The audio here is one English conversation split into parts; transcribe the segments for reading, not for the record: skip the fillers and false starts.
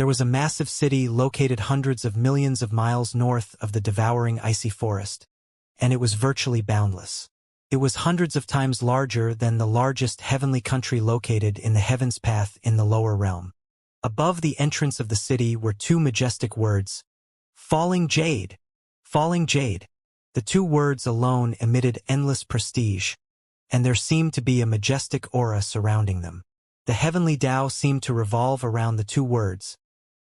There was a massive city located hundreds of millions of miles north of the devouring icy forest, and it was virtually boundless. It was hundreds of times larger than the largest heavenly country located in the Heaven's Path in the lower realm. Above the entrance of the city were two majestic words, "Falling Jade." Falling Jade. The two words alone emitted endless prestige, and there seemed to be a majestic aura surrounding them. The heavenly Tao seemed to revolve around the two words,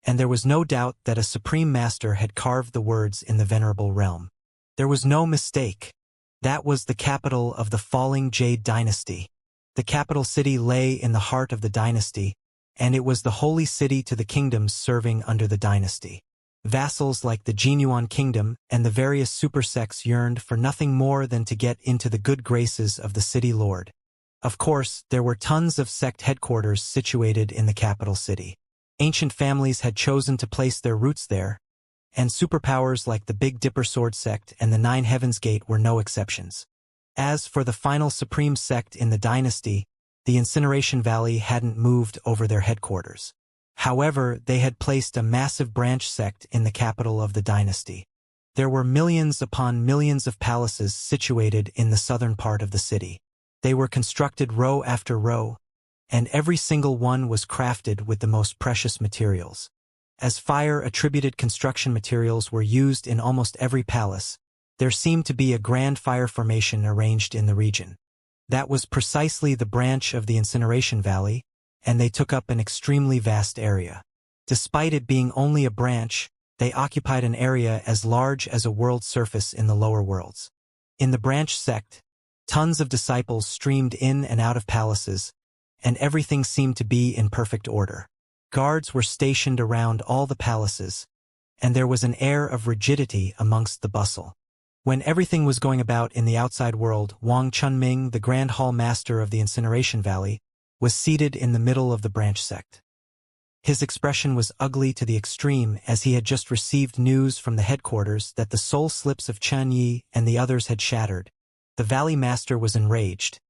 and there was no doubt that a supreme master had carved the words in the venerable realm. There was no mistake. That was the capital of the Falling Jade dynasty. The capital city lay in the heart of the dynasty, and it was the holy city to the kingdoms serving under the dynasty. Vassals like the Jinyuan kingdom and the various super sects yearned for nothing more than to get into the good graces of the city lord. Of course, there were tons of sect headquarters situated in the capital city. Ancient families had chosen to place their roots there, and superpowers like the Big Dipper Sword sect and the Nine Heavens Gate were no exceptions. As for the final supreme sect in the dynasty, the Incineration Valley hadn't moved over their headquarters. However, they had placed a massive branch sect in the capital of the dynasty. There were millions upon millions of palaces situated in the southern part of the city. They were constructed row after row, and every single one was crafted with the most precious materials. As fire-attributed construction materials were used in almost every palace, there seemed to be a grand fire formation arranged in the region. That was precisely the branch of the Incineration Valley, and they took up an extremely vast area. Despite it being only a branch, they occupied an area as large as a world's surface in the lower worlds. In the branch sect, tons of disciples streamed in and out of palaces, and everything seemed to be in perfect order. Guards were stationed around all the palaces, and there was an air of rigidity amongst the bustle. When everything was going about in the outside world, Wang Chunming, the Grand Hall Master of the Incineration Valley, was seated in the middle of the branch sect. His expression was ugly to the extreme as he had just received news from the headquarters that the soul slips of Chen Yi and the others had shattered. The Valley Master was enraged,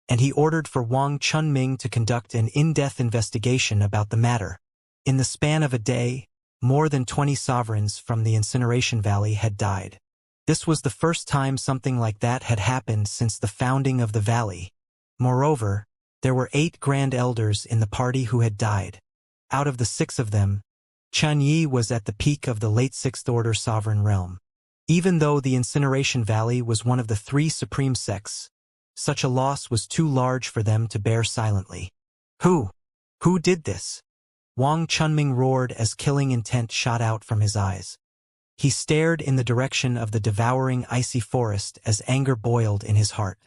and he ordered for Wang Chunming to conduct an in-depth investigation about the matter. In the span of a day, more than 20 sovereigns from the Incineration Valley had died. This was the first time something like that had happened since the founding of the valley. Moreover, there were 8 Grand Elders in the party who had died. Out of the 6 of them, Chen Yi was at the peak of the late 6th Order sovereign realm. Even though the Incineration Valley was one of the 3 supreme sects, such a loss was too large for them to bear silently. Who did this? Wang Chunming roared as killing intent shot out from his eyes. He stared in the direction of the devouring icy forest as anger boiled in his heart.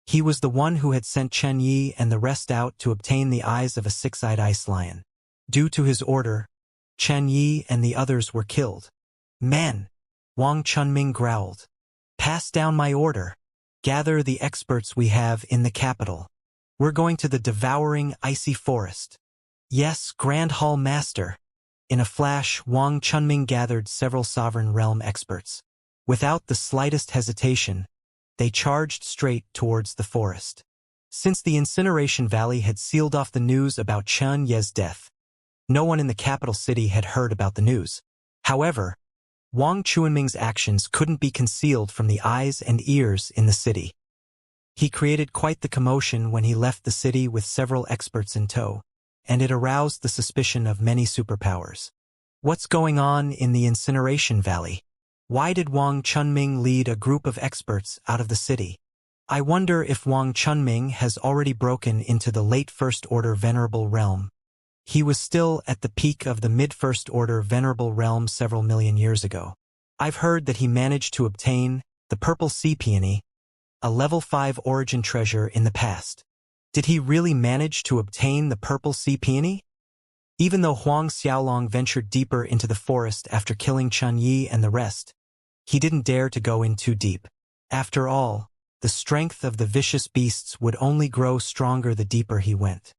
He was the one who had sent Chen Yi and the rest out to obtain the eyes of a 6-eyed ice lion. Due to his order, Chen Yi and the others were killed. Man, Wang Chunming growled. Pass down my order. Gather the experts we have in the capital. We're going to the devouring icy forest. Yes, Grand Hall Master. In a flash, Wang Chunming gathered several sovereign realm experts. Without the slightest hesitation, they charged straight towards the forest. Since the Incineration Valley had sealed off the news about Chen Ye's death, no one in the capital city had heard about the news. However, Wang Chunming's actions couldn't be concealed from the eyes and ears in the city. He created quite the commotion when he left the city with several experts in tow, and it aroused the suspicion of many superpowers. What's going on in the Incineration Valley? Why did Wang Chunming lead a group of experts out of the city? I wonder if Wang Chunming has already broken into the late First Order Venerable Realm. He was still at the peak of the mid-First Order Venerable Realm several million years ago. I've heard that he managed to obtain the Purple Sea Peony, a level 5 origin treasure in the past. Did he really manage to obtain the Purple Sea Peony? Even though Huang Xiaolong ventured deeper into the forest after killing Chen Yi and the rest, he didn't dare to go in too deep. After all, the strength of the vicious beasts would only grow stronger the deeper he went.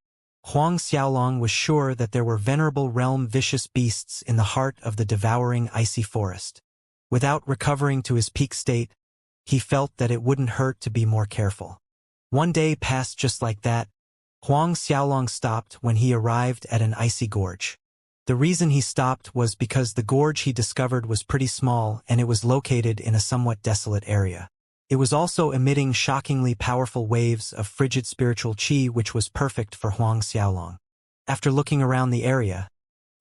Huang Xiaolong was sure that there were venerable realm vicious beasts in the heart of the devouring icy forest. Without recovering to his peak state, he felt that it wouldn't hurt to be more careful. One day passed just like that. Huang Xiaolong stopped when he arrived at an icy gorge. The reason he stopped was because the gorge he discovered was pretty small and it was located in a somewhat desolate area. It was also emitting shockingly powerful waves of frigid spiritual qi, which was perfect for Huang Xiaolong. After looking around the area,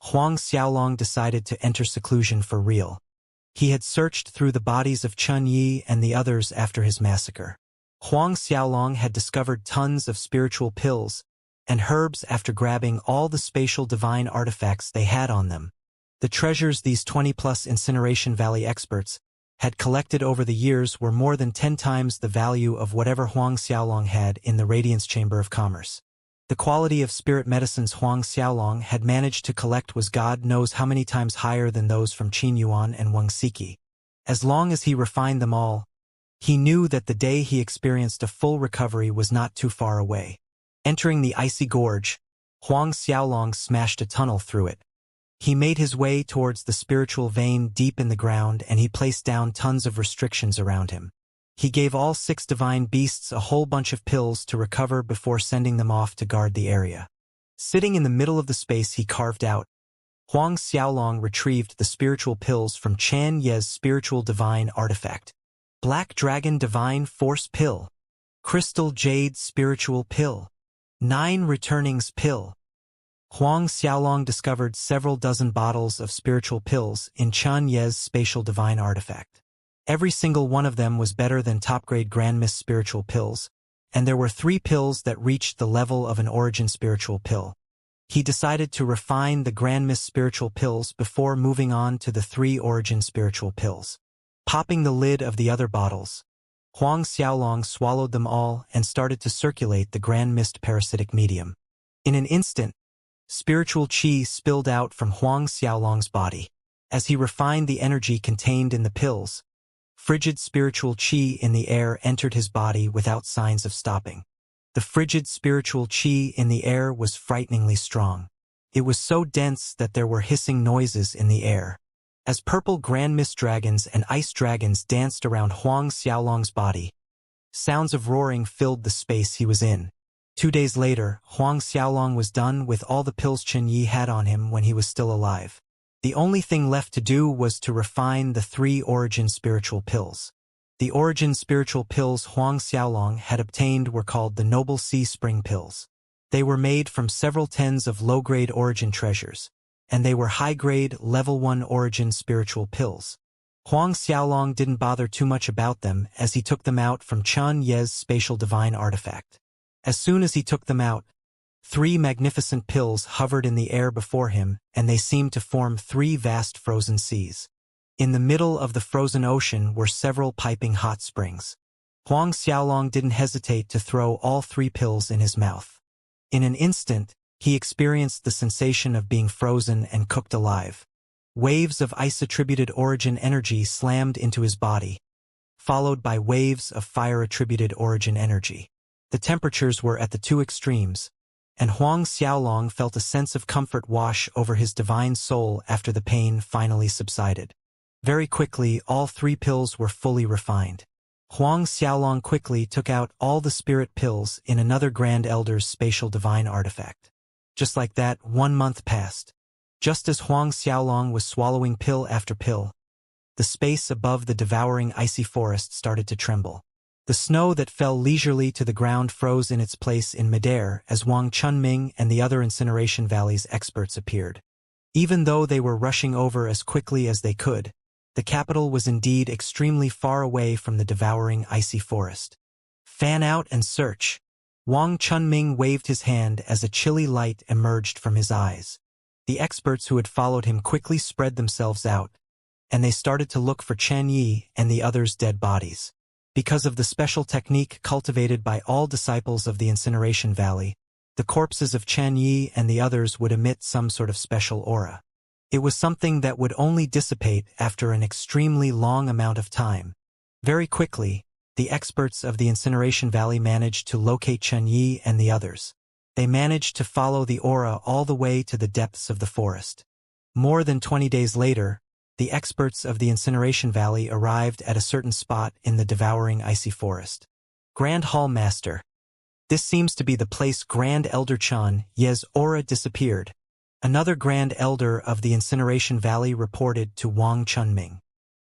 Huang Xiaolong decided to enter seclusion for real. He had searched through the bodies of Chun Yi and the others after his massacre. Huang Xiaolong had discovered tons of spiritual pills and herbs after grabbing all the spatial divine artifacts they had on them. The treasures these 20-plus Incineration Valley experts had collected over the years were more than 10 times the value of whatever Huang Xiaolong had in the Radiance Chamber of Commerce. The quality of spirit medicines Huang Xiaolong had managed to collect was God knows how many times higher than those from Qin Yuan and Wang Siki. As long as he refined them all, he knew that the day he experienced a full recovery was not too far away. Entering the icy gorge, Huang Xiaolong smashed a tunnel through it. He made his way towards the spiritual vein deep in the ground, and he placed down tons of restrictions around him. He gave all 6 divine beasts a whole bunch of pills to recover before sending them off to guard the area. Sitting in the middle of the space he carved out, Huang Xiaolong retrieved the spiritual pills from Chan Ye's spiritual divine artifact. Black Dragon Divine Force Pill, Crystal Jade Spiritual Pill, 9 Returnings Pill. Huang Xiaolong discovered several dozen bottles of spiritual pills in Chan Ye's spatial divine artifact. Every single one of them was better than top-grade Grand Mist spiritual pills, and there were 3 pills that reached the level of an Origin spiritual pill. He decided to refine the Grand Mist spiritual pills before moving on to the 3 Origin spiritual pills. Popping the lid of the other bottles, Huang Xiaolong swallowed them all and started to circulate the Grand Mist parasitic medium. In an instant, spiritual qi spilled out from Huang Xiaolong's body. As he refined the energy contained in the pills, frigid spiritual qi in the air entered his body without signs of stopping. The frigid spiritual qi in the air was frighteningly strong. It was so dense that there were hissing noises in the air. As purple Grand Mist dragons and ice dragons danced around Huang Xiaolong's body, sounds of roaring filled the space he was in. 2 days later, Huang Xiaolong was done with all the pills Chen Yi had on him when he was still alive. The only thing left to do was to refine the 3 Origin spiritual pills. The Origin spiritual pills Huang Xiaolong had obtained were called the Noble Sea Spring Pills. They were made from several tens of low-grade Origin treasures, and they were high-grade, level 1 Origin spiritual pills. Huang Xiaolong didn't bother too much about them as he took them out from Chan Ye's spatial divine artifact. As soon as he took them out, 3 magnificent pills hovered in the air before him, and they seemed to form 3 vast frozen seas. In the middle of the frozen ocean were several piping hot springs. Huang Xiaolong didn't hesitate to throw all 3 pills in his mouth. In an instant, he experienced the sensation of being frozen and cooked alive. Waves of ice-attributed Origin energy slammed into his body, followed by waves of fire-attributed Origin energy. The temperatures were at the 2 extremes, and Huang Xiaolong felt a sense of comfort wash over his divine soul after the pain finally subsided. Very quickly, all 3 pills were fully refined. Huang Xiaolong quickly took out all the spirit pills in another Grand Elder's spatial divine artifact. Just like that, 1 month passed. Just as Huang Xiaolong was swallowing pill after pill, the space above the devouring icy forest started to tremble. The snow that fell leisurely to the ground froze in its place in midair as Wang Chunming and the other Incineration Valley's experts appeared. Even though they were rushing over as quickly as they could, the capital was indeed extremely far away from the devouring icy forest. Fan out and search. Wang Chunming waved his hand as a chilly light emerged from his eyes. The experts who had followed him quickly spread themselves out, and they started to look for Chen Yi and the others' dead bodies. Because of the special technique cultivated by all disciples of the Incineration Valley, the corpses of Chen Yi and the others would emit some sort of special aura. It was something that would only dissipate after an extremely long amount of time. Very quickly, the experts of the Incineration Valley managed to locate Chen Yi and the others. They managed to follow the aura all the way to the depths of the forest. More than 20 days later, the experts of the Incineration Valley arrived at a certain spot in the devouring icy forest. Grand Hall Master. This seems to be the place Grand Elder Chan Ye's aura disappeared. Another Grand Elder of the Incineration Valley reported to Wang Chunming.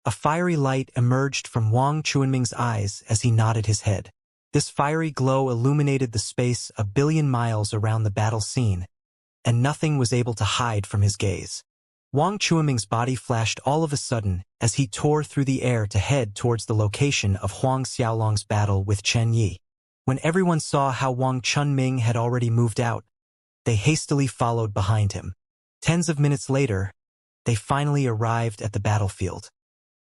A fiery light emerged from Wang Chunming's eyes as he nodded his head. This fiery glow illuminated the space 1 billion miles around the battle scene, and nothing was able to hide from his gaze. Wang Chunming's body flashed all of a sudden as he tore through the air to head towards the location of Huang Xiaolong's battle with Chen Yi. When everyone saw how Wang Chunming had already moved out, they hastily followed behind him. Tens of minutes later, they finally arrived at the battlefield.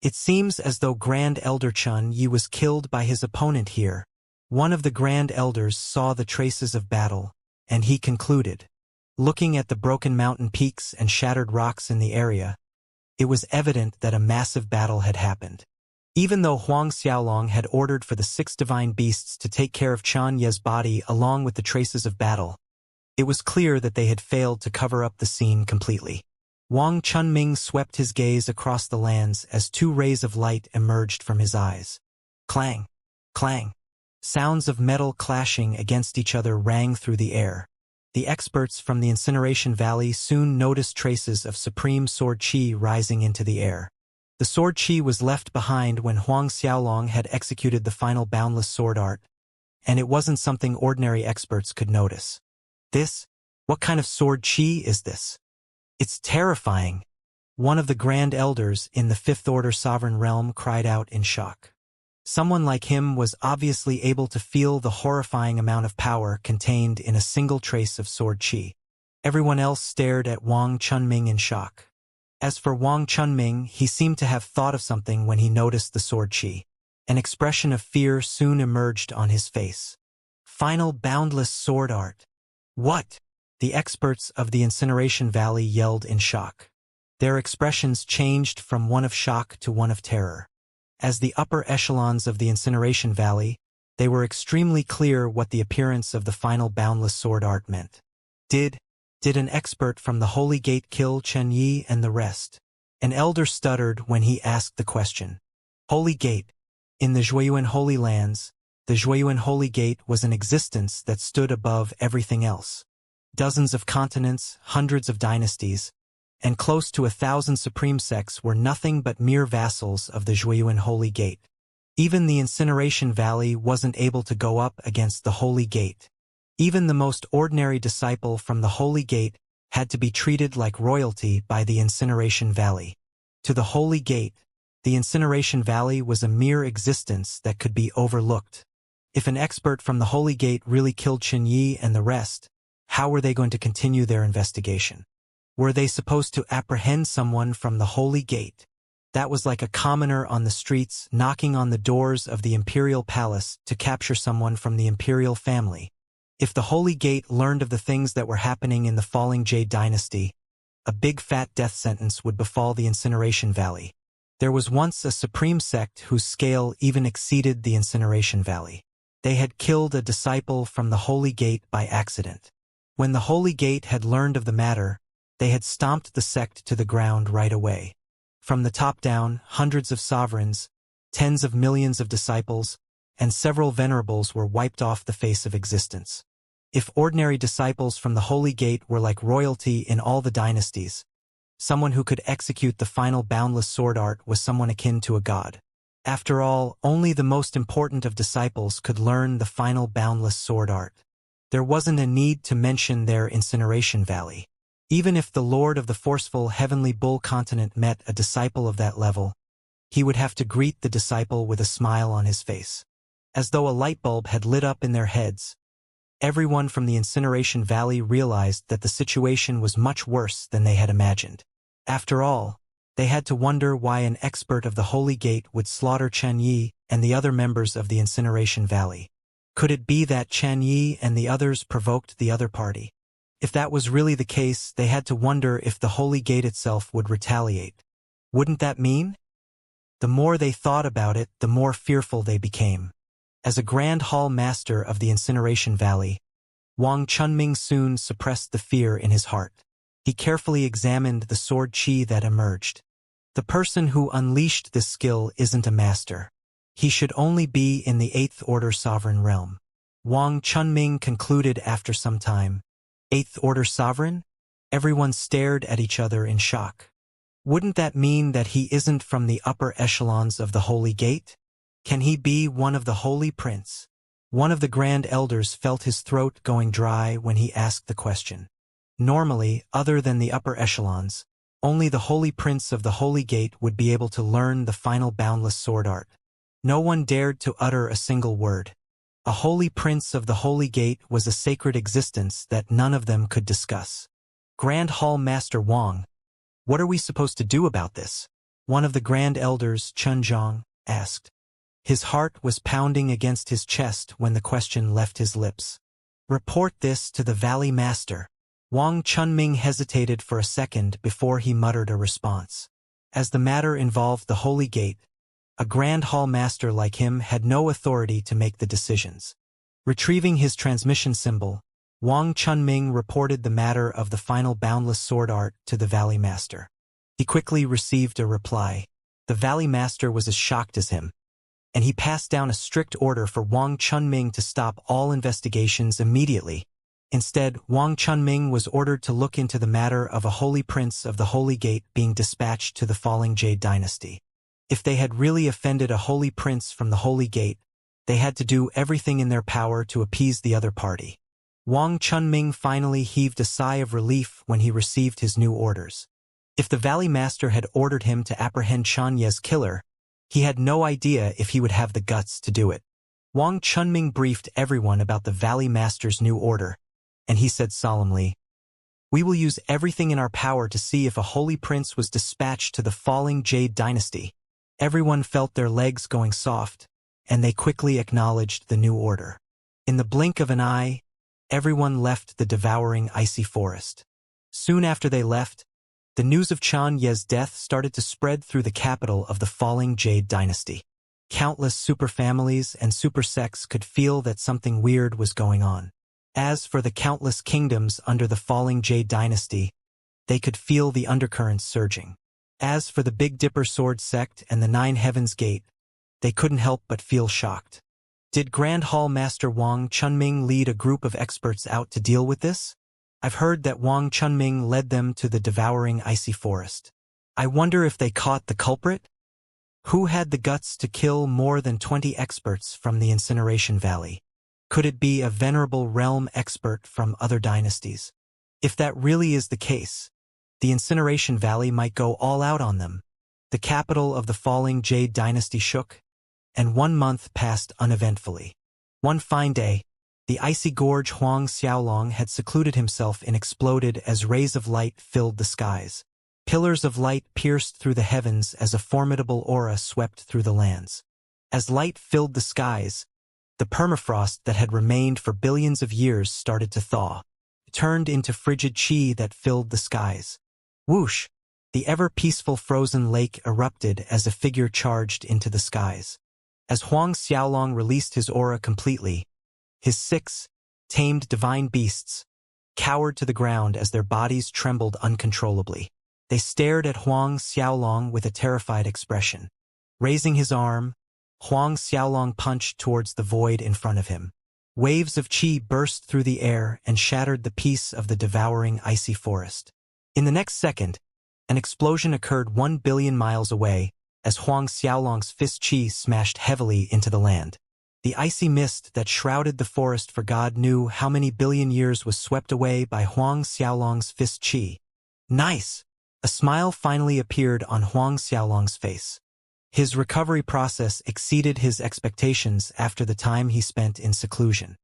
It seems as though Grand Elder Chen Yi was killed by his opponent here. One of the Grand Elders saw the traces of battle, and he concluded. Looking at the broken mountain peaks and shattered rocks in the area, it was evident that a massive battle had happened. Even though Huang Xiaolong had ordered for the 6 divine beasts to take care of Chen Yi's body along with the traces of battle, it was clear that they had failed to cover up the scene completely. Wang Chunming swept his gaze across the lands as 2 rays of light emerged from his eyes. Clang! Clang! Sounds of metal clashing against each other rang through the air. The experts from the Incineration Valley soon noticed traces of supreme sword qi rising into the air. The sword qi was left behind when Huang Xiaolong had executed the final boundless sword art, and it wasn't something ordinary experts could notice. What kind of sword qi is this? It's terrifying. One of the Grand Elders in the 5th Order Sovereign Realm cried out in shock. Someone like him was obviously able to feel the horrifying amount of power contained in a single trace of sword qi. Everyone else stared at Wang Chunming in shock. As for Wang Chunming, he seemed to have thought of something when he noticed the sword qi. An expression of fear soon emerged on his face. Final boundless sword art. What? The experts of the Incineration Valley yelled in shock. Their expressions changed from one of shock to one of terror. As the upper echelons of the Incineration Valley, they were extremely clear what the appearance of the final boundless sword art meant. Did an expert from the Holy Gate kill Chen Yi and the rest? An elder stuttered when he asked the question. Holy Gate. In the Zhuiyuan Holy Lands, the Zhuiyuan Holy Gate was an existence that stood above everything else. Dozens of continents, hundreds of dynasties, and close to 1,000 supreme sects were nothing but mere vassals of the Zhuiyuan Holy Gate. Even the Incineration Valley wasn't able to go up against the Holy Gate. Even the most ordinary disciple from the Holy Gate had to be treated like royalty by the Incineration Valley. To the Holy Gate, the Incineration Valley was a mere existence that could be overlooked. If an expert from the Holy Gate really killed Chen Yi and the rest, how were they going to continue their investigation? Were they supposed to apprehend someone from the Holy Gate? That was like a commoner on the streets knocking on the doors of the Imperial Palace to capture someone from the Imperial family. If the Holy Gate learned of the things that were happening in the falling Jade Dynasty, a big fat death sentence would befall the Incineration Valley. There was once a supreme sect whose scale even exceeded the Incineration Valley. They had killed a disciple from the Holy Gate by accident. When the Holy Gate had learned of the matter, they had stomped the sect to the ground right away. From the top down, hundreds of sovereigns, tens of millions of disciples, and several venerables were wiped off the face of existence. If ordinary disciples from the Holy Gate were like royalty in all the dynasties, someone who could execute the final boundless sword art was someone akin to a god. After all, only the most important of disciples could learn the final boundless sword art. There wasn't a need to mention their Incineration Valley. Even if the Lord of the forceful heavenly bull continent met a disciple of that level, he would have to greet the disciple with a smile on his face. As though a light bulb had lit up in their heads, everyone from the Incineration Valley realized that the situation was much worse than they had imagined. After all, they had to wonder why an expert of the Holy Gate would slaughter Chen Yi and the other members of the Incineration Valley. Could it be that Chen Yi and the others provoked the other party? If that was really the case, they had to wonder if the Holy Gate itself would retaliate. Wouldn't that mean? The more they thought about it, the more fearful they became. As a Grand Hall Master of the Incineration Valley, Wang Chunming soon suppressed the fear in his heart. He carefully examined the sword qi that emerged. The person who unleashed this skill isn't a master. He should only be in the 8th Order Sovereign Realm. Wang Chunming concluded after some time. 8th Order Sovereign? Everyone stared at each other in shock. Wouldn't that mean that he isn't from the upper echelons of the Holy Gate? Can he be one of the Holy Prince? One of the Grand Elders felt his throat going dry when he asked the question. Normally, other than the upper echelons, only the Holy Prince of the Holy Gate would be able to learn the final boundless sword art. No one dared to utter a single word. A Holy Prince of the Holy Gate was a sacred existence that none of them could discuss. Grand Hall Master Wang, what are we supposed to do about this? One of the Grand Elders, Chunzhong, asked. His heart was pounding against his chest when the question left his lips. Report this to the Valley Master. Wang Chunming hesitated for a second before he muttered a response. As the matter involved the Holy Gate, a Grand Hall Master like him had no authority to make the decisions. Retrieving his transmission symbol, Wang Chunming reported the matter of the final boundless sword art to the Valley Master. He quickly received a reply. The Valley Master was as shocked as him, and he passed down a strict order for Wang Chunming to stop all investigations immediately. Instead, Wang Chunming was ordered to look into the matter of a Holy Prince of the Holy Gate being dispatched to the falling Jade Dynasty. If they had really offended a Holy Prince from the Holy Gate, they had to do everything in their power to appease the other party. Wang Chunming finally heaved a sigh of relief when he received his new orders. If the Valley Master had ordered him to apprehend Xianxia's killer, he had no idea if he would have the guts to do it. Wang Chunming briefed everyone about the Valley Master's new order, and he said solemnly, "We will use everything in our power to see if a Holy Prince was dispatched to the falling Jade Dynasty." Everyone felt their legs going soft, and they quickly acknowledged the new order. In the blink of an eye, everyone left the devouring icy forest. Soon after they left, the news of Xianxia's death started to spread through the capital of the falling Jade Dynasty. Countless superfamilies and supersects could feel that something weird was going on. As for the countless kingdoms under the falling Jade Dynasty, they could feel the undercurrents surging. As for the Big Dipper Sword Sect and the Nine Heavens Gate, they couldn't help but feel shocked. Did Grand Hall Master Wang Chunming lead a group of experts out to deal with this? I've heard that Wang Chunming led them to the devouring icy forest. I wonder if they caught the culprit? Who had the guts to kill more than 20 experts from the Incineration Valley? Could it be a venerable realm expert from other dynasties? If that really is the case, the Incineration Valley might go all out on them. The capital of the falling Jade Dynasty shook, and 1 month passed uneventfully. One fine day, the icy gorge Huang Xiaolong had secluded himself and exploded as rays of light filled the skies. Pillars of light pierced through the heavens as a formidable aura swept through the lands. As light filled the skies, the permafrost that had remained for billions of years started to thaw, turned into frigid qi that filled the skies. Whoosh! The ever-peaceful frozen lake erupted as a figure charged into the skies. As Huang Xiaolong released his aura completely, his 6 tamed divine beasts cowered to the ground as their bodies trembled uncontrollably. They stared at Huang Xiaolong with a terrified expression. Raising his arm, Huang Xiaolong punched towards the void in front of him. Waves of qi burst through the air and shattered the peace of the devouring icy forest. In the next second, an explosion occurred 1 billion miles away as Huang Xiaolong's fist qi smashed heavily into the land. The icy mist that shrouded the forest for God knew how many billion years was swept away by Huang Xiaolong's fist qi. Nice! A smile finally appeared on Huang Xiaolong's face. His recovery process exceeded his expectations after the time he spent in seclusion.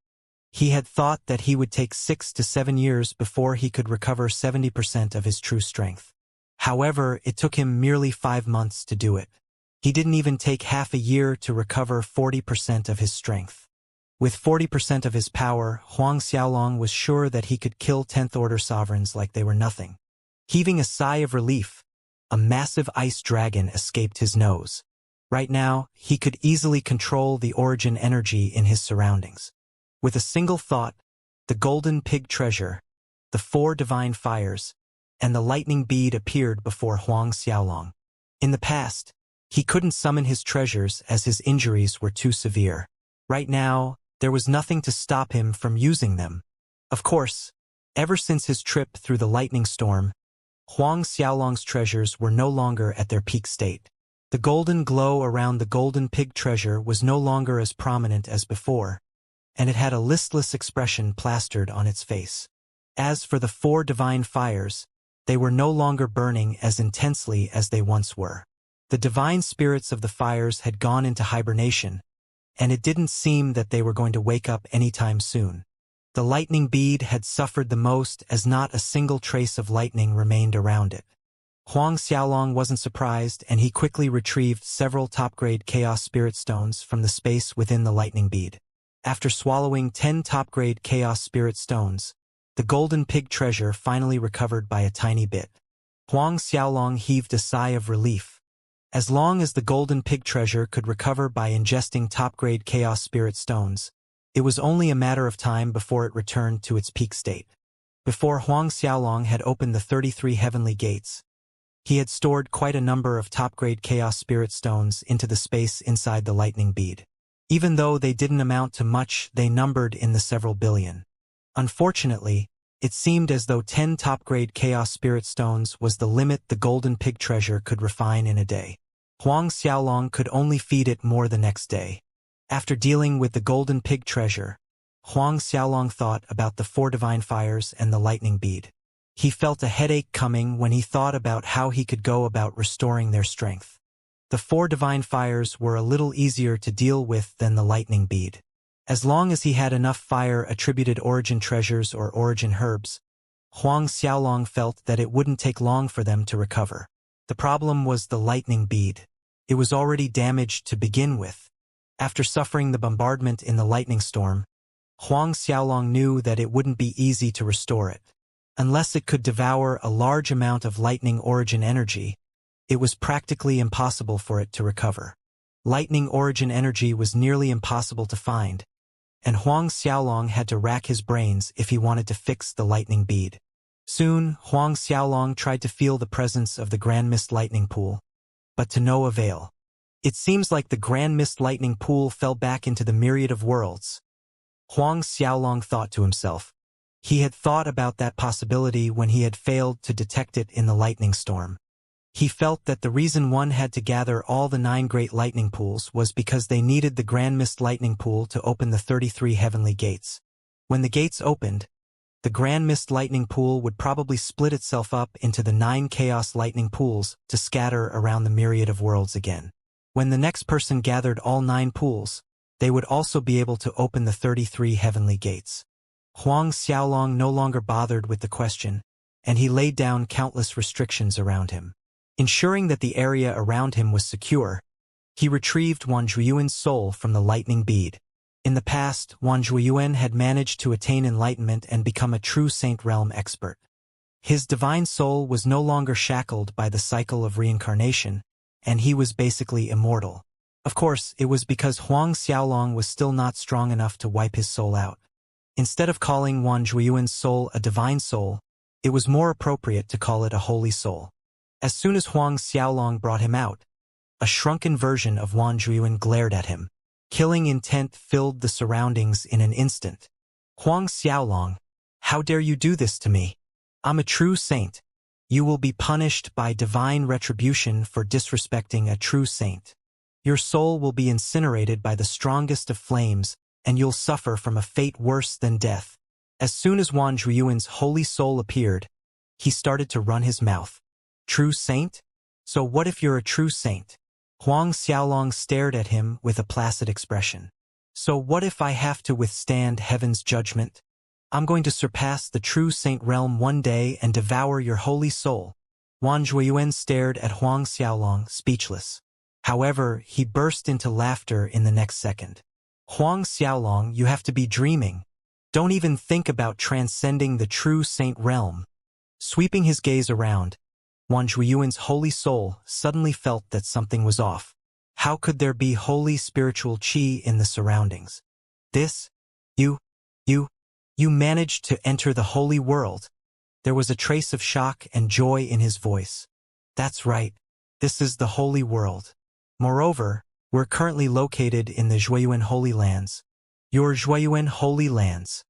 He had thought that he would take 6 to 7 years before he could recover 70% of his true strength. However, it took him merely 5 months to do it. He didn't even take half a year to recover 40% of his strength. With 40% of his power, Huang Xiaolong was sure that he could kill 10th Order sovereigns like they were nothing. Heaving a sigh of relief, a massive ice dragon escaped his nose. Right now, he could easily control the origin energy in his surroundings. With a single thought, the golden pig treasure, the 4 divine fires, and the lightning bead appeared before Huang Xiaolong. In the past, he couldn't summon his treasures as his injuries were too severe. Right now, there was nothing to stop him from using them. Of course, Ever since his trip through the lightning storm, Huang Xiaolong's treasures were no longer at their peak state. The golden glow around the golden pig treasure was no longer as prominent as before, and it had a listless expression plastered on its face. As for the 4 divine fires, they were no longer burning as intensely as they once were. The divine spirits of the fires had gone into hibernation, and it didn't seem that they were going to wake up anytime soon. The lightning bead had suffered the most, as not a single trace of lightning remained around it. Huang Xiaolong wasn't surprised, and he quickly retrieved several top-grade Chaos Spirit Stones from the space within the lightning bead. After swallowing 10 top-grade Chaos Spirit Stones, the golden pig treasure finally recovered by a tiny bit. Huang Xiaolong heaved a sigh of relief. As long as the golden pig treasure could recover by ingesting top-grade Chaos Spirit Stones, it was only a matter of time before it returned to its peak state. Before Huang Xiaolong had opened the 33 heavenly gates, he had stored quite a number of top-grade Chaos Spirit Stones into the space inside the lightning bead. Even though they didn't amount to much, they numbered in the several billion. Unfortunately, it seemed as though 10 top-grade Chaos Spirit Stones was the limit the golden pig treasure could refine in a day. Huang Xiaolong could only feed it more the next day. After dealing with the golden pig treasure, Huang Xiaolong thought about the 4 divine fires and the lightning bead. He felt a headache coming when he thought about how he could go about restoring their strength. The 4 divine fires were a little easier to deal with than the lightning bead. As long as he had enough fire-attributed origin treasures or origin herbs, Huang Xiaolong felt that it wouldn't take long for them to recover. The problem was the lightning bead. It was already damaged to begin with. After suffering the bombardment in the lightning storm, Huang Xiaolong knew that it wouldn't be easy to restore it. Unless it could devour a large amount of lightning origin energy, it was practically impossible for it to recover. Lightning origin energy was nearly impossible to find, and Huang Xiaolong had to rack his brains if he wanted to fix the lightning bead. Soon, Huang Xiaolong tried to feel the presence of the Grand Mist Lightning Pool, but to no avail. It seems like the Grand Mist Lightning Pool fell back into the myriad of worlds. Huang Xiaolong thought to himself. He had thought about that possibility when he had failed to detect it in the lightning storm. He felt that the reason one had to gather all the 9 great lightning pools was because they needed the Grand Mist Lightning Pool to open the 33 heavenly gates. When the gates opened, the Grand Mist Lightning Pool would probably split itself up into the 9 Chaos Lightning Pools to scatter around the myriad of worlds again. When the next person gathered all 9 pools, they would also be able to open the 33 heavenly gates. Huang Xiaolong no longer bothered with the question, and he laid down countless restrictions around him. Ensuring that the area around him was secure, he retrieved Wan Zhuiyuan's soul from the lightning bead. In the past, Wan Zhuiyuan had managed to attain enlightenment and become a true Saint Realm expert. His divine soul was no longer shackled by the cycle of reincarnation, and he was basically immortal. Of course, it was because Huang Xiaolong was still not strong enough to wipe his soul out. Instead of calling Wan Zhuiyuan's soul a divine soul, it was more appropriate to call it a holy soul. As soon as Huang Xiaolong brought him out, a shrunken version of Wan Zhuiyuan glared at him. Killing intent filled the surroundings in an instant. Huang Xiaolong, how dare you do this to me? I'm a true saint. You will be punished by divine retribution for disrespecting a true saint. Your soul will be incinerated by the strongest of flames, and you'll suffer from a fate worse than death. As soon as Wan Zhuiyuan's holy soul appeared, he started to run his mouth. True saint? So what if you're a true saint? Huang Xiaolong stared at him with a placid expression. So what if I have to withstand heaven's judgment? I'm going to surpass the true saint realm one day and devour your holy soul. Wan Zhuiyuan stared at Huang Xiaolong, speechless. However, he burst into laughter in the next second. Huang Xiaolong, you have to be dreaming. Don't even think about transcending the true saint realm. Sweeping his gaze around, Wan Zhuiyuan's holy soul suddenly felt that something was off. How could there be holy spiritual qi in the surroundings? You managed to enter the holy world. There was a trace of shock and joy in his voice. That's right. This is the holy world. Moreover, we're currently located in the Zhuiyuan Holy Lands. Your Zhuiyuan Holy Lands.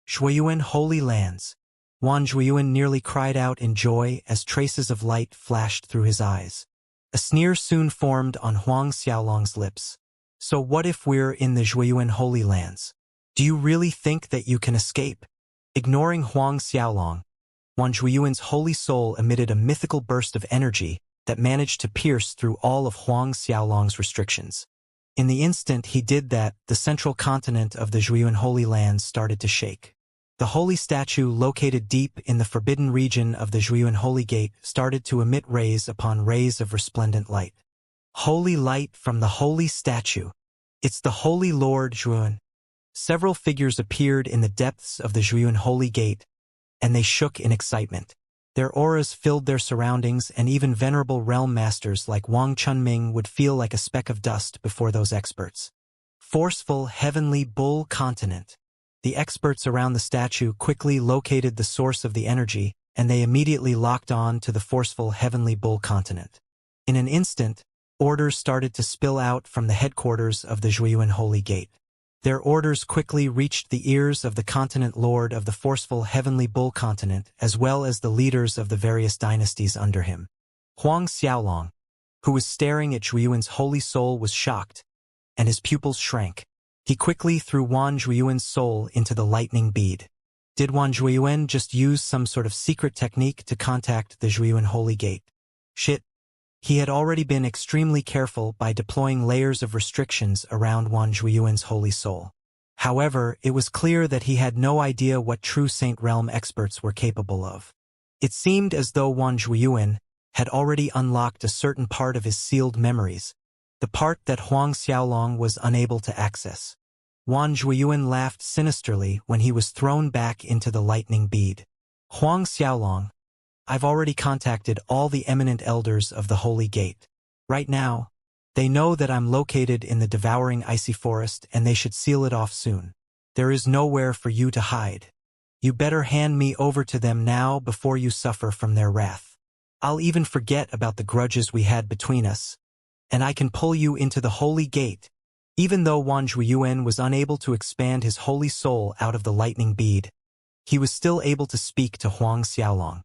Zhuiyuan Holy Lands. Wang Zhuiyuan nearly cried out in joy as traces of light flashed through his eyes. A sneer soon formed on Huang Xiaolong's lips. So what if we're in the Zhuiyuan Holy Lands? Do you really think that you can escape? Ignoring Huang Xiaolong, Wang Zhuiyuan's holy soul emitted a mythical burst of energy that managed to pierce through all of Huang Xiaolong's restrictions. In the instant he did that, the central continent of the Zhuiyuan Holy Lands started to shake. The holy statue located deep in the forbidden region of the Zhuiyuan Holy Gate started to emit rays upon rays of resplendent light. Holy light from the holy statue. It's the Holy Lord Zhuiyuan. Several figures appeared in the depths of the Zhuiyuan Holy Gate, and they shook in excitement. Their auras filled their surroundings, and even venerable realm masters like Wang Chunming would feel like a speck of dust before those experts. Forceful heavenly bull continent. The experts around the statue quickly located the source of the energy, and they immediately locked on to the forceful heavenly bull continent. In an instant, orders started to spill out from the headquarters of the Zhuiyuan Holy Gate. Their orders quickly reached the ears of the continent lord of the forceful heavenly bull continent, as well as the leaders of the various dynasties under him. Huang Xiaolong, who was staring at Zhuiyuan's holy soul, was shocked, and his pupils shrank. He quickly threw Wang Zhuiyuan's soul into the lightning bead. Did Wang Zhuiyuan just use some sort of secret technique to contact the Zhuiyuan Holy Gate? Shit. He had already been extremely careful by deploying layers of restrictions around Wang Zhuiyuan's holy soul. However, it was clear that he had no idea what true Saint Realm experts were capable of. It seemed as though Wang Zhuiyuan had already unlocked a certain part of his sealed memories, the part that Huang Xiaolong was unable to access. Wang Zhuiyuan laughed sinisterly when he was thrown back into the lightning bead. Huang Xiaolong, I've already contacted all the eminent elders of the Holy Gate. Right now, they know that I'm located in the devouring icy forest, and they should seal it off soon. There is nowhere for you to hide. You better hand me over to them now before you suffer from their wrath. I'll even forget about the grudges we had between us, and I can pull you into the Holy Gate. Even though Wang Zhuiyuan was unable to expand his holy soul out of the lightning bead, he was still able to speak to Huang Xiaolong.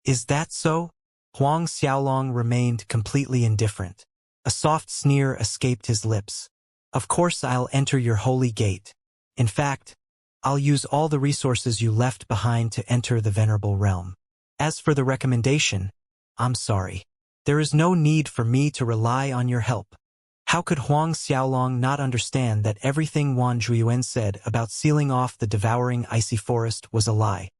Is that so? Huang Xiaolong remained completely indifferent. A soft sneer escaped his lips. Of course I'll enter your holy gate. In fact, I'll use all the resources you left behind to enter the venerable realm. As for the recommendation, I'm sorry. There is no need for me to rely on your help. How could Huang Xiaolong not understand that everything Wang Zhuiyuan said about sealing off the devouring icy forest was a lie?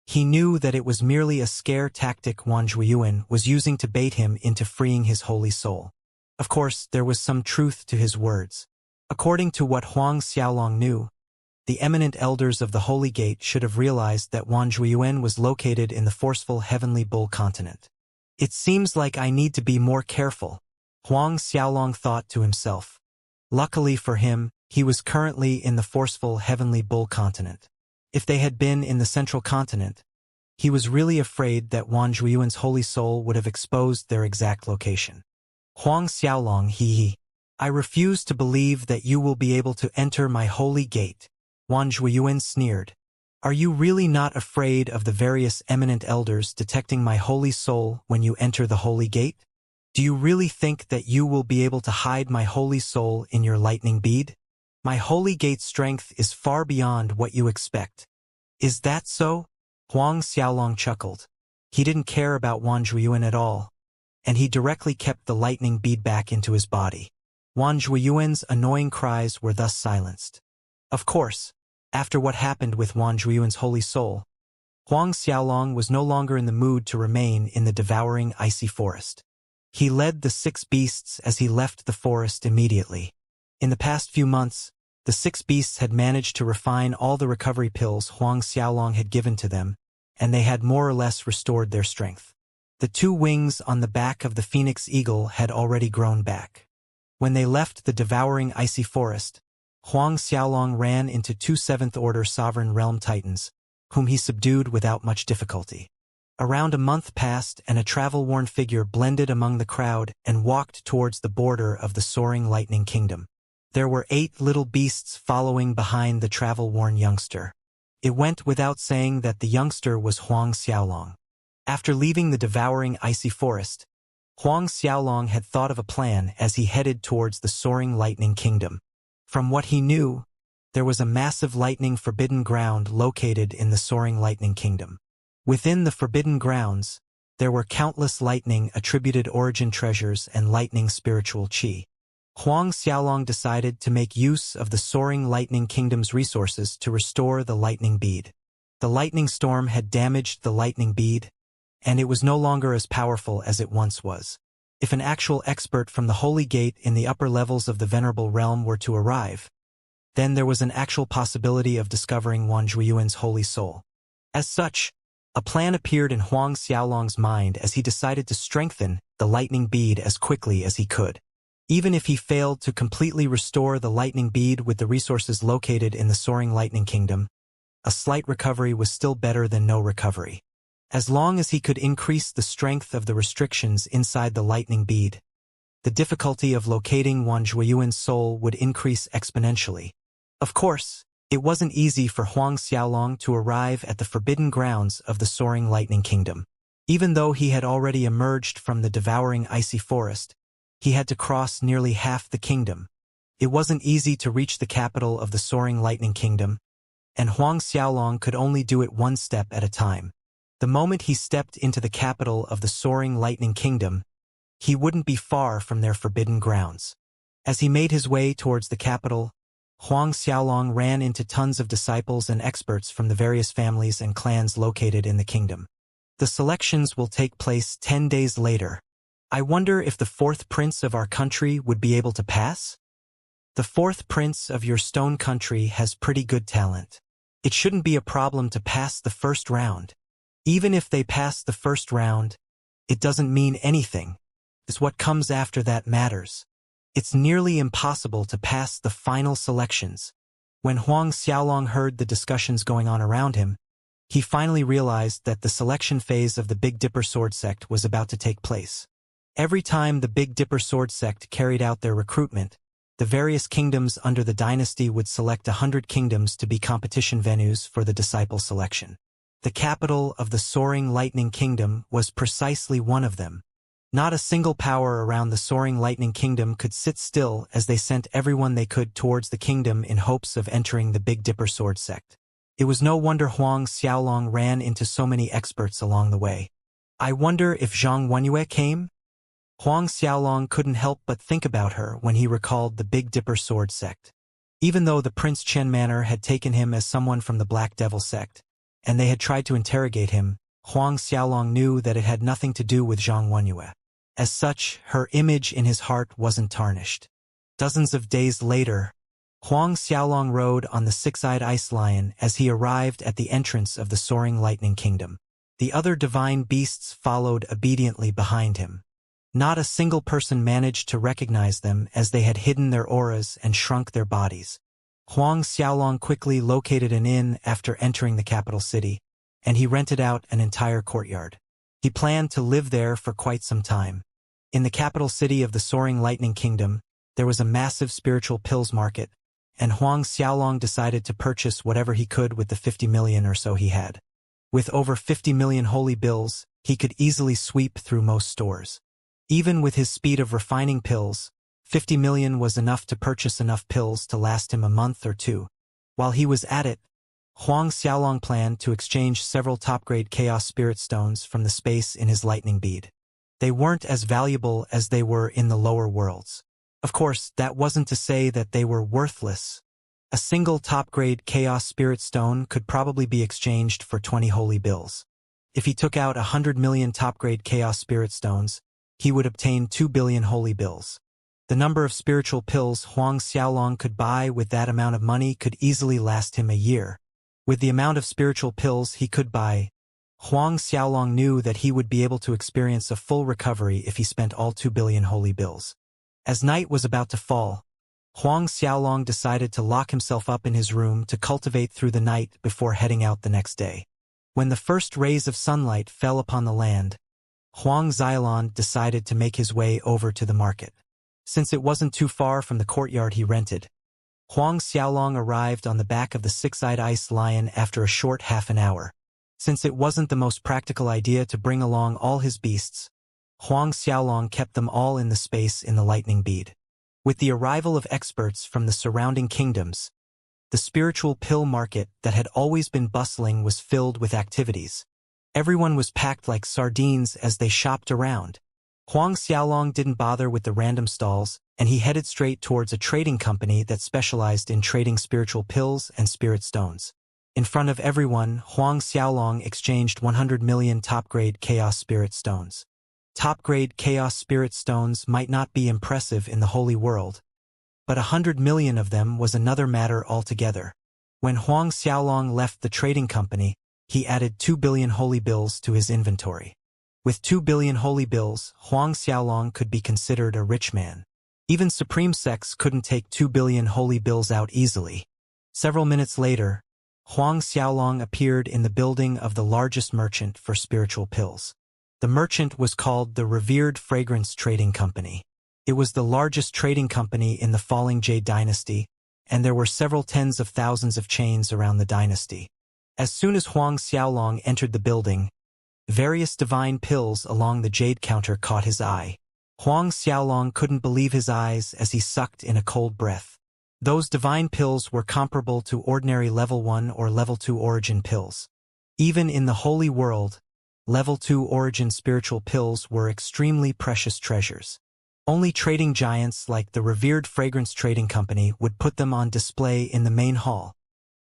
He knew that it was merely a scare tactic Wang Zhuiyuan was using to bait him into freeing his holy soul. Of course, there was some truth to his words. According to what Huang Xiaolong knew, the eminent elders of the Holy Gate should have realized that Wang Zhuiyuan was located in the forceful heavenly bull continent. It seems like I need to be more careful, Huang Xiaolong thought to himself. Luckily for him, he was currently in the forceful heavenly bull continent. If they had been in the central continent, he was really afraid that Wang Zhuiyuan's holy soul would have exposed their exact location. Huang Xiaolong, I refuse to believe that you will be able to enter my holy gate. Wang Zhuiyuan sneered. Are you really not afraid of the various eminent elders detecting my holy soul when you enter the holy gate? Do you really think that you will be able to hide my holy soul in your lightning bead? My holy gate strength is far beyond what you expect. Is that so? Huang Xiaolong chuckled. He didn't care about Wang Zhuiyuan at all, and he directly kept the lightning bead back into his body. Wang Zhuiyuan's annoying cries were thus silenced. Of course, after what happened with Wang Zhuiyuan's holy soul, Huang Xiaolong was no longer in the mood to remain in the devouring icy forest. He led the 6 beasts as he left the forest immediately. In the past few months, the 6 beasts had managed to refine all the recovery pills Huang Xiaolong had given to them, and they had more or less restored their strength. The 2 wings on the back of the phoenix eagle had already grown back. When they left the devouring icy forest, Huang Xiaolong ran into 2 7th-order sovereign realm titans, whom he subdued without much difficulty. Around a month passed, and a travel-worn figure blended among the crowd and walked towards the border of the soaring lightning kingdom. There were 8 little beasts following behind the travel-worn youngster. It went without saying that the youngster was Huang Xiaolong. After leaving the devouring icy forest, Huang Xiaolong had thought of a plan as he headed towards the soaring lightning kingdom. From what he knew, there was a massive lightning forbidden ground located in the soaring lightning kingdom. Within the forbidden grounds, there were countless lightning-attributed origin treasures and lightning spiritual qi. Huang Xiaolong decided to make use of the soaring lightning kingdom's resources to restore the lightning bead. The lightning storm had damaged the lightning bead, and it was no longer as powerful as it once was. If an actual expert from the Holy Gate in the upper levels of the Venerable Realm were to arrive, then there was an actual possibility of discovering Wan Zhuiyuan's holy soul. As such, a plan appeared in Huang Xiaolong's mind as he decided to strengthen the lightning bead as quickly as he could. Even if he failed to completely restore the lightning bead with the resources located in the soaring lightning kingdom, a slight recovery was still better than no recovery. As long as he could increase the strength of the restrictions inside the lightning bead, the difficulty of locating Wan Zhuiyuan's soul would increase exponentially. Of course, it wasn't easy for Huang Xiaolong to arrive at the forbidden grounds of the soaring lightning kingdom. Even though he had already emerged from the devouring icy forest, he had to cross nearly half the kingdom. It wasn't easy to reach the capital of the soaring lightning kingdom, and Huang Xiaolong could only do it one step at a time. The moment he stepped into the capital of the soaring lightning kingdom, he wouldn't be far from their forbidden grounds. As he made his way towards the capital, Huang Xiaolong ran into tons of disciples and experts from the various families and clans located in the kingdom. The selections will take place 10 days later. I wonder if the fourth prince of our country would be able to pass? The fourth prince of your stone country has pretty good talent. It shouldn't be a problem to pass the first round. Even if they pass the first round, it doesn't mean anything. It's what comes after that matters. It's nearly impossible to pass the final selections. When Huang Xiaolong heard the discussions going on around him, he finally realized that the selection phase of the Big Dipper Sword Sect was about to take place. Every time the Big Dipper Sword Sect carried out their recruitment, the various kingdoms under the dynasty would select 100 kingdoms to be competition venues for the disciple selection. The capital of the soaring lightning kingdom was precisely one of them. Not a single power around the soaring lightning kingdom could sit still as they sent everyone they could towards the kingdom in hopes of entering the Big Dipper Sword Sect. It was no wonder Huang Xiaolong ran into so many experts along the way. I wonder if Zhang Wenyue came? Huang Xiaolong couldn't help but think about her when he recalled the Big Dipper Sword Sect. Even though the Prince Chen Manor had taken him as someone from the Black Devil Sect, and they had tried to interrogate him, Huang Xiaolong knew that it had nothing to do with Zhang Wenyue. As such, her image in his heart wasn't tarnished. Dozens of days later, Huang Xiaolong rode on the six-eyed ice lion as he arrived at the entrance of the soaring lightning kingdom. The other divine beasts followed obediently behind him. Not a single person managed to recognize them as they had hidden their auras and shrunk their bodies. Huang Xiaolong quickly located an inn after entering the capital city, and he rented out an entire courtyard. He planned to live there for quite some time. In the capital city of the soaring lightning kingdom, there was a massive spiritual pills market, and Huang Xiaolong decided to purchase whatever he could with the 50 million or so he had. With over 50 million holy bills, he could easily sweep through most stores. Even with his speed of refining pills, 50 million was enough to purchase enough pills to last him a month or two. While he was at it, Huang Xiaolong planned to exchange several top-grade Chaos Spirit Stones from the space in his lightning bead. They weren't as valuable as they were in the lower worlds. Of course, that wasn't to say that they were worthless. A single top-grade Chaos Spirit Stone could probably be exchanged for 20 holy bills. If he took out 100 million top-grade Chaos Spirit Stones, he would obtain 2 billion holy bills. The number of spiritual pills Huang Xiaolong could buy with that amount of money could easily last him a year. With the amount of spiritual pills he could buy, Huang Xiaolong knew that he would be able to experience a full recovery if he spent all 2 billion holy bills. As night was about to fall, Huang Xiaolong decided to lock himself up in his room to cultivate through the night before heading out the next day. When the first rays of sunlight fell upon the land, Huang Xiaolong decided to make his way over to the market. Since it wasn't too far from the courtyard he rented, Huang Xiaolong arrived on the back of the six-eyed ice lion after a short half an hour. Since it wasn't the most practical idea to bring along all his beasts, Huang Xiaolong kept them all in the space in the lightning bead. With the arrival of experts from the surrounding kingdoms, the spiritual pill market that had always been bustling was filled with activities. Everyone was packed like sardines as they shopped around. Huang Xiaolong didn't bother with the random stalls, and he headed straight towards a trading company that specialized in trading spiritual pills and spirit stones. In front of everyone, Huang Xiaolong exchanged 100 million top-grade Chaos Spirit Stones. Top-grade Chaos Spirit Stones might not be impressive in the Holy World, but 100 million of them was another matter altogether. When Huang Xiaolong left the trading company, he added 2 billion holy bills to his inventory. With 2 billion holy bills, Huang Xiaolong could be considered a rich man. Even Supreme Sects couldn't take 2 billion holy bills out easily. Several minutes later, Huang Xiaolong appeared in the building of the largest merchant for spiritual pills. The merchant was called the Revered Fragrance Trading Company. It was the largest trading company in the falling Jade dynasty, and there were several tens of thousands of chains around the dynasty. As soon as Huang Xiaolong entered the building, various divine pills along the jade counter caught his eye. Huang Xiaolong couldn't believe his eyes as he sucked in a cold breath. Those divine pills were comparable to ordinary level 1 or level 2 origin pills. Even in the holy world, level 2 origin spiritual pills were extremely precious treasures. Only trading giants like the Revered Fragrance Trading Company would put them on display in the main hall.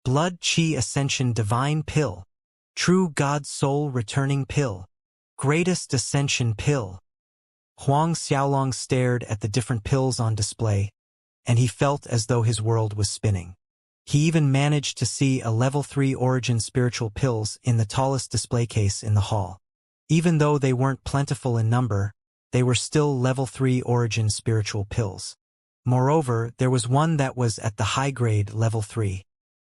Blood Qi Ascension Divine Pill. True God Soul Returning Pill. Greatest Ascension Pill. Huang Xiaolong stared at the different pills on display, and he felt as though his world was spinning. He even managed to see a level 3 origin spiritual pills in the tallest display case in the hall. Even though they weren't plentiful in number, they were still level 3 origin spiritual pills. Moreover, there was one that was at the high grade level 3.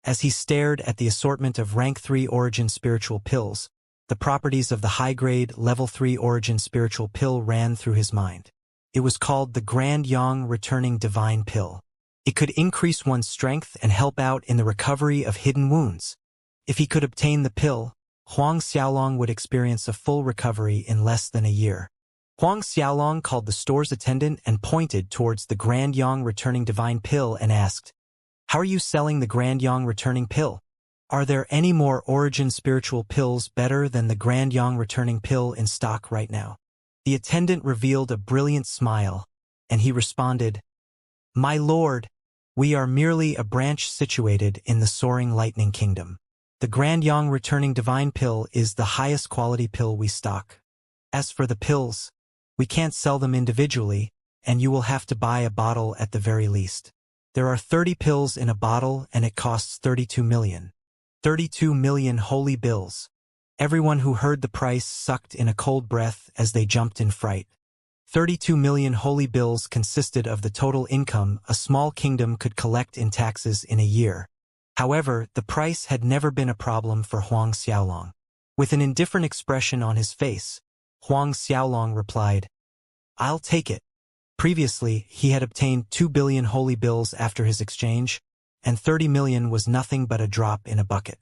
As he stared at the assortment of rank 3 origin spiritual pills, the properties of the high-grade level 3 origin spiritual pill ran through his mind. It was called the Grand Yang Returning Divine Pill. It could increase one's strength and help out in the recovery of hidden wounds. If he could obtain the pill, Huang Xiaolong would experience a full recovery in less than a year. Huang Xiaolong called the store's attendant and pointed towards the Grand Yang Returning Divine Pill and asked, "How are you selling the Grand Yang Returning Pill? Are there any more origin spiritual pills better than the Grand Yang Returning Pill in stock right now?" The attendant revealed a brilliant smile, and he responded, "My lord, we are merely a branch situated in the Soaring Lightning Kingdom. The Grand Yang Returning Divine Pill is the highest quality pill we stock. As for the pills, we can't sell them individually, and you will have to buy a bottle at the very least. There are 30 pills in a bottle and it costs 32 million. 32 million holy bills." Everyone who heard the price sucked in a cold breath as they jumped in fright. 32 million holy bills consisted of the total income a small kingdom could collect in taxes in a year. However, the price had never been a problem for Huang Xiaolong. With an indifferent expression on his face, Huang Xiaolong replied, "I'll take it." Previously, he had obtained 2 billion holy bills after his exchange, and 30 million was nothing but a drop in a bucket.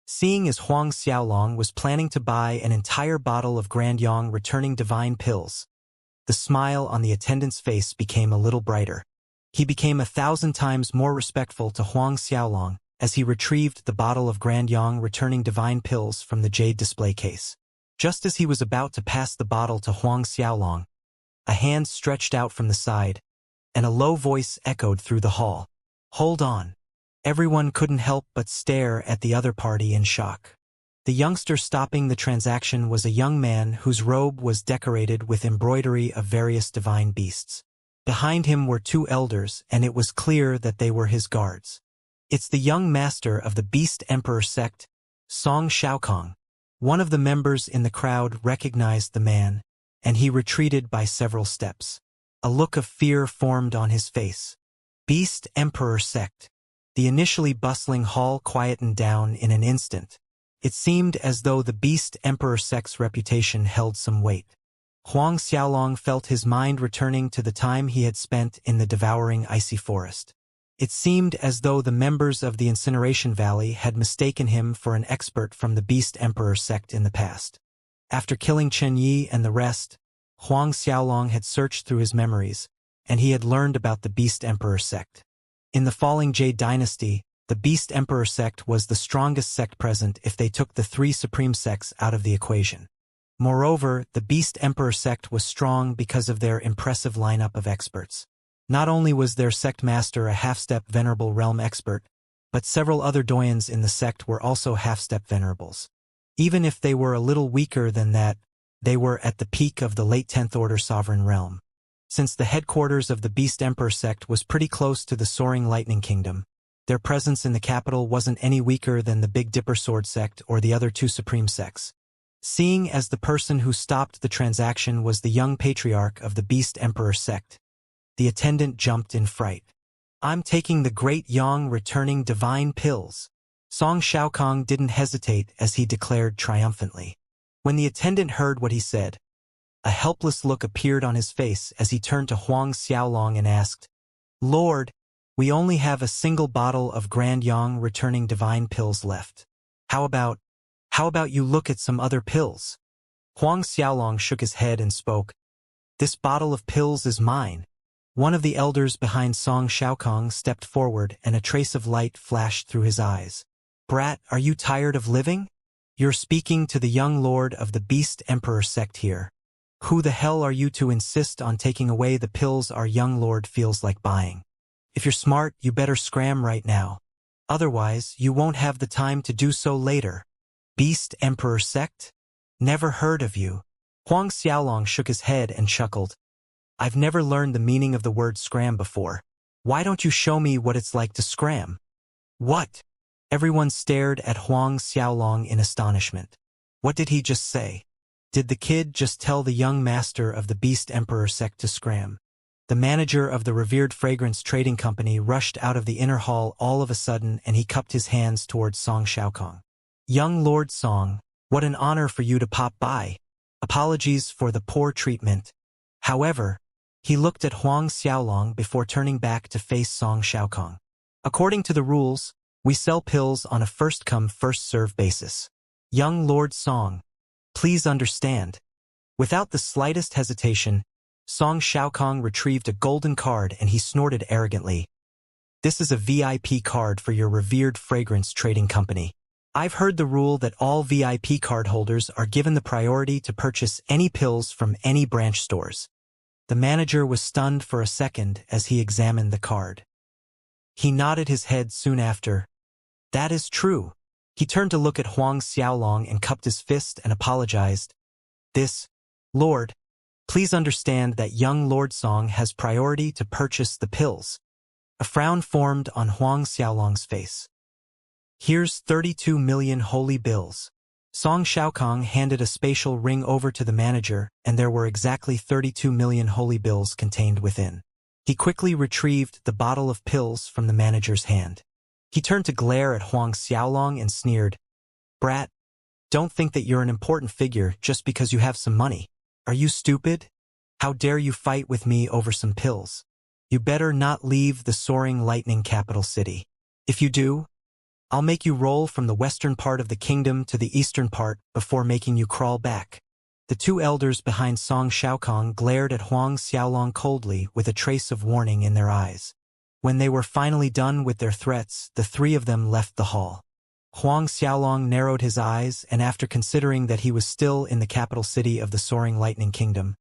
Seeing as Huang Xiaolong was planning to buy an entire bottle of Grand Yang Returning Divine Pills, the smile on the attendant's face became a little brighter. He became 1,000 times more respectful to Huang Xiaolong as he retrieved the bottle of Grand Yang Returning Divine Pills from the jade display case. Just as he was about to pass the bottle to Huang Xiaolong, a hand stretched out from the side, and a low voice echoed through the hall. "Hold on." Everyone couldn't help but stare at the other party in shock. The youngster stopping the transaction was a young man whose robe was decorated with embroidery of various divine beasts. Behind him were 2 elders, and it was clear that they were his guards. "It's the young master of the Beast Emperor sect, Song Shaokong." One of the members in the crowd recognized the man, and he retreated by several steps. A look of fear formed on his face. Beast Emperor sect. The initially bustling hall quietened down in an instant. It seemed as though the Beast Emperor sect's reputation held some weight. Huang Xiaolong felt his mind returning to the time he had spent in the devouring icy forest. It seemed as though the members of the Incineration Valley had mistaken him for an expert from the Beast Emperor sect in the past. After killing Chen Yi and the rest, Huang Xiaolong had searched through his memories, and he had learned about the Beast Emperor sect. In the falling Jade Dynasty, the Beast Emperor sect was the strongest sect present if they took the three supreme sects out of the equation. Moreover, the Beast Emperor sect was strong because of their impressive lineup of experts. Not only was their sect master a half-step Venerable Realm expert, but several other doyens in the sect were also half-step Venerables. Even if they were a little weaker than that, they were at the peak of the late 10th Order Sovereign Realm. Since the headquarters of the Beast Emperor sect was pretty close to the Soaring Lightning Kingdom, their presence in the capital wasn't any weaker than the Big Dipper Sword sect or the other two supreme sects. Seeing as the person who stopped the transaction was the young patriarch of the Beast Emperor sect, the attendant jumped in fright. "I'm taking the Great Yang returning divine pills." Song Xiaokong didn't hesitate as he declared triumphantly. When the attendant heard what he said, a helpless look appeared on his face as he turned to Huang Xiaolong and asked, "Lord, we only have a single bottle of Grand Yang returning divine pills left. How about you look at some other pills?" Huang Xiaolong shook his head and spoke, "This bottle of pills is mine." One of the elders behind Song Xiaokong stepped forward and a trace of light flashed through his eyes. "Brat, are you tired of living? You're speaking to the young lord of the Beast Emperor sect here. Who the hell are you to insist on taking away the pills our young lord feels like buying? If you're smart, you better scram right now. Otherwise, you won't have the time to do so later." "Beast Emperor sect? Never heard of you." Huang Xiaolong shook his head and chuckled. "I've never learned the meaning of the word scram before. Why don't you show me what it's like to scram?" "What?" Everyone stared at Huang Xiaolong in astonishment. What did he just say? Did the kid just tell the young master of the Beast Emperor sect to scram? The manager of the revered fragrance trading company rushed out of the inner hall all of a sudden and he cupped his hands towards Song Xiaokong. "Young Lord Song, what an honor for you to pop by. Apologies for the poor treatment." However, he looked at Huang Xiaolong before turning back to face Song Xiaokong. "According to the rules, we sell pills on a first-come, first-served basis. Young Lord Song, please understand." Without the slightest hesitation, Song Xiaokong retrieved a golden card and he snorted arrogantly. "This is a VIP card for your revered fragrance trading company. I've heard the rule that all VIP card holders are given the priority to purchase any pills from any branch stores." The manager was stunned for a second as he examined the card. He nodded his head soon after. "That is true." He turned to look at Huang Xiaolong and cupped his fist and apologized. Lord, please understand that young Lord Song has priority to purchase the pills." A frown formed on Huang Xiaolong's face. "Here's 32 million holy bills." Song Xiaokong handed a spatial ring over to the manager, and there were exactly 32 million holy bills contained within. He quickly retrieved the bottle of pills from the manager's hand. He turned to glare at Huang Xiaolong and sneered, "Brat, don't think that you're an important figure just because you have some money. Are you stupid? How dare you fight with me over some pills? You better not leave the Soaring Lightning capital city. If you do, I'll make you roll from the western part of the kingdom to the eastern part before making you crawl back." The two elders behind Song Xiaokong glared at Huang Xiaolong coldly with a trace of warning in their eyes. When they were finally done with their threats, the three of them left the hall. Huang Xiaolong narrowed his eyes, and after considering that he was still in the capital city of the Soaring Lightning Kingdom,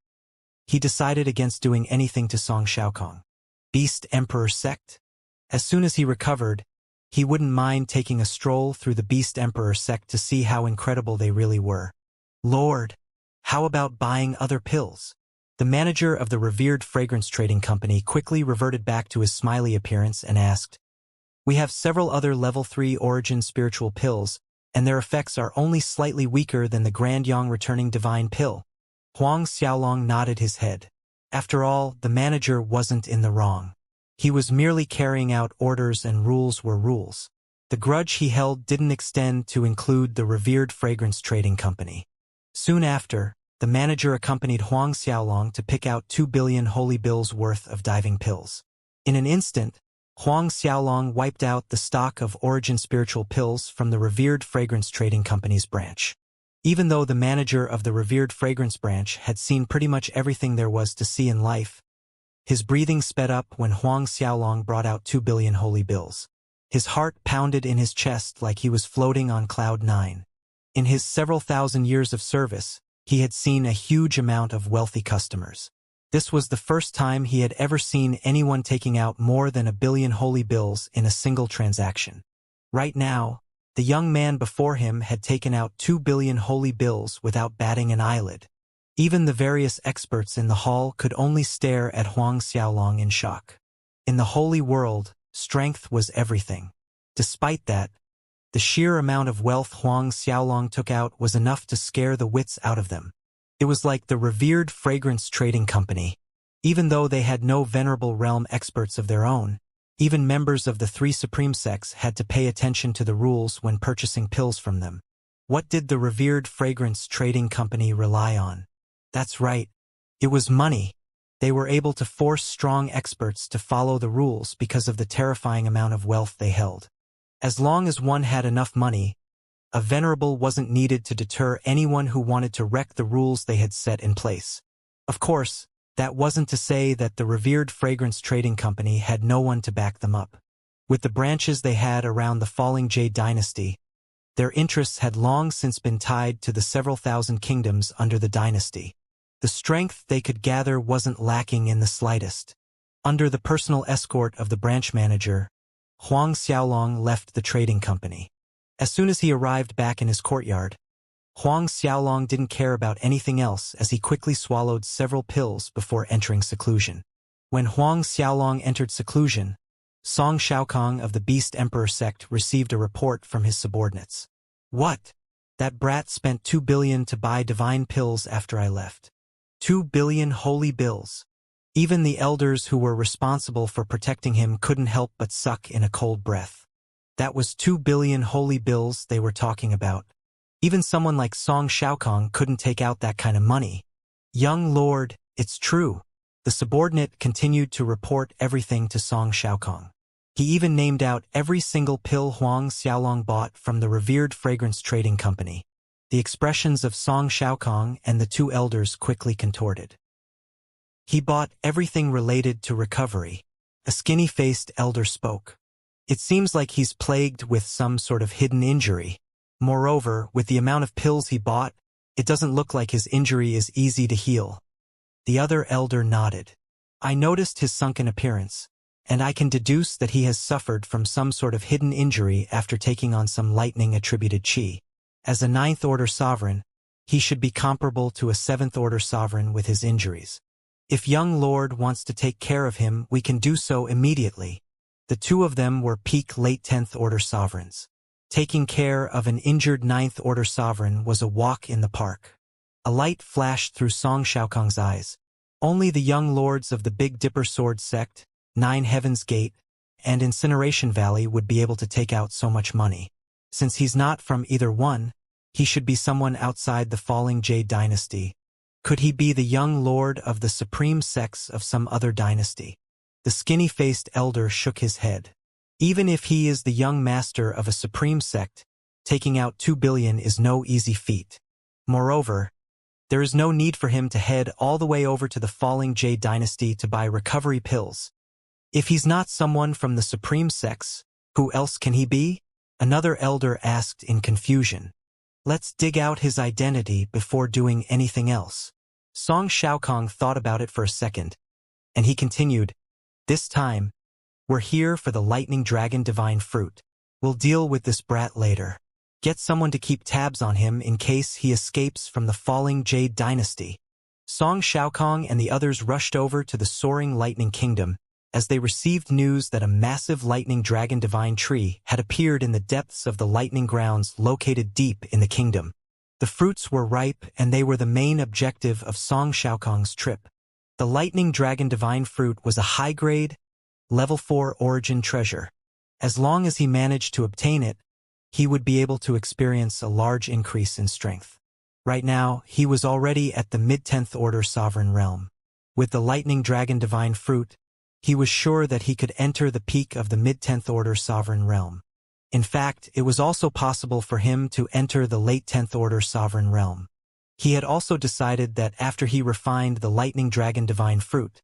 he decided against doing anything to Song Xiaokong. Beast Emperor sect? As soon as he recovered, he wouldn't mind taking a stroll through the Beast Emperor sect to see how incredible they really were. "Lord, how about buying other pills?" The manager of the revered fragrance trading company quickly reverted back to his smiley appearance and asked, "We have several other level 3 origin spiritual pills, and their effects are only slightly weaker than the Grand Yang returning divine pill." Huang Xiaolong nodded his head. After all, the manager wasn't in the wrong. He was merely carrying out orders, and rules were rules. The grudge he held didn't extend to include the revered fragrance trading company. Soon after, the manager accompanied Huang Xiaolong to pick out 2 billion holy bills worth of diving pills. In an instant, Huang Xiaolong wiped out the stock of Origin spiritual pills from the revered fragrance trading company's branch. Even though the manager of the revered fragrance branch had seen pretty much everything there was to see in life, his breathing sped up when Huang Xiaolong brought out 2 billion holy bills. His heart pounded in his chest like he was floating on cloud 9. In his several thousand years of service, he had seen a huge amount of wealthy customers. This was the first time he had ever seen anyone taking out more than 1 billion holy bills in a single transaction. Right now, the young man before him had taken out 2 billion holy bills without batting an eyelid. Even the various experts in the hall could only stare at Huang Xiaolong in shock. In the holy world, strength was everything. Despite that, the sheer amount of wealth Huang Xiaolong took out was enough to scare the wits out of them. It was like the revered fragrance trading company. Even though they had no venerable realm experts of their own, even members of the 3 supreme sects had to pay attention to the rules when purchasing pills from them. What did the revered fragrance trading company rely on? That's right. It was money. They were able to force strong experts to follow the rules because of the terrifying amount of wealth they held. As long as one had enough money, a venerable wasn't needed to deter anyone who wanted to wreck the rules they had set in place. Of course, that wasn't to say that the revered fragrance trading company had no one to back them up. With the branches they had around the falling Jade dynasty, their interests had long since been tied to the several thousand kingdoms under the dynasty. The strength they could gather wasn't lacking in the slightest. Under the personal escort of the branch manager, Huang Xiaolong left the trading company. As soon as he arrived back in his courtyard, Huang Xiaolong didn't care about anything else as he quickly swallowed several pills before entering seclusion. When Huang Xiaolong entered seclusion, Song Xiaokong of the Beast Emperor sect received a report from his subordinates. What? That brat spent 2 billion to buy divine pills after I left. 2 billion holy bills. Even the elders who were responsible for protecting him couldn't help but suck in a cold breath. That was 2 billion holy bills they were talking about. Even someone like Song Xiaokong couldn't take out that kind of money. Young lord, it's true. The subordinate continued to report everything to Song Xiaokong. He even named out every single pill Huang Xiaolong bought from the revered fragrance trading company. The expressions of Song Xiaokong and the 2 elders quickly contorted. He bought everything related to recovery. A skinny-faced elder spoke. It seems like he's plagued with some sort of hidden injury. Moreover, with the amount of pills he bought, it doesn't look like his injury is easy to heal. The other elder nodded. I noticed his sunken appearance, and I can deduce that he has suffered from some sort of hidden injury after taking on some lightning-attributed qi. As a 9th-order sovereign, he should be comparable to a 7th-order sovereign with his injuries. If young lord wants to take care of him, we can do so immediately. The 2 of them were peak late 10th-order sovereigns. Taking care of an injured 9th-order sovereign was a walk in the park. A light flashed through Song Xiaokong's eyes. Only the young lords of the Big Dipper Sword sect, 9 Heaven's Gate, and Incineration Valley would be able to take out so much money. Since he's not from either one, he should be someone outside the falling Jade dynasty. Could he be the young lord of the supreme sects of some other dynasty? The skinny-faced elder shook his head. Even if he is the young master of a supreme sect, taking out 2 billion is no easy feat. Moreover, there is no need for him to head all the way over to the falling Jade dynasty to buy recovery pills. If he's not someone from the supreme sects, who else can he be? Another elder asked in confusion. Let's dig out his identity before doing anything else. Song Xiaokong thought about it for a second, and he continued, this time, we're here for the lightning dragon divine fruit. We'll deal with this brat later. Get someone to keep tabs on him in case he escapes from the falling Jade dynasty. Song Xiaokong and the others rushed over to the soaring lightning kingdom as they received news that a massive lightning dragon divine tree had appeared in the depths of the lightning grounds located deep in the kingdom. The fruits were ripe and they were the main objective of Song Xiaokong's trip. The lightning dragon divine fruit was a high-grade, level 4 origin treasure. As long as he managed to obtain it, he would be able to experience a large increase in strength. Right now, he was already at the mid-10th order sovereign realm. With the lightning dragon divine fruit, He was sure that he could enter the peak of the mid-10th order sovereign realm. In fact, it was also possible for him to enter the late 10th order sovereign realm. He had also decided that after he refined the lightning dragon divine fruit,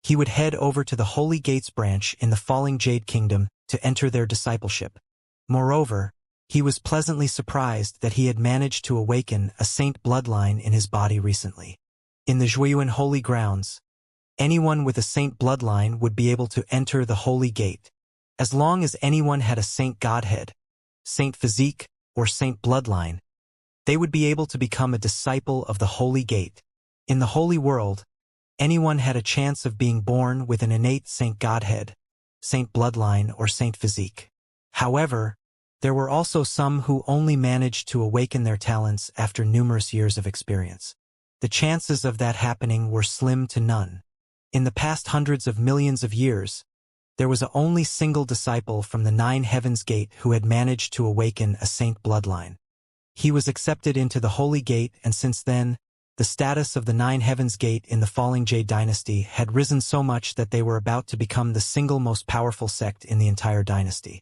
he would head over to the Holy Gates branch in the Falling Jade Kingdom to enter their discipleship. Moreover, he was pleasantly surprised that he had managed to awaken a saint bloodline in his body recently. In the Zhuiyuan holy grounds, anyone with a saint bloodline would be able to enter the Holy Gate. As long as anyone had a saint godhead, saint physique, or saint bloodline, they would be able to become a disciple of the Holy Gate. In the Holy World, anyone had a chance of being born with an innate saint godhead, saint bloodline, or saint physique. However, there were also some who only managed to awaken their talents after numerous years of experience. The chances of that happening were slim to none. In the past hundreds of millions of years, there was a only single disciple from the 9 Heavens Gate who had managed to awaken a saint bloodline. He was accepted into the Holy Gate, and since then, the status of the 9 Heavens Gate in the Falling Jade dynasty had risen so much that they were about to become the single most powerful sect in the entire dynasty.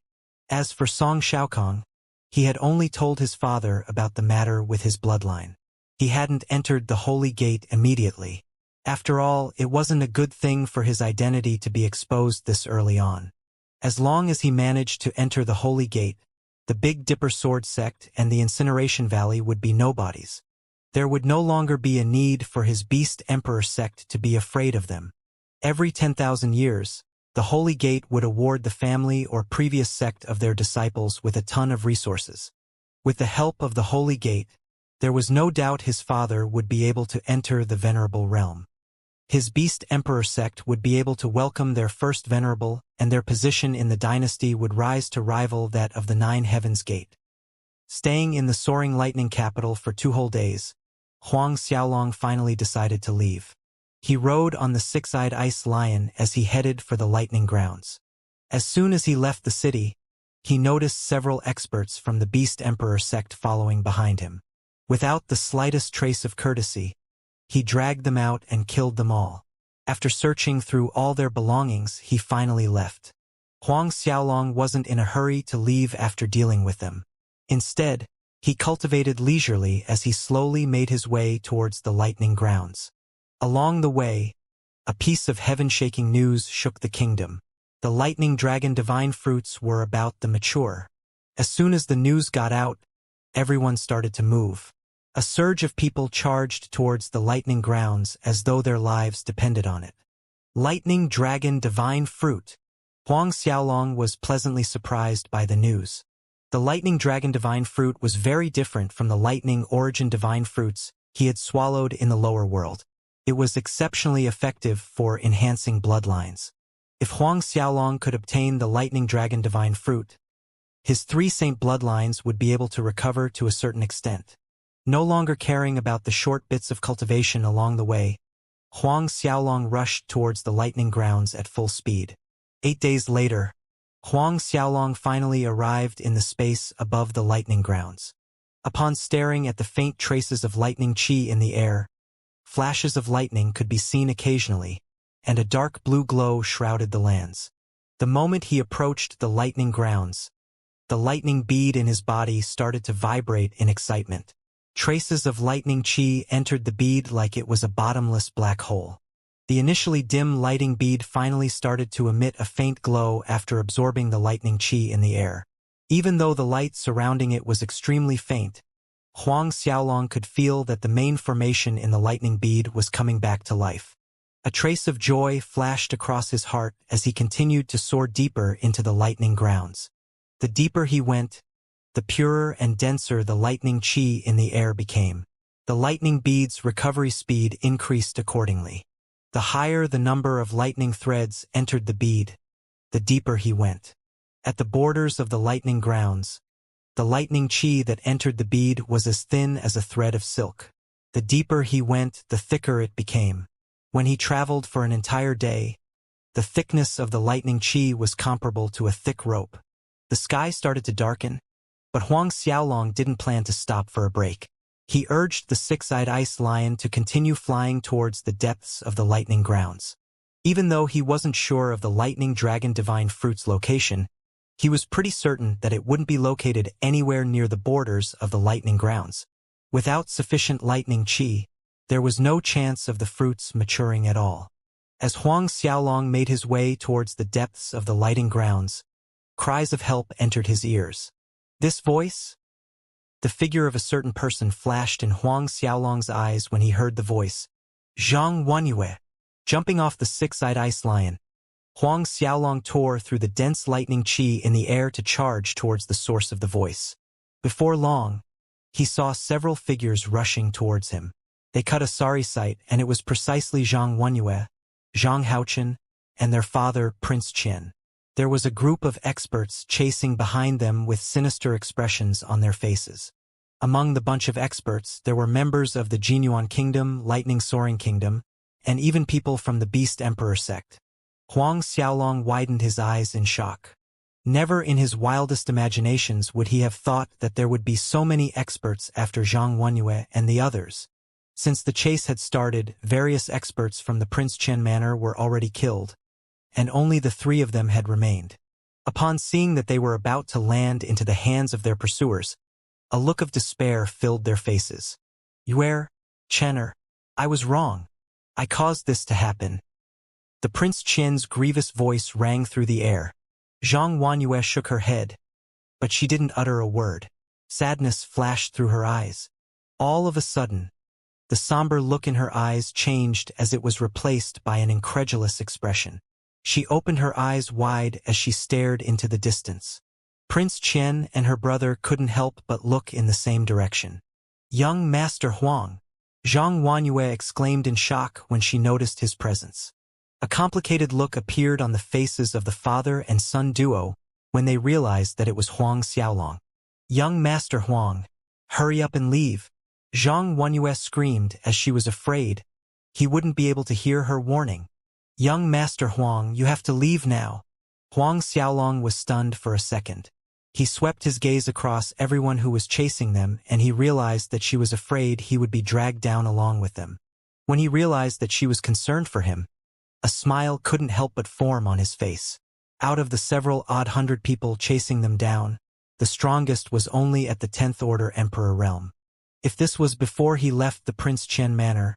As for Song Xiaokong, he had only told his father about the matter with his bloodline. He hadn't entered the Holy Gate immediately. After all, it wasn't a good thing for his identity to be exposed this early on. As long as he managed to enter the Holy Gate, the Big Dipper Sword sect and the Incineration Valley would be nobodies. There would no longer be a need for his Beast Emperor sect to be afraid of them. Every 10,000 years, the Holy Gate would award the family or previous sect of their disciples with a ton of resources. With the help of the Holy Gate, there was no doubt his father would be able to enter the Venerable Realm. His Beast Emperor sect would be able to welcome their first Venerable, and their position in the dynasty would rise to rival that of the 9 Heavens Gate. Staying in the soaring lightning capital for 2 whole days, Huang Xiaolong finally decided to leave. He rode on the 6-eyed ice lion as he headed for the lightning grounds. As soon as he left the city, he noticed several experts from the Beast Emperor sect following behind him. Without the slightest trace of courtesy, he dragged them out and killed them all. After searching through all their belongings, he finally left. Huang Xiaolong wasn't in a hurry to leave after dealing with them. Instead, he cultivated leisurely as he slowly made his way towards the lightning grounds. Along the way, a piece of heaven-shaking news shook the kingdom. The lightning dragon divine fruits were about to mature. As soon as the news got out, everyone started to move. A surge of people charged towards the lightning grounds as though their lives depended on it. Lightning dragon divine fruit. Huang Xiaolong was pleasantly surprised by the news. The lightning dragon divine fruit was very different from the lightning origin divine fruits he had swallowed in the lower world. It was exceptionally effective for enhancing bloodlines. If Huang Xiaolong could obtain the lightning dragon divine fruit, his 3 saint bloodlines would be able to recover to a certain extent. No longer caring about the short bits of cultivation along the way, Huang Xiaolong rushed towards the lightning grounds at full speed. 8 days later, Huang Xiaolong finally arrived in the space above the lightning grounds. Upon staring at the faint traces of lightning qi in the air, flashes of lightning could be seen occasionally, and a dark blue glow shrouded the lands. The moment he approached the lightning grounds, the lightning bead in his body started to vibrate in excitement. Traces of lightning qi entered the bead like it was a bottomless black hole. The initially dim lighting bead finally started to emit a faint glow after absorbing the lightning qi in the air. Even though the light surrounding it was extremely faint, Huang Xiaolong could feel that the main formation in the lightning bead was coming back to life. A trace of joy flashed across his heart as he continued to soar deeper into the lightning grounds. The deeper he went, the purer and denser the lightning qi in the air became. The lightning bead's recovery speed increased accordingly. The higher the number of lightning threads entered the bead, the deeper he went. At the borders of the lightning grounds, the lightning qi that entered the bead was as thin as a thread of silk. The deeper he went, the thicker it became. When he traveled for an entire day, the thickness of the lightning qi was comparable to a thick rope. The sky started to darken, but Huang Xiaolong didn't plan to stop for a break. He urged the 6-eyed ice lion to continue flying towards the depths of the lightning grounds. Even though he wasn't sure of the lightning dragon divine fruit's location, he was pretty certain that it wouldn't be located anywhere near the borders of the lightning grounds. Without sufficient lightning qi, there was no chance of the fruits maturing at all. As Huang Xiaolong made his way towards the depths of the lightning grounds, cries of help entered his ears. This voice? The figure of a certain person flashed in Huang Xiaolong's eyes when he heard the voice. Zhang Wanyue. Jumping off the six-eyed ice lion, Huang Xiaolong tore through the dense lightning qi in the air to charge towards the source of the voice. Before long, he saw several figures rushing towards him. They cut a sorry sight, and it was precisely Zhang Wanyue, Zhang Haochen, and their father, Prince Qian. There was a group of experts chasing behind them with sinister expressions on their faces. Among the bunch of experts, there were members of the Jinyuan Kingdom, Lightning Soaring Kingdom, and even people from the Beast Emperor sect. Huang Xiaolong widened his eyes in shock. Never in his wildest imaginations would he have thought that there would be so many experts after Zhang Wanyue and the others. Since the chase had started, various experts from the Prince Chen Manor were already killed, and only the three of them had remained. Upon seeing that they were about to land into the hands of their pursuers, a look of despair filled their faces. Yuer, Chenner, I was wrong. I caused this to happen. The Prince Qian's grievous voice rang through the air. Zhang Wanyue shook her head, but she didn't utter a word. Sadness flashed through her eyes. All of a sudden, the somber look in her eyes changed as it was replaced by an incredulous expression. She opened her eyes wide as she stared into the distance. Prince Qian and her brother couldn't help but look in the same direction. Young Master Huang, Zhang Wanyue exclaimed in shock when she noticed his presence. A complicated look appeared on the faces of the father and son duo when they realized that it was Huang Xiaolong. Young Master Huang, hurry up and leave, Zhang Wanyue screamed as she was afraid he wouldn't be able to hear her warning. Young Master Huang, you have to leave now. Huang Xiaolong was stunned for a second. He swept his gaze across everyone who was chasing them, and he realized that she was afraid he would be dragged down along with them. When he realized that she was concerned for him, a smile couldn't help but form on his face. Out of the several odd hundred people chasing them down, the strongest was only at the 10th Order Emperor realm. If this was before he left the Prince Chen Manor,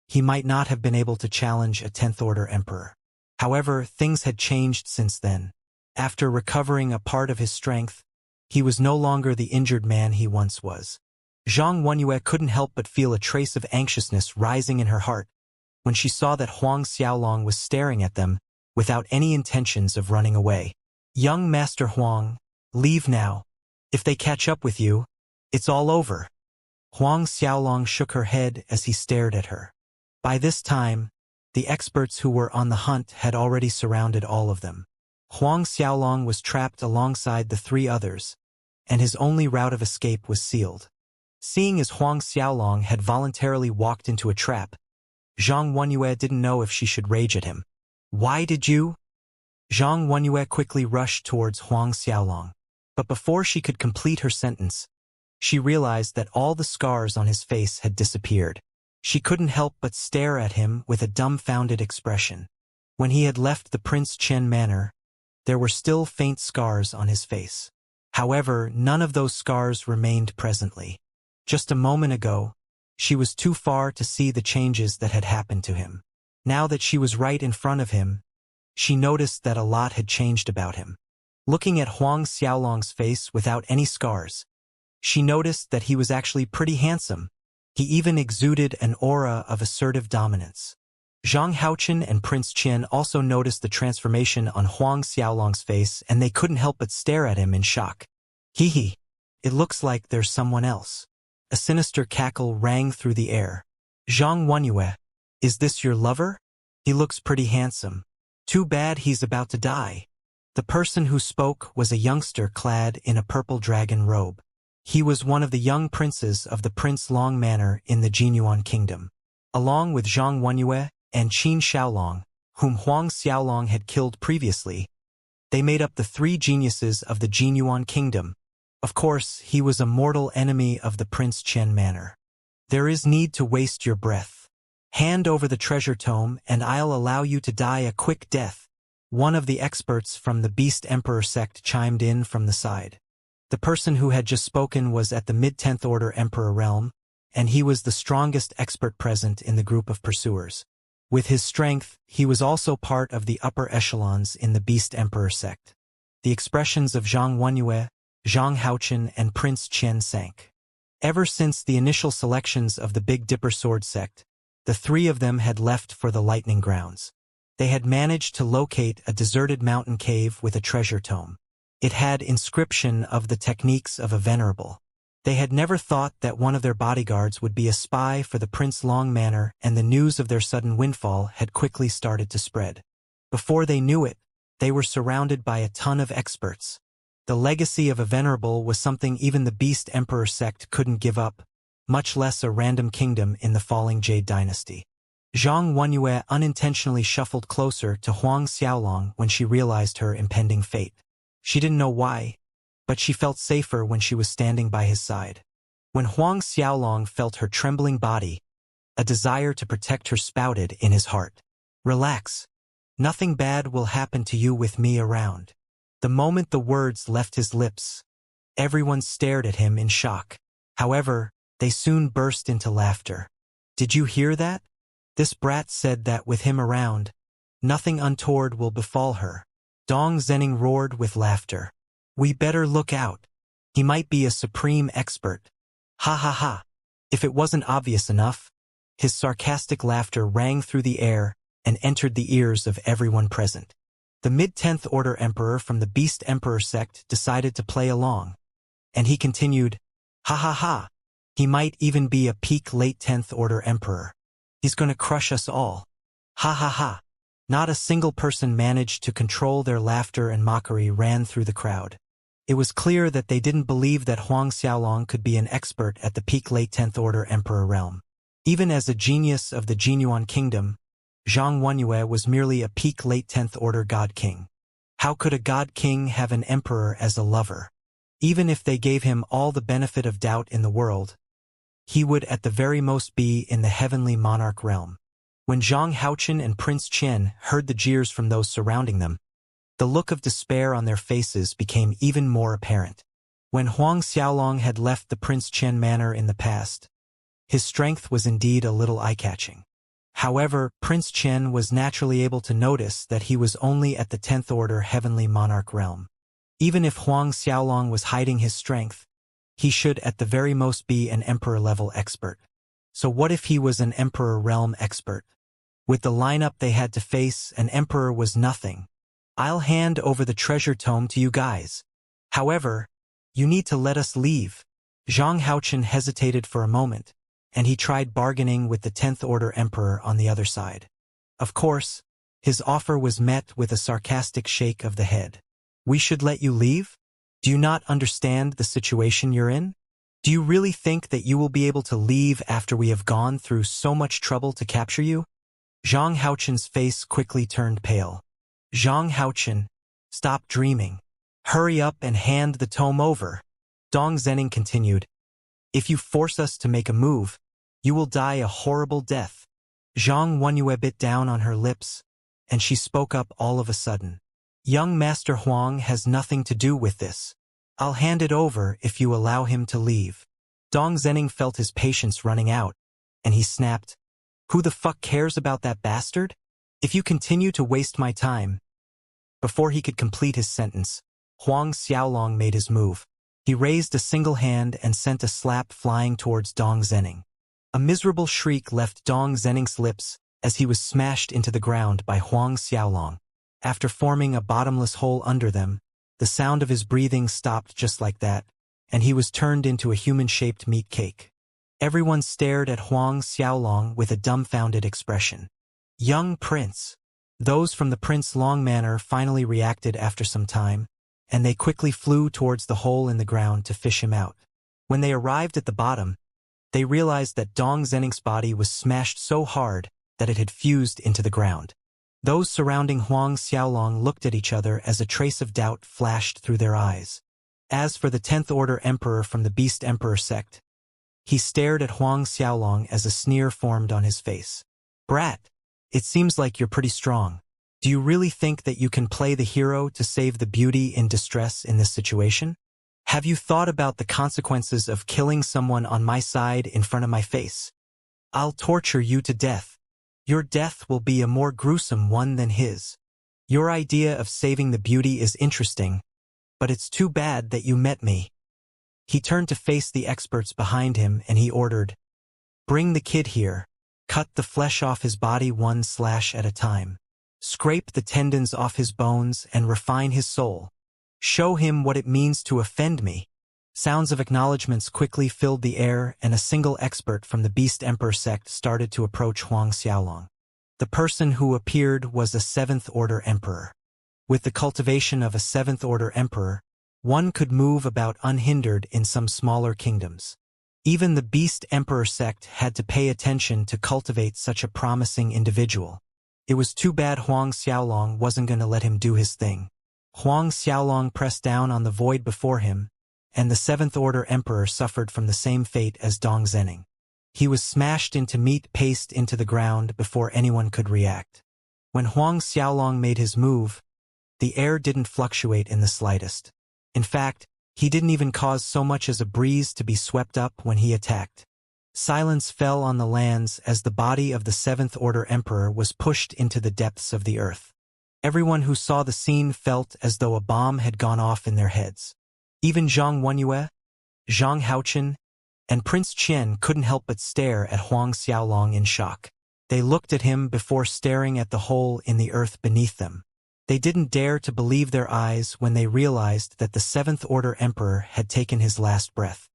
he might not have been able to challenge a 10th Order Emperor. However, things had changed since then. After recovering a part of his strength, he was no longer the injured man he once was. Zhang Wanyue couldn't help but feel a trace of anxiousness rising in her heart when she saw that Huang Xiaolong was staring at them without any intentions of running away. Young Master Huang, leave now. If they catch up with you, it's all over. Huang Xiaolong shook her head as he stared at her. By this time, the experts who were on the hunt had already surrounded all of them. Huang Xiaolong was trapped alongside the three others, and his only route of escape was sealed. Seeing as Huang Xiaolong had voluntarily walked into a trap, Zhang Wanyue didn't know if she should rage at him. Why did you? Zhang Wanyue quickly rushed towards Huang Xiaolong. But before she could complete her sentence, she realized that all the scars on his face had disappeared. She couldn't help but stare at him with a dumbfounded expression. When he had left the Prince Chen Manor, there were still faint scars on his face. However, none of those scars remained presently. Just a moment ago, she was too far to see the changes that had happened to him. Now that she was right in front of him, she noticed that a lot had changed about him. Looking at Huang Xiaolong's face without any scars, she noticed that he was actually pretty handsome. He even exuded an aura of assertive dominance. Zhang Haochen and Prince Qian also noticed the transformation on Huang Xiaolong's face, and they couldn't help but stare at him in shock. Hee, it looks like there's someone else. A sinister cackle rang through the air. Zhang Wanyue, is this your lover? He looks pretty handsome. Too bad he's about to die. The person who spoke was a youngster clad in a purple dragon robe. He was one of the young princes of the Prince Long Manor in the Jinyuan Kingdom. Along with Zhang Wanyue and Qin Xiaolong, whom Huang Xiaolong had killed previously, they made up the three geniuses of the Jinyuan Kingdom. Of course, he was a mortal enemy of the Prince Chen Manor. There is need to waste your breath. Hand over the treasure tome and I'll allow you to die a quick death. One of the experts from the Beast Emperor sect chimed in from the side. The person who had just spoken was at the mid-10th Order Emperor realm, and he was the strongest expert present in the group of pursuers. With his strength, he was also part of the upper echelons in the Beast Emperor sect. The expressions of Zhang Wenyue, Zhang Haochen, and Prince Qian sank. Ever since the initial selections of the Big Dipper Sword sect, the three of them had left for the Lightning Grounds. They had managed to locate a deserted mountain cave with a treasure tome. It had inscription of the techniques of a venerable. They had never thought that one of their bodyguards would be a spy for the Prince Long Manor, and the news of their sudden windfall had quickly started to spread. Before they knew it, they were surrounded by a ton of experts. The legacy of a venerable was something even the Beast Emperor sect couldn't give up, much less a random kingdom in the falling Jade dynasty. Zhang Wenyue unintentionally shuffled closer to Huang Xiaolong when she realized her impending fate. She didn't know why, but she felt safer when she was standing by his side. When Huang Xiaolong felt her trembling body, a desire to protect her spouted in his heart. Relax. Nothing bad will happen to you with me around. The moment the words left his lips, everyone stared at him in shock. However, they soon burst into laughter. Did you hear that? This brat said that with him around, nothing untoward will befall her. Dong Zhenning roared with laughter. We better look out. He might be a supreme expert. Ha ha ha. If it wasn't obvious enough, his sarcastic laughter rang through the air and entered the ears of everyone present. The mid-10th Order Emperor from the Beast Emperor sect decided to play along. And he continued, ha ha ha. He might even be a peak late 10th Order Emperor. He's gonna crush us all. Ha ha ha. Not a single person managed to control their laughter, and mockery ran through the crowd. It was clear that they didn't believe that Huang Xiaolong could be an expert at the peak late 10th Order Emperor realm. Even as a genius of the Jinyuan Kingdom, Zhang Wenyue was merely a peak late 10th Order God King. How could a God King have an emperor as a lover? Even if they gave him all the benefit of doubt in the world, he would at the very most be in the heavenly monarch realm. When Zhang Haochen and Prince Qian heard the jeers from those surrounding them, the look of despair on their faces became even more apparent. When Huang Xiaolong had left the Prince Qian manor in the past, his strength was indeed a little eye-catching. However, Prince Qian was naturally able to notice that he was only at the 10th Order Heavenly Monarch realm. Even if Huang Xiaolong was hiding his strength, he should at the very most be an Emperor-level expert. So what if he was an Emperor realm expert? With the lineup they had to face, an Emperor was nothing. I'll hand over the treasure tome to you guys. However, you need to let us leave. Zhang Haochen hesitated for a moment, and he tried bargaining with the 10th Order Emperor on the other side. Of course, his offer was met with a sarcastic shake of the head. We should let you leave? Do you not understand the situation you're in? Do you really think that you will be able to leave after we have gone through so much trouble to capture you? Zhang Haochen's face quickly turned pale. Zhang Haochen, stop dreaming. Hurry up and hand the tome over. Dong Zhenning continued. If you force us to make a move, you will die a horrible death. Zhang Wenyue bit down on her lips, and she spoke up all of a sudden. Young Master Huang has nothing to do with this. I'll hand it over if you allow him to leave. Dong Zhenning felt his patience running out, and he snapped. Who the fuck cares about that bastard? If you continue to waste my time. Before he could complete his sentence, Huang Xiaolong made his move. He raised a single hand and sent a slap flying towards Dong Zhenning. A miserable shriek left Dong Zhenning's lips as he was smashed into the ground by Huang Xiaolong. After forming a bottomless hole under them, the sound of his breathing stopped just like that, and he was turned into a human-shaped meat cake. Everyone stared at Huang Xiaolong with a dumbfounded expression. Young prince. Those from the Prince Long Manor finally reacted after some time, and they quickly flew towards the hole in the ground to fish him out. When they arrived at the bottom, they realized that Dong Zhenning's body was smashed so hard that it had fused into the ground. Those surrounding Huang Xiaolong looked at each other as a trace of doubt flashed through their eyes. As for the 10th Order Emperor from the Beast Emperor sect, he stared at Huang Xiaolong as a sneer formed on his face. Brat, it seems like you're pretty strong. Do you really think that you can play the hero to save the beauty in distress in this situation? Have you thought about the consequences of killing someone on my side in front of my face? I'll torture you to death. Your death will be a more gruesome one than his. Your idea of saving the beauty is interesting, but it's too bad that you met me. He turned to face the experts behind him and he ordered, "Bring the kid here. Cut the flesh off his body one slash at a time. Scrape the tendons off his bones and refine his soul. Show him what it means to offend me." Sounds of acknowledgements quickly filled the air, and a single expert from the Beast Emperor sect started to approach Huang Xiaolong. The person who appeared was a Seventh-Order Emperor. With the cultivation of a Seventh-Order Emperor, one could move about unhindered in some smaller kingdoms. Even the Beast Emperor sect had to pay attention to cultivate such a promising individual. It was too bad Huang Xiaolong wasn't going to let him do his thing. Huang Xiaolong pressed down on the void before him, and the Seventh-Order Emperor suffered from the same fate as Dong Zhenning. He was smashed into meat paste into the ground before anyone could react. When Huang Xiaolong made his move, the air didn't fluctuate in the slightest. In fact, he didn't even cause so much as a breeze to be swept up when he attacked. Silence fell on the lands as the body of the Seventh-Order Emperor was pushed into the depths of the earth. Everyone who saw the scene felt as though a bomb had gone off in their heads. Even Zhang Wenyue, Zhang Haochen, and Prince Qian couldn't help but stare at Huang Xiaolong in shock. They looked at him before staring at the hole in the earth beneath them. They didn't dare to believe their eyes when they realized that the Seventh-Order Emperor had taken his last breath.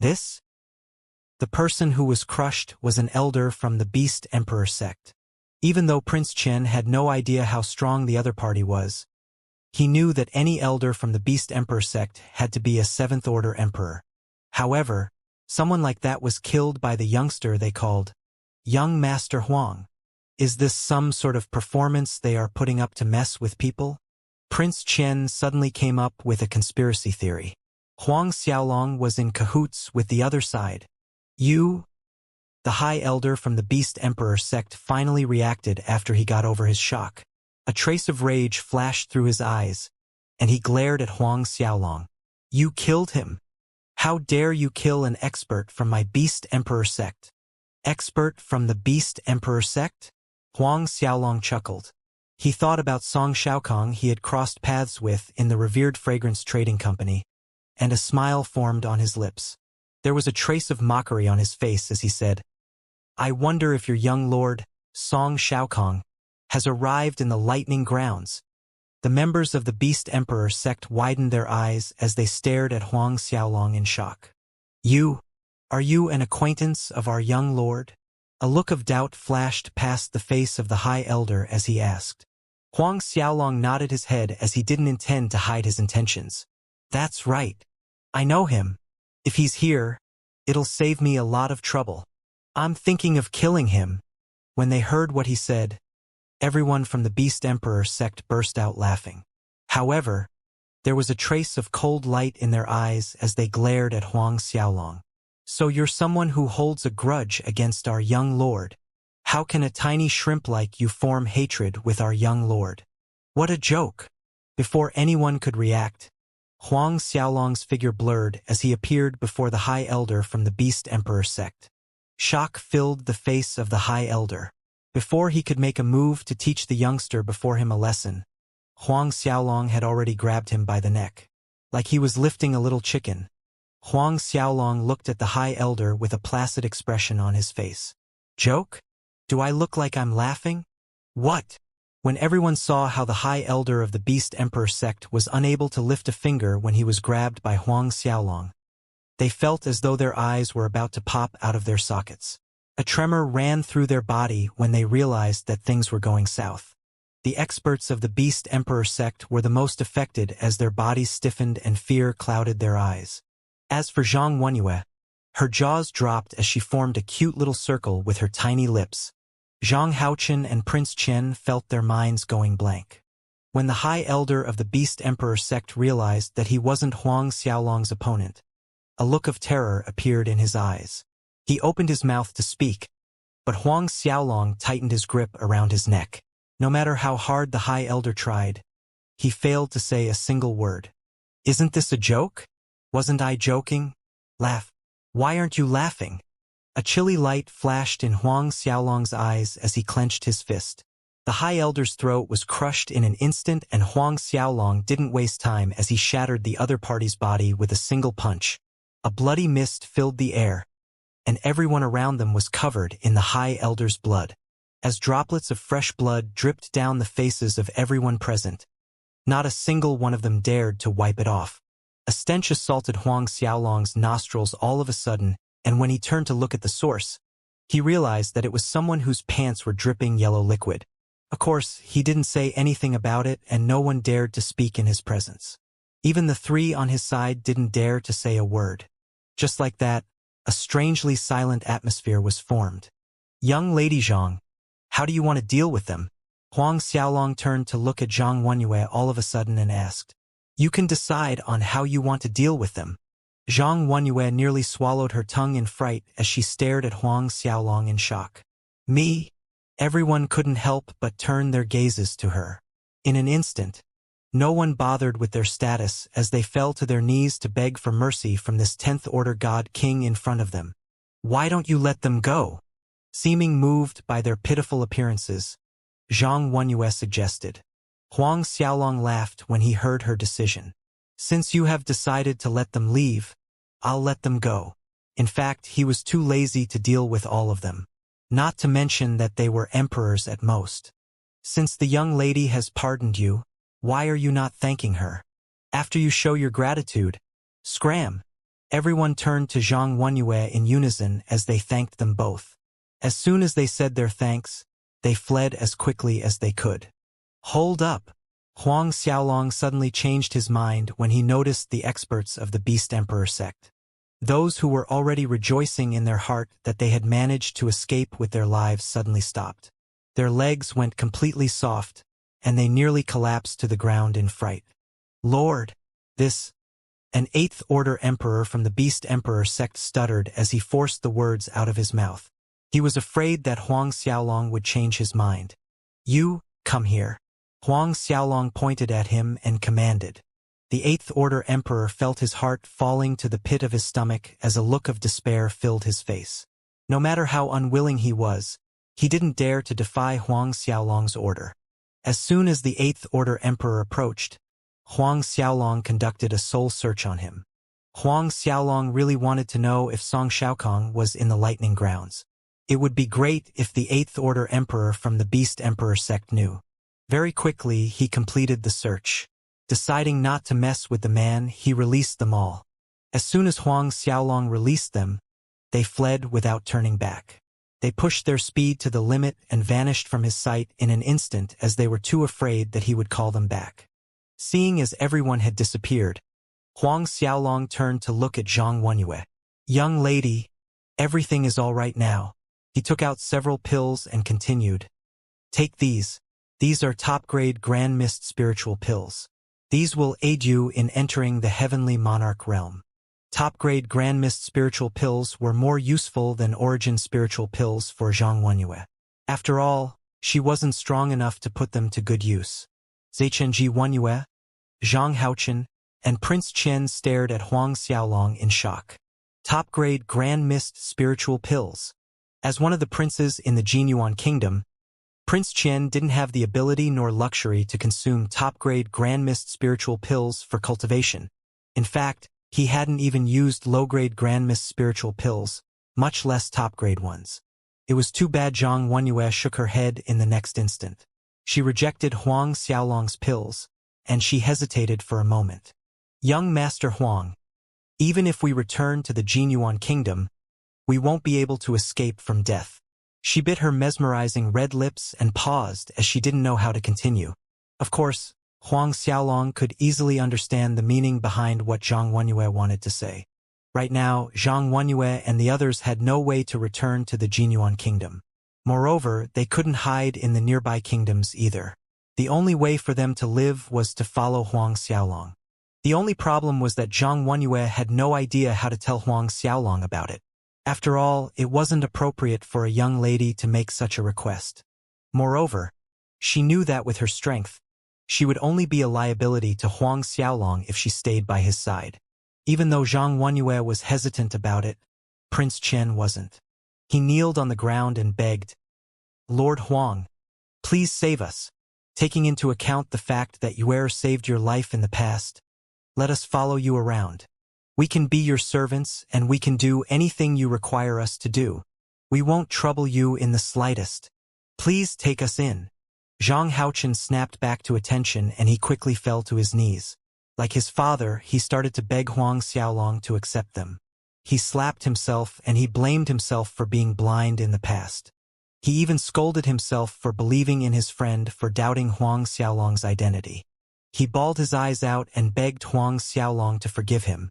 This? The person who was crushed was an elder from the Beast Emperor sect. Even though Prince Qian had no idea how strong the other party was, he knew that any elder from the Beast Emperor sect had to be a Seventh-Order Emperor. However, someone like that was killed by the youngster they called Young Master Huang. Is this some sort of performance they are putting up to mess with people? Prince Qian suddenly came up with a conspiracy theory. Huang Xiaolong was in cahoots with the other side. You? The High Elder from the Beast Emperor sect finally reacted after he got over his shock. A trace of rage flashed through his eyes, and he glared at Huang Xiaolong. You killed him. How dare you kill an expert from my Beast Emperor sect? Expert from the Beast Emperor sect? Huang Xiaolong chuckled. He thought about Song Xiaokong he had crossed paths with in the revered fragrance trading company, and a smile formed on his lips. There was a trace of mockery on his face as he said, I wonder if your young lord, Song Xiaokong, has arrived in the lightning grounds. The members of the Beast Emperor sect widened their eyes as they stared at Huang Xiaolong in shock. Are you an acquaintance of our young lord? A look of doubt flashed past the face of the High Elder as he asked. Huang Xiaolong nodded his head as he didn't intend to hide his intentions. That's right. I know him. If he's here, it'll save me a lot of trouble. I'm thinking of killing him. When they heard what he said, everyone from the Beast Emperor sect burst out laughing. However, there was a trace of cold light in their eyes as they glared at Huang Xiaolong. So you're someone who holds a grudge against our young lord. How can a tiny shrimp like you form hatred with our young lord? What a joke! Before anyone could react, Huang Xiaolong's figure blurred as he appeared before the High Elder from the Beast Emperor sect. Shock filled the face of the High Elder. Before he could make a move to teach the youngster before him a lesson, Huang Xiaolong had already grabbed him by the neck. Like he was lifting a little chicken, Huang Xiaolong looked at the High Elder with a placid expression on his face. Joke? Do I look like I'm laughing? What? When everyone saw how the High Elder of the Beast Emperor sect was unable to lift a finger when he was grabbed by Huang Xiaolong, they felt as though their eyes were about to pop out of their sockets. A tremor ran through their body when they realized that things were going south. The experts of the Beast Emperor sect were the most affected as their bodies stiffened and fear clouded their eyes. As for Zhang Wenyue, her jaws dropped as she formed a cute little circle with her tiny lips. Zhang Haochen and Prince Qian felt their minds going blank. When the High Elder of the Beast Emperor sect realized that he wasn't Huang Xiaolong's opponent, a look of terror appeared in his eyes. He opened his mouth to speak, but Huang Xiaolong tightened his grip around his neck. No matter how hard the High Elder tried, he failed to say a single word. "Isn't this a joke? Wasn't I joking? Laugh. Why aren't you laughing?" A chilly light flashed in Huang Xiaolong's eyes as he clenched his fist. The High Elder's throat was crushed in an instant, and Huang Xiaolong didn't waste time as he shattered the other party's body with a single punch. A bloody mist filled the air, and everyone around them was covered in the High Elder's blood. As droplets of fresh blood dripped down the faces of everyone present, not a single one of them dared to wipe it off. A stench assaulted Huang Xiaolong's nostrils all of a sudden, and when he turned to look at the source, he realized that it was someone whose pants were dripping yellow liquid. Of course, he didn't say anything about it, and no one dared to speak in his presence. Even the three on his side didn't dare to say a word. Just like that, a strangely silent atmosphere was formed. "Young Lady Zhang, how do you want to deal with them?" Huang Xiaolong turned to look at Zhang Wenyue all of a sudden and asked. "You can decide on how you want to deal with them." Zhang Wenyue nearly swallowed her tongue in fright as she stared at Huang Xiaolong in shock. "Me?" Everyone couldn't help but turn their gazes to her. In an instant, no one bothered with their status as they fell to their knees to beg for mercy from this 10th Order God King in front of them. "Why don't you let them go?" Seeming moved by their pitiful appearances, Zhang Wenyue suggested. Huang Xiaolong laughed when he heard her decision. "Since you have decided to let them leave, I'll let them go." In fact, he was too lazy to deal with all of them. Not to mention that they were emperors at most. "Since the young lady has pardoned you, why are you not thanking her? After you show your gratitude, scram." Everyone turned to Zhang Wenyue in unison as they thanked them both. As soon as they said their thanks, they fled as quickly as they could. "Hold up." Huang Xiaolong suddenly changed his mind when he noticed the experts of the Beast Emperor sect. Those who were already rejoicing in their heart that they had managed to escape with their lives suddenly stopped. Their legs went completely soft, and they nearly collapsed to the ground in fright. "Lord, this..." An 8th Order Emperor from the Beast Emperor sect stuttered as he forced the words out of his mouth. He was afraid that Huang Xiaolong would change his mind. "You, come here." Huang Xiaolong pointed at him and commanded. The 8th Order Emperor felt his heart falling to the pit of his stomach as a look of despair filled his face. No matter how unwilling he was, he didn't dare to defy Huang Xiaolong's order. As soon as the 8th Order Emperor approached, Huang Xiaolong conducted a soul search on him. Huang Xiaolong really wanted to know if Song Xiaokong was in the lightning grounds. It would be great if the 8th Order Emperor from the Beast Emperor sect knew. Very quickly, he completed the search. Deciding not to mess with the man, he released them all. As soon as Huang Xiaolong released them, they fled without turning back. They pushed their speed to the limit and vanished from his sight in an instant as they were too afraid that he would call them back. Seeing as everyone had disappeared, Huang Xiaolong turned to look at Zhang Wenyue. "Young lady, everything is all right now." He took out several pills and continued. "Take these. These are top-grade Grand Mist spiritual pills. These will aid you in entering the Heavenly Monarch realm." Top-grade Grand Mist spiritual pills were more useful than Origin spiritual pills for Zhang Wenyue. After all, she wasn't strong enough to put them to good use. Zaichenji Wenyue, Zhang Haochen, and Prince Chen stared at Huang Xiaolong in shock. Top-grade Grand Mist spiritual pills. As one of the princes in the Jinyuan Kingdom, Prince Chen didn't have the ability nor luxury to consume top-grade Grand Mist spiritual pills for cultivation. In fact, he hadn't even used low-grade Grand Mist spiritual pills, much less top-grade ones. It was too bad. Zhang Wenyue shook her head in the next instant. She rejected Huang Xiaolong's pills, and she hesitated for a moment. "Young Master Huang, even if we return to the Jinyuan Kingdom, we won't be able to escape from death." She bit her mesmerizing red lips and paused as she didn't know how to continue. Of course, Huang Xiaolong could easily understand the meaning behind what Zhang Wenyue wanted to say. Right now, Zhang Wenyue and the others had no way to return to the Jinyuan Kingdom. Moreover, they couldn't hide in the nearby kingdoms either. The only way for them to live was to follow Huang Xiaolong. The only problem was that Zhang Wenyue had no idea how to tell Huang Xiaolong about it. After all, it wasn't appropriate for a young lady to make such a request. Moreover, she knew that with her strength, she would only be a liability to Huang Xiaolong if she stayed by his side. Even though Zhang Wenyue was hesitant about it, Prince Chen wasn't. He kneeled on the ground and begged, "Lord Huang, please save us. Taking into account the fact that Yue saved your life in the past, let us follow you around. We can be your servants and we can do anything you require us to do. We won't trouble you in the slightest. Please take us in." Zhang Haochen snapped back to attention and he quickly fell to his knees. Like his father, he started to beg Huang Xiaolong to accept them. He slapped himself and he blamed himself for being blind in the past. He even scolded himself for believing in his friend for doubting Huang Xiaolong's identity. He bawled his eyes out and begged Huang Xiaolong to forgive him.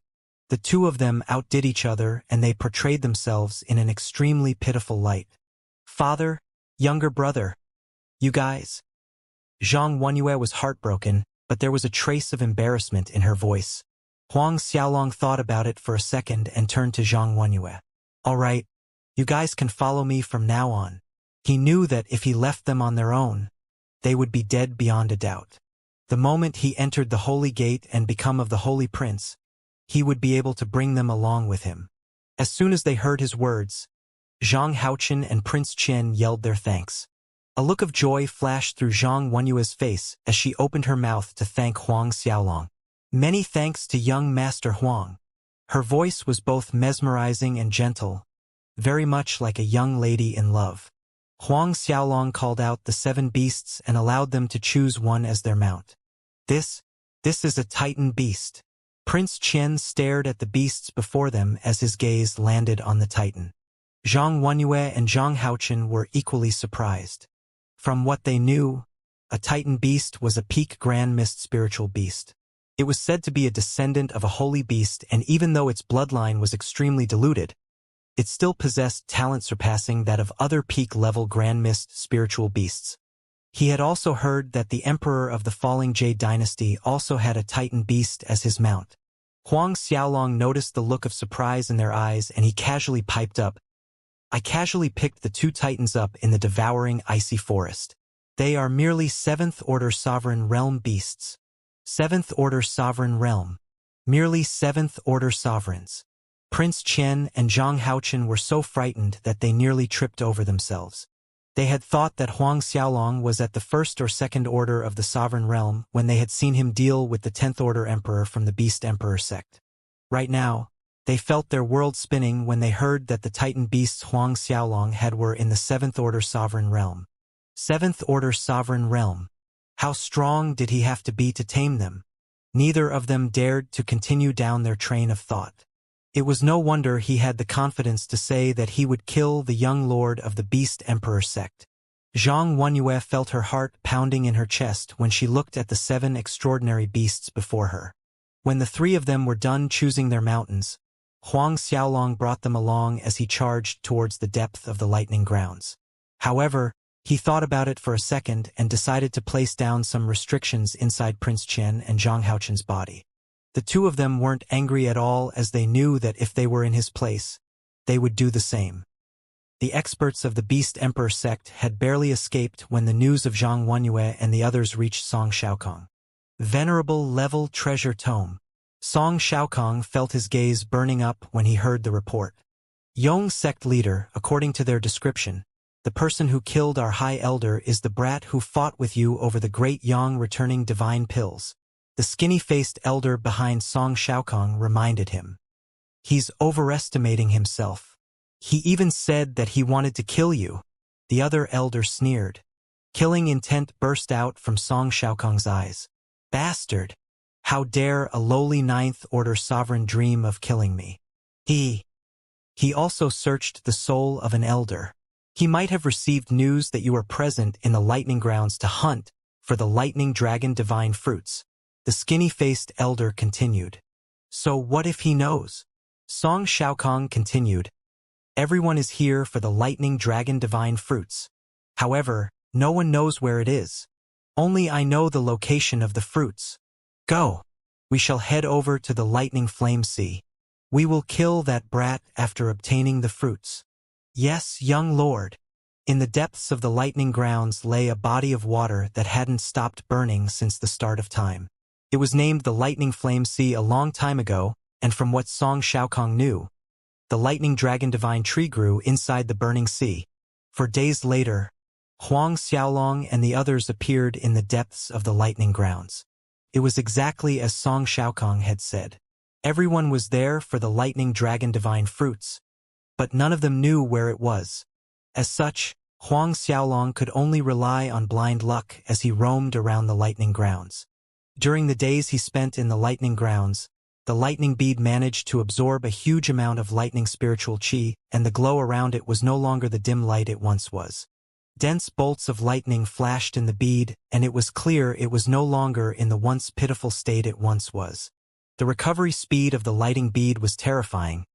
The two of them outdid each other and they portrayed themselves in an extremely pitiful light. "Father, younger brother, you guys." Zhang Wenyue was heartbroken, but there was a trace of embarrassment in her voice. Huang Xiaolong thought about it for a second and turned to Zhang Wenyue. "All right, you guys can follow me from now on." He knew that if he left them on their own, they would be dead beyond a doubt. The moment he entered the Holy Gate and become of the Holy Prince, he would be able to bring them along with him. As soon as they heard his words, Zhang Haochen and Prince Chen yelled their thanks. A look of joy flashed through Zhang Wenyue's face as she opened her mouth to thank Huang Xiaolong. "Many thanks to young Master Huang." Her voice was both mesmerizing and gentle, very much like a young lady in love. Huang Xiaolong called out the 7 beasts and allowed them to choose one as their mount. This is a Titan beast." Prince Chen stared at the beasts before them as his gaze landed on the Titan. Zhang Wenyue and Zhang Haochen were equally surprised. From what they knew, a Titan beast was a peak Grand Mist spiritual beast. It was said to be a descendant of a holy beast, and even though its bloodline was extremely diluted, it still possessed talent surpassing that of other peak-level Grand Mist spiritual beasts. He had also heard that the Emperor of the falling Jade Dynasty also had a Titan beast as his mount. Huang Xiaolong noticed the look of surprise in their eyes and he casually piped up, "I casually picked the 2 Titans up in the devouring icy forest. They are merely 7th Order Sovereign Realm beasts. 7th Order Sovereign Realm. Merely 7th Order Sovereigns." Prince Chen and Zhang Haochen were so frightened that they nearly tripped over themselves. They had thought that Huang Xiaolong was at the 1st or 2nd Order of the Sovereign Realm when they had seen him deal with the 10th Order Emperor from the Beast Emperor sect. Right now, they felt their world spinning when they heard that the Titan beasts Huang Xiaolong had were in the 7th Order Sovereign Realm. 7th Order Sovereign Realm. How strong did he have to be to tame them? Neither of them dared to continue down their train of thought. It was no wonder he had the confidence to say that he would kill the young lord of the Beast Emperor sect. Zhang Wenyue felt her heart pounding in her chest when she looked at the 7 extraordinary beasts before her. When the 3 of them were done choosing their mountains, Huang Xiaolong brought them along as he charged towards the depth of the lightning grounds. However, he thought about it for a second and decided to place down some restrictions inside Prince Chen and Zhang Haochen's body. The 2 of them weren't angry at all as they knew that if they were in his place, they would do the same. The experts of the Beast Emperor sect had barely escaped when the news of Zhang Wenyue and the others reached Song Shaokong. Venerable Level Treasure Tome. Song Shaokong felt his gaze burning up when he heard the report. Yong sect leader, according to their description, the person who killed our High Elder is the brat who fought with you over the Great Yang returning divine pills. The skinny-faced elder behind Song Shaokong reminded him. He's overestimating himself. He even said that he wanted to kill you. The other elder sneered. Killing intent burst out from Song Shaokong's eyes. Bastard! How dare a lowly 9th Order sovereign dream of killing me? He also searched the soul of an elder. He might have received news that you were present in the lightning grounds to hunt for the lightning dragon divine fruits. The skinny-faced elder continued. So what if he knows? Song Shaokong continued. Everyone is here for the lightning dragon divine fruits. However, no one knows where it is. Only I know the location of the fruits. Go. We shall head over to the lightning flame sea. We will kill that brat after obtaining the fruits. Yes, young lord. In the depths of the lightning grounds lay a body of water that hadn't stopped burning since the start of time. It was named the Lightning Flame Sea a long time ago, and from what Song Xiaokong knew, the lightning dragon divine tree grew inside the burning sea. For days later, Huang Xiaolong and the others appeared in the depths of the lightning grounds. It was exactly as Song Xiaokong had said. Everyone was there for the lightning dragon divine fruits, but none of them knew where it was. As such, Huang Xiaolong could only rely on blind luck as he roamed around the lightning grounds. During the days he spent in the lightning grounds, the lightning bead managed to absorb a huge amount of lightning spiritual qi, and the glow around it was no longer the dim light it once was. Dense bolts of lightning flashed in the bead, and it was clear it was no longer in the once pitiful state it once was. The recovery speed of the lighting bead was terrifying,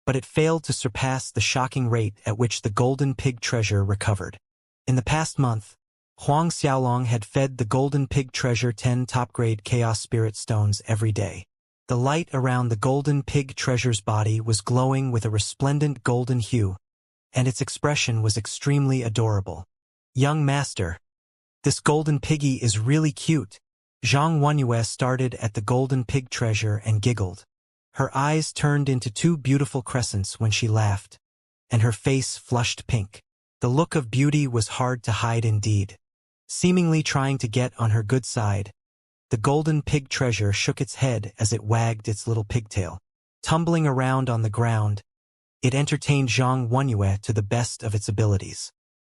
but it failed to surpass the shocking rate at which the golden pig treasure recovered. In the past month, Huang Xiaolong had fed the golden pig treasure 10 top-grade chaos spirit stones every day. The light around the golden pig treasure's body was glowing with a resplendent golden hue, and its expression was extremely adorable. Young master, this golden piggy is really cute. Zhang Wenyue started at the golden pig treasure and giggled. Her eyes turned into two beautiful crescents when she laughed, and her face flushed pink. The look of beauty was hard to hide indeed. Seemingly trying to get on her good side, the golden pig treasure shook its head as it wagged its little pigtail. Tumbling around on the ground, it entertained Zhang Wenyue to the best of its abilities.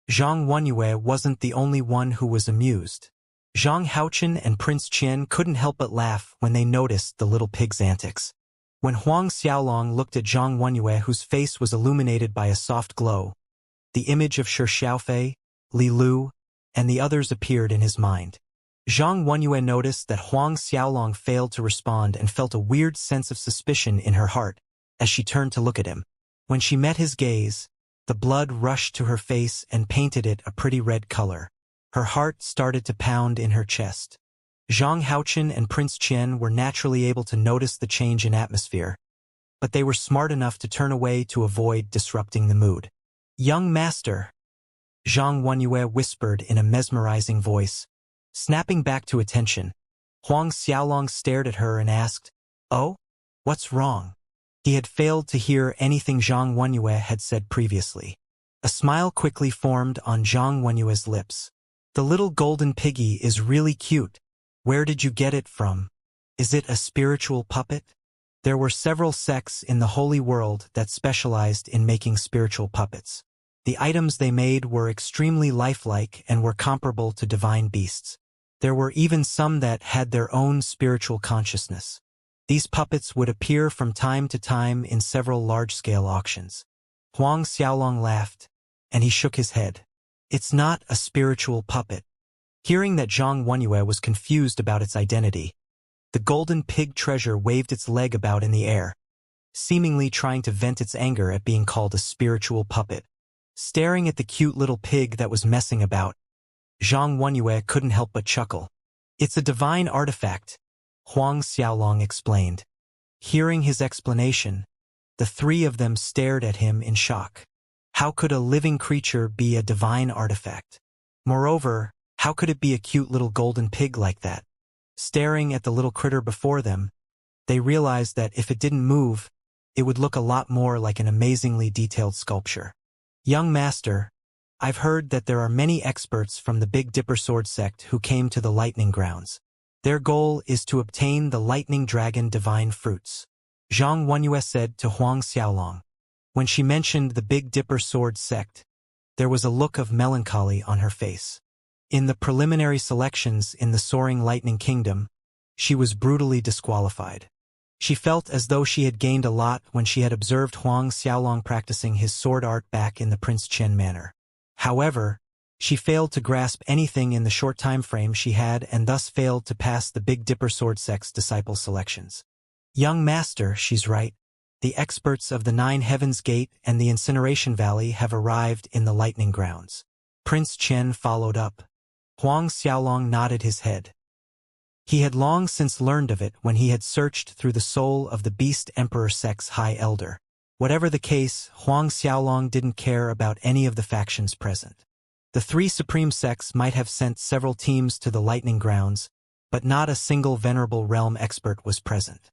Zhang Wenyue wasn't the only one who was amused. Zhang Haochen and Prince Qian couldn't help but laugh when they noticed the little pig's antics. When Huang Xiaolong looked at Zhang Wenyue, whose face was illuminated by a soft glow, the image of Shi Xiaofei, Li Lu, and the others appeared in his mind. Zhang Wenyue noticed that Huang Xiaolong failed to respond and felt a weird sense of suspicion in her heart as she turned to look at him. When she met his gaze, the blood rushed to her face and painted it a pretty red color. Her heart started to pound in her chest. Zhang Haochen and Prince Qian were naturally able to notice the change in atmosphere, but they were smart enough to turn away to avoid disrupting the mood. Young master, Zhang Wenyue whispered in a mesmerizing voice. Snapping back to attention, Huang Xiaolong stared at her and asked, "Oh? What's wrong?" He had failed to hear anything Zhang Wenyue had said previously. A smile quickly formed on Zhang Wenyue's lips. The little golden piggy is really cute. Where did you get it from? Is it a spiritual puppet? There were several sects in the holy world that specialized in making spiritual puppets. The items they made were extremely lifelike and were comparable to divine beasts. There were even some that had their own spiritual consciousness. These puppets would appear from time to time in several large-scale auctions. Huang Xiaolong laughed, and he shook his head. It's not a spiritual puppet. Hearing that Zhang Wenyue was confused about its identity, the golden pig treasure waved its leg about in the air, seemingly trying to vent its anger at being called a spiritual puppet. Staring at the cute little pig that was messing about, Zhang Wenyue couldn't help but chuckle. It's a divine artifact, Huang Xiaolong explained. Hearing his explanation, the three of them stared at him in shock. How could a living creature be a divine artifact? Moreover, how could it be a cute little golden pig like that? Staring at the little critter before them, they realized that if it didn't move, it would look a lot more like an amazingly detailed sculpture. Young master, I've heard that there are many experts from the Big Dipper Sword sect who came to the lightning grounds. Their goal is to obtain the lightning dragon divine fruits, Zhang Wenyue said to Huang Xiaolong. When she mentioned the Big Dipper Sword sect, there was a look of melancholy on her face. In the preliminary selections in the Soaring Lightning Kingdom, she was brutally disqualified. She felt as though she had gained a lot when she had observed Huang Xiaolong practicing his sword art back in the Prince Chen manor. However, she failed to grasp anything in the short time frame she had and thus failed to pass the Big Dipper Sword sect's disciple selections. Young master, she's right. The experts of the Nine Heavens Gate and the Incineration Valley have arrived in the lightning grounds. Prince Chen followed up. Huang Xiaolong nodded his head. He had long since learned of it when he had searched through the soul of the Beast Emperor Sect's High Elder. Whatever the case, Huang Xiaolong didn't care about any of the factions present. The three supreme sects might have sent several teams to the Lightning Grounds, but not a single Venerable Realm expert was present.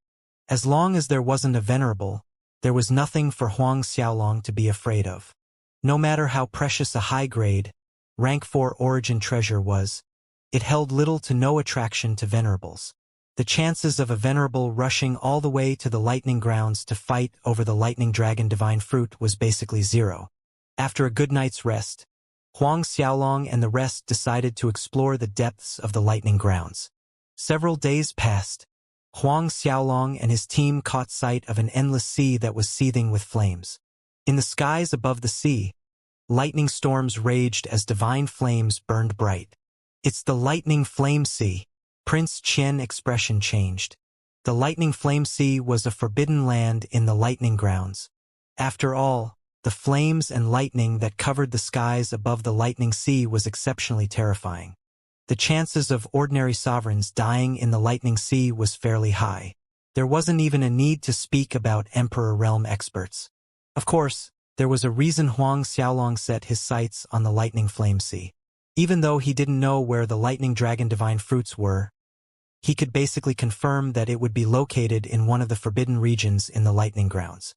As long as there wasn't a Venerable, there was nothing for Huang Xiaolong to be afraid of. No matter how precious a high-grade, rank 4 origin treasure was, it held little to no attraction to Venerables. The chances of a Venerable rushing all the way to the Lightning Grounds to fight over the Lightning Dragon Divine Fruit was basically zero. After a good night's rest, Huang Xiaolong and the rest decided to explore the depths of the Lightning Grounds. Several days passed. Huang Xiaolong and his team caught sight of an endless sea that was seething with flames. In the skies above the sea, lightning storms raged as divine flames burned bright. "It's the Lightning Flame Sea." Prince Qian expression changed. The Lightning Flame Sea was a forbidden land in the Lightning Grounds. After all, the flames and lightning that covered the skies above the Lightning Sea was exceptionally terrifying. The chances of ordinary sovereigns dying in the Lightning Sea was fairly high. There wasn't even a need to speak about Emperor Realm experts. Of course, there was a reason Huang Xiaolong set his sights on the Lightning Flame Sea. Even though he didn't know where the Lightning Dragon Divine Fruits were, he could basically confirm that it would be located in one of the forbidden regions in the Lightning Grounds.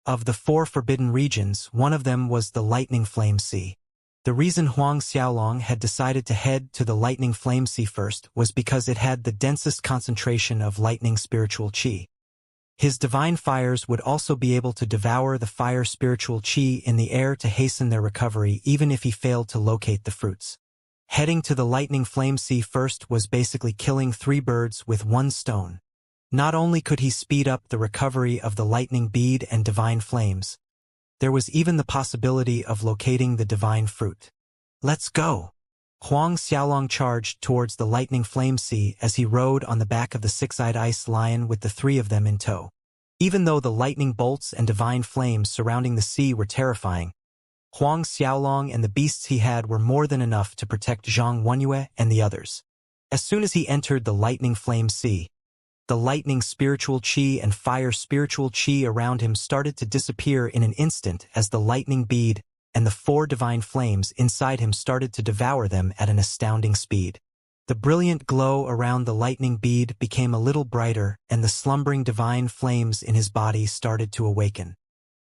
Of the 4 forbidden regions, one of them was the Lightning Flame Sea. The reason Huang Xiaolong had decided to head to the Lightning Flame Sea first was because it had the densest concentration of lightning spiritual qi. His divine fires would also be able to devour the fire spiritual qi in the air to hasten their recovery even if he failed to locate the fruits. Heading to the Lightning Flame Sea first was basically killing 3 birds with 1 stone. Not only could he speed up the recovery of the lightning bead and divine flames, there was even the possibility of locating the divine fruit. "Let's go!" Huang Xiaolong charged towards the Lightning Flame Sea as he rode on the back of the 6-eyed ice lion with the 3 of them in tow. Even though the lightning bolts and divine flames surrounding the sea were terrifying, Huang Xiaolong and the beasts he had were more than enough to protect Zhang Wenyue and the others. As soon as he entered the Lightning Flame Sea, the lightning spiritual qi and fire spiritual qi around him started to disappear in an instant as the lightning bead and the 4 divine flames inside him started to devour them at an astounding speed. The brilliant glow around the lightning bead became a little brighter and the slumbering divine flames in his body started to awaken.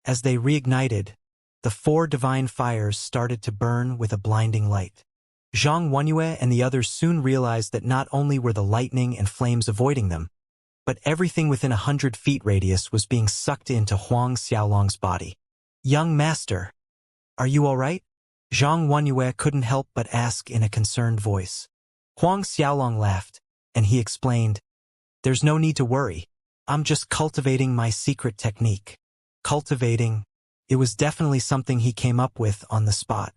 As they reignited, the 4 divine fires started to burn with a blinding light. Zhang Wenyue and the others soon realized that not only were the lightning and flames avoiding them, but everything within 100 feet radius was being sucked into Huang Xiaolong's body. "Young master, are you all right?" Zhang Wenyue couldn't help but ask in a concerned voice. Huang Xiaolong laughed, and he explained, "There's no need to worry. I'm just cultivating my secret technique." Cultivating? It was definitely something he came up with on the spot.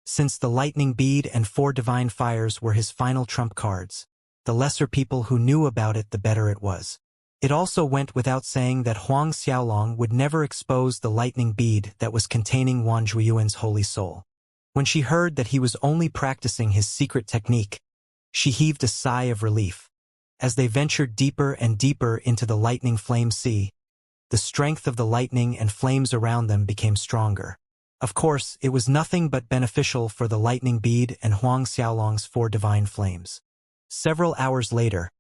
Since the lightning bead and 4 divine fires were his final trump cards, the lesser people who knew about it the better it was. It also went without saying that Huang Xiaolong would never expose the lightning bead that was containing Wan Zhuiyuan's holy soul. When she heard that he was only practicing his secret technique, she heaved a sigh of relief. As they ventured deeper and deeper into the Lightning Flame Sea, the strength of the lightning and flames around them became stronger. Of course, it was nothing but beneficial for the lightning bead and Huang Xiaolong's 4 divine flames. Several hours later,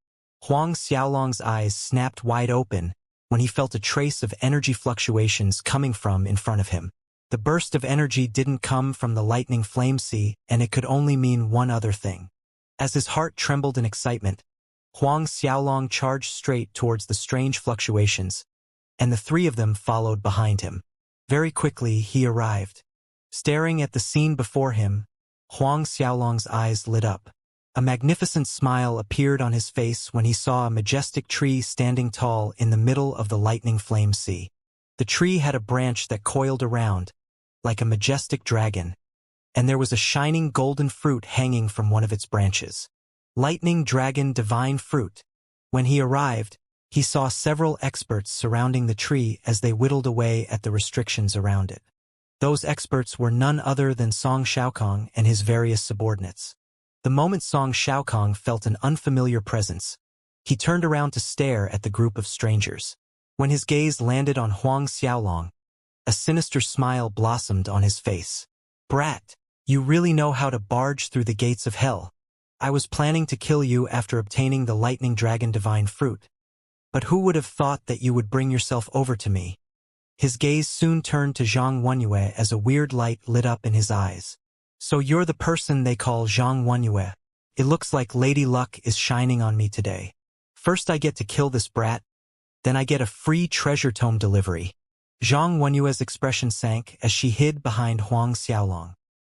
Huang Xiaolong's eyes snapped wide open when he felt a trace of energy fluctuations coming from in front of him. The burst of energy didn't come from the Lightning Flame Sea, and it could only mean one other thing. As his heart trembled in excitement, Huang Xiaolong charged straight towards the strange fluctuations, and the 3 of them followed behind him. Very quickly, he arrived. Staring at the scene before him, Huang Xiaolong's eyes lit up. A magnificent smile appeared on his face when he saw a majestic tree standing tall in the middle of the Lightning Flame Sea. The tree had a branch that coiled around, like a majestic dragon, and there was a shining golden fruit hanging from one of its branches. Lightning Dragon Divine Fruit. When he arrived, he saw several experts surrounding the tree as they whittled away at the restrictions around it. Those experts were none other than Song Shaokong and his various subordinates. The moment Song Shaokong felt an unfamiliar presence, He turned around to stare at the group of strangers. When his gaze landed on Huang Xiaolong, a sinister smile blossomed on his face. "Brat, you really know how to barge through the gates of hell. I was planning to kill you after obtaining the lightning dragon divine fruit. But who would have thought that you would bring yourself over to me?" His gaze soon turned to Zhang Wenyue as a weird light lit up in his eyes. "So you're the person they call Zhang Wenyue. It looks like Lady Luck is shining on me today. First I get to kill this brat, then I get a free treasure tome delivery." Zhang Wenyue's expression sank as she hid behind Huang Xiaolong.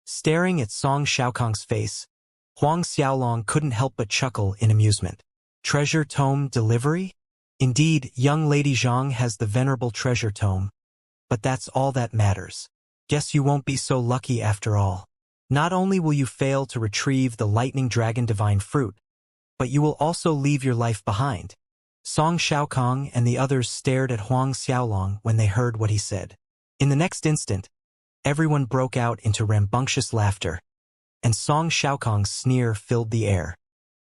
Staring at Song Xiaokong's face, Huang Xiaolong couldn't help but chuckle in amusement. Treasure tome delivery? Indeed, young Lady Zhang has the venerable treasure tome, but that's all that matters. Guess you won't be so lucky after all. Not only will you fail to retrieve the lightning dragon divine fruit, but you will also leave your life behind. Song Xiaokong and the others stared at Huang Xiaolong when they heard what he said. In the next instant, everyone broke out into rambunctious laughter, and Song Xiaokong's sneer filled the air.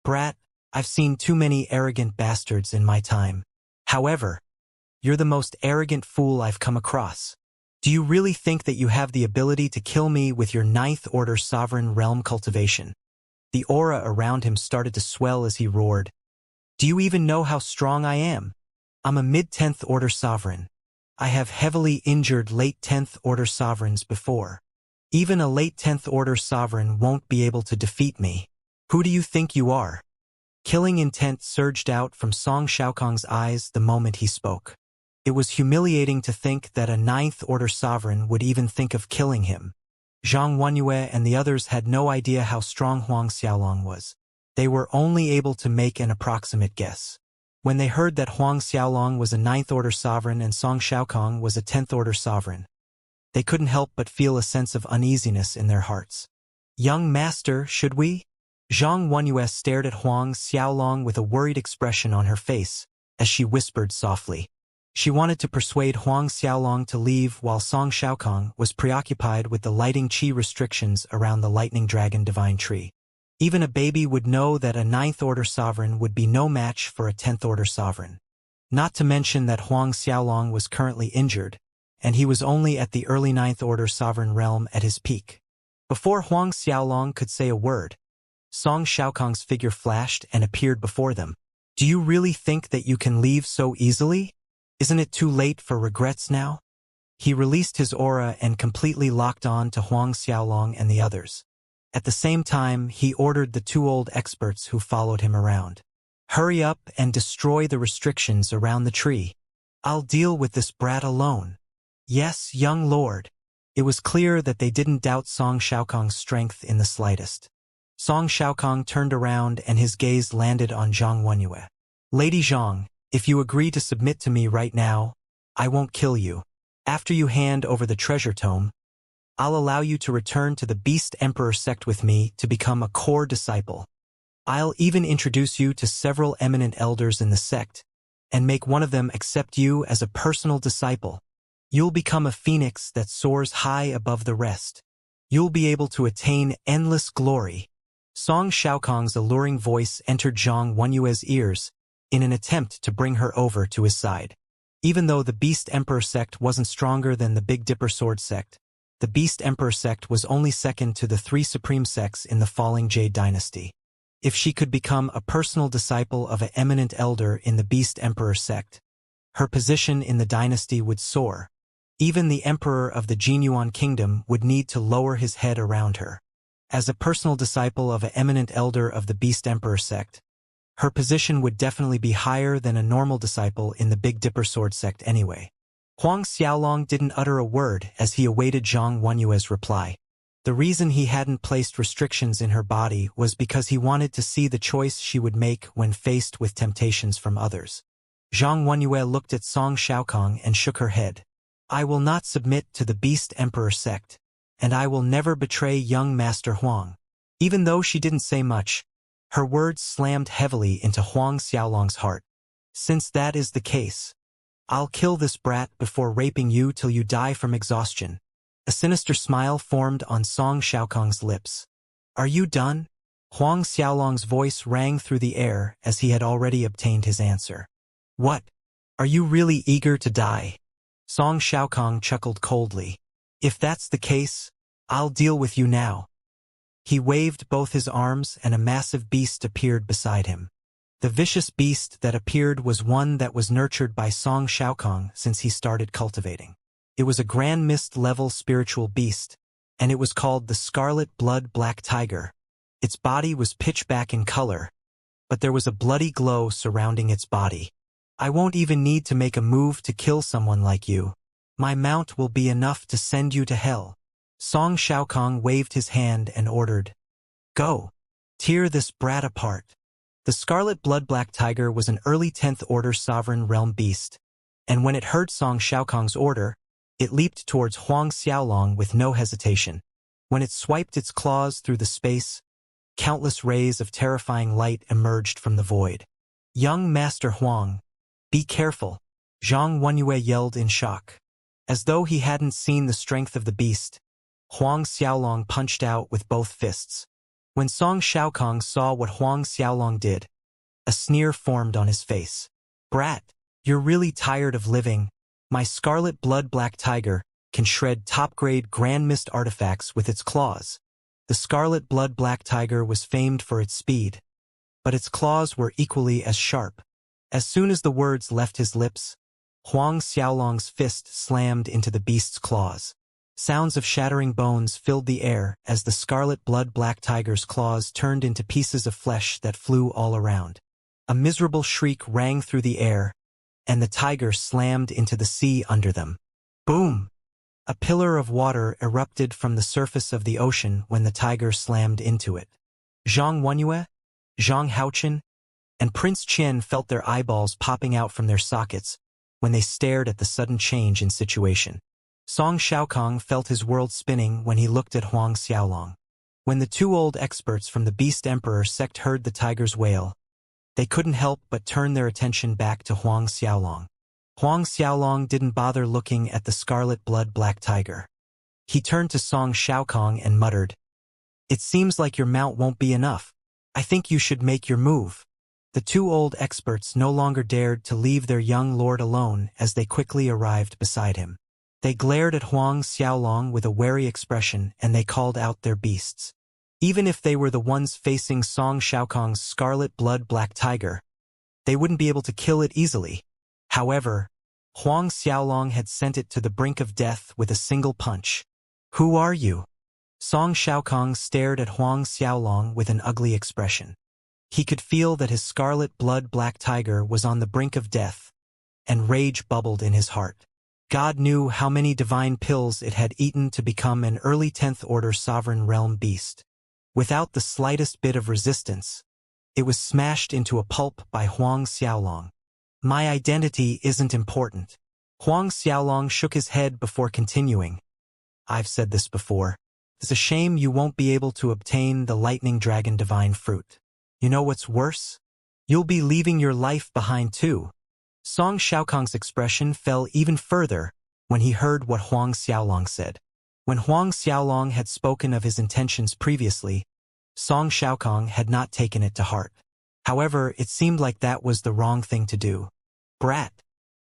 "Brat, I've seen too many arrogant bastards in my time. However, you're the most arrogant fool I've come across. Do you really think that you have the ability to kill me with your ninth-order sovereign realm cultivation?" The aura around him started to swell as he roared. "Do you even know how strong I am? I'm a mid-10th order sovereign. I have heavily injured late 10th order sovereigns before. Even a late 10th order sovereign won't be able to defeat me. Who do you think you are?" Killing intent surged out from Song Xiaokong's eyes the moment he spoke. It was humiliating to think that a ninth-order sovereign would even think of killing him. Zhang Wenyue and the others had no idea how strong Huang Xiaolong was. They were only able to make an approximate guess. When they heard that Huang Xiaolong was a ninth-order sovereign and Song Xiaokong was a 10th-order sovereign, they couldn't help but feel a sense of uneasiness in their hearts. "Young master, should we?" Zhang Wenyue stared at Huang Xiaolong with a worried expression on her face as she whispered softly. She wanted to persuade Huang Xiaolong to leave while Song Xiaokong was preoccupied with the lighting qi restrictions around the lightning dragon divine tree. Even a baby would know that a ninth-order sovereign would be no match for a 10th-order sovereign. Not to mention that Huang Xiaolong was currently injured, and he was only at the early 9th-order sovereign realm at his peak. Before Huang Xiaolong could say a word, Song Xiaokong's figure flashed and appeared before them. "Do you really think that you can leave so easily? Isn't it too late for regrets now?" He released his aura and completely locked on to Huang Xiaolong and the others. At the same time, he ordered the two old experts who followed him around. "Hurry up and destroy the restrictions around the tree. I'll deal with this brat alone." "Yes, young lord." It was clear that they didn't doubt Song Xiaokong's strength in the slightest. Song Xiaokong turned around and his gaze landed on Zhang Wenyue. "Lady Zhang, if you agree to submit to me right now, I won't kill you. After you hand over the treasure tome, I'll allow you to return to the Beast Emperor sect with me to become a core disciple. I'll even introduce you to several eminent elders in the sect, and make one of them accept you as a personal disciple. You'll become a phoenix that soars high above the rest. You'll be able to attain endless glory." Song Xiaokong's alluring voice entered Zhang Wenyue's ears in an attempt to bring her over to his side. Even though the Beast Emperor sect wasn't stronger than the Big Dipper Sword sect, the Beast Emperor sect was only second to the three supreme sects in the falling Jade dynasty. If she could become a personal disciple of an eminent elder in the Beast Emperor sect, her position in the dynasty would soar. Even the Emperor of the Jinyuan Kingdom would need to lower his head around her. As a personal disciple of an eminent elder of the Beast Emperor sect, her position would definitely be higher than a normal disciple in the Big Dipper Sword sect anyway. Huang Xiaolong didn't utter a word as he awaited Zhang Wenyue's reply. The reason he hadn't placed restrictions in her body was because he wanted to see the choice she would make when faced with temptations from others. Zhang Wenyue looked at Song Xiaokong and shook her head. "I will not submit to the Beast Emperor sect, and I will never betray young Master Huang." Even though she didn't say much, her words slammed heavily into Huang Xiaolong's heart. "Since that is the case, I'll kill this brat before raping you till you die from exhaustion." A sinister smile formed on Song Xiaokong's lips. "Are you done?" Huang Xiaolong's voice rang through the air as he had already obtained his answer. What? Are you really eager to die? Song Xiaokong chuckled coldly. If that's the case, I'll deal with you now. He waved both his arms and a massive beast appeared beside him. The vicious beast that appeared was one that was nurtured by Song Xiaokong since he started cultivating. It was a Grand Mist-level spiritual beast, and it was called the Scarlet Blood Black Tiger. Its body was pitch-black in color, but there was a bloody glow surrounding its body. I won't even need to make a move to kill someone like you. My mount will be enough to send you to hell. Song Xiaokong waved his hand and ordered, Go! Tear this brat apart. The Scarlet Blood Black Tiger was an early 10th Order Sovereign Realm beast, and when it heard Song Xiaokong's order, it leaped towards Huang Xiaolong with no hesitation. When it swiped its claws through the space, countless rays of terrifying light emerged from the void. Young Master Huang, be careful, Zhang Wenyue yelled in shock. As though he hadn't seen the strength of the beast, Huang Xiaolong punched out with both fists. When Song Xiaokong saw what Huang Xiaolong did, a sneer formed on his face. Brat, you're really tired of living. My Scarlet Blood Black Tiger can shred top-grade Grand Mist artifacts with its claws. The Scarlet Blood Black Tiger was famed for its speed, but its claws were equally as sharp. As soon as the words left his lips, Huang Xiaolong's fist slammed into the beast's claws. Sounds of shattering bones filled the air as the Scarlet Blood Black Tiger's claws turned into pieces of flesh that flew all around. A miserable shriek rang through the air, and the tiger slammed into the sea under them. Boom! A pillar of water erupted from the surface of the ocean when the tiger slammed into it. Zhang Wenyue, Zhang Haochen, and Prince Qian felt their eyeballs popping out from their sockets when they stared at the sudden change in situation. Song Xiaokong felt his world spinning when he looked at Huang Xiaolong. When the two old experts from the Beast Emperor sect heard the tiger's wail, they couldn't help but turn their attention back to Huang Xiaolong. Huang Xiaolong didn't bother looking at the Scarlet Blood Black Tiger. He turned to Song Xiaokong and muttered, It seems like your mount won't be enough. I think you should make your move. The two old experts no longer dared to leave their young lord alone as they quickly arrived beside him. They glared at Huang Xiaolong with a wary expression and they called out their beasts. Even if they were the ones facing Song Xiaokong's Scarlet Blood Black Tiger, they wouldn't be able to kill it easily. However, Huang Xiaolong had sent it to the brink of death with a single punch. Who are you? Song Xiaokong stared at Huang Xiaolong with an ugly expression. He could feel that his Scarlet Blood Black Tiger was on the brink of death, and rage bubbled in his heart. God knew how many divine pills it had eaten to become an early 10th Order Sovereign Realm beast. Without the slightest bit of resistance, it was smashed into a pulp by Huang Xiaolong. My identity isn't important. Huang Xiaolong shook his head before continuing. I've said this before. It's a shame you won't be able to obtain the Lightning Dragon Divine Fruit. You know what's worse? You'll be leaving your life behind too. Song Xiaokong's expression fell even further when he heard what Huang Xiaolong said. When Huang Xiaolong had spoken of his intentions previously, Song Xiaokong had not taken it to heart. However, it seemed like that was the wrong thing to do. Brat,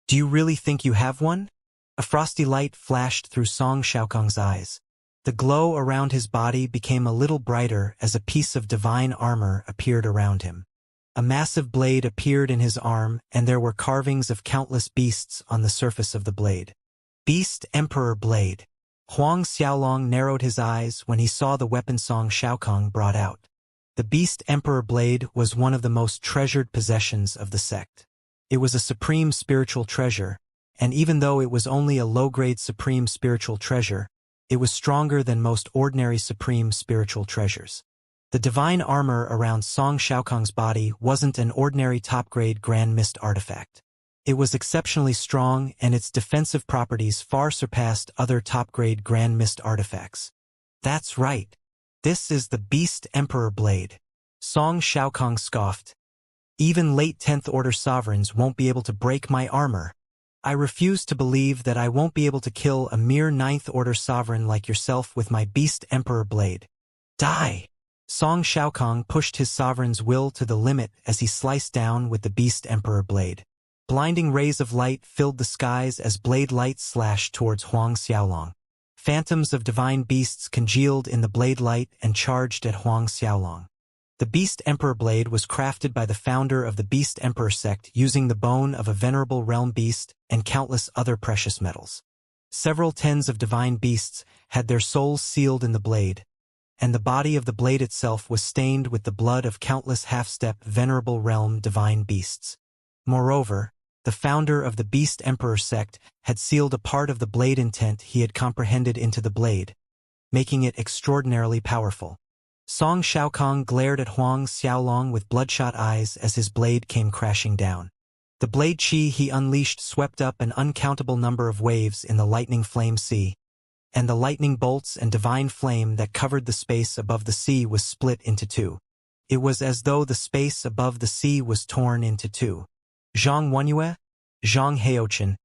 do you really think you have one? A frosty light flashed through Song Xiaokong's eyes. The glow around his body became a little brighter as a piece of divine armor appeared around him. A massive blade appeared in his arm, and there were carvings of countless beasts on the surface of the blade. Beast Emperor Blade. Huang Xiaolong narrowed his eyes when he saw the weapon Song Xiaokong brought out. The Beast Emperor Blade was one of the most treasured possessions of the sect. It was a supreme spiritual treasure, and even though it was only a low-grade supreme spiritual treasure, it was stronger than most ordinary supreme spiritual treasures. The divine armor around Song Xiaokong's body wasn't an ordinary top-grade Grand Mist artifact. It was exceptionally strong, and its defensive properties far surpassed other top-grade Grand Mist artifacts. That's right. This is the Beast Emperor Blade. Song Xiaokong scoffed. Even late 10th Order sovereigns won't be able to break my armor. I refuse to believe that I won't be able to kill a mere 9th Order sovereign like yourself with my Beast Emperor Blade. Die! Song Xiaokong pushed his sovereign's will to the limit as he sliced down with the Beast Emperor blade. Blinding rays of light filled the skies as blade light slashed towards Huang Xiaolong. Phantoms of divine beasts congealed in the blade light and charged at Huang Xiaolong. The Beast Emperor blade was crafted by the founder of the Beast Emperor sect using the bone of a venerable realm beast and countless other precious metals. Several tens of divine beasts had their souls sealed in the blade, and the body of the blade itself was stained with the blood of countless half-step venerable realm divine beasts. Moreover, the founder of the Beast Emperor sect had sealed a part of the blade intent he had comprehended into the blade, making it extraordinarily powerful. Song Xiaokong glared at Huang Xiaolong with bloodshot eyes as his blade came crashing down. The blade chi he unleashed swept up an uncountable number of waves in the lightning flame sea, and the lightning bolts and divine flame that covered the space above the sea was split into two. It was as though the space above the sea was torn into two. Zhang Wenyue, Zhang Heochen,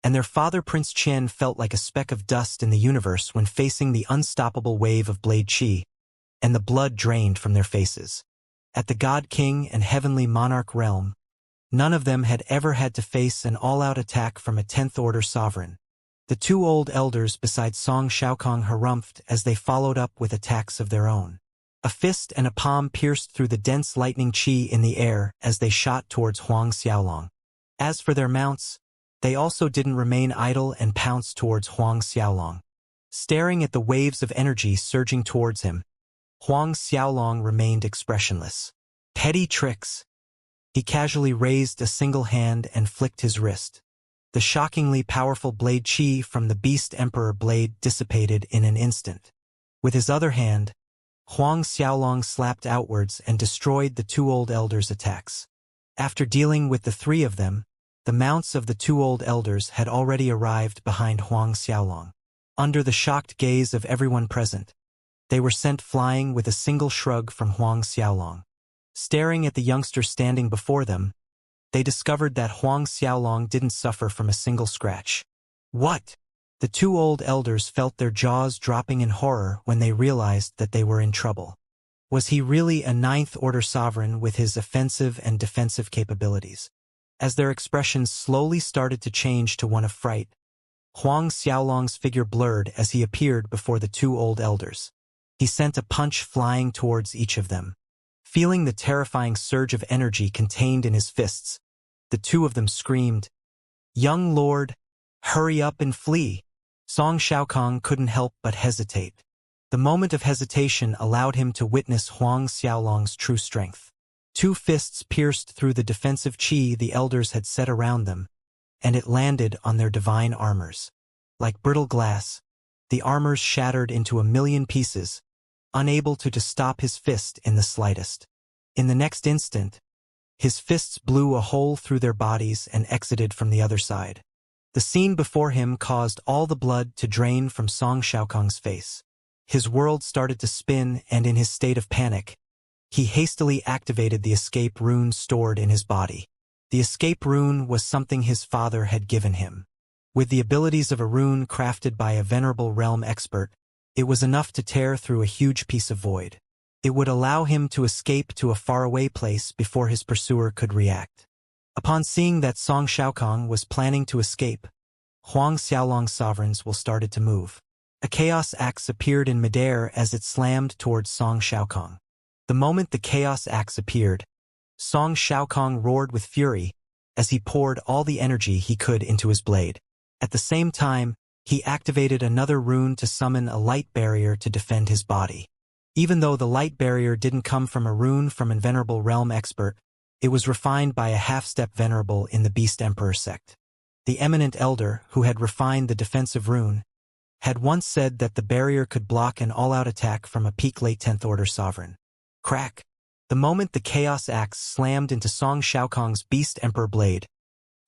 and their father Prince Qian felt like a speck of dust in the universe when facing the unstoppable wave of blade chi, and the blood drained from their faces. At the God King and Heavenly Monarch realm, none of them had ever had to face an all-out attack from a 10th Order sovereign. The two old elders beside Song Xiaokong harumphed as they followed up with attacks of their own. A fist and a palm pierced through the dense lightning chi in the air as they shot towards Huang Xiaolong. As for their mounts, they also didn't remain idle and pounced towards Huang Xiaolong. Staring at the waves of energy surging towards him, Huang Xiaolong remained expressionless. Petty tricks. He casually raised a single hand and flicked his wrist. The shockingly powerful blade chi from the Beast Emperor blade dissipated in an instant. With his other hand, Huang Xiaolong slapped outwards and destroyed the two old elders' attacks. After dealing with the three of them, the mounts of the two old elders had already arrived behind Huang Xiaolong. Under the shocked gaze of everyone present, they were sent flying with a single shrug from Huang Xiaolong. Staring at the youngster standing before them, they discovered that Huang Xiaolong didn't suffer from a single scratch. What? The two old elders felt their jaws dropping in horror when they realized that they were in trouble. Was he really a 9th Order sovereign with his offensive and defensive capabilities? As their expressions slowly started to change to one of fright, Huang Xiaolong's figure blurred as he appeared before the two old elders. He sent a punch flying towards each of them. Feeling the terrifying surge of energy contained in his fists, the two of them screamed, "Young lord, hurry up and flee!" Song Xiaokong couldn't help but hesitate. The moment of hesitation allowed him to witness Huang Xiaolong's true strength. Two fists pierced through the defensive chi the elders had set around them, and it landed on their divine armors. Like brittle glass, the armors shattered into a million pieces, unable to stop his fist in the slightest. In the next instant, his fists blew a hole through their bodies and exited from the other side. The scene before him caused all the blood to drain from Song Xiaokong's face. His world started to spin, and in his state of panic, he hastily activated the escape rune stored in his body. The escape rune was something his father had given him. With the abilities of a rune crafted by a venerable realm expert, it was enough to tear through a huge piece of void. It would allow him to escape to a faraway place before his pursuer could react. Upon seeing that Song Xiaokong was planning to escape, Huang Xiaolong's sovereigns started to move. A chaos axe appeared in midair as it slammed towards Song Xiaokong. The moment the chaos axe appeared, Song Xiaokong roared with fury as he poured all the energy he could into his blade. At the same time, he activated another rune to summon a light barrier to defend his body. Even though the light barrier didn't come from a rune from a venerable realm expert, it was refined by a half-step venerable in the Beast Emperor sect. The eminent elder, who had refined the defensive rune, had once said that the barrier could block an all-out attack from a peak late 10th Order sovereign. Crack! The moment the Chaos Axe slammed into Song Xiaokong's Beast Emperor blade,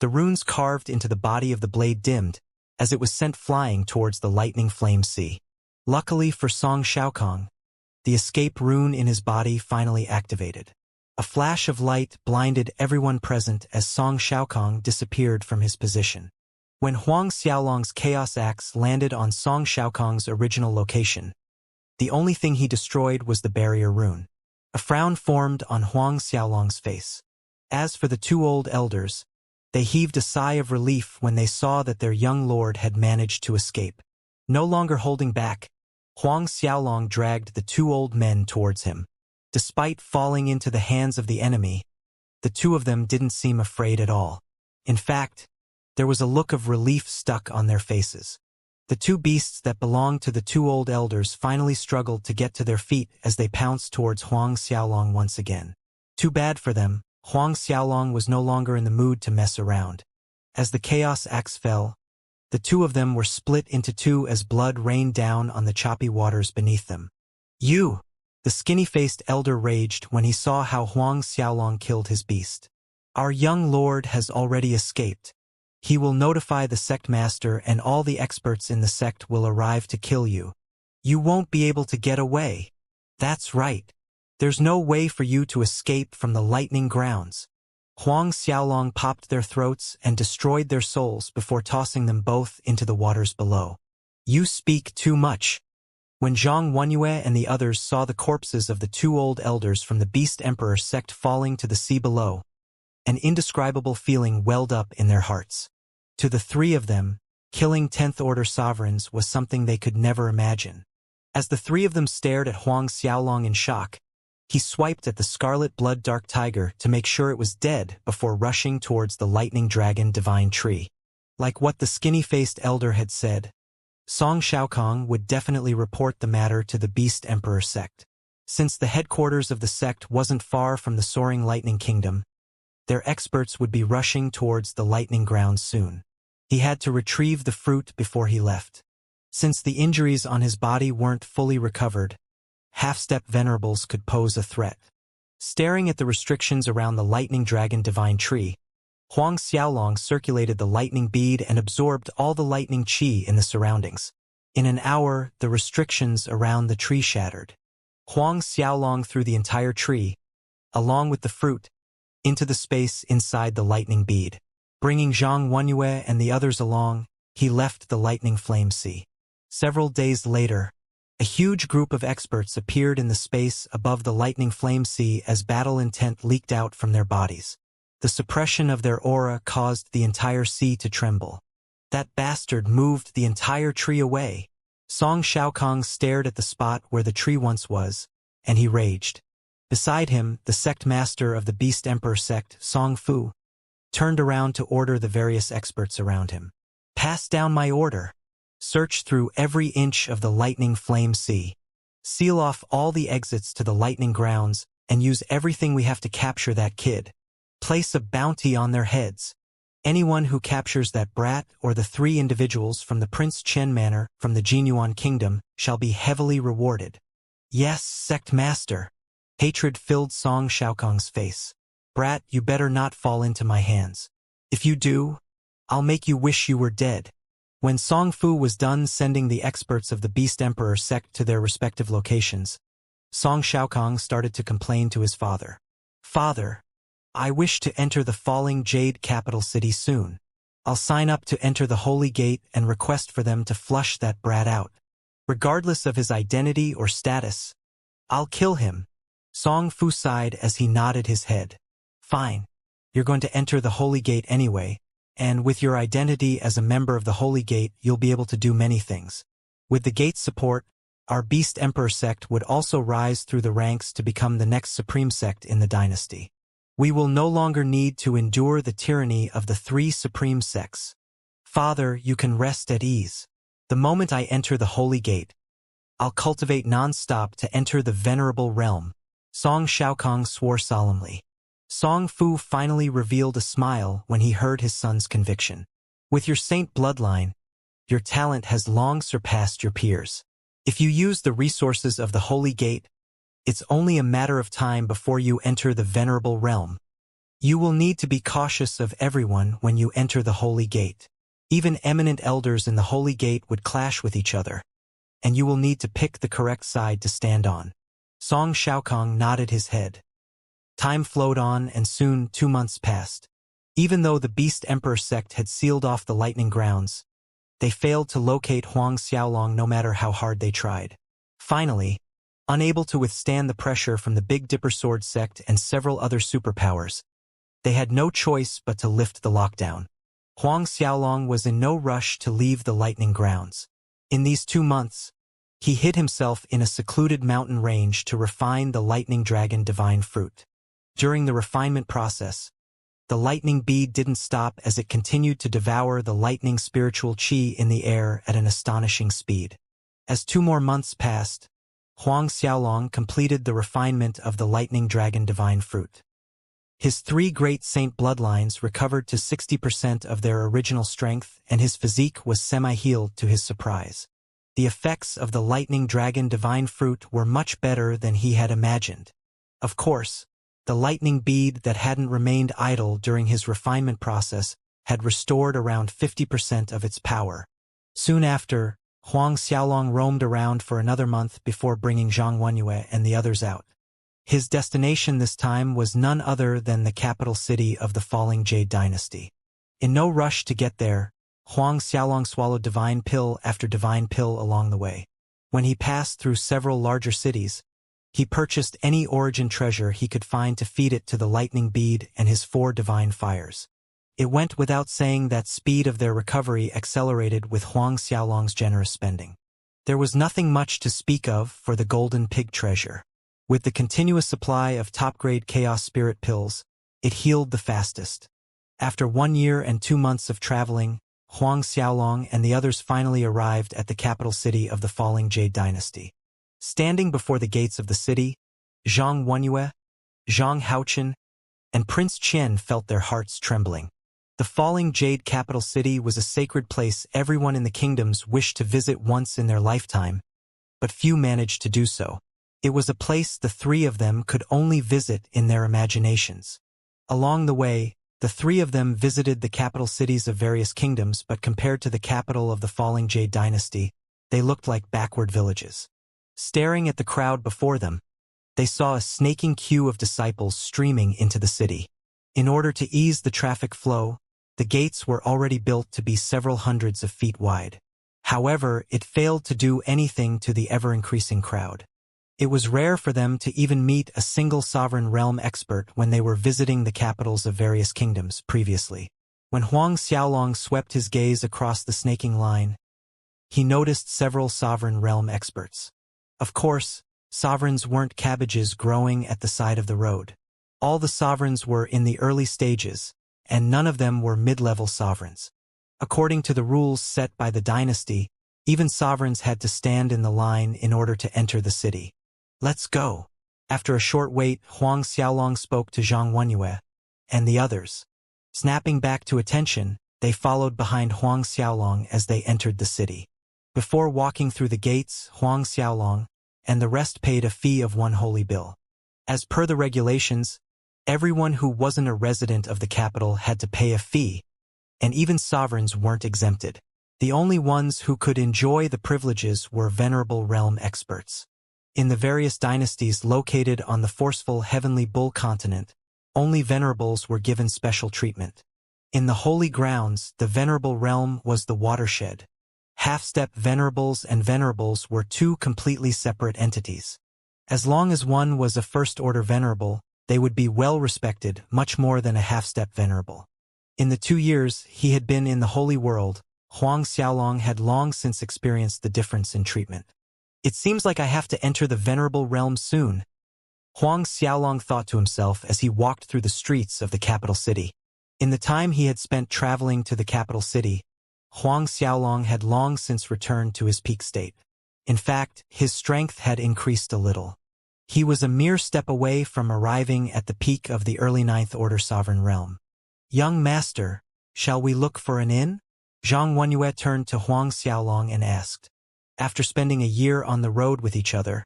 the runes carved into the body of the blade dimmed, as it was sent flying towards the lightning flame sea. Luckily for Song Xiaokong, the escape rune in his body finally activated. A flash of light blinded everyone present as Song Xiaokong disappeared from his position. When Huang Xiaolong's Chaos Axe landed on Song Xiaokong's original location, The only thing he destroyed was the barrier rune. A frown formed on Huang Xiaolong's face. As for the two old elders, they heaved a sigh of relief when they saw that their young lord had managed to escape. No longer holding back, Huang Xiaolong dragged the two old men towards him. Despite falling into the hands of the enemy, the two of them didn't seem afraid at all. In fact, there was a look of relief stuck on their faces. The two beasts that belonged to the two old elders finally struggled to get to their feet as they pounced towards Huang Xiaolong once again. Too bad for them, Huang Xiaolong was no longer in the mood to mess around. As the chaos axe fell, the two of them were split into two as blood rained down on the choppy waters beneath them. "You!" The skinny-faced elder raged when he saw how Huang Xiaolong killed his beast. "Our young lord has already escaped. He will notify the sect master and all the experts in the sect will arrive to kill you. You won't be able to get away. That's right. There's no way for you to escape from the lightning grounds." Huang Xiaolong popped their throats and destroyed their souls before tossing them both into the waters below. "You speak too much." When Zhang Wenyue and the others saw the corpses of the two old elders from the Beast Emperor sect falling to the sea below, an indescribable feeling welled up in their hearts. To the three of them, killing 10th Order sovereigns was something they could never imagine. As the three of them stared at Huang Xiaolong in shock, he swiped at the scarlet blood dark tiger to make sure it was dead before rushing towards the lightning dragon divine tree. Like what the skinny-faced elder had said, Song Xiaokong would definitely report the matter to the Beast Emperor sect. Since the headquarters of the sect wasn't far from the soaring lightning kingdom, their experts would be rushing towards the lightning grounds soon. He had to retrieve the fruit before he left. Since the injuries on his body weren't fully recovered, half-step venerables could pose a threat. Staring at the restrictions around the lightning dragon divine tree, Huang Xiaolong circulated the lightning bead and absorbed all the lightning qi in the surroundings. In an hour, the restrictions around the tree shattered. Huang Xiaolong threw the entire tree, along with the fruit, into the space inside the lightning bead. Bringing Zhang Wenyue and the others along, he left the lightning flame sea. Several days later, a huge group of experts appeared in the space above the lightning flame sea as battle intent leaked out from their bodies. The suppression of their aura caused the entire sea to tremble. That bastard moved the entire tree away. Song Xiaokong stared at the spot where the tree once was, and he raged. Beside him, the sect master of the Beast Emperor sect, Song Fu, turned around to order the various experts around him. "Pass down my order. Search through every inch of the lightning flame sea. Seal off all the exits to the lightning grounds, and use everything we have to capture that kid. Place a bounty on their heads. Anyone who captures that brat or the 3 individuals from the Prince Chen Manor from the Jinyuan Kingdom shall be heavily rewarded." "Yes, sect master." Hatred filled Song Xiaokong's face. "Brat, you better not fall into my hands. If you do, I'll make you wish you were dead." When Song Fu was done sending the experts of the Beast Emperor sect to their respective locations, Song Xiaokong started to complain to his father. "Father, I wish to enter the falling Jade capital city soon. I'll sign up to enter the Holy Gate and request for them to flush that brat out. Regardless of his identity or status, I'll kill him." Song Fu sighed as he nodded his head. "Fine. You're going to enter the Holy Gate anyway, and with your identity as a member of the Holy Gate, you'll be able to do many things. With the Gate's support, our Beast Emperor sect would also rise through the ranks to become the next supreme sect in the dynasty. We will no longer need to endure the tyranny of the 3 supreme sects. Father, you can rest at ease. The moment I enter the Holy Gate, I'll cultivate non-stop to enter the venerable realm." Song Xiaokong swore solemnly. Song Fu finally revealed a smile when he heard his son's conviction. "With your saint bloodline, your talent has long surpassed your peers. If you use the resources of the Holy Gate, it's only a matter of time before you enter the venerable realm. You will need to be cautious of everyone when you enter the Holy Gate. Even eminent elders in the Holy Gate would clash with each other, and you will need to pick the correct side to stand on." Song Xiaokong nodded his head. Time flowed on, and soon 2 months passed. Even though the Beast Emperor sect had sealed off the lightning grounds, they failed to locate Huang Xiaolong no matter how hard they tried. Finally, unable to withstand the pressure from the Big Dipper Sword sect and several other superpowers, they had no choice but to lift the lockdown. Huang Xiaolong was in no rush to leave the lightning grounds. In these 2 months, he hid himself in a secluded mountain range to refine the lightning dragon divine fruit. During the refinement process, the lightning bead didn't stop as it continued to devour the lightning spiritual qi in the air at an astonishing speed. As 2 more months passed, Huang Xiaolong completed the refinement of the lightning dragon divine fruit. His 3 great saint bloodlines recovered to 60% of their original strength, and his physique was semi-healed to his surprise. The effects of the lightning dragon divine fruit were much better than he had imagined. Of course, the lightning bead that hadn't remained idle during his refinement process had restored around 50% of its power. Soon after, Huang Xiaolong roamed around for another month before bringing Zhang Wenyue and the others out. His destination this time was none other than the capital city of the falling Jade dynasty. In no rush to get there, Huang Xiaolong swallowed divine pill after divine pill along the way. When he passed through several larger cities, he purchased any origin treasure he could find to feed it to the lightning bead and his 4 divine fires. It went without saying that speed of their recovery accelerated with Huang Xiaolong's generous spending. There was nothing much to speak of for the golden pig treasure. With the continuous supply of top-grade chaos spirit pills, it healed the fastest. After 1 year and 2 months of traveling, Huang Xiaolong and the others finally arrived at the capital city of the falling Jade dynasty. Standing before the gates of the city, Zhang Wenyue, Zhang Haochen, and Prince Qian felt their hearts trembling. The falling Jade capital city was a sacred place everyone in the kingdoms wished to visit once in their lifetime, but few managed to do so. It was a place the 3 of them could only visit in their imaginations. Along the way, the 3 of them visited the capital cities of various kingdoms, but compared to the capital of the falling Jade dynasty, they looked like backward villages. Staring at the crowd before them, they saw a snaking queue of disciples streaming into the city. In order to ease the traffic flow, the gates were already built to be several hundreds of feet wide. However, it failed to do anything to the ever-increasing crowd. It was rare for them to even meet a single sovereign realm expert when they were visiting the capitals of various kingdoms previously. When Huang Xiaolong swept his gaze across the snaking line, he noticed several sovereign realm experts. Of course, sovereigns weren't cabbages growing at the side of the road. All the sovereigns were in the early stages, and none of them were mid-level sovereigns. According to the rules set by the dynasty, even sovereigns had to stand in the line in order to enter the city. "Let's go." After a short wait, Huang Xiaolong spoke to Zhang Wenyue and the others. Snapping back to attention, they followed behind Huang Xiaolong as they entered the city. Before walking through the gates, Huang Xiaolong and the rest paid a fee of 1 holy bill. As per the regulations, everyone who wasn't a resident of the capital had to pay a fee, and even sovereigns weren't exempted. The only ones who could enjoy the privileges were venerable realm experts. In the various dynasties located on the forceful Heavenly Bull continent, only venerables were given special treatment. In the holy grounds, the venerable realm was the watershed. Half-step venerables and venerables were 2 completely separate entities. As long as one was a first-order venerable, they would be well-respected, much more than a half-step venerable. In the 2 years he had been in the holy world, Huang Xiaolong had long since experienced the difference in treatment. "It seems like I have to enter the venerable realm soon," Huang Xiaolong thought to himself as he walked through the streets of the capital city. In the time he had spent traveling to the capital city, Huang Xiaolong had long since returned to his peak state. In fact, his strength had increased a little. He was a mere step away from arriving at the peak of the early 9th Order Sovereign Realm. "Young master, shall we look for an inn?" Zhang Wenyue turned to Huang Xiaolong and asked. After spending a year on the road with each other,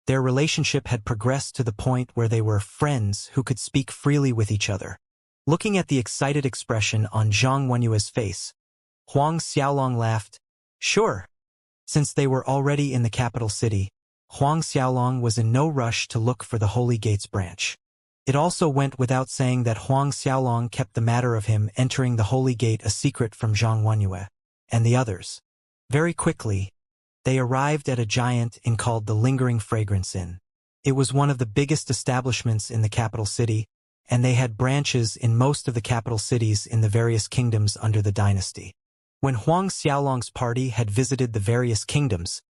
their relationship had progressed to the point where they were friends who could speak freely with each other. Looking at the excited expression on Zhang Wenyue's face, Huang Xiaolong laughed. Sure. Since they were already in the capital city, Huang Xiaolong was in no rush to look for the Holy Gates branch. It also went without saying that Huang Xiaolong kept the matter of him entering the Holy Gate a secret from Zhang Wenyue and the others. Very quickly, They arrived at a giant inn called the Lingering Fragrance Inn. It was one of the biggest establishments in the capital city, and they had branches in most of the capital cities in the various kingdoms under the dynasty. When Huang Xiaolong's party had visited the various kingdoms,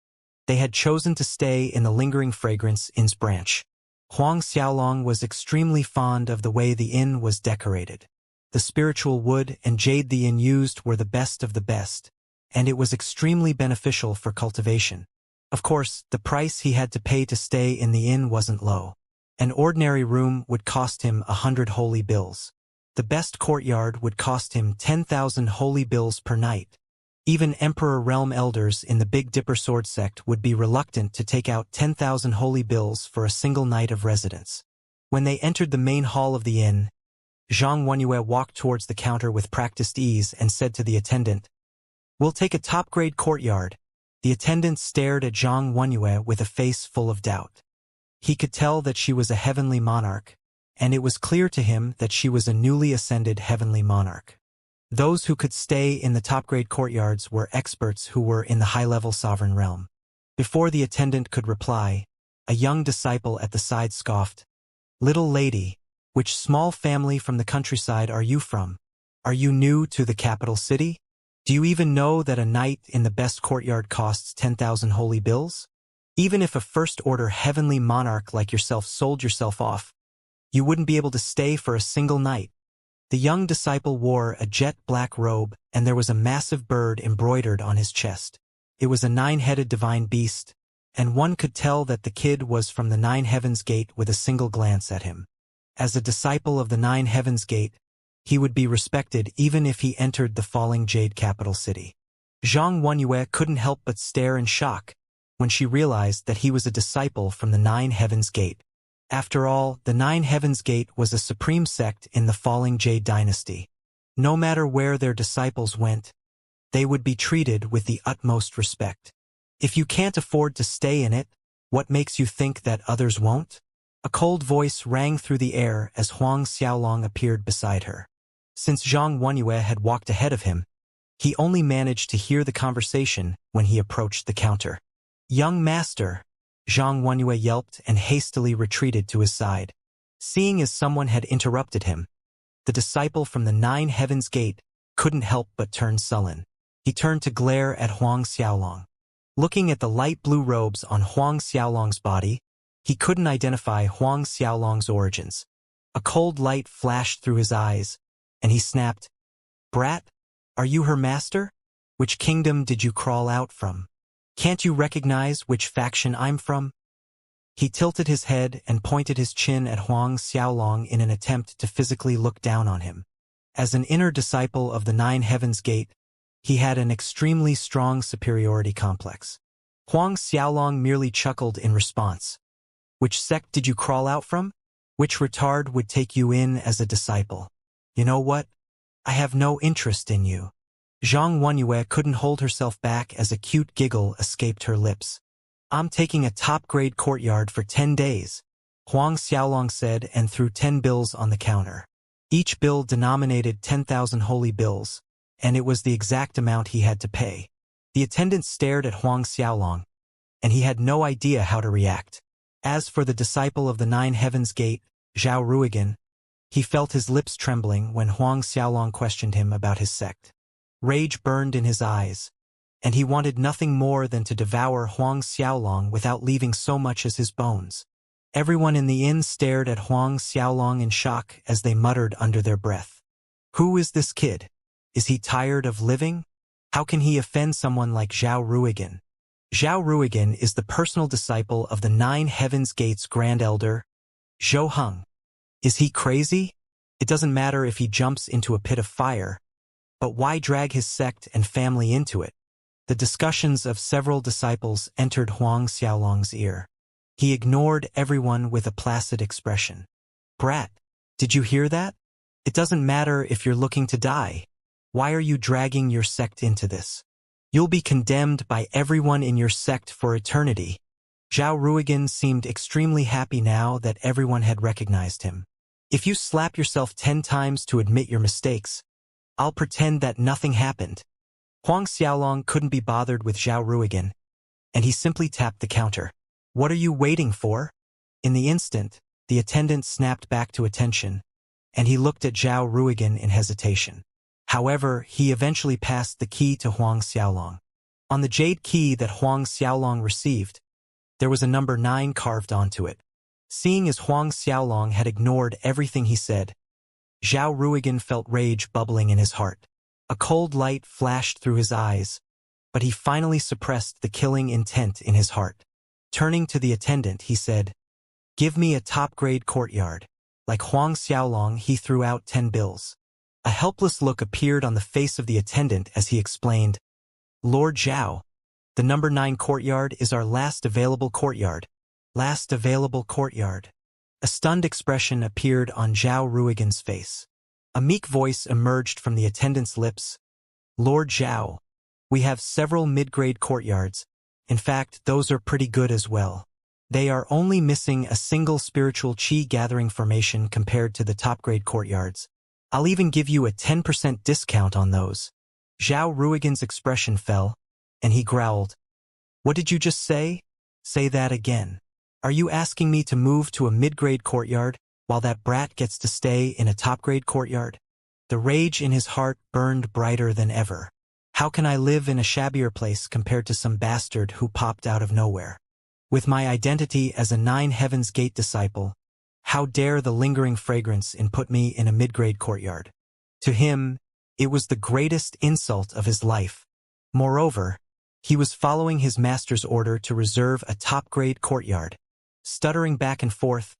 they had chosen to stay in the Lingering Fragrance Inn's branch. Huang Xiaolong was extremely fond of the way the inn was decorated. The spiritual wood and jade the inn used were the best of the best, and it was extremely beneficial for cultivation. Of course, the price he had to pay to stay in the inn wasn't low. An ordinary room would cost him 100 holy bills. The best courtyard would cost him 10,000 holy bills per night. Even Emperor Realm elders in the Big Dipper sword sect would be reluctant to take out 10,000 holy bills for a single night of residence. When they entered the main hall of the inn, Zhang Wenyue walked towards the counter with practiced ease and said to the attendant, "We'll take a top-grade courtyard." The attendant stared at Zhang Wenyue with a face full of doubt. He could tell that she was a heavenly monarch, and it was clear to him that she was a newly ascended heavenly monarch. Those who could stay in the top-grade courtyards were experts who were in the high-level sovereign realm. Before the attendant could reply, a young disciple at the side scoffed, "Little lady, which small family from the countryside are you from? Are you new to the capital city? Do you even know that a night in the best courtyard costs 10,000 holy bills? Even if a first-order heavenly monarch like yourself sold yourself off, you wouldn't be able to stay for a single night." The young disciple wore a jet-black robe, and there was a massive bird embroidered on his chest. It was a 9-headed divine beast, and one could tell that the kid was from the 9 Heavens Gate with a single glance at him. As a disciple of the 9 Heavens Gate, he would be respected even if he entered the falling Jade capital city. Zhang Wenyue couldn't help but stare in shock when she realized that he was a disciple from the 9 Heavens Gate. After all, the 9 Heavens Gate was a supreme sect in the falling Jade dynasty. No matter where their disciples went, they would be treated with the utmost respect. If you can't afford to stay in it, what makes you think that others won't? A cold voice rang through the air as Huang Xiaolong appeared beside her. Since Zhang Wenyue had walked ahead of him, he only managed to hear the conversation when he approached the counter. "Young master," Zhang Wenyue yelped and hastily retreated to his side. Seeing as someone had interrupted him, the disciple from the 9 Heavens Gate couldn't help but turn sullen. He turned to glare at Huang Xiaolong. Looking at the light blue robes on Huang Xiaolong's body, he couldn't identify Huang Xiaolong's origins. A cold light flashed through his eyes, and he snapped, "Brat, are you her master? Which kingdom did you crawl out from? Can't you recognize which faction I'm from?" He tilted his head and pointed his chin at Huang Xiaolong in an attempt to physically look down on him. As an inner disciple of the 9 Heavens Gate, he had an extremely strong superiority complex. Huang Xiaolong merely chuckled in response. "Which sect did you crawl out from? Which retard would take you in as a disciple? You know what? I have no interest in you." Zhang Wenyue couldn't hold herself back as a cute giggle escaped her lips. "I'm taking a top-grade courtyard for 10 days, Huang Xiaolong said and threw 10 bills on the counter. Each bill denominated 10,000 holy bills, and it was the exact amount he had to pay. The attendant stared at Huang Xiaolong, and he had no idea how to react. As for the disciple of the 9 Heavens Gate, Zhao Ruigan, he felt his lips trembling when Huang Xiaolong questioned him about his sect. Rage burned in his eyes, and he wanted nothing more than to devour Huang Xiaolong without leaving so much as his bones. Everyone in the inn stared at Huang Xiaolong in shock as they muttered under their breath. "Who is this kid? Is he tired of living? How can he offend someone like Zhao Ruigan?" Zhao Ruigan is the personal disciple of the 9 Heavens Gates Grand Elder, Zhou Heng. Is he crazy? It doesn't matter if he jumps into a pit of fire, but why drag his sect and family into it? The discussions of several disciples entered Huang Xiaolong's ear. He ignored everyone with a placid expression. "Brat, did you hear that? It doesn't matter if you're looking to die. Why are you dragging your sect into this? You'll be condemned by everyone in your sect for eternity." Zhao Ruigan seemed extremely happy now that everyone had recognized him. "If you slap yourself 10 times to admit your mistakes, I'll pretend that nothing happened." Huang Xiaolong couldn't be bothered with Zhao Ruigan, and he simply tapped the counter. "What are you waiting for?" In the instant, the attendant snapped back to attention, and he looked at Zhao Ruigan in hesitation. However, he eventually passed the key to Huang Xiaolong. On the jade key that Huang Xiaolong received, there was a number 9 carved onto it. Seeing as Huang Xiaolong had ignored everything he said, Zhao Ruigan felt rage bubbling in his heart. A cold light flashed through his eyes, but he finally suppressed the killing intent in his heart. Turning to the attendant, he said, "Give me a top-grade courtyard." Like Huang Xiaolong, he threw out 10 bills. A helpless look appeared on the face of the attendant as he explained, "Lord Zhao, the number 9 courtyard is our last available courtyard." Last available courtyard. A stunned expression appeared on Zhao Ruigan's face. A meek voice emerged from the attendant's lips. "Lord Zhao, we have several mid-grade courtyards. In fact, those are pretty good as well. They are only missing a single spiritual qi gathering formation compared to the top-grade courtyards. I'll even give you a 10% discount on those." Zhao Ruigan's expression fell, and he growled, "What did you just say? Say that again. Are you asking me to move to a mid-grade courtyard while that brat gets to stay in a top-grade courtyard?" The rage in his heart burned brighter than ever. How can I live in a shabbier place compared to some bastard who popped out of nowhere? With my identity as a 9 Heaven's Gate disciple, how dare the lingering fragrance put me in a mid-grade courtyard? To him, it was the greatest insult of his life. Moreover, he was following his master's order to reserve a top-grade courtyard. Stuttering back and forth,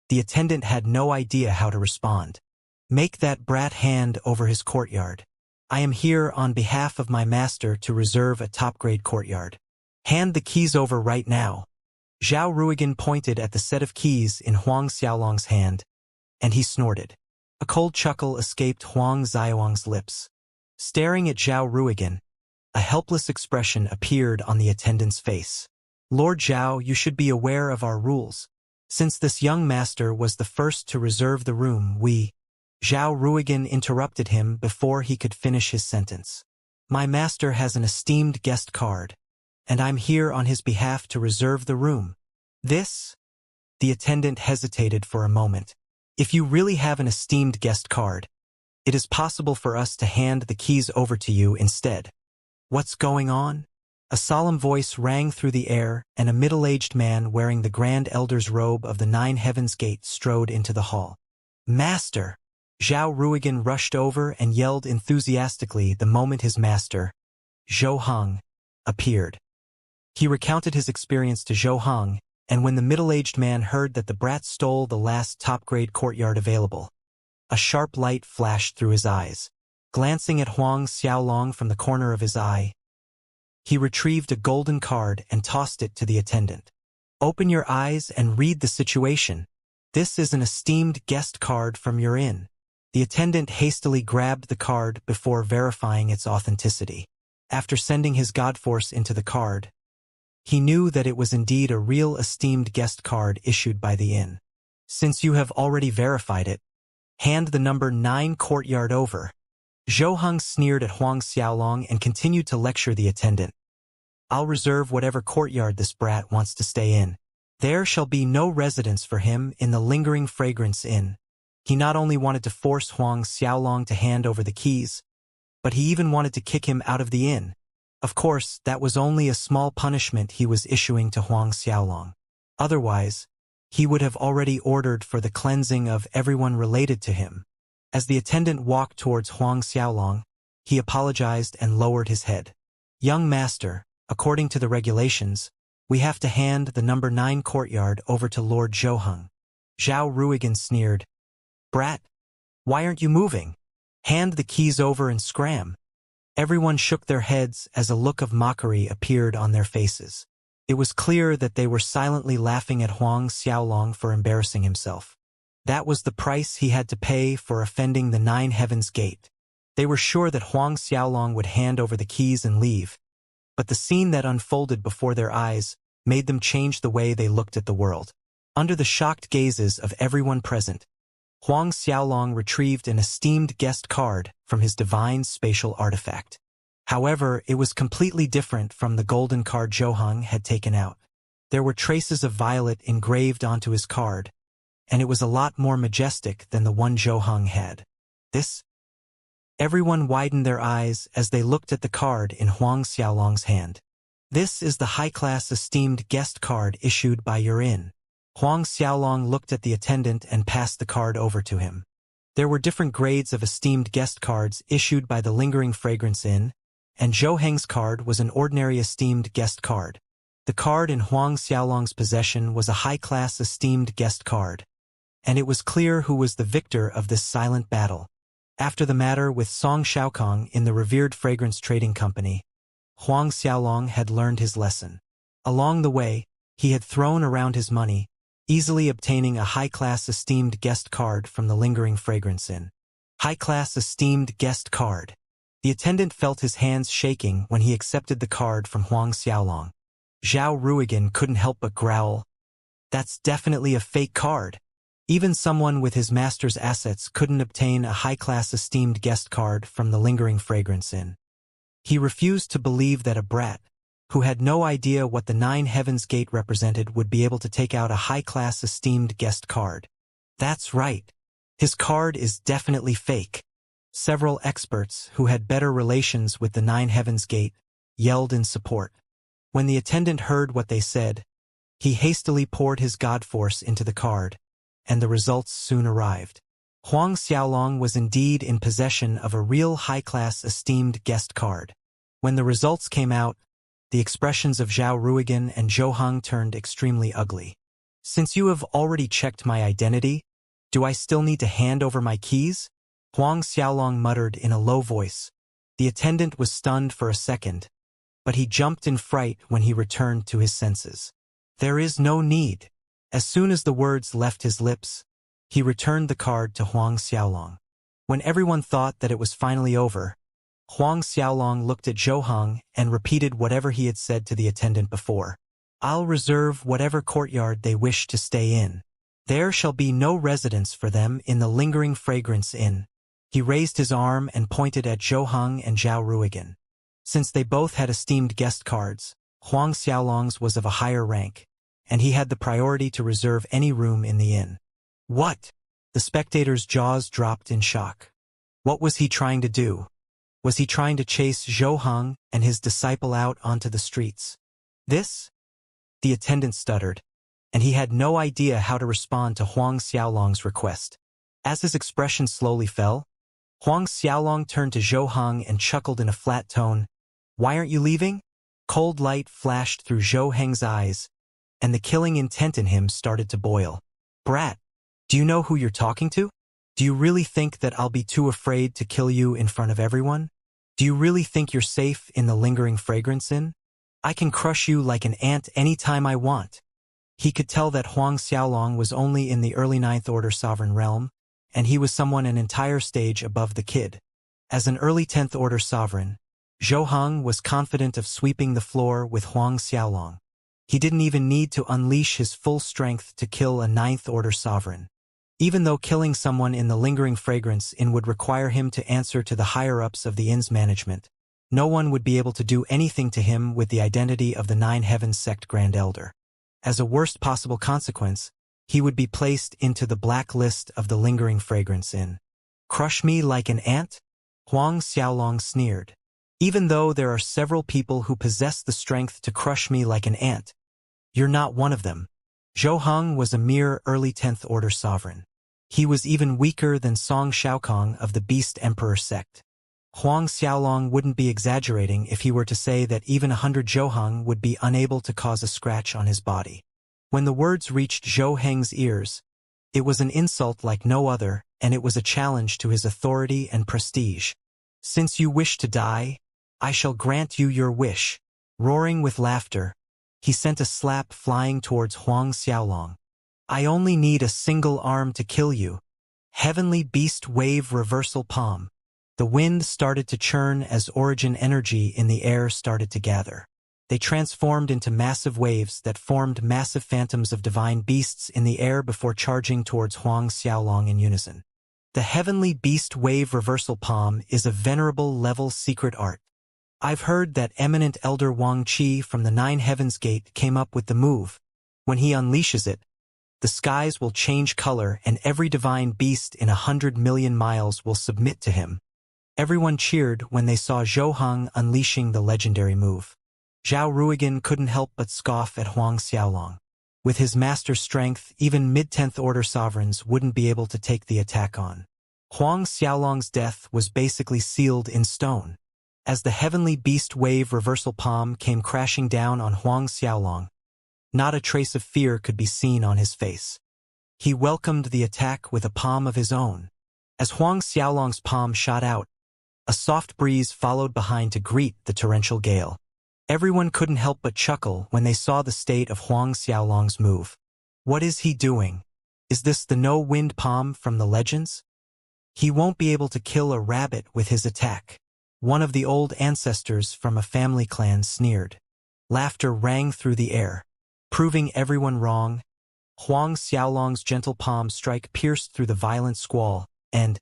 the attendant had no idea how to respond. "Make that brat hand over his courtyard. I am here on behalf of my master to reserve a top-grade courtyard. Hand the keys over right now." Zhao Ruigan pointed at the set of keys in Huang Xiaolong's hand, and he snorted. A cold chuckle escaped Huang Xiaolong's lips. Staring at Zhao Ruigan, a helpless expression appeared on the attendant's face. "Lord Zhao, you should be aware of our rules. Since this young master was the first to reserve the room, Zhao Ruigan interrupted him before he could finish his sentence. "My master has an esteemed guest card, and I'm here on his behalf to reserve the room." "This?" The attendant hesitated for a moment. "If you really have an esteemed guest card, it is possible for us to hand the keys over to you instead." "What's going on?" A solemn voice rang through the air, and a middle-aged man wearing the Grand Elder's robe of the 9 Heaven's Gate strode into the hall. "Master!" Zhao Ruigan rushed over and yelled enthusiastically the moment his master, Zhou Heng, appeared. He recounted his experience to Zhou Heng, and when the middle-aged man heard that the brat stole the last top-grade courtyard available, a sharp light flashed through his eyes. Glancing at Huang Xiaolong from the corner of his eye, he retrieved a golden card and tossed it to the attendant. "Open your eyes and read the situation. This is an esteemed guest card from your inn." The attendant hastily grabbed the card before verifying its authenticity. After sending his godforce into the card, he knew that it was indeed a real esteemed guest card issued by the inn. "Since you have already verified it, hand the number 9 courtyard over." Zhou Heng sneered at Huang Xiaolong and continued to lecture the attendant. "I'll reserve whatever courtyard this brat wants to stay in. There shall be no residence for him in the lingering fragrance inn." He not only wanted to force Huang Xiaolong to hand over the keys, but he even wanted to kick him out of the inn. Of course, that was only a small punishment he was issuing to Huang Xiaolong. Otherwise, he would have already ordered for the cleansing of everyone related to him. As the attendant walked towards Huang Xiaolong, he apologized and lowered his head. "Young master, according to the regulations, we have to hand the number 9 courtyard over to Lord Zhou Heng." Zhao Ruigan sneered, "Brat, why aren't you moving? Hand the keys over and scram." Everyone shook their heads as a look of mockery appeared on their faces. It was clear that they were silently laughing at Huang Xiaolong for embarrassing himself. That was the price he had to pay for offending the 9 Heaven's Gate. They were sure that Huang Xiaolong would hand over the keys and leave, but the scene that unfolded before their eyes made them change the way they looked at the world. Under the shocked gazes of everyone present, Huang Xiaolong retrieved an esteemed guest card from his divine spatial artifact. However, it was completely different from the golden card Zhou Heng had taken out. There were traces of violet engraved onto his card, and it was a lot more majestic than the one Zhou Heng had. This? Everyone widened their eyes as they looked at the card in Huang Xiaolong's hand. This is the high-class esteemed guest card issued by your inn. Huang Xiaolong looked at the attendant and passed the card over to him. There were different grades of esteemed guest cards issued by the Lingering Fragrance Inn, and Zhou Heng's card was an ordinary esteemed guest card. The card in Huang Xiaolong's possession was a high-class esteemed guest card, and it was clear who was the victor of this silent battle. After the matter with Song Xiaokong in the revered fragrance trading company, Huang Xiaolong had learned his lesson. Along the way, he had thrown around his money, easily obtaining a high-class esteemed guest card from the Lingering Fragrance Inn. High-class esteemed guest card. The attendant felt his hands shaking when he accepted the card from Huang Xiaolong. Zhao Ruigan couldn't help but growl. That's definitely a fake card. Even someone with his master's assets couldn't obtain a high-class esteemed guest card from the Lingering Fragrance Inn. He refused to believe that a brat, who had no idea what the Nine Heavens Gate represented, would be able to take out a high-class esteemed guest card. That's right. His card is definitely fake. Several experts who had better relations with the Nine Heavens Gate yelled in support. When the attendant heard what they said, he hastily poured his god force into the card, and the results soon arrived. Huang Xiaolong was indeed in possession of a real high-class esteemed guest card. When the results came out, the expressions of Zhao Ruigan and Zhou Heng turned extremely ugly. Since you have already checked my identity, do I still need to hand over my keys? Huang Xiaolong muttered in a low voice. The attendant was stunned for a second, but he jumped in fright when he returned to his senses. There is no need. As soon as the words left his lips, he returned the card to Huang Xiaolong. When everyone thought that it was finally over, Huang Xiaolong looked at Zhou Heng and repeated whatever he had said to the attendant before. I'll reserve whatever courtyard they wish to stay in. There shall be no residence for them in the Lingering Fragrance Inn. He raised his arm and pointed at Zhou Heng and Zhao Ruigan. Since they both had esteemed guest cards, Huang Xiaolong's was of a higher rank, and he had the priority to reserve any room in the inn. What? The spectators' jaws dropped in shock. What was he trying to do? Was he trying to chase Zhou Heng and his disciple out onto the streets? This? The attendant stuttered, and he had no idea how to respond to Huang Xiaolong's request. As his expression slowly fell, Huang Xiaolong turned to Zhou Heng and chuckled in a flat tone. Why aren't you leaving? Cold light flashed through Zhou Heng's eyes, and the killing intent in him started to boil. Brat, do you know who you're talking to? Do you really think that I'll be too afraid to kill you in front of everyone? Do you really think you're safe in the Lingering Fragrance Inn? I can crush you like an ant any time I want. He could tell that Huang Xiaolong was only in the early Ninth Order sovereign realm, and he was someone an entire stage above the kid. As an early 10th Order sovereign, Zhou Heng was confident of sweeping the floor with Huang Xiaolong. He didn't even need to unleash his full strength to kill a 9th Order sovereign. Even though killing someone in the Lingering Fragrance Inn would require him to answer to the higher-ups of the inn's management, no one would be able to do anything to him with the identity of the Nine Heavens Sect Grand Elder. As a worst possible consequence, he would be placed into the black list of the Lingering Fragrance Inn. Crush me like an ant? Huang Xiaolong sneered. Even though there are several people who possess the strength to crush me like an ant, you're not one of them. Zhou Heng was a mere early 10th Order sovereign. He was even weaker than Song Xiaokong of the Beast Emperor sect. Huang Xiaolong wouldn't be exaggerating if he were to say that even 100 Zhou Heng would be unable to cause a scratch on his body. When the words reached Zhou Heng's ears, it was an insult like no other, and it was a challenge to his authority and prestige. Since you wish to die, I shall grant you your wish. Roaring with laughter, he sent a slap flying towards Huang Xiaolong. I only need a single arm to kill you. Heavenly Beast Wave Reversal Palm. The wind started to churn as origin energy in the air started to gather. They transformed into massive waves that formed massive phantoms of divine beasts in the air before charging towards Huang Xiaolong in unison. The Heavenly Beast Wave Reversal Palm is a venerable level secret art. I've heard that eminent elder Wang Qi from the Nine Heavens Gate came up with the move. When he unleashes it, the skies will change color and every divine beast in 100 million miles will submit to him. Everyone cheered when they saw Zhou Heng unleashing the legendary move. Zhao Ruigan couldn't help but scoff at Huang Xiaolong. With his master strength, even mid-10th order sovereigns wouldn't be able to take the attack on. Huang Xiaolong's death was basically sealed in stone. As the heavenly beast wave reversal palm came crashing down on Huang Xiaolong, not a trace of fear could be seen on his face. He welcomed the attack with a palm of his own. As Huang Xiaolong's palm shot out, a soft breeze followed behind to greet the torrential gale. Everyone couldn't help but chuckle when they saw the state of Huang Xiaolong's move. What is he doing? Is this the no-wind palm from the legends? He won't be able to kill a rabbit with his attack. One of the old ancestors from a family clan sneered. Laughter rang through the air. Proving everyone wrong, Huang Xiaolong's gentle palm strike pierced through the violent squall, and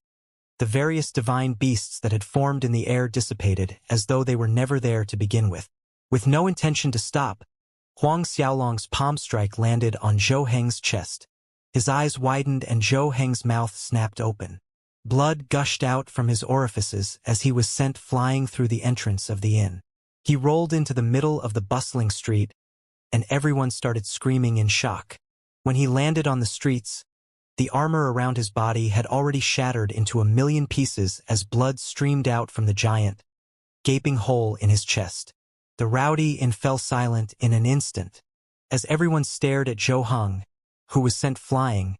the various divine beasts that had formed in the air dissipated as though they were never there to begin with. With no intention to stop, Huang Xiaolong's palm strike landed on Zhou Heng's chest. His eyes widened and Zhou Heng's mouth snapped open. Blood gushed out from his orifices as he was sent flying through the entrance of the inn. He rolled into the middle of the bustling street, and everyone started screaming in shock. When he landed on the streets, the armor around his body had already shattered into 1,000,000 pieces as blood streamed out from the giant, gaping hole in his chest. The rowdy inn fell silent in an instant. As everyone stared at Zhou Heng, who was sent flying,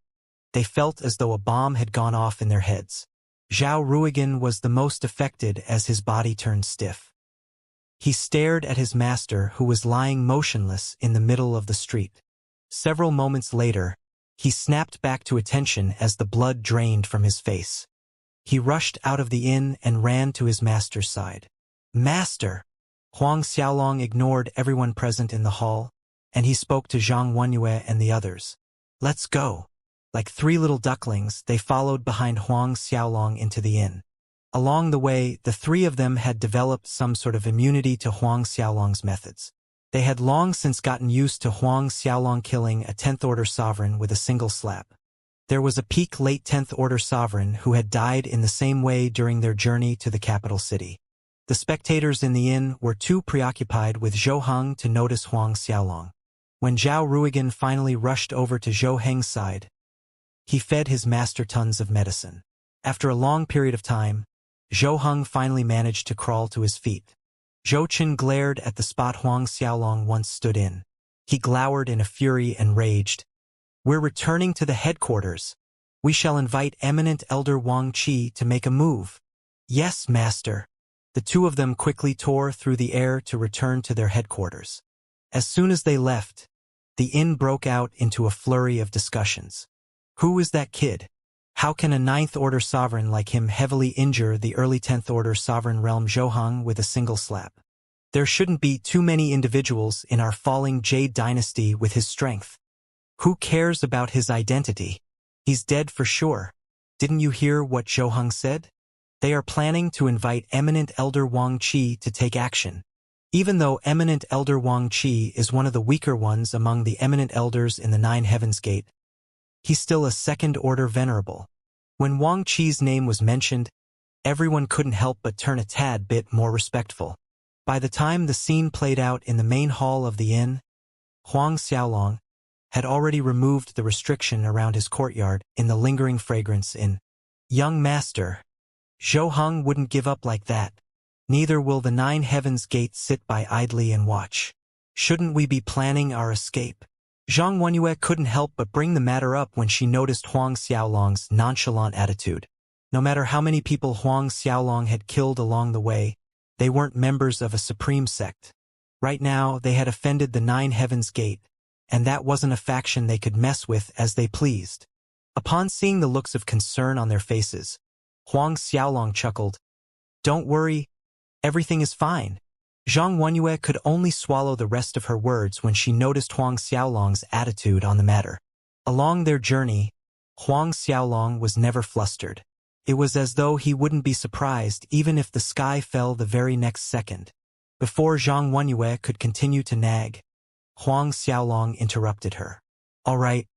they felt as though a bomb had gone off in their heads. Zhao Ruigan was the most affected as his body turned stiff. He stared at his master who was lying motionless in the middle of the street. Several moments later, he snapped back to attention as the blood drained from his face. He rushed out of the inn and ran to his master's side. "Master!" Huang Xiaolong ignored everyone present in the hall, and he spoke to Zhang Wenyue and the others. "Let's go." Like three little ducklings, they followed behind Huang Xiaolong into the inn. Along the way, the three of them had developed some sort of immunity to Huang Xiaolong's methods. They had long since gotten used to Huang Xiaolong killing a 10th order sovereign with a single slap. There was a peak late 10th order sovereign who had died in the same way during their journey to the capital city. The spectators in the inn were too preoccupied with Zhou Heng to notice Huang Xiaolong. When Zhao Ruigan finally rushed over to Zhou Heng's side, he fed his master tons of medicine. After a long period of time, Zhou Heng finally managed to crawl to his feet. Zhou Qin glared at the spot Huang Xiaolong once stood in. He glowered in a fury and raged. "We're returning to the headquarters. We shall invite eminent elder Wang Qi to make a move." "Yes, master." The two of them quickly tore through the air to return to their headquarters. As soon as they left, the inn broke out into a flurry of discussions. Who is that kid? How can a 9th order sovereign like him heavily injure the early 10th order sovereign realm Zhou Heng with a single slap? There shouldn't be too many individuals in our falling Jade dynasty with his strength. Who cares about his identity? He's dead for sure. Didn't you hear what Zhou Heng said? They are planning to invite eminent elder Wang Qi to take action. Even though eminent elder Wang Qi is one of the weaker ones among the eminent elders in the Nine Heavens Gate, he's still a 2nd order venerable. When Wang Qi's name was mentioned, everyone couldn't help but turn a tad bit more respectful. By the time the scene played out in the main hall of the inn, Huang Xiaolong had already removed the restriction around his courtyard in the lingering fragrance in. "Young master, Zhou Heng wouldn't give up like that. Neither will the Nine Heavens Gate sit by idly and watch. Shouldn't we be planning our escape?" Zhang Wenyue couldn't help but bring the matter up when she noticed Huang Xiaolong's nonchalant attitude. No matter how many people Huang Xiaolong had killed along the way, they weren't members of a supreme sect. Right now, they had offended the Nine Heavens Gate, and that wasn't a faction they could mess with as they pleased. Upon seeing the looks of concern on their faces, Huang Xiaolong chuckled. "Don't worry, everything is fine." Zhang Wenyue could only swallow the rest of her words when she noticed Huang Xiaolong's attitude on the matter. Along their journey, Huang Xiaolong was never flustered. It was as though he wouldn't be surprised even if the sky fell the very next second. Before Zhang Wenyue could continue to nag, Huang Xiaolong interrupted her. All right,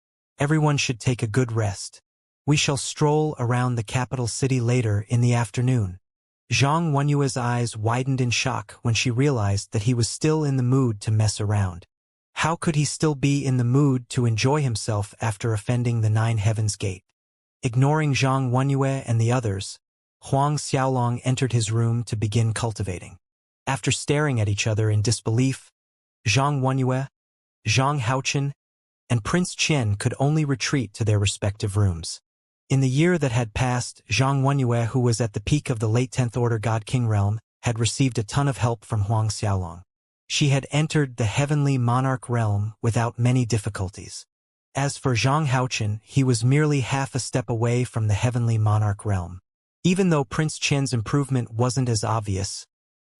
everyone should take a good rest. We shall stroll around the capital city later in the afternoon. Zhang Wenyue's eyes widened in shock when she realized that he was still in the mood to mess around. How could he still be in the mood to enjoy himself after offending the Nine Heavens Gate? Ignoring Zhang Wenyue and the others, Huang Xiaolong entered his room to begin cultivating. After staring at each other in disbelief, Zhang Wenyue, Zhang Haochen, and Prince Qian could only retreat to their respective rooms. In the year that had passed, Zhang Wenyue, who was at the peak of the late 10th Order God King realm, had received a ton of help from Huang Xiaolong. She had entered the heavenly monarch realm without many difficulties. As for Zhang Haochen, he was merely half a step away from the heavenly monarch realm. Even though Prince Qian's improvement wasn't as obvious,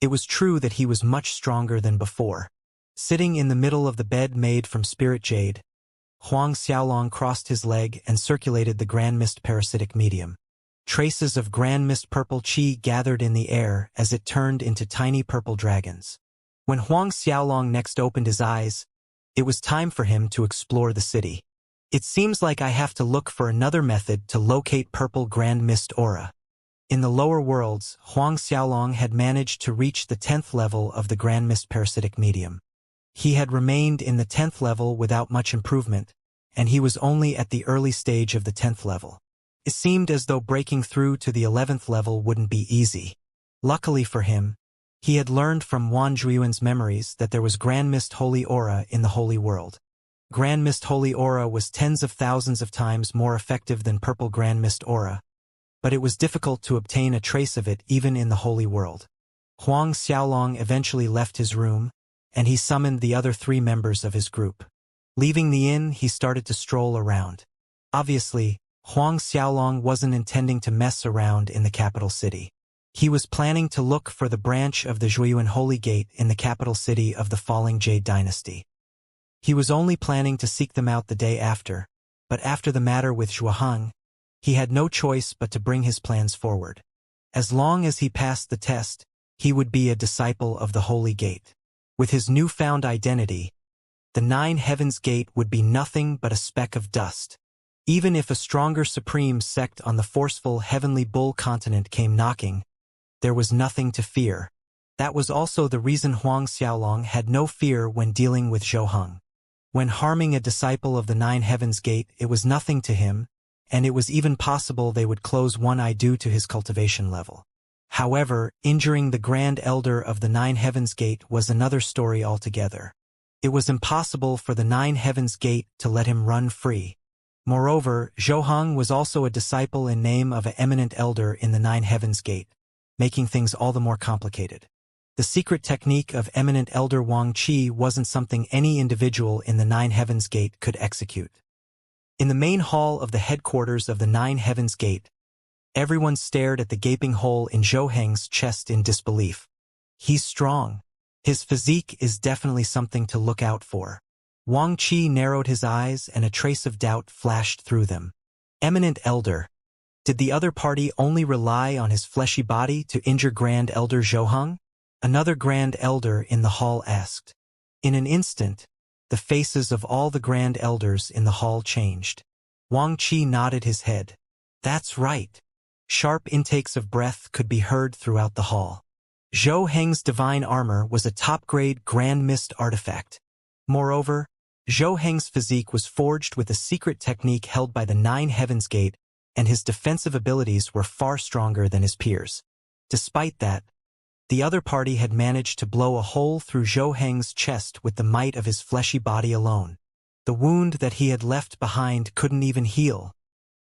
it was true that he was much stronger than before. Sitting in the middle of the bed made from spirit jade, Huang Xiaolong crossed his leg and circulated the Grand Mist parasitic medium. Traces of Grand Mist purple chi gathered in the air as it turned into tiny purple dragons. When Huang Xiaolong next opened his eyes, it was time for him to explore the city. It seems like I have to look for another method to locate purple Grand Mist aura. In the lower worlds, Huang Xiaolong had managed to reach the 10th level of the Grand Mist parasitic medium. He had remained in the 10th level without much improvement, and he was only at the early stage of the 10th level. It seemed as though breaking through to the 11th level wouldn't be easy. Luckily for him, he had learned from Wan Zhuiyuan's memories that there was Grand Mist Holy Aura in the Holy World. Grand Mist Holy Aura was tens of thousands of times more effective than Purple Grand Mist Aura, but it was difficult to obtain a trace of it even in the Holy World. Huang Xiaolong eventually left his room, and he summoned the other 3 members of his group. Leaving the inn, he started to stroll around. Obviously, Huang Xiaolong wasn't intending to mess around in the capital city. He was planning to look for the branch of the Zhuiyuan Holy Gate in the capital city of the falling Jade Dynasty. He was only planning to seek them out the day after, but after the matter with Zhuohang, he had no choice but to bring his plans forward. As long as he passed the test, he would be a disciple of the Holy Gate. With his newfound identity, the Nine Heavens Gate would be nothing but a speck of dust. Even if a stronger supreme sect on the forceful Heavenly Bull continent came knocking, there was nothing to fear. That was also the reason Huang Xiaolong had no fear when dealing with Zhuohang. When harming a disciple of the Nine Heavens Gate, it was nothing to him, and it was even possible they would close one eye due to his cultivation level. However, injuring the Grand Elder of the Nine Heavens Gate was another story altogether. It was impossible for the Nine Heavens Gate to let him run free. Moreover, Zhuohang was also a disciple in name of an eminent elder in the Nine Heavens Gate, making things all the more complicated. The secret technique of eminent elder Wang Qi wasn't something any individual in the Nine Heavens Gate could execute. In the main hall of the headquarters of the Nine Heavens Gate, everyone stared at the gaping hole in Zhuohang's chest in disbelief. He's strong. His physique is definitely something to look out for. Wang Qi narrowed his eyes and a trace of doubt flashed through them. Eminent Elder. Did the other party only rely on his fleshy body to injure Grand Elder Zhuohang? Another Grand Elder in the hall asked. In an instant, the faces of all the Grand Elders in the hall changed. Wang Qi nodded his head. That's right. Sharp intakes of breath could be heard throughout the hall. Zhuohang's divine armor was a top-grade Grand Mist artifact. Moreover, Zhuohang's physique was forged with a secret technique held by the Nine Heavens Gate, and his defensive abilities were far stronger than his peers. Despite that, the other party had managed to blow a hole through Zhuohang's chest with the might of his fleshy body alone. The wound that he had left behind couldn't even heal.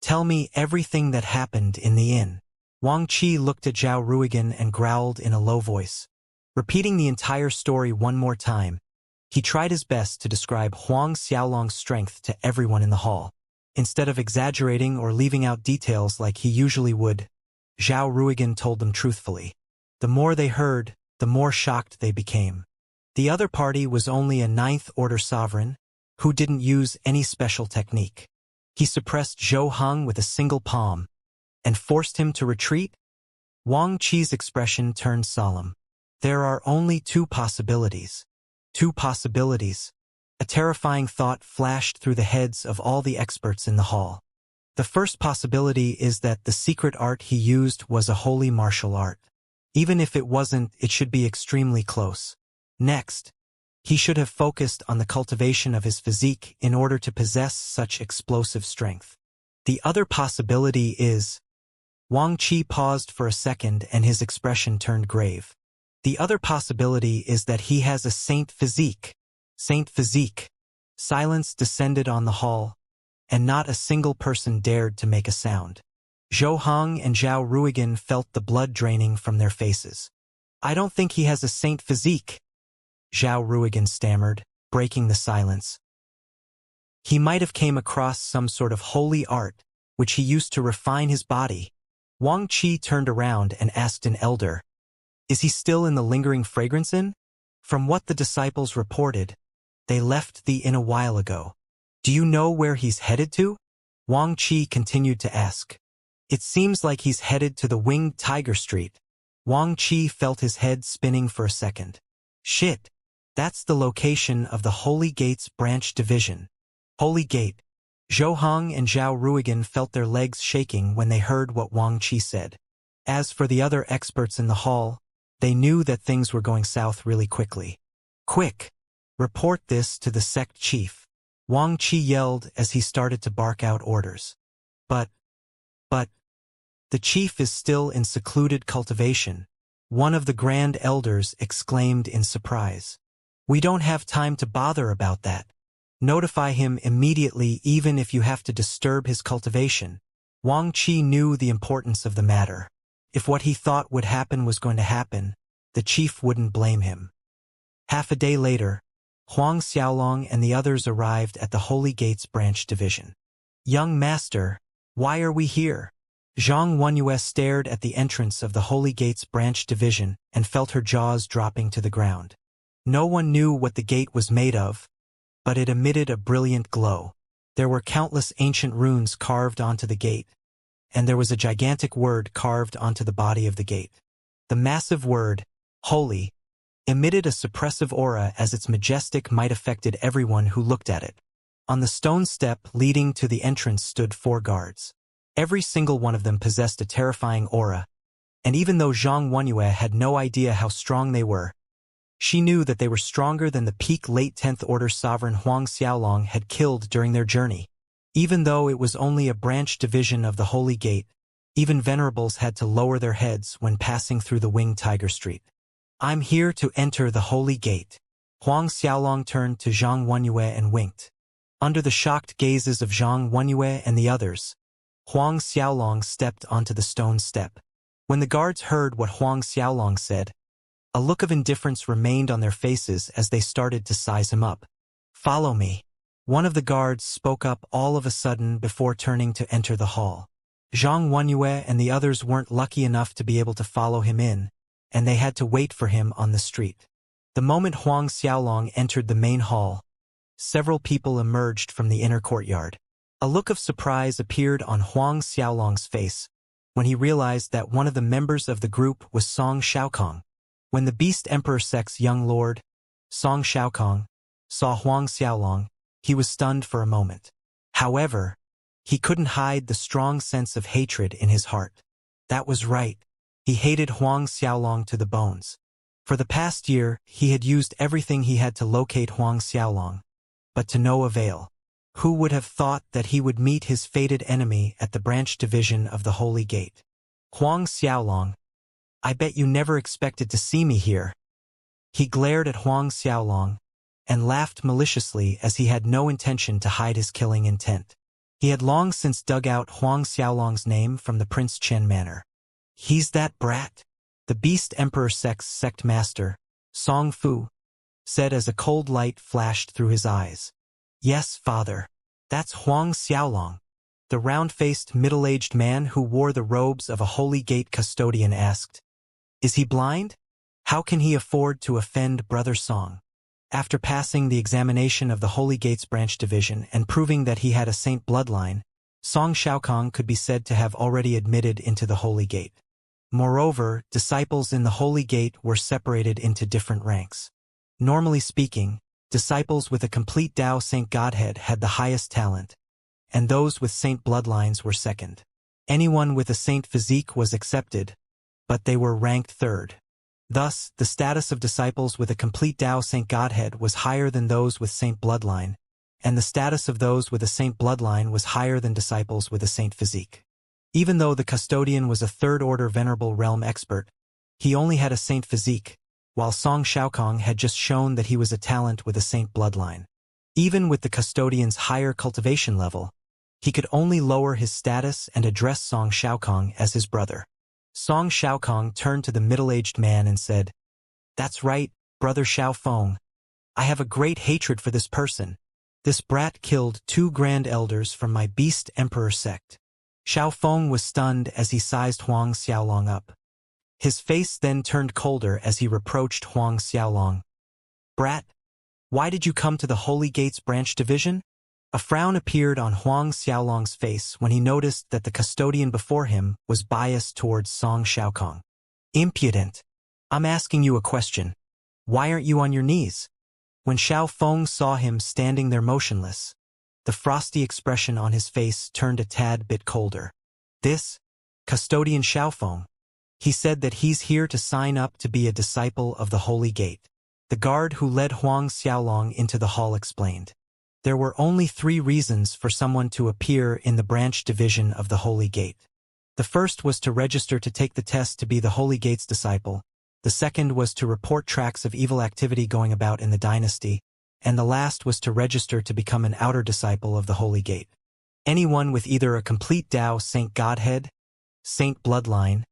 Tell me everything that happened in the inn. Wang Qi looked at Zhao Ruigan and growled in a low voice. Repeating the entire story one more time, he tried his best to describe Huang Xiaolong's strength to everyone in the hall. Instead of exaggerating or leaving out details like he usually would, Zhao Ruigan told them truthfully. The more they heard, the more shocked they became. The other party was only a Ninth Order sovereign, who didn't use any special technique. He suppressed Zhuohang with a single palm, and forced him to retreat? Wang Qi's expression turned solemn. There are only two possibilities. Two possibilities. A terrifying thought flashed through the heads of all the experts in the hall. The first possibility is that the secret art he used was a holy martial art. Even if it wasn't, it should be extremely close. Next, he should have focused on the cultivation of his physique in order to possess such explosive strength. The other possibility is... Wang Qi paused for a second and his expression turned grave. The other possibility is that he has a saint physique. Saint physique. Silence descended on the hall, and not a single person dared to make a sound. Zhou Hong and Zhao Ruigan felt the blood draining from their faces. I don't think he has a saint physique, Zhao Ruigan stammered, breaking the silence. He might have came across some sort of holy art, which he used to refine his body. Wang Qi turned around and asked an elder, "Is he still in the lingering fragrance inn? From what the disciples reported, they left the inn a while ago. Do you know where he's headed to?" Wang Qi continued to ask. "It seems like he's headed to the Winged Tiger Street." Wang Qi felt his head spinning for a second. Shit, that's the location of the Holy Gate's branch division. Holy Gate. Zhou Hong and Zhao Ruigan felt their legs shaking when they heard what Wang Qi said. As for the other experts in the hall, they knew that things were going south really quickly. "Quick! Report this to the sect chief," Wang Qi yelled as he started to bark out orders. But, the chief is still in secluded cultivation, one of the grand elders exclaimed in surprise. "We don't have time to bother about that. Notify him immediately even if you have to disturb his cultivation." Wang Qi knew the importance of the matter. If what he thought would happen was going to happen, the chief wouldn't blame him. Half a day later, Huang Xiaolong and the others arrived at the Holy Gate's branch division. "Young master, why are we here?" Zhang Wenyue stared at the entrance of the Holy Gate's branch division and felt her jaws dropping to the ground. No one knew what the gate was made of, but it emitted a brilliant glow. There were countless ancient runes carved onto the gate, and there was a gigantic word carved onto the body of the gate. The massive word, Holy, emitted a suppressive aura as its majestic might affected everyone who looked at it. On the stone step leading to the entrance stood 4 guards. Every single one of them possessed a terrifying aura, and even though Zhang Wenyue had no idea how strong they were, she knew that they were stronger than the peak late 10th Order sovereign Huang Xiaolong had killed during their journey. Even though it was only a branch division of the Holy Gate, even venerables had to lower their heads when passing through the Winged Tiger Street. "I'm here to enter the Holy Gate." Huang Xiaolong turned to Zhang Wenyue and winked. Under the shocked gazes of Zhang Wenyue and the others, Huang Xiaolong stepped onto the stone step. When the guards heard what Huang Xiaolong said, a look of indifference remained on their faces as they started to size him up. "Follow me." One of the guards spoke up all of a sudden before turning to enter the hall. Zhang Wenyue and the others weren't lucky enough to be able to follow him in, and they had to wait for him on the street. The moment Huang Xiaolong entered the main hall, several people emerged from the inner courtyard. A look of surprise appeared on Huang Xiaolong's face when he realized that one of the members of the group was Song Xiaokong. When the Beast Emperor Sect's young lord, Song Xiaokong, saw Huang Xiaolong, he was stunned for a moment. However, he couldn't hide the strong sense of hatred in his heart. That was right. He hated Huang Xiaolong to the bones. For the past year, he had used everything he had to locate Huang Xiaolong, but to no avail. Who would have thought that he would meet his fated enemy at the branch division of the Holy Gate? "Huang Xiaolong, I bet you never expected to see me here." He glared at Huang Xiaolong and laughed maliciously as he had no intention to hide his killing intent. He had long since dug out Huang Xiaolong's name from the Prince Chen manor. "He's that brat," the Beast Emperor Sect's sect master, Song Fu, said as a cold light flashed through his eyes. "Yes, father. That's Huang Xiaolong." The round-faced, middle-aged man who wore the robes of a Holy Gate custodian asked, "Is he blind? How can he afford to offend Brother Song?" After passing the examination of the Holy Gate's branch division and proving that he had a saint bloodline, Song Xiaokong could be said to have already admitted into the Holy Gate. Moreover, disciples in the Holy Gate were separated into different ranks. Normally speaking, disciples with a complete Tao Saint Godhead had the highest talent, and those with saint bloodlines were second. Anyone with a saint physique was accepted, but they were ranked third. Thus, the status of disciples with a complete Tao Saint Godhead was higher than those with saint bloodline, and the status of those with a saint bloodline was higher than disciples with a saint physique. Even though the custodian was a third-order Venerable Realm expert, he only had a saint physique, while Song Xiaokong had just shown that he was a talent with a saint bloodline. Even with the custodian's higher cultivation level, he could only lower his status and address Song Xiaokong as his brother. Song Xiaokong turned to the middle-aged man and said, "That's right, Brother Xiaofeng. I have a great hatred for this person. This brat killed 2 grand elders from my beast emperor sect." Xiaofeng was stunned as he sized Huang Xiaolong up. His face then turned colder as he reproached Huang Xiaolong. "Brat, why did you come to the Holy Gates branch division?" A frown appeared on Huang Xiaolong's face when he noticed that the custodian before him was biased towards Song Xiaokong. "Impudent! I'm asking you a question. Why aren't you on your knees?" When Xiaofeng saw him standing there motionless, the frosty expression on his face turned a tad bit colder. "This? Custodian Xiaofeng. He said that he's here to sign up to be a disciple of the Holy Gate." The guard who led Huang Xiaolong into the hall explained. There were only 3 reasons for someone to appear in the branch division of the Holy Gate. The first was to register to take the test to be the Holy Gate's disciple, the second was to report tracks of evil activity going about in the dynasty, and the last was to register to become an outer disciple of the Holy Gate. Anyone with either a complete Tao Saint Godhead, Saint Bloodline,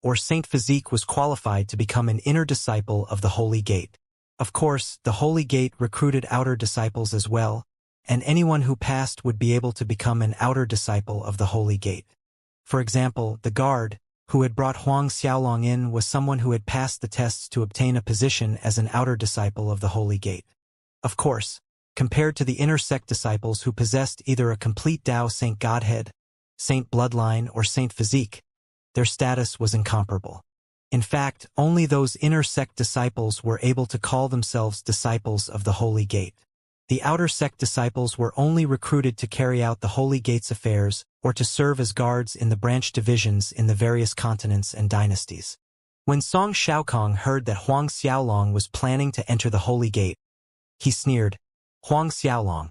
or Saint Physique was qualified to become an inner disciple of the Holy Gate. Of course, the Holy Gate recruited outer disciples as well, and anyone who passed would be able to become an outer disciple of the Holy Gate. For example, the guard, who had brought Huang Xiaolong in, was someone who had passed the tests to obtain a position as an outer disciple of the Holy Gate. Of course, compared to the inner sect disciples who possessed either a complete Tao Saint Godhead, Saint Bloodline, or Saint Physique, their status was incomparable. In fact, only those inner sect disciples were able to call themselves disciples of the Holy Gate. The outer sect disciples were only recruited to carry out the Holy Gate's affairs or to serve as guards in the branch divisions in the various continents and dynasties. When Song Xiaokong heard that Huang Xiaolong was planning to enter the Holy Gate, he sneered, "Huang Xiaolong,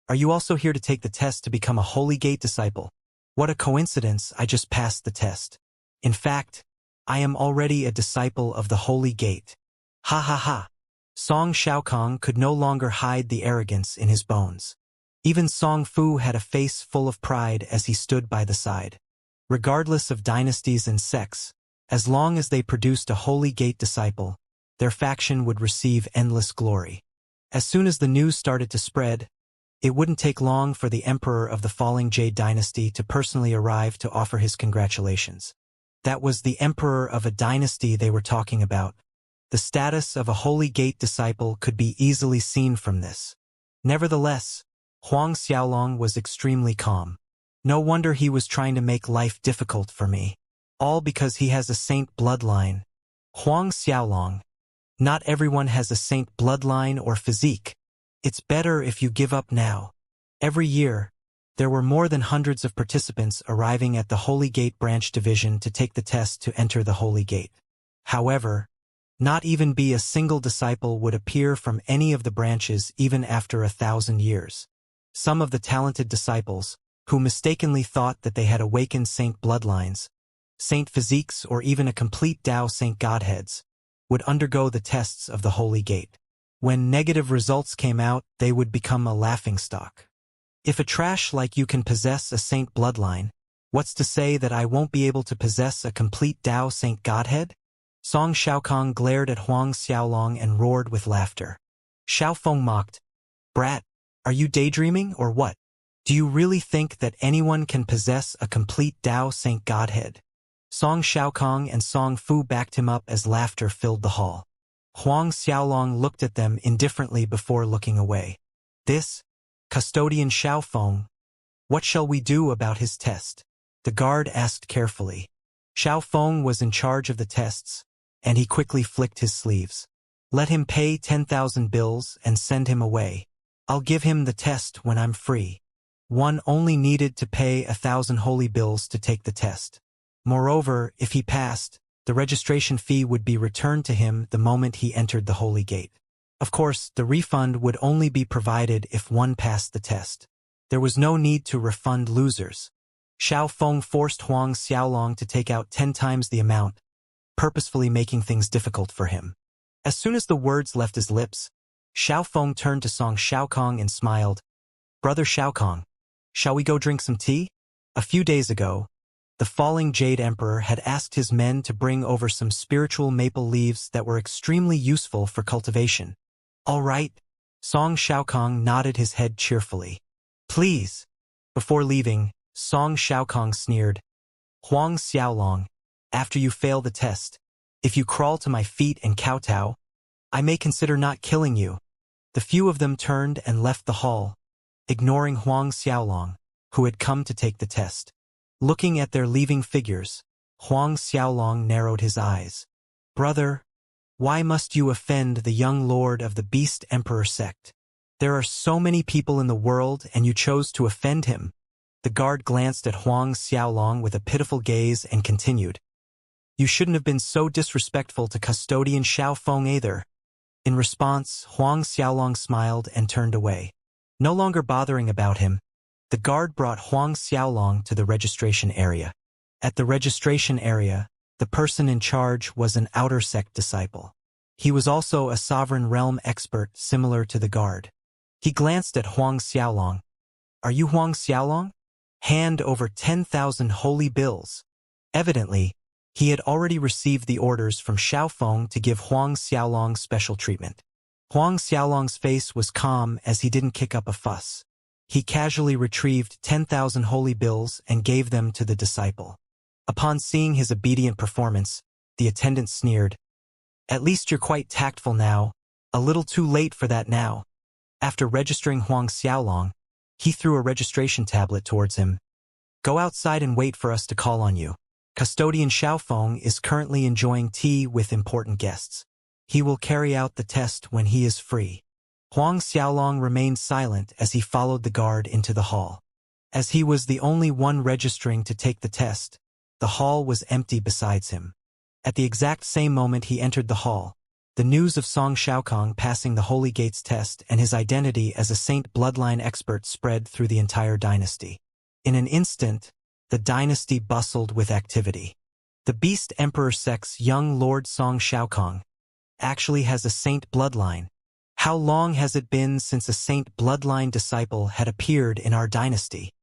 are you also here to take the test to become a Holy Gate disciple? What a coincidence, I just passed the test. In fact, I am already a disciple of the Holy Gate." Ha ha ha. Song Xiaokong could no longer hide the arrogance in his bones. Even Song Fu had a face full of pride as he stood by the side. Regardless of dynasties and sects, as long as they produced a Holy Gate disciple, their faction would receive endless glory. As soon as the news started to spread, it wouldn't take long for the emperor of the falling Jade dynasty to personally arrive to offer his congratulations. That was the emperor of a dynasty they were talking about. The status of a Holy Gate disciple could be easily seen from this. Nevertheless, Huang Xiaolong was extremely calm. No wonder he was trying to make life difficult for me. All because he has a saint bloodline. Huang Xiaolong. Not everyone has a saint bloodline or physique. It's better if you give up now. Every year, there were more than hundreds of participants arriving at the Holy Gate branch division to take the test to enter the Holy Gate. However, not even be a single disciple would appear from any of the branches even after 1,000 years. Some of the talented disciples, who mistakenly thought that they had awakened saint bloodlines, saint physiques, or even a complete Tao Saint Godheads, would undergo the tests of the Holy Gate. When negative results came out, they would become a laughingstock. If a trash like you can possess a saint bloodline, what's to say that I won't be able to possess a complete Tao Saint Godhead? Song Xiaokong glared at Huang Xiaolong and roared with laughter. Xiaofeng mocked, "Brat, are you daydreaming or what? Do you really think that anyone can possess a complete Tao Saint Godhead?" Song Xiaokong and Song Fu backed him up as laughter filled the hall. Huang Xiaolong looked at them indifferently before looking away. "This? Custodian Xiaofeng? What shall we do about his test?" the guard asked carefully. Xiao Feng was in charge of the tests, and he quickly flicked his sleeves. Let him pay 10,000 bills and send him away. I'll give him the test when I'm free. One only needed to pay 1,000 holy bills to take the test. Moreover, if he passed, the registration fee would be returned to him the moment he entered the holy gate. Of course, the refund would only be provided if one passed the test. There was no need to refund losers. Xiao Feng forced Huang Xiaolong to take out 10 times the amount, purposefully making things difficult for him. As soon as the words left his lips, Xiao Feng turned to Song Xiaokong and smiled. Brother Xiaokong, shall we go drink some tea? A few days ago, the falling Jade Emperor had asked his men to bring over some spiritual maple leaves that were extremely useful for cultivation. All right. Song Xiaokong nodded his head cheerfully. Please. Before leaving, Song Xiaokong sneered. Huang Xiaolong, after you fail the test, if you crawl to my feet and kowtow, I may consider not killing you. The few of them turned and left the hall, ignoring Huang Xiaolong, who had come to take the test. Looking at their leaving figures, Huang Xiaolong narrowed his eyes. Brother, why must you offend the young lord of the Beast Emperor sect? There are so many people in the world and you chose to offend him. The guard glanced at Huang Xiaolong with a pitiful gaze and continued. You shouldn't have been so disrespectful to Custodian Xiao Feng either. In response, Huang Xiaolong smiled and turned away. No longer bothering about him, the guard brought Huang Xiaolong to the registration area. At the registration area, the person in charge was an outer sect disciple. He was also a sovereign realm expert similar to the guard. He glanced at Huang Xiaolong. Are you Huang Xiaolong? Hand over 10,000 holy bills. Evidently, he had already received the orders from Xiao Feng to give Huang Xiaolong special treatment. Huang Xiaolong's face was calm as he didn't kick up a fuss. He casually retrieved 10,000 holy bills and gave them to the disciple. Upon seeing his obedient performance, the attendant sneered. At least you're quite tactful now. A little too late for that now. After registering Huang Xiaolong, he threw a registration tablet towards him. Go outside and wait for us to call on you. Custodian Xiao Feng is currently enjoying tea with important guests. He will carry out the test when he is free. Huang Xiaolong remained silent as he followed the guard into the hall. As he was the only one registering to take the test, the hall was empty besides him. At the exact same moment he entered the hall, the news of Song Xiaokong passing the Holy Gates test and his identity as a saint bloodline expert spread through the entire dynasty. In an instant, the dynasty bustled with activity. The Beast Emperor sect's young Lord Song Xiaokong actually has a saint bloodline. How long has it been since a saint bloodline disciple had appeared in our dynasty?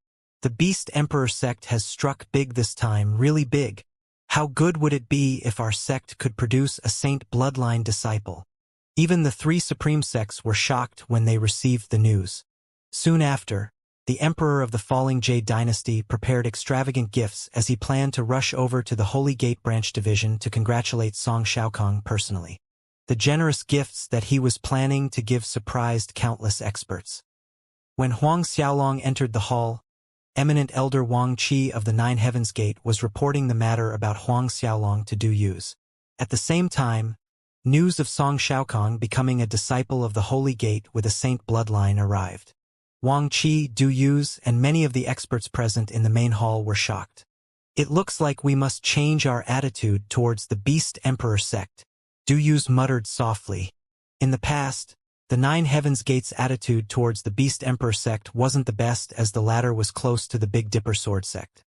The Beast Emperor sect has struck big this time, really big. How good would it be if our sect could produce a saint bloodline disciple? Even the 3 supreme sects were shocked when they received the news. Soon after, the Emperor of the falling Jade Dynasty prepared extravagant gifts as he planned to rush over to the Holy Gate Branch Division to congratulate Song Xiaokong personally. The generous gifts that he was planning to give surprised countless experts. When Huang Xiaolong entered the hall, eminent elder Wang Qi of the Nine Heavens Gate was reporting the matter about Huang Xiaolong to Du Yu's. At the same time, news of Song Xiaokong becoming a disciple of the Holy Gate with a saint bloodline arrived. Wang Qi, Du Yu's, and many of the experts present in the main hall were shocked. It looks like we must change our attitude towards the Beast Emperor sect, Du Yu's muttered softly. In the past, the Nine Heavens Gate's attitude towards the Beast Emperor sect wasn't the best as the latter was close to the Big Dipper Sword sect.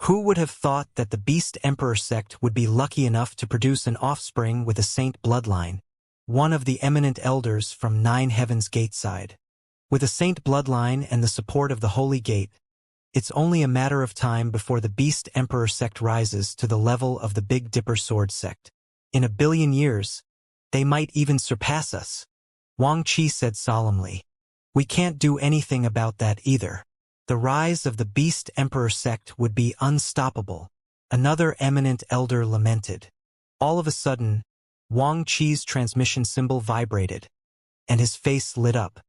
Who would have thought that the Beast Emperor sect would be lucky enough to produce an offspring with a saint bloodline, one of the eminent elders from Nine Heavens Gate side? With a saint bloodline and the support of the Holy Gate, it's only a matter of time before the Beast Emperor sect rises to the level of the Big Dipper Sword sect. In 1 billion years, they might even surpass us. Wang Qi said solemnly. We can't do anything about that either. The rise of the Beast Emperor sect would be unstoppable, another eminent elder lamented. All of a sudden, Wang Qi's transmission symbol vibrated, and his face lit up.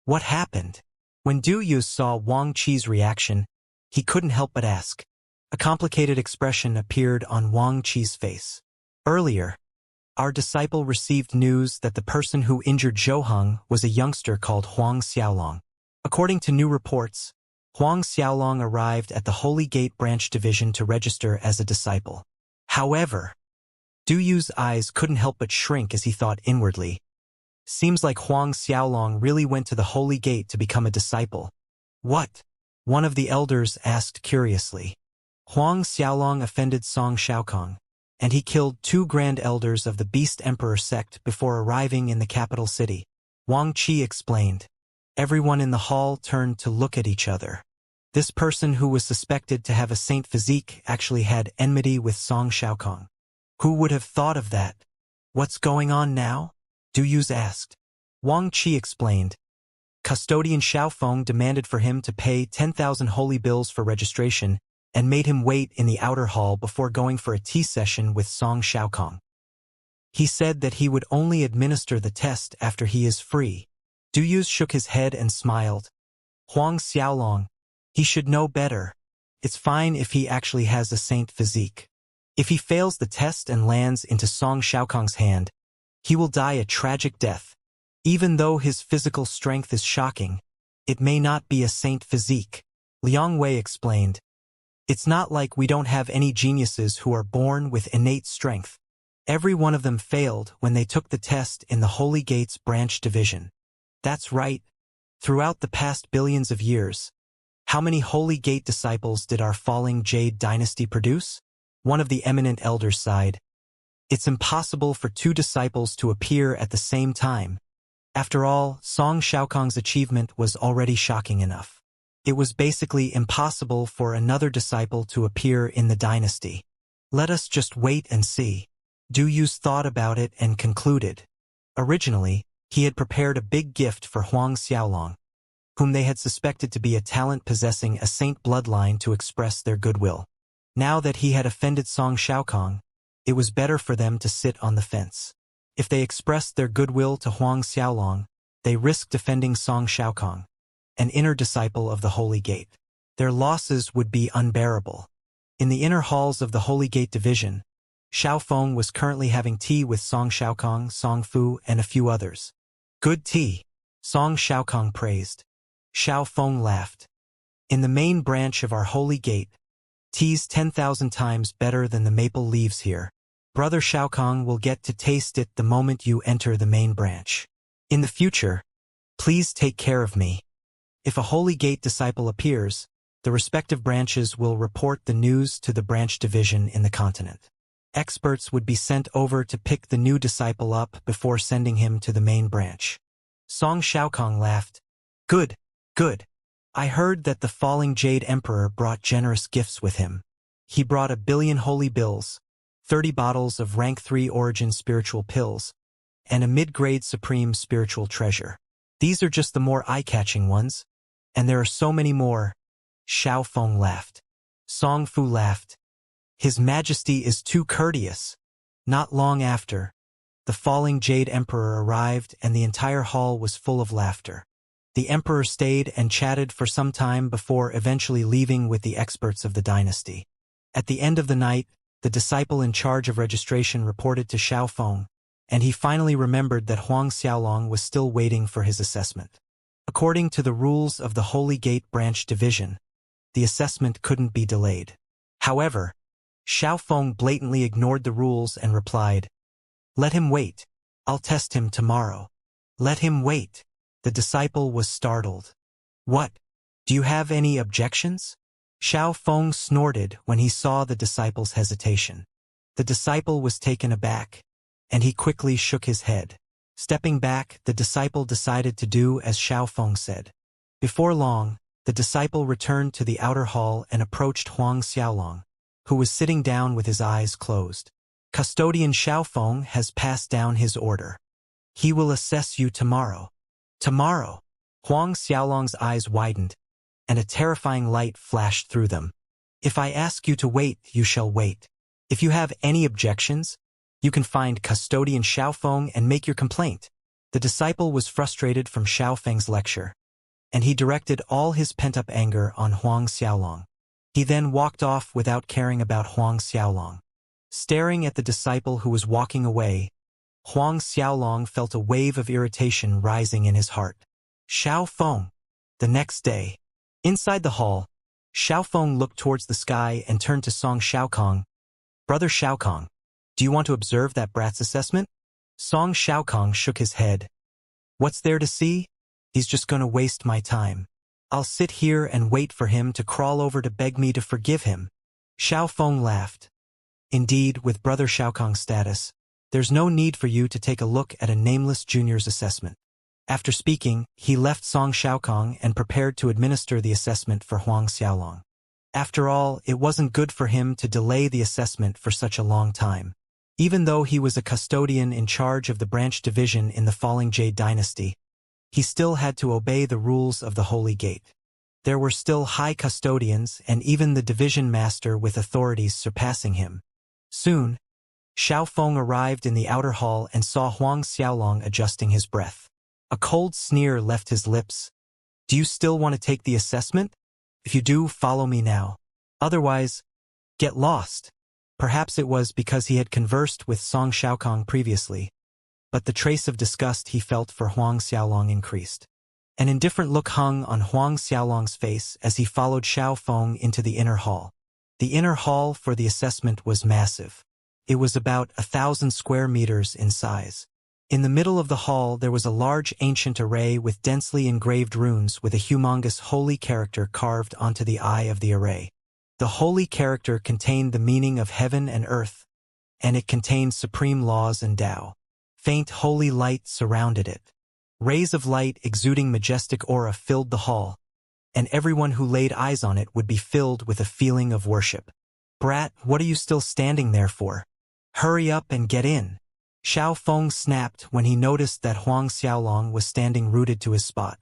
What happened? When Du Yu saw Wang Qi's reaction, he couldn't help but ask. A complicated expression appeared on Wang Qi's face. Earlier, our disciple received news that the person who injured Zhou was a youngster called Huang Xiaolong. According to new reports, Huang Xiaolong arrived at the Holy Gate Branch Division to register as a disciple. However, Du Yu's eyes couldn't help but shrink as he thought inwardly. Seems like Huang Xiaolong really went to the Holy Gate to become a disciple. What? One of the elders asked curiously. Huang Xiaolong offended Song Xiaokong, and he killed 2 grand elders of the Beast Emperor sect before arriving in the capital city. Wang Qi explained. Everyone in the hall turned to look at each other. This person who was suspected to have a saint physique actually had enmity with Song Xiaokong. Who would have thought of that? What's going on now? Du Yu asked. Wang Qi explained. Custodian Xiaofeng demanded for him to pay 10,000 holy bills for registration and made him wait in the outer hall before going for a tea session with Song Xiaokong. He said that he would only administer the test after he is free. Du Yu shook his head and smiled. Huang Xiaolong, he should know better. It's fine if he actually has a saint physique. If he fails the test and lands into Song Xiaokong's hand, he will die a tragic death. Even though his physical strength is shocking, it may not be a saint physique. Liang Wei explained. It's not like we don't have any geniuses who are born with innate strength. Every one of them failed when they took the test in the Holy Gates Branch Division. That's right. Throughout the past billions of years, how many Holy Gate disciples did our falling Jade dynasty produce? One of the eminent elders sighed. It's impossible for 2 disciples to appear at the same time. After all, Song Xiaokong's achievement was already shocking enough. It was basically impossible for another disciple to appear in the dynasty. Let us just wait and see. Du Yu thought about it and concluded. Originally, he had prepared a big gift for Huang Xiaolong, whom they had suspected to be a talent possessing a saint bloodline to express their goodwill. Now that he had offended Song Xiaokong, it was better for them to sit on the fence. If they expressed their goodwill to Huang Xiaolong, they risked offending Song Xiaokong, an inner disciple of the Holy Gate. Their losses would be unbearable. In the inner halls of the Holy Gate Division, Xiaofeng was currently having tea with Song Xiaokong, Song Fu, and a few others. Good tea, Song Xiaokong praised. Xiaofeng laughed. In the main branch of our Holy Gate, tea's 10,000 times better than the maple leaves here. Brother Xiaokong will get to taste it the moment you enter the main branch. In the future, please take care of me. If a Holy Gate disciple appears, the respective branches will report the news to the branch division in the continent. Experts would be sent over to pick the new disciple up before sending him to the main branch. Song Xiaokong laughed. Good, good. I heard that the falling Jade Emperor brought generous gifts with him. He brought 1 billion holy bills, 30 bottles of rank 3 origin spiritual pills, and a mid-grade supreme spiritual treasure. These are just the more eye-catching ones, and there are so many more. Xiaofeng laughed. Song Fu laughed. His Majesty is too courteous. Not long after, the falling Jade Emperor arrived and the entire hall was full of laughter. The Emperor stayed and chatted for some time before eventually leaving with the experts of the dynasty. At the end of the night, the disciple in charge of registration reported to Xiaofeng, and he finally remembered that Huang Xiaolong was still waiting for his assessment. According to the rules of the Holy Gate Branch Division, the assessment couldn't be delayed. However, Xiaofeng blatantly ignored the rules and replied, "Let him wait. I'll test him tomorrow." Let him wait. The disciple was startled. What? Do you have any objections? Xiaofeng snorted when he saw the disciple's hesitation. The disciple was taken aback, and he quickly shook his head. Stepping back, the disciple decided to do as Xiaofeng said. Before long, the disciple returned to the outer hall and approached Huang Xiaolong, who was sitting down with his eyes closed. Custodian Xiaofeng has passed down his order. He will assess you tomorrow. Tomorrow? Huang Xiaolong's eyes widened, and a terrifying light flashed through them. If I ask you to wait, you shall wait. If you have any objections, you can find Custodian Xiaofeng and make your complaint. The disciple was frustrated from Xiaofeng's lecture, and he directed all his pent-up anger on Huang Xiaolong. He then walked off without caring about Huang Xiaolong. Staring at the disciple who was walking away, Huang Xiaolong felt a wave of irritation rising in his heart. Xiao Feng. The next day. Inside the hall, Xiao Feng looked towards the sky and turned to Song Xiaokong. Brother Xiaokong, do you want to observe that brat's assessment? Song Xiaokong shook his head. What's there to see? He's just gonna waste my time. I'll sit here and wait for him to crawl over to beg me to forgive him. Xiao Feng laughed. Indeed, with Brother Xiaokong's status, there's no need for you to take a look at a nameless junior's assessment. After speaking, he left Song Xiaokong and prepared to administer the assessment for Huang Xiaolong. After all, it wasn't good for him to delay the assessment for such a long time. Even though he was a custodian in charge of the branch division in the falling Jade dynasty, he still had to obey the rules of the Holy Gate. There were still high custodians and even the division master with authorities surpassing him. Soon, Xiao Feng arrived in the outer hall and saw Huang Xiaolong adjusting his breath. A cold sneer left his lips. Do you still want to take the assessment? If you do, follow me now. Otherwise, get lost. Perhaps it was because he had conversed with Song Xiaokong previously, but the trace of disgust he felt for Huang Xiaolong increased. An indifferent look hung on Huang Xiaolong's face as he followed Xiao Feng into the inner hall. The inner hall for the assessment was massive. It was about 1,000 square meters in size. In the middle of the hall there was a large ancient array with densely engraved runes with a humongous holy character carved onto the eye of the array. The holy character contained the meaning of heaven and earth, and it contained supreme laws and Tao. Faint holy light surrounded it. Rays of light exuding majestic aura filled the hall, and everyone who laid eyes on it would be filled with a feeling of worship. Brat, what are you still standing there for? Hurry up and get in. Xiao Feng snapped when he noticed that Huang Xiaolong was standing rooted to his spot.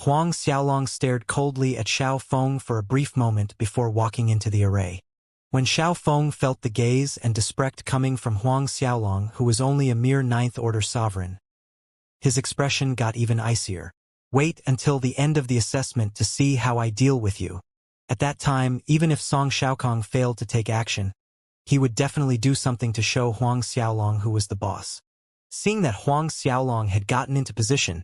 Huang Xiaolong stared coldly at Xiao Feng for a brief moment before walking into the array. When Xiao Feng felt the gaze and disrespect coming from Huang Xiaolong, who was only a mere ninth-order sovereign, his expression got even icier. Wait until the end of the assessment to see how I deal with you. At that time, even if Song Xiaokong failed to take action, he would definitely do something to show Huang Xiaolong who was the boss. Seeing that Huang Xiaolong had gotten into position,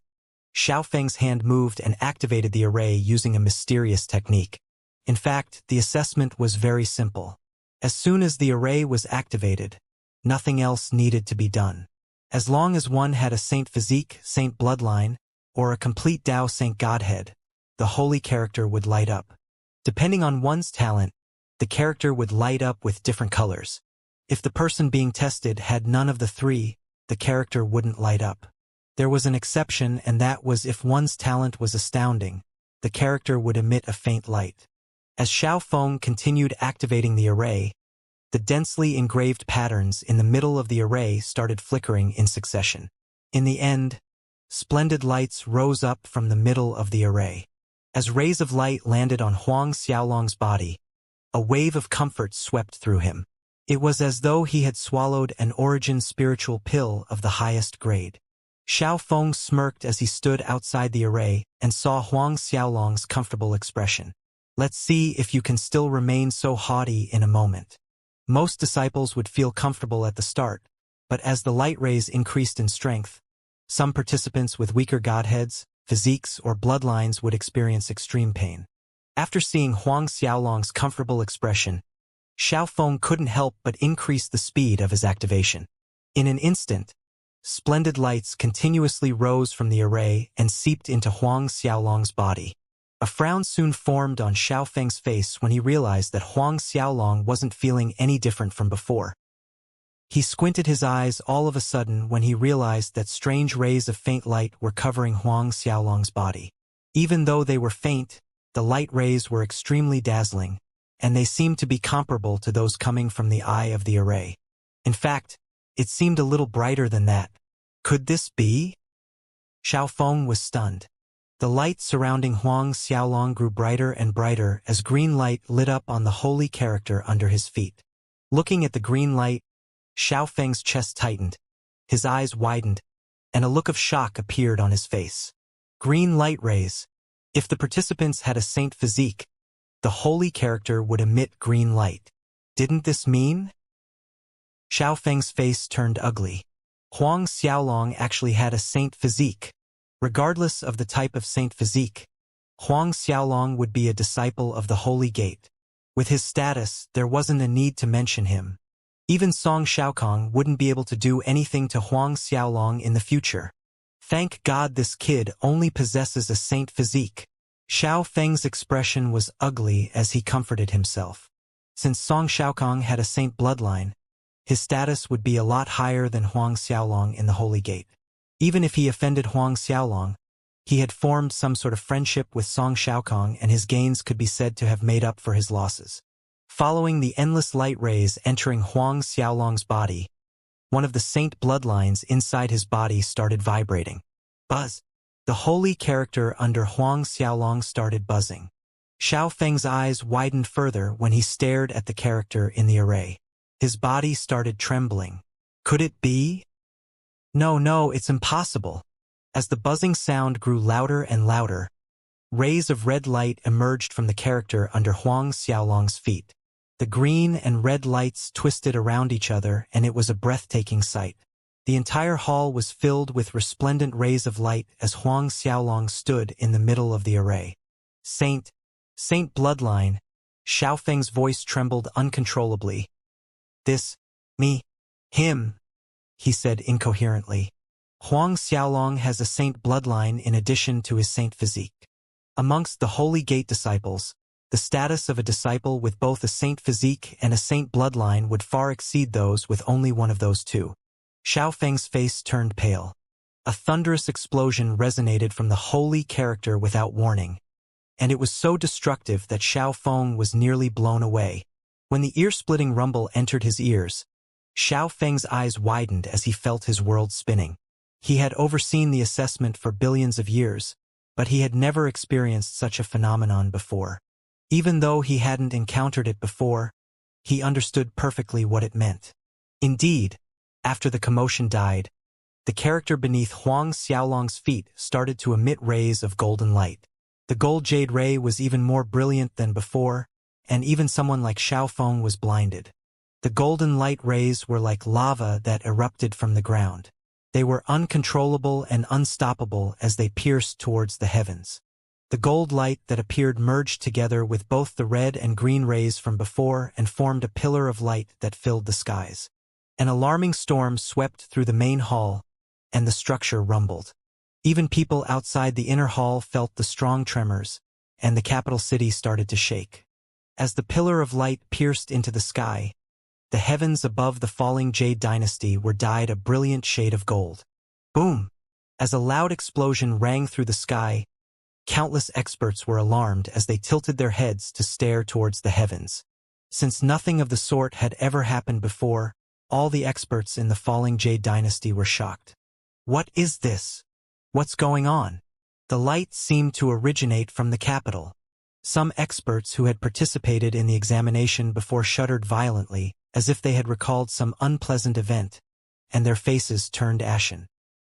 Xiao Feng's hand moved and activated the array using a mysterious technique. In fact, the assessment was very simple. As soon as the array was activated, nothing else needed to be done. As long as one had a saint physique, saint bloodline, or a complete Tao saint godhead, the holy character would light up. Depending on one's talent, the character would light up with different colors. If the person being tested had none of the three, the character wouldn't light up. There was an exception, and that was if one's talent was astounding, the character would emit a faint light. As Xiao Feng continued activating the array, the densely engraved patterns in the middle of the array started flickering in succession. In the end, splendid lights rose up from the middle of the array. As rays of light landed on Huang Xiaolong's body, a wave of comfort swept through him. It was as though he had swallowed an origin spiritual pill of the highest grade. Xiao Feng smirked as he stood outside the array and saw Huang Xiaolong's comfortable expression. Let's see if you can still remain so haughty in a moment. Most disciples would feel comfortable at the start, but as the light rays increased in strength, some participants with weaker godheads, physiques, or bloodlines would experience extreme pain. After seeing Huang Xiaolong's comfortable expression, Xiao Feng couldn't help but increase the speed of his activation. In an instant, splendid lights continuously rose from the array and seeped into Huang Xiaolong's body. A frown soon formed on Xiao Feng's face when he realized that Huang Xiaolong wasn't feeling any different from before. He squinted his eyes all of a sudden when he realized that strange rays of faint light were covering Huang Xiaolong's body. Even though they were faint, the light rays were extremely dazzling, and they seemed to be comparable to those coming from the eye of the array. In fact, it seemed a little brighter than that. Could this be? Xiao Feng was stunned. The light surrounding Huang Xiaolong grew brighter and brighter as green light lit up on the holy character under his feet. Looking at the green light, Xiao Feng's chest tightened, his eyes widened, and a look of shock appeared on his face. Green light rays. If the participants had a saint physique, the holy character would emit green light. Didn't this mean? Xiao Feng's face turned ugly. Huang Xiaolong actually had a saint physique. Regardless of the type of saint physique, Huang Xiaolong would be a disciple of the Holy Gate. With his status, there wasn't a need to mention him. Even Song Xiaokong wouldn't be able to do anything to Huang Xiaolong in the future. Thank God this kid only possesses a saint physique. Xiao Feng's expression was ugly as he comforted himself. Since Song Xiaokong had a saint bloodline, his status would be a lot higher than Huang Xiaolong in the Holy Gate. Even if he offended Huang Xiaolong, he had formed some sort of friendship with Song Xiaokong, and his gains could be said to have made up for his losses. Following the endless light rays entering Huang Xiaolong's body, one of the saint bloodlines inside his body started vibrating. Buzz. The holy character under Huang Xiaolong started buzzing. Xiao Feng's eyes widened further when he stared at the character in the array. His body started trembling. Could it be? No, it's impossible. As the buzzing sound grew louder and louder, rays of red light emerged from the character under Huang Xiaolong's feet. The green and red lights twisted around each other, and it was a breathtaking sight. The entire hall was filled with resplendent rays of light as Huang Xiaolong stood in the middle of the array. Saint bloodline. Xiao Feng's voice trembled uncontrollably. This, me, him, he said incoherently. Huang Xiaolong has a saint bloodline in addition to his saint physique. Amongst the Holy Gate disciples, the status of a disciple with both a saint physique and a saint bloodline would far exceed those with only one of those two. Xiao Feng's face turned pale. A thunderous explosion resonated from the holy character without warning, and it was so destructive that Xiao Feng was nearly blown away. When the ear-splitting rumble entered his ears, Xiao Feng's eyes widened as he felt his world spinning. He had overseen the assessment for billions of years, but he had never experienced such a phenomenon before. Even though he hadn't encountered it before, he understood perfectly what it meant. Indeed, after the commotion died, the character beneath Huang Xiaolong's feet started to emit rays of golden light. The gold jade ray was even more brilliant than before, and even someone like Xiao Feng was blinded. The golden light rays were like lava that erupted from the ground. They were uncontrollable and unstoppable as they pierced towards the heavens. The gold light that appeared merged together with both the red and green rays from before and formed a pillar of light that filled the skies. An alarming storm swept through the main hall, and the structure rumbled. Even people outside the inner hall felt the strong tremors, and the capital city started to shake. As the pillar of light pierced into the sky, the heavens above the falling Jade dynasty were dyed a brilliant shade of gold. Boom! As a loud explosion rang through the sky, countless experts were alarmed as they tilted their heads to stare towards the heavens. Since nothing of the sort had ever happened before, all the experts in the falling Jade dynasty were shocked. What is this? What's going on? The light seemed to originate from the capital. Some experts who had participated in the examination before shuddered violently, as if they had recalled some unpleasant event, and their faces turned ashen.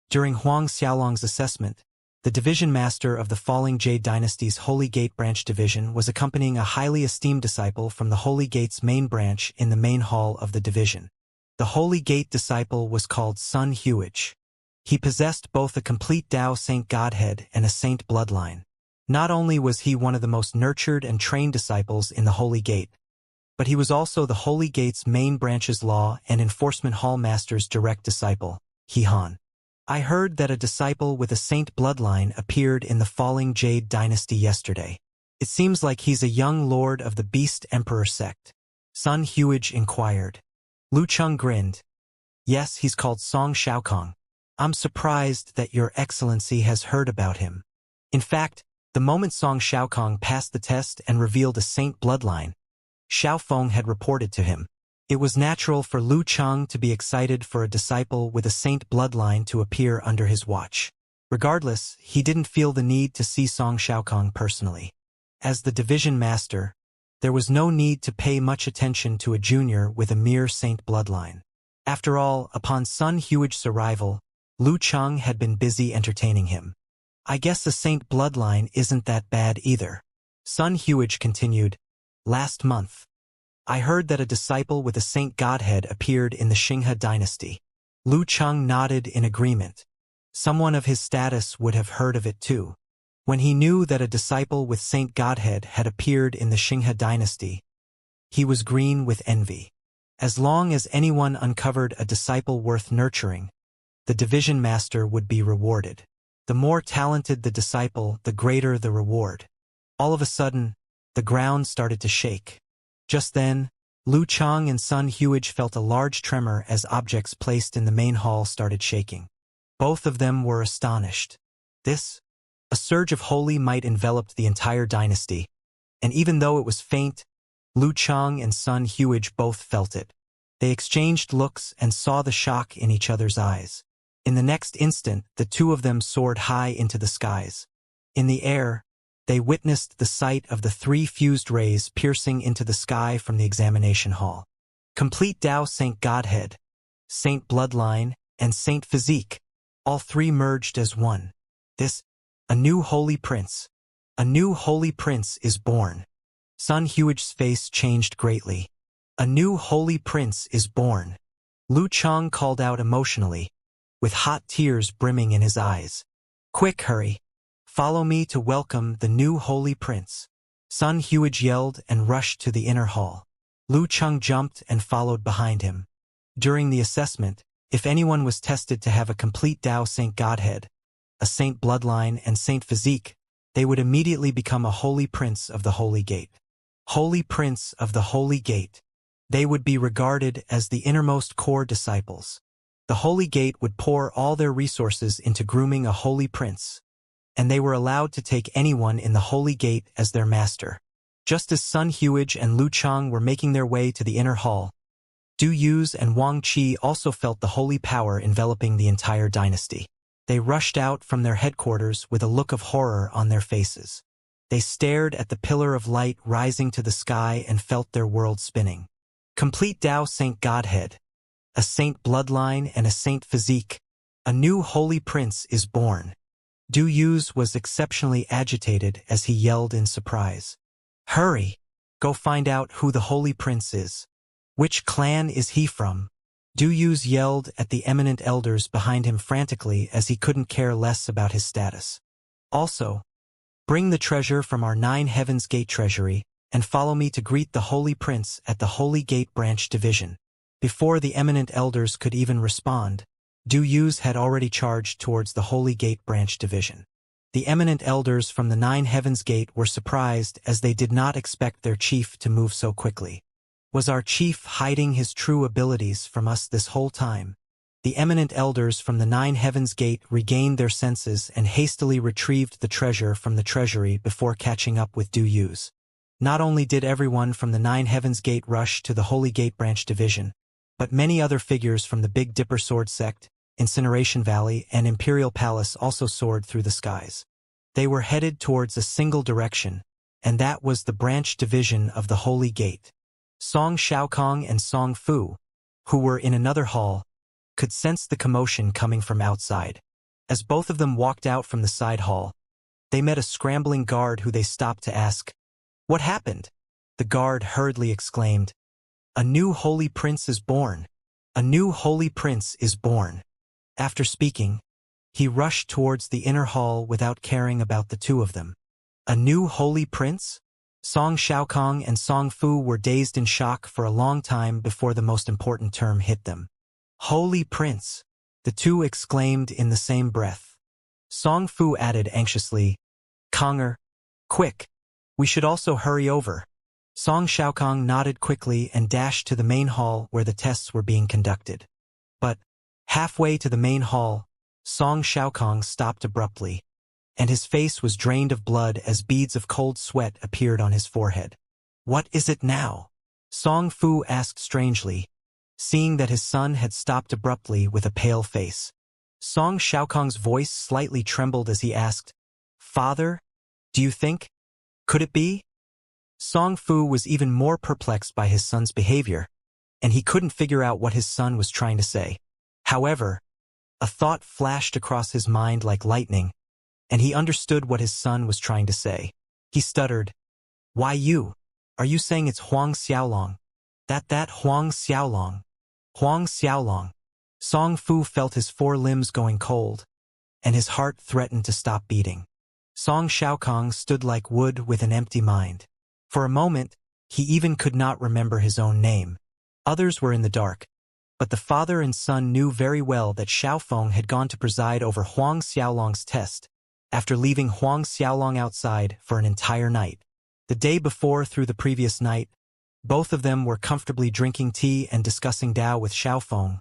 During Huang Xiaolong's assessment, the division master of the falling Jade dynasty's Holy Gate branch division was accompanying a highly esteemed disciple from the Holy Gate's main branch in the main hall of the division. The Holy Gate disciple was called Sun Huage. He possessed both a complete Tao Saint Godhead and a saint bloodline. Not only was he one of the most nurtured and trained disciples in the Holy Gate, but he was also the Holy Gate's main branch's law and enforcement hall master's direct disciple, He Han. I heard that a disciple with a saint bloodline appeared in the falling Jade dynasty yesterday. It seems like he's a young lord of the Beast Emperor sect. Sun Huage inquired. Lu Cheng grinned. Yes, he's called Song Xiaokong. I'm surprised that your excellency has heard about him. In fact, the moment Song Xiaokong passed the test and revealed a saint bloodline, Xiao Feng had reported to him. It was natural for Lu Cheng to be excited for a disciple with a saint bloodline to appear under his watch. Regardless, he didn't feel the need to see Song Xiaokong personally. As the division master, there was no need to pay much attention to a junior with a mere saint bloodline. After all, upon Sun Huage's arrival, Lu Cheng had been busy entertaining him. I guess a saint bloodline isn't that bad either. Sun Huage continued, "Last month, I heard that a disciple with a saint godhead appeared in the Xinghe dynasty." Lu Cheng nodded in agreement. Someone of his status would have heard of it too. When he knew that a disciple with saint godhead had appeared in the Xinghe dynasty, he was green with envy. As long as anyone uncovered a disciple worth nurturing, the division master would be rewarded. The more talented the disciple, the greater the reward. All of a sudden, the ground started to shake. Just then, Lu Cheng and Sun Huage felt a large tremor as objects placed in the main hall started shaking. Both of them were astonished. A surge of holy might enveloped the entire dynasty, and even though it was faint, Lu Cheng and Sun Huage both felt it. They exchanged looks and saw the shock in each other's eyes. In the next instant, the two of them soared high into the skies. In the air, they witnessed the sight of the three fused rays piercing into the sky from the examination hall. Complete Tao Saint Godhead, Saint Bloodline, and Saint Physique, all three merged as one. A new holy prince. A new holy prince is born. Sun Huage's face changed greatly. A new holy prince is born. Lu Cheng called out emotionally, with hot tears brimming in his eyes. "Quick, hurry. Follow me to welcome the new holy prince." Sun Huage yelled and rushed to the inner hall. Lu Cheng jumped and followed behind him. During the assessment, if anyone was tested to have a complete Tao Saint Godhead, a Saint Bloodline, and Saint Physique, they would immediately become a Holy Prince of the Holy Gate. Holy Prince of the Holy Gate. They would be regarded as the innermost core disciples. The Holy Gate would pour all their resources into grooming a Holy Prince, and they were allowed to take anyone in the Holy Gate as their master. Just as Sun Huage and Lu Cheng were making their way to the inner hall, Du Yuz and Wang Qi also felt the holy power enveloping the entire dynasty. They rushed out from their headquarters with a look of horror on their faces. They stared at the pillar of light rising to the sky and felt their world spinning. Complete Tao Saint Godhead, a Saint Bloodline, and a Saint Physique. A new holy prince is born. Du Yuz was exceptionally agitated as he yelled in surprise. "Hurry! Go find out who the holy prince is. Which clan is he from?" Du Yuz yelled at the eminent elders behind him frantically as he couldn't care less about his status. "Also, bring the treasure from our 9 Heavens Gate treasury and follow me to greet the Holy Prince at the Holy Gate Branch Division." Before the eminent elders could even respond, Du Yuz had already charged towards the Holy Gate Branch Division. The eminent elders from the 9 Heavens Gate were surprised as they did not expect their chief to move so quickly. Was our chief hiding his true abilities from us this whole time? The eminent elders from the 9 Heavens Gate regained their senses and hastily retrieved the treasure from the treasury before catching up with Du Yuz. Not only did everyone from the 9 Heavens Gate rush to the Holy Gate Branch Division, but many other figures from the Big Dipper Sword Sect, Incineration Valley, and Imperial Palace also soared through the skies. They were headed towards a single direction, and that was the branch division of the Holy Gate. Song Xiaokong and Song Fu, who were in another hall, could sense the commotion coming from outside. As both of them walked out from the side hall, they met a scrambling guard who they stopped to ask, "What happened?" The guard hurriedly exclaimed, "A new holy prince is born. A new holy prince is born." After speaking, he rushed towards the inner hall without caring about the two of them. A new holy prince? Song Xiaokong and Song Fu were dazed in shock for a long time before the most important term hit them. "Holy prince," the two exclaimed in the same breath. Song Fu added anxiously, "Konger, quick, we should also hurry over." Song Xiaokong nodded quickly and dashed to the main hall where the tests were being conducted. But, halfway to the main hall, Song Xiaokong stopped abruptly, and his face was drained of blood as beads of cold sweat appeared on his forehead. "What is it now?" Song Fu asked strangely, seeing that his son had stopped abruptly with a pale face. Song Xiaokong's voice slightly trembled as he asked, "Father, do you think? Could it be?" Song Fu was even more perplexed by his son's behavior, and he couldn't figure out what his son was trying to say. However, a thought flashed across his mind like lightning, and he understood what his son was trying to say. He stuttered, Why you? Are you saying it's Huang Xiaolong? That Huang Xiaolong. Huang Xiaolong. Song Fu felt his 4 limbs going cold, and his heart threatened to stop beating. Song Xiaokong stood like wood with an empty mind. For a moment, he even could not remember his own name. Others were in the dark, but the father and son knew very well that Xiaofeng had gone to preside over Huang Xiaolong's test, after leaving Huang Xiaolong outside for an entire night. The day before through the previous night, both of them were comfortably drinking tea and discussing Dao with Xiaofeng,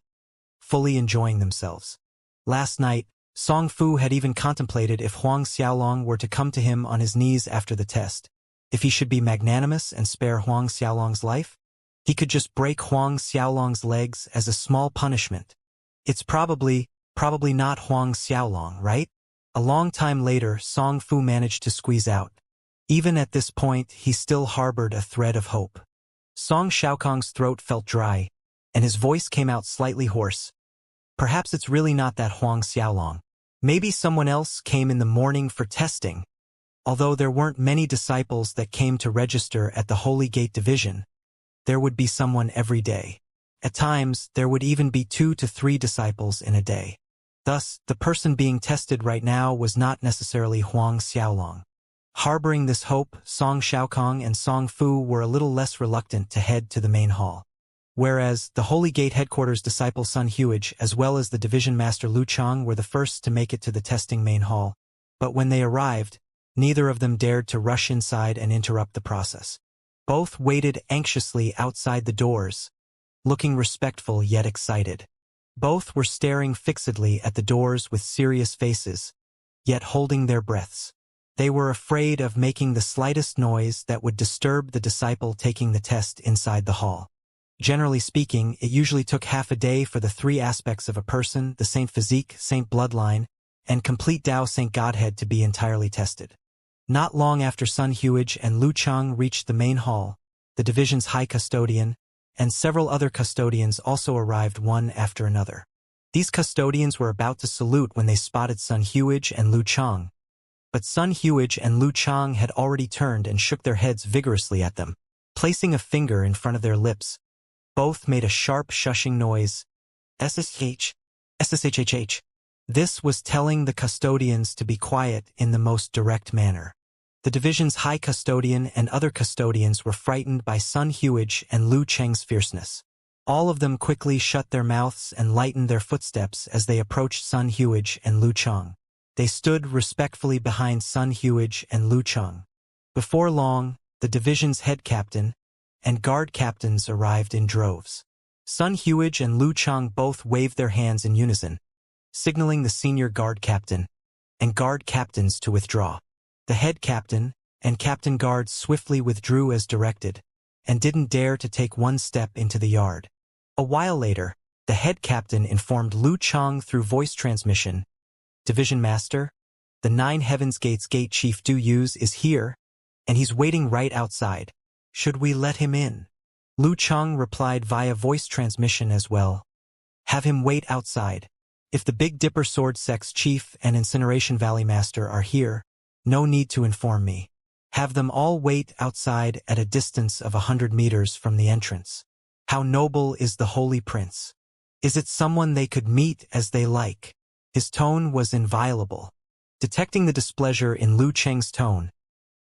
fully enjoying themselves. Last night, Song Fu had even contemplated if Huang Xiaolong were to come to him on his knees after the test, if he should be magnanimous and spare Huang Xiaolong's life. He could just break Huang Xiaolong's legs as a small punishment. It's probably not Huang Xiaolong, right? A long time later, Song Fu managed to squeeze out. Even at this point, he still harbored a thread of hope. Song Xiaokong's throat felt dry, and his voice came out slightly hoarse. Perhaps it's really not that Huang Xiaolong. Maybe someone else came in the morning for testing. Although there weren't many disciples that came to register at the Holy Gate Division, there would be someone every day. At times, there would even be 2 to 3 disciples in a day. Thus, the person being tested right now was not necessarily Huang Xiaolong. Harboring this hope, Song Xiaokong and Song Fu were a little less reluctant to head to the main hall. Whereas, the Holy Gate headquarters disciple Sun Huage as well as the division master Lu Chang were the first to make it to the testing main hall. But when they arrived, neither of them dared to rush inside and interrupt the process. Both waited anxiously outside the doors, looking respectful yet excited. Both were staring fixedly at the doors with serious faces, yet holding their breaths. They were afraid of making the slightest noise that would disturb the disciple taking the test inside the hall. Generally speaking, it usually took half a day for the 3 aspects of a person, the Saint Physique, Saint Bloodline, and complete Tao Saint Godhead to be entirely tested. Not long after Sun Huage and Lu Chang reached the main hall, the division's high custodian, and several other custodians also arrived one after another. These custodians were about to salute when they spotted Sun Huage and Lu Chang. But Sun Huage and Lu Chang had already turned and shook their heads vigorously at them, placing a finger in front of their lips. Both made a sharp shushing noise. SSH, SSHHH. This was telling the custodians to be quiet in the most direct manner. The division's high custodian and other custodians were frightened by Sun Huage and Lu Cheng's fierceness. All of them quickly shut their mouths and lightened their footsteps as they approached Sun Huage and Lu Chang. They stood respectfully behind Sun Huage and Lu Chang. Before long, the division's head captain and guard captains arrived in droves. Sun Huage and Lu Chang both waved their hands in unison, signaling the senior guard captain and guard captains to withdraw. The head captain and captain guard swiftly withdrew as directed, and didn't dare to take one step into the yard. A while later, the head captain informed Lu Chang through voice transmission, "Division Master, the 9 Heavens Gates Gate Chief Du Yuz is here, and he's waiting right outside. Should we let him in?" Lu Chang replied via voice transmission as well. "Have him wait outside. If the Big Dipper Sword Sect's Chief and Incineration Valley Master are here, no need to inform me. Have them all wait outside at a distance of 100 meters from the entrance. How noble is the Holy Prince. Is it someone they could meet as they like?" His tone was inviolable. Detecting the displeasure in Lu Cheng's tone,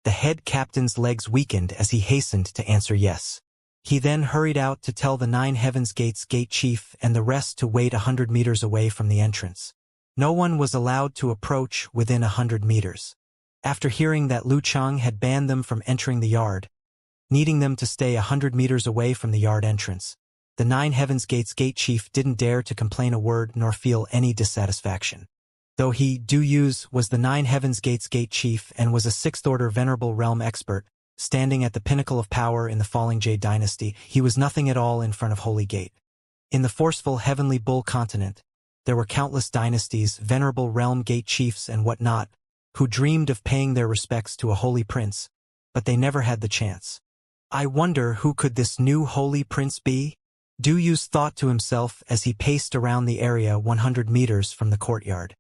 the head captain's legs weakened as he hastened to answer yes. He then hurried out to tell the 9 Heavens Gates Gate Chief and the rest to wait 100 meters away from the entrance. No one was allowed to approach within 100 meters. After hearing that Lu Chang had banned them from entering the yard, needing them to stay 100 meters away from the yard entrance, the 9 Heavens Gates Gate Chief didn't dare to complain a word nor feel any dissatisfaction. Though he, Du Yuz, was the 9 Heavens Gates Gate Chief and was a 6th Order Venerable Realm expert, standing at the pinnacle of power in the falling Jade Dynasty, he was nothing at all in front of Holy Gate. In the forceful Heavenly Bull continent, there were countless dynasties, Venerable Realm Gate Chiefs and whatnot, who dreamed of paying their respects to a Holy Prince, but they never had the chance. I wonder who could this new Holy Prince be? Du Yuz thought to himself as he paced around the area 100 meters from the courtyard.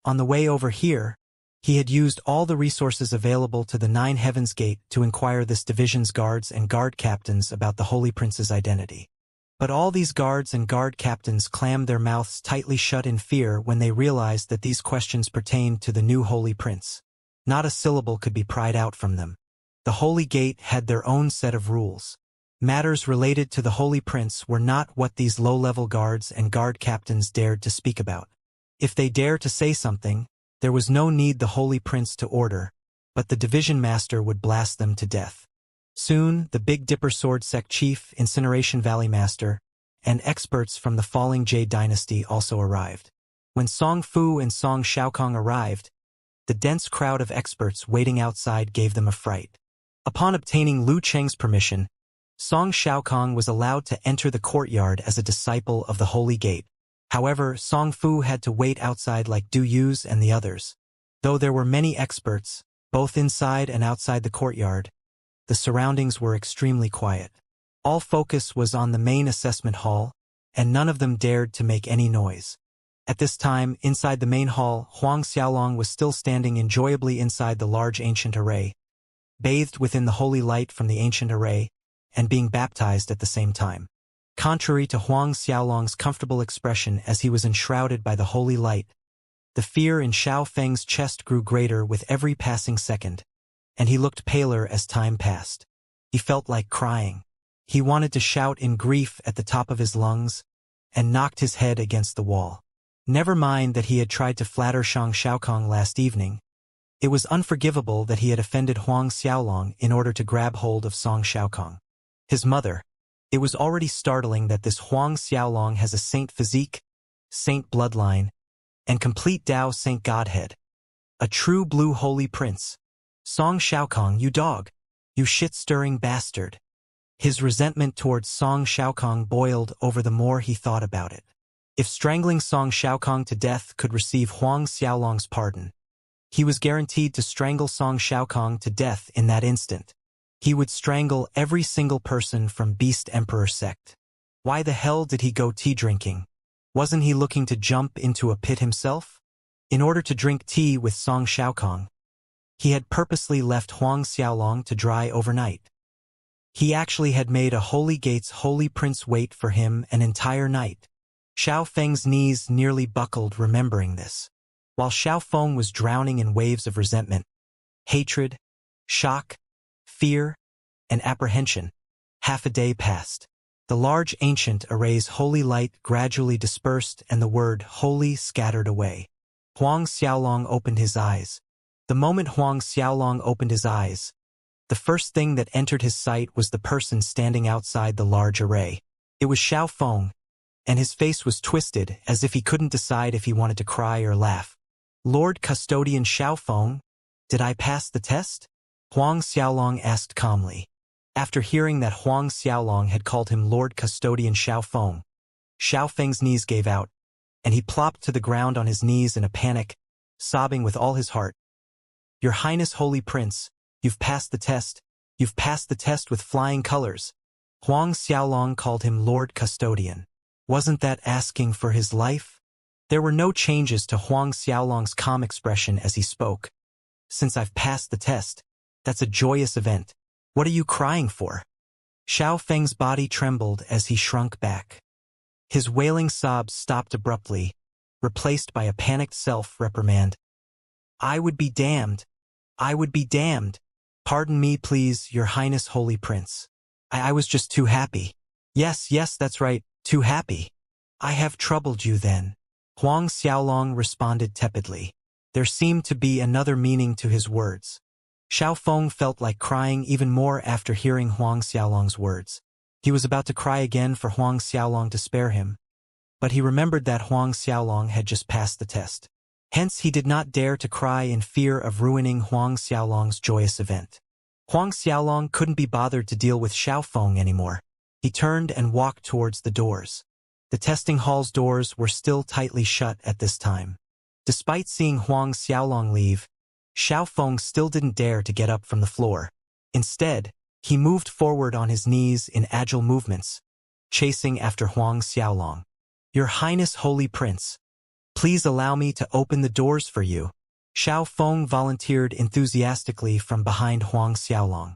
On the way over here, He had used all the resources available to the Nine Heavens Gate to inquire this division's guards and guard captains about the Holy Prince's identity. But all these guards and guard captains clammed their mouths tightly shut in fear when they realized that these questions pertained to the new Holy Prince. Not a syllable could be pried out from them. The Holy Gate had their own set of rules. Matters related to the Holy Prince were not what these low-level guards and guard captains dared to speak about. If they dared to say something, there was no need the Holy Prince to order, but the division master would blast them to death. Soon, the Big Dipper Sword Sect Chief, Incineration Valley Master, and experts from the falling Jade Dynasty also arrived. When Song Fu and Song Xiaokong arrived, the dense crowd of experts waiting outside gave them a fright. Upon obtaining Lu Cheng's permission, Song Xiaokong was allowed to enter the courtyard as a disciple of the Holy Gate. However, Song Fu had to wait outside like Du Yuz and the others. Though there were many experts, both inside and outside the courtyard, the surroundings were extremely quiet. All focus was on the main assessment hall, and none of them dared to make any noise. At this time, inside the main hall, Huang Xiaolong was still standing enjoyably inside the large ancient array, bathed within the holy light from the ancient array, and being baptized at the same time. Contrary to Huang Xiaolong's comfortable expression as he was enshrouded by the holy light, the fear in Xiao Feng's chest grew greater with every passing second, and he looked paler as time passed. He felt like crying. He wanted to shout in grief at the top of his lungs, and knocked his head against the wall. Never mind that he had tried to flatter Song Xiaokong last evening. It was unforgivable that he had offended Huang Xiaolong in order to grab hold of Song Xiaokong. His mother. It was already startling that this Huang Xiaolong has a saint physique, saint bloodline, and complete Dao saint godhead. A true blue holy prince. Song Xiaokong, you dog. You shit-stirring bastard. His resentment towards Song Xiaokong boiled over the more he thought about it. If strangling Song Xiaokong to death could receive Huang Xiaolong's pardon, he was guaranteed to strangle Song Xiaokong to death in that instant. He would strangle every single person from Beast Emperor sect. Why the hell did he go tea drinking? Wasn't he looking to jump into a pit himself? In order to drink tea with Song Xiaokong, he had purposely left Huang Xiaolong to dry overnight. He actually had made a Holy Gate's Holy Prince wait for him an entire night. Xiao Feng's knees nearly buckled remembering this. While Xiao Feng was drowning in waves of resentment, hatred, shock, fear, and apprehension, half a day passed. The large ancient array's holy light gradually dispersed and the word holy scattered away. Huang Xiaolong opened his eyes. The moment Huang Xiaolong opened his eyes, the first thing that entered his sight was the person standing outside the large array. It was Xiao Feng, and his face was twisted as if he couldn't decide if he wanted to cry or laugh. Lord Custodian Xiao Feng, did I pass the test? Huang Xiaolong asked calmly. After hearing that Huang Xiaolong had called him Lord Custodian Xiao Feng, Xiao Feng's knees gave out, and he plopped to the ground on his knees in a panic, sobbing with all his heart. Your Highness Holy Prince, you've passed the test. You've passed the test with flying colors. Huang Xiaolong called him Lord Custodian. Wasn't that asking for his life? There were no changes to Huang Xiaolong's calm expression as he spoke. Since I've passed the test, that's a joyous event. What are you crying for? Xiao Feng's body trembled as he shrunk back. His wailing sobs stopped abruptly, replaced by a panicked self-reprimand. I would be damned. I would be damned. Pardon me, please, Your Highness Holy Prince. I was just too happy. Yes, that's right, too happy. I have troubled you then. Huang Xiaolong responded tepidly. There seemed to be another meaning to his words. Xiao Feng felt like crying even more after hearing Huang Xiaolong's words. He was about to cry again for Huang Xiaolong to spare him, but he remembered that Huang Xiaolong had just passed the test. Hence he did not dare to cry in fear of ruining Huang Xiaolong's joyous event. Huang Xiaolong couldn't be bothered to deal with Xiao Feng anymore. He turned and walked towards the doors. The testing hall's doors were still tightly shut at this time. Despite seeing Huang Xiaolong leave, Xiao Feng still didn't dare to get up from the floor. Instead, he moved forward on his knees in agile movements, chasing after Huang Xiaolong. Your Highness Holy Prince, please allow me to open the doors for you. Xiao Feng volunteered enthusiastically from behind Huang Xiaolong.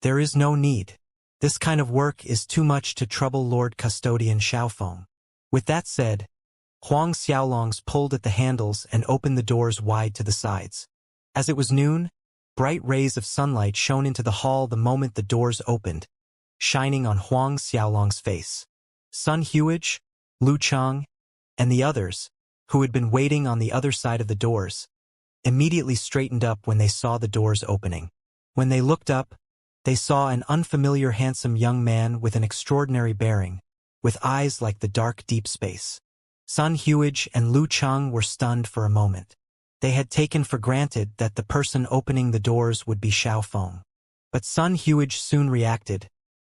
There is no need. This kind of work is too much to trouble Lord Custodian Xiao Feng. With that said, Huang Xiaolongs pulled at the handles and opened the doors wide to the sides. As it was noon, bright rays of sunlight shone into the hall the moment the doors opened, shining on Huang Xiaolong's face. Sun Huage, Lu Chang, and the others, who had been waiting on the other side of the doors, immediately straightened up when they saw the doors opening. When they looked up, they saw an unfamiliar handsome young man with an extraordinary bearing, with eyes like the dark deep space. Sun Huage and Lu Chang were stunned for a moment. They had taken for granted that the person opening the doors would be Xiao Feng. But Sun Huage soon reacted,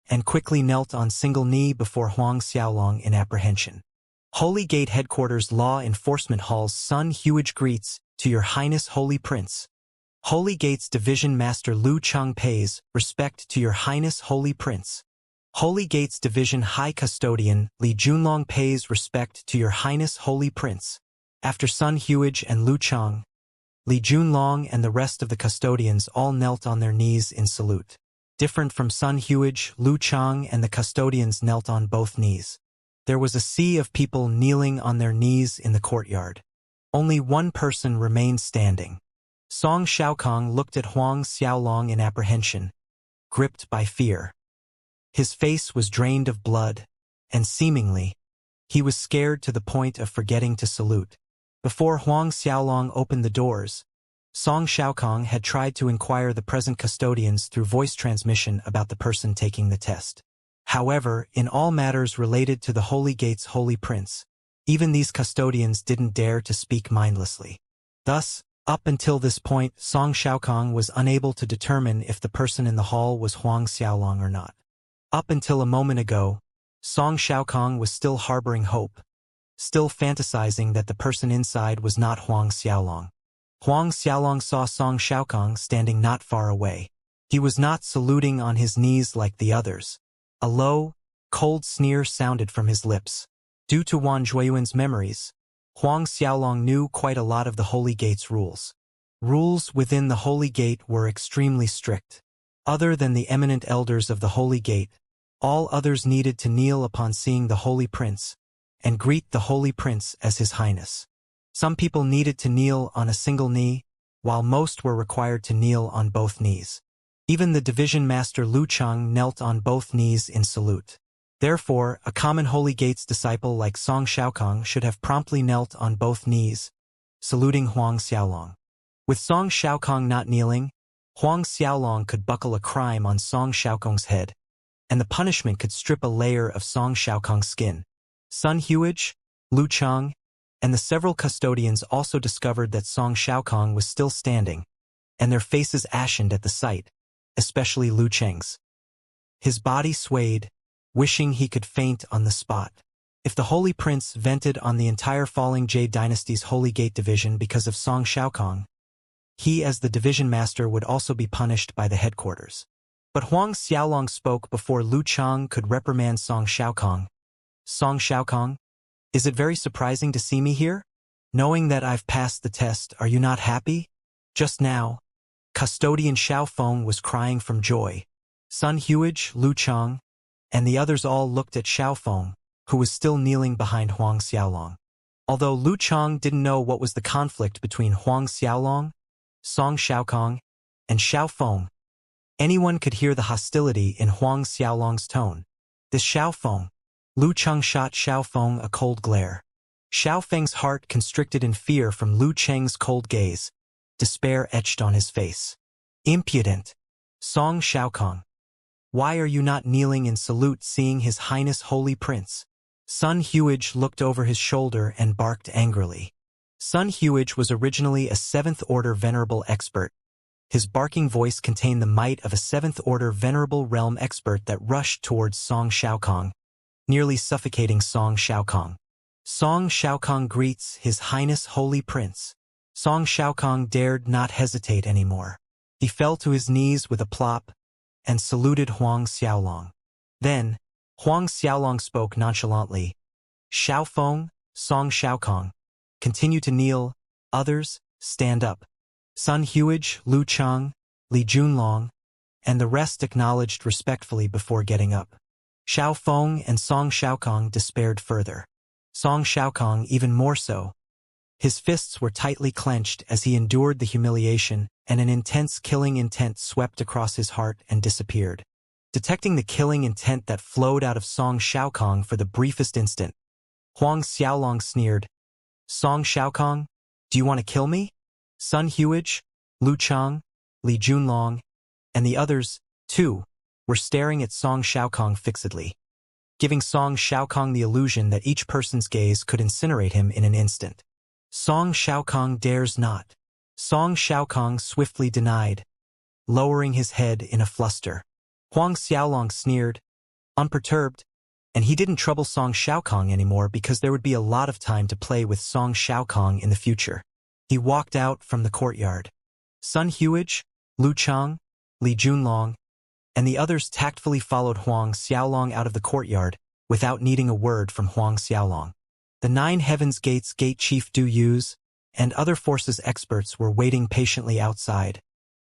and quickly knelt on single knee before Huang Xiaolong in apprehension. Holy Gate Headquarters Law Enforcement Hall's Sun Huage greets, to Your Highness Holy Prince. Holy Gate's Division Master Lu Chang pays, respect to Your Highness Holy Prince. Holy Gate's Division High Custodian Li Junlong pays respect to Your Highness Holy Prince. After Sun Huage and Lu Chang, Li Junlong and the rest of the custodians all knelt on their knees in salute. Different from Sun Huage, Lu Chang and the custodians knelt on both knees. There was a sea of people kneeling on their knees in the courtyard. Only one person remained standing. Song Xiaokong looked at Huang Xiaolong in apprehension, gripped by fear. His face was drained of blood, and seemingly, he was scared to the point of forgetting to salute. Before Huang Xiaolong opened the doors, Song Xiaokong had tried to inquire the present custodians through voice transmission about the person taking the test. However, in all matters related to the Holy Gate's Holy Prince, even these custodians didn't dare to speak mindlessly. Thus, up until this point, Song Xiaokong was unable to determine if the person in the hall was Huang Xiaolong or not. Up until a moment ago, Song Xiaokong was still harboring hope, still fantasizing that the person inside was not Huang Xiaolong. Huang Xiaolong saw Song Xiaokong standing not far away. He was not saluting on his knees like the others. A low, cold sneer sounded from his lips. Due to Wan Zhuiyuan's memories, Huang Xiaolong knew quite a lot of the Holy Gate's rules. Rules within the Holy Gate were extremely strict. Other than the eminent elders of the Holy Gate, all others needed to kneel upon seeing the Holy Prince, and greet the Holy Prince as His Highness. Some people needed to kneel on a single knee, while most were required to kneel on both knees. Even the Division Master Lu Chang knelt on both knees in salute. Therefore, a common Holy Gate's disciple like Song Xiaokong should have promptly knelt on both knees, saluting Huang Xiaolong. With Song Xiaokong not kneeling, Huang Xiaolong could buckle a crime on Song Xiaokong's head, and the punishment could strip a layer of Song Xiaokong's skin. Sun Huage, Lu Chang, and the several custodians also discovered that Song Xiaokong was still standing, and their faces ashened at the sight, especially Lu Cheng's. His body swayed, wishing he could faint on the spot. If the Holy Prince vented on the entire falling Jade Dynasty's Holy Gate division because of Song Xiaokong, he as the division master would also be punished by the headquarters. But Huang Xiaolong spoke before Lu Chang could reprimand Song Xiaokong. Song Xiaokong, is it very surprising to see me here? Knowing that I've passed the test, are you not happy? Just now, Custodian Xiao Feng was crying from joy. Sun Huage, Lu Chang, and the others all looked at Xiao Feng, who was still kneeling behind Huang Xiaolong. Although Lu Chang didn't know what was the conflict between Huang Xiaolong, Song Xiaokong, and Xiao Feng, anyone could hear the hostility in Huang Xiaolong's tone. This Xiao Feng. Lu Chang shot Xiao Feng a cold glare. Xiao Feng's heart constricted in fear from Lu Cheng's cold gaze. Despair etched on his face. Impudent! Song Xiaokong. Why are you not kneeling in salute seeing His Highness Holy Prince? Sun Huage looked over his shoulder and barked angrily. Sun Huage was originally a 7th Order Venerable expert. His barking voice contained the might of a 7th Order Venerable Realm expert that rushed towards Song Xiaokong, nearly suffocating Song Xiaokong. Song Xiaokong greets His Highness Holy Prince. Song Xiaokong dared not hesitate anymore. He fell to his knees with a plop and saluted Huang Xiaolong. Then, Huang Xiaolong spoke nonchalantly. Xiao Feng, Song Xiaokong, continue to kneel, others, stand up. Sun Huage, Lu Chang, Li Junlong, and the rest acknowledged respectfully before getting up. Xiao Feng and Song Xiaokong despaired further. Song Xiaokong even more so. His fists were tightly clenched as he endured the humiliation, and an intense killing intent swept across his heart and disappeared. Detecting the killing intent that flowed out of Song Xiaokong for the briefest instant, Huang Xiaolong sneered, "Song Xiaokong, do you want to kill me?" Sun Huage, Lu Chang, Li Junlong, and the others, too, were staring at Song Xiaokong fixedly, giving Song Xiaokong the illusion that each person's gaze could incinerate him in an instant. Song Xiaokong dares not. Song Xiaokong swiftly denied, lowering his head in a fluster. Huang Xiaolong sneered, unperturbed, and he didn't trouble Song Xiaokong anymore because there would be a lot of time to play with Song Xiaokong in the future. He walked out from the courtyard. Sun Huage, Lu Chang, Li Junlong, and the others tactfully followed Huang Xiaolong out of the courtyard without needing a word from Huang Xiaolong. The Nine Heavens Gates Gate Chief Du Yuz and other forces experts were waiting patiently outside,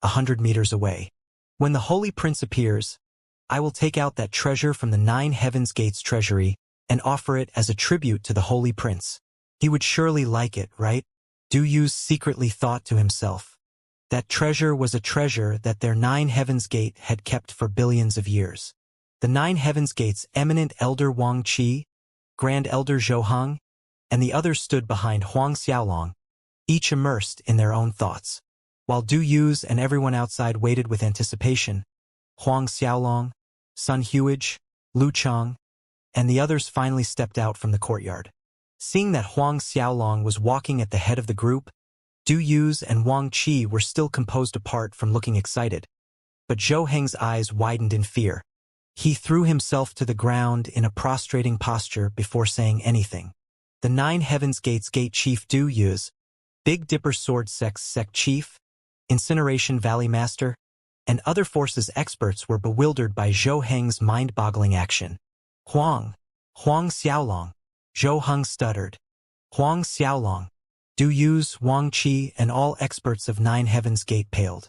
100 meters away. When the Holy Prince appears, I will take out that treasure from the Nine Heavens Gates treasury and offer it as a tribute to the Holy Prince. He would surely like it, right? Du Yuz secretly thought to himself. That treasure was a treasure that their Nine Heavens Gate had kept for billions of years. The Nine Heavens Gate's eminent elder Wang Qi, Grand Elder Zhou Heng, and the others stood behind Huang Xiaolong, each immersed in their own thoughts. While Du Yuz and everyone outside waited with anticipation, Huang Xiaolong, Sun Huage, Lu Chang, and the others finally stepped out from the courtyard. Seeing that Huang Xiaolong was walking at the head of the group, Du Yuz and Wang Qi were still composed apart from looking excited, but Zhou Heng's eyes widened in fear. He threw himself to the ground in a prostrating posture before saying anything. The Nine Heavens Gates Gate Chief Du Yuz, Big Dipper Sword Sect Chief, Incineration Valley Master, and other forces experts were bewildered by Zhou Heng's mind-boggling action. Huang Xiaolong, Zhou Heng stuttered. Huang Xiaolong, Du Yuz, Wang Qi, and all experts of Nine Heavens Gate paled.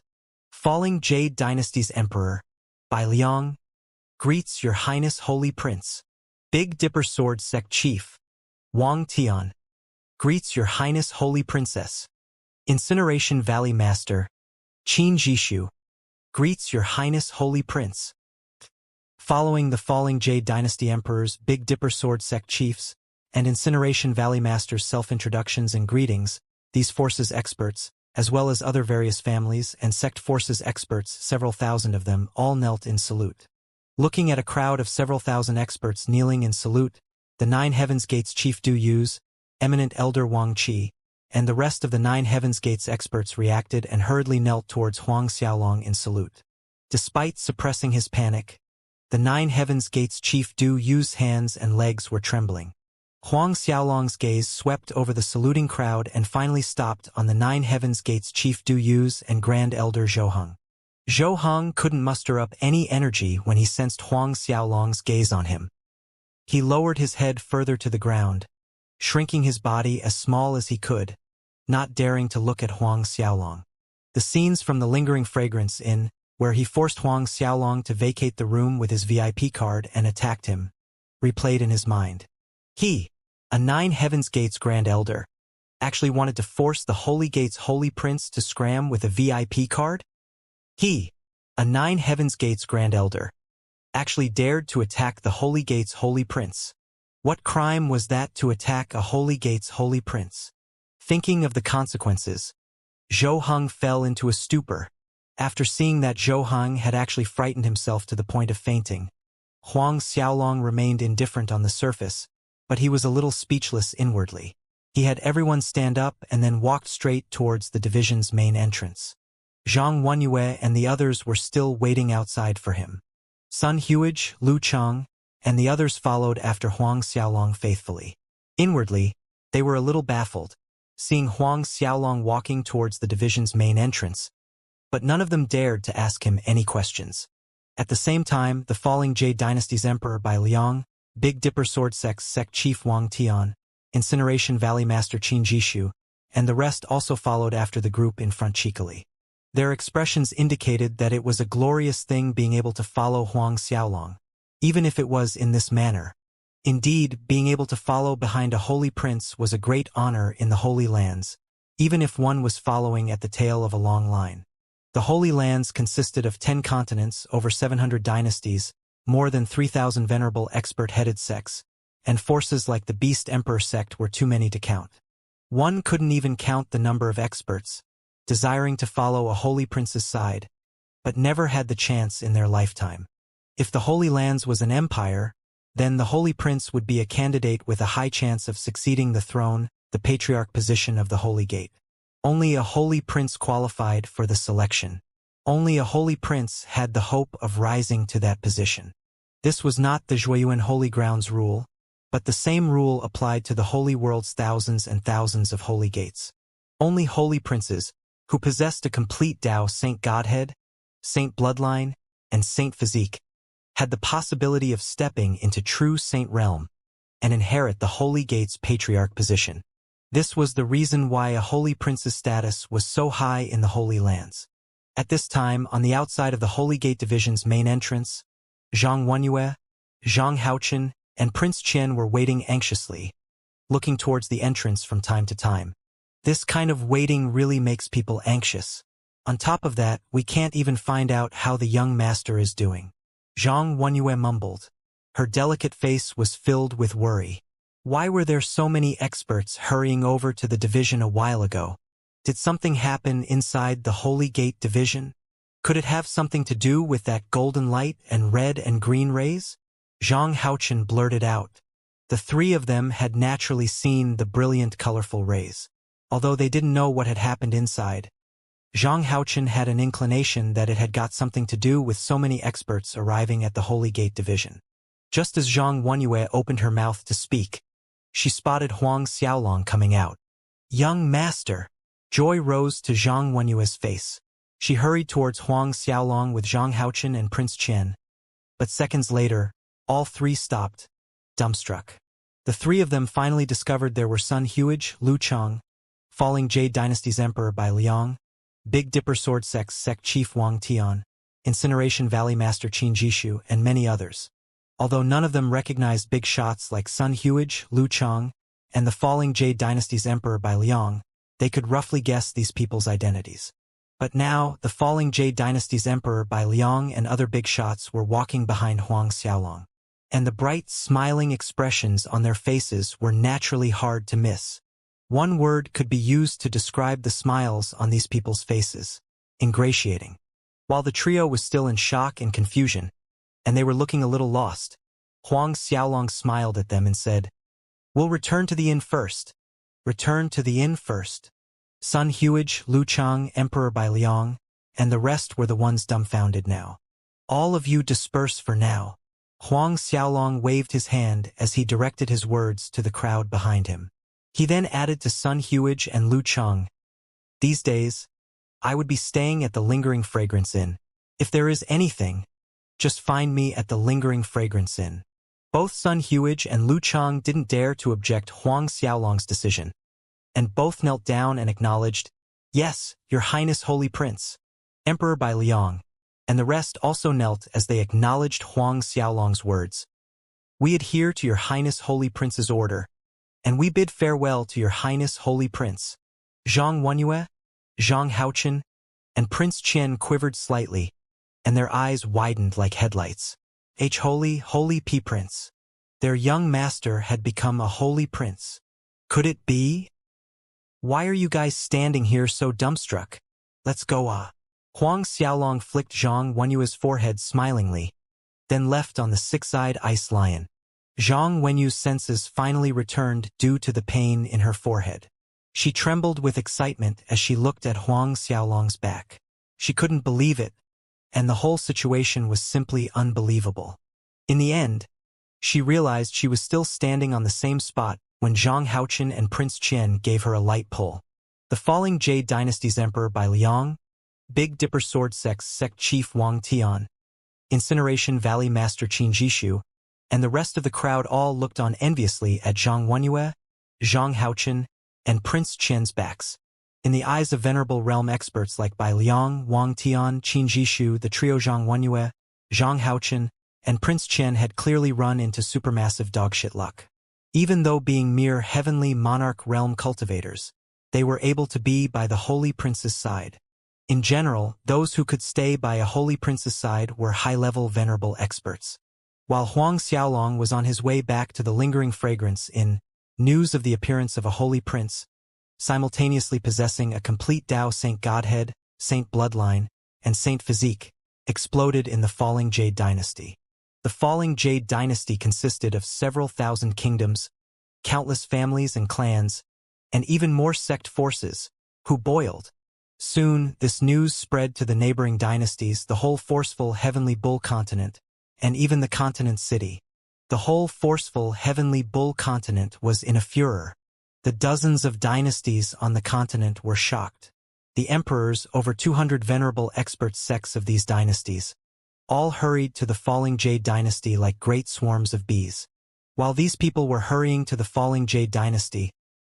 Falling Jade Dynasty's Emperor, Bai Liang, greets Your Highness Holy Prince. Big Dipper Sword Sect Chief, Wang Tian, greets Your Highness Holy Princess. Incineration Valley Master, Qin Jishu, greets Your Highness Holy Prince. Following the falling Jade Dynasty Emperors, Big Dipper Sword Sect Chiefs, and Incineration Valley Masters' self-introductions and greetings, these forces experts, as well as other various families and sect forces experts, several thousand of them, all knelt in salute. Looking at a crowd of several thousand experts kneeling in salute, the Nine Heavens Gates Chief Du Yuz, Eminent Elder Wang Qi, and the rest of the Nine Heavens Gates experts reacted and hurriedly knelt towards Huang Xiaolong in salute. Despite suppressing his panic, the Nine Heavens Gates Chief Du Yuz's hands and legs were trembling. Huang Xiaolong's gaze swept over the saluting crowd and finally stopped on the Nine Heavens Gates Chief Du Yuz and Grand Elder Zhou Heng. Zhou Heng couldn't muster up any energy when he sensed Huang Xiaolong's gaze on him. He lowered his head further to the ground, shrinking his body as small as he could, not daring to look at Huang Xiaolong. The scenes from the Lingering Fragrance Inn, where he forced Huang Xiaolong to vacate the room with his VIP card and attacked him, replayed in his mind. He, a Nine Heavens Gates Grand Elder, actually wanted to force the Holy Gates Holy Prince to scram with a VIP card? He, a Nine Heavens Gates Grand Elder, actually dared to attack the Holy Gates Holy Prince. What crime was that to attack a Holy Gates Holy Prince? Thinking of the consequences, Zhou Heng fell into a stupor. After seeing that Zhou Heng had actually frightened himself to the point of fainting, Huang Xiaolong remained indifferent on the surface, but he was a little speechless inwardly. He had everyone stand up and then walked straight towards the division's main entrance. Zhang Wenyue and the others were still waiting outside for him. Sun Huage, Lu Chang, and the others followed after Huang Xiaolong faithfully. Inwardly, they were a little baffled, seeing Huang Xiaolong walking towards the division's main entrance, but none of them dared to ask him any questions. At the same time, the falling Jade Dynasty's Emperor Bai Liang, Big Dipper Sword Sect Chief Wang Tian, Incineration Valley Master Qin Jishu, and the rest also followed after the group in front cheekily. Their expressions indicated that it was a glorious thing being able to follow Huang Xiaolong, even if it was in this manner. Indeed, being able to follow behind a holy prince was a great honor in the Holy Lands, even if one was following at the tail of a long line. The Holy Lands consisted of 10 continents, over 700 dynasties, more than 3,000 venerable expert-headed sects, and forces like the Beast Emperor sect were too many to count. One couldn't even count the number of experts, desiring to follow a holy prince's side, but never had the chance in their lifetime. If the Holy Lands was an empire, then the holy prince would be a candidate with a high chance of succeeding the throne, the patriarch position of the Holy Gate. Only a holy prince qualified for the selection. Only a holy prince had the hope of rising to that position. This was not the Zhuoyuan Holy Grounds rule, but the same rule applied to the Holy World's thousands and thousands of holy gates. Only holy princes, who possessed a complete Tao Saint Godhead, Saint Bloodline, and Saint Physique, had the possibility of stepping into true Saint Realm and inherit the Holy Gate's patriarch position. This was the reason why a holy prince's status was so high in the Holy Lands. At this time, on the outside of the Holy Gate Division's main entrance, Zhang Wenyue, Zhang Haochen, and Prince Qian were waiting anxiously, looking towards the entrance from time to time. This kind of waiting really makes people anxious. On top of that, we can't even find out how the young master is doing. Zhang Wenyue mumbled. Her delicate face was filled with worry. Why were there so many experts hurrying over to the division a while ago? Did something happen inside the Holy Gate Division? Could it have something to do with that golden light and red and green rays? Zhang Haochen blurted out. The three of them had naturally seen the brilliant colorful rays. Although they didn't know what had happened inside, Zhang Haochen had an inclination that it had got something to do with so many experts arriving at the Holy Gate Division. Just as Zhang Wenyue opened her mouth to speak, she spotted Huang Xiaolong coming out. Young master! Joy rose to Zhang Wenyue's face. She hurried towards Huang Xiaolong with Zhang Haochen and Prince Qian. But seconds later, all three stopped, dumbstruck. The three of them finally discovered there were Sun Huage, Lu Chang, Falling Jade Dynasty's Emperor Bai Liang, Big Dipper Sword Sect Chief Wang Tian, Incineration Valley Master Qin Jishu, and many others. Although none of them recognized big shots like Sun Huage, Lu Chang, and the Falling Jade Dynasty's Emperor Bai Liang, they could roughly guess these people's identities. But now, the Falling Jade Dynasty's Emperor Bai Liang and other big shots were walking behind Huang Xiaolong. And the bright, smiling expressions on their faces were naturally hard to miss. One word could be used to describe the smiles on these people's faces: ingratiating. While the trio was still in shock and confusion, and they were looking a little lost, Huang Xiaolong smiled at them and said, "We'll return to the inn first. Return to the inn first." Sun Huage, Lu Chang, Emperor Bai Liang, and the rest were the ones dumbfounded now. "All of you disperse for now." Huang Xiaolong waved his hand as he directed his words to the crowd behind him. He then added to Sun Huage and Lu Chang, "These days, I would be staying at the Lingering Fragrance Inn. If there is anything, just find me at the Lingering Fragrance Inn." Both Sun Huage and Lu Chang didn't dare to object Huang Xiaolong's decision, and both knelt down and acknowledged, "Yes, Your Highness Holy Prince." Emperor Bai Liang and the rest also knelt as they acknowledged Huang Xiaolong's words. "We adhere to Your Highness Holy Prince's order, and we bid farewell to Your Highness Holy Prince." Zhang Wenyue, Zhang Haochen, and Prince Qian quivered slightly, and their eyes widened like headlights. Holy P Prince. Their young master had become a holy prince. Could it be? "Why are you guys standing here so dumbstruck? Let's go." Huang Xiaolong flicked Zhang Wenyue's forehead smilingly, then left on the six-eyed ice lion. Zhang Wenyue's senses finally returned due to the pain in her forehead. She trembled with excitement as she looked at Huang Xiaolong's back. She couldn't believe it, and the whole situation was simply unbelievable. In the end, she realized she was still standing on the same spot when Zhang Haochen and Prince Qian gave her a light pull. The Falling Jade Dynasty's Emperor Bai Liang, Big Dipper Sword Sect Chief Wang Tian, Incineration Valley Master Qin Jishu, and the rest of the crowd all looked on enviously at Zhang Wenyue, Zhang Haochen, and Prince Qian's backs. In the eyes of venerable realm experts like Bai Liang, Wang Tian, Qin Jishu, the trio Zhang Wenyue, Zhang Haochen, and Prince Qian had clearly run into supermassive dogshit luck. Even though being mere heavenly monarch realm cultivators, they were able to be by the holy prince's side. In general, those who could stay by a holy prince's side were high-level venerable experts. While Huang Xiaolong was on his way back to the lingering fragrance in news of the appearance of a holy prince, simultaneously possessing a complete Tao Saint Godhead, Saint Bloodline, and Saint Physique, exploded in the falling Jade Dynasty. The falling Jade Dynasty consisted of several thousand kingdoms, countless families and clans, and even more sect forces, who boiled. Soon, this news spread to the neighboring dynasties, the whole forceful heavenly bull continent, and even the continent city. The whole forceful heavenly bull continent was in a furor. The dozens of dynasties on the continent were shocked. The emperors, over 200 venerable expert sects of these dynasties, all hurried to the falling Jade Dynasty like great swarms of bees. While these people were hurrying to the falling Jade Dynasty,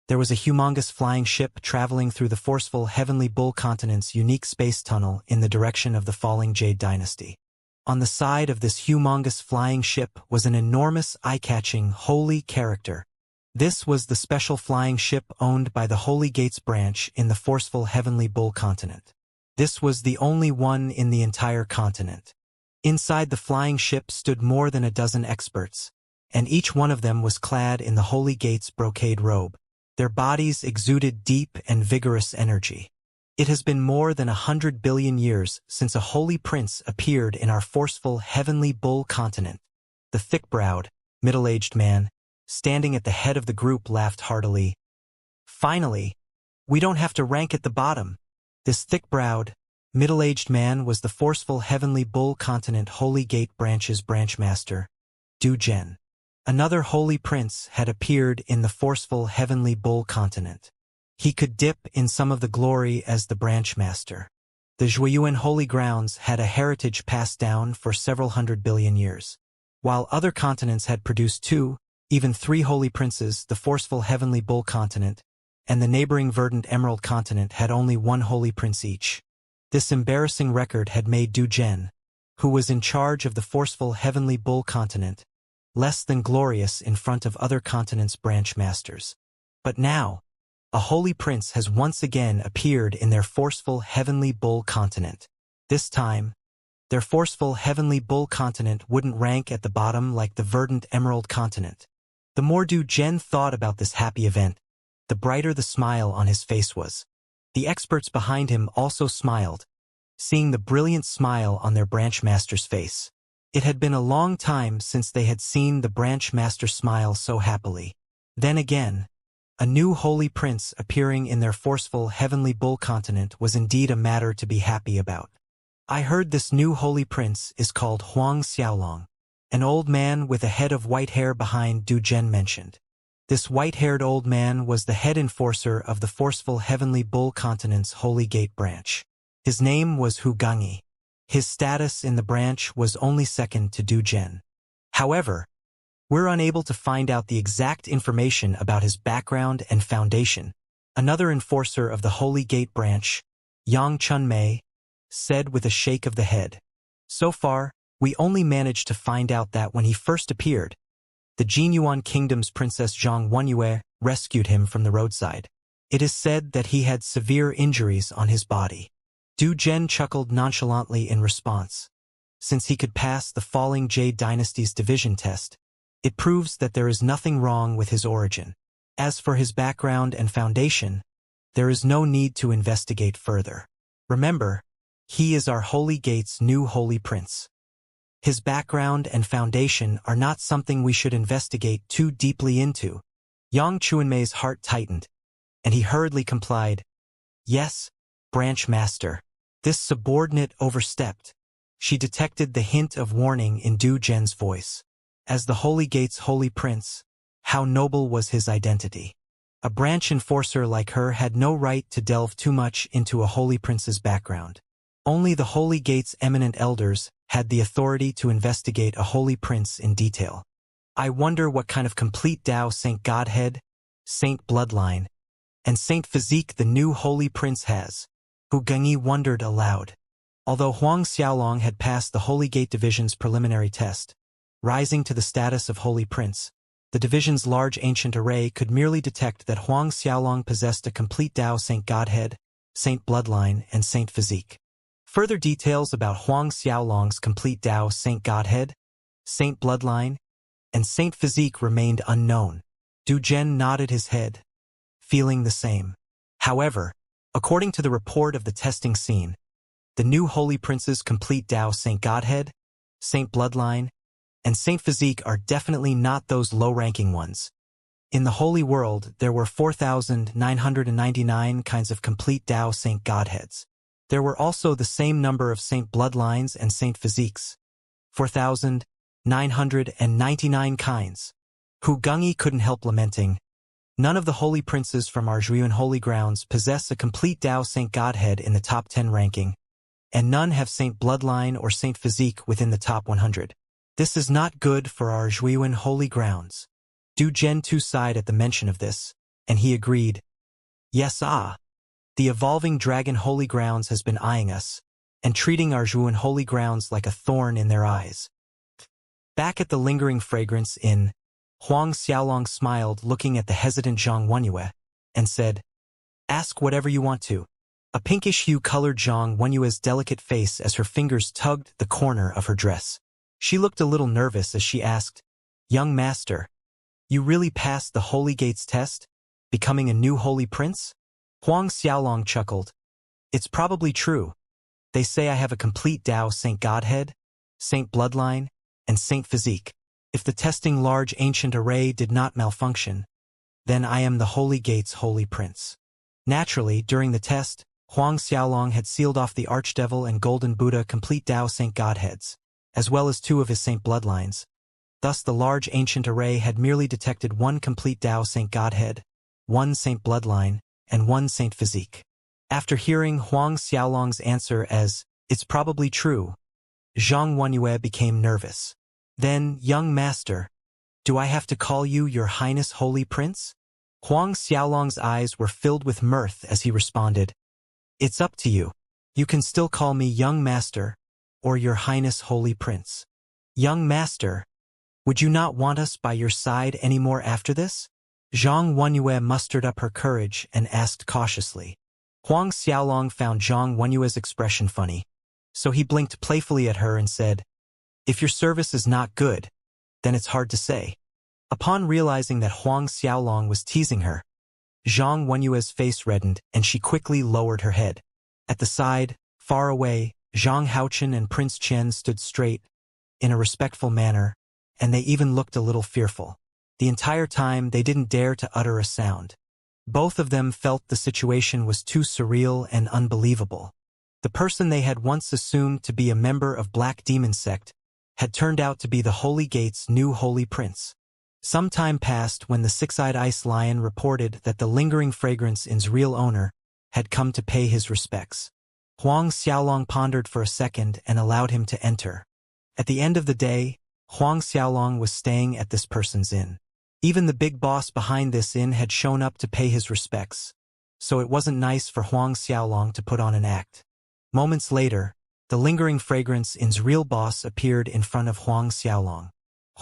there was a humongous flying ship traveling through the forceful heavenly bull continent's unique space tunnel in the direction of the falling Jade Dynasty. On the side of this humongous flying ship was an enormous, eye-catching, holy character. This was the special flying ship owned by the Holy Gates branch in the forceful heavenly bull continent. This was the only one in the entire continent. Inside the flying ship stood more than a dozen experts, and each one of them was clad in the Holy Gates brocade robe. Their bodies exuded deep and vigorous energy. It has been more than 100 billion years since a holy prince appeared in our forceful heavenly bull continent. The thick-browed, middle-aged man, standing at the head of the group, laughed heartily. Finally, we don't have to rank at the bottom. This thick-browed, middle-aged man was the forceful heavenly bull continent Holy Gate branch's branchmaster, Du Zhen. Another holy prince had appeared in the forceful heavenly bull continent. He could dip in some of the glory as the branchmaster. The Zhuiyuan holy grounds had a heritage passed down for several hundred billion years. While other continents had produced 2, even 3 holy princes, the forceful heavenly bull continent and the neighboring verdant emerald continent had only 1 holy prince each. This embarrassing record had made Du Zhen, who was in charge of the forceful heavenly bull continent, less than glorious in front of other continents' branch masters. But now, a holy prince has once again appeared in their forceful heavenly bull continent. This time, their forceful heavenly bull continent wouldn't rank at the bottom like the verdant emerald continent. The more Du Zhen thought about this happy event, the brighter the smile on his face was. The experts behind him also smiled, seeing the brilliant smile on their branch master's face. It had been a long time since they had seen the branch master smile so happily. Then again, a new holy prince appearing in their forceful heavenly bull continent was indeed a matter to be happy about. I heard this new holy prince is called Huang Xiaolong. An old man with a head of white hair behind Du Zhen mentioned. This white-haired old man was the head enforcer of the forceful heavenly bull continent's Holy Gate branch. His name was Hu Gangyi. His status in the branch was only second to Du Zhen. However, we're unable to find out the exact information about his background and foundation. Another enforcer of the Holy Gate branch, Yang Chunmei, said with a shake of the head. So far, we only managed to find out that when he first appeared, the Jinyuan Kingdom's Princess Zhang Wenyue rescued him from the roadside. It is said that he had severe injuries on his body. Du Zhen chuckled nonchalantly in response. Since he could pass the falling Jade Dynasty's division test, it proves that there is nothing wrong with his origin. As for his background and foundation, there is no need to investigate further. Remember, he is our Holy Gate's new holy prince. His background and foundation are not something we should investigate too deeply into. Yang Chuanmei's heart tightened, and he hurriedly complied. Yes, branch master. This subordinate overstepped. She detected the hint of warning in Du Zhen's voice. As the Holy Gate's holy prince, how noble was his identity. A branch enforcer like her had no right to delve too much into a holy prince's background. Only the Holy Gate's eminent elders had the authority to investigate a holy prince in detail. I wonder what kind of complete Tao Saint Godhead, Saint Bloodline, and Saint Physique the new holy prince has. Hu Gengyi wondered aloud. Although Huang Xiaolong had passed the Holy Gate Division's preliminary test, rising to the status of Holy Prince, the division's large ancient array could merely detect that Huang Xiaolong possessed a complete Dao Saint Godhead, Saint Bloodline, and Saint Physique. Further details about Huang Xiaolong's complete Dao Saint Godhead, Saint Bloodline, and Saint Physique remained unknown. Du Zhen nodded his head, feeling the same. However, according to the report of the testing scene, the new Holy Prince's complete Dao Saint Godhead, Saint Bloodline, and Saint Physique are definitely not those low-ranking ones. In the Holy World, there were 4,999 kinds of complete Dao Saint Godheads. There were also the same number of Saint Bloodlines and Saint Physiques, 4,999 kinds. Hu Gengyi couldn't help lamenting. None of the Holy Princes from our Zhuiyuan Holy Grounds possess a complete Dao Saint Godhead in the top 10 ranking, and none have Saint Bloodline or Saint Physique within the top 100. This is not good for our Zhuiyuan Holy Grounds. Du Zhen too sighed at the mention of this, and he agreed. Yes, the evolving Dragon Holy Grounds has been eyeing us, and treating our Zhuiyuan Holy Grounds like a thorn in their eyes. Back at the lingering fragrance inn, Huang Xiaolong smiled, looking at the hesitant Zhang Wenyue, and said, "Ask whatever you want to." A pinkish hue colored Zhang Wenyue's delicate face as her fingers tugged the corner of her dress. She looked a little nervous as she asked, "Young master, you really passed the Holy Gates test, becoming a new Holy Prince?" Huang Xiaolong chuckled. "It's probably true. They say I have a complete Dao Saint Godhead, Saint Bloodline, and Saint Physique. If the testing large ancient array did not malfunction, then I am the Holy Gates Holy Prince." Naturally, during the test, Huang Xiaolong had sealed off the Archdevil and Golden Buddha complete Dao Saint Godheads, as well as 2 of his Saint Bloodlines. Thus the large ancient array had merely detected 1 complete Dao Saint Godhead, 1 Saint Bloodline, and 1 Saint Physique. After hearing Huang Xiaolong's answer as, "It's probably true," Zhang Wenyue became nervous. "Then, young master, do I have to call you Your Highness Holy Prince?" Huang Xiaolong's eyes were filled with mirth as he responded, "It's up to you. You can still call me young master, or Your Highness Holy Prince." "Young master, would you not want us by your side any more after this?" Zhang Wenyue mustered up her courage and asked cautiously. Huang Xiaolong found Zhang Wenyue's expression funny, so he blinked playfully at her and said, "If your service is not good, then it's hard to say." Upon realizing that Huang Xiaolong was teasing her, Zhang Wenyue's face reddened and she quickly lowered her head. At the side, far away, Zhang Haochen and Prince Qian stood straight, in a respectful manner, and they even looked a little fearful. The entire time they didn't dare to utter a sound. Both of them felt the situation was too surreal and unbelievable. The person they had once assumed to be a member of Black Demon Sect had turned out to be the Holy Gate's new Holy Prince. Some time passed when the six-eyed ice lion reported that the lingering fragrance inn's real owner had come to pay his respects. Huang Xiaolong pondered for a second and allowed him to enter. At the end of the day, Huang Xiaolong was staying at this person's inn. Even the big boss behind this inn had shown up to pay his respects, so it wasn't nice for Huang Xiaolong to put on an act. Moments later, the lingering fragrance inn's real boss appeared in front of Huang Xiaolong.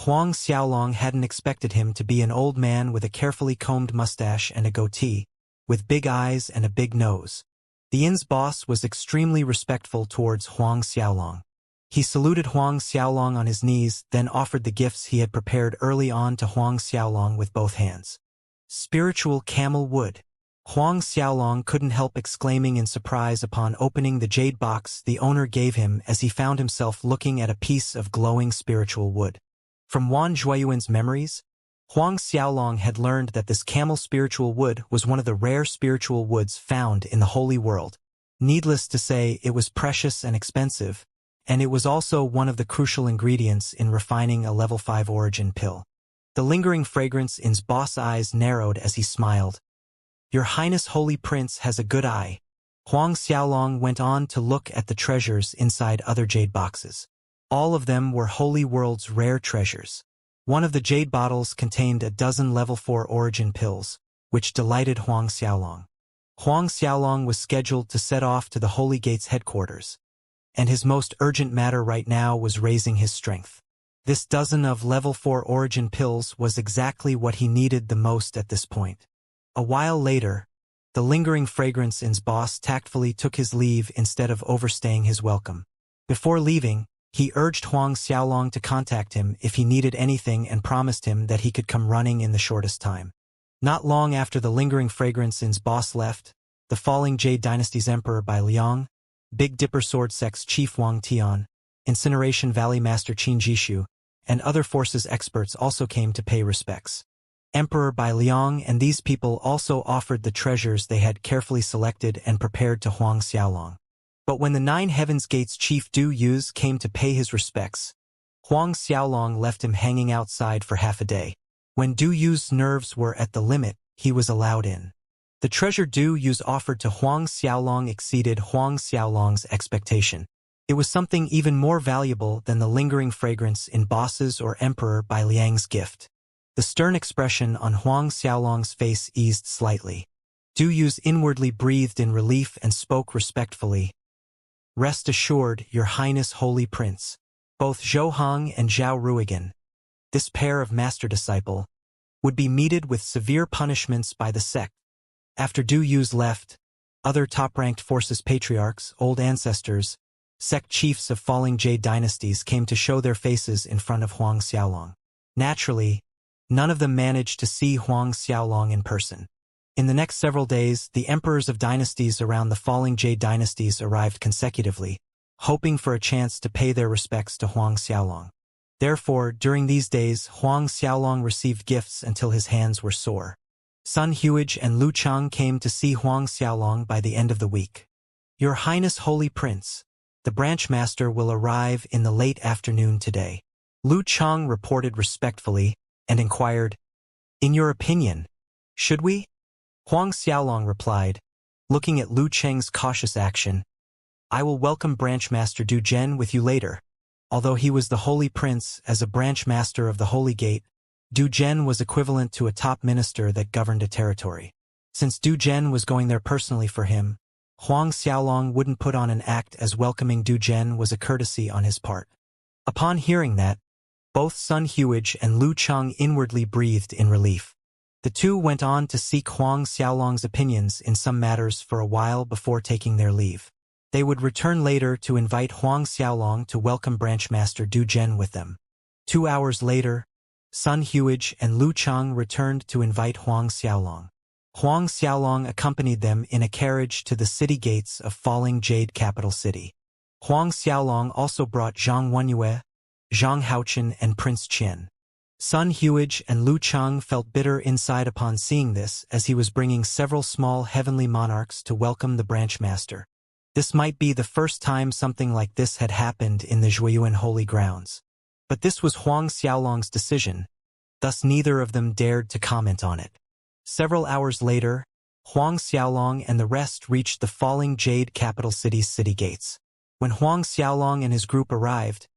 Huang Xiaolong hadn't expected him to be an old man with a carefully combed mustache and a goatee, with big eyes and a big nose. The inn's boss was extremely respectful towards Huang Xiaolong. He saluted Huang Xiaolong on his knees, then offered the gifts he had prepared early on to Huang Xiaolong with both hands. Spiritual camel wood. Huang Xiaolong couldn't help exclaiming in surprise upon opening the jade box the owner gave him as he found himself looking at a piece of glowing spiritual wood. From Wan Zhuiyuan's memories, Huang Xiaolong had learned that this camel spiritual wood was one of the rare spiritual woods found in the Holy World. Needless to say, it was precious and expensive, and it was also one of the crucial ingredients in refining a level 5 origin pill. The lingering fragrance inn's boss eyes narrowed as he smiled. "Your Highness Holy Prince has a good eye." Huang Xiaolong went on to look at the treasures inside other jade boxes. All of them were Holy World's rare treasures. One of the jade bottles contained a dozen level 4 origin pills, which delighted Huang Xiaolong. Huang Xiaolong was scheduled to set off to the Holy Gate's headquarters, and his most urgent matter right now was raising his strength. This dozen of level 4 origin pills was exactly what he needed the most at this point. A while later, the lingering fragrance in's boss tactfully took his leave instead of overstaying his welcome. Before leaving, he urged Huang Xiaolong to contact him if he needed anything and promised him that he could come running in the shortest time. Not long after the lingering fragrance in's boss left, the falling Jade Dynasty's emperor Bai Liang, Big Dipper Sword Sect's chief Wang Tian, Incineration Valley Master Qin Jishu, and other forces experts also came to pay respects. Emperor Bai Liang and these people also offered the treasures they had carefully selected and prepared to Huang Xiaolong. But when the Nine Heavens Gates chief Du Yuz came to pay his respects, Huang Xiaolong left him hanging outside for half a day. When Du Yuz's nerves were at the limit, he was allowed in. The treasure Du Yuz offered to Huang Xiaolong exceeded Huang Xiaolong's expectation. It was something even more valuable than the lingering fragrance in Boss's or Emperor Bai Liang's gift. The stern expression on Huang Xiaolong's face eased slightly. Du Yuz inwardly breathed in relief and spoke respectfully. "Rest assured, Your Highness Holy Prince. Both Zhou Hong and Zhao Ruigan, this pair of master-disciple, would be meted with severe punishments by the sect." After Du Yuz left, other top-ranked forces patriarchs, old ancestors, sect chiefs of falling Jade dynasties came to show their faces in front of Huang Xiaolong. Naturally, none of them managed to see Huang Xiaolong in person. In the next several days, the emperors of dynasties around the falling Jade dynasties arrived consecutively, hoping for a chance to pay their respects to Huang Xiaolong. Therefore, during these days, Huang Xiaolong received gifts until his hands were sore. Sun Huage and Lu Chang came to see Huang Xiaolong by the end of the week. "Your Highness Holy Prince, the branch master will arrive in the late afternoon today," Lu Chang reported respectfully and inquired, "In your opinion, should we?" Huang Xiaolong replied, looking at Lu Cheng's cautious action, "I will welcome Branch Master Du Zhen with you later." Although he was the Holy Prince, as a branch master of the Holy Gate, Du Zhen was equivalent to a top minister that governed a territory. Since Du Zhen was going there personally for him, Huang Xiaolong wouldn't put on an act, as welcoming Du Zhen was a courtesy on his part. Upon hearing that, both Sun Huage and Lu Chang inwardly breathed in relief. The two went on to seek Huang Xiaolong's opinions in some matters for a while before taking their leave. They would return later to invite Huang Xiaolong to welcome Branch Master Du Zhen with them. 2 hours later, Sun Huage and Lu Chang returned to invite Huang Xiaolong. Huang Xiaolong accompanied them in a carriage to the city gates of falling Jade capital city. Huang Xiaolong also brought Zhang Wenyue, Zhang Haochen, and Prince Qian. Sun Huage and Lu Chang felt bitter inside upon seeing this, as he was bringing several small heavenly monarchs to welcome the branch master. This might be the first time something like this had happened in the Zhuiyuan holy grounds. But this was Huang Xiaolong's decision, thus neither of them dared to comment on it. Several hours later, Huang Xiaolong and the rest reached the falling Jade capital city's city gates. When Huang Xiaolong and his group arrived,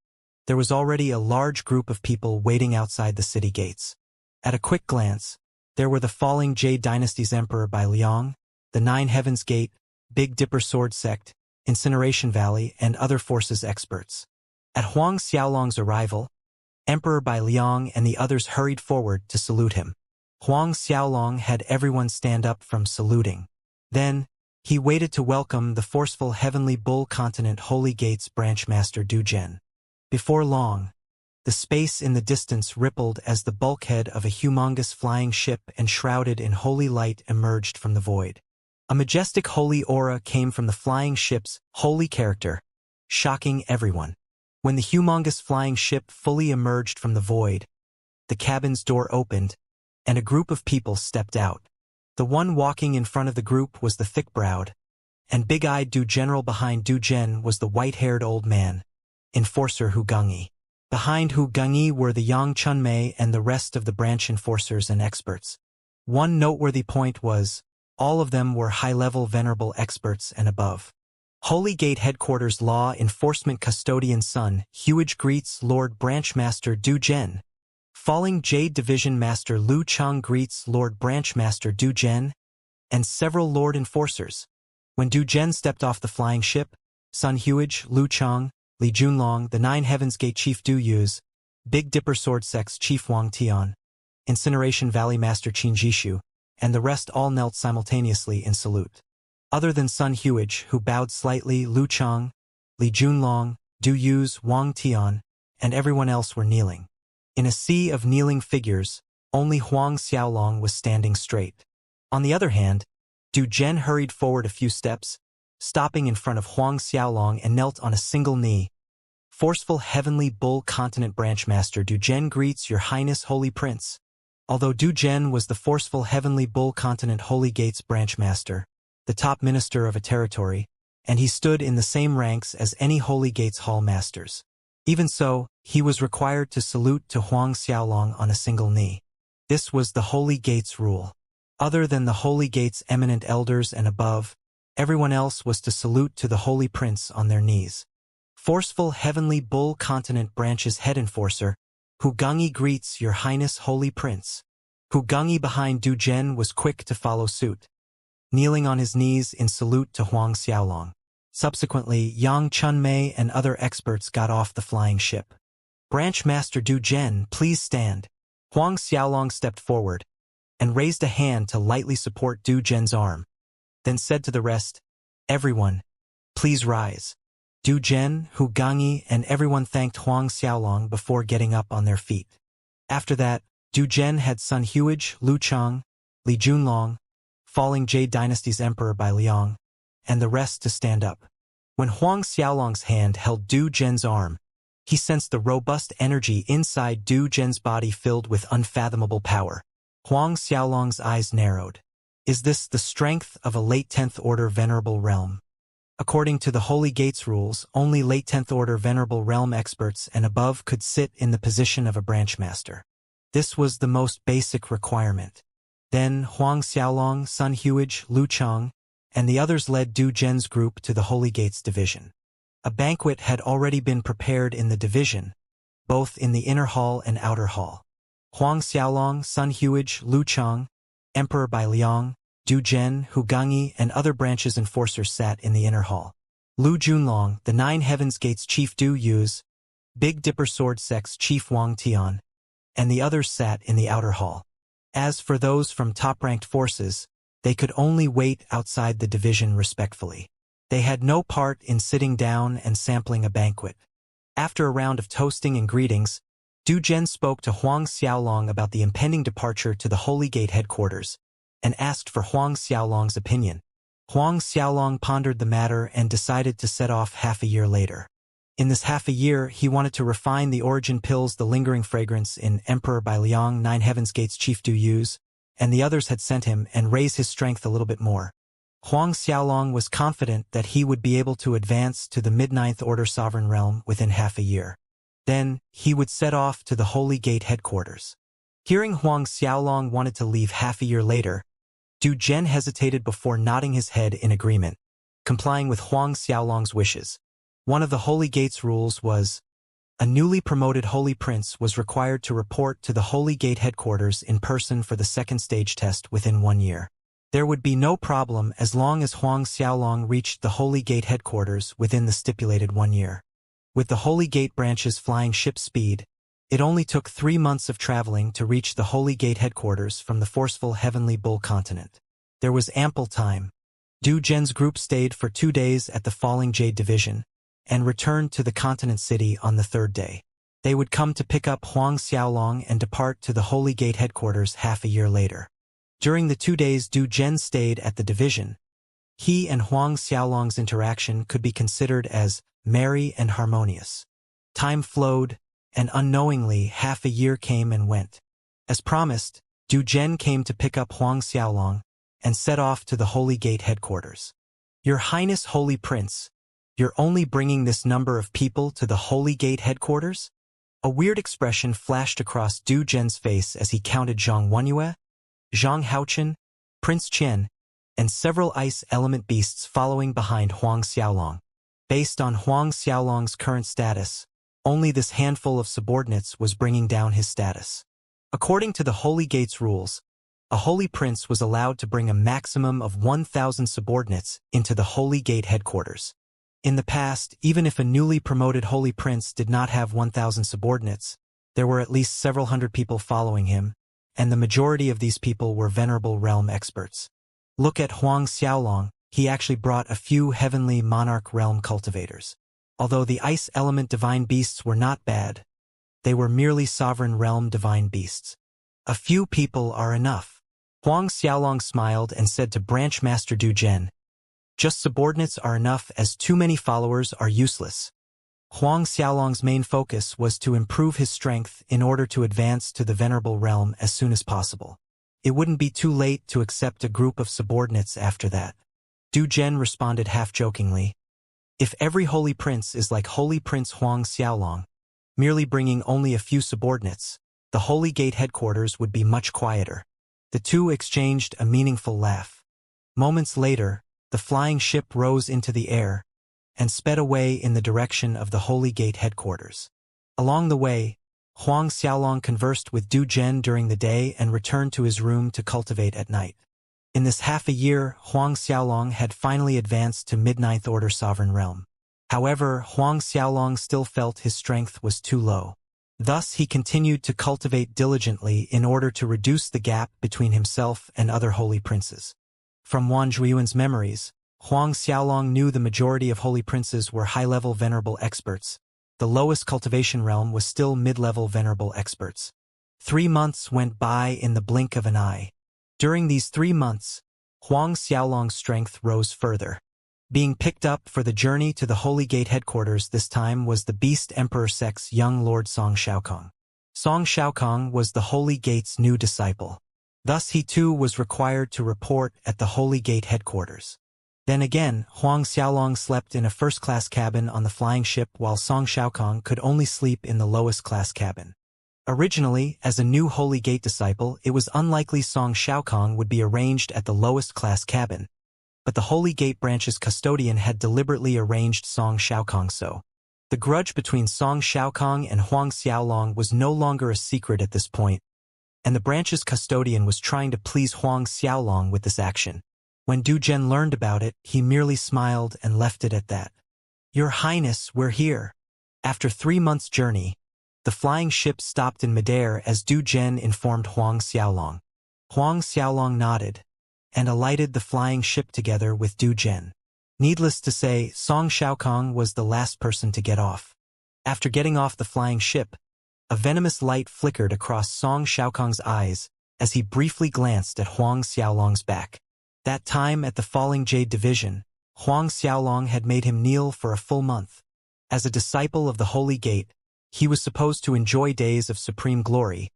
there was already a large group of people waiting outside the city gates. At a quick glance, there were the falling Jade dynasty's emperor Bai Liang, the Nine Heavens Gate, Big Dipper Sword Sect, Incineration Valley, and other forces experts. At Huang Xiaolong's arrival, Emperor Bai Liang and the others hurried forward to salute him. Huang Xiaolong had everyone stand up from saluting. Then, he waited to welcome the forceful Heavenly Bull Continent Holy Gates Branch Master Du Zhen. Before long, the space in the distance rippled as the bulkhead of a humongous flying ship enshrouded in holy light emerged from the void. A majestic holy aura came from the flying ship's holy character, shocking everyone. When the humongous flying ship fully emerged from the void, the cabin's door opened, and a group of people stepped out. The one walking in front of the group was the thick-browed and big-eyed Du General. Behind Du Zhen was the white-haired old man, Enforcer Hu Gengyi. Behind Hu Gengyi were the Yang Chunmei and the rest of the branch enforcers and experts. One noteworthy point was, all of them were high-level venerable experts and above. Holy Gate Headquarters Law Enforcement Custodian Sun Huage greets Lord Branchmaster Du Zhen. Falling Jade Division Master Lu Chang greets Lord Branch Master Du Zhen and several Lord Enforcers. When Du Zhen stepped off the flying ship, Sun Huage, Lu Chang, Li Junlong, the Nine Heavens Gate Chief Du Yuz, Big Dipper Sword Sect's Chief Wang Tian, Incineration Valley Master Qin Jishu, and the rest all knelt simultaneously in salute. Other than Sun Huage, who bowed slightly, Lu Chang, Li Junlong, Du Yuz, Wang Tian, and everyone else were kneeling. In a sea of kneeling figures, only Huang Xiaolong was standing straight. On the other hand, Du Zhen hurried forward a few steps, stopping in front of Huang Xiaolong and knelt on a single knee. Forceful Heavenly Bull Continent Branch Master Du Zhen greets Your Highness Holy Prince. Although Du Zhen was the forceful Heavenly Bull Continent Holy Gates Branch Master, the top minister of a territory, and he stood in the same ranks as any Holy Gates Hall Masters. Even so, he was required to salute to Huang Xiaolong on a single knee. This was the Holy Gates rule. Other than the Holy Gates' eminent elders and above, everyone else was to salute to the Holy Prince on their knees. Forceful Heavenly Bull Continent Branch's head enforcer, Hu Gengyi greets Your Highness Holy Prince. Hu Gengyi behind Du Zhen was quick to follow suit, kneeling on his knees in salute to Huang Xiaolong. Subsequently, Yang Chunmei and other experts got off the flying ship. Branch Master Du Zhen, please stand. Huang Xiaolong stepped forward and raised a hand to lightly support Du Zhen's arm, then said to the rest, Everyone, please rise. Du Zhen, Hu Gengyi, and everyone thanked Huang Xiaolong before getting up on their feet. After that, Du Zhen had Sun Huage, Lu Chang, Li Junlong, Falling Jade Dynasty's Emperor Bai Liang, and the rest to stand up. When Huang Xiaolong's hand held Du Zhen's arm, he sensed the robust energy inside Du Zhen's body filled with unfathomable power. Huang Xiaolong's eyes narrowed. Is this the strength of a late 10th Order Venerable Realm? According to the Holy Gates rules, only late 10th Order Venerable Realm experts and above could sit in the position of a branch master. This was the most basic requirement. Then Huang Xiaolong, Sun Huage, Lu Chang, and the others led Du Zhen's group to the Holy Gates division. A banquet had already been prepared in the division, both in the inner hall and outer hall. Huang Xiaolong, Sun Huage, Lu Chang, Emperor Bai Liang, Du Zhen, Hu Gengyi, and other branches enforcers sat in the inner hall. Lu Junlong, the Nine Heavens Gates Chief Du Yuz, Big Dipper Sword Sect's Chief Wang Tian, and the others sat in the outer hall. As for those from top-ranked forces, they could only wait outside the division respectfully. They had no part in sitting down and sampling a banquet. After a round of toasting and greetings, Du Zhen spoke to Huang Xiaolong about the impending departure to the Holy Gate headquarters, and asked for Huang Xiaolong's opinion. Huang Xiaolong pondered the matter and decided to set off half a year later. In this half a year, he wanted to refine the origin pills, the lingering fragrance in Emperor Bai Liang, Nine Heavens Gates Chief Du Yuz, and the others had sent him, and raise his strength a little bit more. Huang Xiaolong was confident that he would be able to advance to the mid-9th Order Sovereign Realm within half a year. Then, he would set off to the Holy Gate headquarters. Hearing Huang Xiaolong wanted to leave half a year later, Du Zhen hesitated before nodding his head in agreement, complying with Huang Xiaolong's wishes. One of the Holy Gate's rules was, a newly promoted Holy Prince was required to report to the Holy Gate headquarters in person for the second stage test within 1 year. There would be no problem as long as Huang Xiaolong reached the Holy Gate headquarters within the stipulated 1 year. With the Holy Gate branches flying ship speed, it only took 3 months of traveling to reach the Holy Gate headquarters from the forceful Heavenly Bull continent. There was ample time. Du Zhen's group stayed for 2 days at the Falling Jade Division, and returned to the continent city on the 3rd day. They would come to pick up Huang Xiaolong and depart to the Holy Gate headquarters half a year later. During the 2 days Du Zhen stayed at the division, he and Huang Xiaolong's interaction could be considered as merry and harmonious. Time flowed, and unknowingly half a year came and went. As promised, Du Zhen came to pick up Huang Xiaolong and set off to the Holy Gate headquarters. Your Highness Holy Prince, you're only bringing this number of people to the Holy Gate headquarters? A weird expression flashed across Du Zhen's face as he counted Zhang Wenyue, Zhang Haochen, Prince Qian, and several ice element beasts following behind Huang Xiaolong. Based on Huang Xiaolong's current status, only this handful of subordinates was bringing down his status. According to the Holy Gate's rules, a holy prince was allowed to bring a maximum of 1,000 subordinates into the Holy Gate headquarters. In the past, even if a newly promoted holy prince did not have 1,000 subordinates, there were at least several hundred people following him, and the majority of these people were venerable realm experts. Look at Huang Xiaolong, he actually brought a few heavenly monarch realm cultivators. Although the ice element divine beasts were not bad, they were merely sovereign realm divine beasts. A few people are enough. Huang Xiaolong smiled and said to Branch Master Du Zhen, "Just subordinates are enough, as too many followers are useless." Huang Xiaolong's main focus was to improve his strength in order to advance to the venerable realm as soon as possible. It wouldn't be too late to accept a group of subordinates after that. Du Zhen responded half-jokingly, "If every holy prince is like Holy Prince Huang Xiaolong, merely bringing only a few subordinates, the Holy Gate headquarters would be much quieter." The two exchanged a meaningful laugh. Moments later, the flying ship rose into the air and sped away in the direction of the Holy Gate headquarters. Along the way, Huang Xiaolong conversed with Du Zhen during the day and returned to his room to cultivate at night. In this half a year, Huang Xiaolong had finally advanced to mid-ninth order sovereign realm. However, Huang Xiaolong still felt his strength was too low. Thus, he continued to cultivate diligently in order to reduce the gap between himself and other holy princes. From Wan Zhuiyuan's memories, Huang Xiaolong knew the majority of holy princes were high-level venerable experts. The lowest cultivation realm was still mid-level venerable experts. 3 months went by in the blink of an eye. During these 3 months, Huang Xiaolong's strength rose further. Being picked up for the journey to the Holy Gate headquarters this time was the Beast Emperor Sect's young lord Song Xiaokong. Song Xiaokong was the Holy Gate's new disciple. Thus he too was required to report at the Holy Gate headquarters. Then again, Huang Xiaolong slept in a first-class cabin on the flying ship while Song Xiaokong could only sleep in the lowest-class cabin. Originally, as a new Holy Gate disciple, it was unlikely Song Xiaokong would be arranged at the lowest-class cabin, but the Holy Gate branch's custodian had deliberately arranged Song Xiaokong so. The grudge between Song Xiaokong and Huang Xiaolong was no longer a secret at this point, and the branch's custodian was trying to please Huang Xiaolong with this action. When Du Zhen learned about it, he merely smiled and left it at that. "Your Highness, we're here." After 3 months' journey, the flying ship stopped in midair as Du Zhen informed Huang Xiaolong. Huang Xiaolong nodded and alighted the flying ship together with Du Zhen. Needless to say, Song Xiaokong was the last person to get off. After getting off the flying ship, a venomous light flickered across Song Xiaokong's eyes as he briefly glanced at Huang Xiaolong's back. That time at the Falling Jade Division, Huang Xiaolong had made him kneel for a full month. As a disciple of the Holy Gate, he was supposed to enjoy days of supreme glory,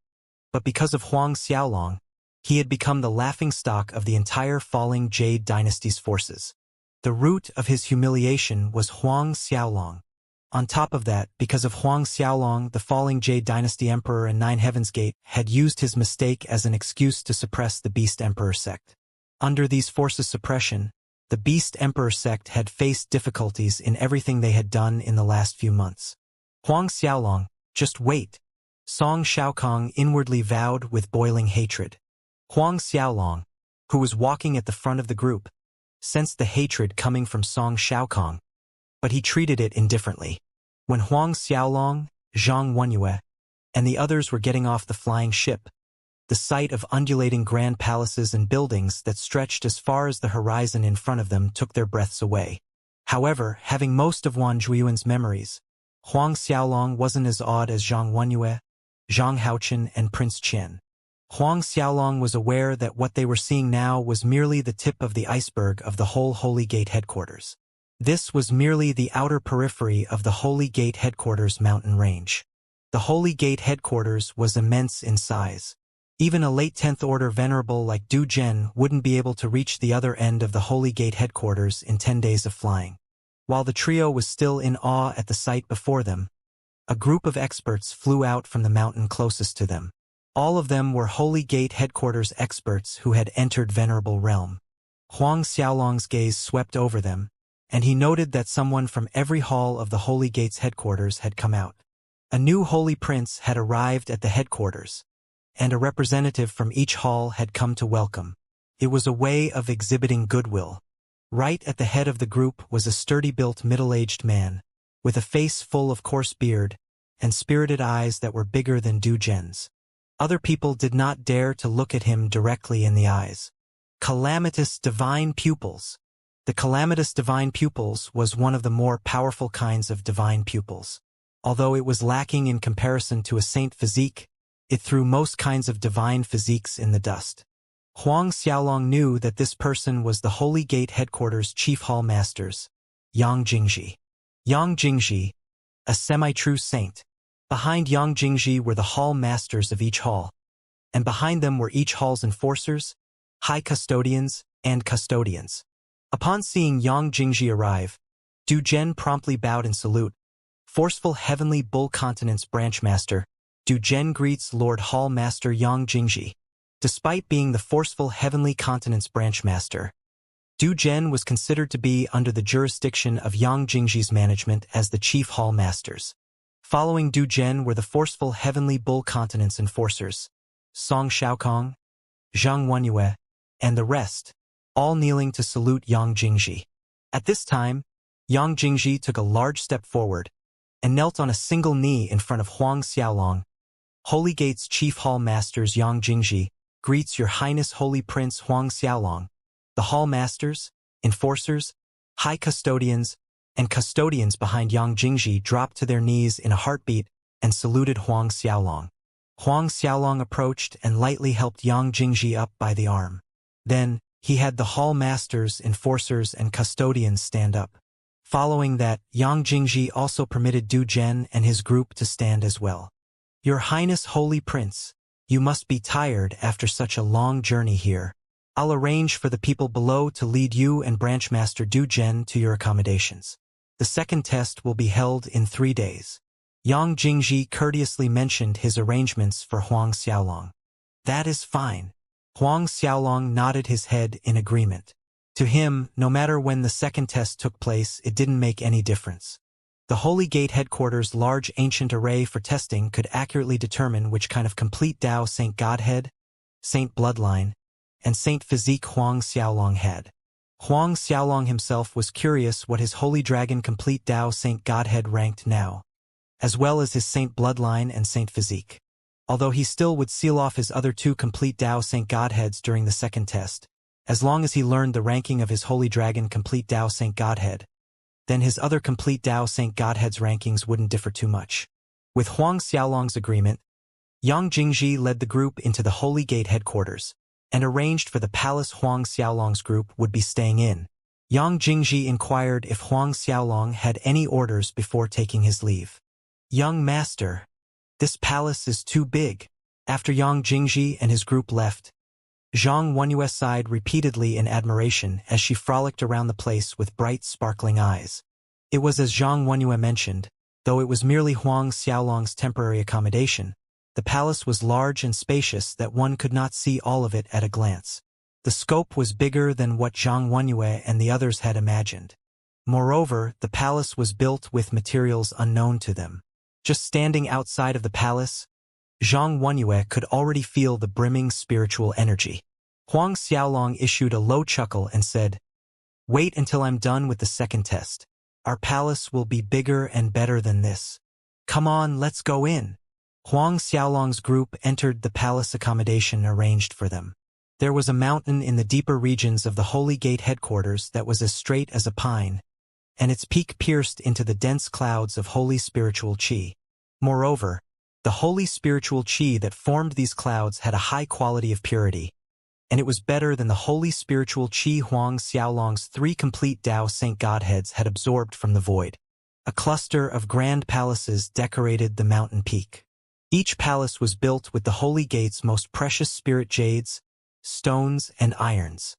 but because of Huang Xiaolong, he had become the laughingstock of the entire Falling Jade Dynasty's forces. The root of his humiliation was Huang Xiaolong. On top of that, because of Huang Xiaolong, the Falling Jade Dynasty Emperor and Nine Heavens Gate had used his mistake as an excuse to suppress the Beast Emperor sect. Under these forces' suppression, the Beast Emperor sect had faced difficulties in everything they had done in the last few months. Huang Xiaolong, just wait. Song Xiaokong inwardly vowed with boiling hatred. Huang Xiaolong, who was walking at the front of the group, sensed the hatred coming from Song Xiaokong, but he treated it indifferently. When Huang Xiaolong, Zhang Wenyue, and the others were getting off the flying ship, the sight of undulating grand palaces and buildings that stretched as far as the horizon in front of them took their breaths away. However, having most of Wan Zhuiyuan's memories, Huang Xiaolong wasn't as awed as Zhang Wenyue, Zhang Haochen, and Prince Qian. Huang Xiaolong was aware that what they were seeing now was merely the tip of the iceberg of the whole Holy Gate headquarters. This was merely the outer periphery of the Holy Gate headquarters mountain range. The Holy Gate headquarters was immense in size. Even a late 10th order venerable like Du Zhen wouldn't be able to reach the other end of the Holy Gate headquarters in 10 days of flying. While the trio was still in awe at the sight before them, a group of experts flew out from the mountain closest to them. All of them were Holy Gate headquarters experts who had entered Venerable Realm. Huang Xiaolong's gaze swept over them, and he noted that someone from every hall of the Holy Gate's headquarters had come out. A new Holy Prince had arrived at the headquarters, and a representative from each hall had come to welcome. It was a way of exhibiting goodwill. Right at the head of the group was a sturdy-built middle-aged man, with a face full of coarse beard and spirited eyes that were bigger than Du Zhen's. Other people did not dare to look at him directly in the eyes. Calamitous divine pupils. The calamitous divine pupils was one of the more powerful kinds of divine pupils. Although it was lacking in comparison to a saint physique, it threw most kinds of divine physiques in the dust. Huang Xiaolong knew that this person was the Holy Gate headquarters chief hall masters, Yang Jingji. Yang Jingji, a semi-true saint. Behind Yang Jingji were the hall masters of each hall, and behind them were each hall's enforcers, high custodians, and custodians. Upon seeing Yang Jingji arrive, Du Zhen promptly bowed in salute. Forceful heavenly bull continent's branchmaster, Du Zhen greets Lord Hall Master Yang Jingji. Despite being the forceful heavenly continent's branchmaster, Du Zhen was considered to be under the jurisdiction of Yang Jingji's management as the chief hall masters. Following Du Zhen were the forceful heavenly bull continent's enforcers, Song Xiaokong, Zhang Wenyue, and the rest, all kneeling to salute Yang Jingji. At this time, Yang Jingji took a large step forward and knelt on a single knee in front of Huang Xiaolong. Holy Gate's chief hall masters Yang Jingji greets Your Highness Holy Prince Huang Xiaolong. The hall masters, enforcers, high custodians, and custodians behind Yang Jingji dropped to their knees in a heartbeat and saluted Huang Xiaolong. Huang Xiaolong approached and lightly helped Yang Jingji up by the arm. Then, he had the hall masters, enforcers, and custodians stand up. Following that, Yang Jingji also permitted Du Zhen and his group to stand as well. Your Highness Holy Prince, you must be tired after such a long journey here. I'll arrange for the people below to lead you and Branchmaster Du Zhen to your accommodations. The second test will be held in 3 days. Yang Jingji courteously mentioned his arrangements for Huang Xiaolong. That is fine. Huang Xiaolong nodded his head in agreement. To him, no matter when the second test took place, it didn't make any difference. The Holy Gate headquarters' large ancient array for testing could accurately determine which kind of complete Tao Saint Godhead, Saint Bloodline, and Saint Physique Huang Xiaolong had. Huang Xiaolong himself was curious what his Holy Dragon complete Tao Saint Godhead ranked now, as well as his Saint Bloodline and Saint Physique. Although he still would seal off his other 2 complete Tao Saint Godheads during the second test, as long as he learned the ranking of his Holy Dragon complete Tao Saint Godhead, then his other complete Tao Saint Godhead's rankings wouldn't differ too much. With Huang Xiaolong's agreement, Yang Jingji led the group into the Holy Gate headquarters, and arranged for the palace Huang Xiaolong's group would be staying in. Yang Jingji inquired if Huang Xiaolong had any orders before taking his leave. Young master, this palace is too big. After Yang Jingji and his group left, Zhang Wenyue sighed repeatedly in admiration as she frolicked around the place with bright, sparkling eyes. It was as Zhang Wenyue mentioned, though it was merely Huang Xiaolong's temporary accommodation, the palace was large and spacious that one could not see all of it at a glance. The scope was bigger than what Zhang Wenyue and the others had imagined. Moreover, the palace was built with materials unknown to them. Just standing outside of the palace, Zhang Wenyue could already feel the brimming spiritual energy. Huang Xiaolong issued a low chuckle and said, "Wait until I'm done with the second test. Our palace will be bigger and better than this. Come on, let's go in." Huang Xiaolong's group entered the palace accommodation arranged for them. There was a mountain in the deeper regions of the Holy Gate headquarters that was as straight as a pine, and its peak pierced into the dense clouds of holy spiritual qi. Moreover, the holy spiritual qi that formed these clouds had a high quality of purity, and it was better than the holy spiritual qi Huang Xiaolong's 3 complete Tao Saint Godheads had absorbed from the void. A cluster of grand palaces decorated the mountain peak. Each palace was built with the Holy Gate's most precious spirit jades, stones, and irons.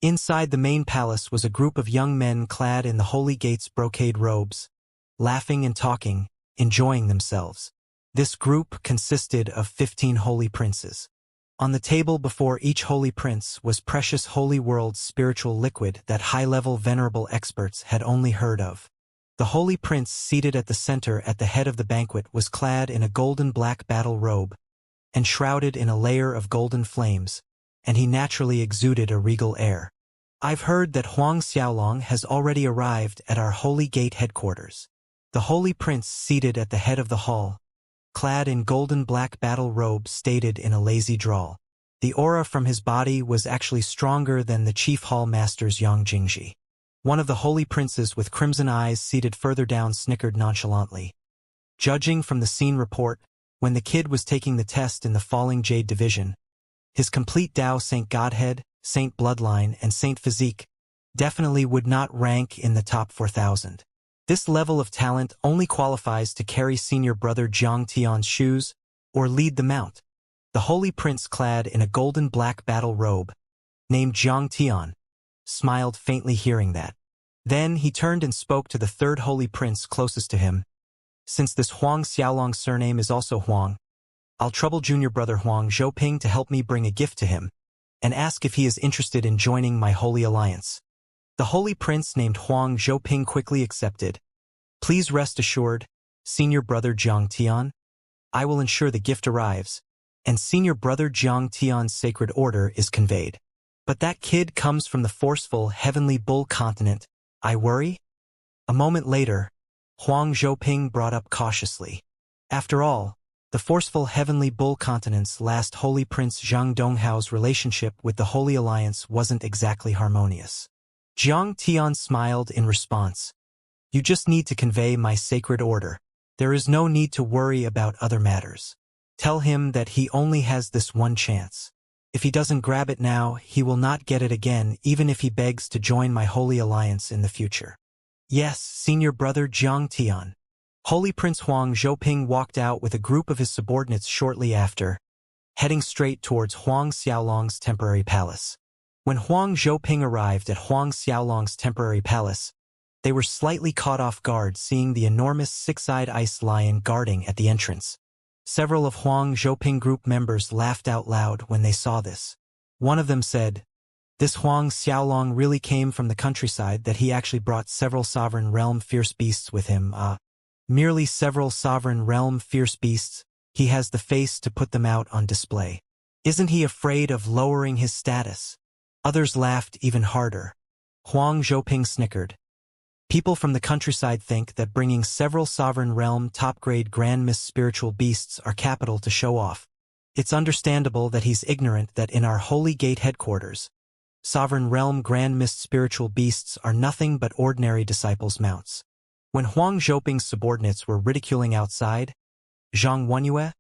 Inside the main palace was a group of young men clad in the Holy Gate's brocade robes, laughing and talking, enjoying themselves. This group consisted of 15 holy princes. On the table before each holy prince was precious holy world's spiritual liquid that high-level venerable experts had only heard of. The holy prince seated at the center at the head of the banquet was clad in a golden black battle robe, enshrouded in a layer of golden flames, and he naturally exuded a regal air. I've heard that Huang Xiaolong has already arrived at our Holy Gate headquarters. The Holy Prince seated at the head of the hall, clad in golden black battle robes, stated in a lazy drawl. The aura from his body was actually stronger than the chief hall master's Yang Jingji. One of the holy princes with crimson eyes seated further down snickered nonchalantly. Judging from the scene report, when the kid was taking the test in the Falling Jade Division, his complete Dao Saint Godhead, Saint Bloodline, and Saint Physique definitely would not rank in the top 4,000. This level of talent only qualifies to carry senior brother Jiang Tian's shoes or lead the mount. The holy prince, clad in a golden black battle robe, named Jiang Tian, smiled faintly hearing that. Then he turned and spoke to the third holy prince closest to him. Since this Huang Xiaolong's surname is also Huang, I'll trouble junior brother Huang Zhouping to help me bring a gift to him, and ask if he is interested in joining my holy alliance. The holy prince named Huang Zhouping quickly accepted. Please rest assured, senior brother Jiang Tian, I will ensure the gift arrives, and senior brother Jiang Tian's sacred order is conveyed. But that kid comes from the forceful heavenly bull continent. I worry? A moment later, Huang Zhouping brought up cautiously. After all, the forceful heavenly bull continent's last holy prince Zhang Donghao's relationship with the Holy Alliance wasn't exactly harmonious. Jiang Tian smiled in response. You just need to convey my sacred order. There is no need to worry about other matters. Tell him that he only has this one chance. If he doesn't grab it now, he will not get it again, even if he begs to join my holy alliance in the future. Yes, senior brother Jiang Tian. Holy Prince Huang Zhouping walked out with a group of his subordinates shortly after, heading straight towards Huang Xiaolong's temporary palace. When Huang Zhouping arrived at Huang Xiaolong's temporary palace, they were slightly caught off guard seeing the enormous six-eyed ice lion guarding at the entrance. Several of Huang Zhouping group members laughed out loud when they saw this. One of them said, "This Huang Xiaolong really came from the countryside that he actually brought several sovereign realm fierce beasts with him. Merely several sovereign realm fierce beasts, he has the face to put them out on display. Isn't he afraid of lowering his status?" Others laughed even harder. Huang Zhouping snickered. People from the countryside think that bringing several sovereign realm top-grade grand miss spiritual beasts are capital to show off. It's understandable that he's ignorant that in our Holy Gate headquarters, sovereign realm grand mist spiritual beasts are nothing but ordinary disciples' mounts. When Huang Zhouping's subordinates were ridiculing outside, Zhang Wenyue,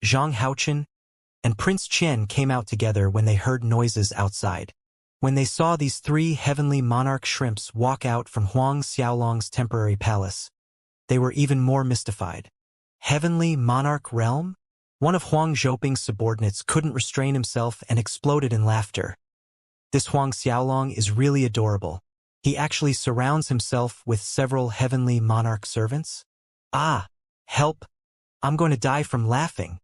Zhang Haochen, and Prince Qian came out together when they heard noises outside. When they saw these three heavenly monarch shrimps walk out from Huang Xiaolong's temporary palace, they were even more mystified. Heavenly monarch realm? One of Huang Zhouping's subordinates couldn't restrain himself and exploded in laughter. This Huang Xiaolong is really adorable. He actually surrounds himself with several heavenly monarch servants? Ah, help! I'm going to die from laughing.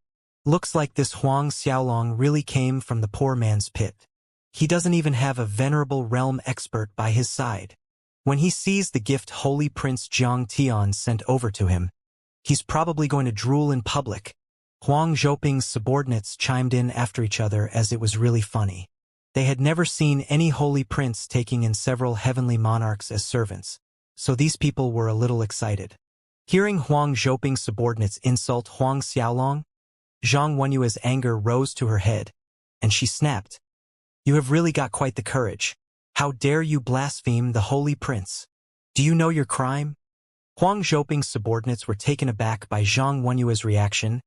Looks like this Huang Xiaolong really came from the poor man's pit. He doesn't even have a venerable realm expert by his side. When he sees the gift Holy Prince Jiang Tian sent over to him, he's probably going to drool in public. Huang Zhouping's subordinates chimed in after each other as it was really funny. They had never seen any holy prince taking in several heavenly monarchs as servants, so these people were a little excited. Hearing Huang Zhouping's subordinates insult Huang Xiaolong, Zhang Wenyue's anger rose to her head, and she snapped. You have really got quite the courage. How dare you blaspheme the holy prince? Do you know your crime? Huang Zhouping's subordinates were taken aback by Zhang Wenyue's reaction,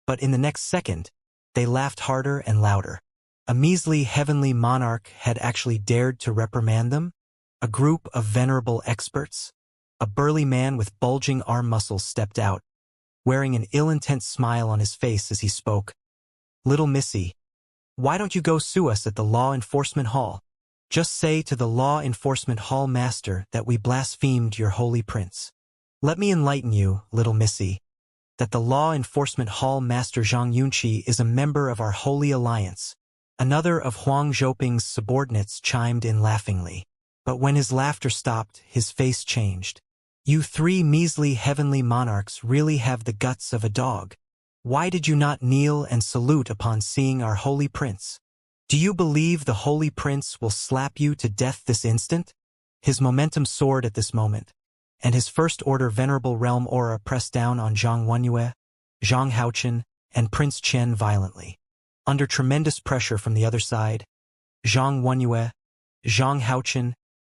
but in the next second, they laughed harder and louder. A measly heavenly monarch had actually dared to reprimand them? A group of venerable experts? A burly man with bulging arm muscles stepped out, wearing an ill-intent smile on his face as he spoke. Little Missy, why don't you go sue us at the Law Enforcement Hall? Just say to the Law Enforcement Hall Master that we blasphemed your holy prince. Let me enlighten you, little Missy, that the Law Enforcement Hall Master Zhang Yunqi is a member of our Holy Alliance. Another of Huang Zhouping's subordinates chimed in laughingly. But when his laughter stopped, his face changed. You three measly heavenly monarchs really have the guts of a dog. Why did you not kneel and salute upon seeing our holy prince? Do you believe the holy prince will slap you to death this instant? His momentum soared at this moment, and his first-order venerable realm aura pressed down on Zhang Wenyue, Zhang Haochen, and Prince Qian violently. Under tremendous pressure from the other side, Zhang Wenyue, Zhang Haochen,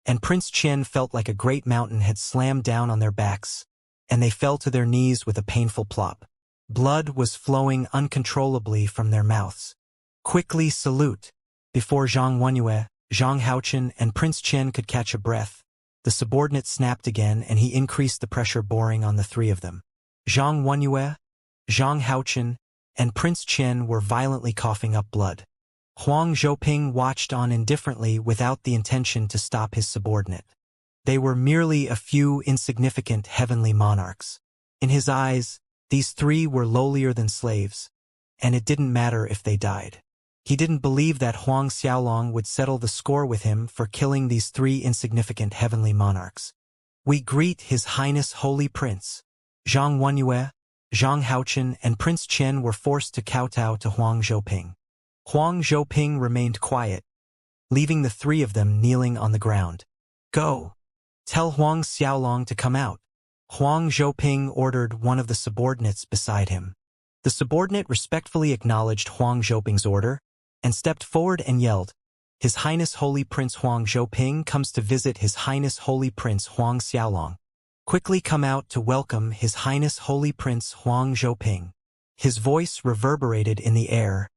and Prince Qian felt like a great mountain had slammed down on their backs, and they fell to their knees with a painful plop. Blood was flowing uncontrollably from their mouths. Quickly salute! Before Zhang Wenyue, Zhang Haochen, and Prince Qian could catch a breath, the subordinate snapped again and he increased the pressure boring on the three of them. Zhang Wenyue, Zhang Haochen, and Prince Qian were violently coughing up blood. Huang Zhouping watched on indifferently without the intention to stop his subordinate. They were merely a few insignificant heavenly monarchs. In his eyes, these three were lowlier than slaves, and it didn't matter if they died. He didn't believe that Huang Xiaolong would settle the score with him for killing these three insignificant heavenly monarchs. We greet His Highness Holy Prince. Zhang Wenyue, Zhang Haochen, and Prince Qian were forced to kowtow to Huang Zhouping. Huang Zhouping remained quiet, leaving the three of them kneeling on the ground. Go! Tell Huang Xiaolong to come out. Huang Zhouping ordered one of the subordinates beside him. The subordinate respectfully acknowledged Huang Zhouping's order and stepped forward and yelled, His Highness Holy Prince Huang Zhouping comes to visit His Highness Holy Prince Huang Xiaolong. Quickly come out to welcome His Highness Holy Prince Huang Zhouping. His voice reverberated in the air,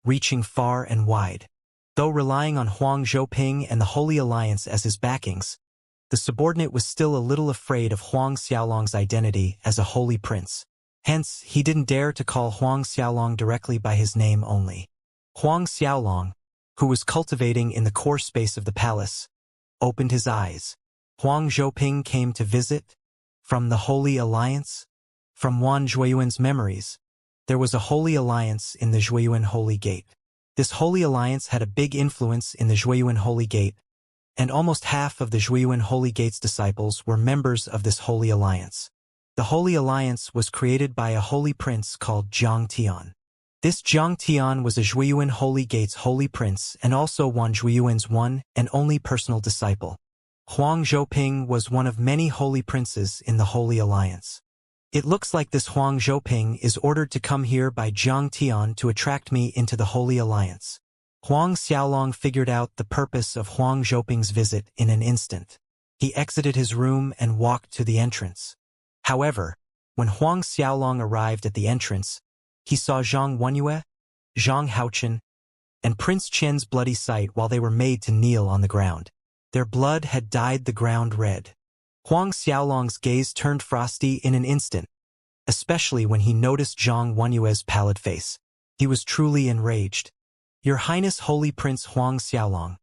reaching far and wide. Though relying on Huang Zhouping and the Holy Alliance as his backings, the subordinate was still a little afraid of Huang Xiaolong's identity as a holy prince. Hence, he didn't dare to call Huang Xiaolong directly by his name only. Huang Xiaolong, who was cultivating in the core space of the palace, opened his eyes. Huang Zhouping came to visit? From the Holy Alliance? From Wan Zhuiyuan's memories, there was a Holy Alliance in the Zhuiyuan Holy Gate. This Holy Alliance had a big influence in the Zhuiyuan Holy Gate, and almost half of the Zhuiyuan Holy Gate's disciples were members of this Holy Alliance. The Holy Alliance was created by a holy prince called Jiang Tian. This Jiang Tian was a Zhuiyuan Holy Gate's holy prince and also Wan Zhuiyuan's one and only personal disciple. Huang Zhouping was one of many holy princes in the Holy Alliance. It looks like this Huang Zhouping is ordered to come here by Jiang Tian to attract me into the Holy Alliance. Huang Xiaolong figured out the purpose of Huang Zhouping's visit in an instant. He exited his room and walked to the entrance. However, when Huang Xiaolong arrived at the entrance, he saw Zhang Wenyue, Zhang Haochen, and Prince Qian's bloody sight while they were made to kneel on the ground. Their blood had dyed the ground red. Huang Xiaolong's gaze turned frosty in an instant, especially when he noticed Zhang Wenyue's pallid face. He was truly enraged. Your Highness Holy Prince Huang Xiaolong.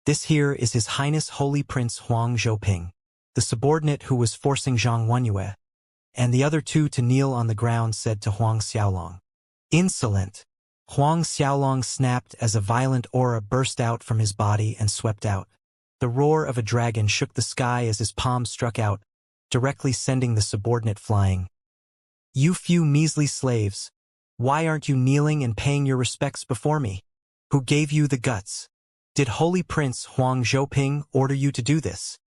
This here is His Highness Holy Prince Huang Zhouping, the subordinate who was forcing Zhang Wenyue, and the other two to kneel on the ground said to Huang Xiaolong. Insolent! Huang Xiaolong snapped as a violent aura burst out from his body and swept out. The roar of a dragon shook the sky as his palm struck out, directly sending the subordinate flying. You few measly slaves! Why aren't you kneeling and paying your respects before me? Who gave you the guts? Did Holy Prince Huang Zhouping order you to do this?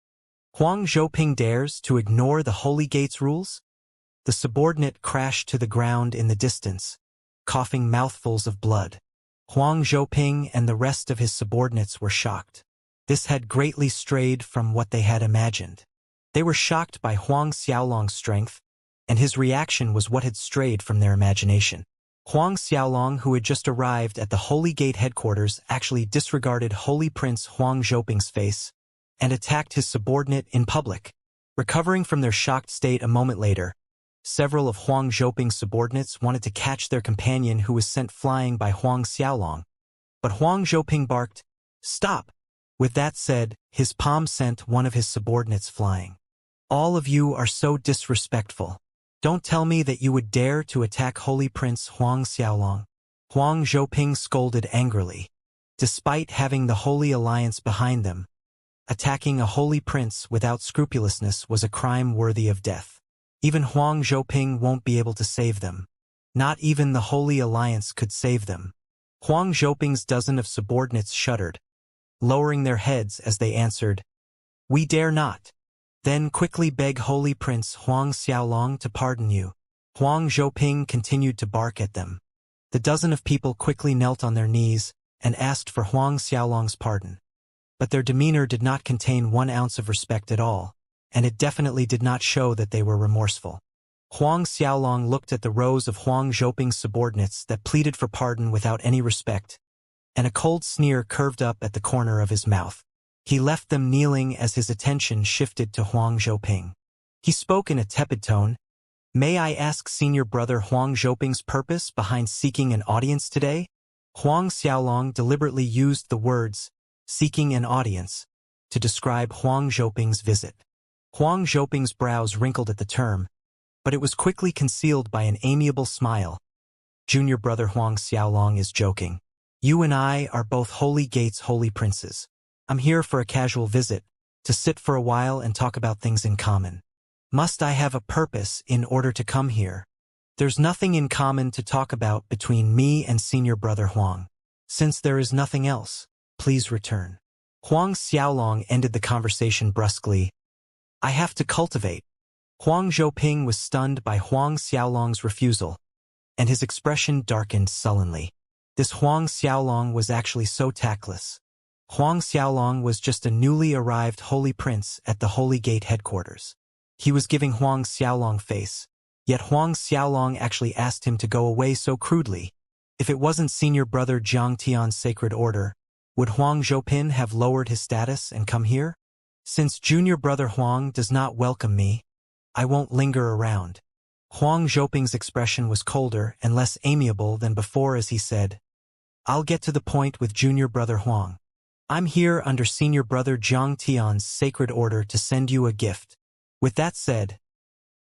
Huang Zhouping dares to ignore the Holy Gate's rules? The subordinate crashed to the ground in the distance, coughing mouthfuls of blood. Huang Zhouping and the rest of his subordinates were shocked. This had greatly strayed from what they had imagined. They were shocked by Huang Xiaolong's strength, and his reaction was what had strayed from their imagination. Huang Xiaolong, who had just arrived at the Holy Gate headquarters, actually disregarded Holy Prince Huang Zhouping's face and attacked his subordinate in public. Recovering from their shocked state a moment later, several of Huang Zhouping's subordinates wanted to catch their companion who was sent flying by Huang Xiaolong. But Huang Zhouping barked, "Stop!" With that said, his palm sent one of his subordinates flying. All of you are so disrespectful. Don't tell me that you would dare to attack Holy Prince Huang Xiaolong. Huang Zhouping scolded angrily. Despite having the Holy Alliance behind them, attacking a holy prince without scrupulousness was a crime worthy of death. Even Huang Zhouping won't be able to save them. Not even the Holy Alliance could save them. Huang Zhouping's dozen of subordinates shuddered, lowering their heads as they answered, "We dare not." "Then quickly beg Holy Prince Huang Xiaolong to pardon you." Huang Zhouping continued to bark at them. The dozen of people quickly knelt on their knees and asked for Huang Xiaolong's pardon. But their demeanor did not contain 1 ounce of respect at all, and it definitely did not show that they were remorseful. Huang Xiaolong looked at the rows of Huang Zhouping's subordinates that pleaded for pardon without any respect, and a cold sneer curved up at the corner of his mouth. He left them kneeling as his attention shifted to Huang Zhouping. He spoke in a tepid tone. "May I ask Senior Brother Huang Zhouping's purpose behind seeking an audience today?" Huang Xiaolong deliberately used the words, "seeking an audience," to describe Huang Zhouping's visit. Huang Zhouping's brows wrinkled at the term, but it was quickly concealed by an amiable smile. "Junior Brother Huang Xiaolong is joking. You and I are both Holy Gate's holy princes. I'm here for a casual visit, to sit for a while and talk about things in common. Must I have a purpose in order to come here? There's nothing in common to talk about between me and Senior Brother Huang. Since there is nothing else, please return." Huang Xiaolong ended the conversation brusquely. "I have to cultivate." Huang Zhouping was stunned by Huang Xiaolong's refusal, and his expression darkened sullenly. This Huang Xiaolong was actually so tactless. Huang Xiaolong was just a newly arrived holy prince at the Holy Gate headquarters. He was giving Huang Xiaolong face, yet Huang Xiaolong actually asked him to go away so crudely. If it wasn't Senior Brother Jiang Tian's sacred order, would Huang Zhouping have lowered his status and come here? "Since Junior Brother Huang does not welcome me, I won't linger around." Huang Zhouping's expression was colder and less amiable than before as he said, "I'll get to the point with Junior Brother Huang. I'm here under Senior Brother Jiang Tian's sacred order to send you a gift." With that said,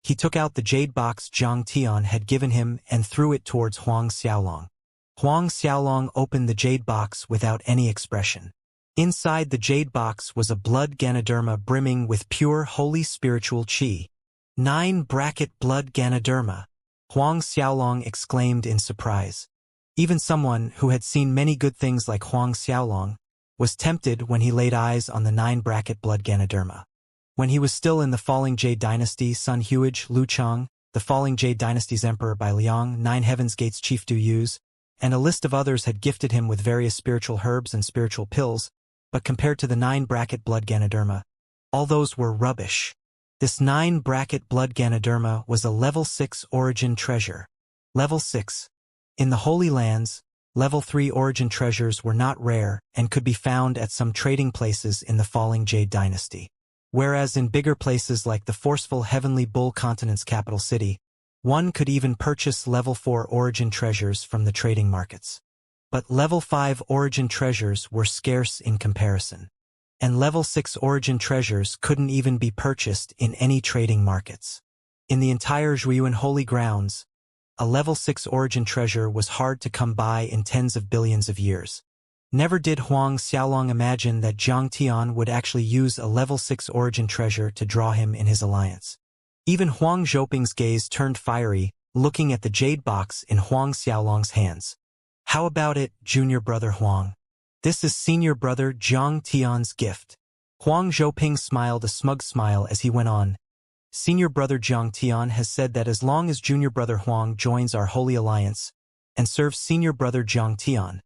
he took out the jade box Jiang Tian had given him and threw it towards Huang Xiaolong. Huang Xiaolong opened the jade box without any expression. Inside the jade box was a blood Ganoderma brimming with pure holy spiritual qi. 9 blood Ganoderma, Huang Xiaolong exclaimed in surprise. Even someone who had seen many good things like Huang Xiaolong was tempted when he laid eyes on the 9 blood Ganoderma. When he was still in the Falling Jade Dynasty, Sun Huage, Lu Chang, the Falling Jade Dynasty's Emperor Bai Liang, 9 Heaven's Gates Chief Du Yuz, and a list of others had gifted him with various spiritual herbs and spiritual pills, but compared to the 9 blood Ganoderma, all those were rubbish. This 9 blood Ganoderma was a level 6 origin treasure. Level 6. In the Holy Lands, level 3 origin treasures were not rare and could be found at some trading places in the Falling Jade Dynasty. Whereas in bigger places like the forceful Heavenly Bull Continent's capital city, one could even purchase level 4 origin treasures from the trading markets. But level 5 origin treasures were scarce in comparison. And level 6 origin treasures couldn't even be purchased in any trading markets. In the entire Zhuiyuan Holy Grounds, a level 6 origin treasure was hard to come by in tens of billions of years. Never did Huang Xiaolong imagine that Jiang Tian would actually use a level 6 origin treasure to draw him in his alliance. Even Huang Zhouping's gaze turned fiery, looking at the jade box in Huang Xiaolong's hands. "How about it, Junior Brother Huang? This is Senior Brother Jiang Tian's gift." Huang Zhouping smiled a smug smile as he went on. "Senior Brother Jiang Tian has said that as long as Junior Brother Huang joins our Holy Alliance and serves Senior Brother Jiang Tian,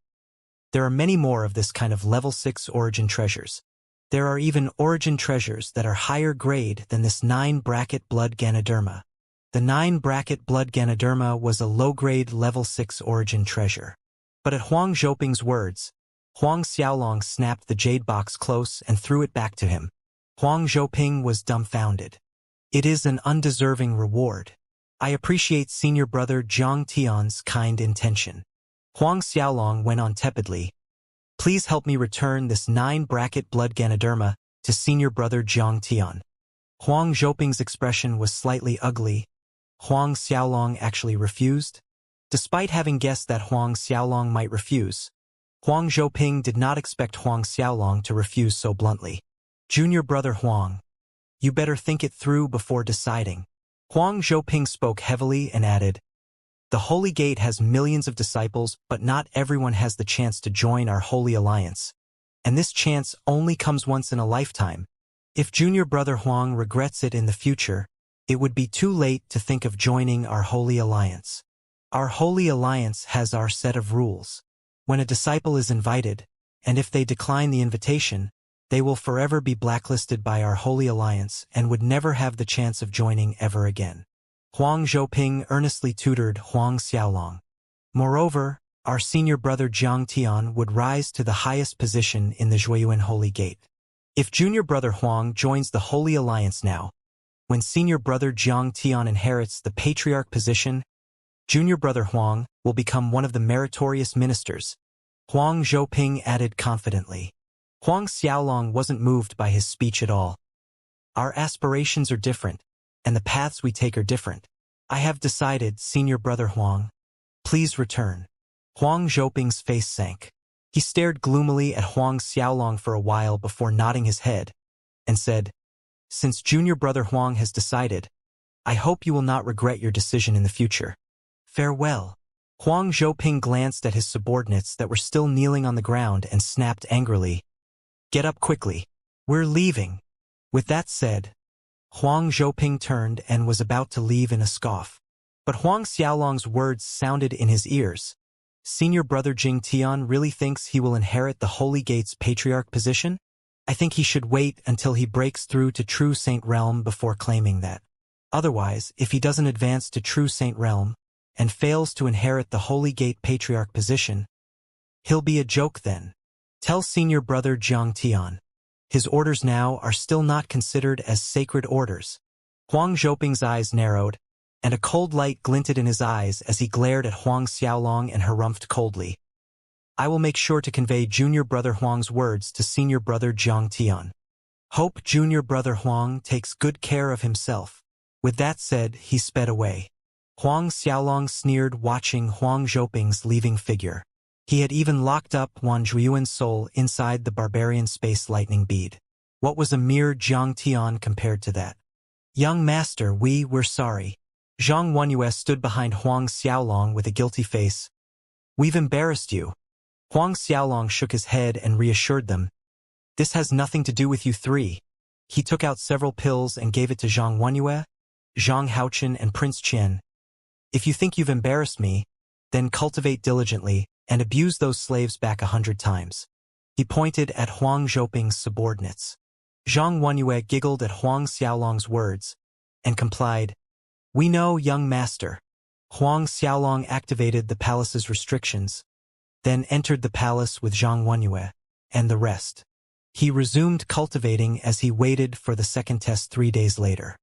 there are many more of this kind of level 6 origin treasures. There are even origin treasures that are higher grade than this 9 blood Ganoderma. The 9 blood Ganoderma was a low-grade level 6 origin treasure. But at Huang Zhouping's words, Huang Xiaolong snapped the jade box close and threw it back to him. Huang Zhouping was dumbfounded. "It is an undeserving reward. I appreciate Senior Brother Jiang Tian's kind intention." Huang Xiaolong went on tepidly. "Please help me return this 9 blood Ganoderma to Senior Brother Jiang Tian." Huang Zhouping's expression was slightly ugly. Huang Xiaolong actually refused? Despite having guessed that Huang Xiaolong might refuse, Huang Zhouping did not expect Huang Xiaolong to refuse so bluntly. "Junior Brother Huang, you better think it through before deciding." Huang Zhouping spoke heavily and added, The Holy Gate has millions of disciples, but not everyone has the chance to join our Holy Alliance. And this chance only comes once in a lifetime. If Junior Brother Huang regrets it in the future, it would be too late to think of joining our Holy Alliance. Our Holy Alliance has our set of rules. When a disciple is invited, and if they decline the invitation, they will forever be blacklisted by our Holy Alliance and would never have the chance of joining ever again. Huang Zhouping earnestly tutored Huang Xiaolong. Moreover, our senior brother Jiang Tian would rise to the highest position in the Zhuiyuan Holy Gate. If junior brother Huang joins the Holy Alliance now, when senior brother Jiang Tian inherits the patriarch position, junior brother Huang will become one of the meritorious ministers, Huang Zhouping added confidently. Huang Xiaolong wasn't moved by his speech at all. Our aspirations are different, and the paths we take are different. I have decided, senior brother Huang. Please return. Huang Zhouping's face sank. He stared gloomily at Huang Xiaolong for a while before nodding his head, and said, Since junior brother Huang has decided, I hope you will not regret your decision in the future. Farewell. Huang Zhouping glanced at his subordinates that were still kneeling on the ground and snapped angrily, Get up quickly. We're leaving. With that said, Huang Zhouping turned and was about to leave in a scoff. But Huang Xiaolong's words sounded in his ears. Senior brother Jing Tian really thinks he will inherit the Holy Gate's patriarch position? I think he should wait until he breaks through to True Saint Realm before claiming that. Otherwise, if he doesn't advance to True Saint Realm, and fails to inherit the Holy Gate patriarch position, he'll be a joke then. Tell senior brother Jiang Tian. His orders now are still not considered as sacred orders. Huang Zhouping's eyes narrowed, and a cold light glinted in his eyes as he glared at Huang Xiaolong and harumphed coldly. I will make sure to convey junior brother Huang's words to senior brother Jiang Tian. Hope junior brother Huang takes good care of himself. With that said, he sped away. Huang Xiaolong sneered watching Huang Zhouping's leaving figure. He had even locked up Wan Zhuiyuan's soul inside the barbarian space lightning bead. What was a mere Jiang Tian compared to that? Young master, we're sorry. Zhang Wenyue stood behind Huang Xiaolong with a guilty face. We've embarrassed you. Huang Xiaolong shook his head and reassured them. This has nothing to do with you three. He took out several pills and gave it to Zhang Wenyue, Zhang Haochen and Prince Qian. If you think you've embarrassed me, then cultivate diligently and abuse those slaves back 100 times. He pointed at Huang Zhouping's subordinates. Zhang Wenyue giggled at Huang Xiaolong's words and complied. We know, young master. Huang Xiaolong activated the palace's restrictions, then entered the palace with Zhang Wenyue and the rest. He resumed cultivating as he waited for the second test 3 days later.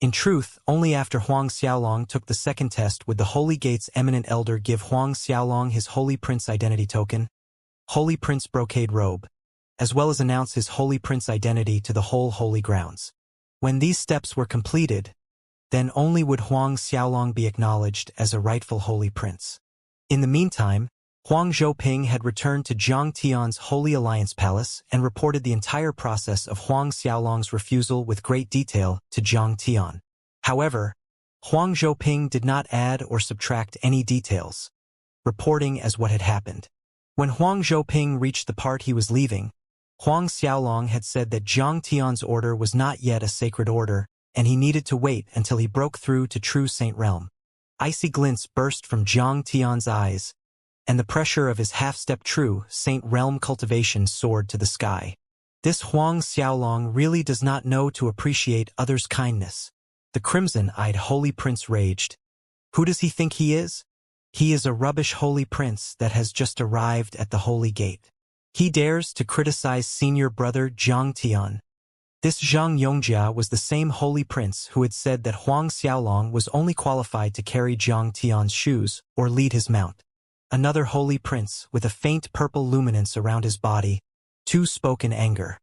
In truth, only after Huang Xiaolong took the second test would the Holy Gate's eminent elder give Huang Xiaolong his Holy Prince identity token, Holy Prince brocade robe, as well as announce his Holy Prince identity to the whole holy grounds. When these steps were completed, then only would Huang Xiaolong be acknowledged as a rightful Holy Prince. In the meantime, Huang Zhouping had returned to Jiang Tian's Holy Alliance Palace and reported the entire process of Huang Xiaolong's refusal with great detail to Jiang Tian. However, Huang Zhouping did not add or subtract any details, reporting as what had happened. When Huang Zhouping reached the part he was leaving, Huang Xiaolong had said that Jiang Tian's order was not yet a sacred order, and he needed to wait until he broke through to True Saint Realm. Icy glints burst from Jiang Tian's eyes, and the pressure of his half-step True Saint Realm cultivation soared to the sky. This Huang Xiaolong really does not know to appreciate others' kindness. The crimson-eyed Holy Prince raged. Who does he think he is? He is a rubbish Holy Prince that has just arrived at the Holy Gate. He dares to criticize senior brother Jiang Tian. This Zhang Yongjia was the same Holy Prince who had said that Huang Xiaolong was only qualified to carry Jiang Tian's shoes or lead his mount. Another Holy Prince, with a faint purple luminance around his body, too spoke in anger.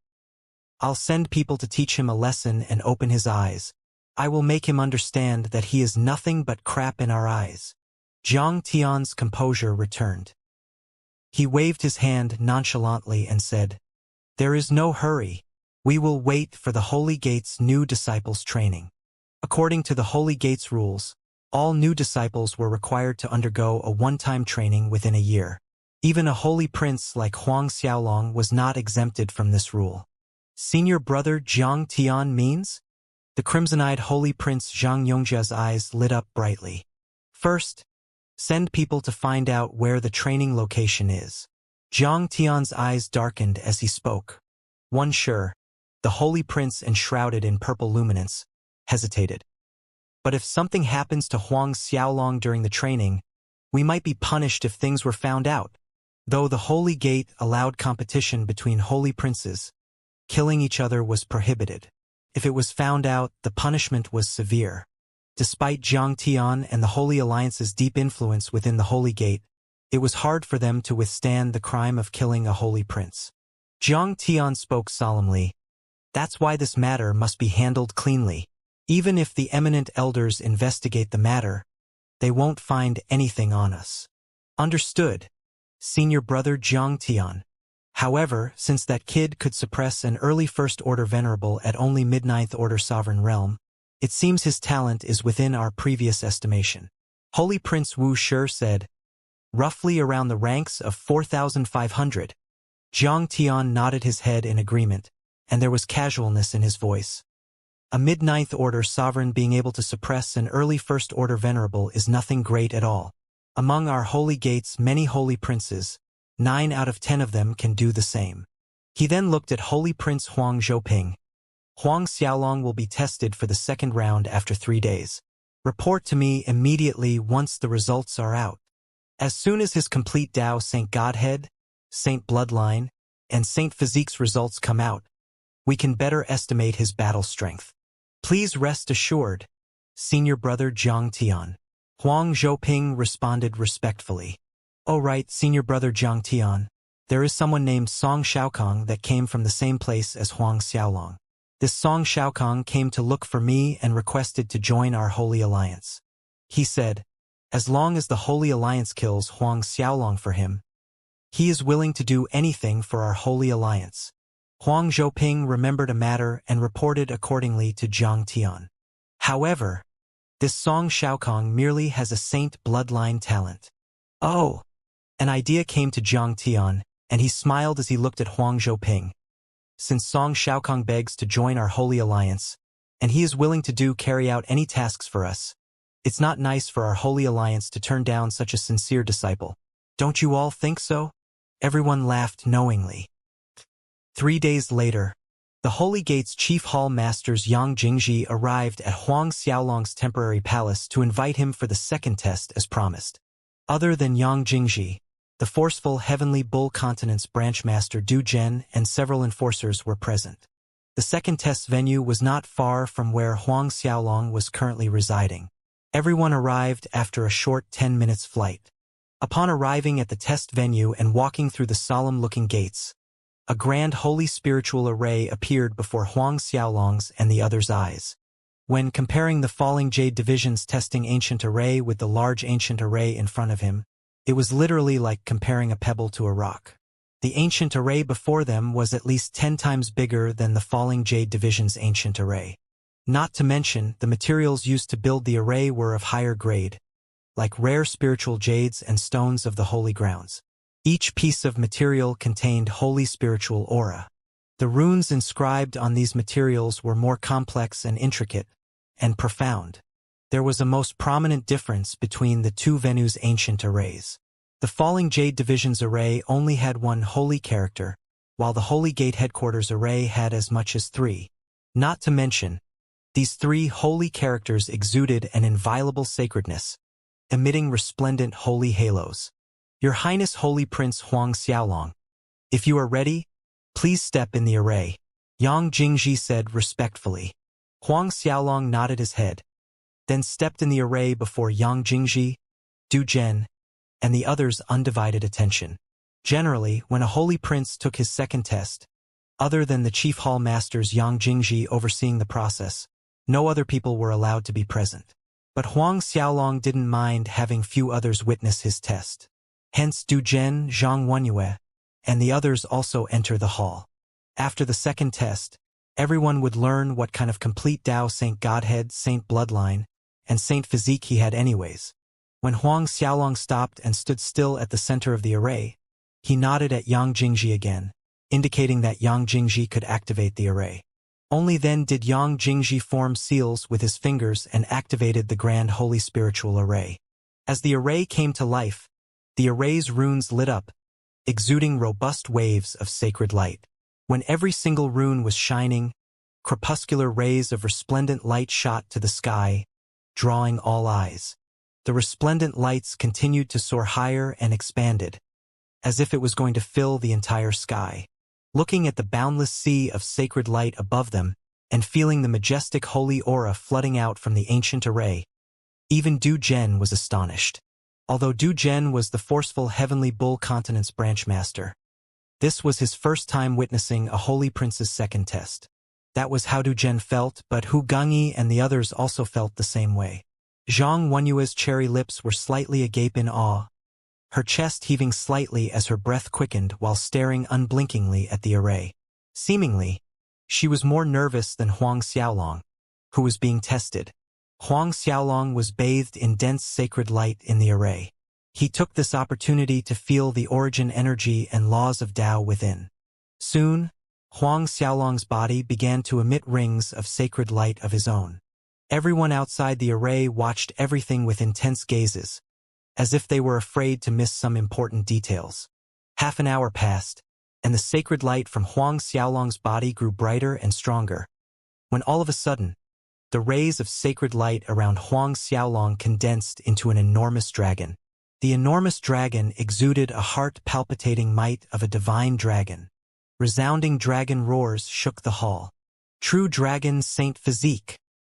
I'll send people to teach him a lesson and open his eyes. I will make him understand that he is nothing but crap in our eyes. Jiang Tian's composure returned. He waved his hand nonchalantly and said, There is no hurry. We will wait for the Holy Gate's new disciples' training. According to the Holy Gate's rules, All new disciples were required to undergo a one-time training within a year. Even a holy prince like Huang Xiaolong was not exempted from this rule. Senior brother Jiang Tian means? The crimson-eyed holy prince Zhang Yongjia's eyes lit up brightly. First, send people to find out where the training location is. Jiang Tian's eyes darkened as he spoke. One sure, the holy prince enshrouded in purple luminance, hesitated. But if something happens to Huang Xiaolong during the training, we might be punished if things were found out. Though the Holy Gate allowed competition between holy princes, killing each other was prohibited. If it was found out, the punishment was severe. Despite Jiang Tian and the Holy Alliance's deep influence within the Holy Gate, it was hard for them to withstand the crime of killing a holy prince. Jiang Tian spoke solemnly. That's why this matter must be handled cleanly. Even if the eminent elders investigate the matter, they won't find anything on us. Understood, senior brother Jiang Tian. However, since that kid could suppress an early First Order Venerable at only mid-Ninth Order Sovereign Realm, it seems his talent is within our previous estimation. Holy Prince Wu Shi said, roughly around the ranks of 4,500. Jiang Tian nodded his head in agreement, and there was casualness in his voice. A mid-Ninth Order Sovereign being able to suppress an early First Order Venerable is nothing great at all. Among our Holy Gate's many holy princes, 9 out of 10 of them can do the same. He then looked at Holy Prince Huang Zhouping. Huang Xiaolong will be tested for the second round after 3 days. Report to me immediately once the results are out. As soon as his complete Dao Saint Godhead, Saint Bloodline, and Saint Physique's results come out, we can better estimate his battle strength. Please rest assured, senior brother Jiang Tian. Huang Zhouping responded respectfully. Oh right, senior brother Jiang Tian. There is someone named Song Xiaokong that came from the same place as Huang Xiaolong. This Song Xiaokong came to look for me and requested to join our Holy Alliance. He said, as long as the Holy Alliance kills Huang Xiaolong for him, he is willing to do anything for our Holy Alliance. Huang Zhouping remembered a matter and reported accordingly to Jiang Tian. However, this Song Xiaokong merely has a saint bloodline talent. Oh! An idea came to Jiang Tian, and he smiled as he looked at Huang Zhouping. Since Song Xiaokong begs to join our Holy Alliance, and he is willing to carry out any tasks for us, it's not nice for our Holy Alliance to turn down such a sincere disciple. Don't you all think so? Everyone laughed knowingly. 3 days later, the Holy Gate's chief hall masters Yang Jingji arrived at Huang Xiaolong's temporary palace to invite him for the second test as promised. Other than Yang Jingji, the forceful Heavenly Bull Continent's branch master Du Zhen and several enforcers were present. The second test venue was not far from where Huang Xiaolong was currently residing. Everyone arrived after a short 10 minutes flight. Upon arriving at the test venue and walking through the solemn-looking gates, a grand holy spiritual array appeared before Huang Xiaolong's and the others' eyes. When comparing the Falling Jade Division's testing ancient array with the large ancient array in front of him, it was literally like comparing a pebble to a rock. The ancient array before them was at least 10 times bigger than the Falling Jade Division's ancient array. Not to mention, the materials used to build the array were of higher grade, like rare spiritual jades and stones of the holy grounds. Each piece of material contained holy spiritual aura. The runes inscribed on these materials were more complex and intricate, and profound. There was a most prominent difference between the two venues' ancient arrays. The Falling Jade Division's array only had one holy character, while the Holy Gate Headquarters array had as much as 3. Not to mention, these 3 holy characters exuded an inviolable sacredness, emitting resplendent holy halos. Your Highness Holy Prince Huang Xiaolong, if you are ready, please step in the array, Yang Jingji said respectfully. Huang Xiaolong nodded his head, then stepped in the array before Yang Jingji, Du Zhen, and the others' undivided attention. Generally, when a holy prince took his second test, other than the chief hall masters Yang Jingji overseeing the process, no other people were allowed to be present. But Huang Xiaolong didn't mind having few others witness his test. Hence Du Zhen, Zhang Wenyue, and the others also enter the hall. After the second test, everyone would learn what kind of complete Dao Saint Godhead, Saint Bloodline, and saint physique he had anyways. When Huang Xiaolong stopped and stood still at the center of the array, he nodded at Yang Jingji again, indicating that Yang Jingji could activate the array. Only then did Yang Jingji form seals with his fingers and activated the Grand Holy Spiritual Array. As the array came to life, the array's runes lit up, exuding robust waves of sacred light. When every single rune was shining, crepuscular rays of resplendent light shot to the sky, drawing all eyes. The resplendent lights continued to soar higher and expanded, as if it was going to fill the entire sky. Looking at the boundless sea of sacred light above them, and feeling the majestic holy aura flooding out from the ancient array, even Du Zhen was astonished. Although Du Zhen was the forceful heavenly bull continent's branchmaster, this was his first time witnessing a holy prince's second test. That was how Du Zhen felt, but Hu Gengyi and the others also felt the same way. Zhang Wenyue's cherry lips were slightly agape in awe, her chest heaving slightly as her breath quickened while staring unblinkingly at the array. Seemingly, she was more nervous than Huang Xiaolong, who was being tested. Huang Xiaolong was bathed in dense sacred light in the array. He took this opportunity to feel the origin energy and laws of Tao within. Soon, Huang Xiaolong's body began to emit rings of sacred light of his own. Everyone outside the array watched everything with intense gazes, as if they were afraid to miss some important details. Half an hour passed, and the sacred light from Huang Xiaolong's body grew brighter and stronger, when all of a sudden, the rays of sacred light around Huang Xiaolong condensed into an enormous dragon. The enormous dragon exuded a heart-palpitating might of a divine dragon. Resounding dragon roars shook the hall. True dragon saint physique.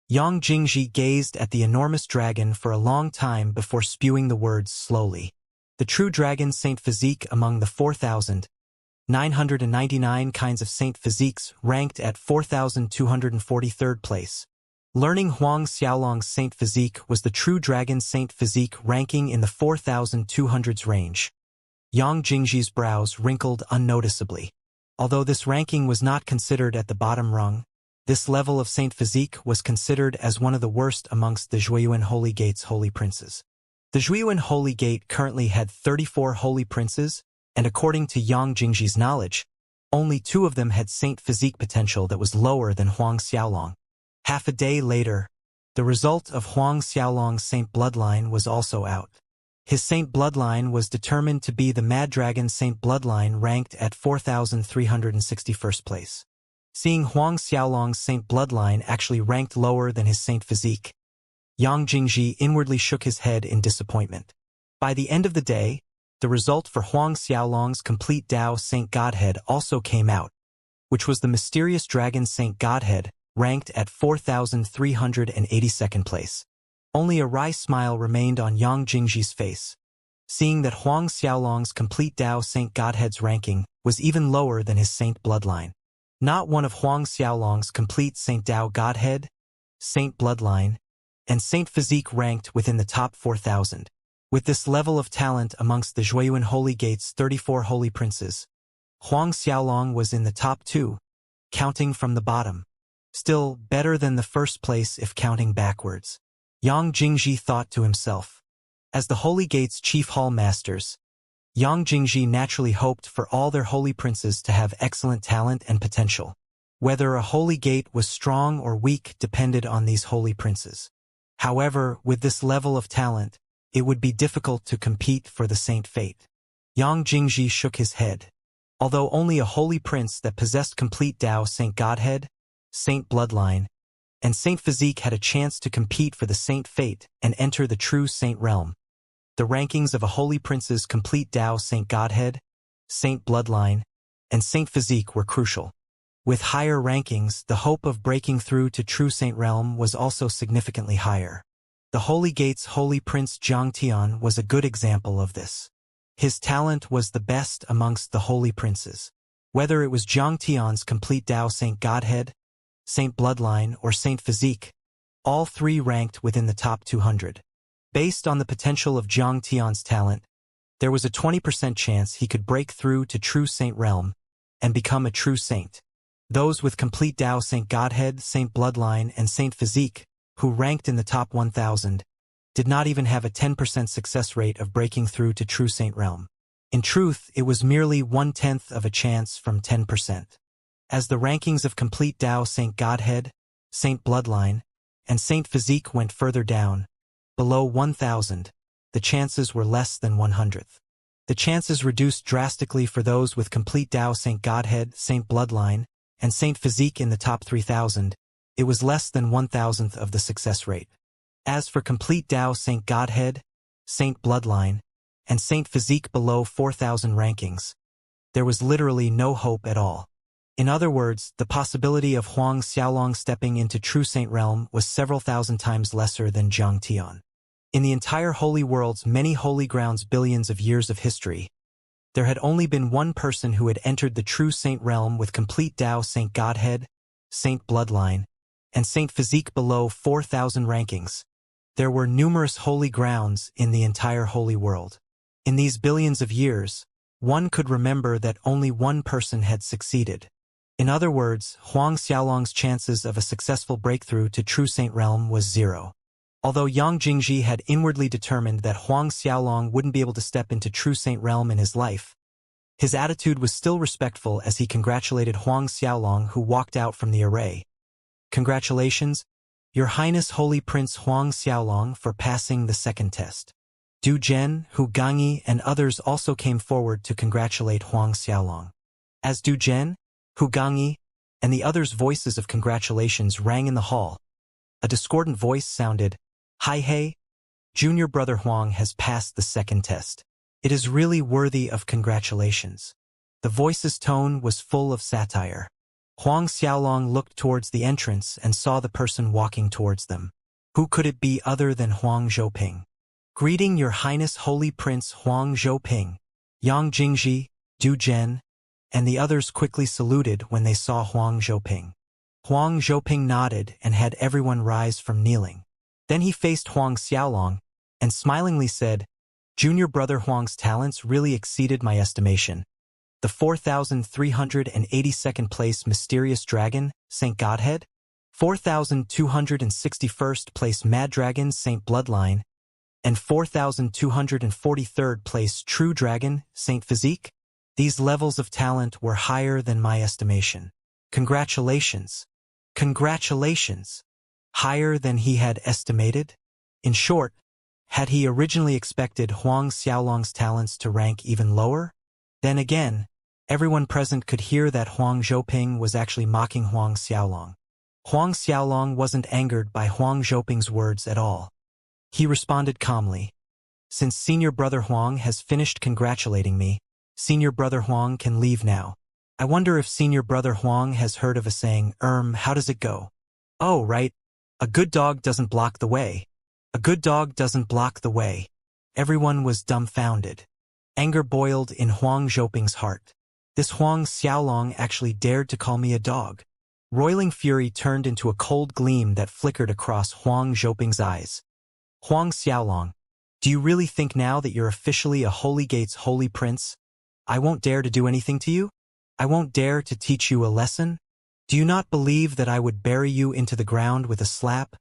Yang Jingji gazed at the enormous dragon for a long time before spewing the words slowly. The true dragon saint physique among the 4,999 kinds of saint physiques ranked at 4,243rd place. Learning Huang Xiaolong's saint physique was the true dragon saint physique ranking in the 4,200s range. Yang Jingji's brows wrinkled unnoticeably. Although this ranking was not considered at the bottom rung, this level of saint physique was considered as one of the worst amongst the Zhuiyuan Holy Gate's holy princes. The Zhuiyuan Holy Gate currently had 34 holy princes, and according to Yang Jingji's knowledge, only 2 of them had saint physique potential that was lower than Huang Xiaolong. Half a day later, the result of Huang Xiaolong's saint bloodline was also out. His saint bloodline was determined to be the Mad Dragon saint bloodline ranked at 4,361st place. Seeing Huang Xiaolong's saint bloodline actually ranked lower than his saint physique, Yang Jingji inwardly shook his head in disappointment. By the end of the day, the result for Huang Xiaolong's complete Tao Saint Godhead also came out, which was the mysterious dragon Saint Godhead, ranked at 4,382nd place. Only a wry smile remained on Yang Jingji's face, seeing that Huang Xiaolong's complete Tao Saint Godhead's ranking was even lower than his saint bloodline. Not one of Huang Xiaolong's complete Saint Tao Godhead, Saint Bloodline, and Saint Physique ranked within the top 4,000. With this level of talent amongst the Zhuiyuan Holy Gate's 34 holy princes, Huang Xiaolong was in the top 2, counting from the bottom. Still better than the first place if counting backwards. Yang Jingji thought to himself. As the Holy Gate's chief hall masters, Yang Jingji naturally hoped for all their holy princes to have excellent talent and potential. Whether a holy gate was strong or weak depended on these holy princes. However, with this level of talent, it would be difficult to compete for the saint fate. Yang Jingji shook his head. Although only a holy prince that possessed complete Tao Saint Godhead, Saint Bloodline, and Saint Physique had a chance to compete for the saint fate and enter the true saint realm. The rankings of a holy prince's complete Tao Saint Godhead, Saint Bloodline, and Saint Physique were crucial. With higher rankings, the hope of breaking through to true saint realm was also significantly higher. The Holy Gate's holy prince Zhang Tian was a good example of this. His talent was the best amongst the holy princes. Whether it was Zhang Tian's complete Tao Saint Godhead, Saint Bloodline, or Saint Physique, all 3 ranked within the top 200. Based on the potential of Zhang Tian's talent, there was a 20% chance he could break through to true saint realm and become a true saint. Those with complete Tao Saint Godhead, Saint Bloodline, and Saint Physique who ranked in the top 1,000, did not even have a 10% success rate of breaking through to true saint realm. In truth, it was merely 1/10 of a chance from 10%. As the rankings of complete Tao Saint Godhead, Saint Bloodline, and Saint Physique went further down, below 1,000, the chances were less than 1/100th. The chances reduced drastically for those with complete Tao Saint Godhead, Saint Bloodline, and Saint Physique in the top 3,000. It was less than 1,000th of the success rate. As for complete Tao Saint Godhead, Saint Bloodline, and Saint Physique below 4,000 rankings, there was literally no hope at all. In other words, the possibility of Huang Xiaolong stepping into true saint realm was several thousand times lesser than Zhang Tian. In the entire holy world's many holy grounds billions of years of history, there had only been one person who had entered the true saint realm with complete Tao Saint Godhead, Saint Bloodline, and Saint Physique below 4,000 rankings. There were numerous holy grounds in the entire holy world. In these billions of years, one could remember that only one person had succeeded. In other words, Huang Xiaolong's chances of a successful breakthrough to true saint realm was 0. Although Yang Jingji had inwardly determined that Huang Xiaolong wouldn't be able to step into true saint realm in his life, his attitude was still respectful as he congratulated Huang Xiaolong, who walked out from the array. "Congratulations, Your Highness Holy Prince Huang Xiaolong, for passing the second test." Du Zhen, Hu Gangyi, and others also came forward to congratulate Huang Xiaolong. As Du Zhen, Hu Gangyi, and the others' voices of congratulations rang in the hall, a discordant voice sounded, "Hi hey, Junior Brother Huang has passed the second test. It is really worthy of congratulations." The voice's tone was full of satire. Huang Xiaolong looked towards the entrance and saw the person walking towards them. Who could it be other than Huang Zhouping? "Greeting Your Highness Holy Prince Huang Zhouping." Yang Jingji, Du Zhen, and the others quickly saluted when they saw Huang Zhouping. Huang Zhouping nodded and had everyone rise from kneeling. Then he faced Huang Xiaolong and smilingly said, "Junior Brother Huang's talents really exceeded my estimation. The 4,382nd place Mysterious Dragon, Saint Godhead, 4,261st place Mad Dragon, Saint Bloodline, and 4,243rd place True Dragon, Saint Physique. These levels of talent were higher than my estimation. Congratulations. Congratulations. Higher than he had estimated?" In short, had he originally expected Huang Xiaolong's talents to rank even lower? Then again, everyone present could hear that Huang Zhouping was actually mocking Huang Xiaolong. Huang Xiaolong wasn't angered by Huang Zhouping's words at all. He responded calmly, "Since Senior Brother Huang has finished congratulating me, Senior Brother Huang can leave now. I wonder if Senior Brother Huang has heard of a saying, how does it go? Oh, right. A good dog doesn't block the way. A good dog doesn't block the way." Everyone was dumbfounded. Anger boiled in Huang Zhouping's heart. This Huang Xiaolong actually dared to call me a dog. Roiling fury turned into a cold gleam that flickered across Huang Zhouping's eyes. "Huang Xiaolong, do you really think now that you're officially a Holy Gate's holy prince, I won't dare to do anything to you? I won't dare to teach you a lesson? Do you not believe that I would bury you into the ground with a slap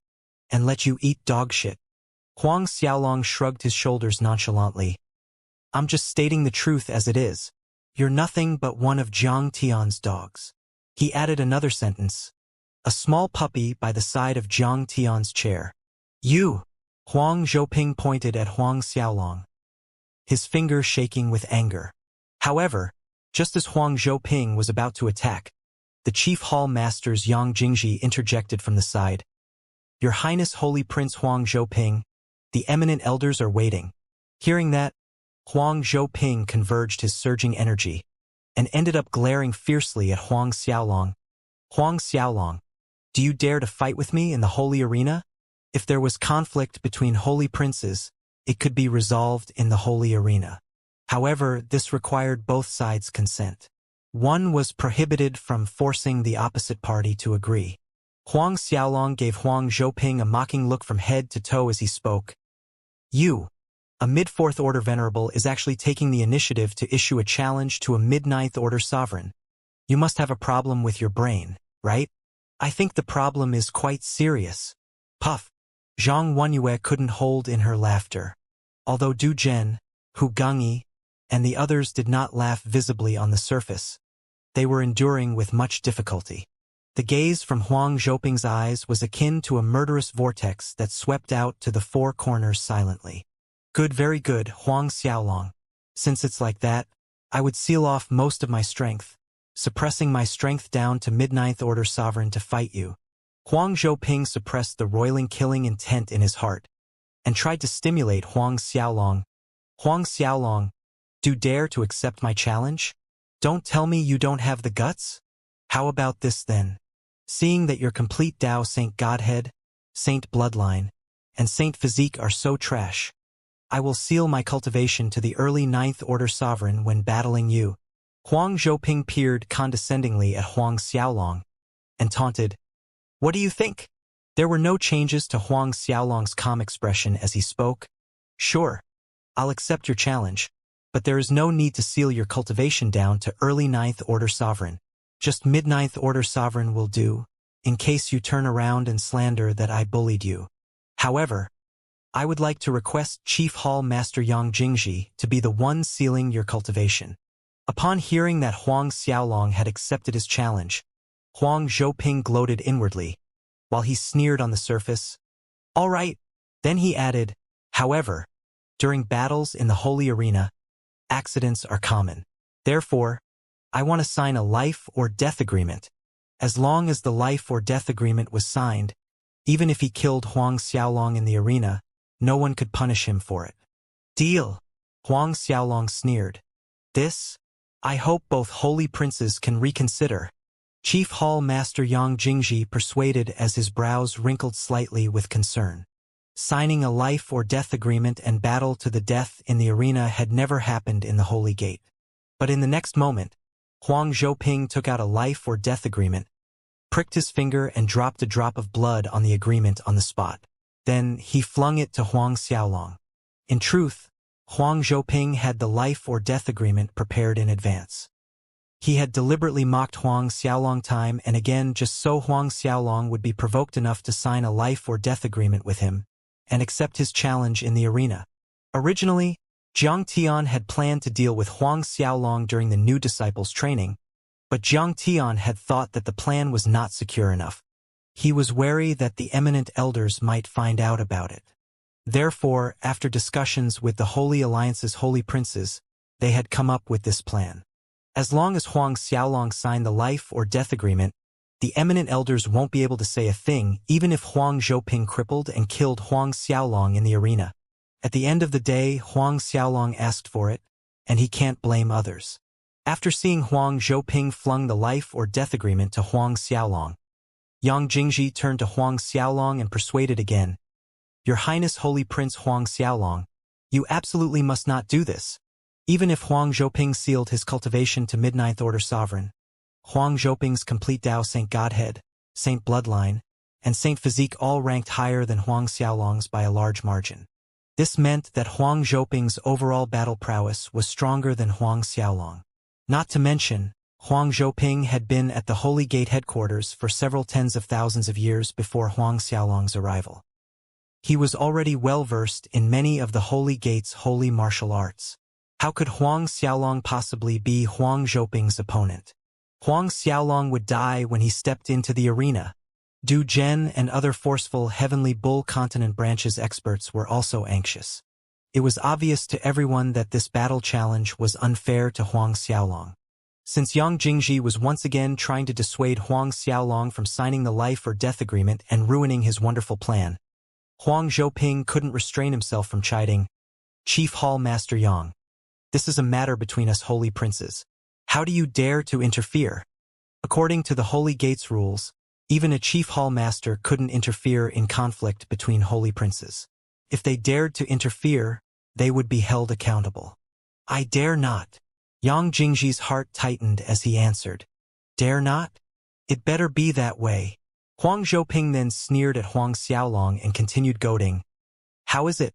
and let you eat dog shit?" Huang Xiaolong shrugged his shoulders nonchalantly. "I'm just stating the truth as it is. You're nothing but one of Zhang Tian's dogs." He added another sentence, "A small puppy by the side of Zhang Tian's chair. You." Huang Zhouping pointed at Huang Xiaolong, his finger shaking with anger. However, just as Huang Zhouping was about to attack, the chief hall masters Yang Jingji interjected from the side. "Your Highness Holy Prince Huang Zhouping, the eminent elders are waiting." Hearing that, Huang Zhouping converged his surging energy and ended up glaring fiercely at Huang Xiaolong. "Huang Xiaolong, do you dare to fight with me in the holy arena? If there was conflict between holy princes, it could be resolved in the holy arena. However, this required both sides' consent. One was prohibited from forcing the opposite party to agree." Huang Xiaolong gave Huang Zhouping a mocking look from head to toe as he spoke. "You, a mid-4th order venerable, is actually taking the initiative to issue a challenge to a mid-9th order sovereign. You must have a problem with your brain, right? I think the problem is quite serious. Puff. Zhang Wenyue couldn't hold in her laughter. Although Du Zhen, Hu Gangyi, and the others did not laugh visibly on the surface, they were enduring with much difficulty. The gaze from Huang Zhouping's eyes was akin to a murderous vortex that swept out to the four corners silently. Good, very good, Huang Xiaolong. Since it's like that, I would seal off most of my strength, suppressing my strength down to mid-ninth order sovereign to fight you. Huang Zhouping suppressed the roiling killing intent in his heart, and tried to stimulate Huang Xiaolong. Huang Xiaolong, do you dare to accept my challenge? Don't tell me you don't have the guts? How about this then? Seeing that your complete Tao Saint Godhead, Saint Bloodline, and Saint Physique are so trash, I will seal my cultivation to the early ninth order sovereign when battling you. Huang Zhouping peered condescendingly at Huang Xiaolong, and taunted, What do you think? There were no changes to Huang Xiaolong's calm expression as he spoke. Sure, I'll accept your challenge, but there is no need to seal your cultivation down to early ninth order sovereign. Just mid-ninth order sovereign will do, in case you turn around and slander that I bullied you. However, I would like to request Chief Hall Master Yang Jingji to be the one sealing your cultivation. Upon hearing that Huang Xiaolong had accepted his challenge, Huang Zhouping gloated inwardly, while he sneered on the surface. All right, then he added, however, during battles in the holy arena, accidents are common. Therefore, I want to sign a life or death agreement. As long as the life or death agreement was signed, even if he killed Huang Xiaolong in the arena, no one could punish him for it. Deal, Huang Xiaolong sneered. This, I hope both holy princes can reconsider. Chief Hall Master Yang Jingji persuaded as his brows wrinkled slightly with concern. Signing a life or death agreement and battle to the death in the arena had never happened in the Holy Gate. But in the next moment, Huang Zhouping took out a life or death agreement, pricked his finger and dropped a drop of blood on the agreement on the spot. Then he flung it to Huang Xiaolong. In truth, Huang Zhouping had the life or death agreement prepared in advance. He had deliberately mocked Huang Xiaolong time and again just so Huang Xiaolong would be provoked enough to sign a life or death agreement with him and accept his challenge in the arena. Originally, Jiang Tian had planned to deal with Huang Xiaolong during the new disciples' training, but Jiang Tian had thought that the plan was not secure enough. He was wary that the eminent elders might find out about it. Therefore, after discussions with the Holy Alliance's holy princes, they had come up with this plan. As long as Huang Xiaolong signed the life or death agreement, the eminent elders won't be able to say a thing even if Huang Zhouping crippled and killed Huang Xiaolong in the arena. At the end of the day, Huang Xiaolong asked for it, and he can't blame others. After seeing Huang Zhouping flung the life or death agreement to Huang Xiaolong, Yang Jingji turned to Huang Xiaolong and persuaded again, Your Highness Holy Prince Huang Xiaolong, you absolutely must not do this. Even if Huang Zhouping sealed his cultivation to mid-ninth order sovereign, Huang Zhouping's complete Tao Saint Godhead, Saint Bloodline, and Saint Physique all ranked higher than Huang Xiaolong's by a large margin. This meant that Huang Zhouping's overall battle prowess was stronger than Huang Xiaolong. Not to mention, Huang Zhouping had been at the Holy Gate headquarters for several tens of thousands of years before Huang Xiaolong's arrival. He was already well-versed in many of the Holy Gate's holy martial arts. How could Huang Xiaolong possibly be Huang Zhouping's opponent? Huang Xiaolong would die when he stepped into the arena. Du Zhen and other forceful Heavenly Bull Continent branches experts were also anxious. It was obvious to everyone that this battle challenge was unfair to Huang Xiaolong. Since Yang Jingji was once again trying to dissuade Huang Xiaolong from signing the life or death agreement and ruining his wonderful plan, Huang Zhouping couldn't restrain himself from chiding, Chief Hall Master Yang, this is a matter between us holy princes. How do you dare to interfere? According to the Holy Gate's rules, even a Chief Hall Master couldn't interfere in conflict between holy princes. If they dared to interfere, they would be held accountable. I dare not. Yang Jingji's heart tightened as he answered. Dare not? It better be that way. Huang Zhouping then sneered at Huang Xiaolong and continued goading. How is it?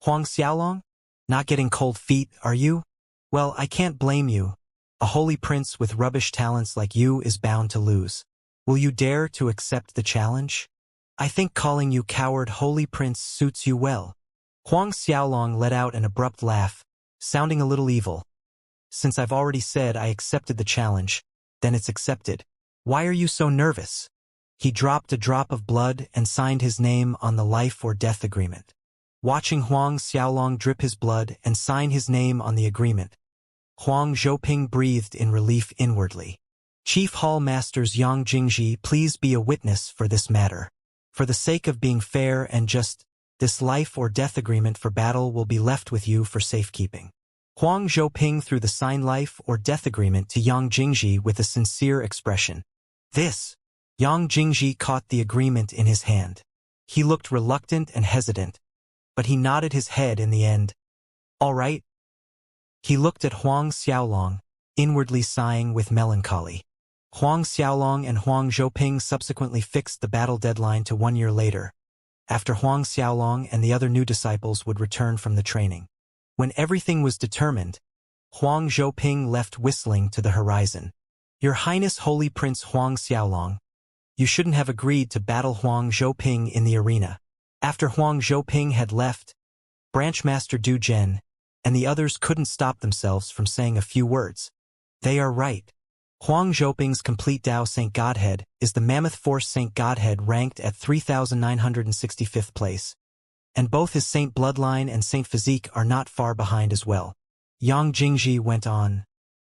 Huang Xiaolong? Not getting cold feet, are you? Well, I can't blame you. A holy prince with rubbish talents like you is bound to lose. Will you dare to accept the challenge? I think calling you coward holy prince suits you well. Huang Xiaolong let out an abrupt laugh, sounding a little evil. Since I've already said I accepted the challenge, then it's accepted. Why are you so nervous? He dropped a drop of blood and signed his name on the life or death agreement. Watching Huang Xiaolong drip his blood and sign his name on the agreement, Huang Zhouping breathed in relief inwardly. Chief Hall Masters Yang Jingji, please be a witness for this matter. For the sake of being fair and just, this life or death agreement for battle will be left with you for safekeeping. Huang Zhouping threw the signed life or death agreement to Yang Jingji with a sincere expression. This. Yang Jingji caught the agreement in his hand. He looked reluctant and hesitant, but he nodded his head in the end. All right. He looked at Huang Xiaolong, inwardly sighing with melancholy. Huang Xiaolong and Huang Zhouping subsequently fixed the battle deadline to 1 year later, after Huang Xiaolong and the other new disciples would return from the training. When everything was determined, Huang Zhouping left whistling to the horizon. Your Highness Holy Prince Huang Xiaolong, you shouldn't have agreed to battle Huang Zhouping in the arena. After Huang Zhouping had left, Branchmaster Du Zhen and the others couldn't stop themselves from saying a few words. They are right. Huang Zhouping's complete Dao Saint Godhead is the Mammoth Force Saint Godhead ranked at 3,965th place. And both his Saint Bloodline and Saint Physique are not far behind as well. Yang Jingji went on.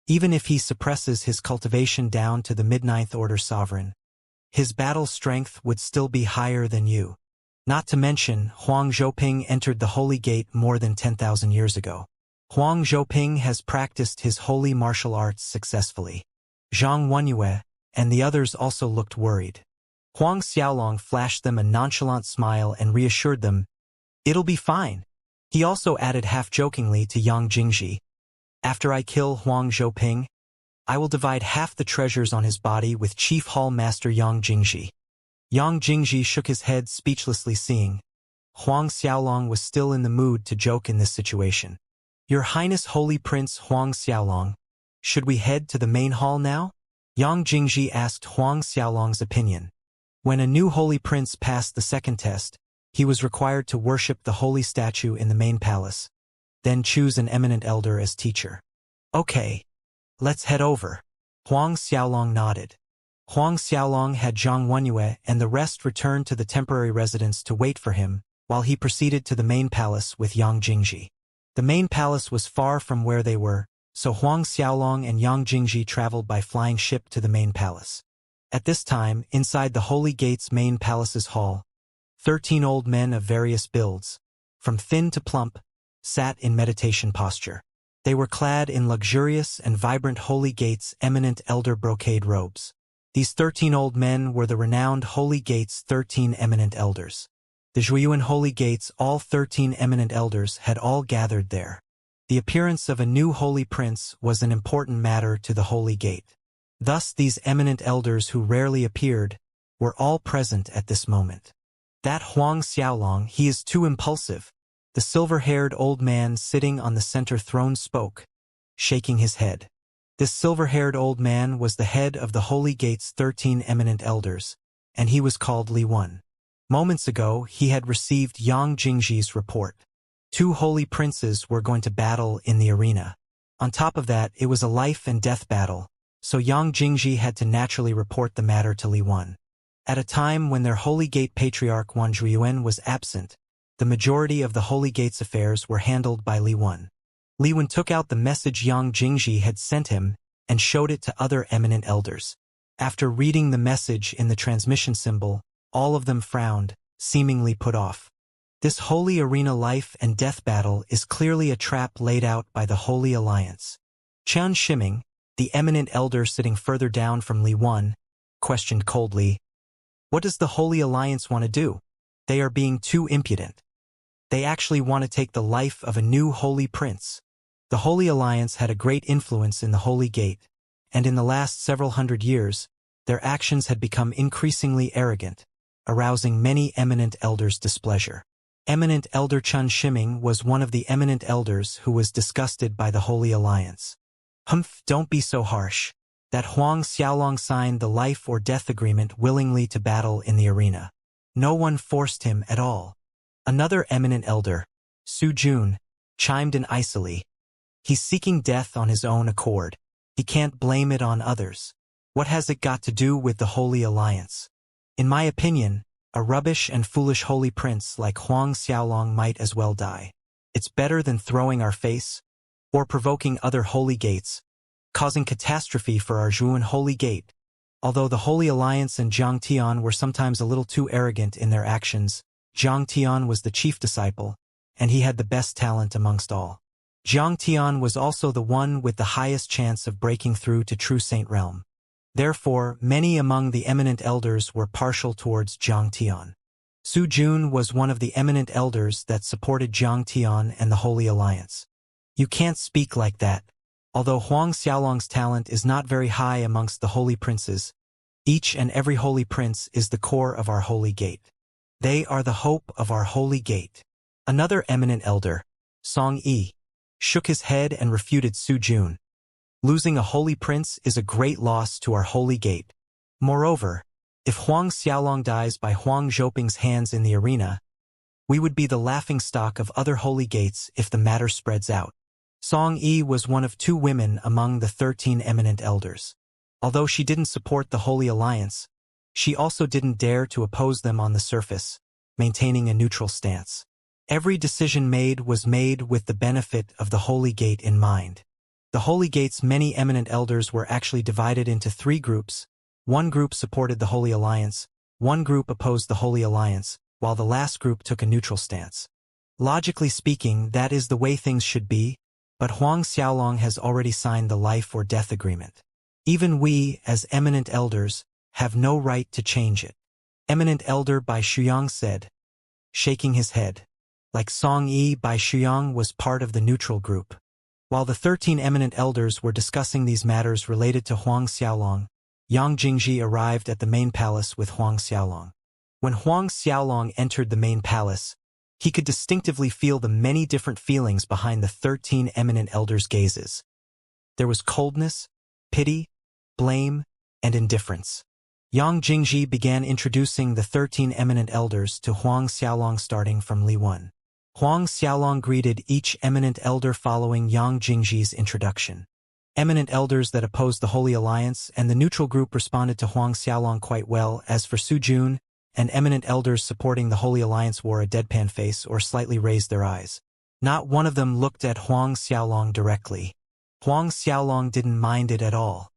Even if he suppresses his cultivation down to the mid-9th order sovereign, his battle strength would still be higher than you. Not to mention, Huang Zhouping entered the Holy Gate more than 10,000 years ago. Huang Zhouping has practiced his holy martial arts successfully. Zhang Wenyue and the others also looked worried. Huang Xiaolong flashed them a nonchalant smile and reassured them, it'll be fine. He also added half-jokingly to Yang Jingji, after I kill Huang Zhouping, I will divide half the treasures on his body with Chief Hall Master Yang Jingji. Yang Jingji shook his head speechlessly, seeing Huang Xiaolong was still in the mood to joke in this situation. Your Highness Holy Prince Huang Xiaolong, should we head to the main hall now? Yang Jingji asked Huang Xiaolong's opinion. When a new holy prince passed the second test, he was required to worship the holy statue in the main palace, then choose an eminent elder as teacher. Okay, let's head over. Huang Xiaolong nodded. Huang Xiaolong had Zhang Wenyue and the rest return to the temporary residence to wait for him, while he proceeded to the main palace with Yang Jingji. The main palace was far from where they were, so Huang Xiaolong and Yang Jingji traveled by flying ship to the main palace. At this time, inside the Holy Gate's main palace's hall, 13 old men of various builds, from thin to plump, sat in meditation posture. They were clad in luxurious and vibrant Holy Gate's eminent elder brocade robes. These 13 old men were the renowned Holy Gate's 13 eminent elders. The Zhuiyuan Holy Gate's all 13 eminent elders had all gathered there. The appearance of a new holy prince was an important matter to the Holy Gate. Thus these eminent elders who rarely appeared were all present at this moment. That Huang Xiaolong, he is too impulsive. The silver-haired old man sitting on the center throne spoke, shaking his head. This silver-haired old man was the head of the Holy Gate's 13 eminent elders, and he was called Li Wen. Moments ago, he had received Yang Jingji's report. 2 holy princes were going to battle in the arena. On top of that, it was a life-and-death battle, so Yang Jingji had to naturally report the matter to Li Wen. At a time when their Holy Gate Patriarch Wan Zhuiyuan was absent, the majority of the Holy Gate's affairs were handled by Li Wen. Li Wen took out the message Yang Jingji had sent him and showed it to other eminent elders. After reading the message in the transmission symbol, all of them frowned, seemingly put off. This holy arena life and death battle is clearly a trap laid out by the Holy Alliance. Qian Shiming, the eminent elder sitting further down from Li Wen, questioned coldly, what does the Holy Alliance want to do? They are being too impudent. They actually want to take the life of a new holy prince. The Holy Alliance had a great influence in the Holy Gate, and in the last several hundred years, their actions had become increasingly arrogant, arousing many eminent elders' displeasure. Eminent Elder Qian Shiming was one of the eminent elders who was disgusted by the Holy Alliance. Humph, don't be so harsh. That Huang Xiaolong signed the life or death agreement willingly to battle in the arena. No one forced him at all. Another eminent elder, Su Jun, chimed in icily. He's seeking death on his own accord. He can't blame it on others. What has it got to do with the Holy Alliance? In my opinion, a rubbish and foolish holy prince like Huang Xiaolong might as well die. It's better than throwing our face, or provoking other holy gates, causing catastrophe for our Zhuan holy gate. Although the Holy Alliance and Zhang Tian were sometimes a little too arrogant in their actions, Zhang Tian was the chief disciple, and he had the best talent amongst all. Zhang Tian was also the one with the highest chance of breaking through to true saint realm. Therefore, many among the eminent elders were partial towards Zhang Tian. Su Jun was one of the eminent elders that supported Zhang Tian and the Holy Alliance. You can't speak like that. Although Huang Xiaolong's talent is not very high amongst the holy princes, each and every holy prince is the core of our holy gate. They are the hope of our holy gate. Another eminent elder, Song Yi, shook his head and refuted Su Jun. Losing a holy prince is a great loss to our holy gate. Moreover, if Huang Xiaolong dies by Huang Zhouping's hands in the arena, we would be the laughingstock of other holy gates if the matter spreads out. Song Yi was one of 2 women among the 13 eminent elders. Although she didn't support the Holy Alliance, she also didn't dare to oppose them on the surface, maintaining a neutral stance. Every decision made was made with the benefit of the Holy Gate in mind. The Holy Gate's many eminent elders were actually divided into 3 groups. One group supported the Holy Alliance, one group opposed the Holy Alliance, while the last group took a neutral stance. Logically speaking, that is the way things should be, but Huang Xiaolong has already signed the life or death agreement. Even we, as eminent elders, have no right to change it. Eminent Elder Bai Shuyang said, shaking his head. Like Song Yi, Bai Shuyang was part of the neutral group. While the 13 eminent elders were discussing these matters related to Huang Xiaolong, Yang Jingji arrived at the main palace with Huang Xiaolong. When Huang Xiaolong entered the main palace, he could distinctively feel the many different feelings behind the 13 eminent elders' gazes. There was coldness, pity, blame, and indifference. Yang Jingji began introducing the 13 eminent elders to Huang Xiaolong starting from Li Wen. Huang Xiaolong greeted each eminent elder following Yang Jingji's introduction. Eminent elders that opposed the Holy Alliance and the neutral group responded to Huang Xiaolong quite well. As for Su Jun, and eminent elders supporting the Holy Alliance wore a deadpan face or slightly raised their eyes. Not one of them looked at Huang Xiaolong directly. Huang Xiaolong didn't mind it at all.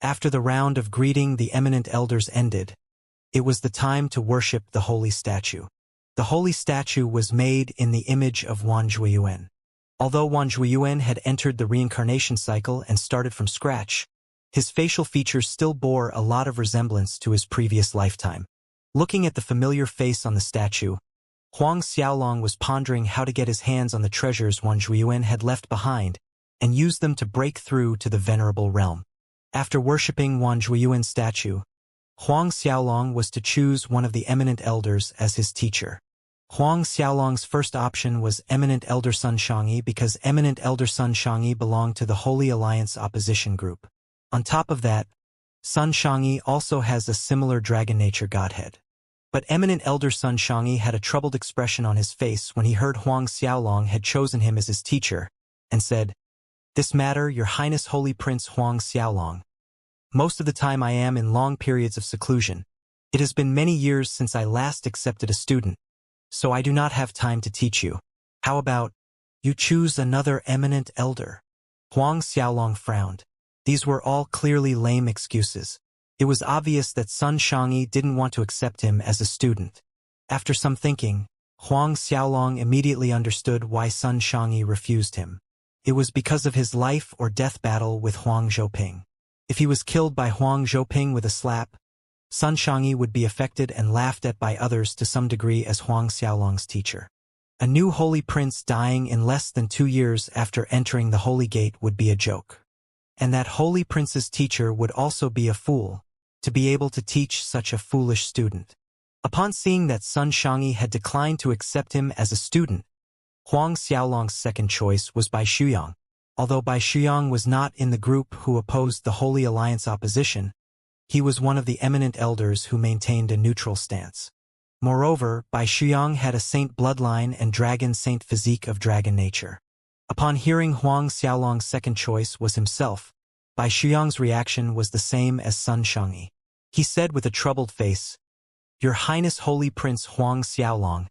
After the round of greeting the eminent elders ended, it was the time to worship the holy statue. The holy statue was made in the image of Wan Zhuiyuan. Although Wan Zhuiyuan had entered the reincarnation cycle and started from scratch, his facial features still bore a lot of resemblance to his previous lifetime. Looking at the familiar face on the statue, Huang Xiaolong was pondering how to get his hands on the treasures Wan Zhuiyuan had left behind and use them to break through to the venerable realm. After worshipping Wan Zhuiyuan's statue, Huang Xiaolong was to choose one of the eminent elders as his teacher. Huang Xiaolong's first option was eminent elder Sun Shangyi because eminent elder Sun Shangyi belonged to the Holy Alliance opposition group. On top of that, Sun Shangyi also has a similar dragon nature godhead. But eminent elder Sun Shangyi had a troubled expression on his face when he heard Huang Xiaolong had chosen him as his teacher, and said, "This matter, Your Highness Holy Prince Huang Xiaolong. Most of the time I am in long periods of seclusion. It has been many years since I last accepted a student, so I do not have time to teach you. How about you choose another eminent elder?" Huang Xiaolong frowned. These were all clearly lame excuses. It was obvious that Sun Shangyi didn't want to accept him as a student. After some thinking, Huang Xiaolong immediately understood why Sun Shangyi refused him. It was because of his life or death battle with Huang Zhouping. If he was killed by Huang Zhouping with a slap, Sun Shangyi would be affected and laughed at by others to some degree as Huang Xiaolong's teacher. A new holy prince dying in less than 2 years after entering the Holy Gate would be a joke. And that holy prince's teacher would also be a fool, to be able to teach such a foolish student. Upon seeing that Sun Shangyi had declined to accept him as a student, Huang Xiaolong's second choice was Bai Shuyang. Although Bai Shuyang was not in the group who opposed the Holy Alliance opposition, he was one of the eminent elders who maintained a neutral stance. Moreover, Bai Shuyang had a saint bloodline and dragon saint physique of dragon nature. Upon hearing Huang Xiaolong's second choice was himself, Bai Shuyang's reaction was the same as Sun Shangyi. He said with a troubled face, "Your Highness Holy Prince Huang Xiaolong,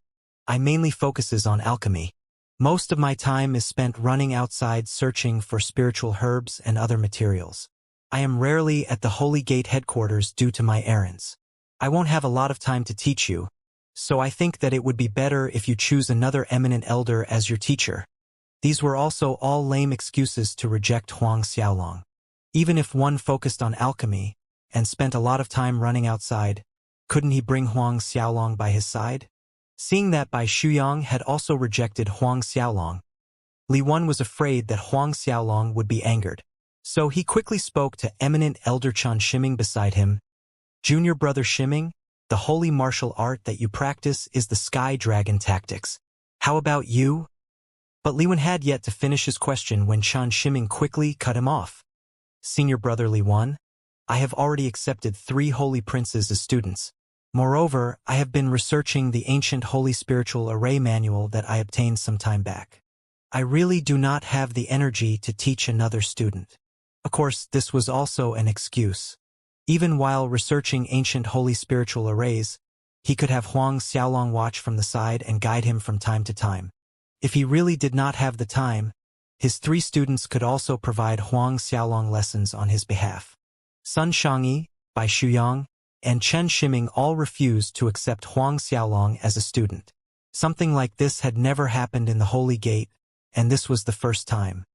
I mainly focuses on alchemy. Most of my time is spent running outside searching for spiritual herbs and other materials. I am rarely at the Holy Gate headquarters due to my errands. I won't have a lot of time to teach you, so I think that it would be better if you choose another eminent elder as your teacher." These were also all lame excuses to reject Huang Xiaolong. Even if one focused on alchemy and spent a lot of time running outside, couldn't he bring Huang Xiaolong by his side? Seeing that Bai Shuyang had also rejected Huang Xiaolong, Li Wen was afraid that Huang Xiaolong would be angered. So he quickly spoke to eminent elder Chan Shiming beside him. "Junior brother Shiming, the holy martial art that you practice is the sky dragon tactics. How about you?" But Li Wen had yet to finish his question when Chan Shiming quickly cut him off. "Senior brother Li Wen, I have already accepted 3 holy princes as students. Moreover, I have been researching the ancient Holy Spiritual Array manual that I obtained some time back. I really do not have the energy to teach another student." Of course, this was also an excuse. Even while researching ancient Holy Spiritual Arrays, he could have Huang Xiaolong watch from the side and guide him from time to time. If he really did not have the time, his 3 students could also provide Huang Xiaolong lessons on his behalf. Sun Shangyi, Bai Shuyang, and Chen Shiming all refused to accept Huang Xiaolong as a student. Something like this had never happened in the Holy Gate, and this was the first time.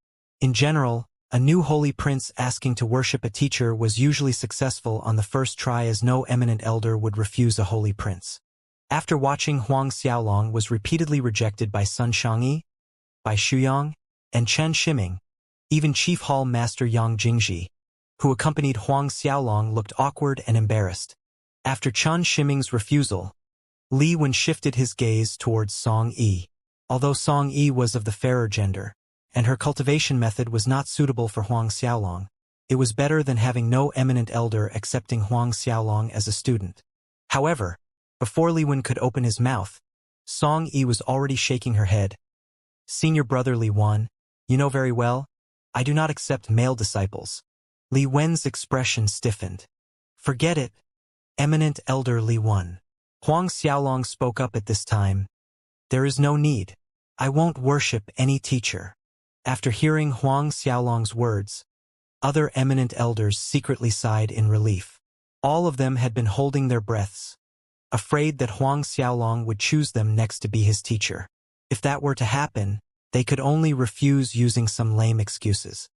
In general, a new holy prince asking to worship a teacher was usually successful on the first try, as no eminent elder would refuse a holy prince. After watching Huang Xiaolong was repeatedly rejected by Sun Shangyi, Bai Shuyang, and Chen Shiming, even Chief Hall Master Yang Jingji, who accompanied Huang Xiaolong, looked awkward and embarrassed. After Chen Shiming's refusal, Li Wen shifted his gaze towards Song Yi. Although Song Yi was of the fairer gender, and her cultivation method was not suitable for Huang Xiaolong, it was better than having no eminent elder accepting Huang Xiaolong as a student. However, before Li Wen could open his mouth, Song Yi was already shaking her head. "Senior brother Li Wen, you know very well, I do not accept male disciples." Li Wen's expression stiffened. "Forget it, eminent elder Li Wen." Huang Xiaolong spoke up at this time. "There is no need. I won't worship any teacher." After hearing Huang Xiaolong's words, other eminent elders secretly sighed in relief. All of them had been holding their breaths, afraid that Huang Xiaolong would choose them next to be his teacher. If that were to happen, they could only refuse using some lame excuses.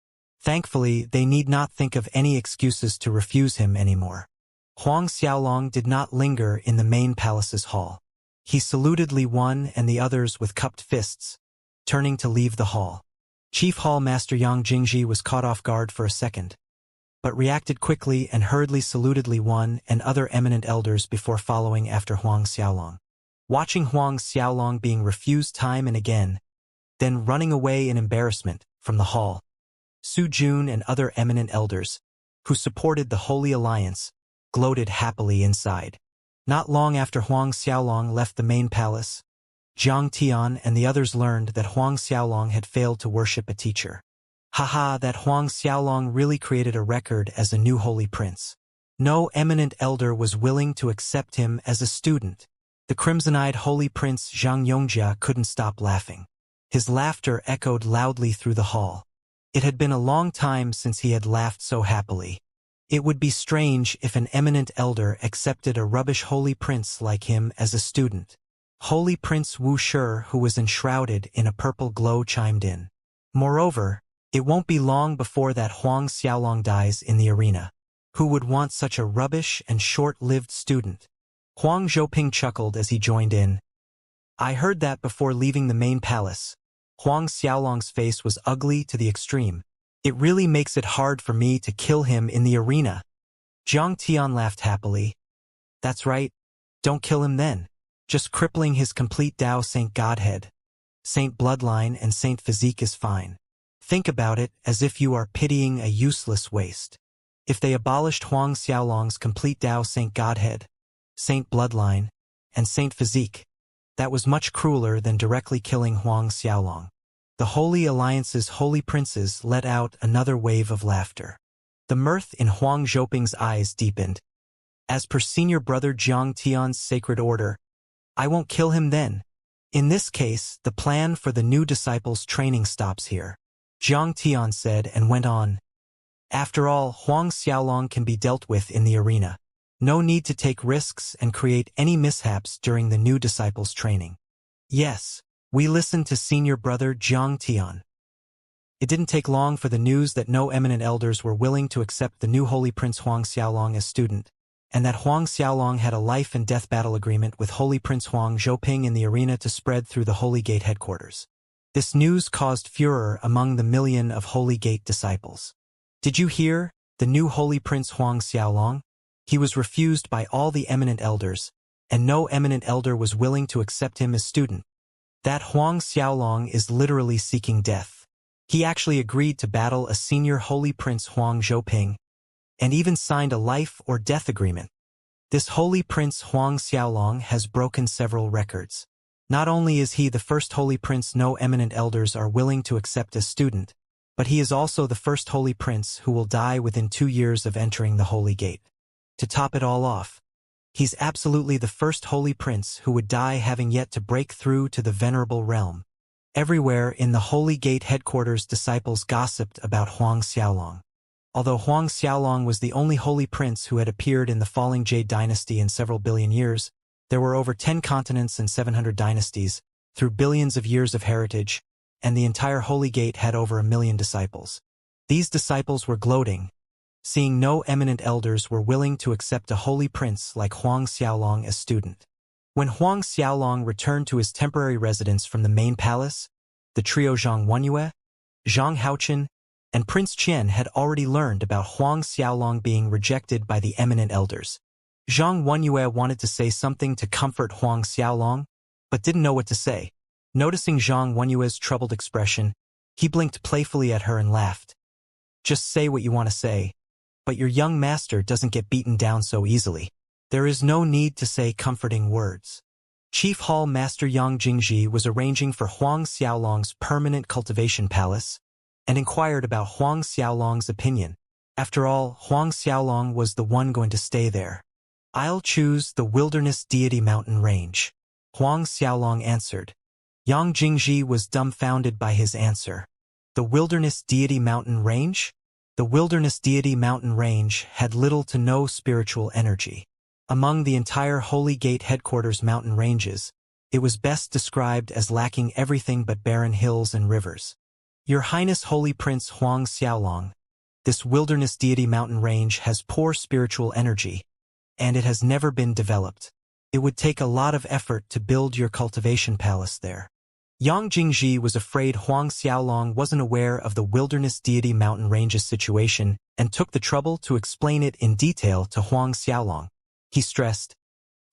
Thankfully, they need not think of any excuses to refuse him anymore. Huang Xiaolong did not linger in the main palace's hall. He saluted Li Wen and the others with cupped fists, turning to leave the hall. Chief Hall Master Yang Jingji was caught off guard for a second, but reacted quickly and hurriedly saluted Li Wen and other eminent elders before following after Huang Xiaolong. Watching Huang Xiaolong being refused time and again, then running away in embarrassment from the hall, Su Jun and other eminent elders, who supported the Holy Alliance, gloated happily inside. Not long after Huang Xiaolong left the main palace, Jiang Tian and the others learned that Huang Xiaolong had failed to worship a teacher. Haha, that Huang Xiaolong really created a record as a new holy prince. No eminent elder was willing to accept him as a student. The crimson-eyed holy prince Xianxia couldn't stop laughing. His laughter echoed loudly through the hall. It had been a long time since he had laughed so happily. It would be strange if an eminent elder accepted a rubbish holy prince like him as a student. Holy Prince Wu Shi, who was enshrouded in a purple glow, chimed in. Moreover, it won't be long before that Huang Xiaolong dies in the arena. Who would want such a rubbish and short-lived student? Huang Zhouping chuckled as he joined in. I heard that before leaving the main palace. Huang Xiaolong's face was ugly to the extreme. It really makes it hard for me to kill him in the arena. Jiang Tian laughed happily. That's right. Don't kill him then. Just crippling his complete Tao Saint Godhead, Saint Bloodline and Saint Physique is fine. Think about it as if you are pitying a useless waste. If they abolished Huang Xiaolong's complete Tao Saint Godhead, Saint Bloodline, and saint physique. That was much crueler than directly killing Huang Xiaolong. The Holy Alliance's holy princes let out another wave of laughter. The mirth in Huang Zhouping's eyes deepened. As per senior brother Jiang Tian's sacred order, I won't kill him then. In this case, the plan for the new disciples' training stops here. Jiang Tian said and went on. After all, Huang Xiaolong can be dealt with in the arena. No need to take risks and create any mishaps during the new disciples' training. Yes, we listened to senior brother Jiang Tian. It didn't take long for the news that no eminent elders were willing to accept the new Holy Prince Huang Xiaolong as student, and that Huang Xiaolong had a life and death battle agreement with Holy Prince Huang Zhouping in the arena to spread through the Holy Gate headquarters. This news caused furor among the million of Holy Gate disciples. Did you hear? The new Holy Prince Huang Xiaolong? He was refused by all the eminent elders, and no eminent elder was willing to accept him as student. That Huang Xiaolong is literally seeking death. He actually agreed to battle a senior Holy Prince Huang Zhouping, and even signed a life or death agreement. This Holy Prince Huang Xiaolong has broken several records. Not only is he the first Holy Prince no eminent elders are willing to accept as student, but he is also the first Holy Prince who will die within 2 years of entering the Holy Gate. To top it all off, he's absolutely the first Holy Prince who would die having yet to break through to the venerable realm. Everywhere in the Holy Gate headquarters disciples gossiped about Huang Xiaolong. Although Huang Xiaolong was the only Holy Prince who had appeared in the falling Jade dynasty in several billion years, there were over 10 continents and 700 dynasties, through billions of years of heritage, and the entire Holy Gate had over 1 million disciples. These disciples were gloating, seeing no eminent elders were willing to accept a Holy Prince like Huang Xiaolong as student. When Huang Xiaolong returned to his temporary residence from the main palace, the trio Zhang Wenyue, Zhang Haochen, and Prince Qian had already learned about Huang Xiaolong being rejected by the eminent elders. Zhang Wenyue wanted to say something to comfort Huang Xiaolong, but didn't know what to say. Noticing Zhang Wenyue's troubled expression, he blinked playfully at her and laughed. Just say what you want to say. But your young master doesn't get beaten down so easily. There is no need to say comforting words. Chief Hall Master Yang Jingji was arranging for Huang Xiaolong's permanent cultivation palace, and inquired about Huang Xiaolong's opinion. After all, Huang Xiaolong was the one going to stay there. I'll choose the Wilderness Deity Mountain Range, Huang Xiaolong answered. Yang Jingji was dumbfounded by his answer. The Wilderness Deity Mountain Range? The Wilderness Deity Mountain Range had little to no spiritual energy. Among the entire Holy Gate headquarters mountain ranges, it was best described as lacking everything but barren hills and rivers. Your Highness Holy Prince Huang Xiaolong, this Wilderness Deity Mountain Range has poor spiritual energy, and it has never been developed. It would take a lot of effort to build your cultivation palace there. Yang Jingji was afraid Huang Xiaolong wasn't aware of the Wilderness Deity Mountain Range's situation and took the trouble to explain it in detail to Huang Xiaolong. He stressed,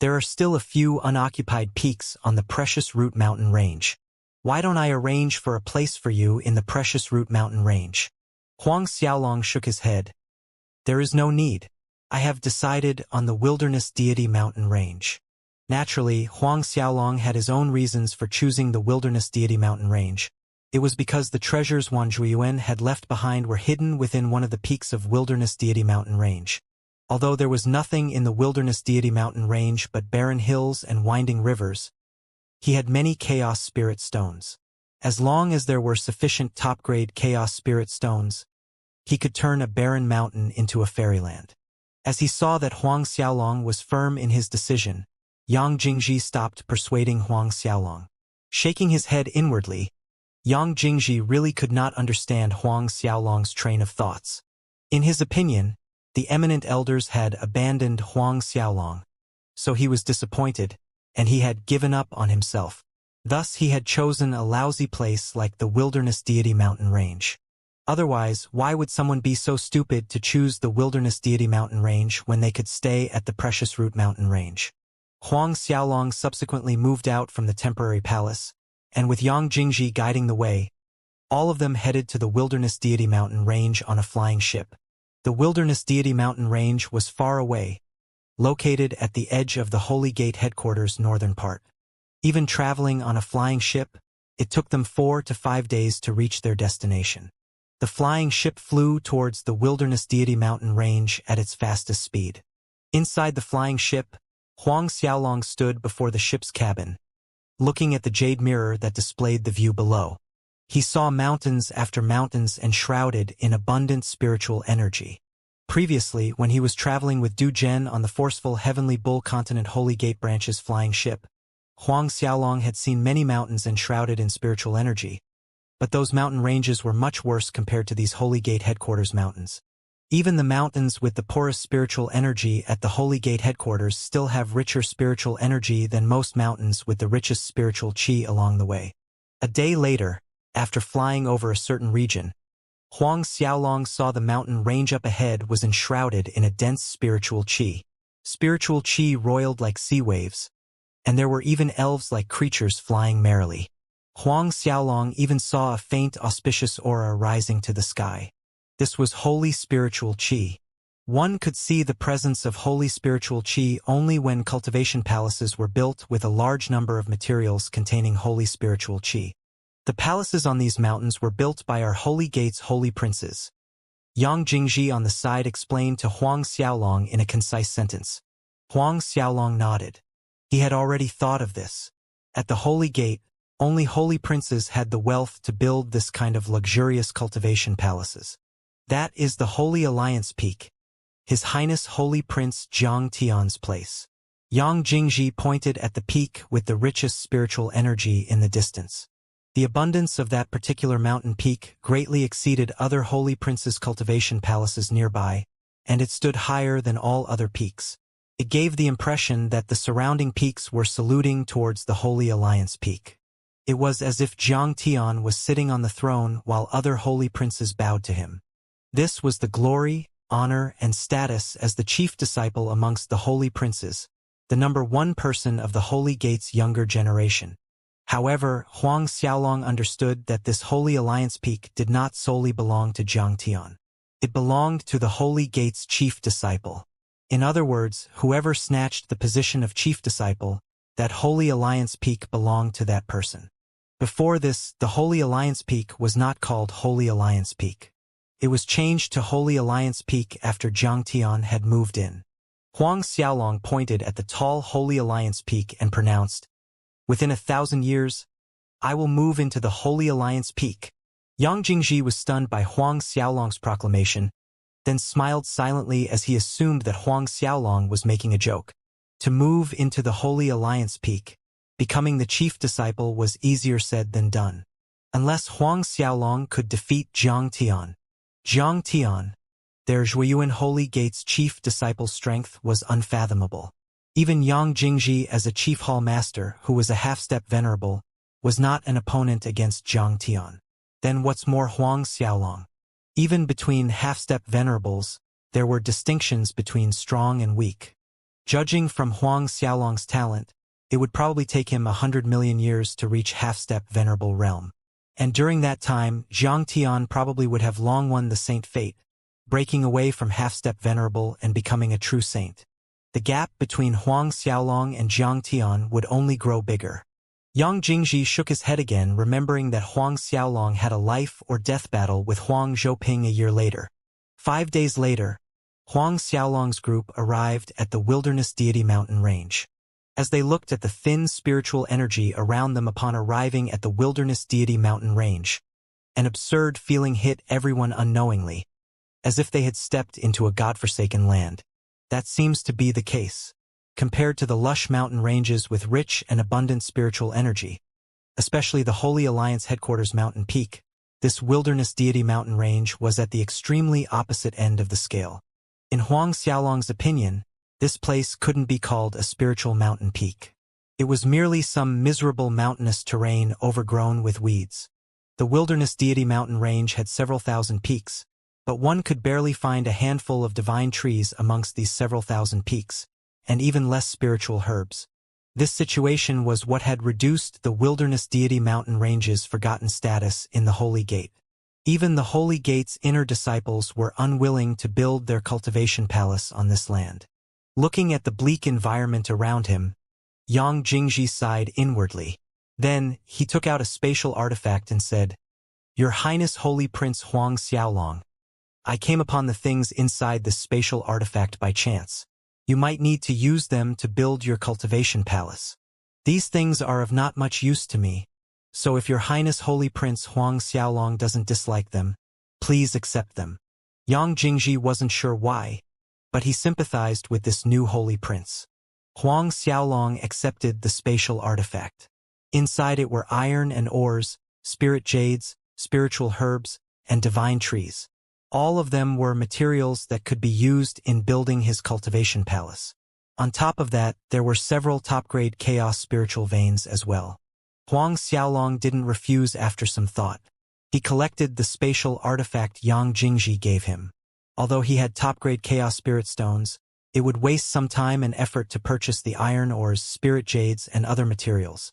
there are still a few unoccupied peaks on the Precious Root Mountain Range. Why don't I arrange for a place for you in the Precious Root Mountain Range? Huang Xiaolong shook his head. There is no need. I have decided on the Wilderness Deity Mountain Range. Naturally, Huang Xiaolong had his own reasons for choosing the Wilderness Deity Mountain Range. It was because the treasures Wan Zhuiyuan had left behind were hidden within one of the peaks of Wilderness Deity Mountain Range. Although there was nothing in the Wilderness Deity Mountain Range but barren hills and winding rivers, he had many Chaos Spirit Stones. As long as there were sufficient top-grade Chaos Spirit Stones, he could turn a barren mountain into a fairyland. As he saw that Huang Xiaolong was firm in his decision, Yang Jingji stopped persuading Huang Xiaolong. Shaking his head inwardly, Yang Jingji really could not understand Huang Xiaolong's train of thoughts. In his opinion, the eminent elders had abandoned Huang Xiaolong, so he was disappointed, and he had given up on himself. Thus he had chosen a lousy place like the Wilderness Deity Mountain Range. Otherwise, why would someone be so stupid to choose the Wilderness Deity Mountain Range when they could stay at the Precious Root Mountain Range? Huang Xiaolong subsequently moved out from the temporary palace, and with Yang Jingji guiding the way, all of them headed to the Wilderness Deity Mountain Range on a flying ship. The Wilderness Deity Mountain Range was far away, located at the edge of the Holy Gate headquarters' northern part. Even traveling on a flying ship, it took them 4 to 5 days to reach their destination. The flying ship flew towards the Wilderness Deity mountain range at its fastest speed. Inside the flying ship, Huang Xiaolong stood before the ship's cabin, looking at the jade mirror that displayed the view below. He saw mountains after mountains enshrouded in abundant spiritual energy. Previously, when he was traveling with Du Zhen on the forceful Heavenly Bull Continent Holy Gate Branch's flying ship, Huang Xiaolong had seen many mountains enshrouded in spiritual energy, but those mountain ranges were much worse compared to these Holy Gate headquarters mountains. Even the mountains with the poorest spiritual energy at the Holy Gate headquarters still have richer spiritual energy than most mountains with the richest spiritual qi along the way. A day later, after flying over a certain region, Huang Xiaolong saw the mountain range up ahead was enshrouded in a dense spiritual qi. Spiritual qi roiled like sea waves, and there were even elves-like creatures flying merrily. Huang Xiaolong even saw a faint auspicious aura rising to the sky. This was holy spiritual qi. One could see the presence of holy spiritual qi only when cultivation palaces were built with a large number of materials containing holy spiritual qi. The palaces on these mountains were built by our Holy Gate's holy princes. Yang Jingji on the side explained to Huang Xiaolong in a concise sentence. Huang Xiaolong nodded. He had already thought of this. At the Holy Gate, only holy princes had the wealth to build this kind of luxurious cultivation palaces. That is the Holy Alliance Peak, His Highness Holy Prince Jiang Tian's place. Yang Jingji pointed at the peak with the richest spiritual energy in the distance. The abundance of that particular mountain peak greatly exceeded other holy princes' cultivation palaces nearby, and it stood higher than all other peaks. It gave the impression that the surrounding peaks were saluting towards the Holy Alliance Peak. It was as if Jiang Tian was sitting on the throne while other holy princes bowed to him. This was the glory, honor, and status as the chief disciple amongst the holy princes, the number one person of the Holy Gate's younger generation. However, Huang Xiaolong understood that this Holy Alliance Peak did not solely belong to Jiang Tian. It belonged to the Holy Gate's chief disciple. In other words, whoever snatched the position of chief disciple, that Holy Alliance Peak belonged to that person. Before this, the Holy Alliance Peak was not called Holy Alliance Peak. It was changed to Holy Alliance Peak after Jiang Tian had moved in. Huang Xiaolong pointed at the tall Holy Alliance Peak and pronounced, "Within 1,000 years, I will move into the Holy Alliance Peak." Yang Jingji was stunned by Huang Xiaolong's proclamation, then smiled silently as he assumed that Huang Xiaolong was making a joke. To move into the Holy Alliance Peak, becoming the chief disciple was easier said than done. Unless Huang Xiaolong could defeat Jiang Tian. Jiang Tian, their Zhuiyuan Holy Gate's chief disciple's strength was unfathomable. Even Yang Jingji as a chief hall master, who was a half-step venerable, was not an opponent against Jiang Tian. Then what's more Huang Xiaolong? Even between half-step venerables, there were distinctions between strong and weak. Judging from Huang Xiaolong's talent, it would probably take him 100 million years to reach half-step venerable realm. And during that time, Jiang Tian probably would have long won the saint fate, breaking away from half-step venerable and becoming a true saint. The gap between Huang Xiaolong and Jiang Tian would only grow bigger. Yang Jingji shook his head again, remembering that Huang Xiaolong had a life-or-death battle with Huang Zhouping a year later. 5 days later, Huang Xiaolong's group arrived at the Wilderness Deity mountain range. As they looked at the thin spiritual energy around them upon arriving at the Wilderness Deity mountain range, an absurd feeling hit everyone unknowingly, as if they had stepped into a godforsaken land. That seems to be the case. Compared to the lush mountain ranges with rich and abundant spiritual energy, especially the Holy Alliance headquarters mountain peak, this Wilderness Deity mountain range was at the extremely opposite end of the scale. In Huang Xiaolong's opinion, this place couldn't be called a spiritual mountain peak. It was merely some miserable mountainous terrain overgrown with weeds. The Wilderness Deity mountain range had several thousand peaks, but one could barely find a handful of divine trees amongst these several thousand peaks, and even less spiritual herbs. This situation was what had reduced the Wilderness Deity mountain range's forgotten status in the Holy Gate. Even the Holy Gate's inner disciples were unwilling to build their cultivation palace on this land. Looking at the bleak environment around him, Yang Jingji sighed inwardly. Then, he took out a spatial artifact and said, "Your Highness Holy Prince Huang Xiaolong, I came upon the things inside this spatial artifact by chance. You might need to use them to build your cultivation palace. These things are of not much use to me, so if your Highness Holy Prince Huang Xiaolong doesn't dislike them, please accept them." Yang Jingji wasn't sure why, but he sympathized with this new holy prince. Huang Xiaolong accepted the spatial artifact. Inside it were iron and ores, spirit jades, spiritual herbs, and divine trees. All of them were materials that could be used in building his cultivation palace. On top of that, there were several top-grade chaos spiritual veins as well. Huang Xiaolong didn't refuse after some thought. He collected the spatial artifact Yang Jingji gave him. Although he had top-grade chaos spirit stones, it would waste some time and effort to purchase the iron ores, spirit jades, and other materials.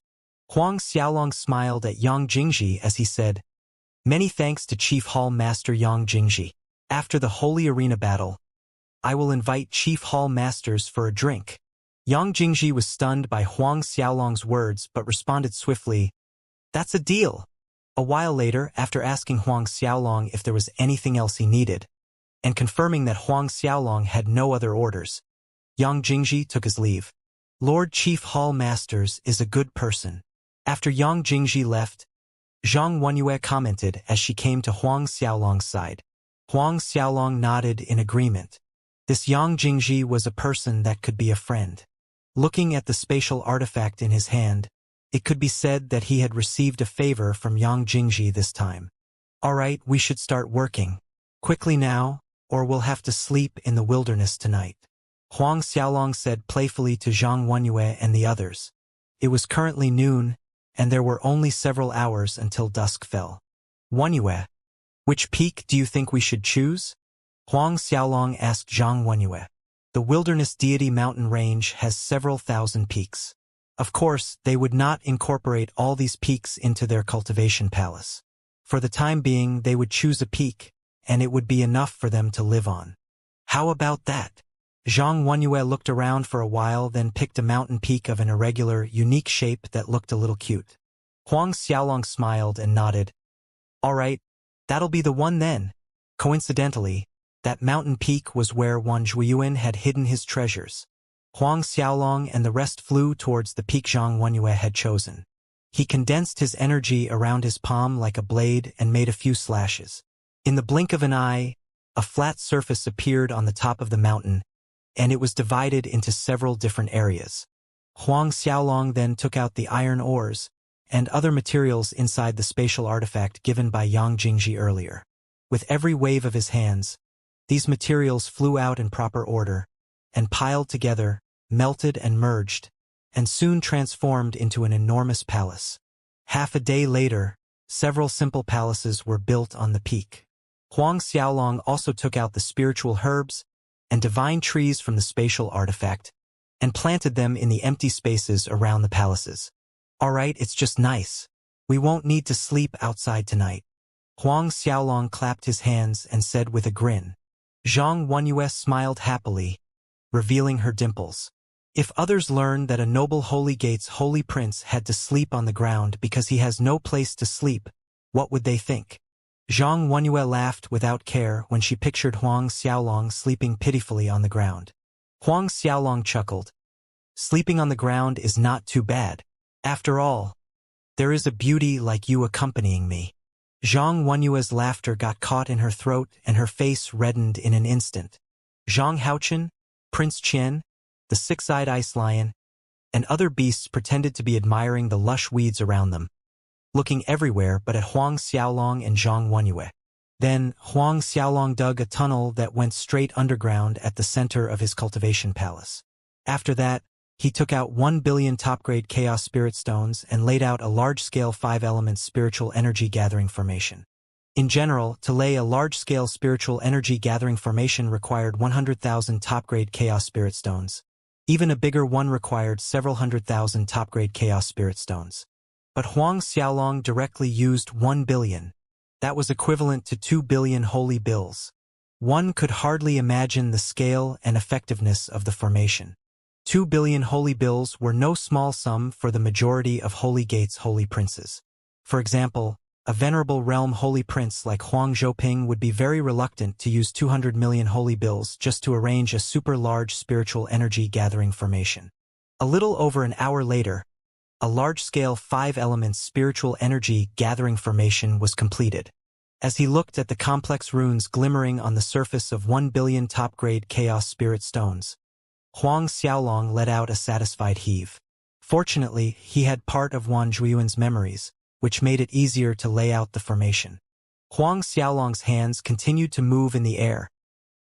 Huang Xiaolong smiled at Yang Jingji as he said, "Many thanks to Chief Hall Master Yang Jingji. After the Holy Arena battle, I will invite Chief Hall Masters for a drink." Yang Jingji was stunned by Huang Xiaolong's words but responded swiftly, "That's a deal." A while later, after asking Huang Xiaolong if there was anything else he needed, and confirming that Huang Xiaolong had no other orders, Yang Jingji took his leave. Lord Chief Hall Masters is a good person. After Yang Jingji left, Zhang Wenyue commented as she came to Huang Xiaolong's side. Huang Xiaolong nodded in agreement. This Yang Jingji was a person that could be a friend. Looking at the spatial artifact in his hand, it could be said that he had received a favor from Yang Jingji this time. "All right, we should start working. Quickly now, or we'll have to sleep in the wilderness tonight," Huang Xiaolong said playfully to Zhang Wenyue and the others. It was currently noon, and there were only several hours until dusk fell. "Wenyue, which peak do you think we should choose?" Huang Xiaolong asked Zhang Wenyue. "The wilderness deity mountain range has several thousand peaks. Of course, they would not incorporate all these peaks into their cultivation palace. For the time being, they would choose a peak, and it would be enough for them to live on." "How about that?" Zhang Wenyue looked around for a while, then picked a mountain peak of an irregular, unique shape that looked a little cute. Huang Xiaolong smiled and nodded. "All right, that'll be the one then." Coincidentally, that mountain peak was where Wan Zhuiyuan had hidden his treasures. Huang Xiaolong and the rest flew towards the peak Zhang Wenyue had chosen. He condensed his energy around his palm like a blade and made a few slashes. In the blink of an eye, a flat surface appeared on the top of the mountain, and it was divided into several different areas. Huang Xiaolong then took out the iron ores and other materials inside the spatial artifact given by Yang Jingji earlier. With every wave of his hands, these materials flew out in proper order, and piled together, melted and merged, and soon transformed into an enormous palace. Half a day later, several simple palaces were built on the peak. Huang Xiaolong also took out the spiritual herbs and divine trees from the spatial artifact, and planted them in the empty spaces around the palaces. "All right, it's just nice. We won't need to sleep outside tonight." Huang Xiaolong clapped his hands and said with a grin. Zhang Wenyue smiled happily, revealing her dimples. If others learn that a noble Holy Gate's holy prince had to sleep on the ground because he has no place to sleep, what would they think? Zhang Wenyue laughed without care when she pictured Huang Xiaolong sleeping pitifully on the ground. Huang Xiaolong chuckled. "Sleeping on the ground is not too bad. After all, there is a beauty like you accompanying me." Zhang Wenyue's laughter got caught in her throat and her face reddened in an instant. Zhang Haochen, Prince Qian, the six-eyed ice lion, and other beasts pretended to be admiring the lush weeds around them, looking everywhere but at Huang Xiaolong and Zhang Wenyue. Then, Huang Xiaolong dug a tunnel that went straight underground at the center of his cultivation palace. After that, he took out 1 billion top-grade Chaos Spirit Stones and laid out a large-scale 5-element spiritual energy gathering formation. In general, to lay a large-scale spiritual energy gathering formation required 100,000 top-grade Chaos Spirit Stones. Even a bigger one required several 100,000 top-grade Chaos Spirit Stones. But Huang Xiaolong directly used 1 billion. That was equivalent to 2 billion holy bills. One could hardly imagine the scale and effectiveness of the formation. 2 billion holy bills were no small sum for the majority of Holy Gate's holy princes. For example, a venerable realm holy prince like Huang Zhouping would be very reluctant to use 200 million holy bills just to arrange a super-large spiritual energy-gathering formation. A little over an hour later, a large-scale 5-element spiritual energy-gathering formation was completed. As he looked at the complex runes glimmering on the surface of 1 billion top-grade chaos spirit stones, Huang Xiaolong let out a satisfied heave. Fortunately, he had part of Wan Zhuiyuan's memories, which made it easier to lay out the formation. Huang Xiaolong's hands continued to move in the air,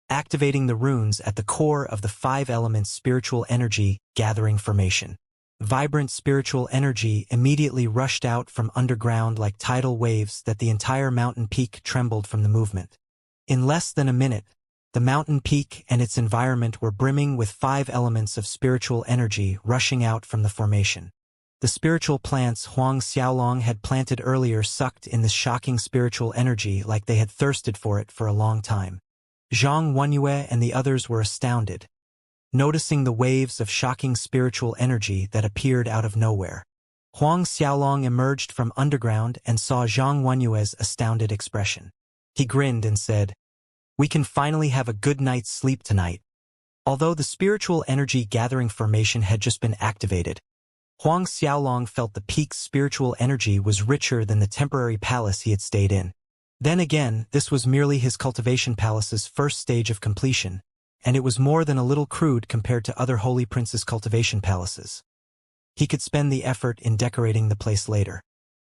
activating the runes at the core of the 5-element spiritual energy-gathering formation. Vibrant spiritual energy immediately rushed out from underground like tidal waves that the entire mountain peak trembled from the movement. In less than a minute, the mountain peak and its environment were brimming with 5 elements of spiritual energy rushing out from the formation. The spiritual plants Huang Xiaolong had planted earlier sucked in this shocking spiritual energy like they had thirsted for it for a long time. Zhang Wenyue and the others were astounded, noticing the waves of shocking spiritual energy that appeared out of nowhere. Huang Xiaolong emerged from underground and saw Zhang Wenyue's astounded expression. He grinned and said, "We can finally have a good night's sleep tonight." Although the spiritual energy gathering formation had just been activated, Huang Xiaolong felt the peak's spiritual energy was richer than the temporary palace he had stayed in. Then again, this was merely his cultivation palace's first stage of completion, and it was more than a little crude compared to other holy princes' cultivation palaces. He could spend the effort in decorating the place later.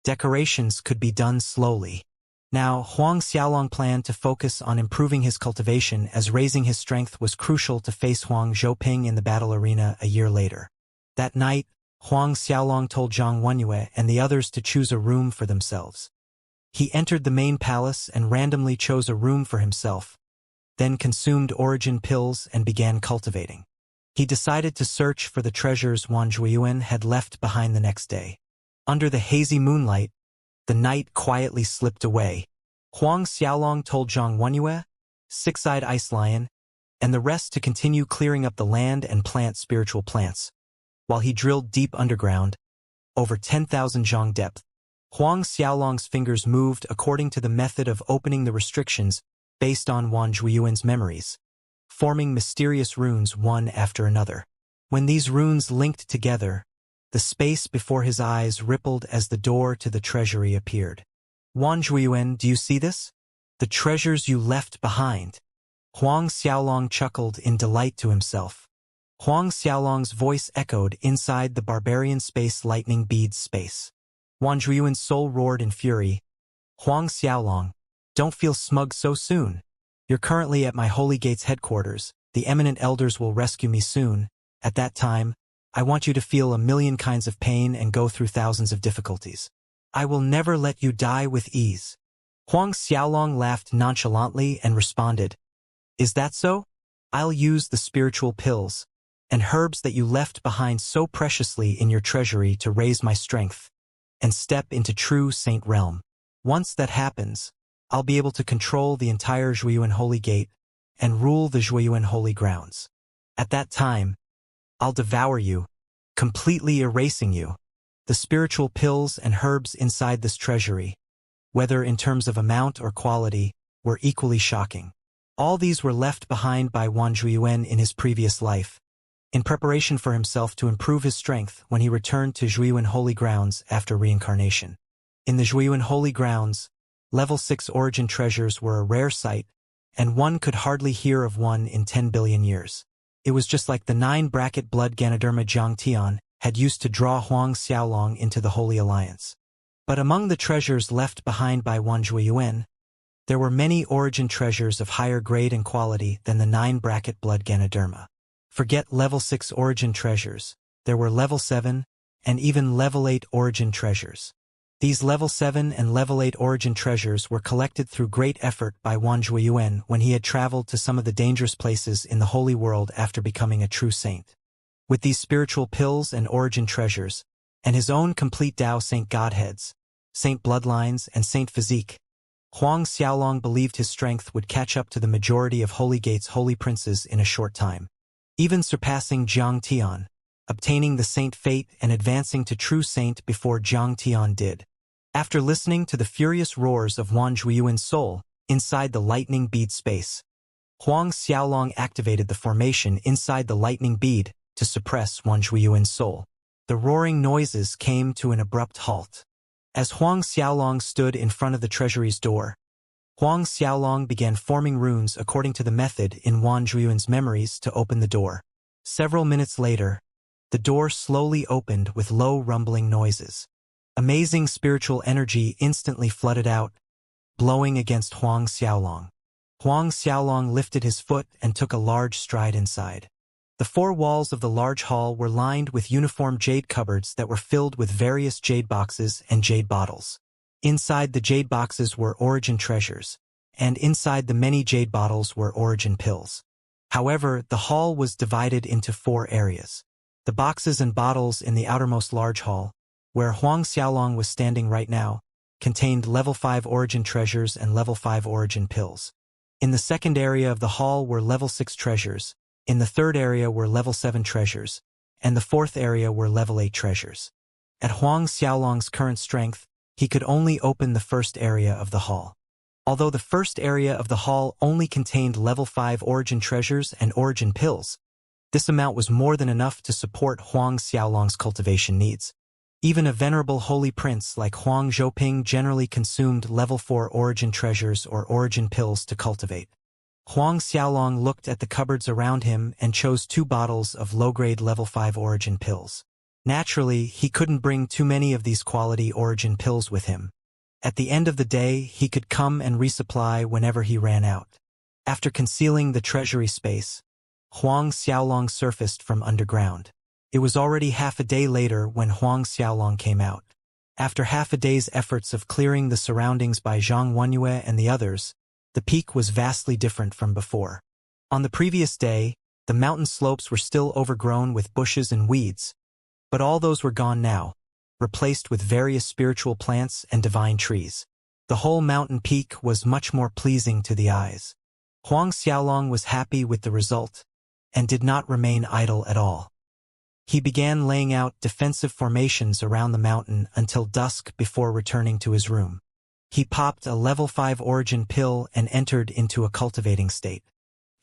Decorations could be done slowly. Now, Huang Xiaolong planned to focus on improving his cultivation as raising his strength was crucial to face Huang Zhouping in the battle arena a year later. That night, Huang Xiaolong told Zhang Wenyue and the others to choose a room for themselves. He entered the main palace and randomly chose a room for himself, then consumed origin pills and began cultivating. He decided to search for the treasures Wan Zhuiyuan had left behind the next day. Under the hazy moonlight, the night quietly slipped away. Huang Xiaolong told Zhang Wenyue, Six-Eyed Ice Lion, and the rest to continue clearing up the land and plant spiritual plants, while he drilled deep underground, over 10,000 zhang depth. Huang Xiaolong's fingers moved according to the method of opening the restrictions based on Wan Zhuiyuan's memories, forming mysterious runes one after another. When these runes linked together, the space before his eyes rippled as the door to the treasury appeared. "Wan Zhuiyuan, do you see this? The treasures you left behind." Huang Xiaolong chuckled in delight to himself. Huang Xiaolong's voice echoed inside the barbarian space lightning beads space. Wan Zhuiyuan's soul roared in fury. "Huang Xiaolong, don't feel smug so soon. You're currently at my Holy Gate's headquarters. The eminent elders will rescue me soon. At that time, I want you to feel a million kinds of pain and go through thousands of difficulties. I will never let you die with ease." Huang Xiaolong laughed nonchalantly and responded, "Is that so? I'll use the spiritual pills and herbs that you left behind so preciously in your treasury to raise my strength and step into true saint realm. Once that happens, I'll be able to control the entire Zhuiyuan Holy Gate and rule the Zhuiyuan Holy Grounds. At that time, I'll devour you, completely erasing you." The spiritual pills and herbs inside this treasury, whether in terms of amount or quality, were equally shocking. All these were left behind by Wan Zhuiyuan in his previous life, in preparation for himself to improve his strength when he returned to Zhuiyuan Holy Grounds after reincarnation. In the Zhuiyuan Holy Grounds, level 6 origin treasures were a rare sight, and one could hardly hear of one in 10 billion years. It was just like the 9-bracket blood Ganoderma Jiang Tian had used to draw Huang Xiaolong into the Holy Alliance. But among the treasures left behind by Wan Zhuiyuan, there were many origin treasures of higher grade and quality than the 9-bracket blood Ganoderma. Forget level 6 origin treasures, there were level 7 and even level 8 origin treasures. These level 7 and level 8 origin treasures were collected through great effort by Wan Zhuiyuan when he had traveled to some of the dangerous places in the Holy World after becoming a true saint. With these spiritual pills and origin treasures, and his own complete Tao Saint Godheads, Saint Bloodlines and Saint Physique, Huang Xiaolong believed his strength would catch up to the majority of Holy Gate's holy princes in a short time, even surpassing Jiang Tian, obtaining the saint fate and advancing to true saint before Jiang Tian did. After listening to the furious roars of Wan Zhuiyuan's soul inside the lightning bead space, Huang Xiaolong activated the formation inside the lightning bead to suppress Wan Zhuiyuan's soul. The roaring noises came to an abrupt halt. As Huang Xiaolong stood in front of the treasury's door, Huang Xiaolong began forming runes according to the method in Wan Zhuiyuan's memories to open the door. Several minutes later, the door slowly opened with low rumbling noises. Amazing spiritual energy instantly flooded out, blowing against Huang Xiaolong. Huang Xiaolong lifted his foot and took a large stride inside. The four walls of the large hall were lined with uniform jade cupboards that were filled with various jade boxes and jade bottles. Inside the jade boxes were origin treasures, and inside the many jade bottles were origin pills. However, the hall was divided into 4 areas. The boxes and bottles in the outermost large hall, where Huang Xiaolong was standing right now, contained level 5 origin treasures and level 5 origin pills. In the second area of the hall were level 6 treasures, in the third area were level 7 treasures, and the fourth area were level 8 treasures. At Huang Xiaolong's current strength, he could only open the first area of the hall. Although the first area of the hall only contained level 5 origin treasures and origin pills, this amount was more than enough to support Huang Xiaolong's cultivation needs. Even a venerable holy prince like Huang Zhouping generally consumed level 4 origin treasures or origin pills to cultivate. Huang Xiaolong looked at the cupboards around him and chose 2 bottles of low-grade level 5 origin pills. Naturally, he couldn't bring too many of these quality origin pills with him. At the end of the day, he could come and resupply whenever he ran out. After concealing the treasury space, Huang Xiaolong surfaced from underground. It was already half a day later when Huang Xiaolong came out. After half a day's efforts of clearing the surroundings by Zhang Wenyue and the others, the peak was vastly different from before. On the previous day, the mountain slopes were still overgrown with bushes and weeds, but all those were gone now, replaced with various spiritual plants and divine trees. The whole mountain peak was much more pleasing to the eyes. Huang Xiaolong was happy with the result, and did not remain idle at all. He began laying out defensive formations around the mountain until dusk before returning to his room. He popped a level 5 origin pill and entered into a cultivating state.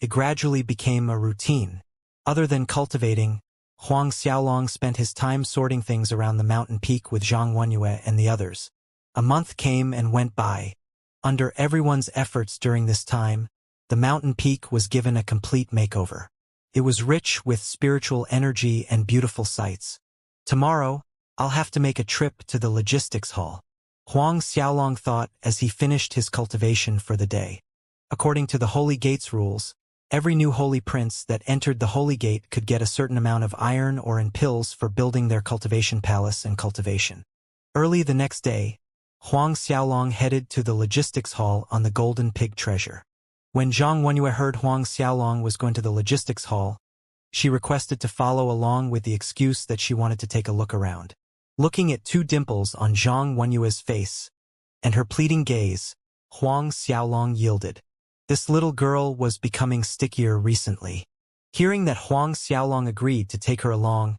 It gradually became a routine. Other than cultivating, Huang Xiaolong spent his time sorting things around the mountain peak with Zhang Wenyue and the others. A month came and went by. Under everyone's efforts during this time, the mountain peak was given a complete makeover. It was rich with spiritual energy and beautiful sights. Tomorrow, I'll have to make a trip to the logistics hall, Huang Xiaolong thought as he finished his cultivation for the day. According to the Holy Gate's rules, every new holy prince that entered the Holy Gate could get a certain amount of iron or in pills for building their cultivation palace and cultivation. Early the next day, Huang Xiaolong headed to the logistics hall on the Golden Pig treasure. When Zhang Wenyue heard Huang Xiaolong was going to the logistics hall, she requested to follow along with the excuse that she wanted to take a look around. Looking at 2 dimples on Zhang Wenyue's face, and her pleading gaze, Huang Xiaolong yielded. This little girl was becoming stickier recently. Hearing that Huang Xiaolong agreed to take her along,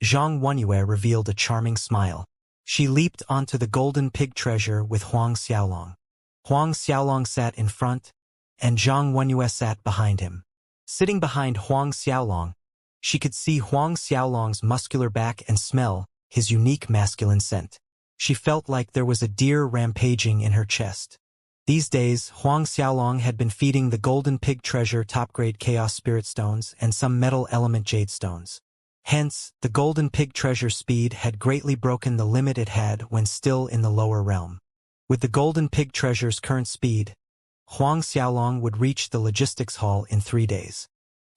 Zhang Wenyue revealed a charming smile. She leaped onto the Golden Pig treasure with Huang Xiaolong. Huang Xiaolong sat in front, and Zhang Wenyue sat behind him. Sitting behind Huang Xiaolong, she could see Huang Xiaolong's muscular back and smell his unique masculine scent. She felt like there was a deer rampaging in her chest. These days, Huang Xiaolong had been feeding the Golden Pig treasure top-grade Chaos Spirit Stones and some metal element jade stones. Hence, the Golden Pig treasure speed had greatly broken the limit it had when still in the lower realm. With the Golden Pig treasure's current speed, Huang Xiaolong would reach the logistics hall in 3 days.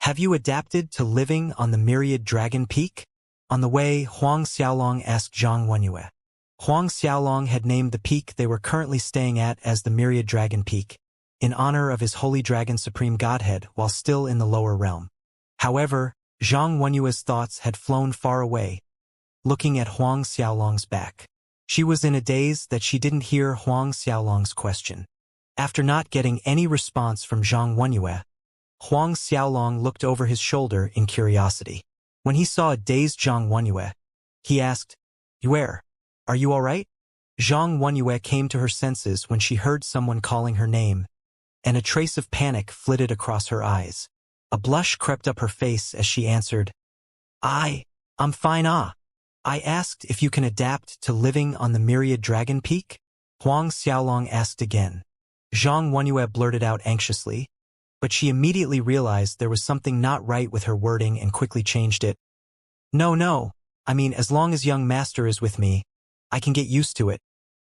Have you adapted to living on the Myriad Dragon Peak? On the way, Huang Xiaolong asked Zhang Wenyue. Huang Xiaolong had named the peak they were currently staying at as the Myriad Dragon Peak, in honor of his Holy Dragon Supreme Godhead while still in the lower realm. However, Zhang Wenyue's thoughts had flown far away, looking at Huang Xiaolong's back. She was in a daze that she didn't hear Huang Xiaolong's question. After not getting any response from Zhang Wenyue, Huang Xiaolong looked over his shoulder in curiosity. When he saw a dazed Zhang Wenyue, he asked, "Yue, are you all right?" Zhang Wenyue came to her senses when she heard someone calling her name, and a trace of panic flitted across her eyes. A blush crept up her face as she answered, I'm fine. I asked if you can adapt to living on the Myriad Dragon Peak?" Huang Xiaolong asked again. Zhang Wenyue blurted out anxiously, but she immediately realized there was something not right with her wording and quickly changed it. No, I mean as long as young master is with me, I can get used to it."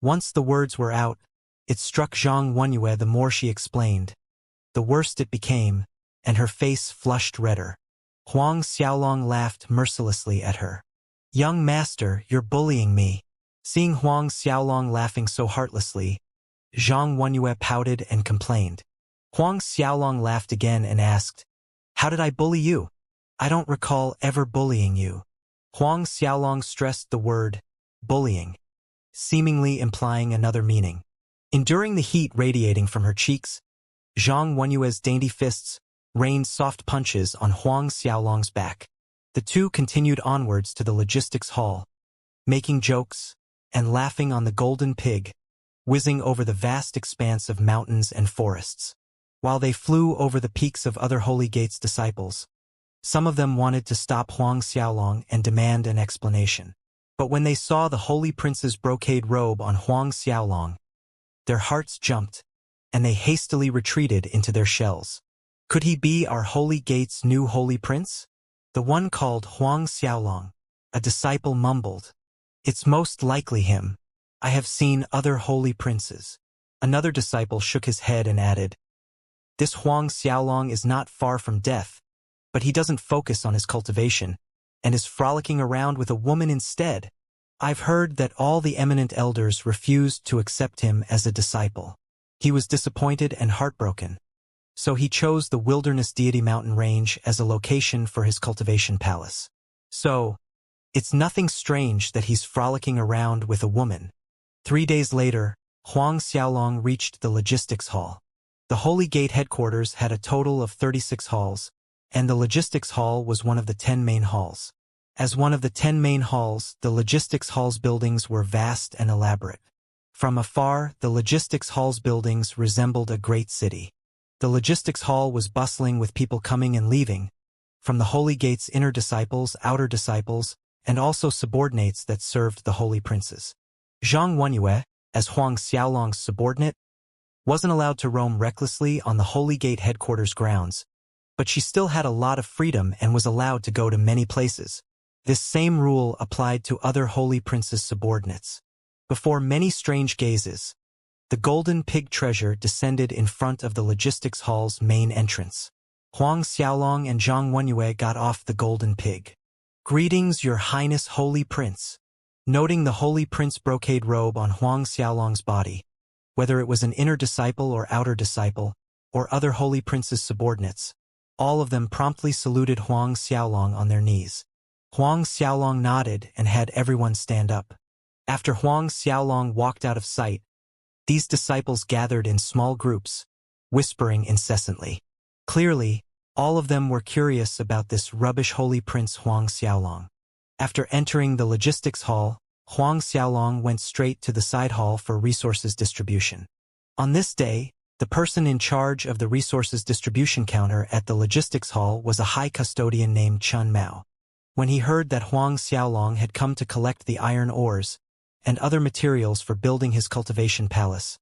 Once the words were out, it struck Zhang Wenyue the more she explained, the worse it became, and her face flushed redder. Huang Xiaolong laughed mercilessly at her. "Young master, you're bullying me." Seeing Huang Xiaolong laughing so heartlessly, Zhang Wenyue pouted and complained. Huang Xiaolong laughed again and asked, "How did I bully you? I don't recall ever bullying you." Huang Xiaolong stressed the word, bullying, seemingly implying another meaning. Enduring the heat radiating from her cheeks, Zhang Wenyue's dainty fists rained soft punches on Huang Xiaolong's back. The two continued onwards to the logistics hall, making jokes and laughing on the golden pig, whizzing over the vast expanse of mountains and forests. While they flew over the peaks of other Holy Gate's disciples, some of them wanted to stop Huang Xiaolong and demand an explanation. But when they saw the Holy Prince's brocade robe on Huang Xiaolong, their hearts jumped, and they hastily retreated into their shells. Could he be our Holy Gate's new Holy Prince? The one called Huang Xiaolong, a disciple mumbled. "It's most likely him. I have seen other Holy Princes." Another disciple shook his head and added, "This Huang Xiaolong is not far from death, but he doesn't focus on his cultivation, and is frolicking around with a woman instead. I've heard that all the eminent elders refused to accept him as a disciple. He was disappointed and heartbroken, so he chose the Wilderness Deity Mountain Range as a location for his cultivation palace. So, it's nothing strange that he's frolicking around with a woman." 3 days later, Huang Xiaolong reached the logistics hall. The Holy Gate headquarters had a total of 36 halls, and the logistics hall was one of the 10 main halls. As one of the 10 main halls, the logistics hall's buildings were vast and elaborate. From afar, the logistics hall's buildings resembled a great city. The logistics hall was bustling with people coming and leaving, from the Holy Gate's inner disciples, outer disciples, and also subordinates that served the Holy Princes. Zhang Wenyue, as Huang Xiaolong's subordinate, wasn't allowed to roam recklessly on the Holy Gate headquarters grounds, but she still had a lot of freedom and was allowed to go to many places. This same rule applied to other Holy Prince's subordinates. Before many strange gazes, the golden pig treasure descended in front of the logistics hall's main entrance. Huang Xiaolong and Zhang Wenyue got off the golden pig. "Greetings, Your Highness Holy Prince." Noting the Holy Prince brocade robe on Huang Xiaolong's body, whether it was an inner disciple or outer disciple, or other Holy Prince's subordinates, all of them promptly saluted Huang Xiaolong on their knees. Huang Xiaolong nodded and had everyone stand up. After Huang Xiaolong walked out of sight, these disciples gathered in small groups, whispering incessantly. Clearly, all of them were curious about this rubbish Holy Prince Huang Xiaolong. After entering the logistics hall, Huang Xiaolong went straight to the side hall for resources distribution. On this day, the person in charge of the resources distribution counter at the logistics hall was a high custodian named Chun Mao. When he heard that Huang Xiaolong had come to collect the iron ores and other materials for building his cultivation palace,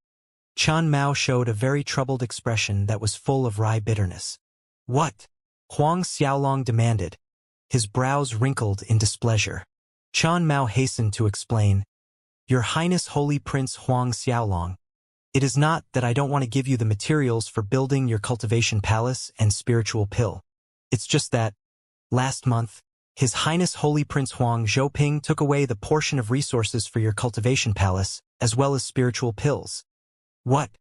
Chun Mao showed a very troubled expression that was full of wry bitterness. "What?" Huang Xiaolong demanded, his brows wrinkled in displeasure. Chun Mao hastened to explain, "Your Highness Holy Prince Huang Xiaolong, it is not that I don't want to give you the materials for building your cultivation palace and spiritual pill. It's just that, last month, His Highness Holy Prince Huang Zhouping took away the portion of resources for your cultivation palace, as well as spiritual pills." "What?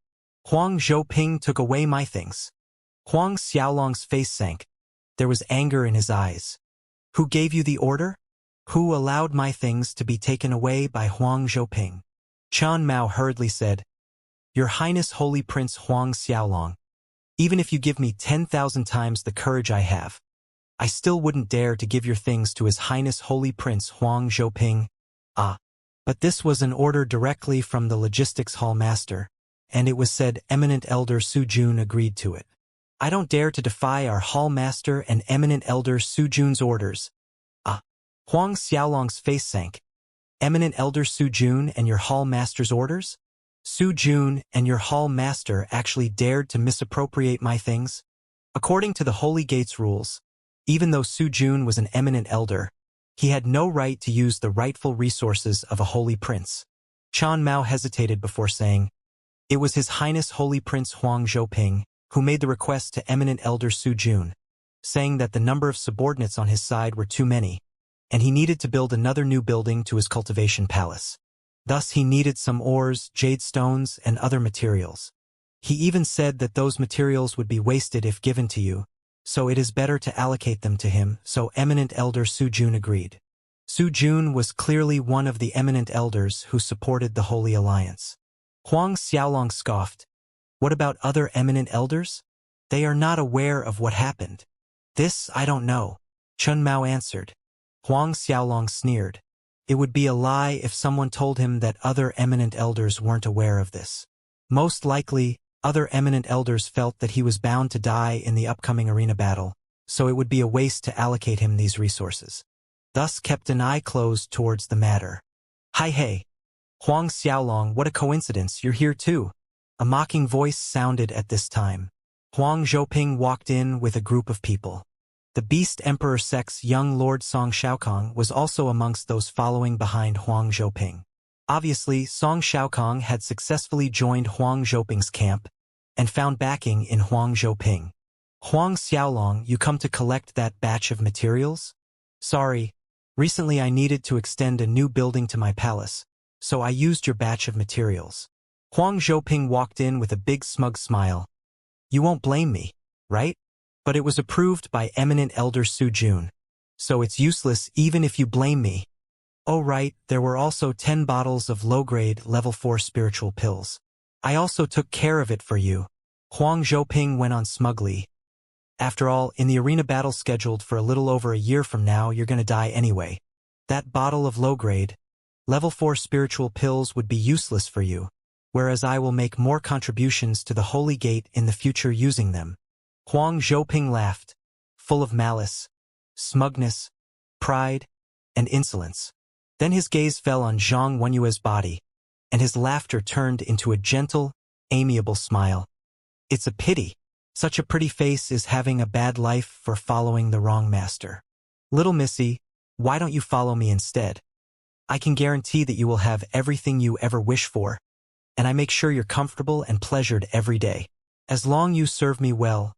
Huang Zhouping took away my things?" Huang Xiaolong's face sank. There was anger in his eyes. "Who gave you the order? Who allowed my things to be taken away by Huang Zhouping?" Chun Mao hurriedly said, Your Highness Holy Prince Huang Xiaolong, even if you give me 10,000 times the courage I have, I still wouldn't dare to give your things to His Highness Holy Prince Huang Zhouping. Ah. But this was an order directly from the logistics hall master, and it was said Eminent Elder Su Jun agreed to it. I don't dare to defy our hall master and Eminent Elder Su Jun's orders. Ah. Huang Xiaolong's face sank. Eminent Elder Su Jun and your hall master's orders? Su Jun and your hall master actually dared to misappropriate my things? According to the Holy Gates rules, even though Su Jun was an eminent elder, he had no right to use the rightful resources of a holy prince. Chan Mao hesitated before saying, it was His Highness Holy Prince Huang Zhouping who made the request to eminent elder Su Jun, saying that the number of subordinates on his side were too many, and he needed to build another new building to his cultivation palace. Thus he needed some ores, jade stones, and other materials. He even said that those materials would be wasted if given to you, so it is better to allocate them to him, so eminent elder Su Jun agreed. Su Jun was clearly one of the eminent elders who supported the Holy Alliance. Huang Xiaolong scoffed. What about other eminent elders? They are not aware of what happened. This I don't know, Chun Mao answered. Huang Xiaolong sneered. It would be a lie if someone told him that other eminent elders weren't aware of this. Most likely, other eminent elders felt that he was bound to die in the upcoming arena battle, so it would be a waste to allocate him these resources. Thus kept an eye closed towards the matter. Hi hey! Huang Xiaolong, what a coincidence, you're here too. A mocking voice sounded at this time. Huang Zhouping walked in with a group of people. The Beast Emperor Sec's young Lord Song Xiaokong was also amongst those following behind Huang Zhouping. Obviously, Song Xiaokong had successfully joined Huang Zhouping's camp and found backing in Huang Zhouping. Huang Xiaolong, you come to collect that batch of materials? Sorry, recently I needed to extend a new building to my palace, so I used your batch of materials. Huang Zhouping walked in with a big smug smile. You won't blame me, right? But it was approved by eminent elder Su Jun, so it's useless even if you blame me. Oh right, there were also 10 bottles of low-grade level 4 spiritual pills. I also took care of it for you. Huang Zhouping went on smugly. After all, in the arena battle scheduled for a little over a year from now, you're gonna die anyway. That bottle of low-grade level 4 spiritual pills would be useless for you, whereas I will make more contributions to the Holy Gate in the future using them. Huang Zhouping laughed, full of malice, smugness, pride, and insolence. Then his gaze fell on Zhang Wenyue's body, and his laughter turned into a gentle, amiable smile. It's a pity. Such a pretty face is having a bad life for following the wrong master. Little missy, why don't you follow me instead? I can guarantee that you will have everything you ever wish for, and I make sure you're comfortable and pleasured every day. As long you serve me well,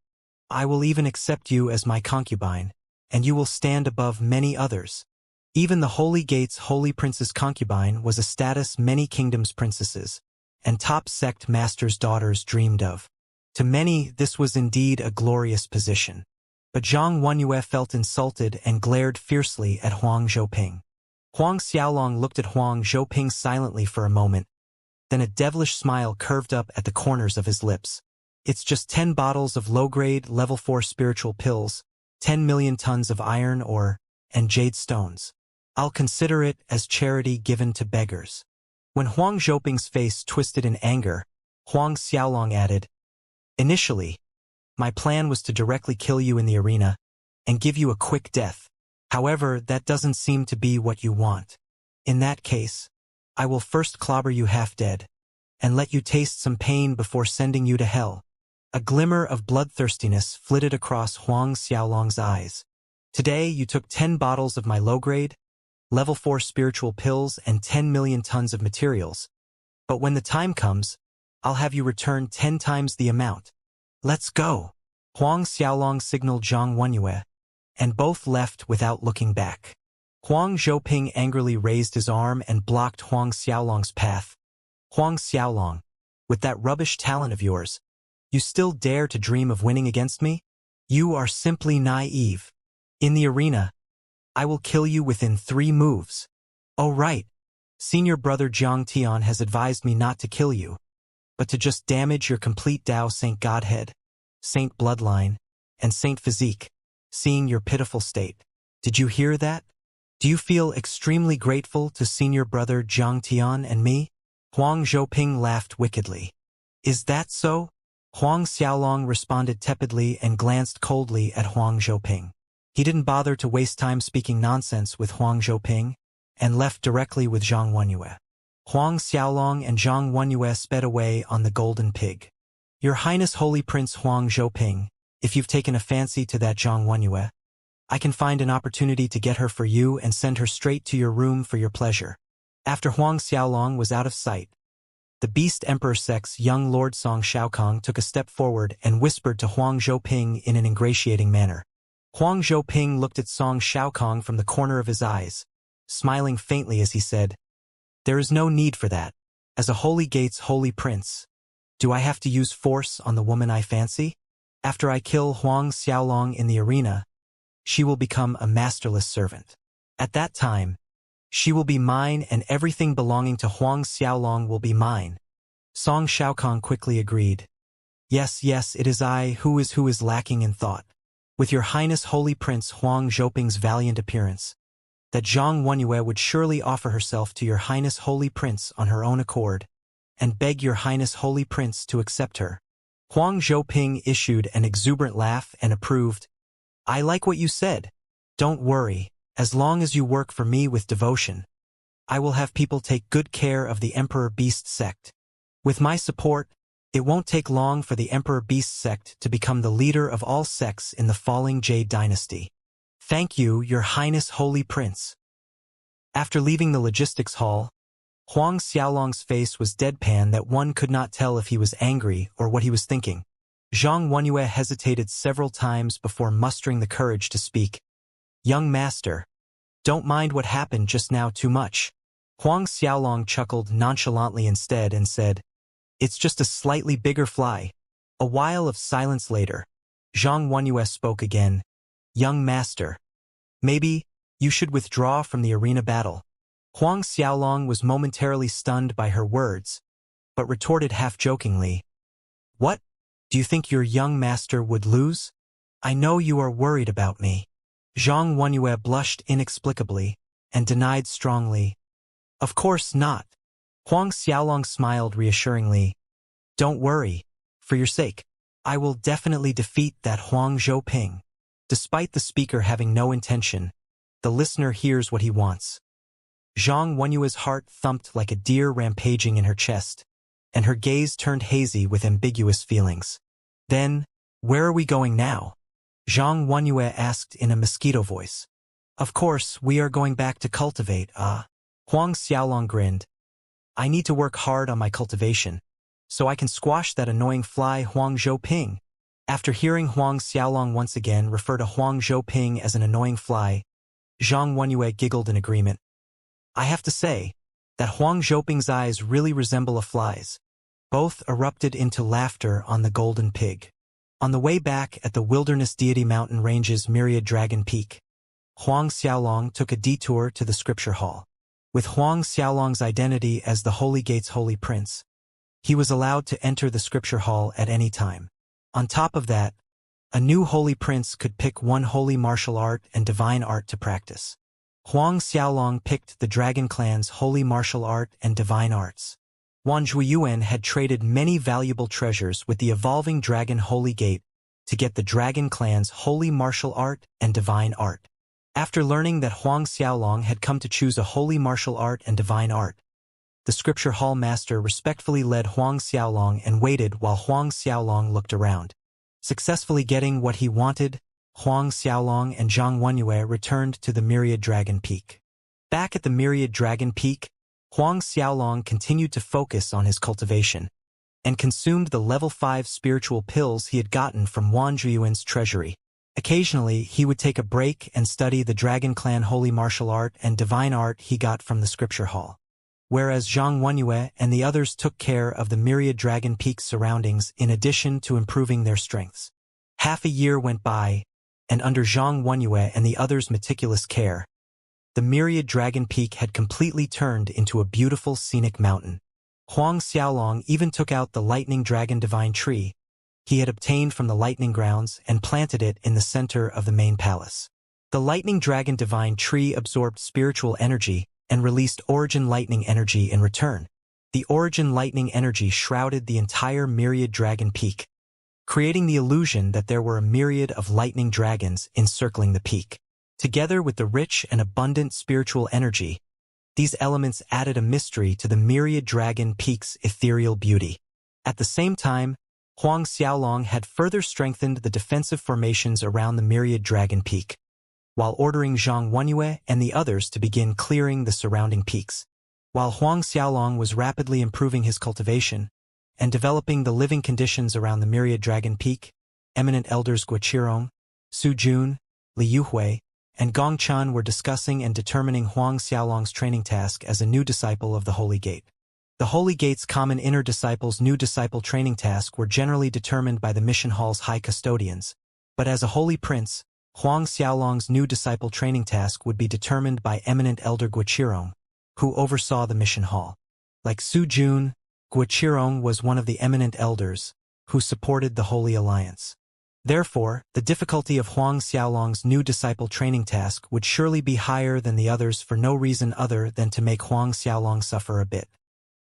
I will even accept you as my concubine, and you will stand above many others. Even the Holy Gate's Holy Prince's concubine was a status many kingdoms' princesses and top sect masters' daughters dreamed of. To many, this was indeed a glorious position. But Zhang Wenyue felt insulted and glared fiercely at Huang Zhouping. Huang Xiaolong looked at Huang Zhouping silently for a moment. Then a devilish smile curved up at the corners of his lips. It's just 10 bottles of low-grade, level 4 spiritual pills, 10 million tons of iron ore, and jade stones. I'll consider it as charity given to beggars. When Huang Zhouping's face twisted in anger, Huang Xiaolong added, initially, my plan was to directly kill you in the arena and give you a quick death. However, that doesn't seem to be what you want. In that case, I will first clobber you half dead and let you taste some pain before sending you to hell. A glimmer of bloodthirstiness flitted across Huang Xiaolong's eyes. Today, you took 10 bottles of my low-grade, level 4 spiritual pills and 10 million tons of materials. But when the time comes, I'll have you return 10 times the amount. Let's go. Huang Xiaolong signaled Zhang Wenyue, and both left without looking back. Huang Zhouping angrily raised his arm and blocked Huang Xiaolong's path. Huang Xiaolong, with that rubbish talent of yours, you still dare to dream of winning against me? You are simply naive. In the arena, I will kill you within 3 moves. Oh right, senior brother Jiang Tian has advised me not to kill you. but to just damage your complete Tao Saint Godhead, Saint Bloodline, and Saint Physique, seeing your pitiful state. Did you hear that? Do you feel extremely grateful to senior brother Jiang Tian and me? Huang Zhouping laughed wickedly. Is that so? Huang Xiaolong responded tepidly and glanced coldly at Huang Zhouping. He didn't bother to waste time speaking nonsense with Huang Zhouping, and left directly with Zhang Wenyue. Huang Xiaolong and Zhang Wenyue sped away on the golden pig. Your Highness Holy Prince Huang Zhouping, if you've taken a fancy to that Zhang Wenyue, I can find an opportunity to get her for you and send her straight to your room for your pleasure. After Huang Xiaolong was out of sight, the Beast Emperor Sec's young Lord Song Shaokong took a step forward and whispered to Huang Zhouping in an ingratiating manner. Huang Zhouping looked at Song Shaokong from the corner of his eyes, smiling faintly as he said, "There is no need for that. As a Holy Gate's holy prince, do I have to use force on the woman I fancy? After I kill Huang Xiaolong in the arena, she will become a masterless servant. At that time, she will be mine and everything belonging to Huang Xiaolong will be mine." Song Shaokong quickly agreed. Yes, it is I who is lacking in thought. With your Highness Holy Prince Huang Zhouping's valiant appearance, that Zhang Wenyue would surely offer herself to your Highness Holy Prince on her own accord, and beg your Highness Holy Prince to accept her. Huang Zhouping issued an exuberant laugh and approved. I like what you said. Don't worry, as long as you work for me with devotion, I will have people take good care of the Emperor Beast sect. With my support, it won't take long for the Emperor Beast sect to become the leader of all sects in the falling Jade dynasty. Thank you, your Highness Holy Prince. After leaving the logistics hall, Huang Xiaolong's face was deadpan that one could not tell if he was angry or what he was thinking. Zhang Wenyue hesitated several times before mustering the courage to speak. Young master, don't mind what happened just now too much. Huang Xiaolong chuckled nonchalantly instead and said, It's just a slightly bigger fly. A while of silence later, Zhang Wenyue spoke again. Young master, maybe you should withdraw from the arena battle. Huang Xiaolong was momentarily stunned by her words, but retorted half-jokingly, What? Do you think your young master would lose? I know you are worried about me. Zhang Wenyue blushed inexplicably and denied strongly, Of course not. Huang Xiaolong smiled reassuringly. Don't worry. For your sake, I will definitely defeat that Huang Zhouping. Despite the speaker having no intention, the listener hears what he wants. Zhang Wenyue's heart thumped like a deer rampaging in her chest, and her gaze turned hazy with ambiguous feelings. Then, where are we going now? Zhang Wenyue asked in a mosquito voice. Of course, we are going back to cultivate, Huang Xiaolong grinned. I need to work hard on my cultivation, so I can squash that annoying fly Huang Zhouping. After hearing Huang Xiaolong once again refer to Huang Zhouping as an annoying fly, Zhang Wenyue giggled in agreement. I have to say that Huang Zhouping's eyes really resemble a fly's. Both erupted into laughter on the Golden Pig. On the way back at the Wilderness Deity Mountain Range's Myriad Dragon Peak, Huang Xiaolong took a detour to the Scripture Hall. With Huang Xiaolong's identity as the Holy Gate's Holy Prince, he was allowed to enter the Scripture Hall at any time. On top of that, a new Holy Prince could pick one holy martial art and divine art to practice. Huang Xiaolong picked the Dragon Clan's holy martial art and divine arts. Wan Zhuiyuan had traded many valuable treasures with the evolving Dragon Holy Gate to get the Dragon Clan's holy martial art and divine art. After learning that Huang Xiaolong had come to choose a holy martial art and divine art, the Scripture Hall Master respectfully led Huang Xiaolong and waited while Huang Xiaolong looked around. Successfully getting what he wanted, Huang Xiaolong and Zhang Wenyue returned to the Myriad Dragon Peak. Back at the Myriad Dragon Peak, Huang Xiaolong continued to focus on his cultivation and consumed the level 5 spiritual pills he had gotten from Wan Zhuiyuan's treasury. Occasionally, he would take a break and study the Dragon Clan holy martial art and divine art he got from the Scripture Hall. Whereas Zhang Wenyue and the others took care of the Myriad Dragon Peak's surroundings in addition to improving their strengths. Half a year went by, and under Zhang Wenyue and the others' meticulous care, the Myriad Dragon Peak had completely turned into a beautiful scenic mountain. Huang Xiaolong even took out the lightning dragon divine tree he had obtained from the lightning grounds and planted it in the center of the main palace. The lightning dragon divine tree absorbed spiritual energy and released origin lightning energy in return. The origin lightning energy shrouded the entire myriad dragon peak, creating the illusion that there were a myriad of lightning dragons encircling the peak. Together with the rich and abundant spiritual energy, these elements added a mystery to the myriad dragon peak's ethereal beauty. At the same time, Huang Xiaolong had further strengthened the defensive formations around the myriad dragon peak, while ordering Zhang Wenyue and the others to begin clearing the surrounding peaks. While Huang Xiaolong was rapidly improving his cultivation and developing the living conditions around the myriad dragon peak, eminent elders Guo Qirong, Su Jun, Li Yuhui, and Gong Chan were discussing and determining Huang Xiaolong's training task as a new disciple of the Holy Gate. The Holy Gate's common inner disciples' new disciple training task were generally determined by the mission hall's high custodians, but as a holy prince, Huang Xiaolong's new disciple training task would be determined by eminent elder Guo Qirong, who oversaw the mission hall. Like Su Jun, Guo Qirong was one of the eminent elders who supported the Holy Alliance. Therefore, the difficulty of Huang Xiaolong's new disciple training task would surely be higher than the others for no reason other than to make Huang Xiaolong suffer a bit.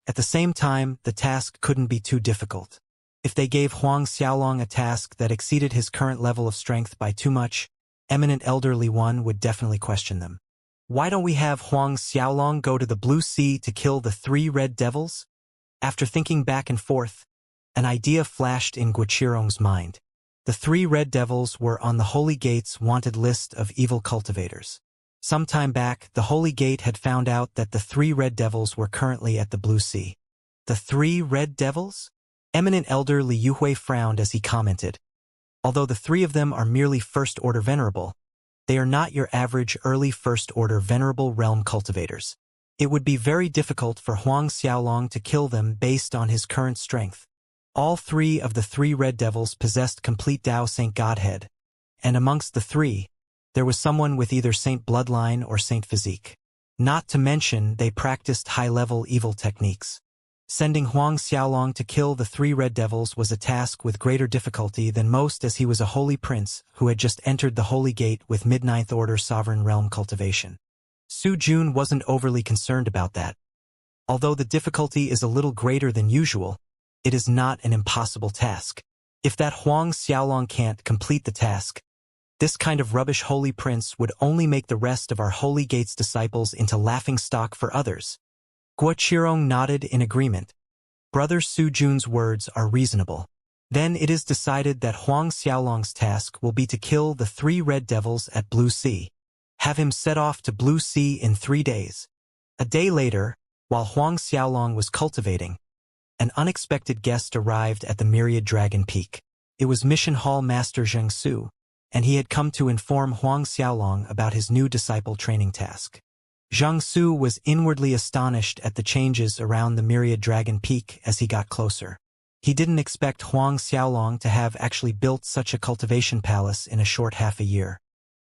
At the same time, the task couldn't be too difficult. If they gave Huang Xiaolong a task that exceeded his current level of strength by too much, eminent elder Li Wan would definitely question them. Why don't we have Huang Xiaolong go to the Blue Sea to kill the 3 red devils? After thinking back and forth, an idea flashed in Guo Qirong's mind. The 3 red devils were on the Holy Gate's wanted list of evil cultivators. Some time back, the Holy Gate had found out that the 3 red devils were currently at the Blue Sea. The 3 red devils? Eminent elder Li Yuhui frowned as he commented. Although the 3 of them are merely first-order venerable, they are not your average early first-order venerable realm cultivators. It would be very difficult for Huang Xiaolong to kill them based on his current strength. All 3 of the 3 red devils possessed complete Tao Saint Godhead, and amongst the 3, there was someone with either saint bloodline or saint physique. Not to mention they practiced high-level evil techniques. Sending Huang Xiaolong to kill the 3 red devils was a task with greater difficulty than most, as he was a holy prince who had just entered the Holy Gate with mid-9th order sovereign realm cultivation. Su Jun wasn't overly concerned about that. Although the difficulty is a little greater than usual, it is not an impossible task. If that Huang Xiaolong can't complete the task, this kind of rubbish holy prince would only make the rest of our Holy Gate's disciples into laughingstock for others. Guo Qirong nodded in agreement. Brother Su Jun's words are reasonable. Then it is decided that Huang Xiaolong's task will be to kill the 3 red devils at Blue Sea. Have him set off to Blue Sea in 3 days. A day later, while Huang Xiaolong was cultivating, an unexpected guest arrived at the Myriad Dragon Peak. It was Mission Hall Master Xianxia, and he had come to inform Huang Xiaolong about his new disciple training task. Xianxia was inwardly astonished at the changes around the Myriad Dragon Peak as he got closer. He didn't expect Huang Xiaolong to have actually built such a cultivation palace in a short half a year.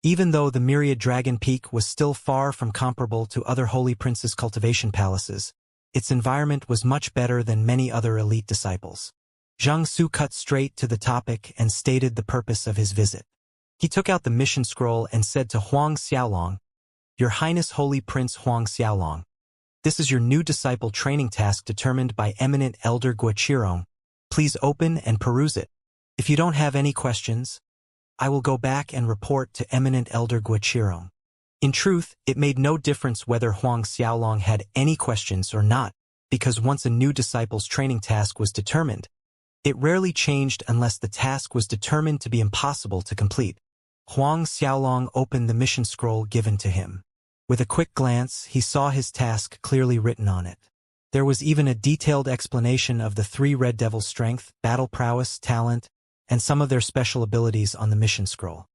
Even though the Myriad Dragon Peak was still far from comparable to other holy princes' cultivation palaces, its environment was much better than many other elite disciples. Xianxia cut straight to the topic and stated the purpose of his visit. He took out the mission scroll and said to Huang Xiaolong, "Your Highness Holy Prince Huang Xiaolong, this is your new disciple training task determined by eminent elder Guo Qirong. Please open and peruse it. If you don't have any questions, I will go back and report to eminent elder Guo Qirong." In truth, it made no difference whether Huang Xiaolong had any questions or not, because once a new disciple's training task was determined, it rarely changed unless the task was determined to be impossible to complete. Huang Xiaolong opened the mission scroll given to him. With a quick glance, he saw his task clearly written on it. There was even a detailed explanation of the 3 red devils' strength, battle prowess, talent, and some of their special abilities on the mission scroll.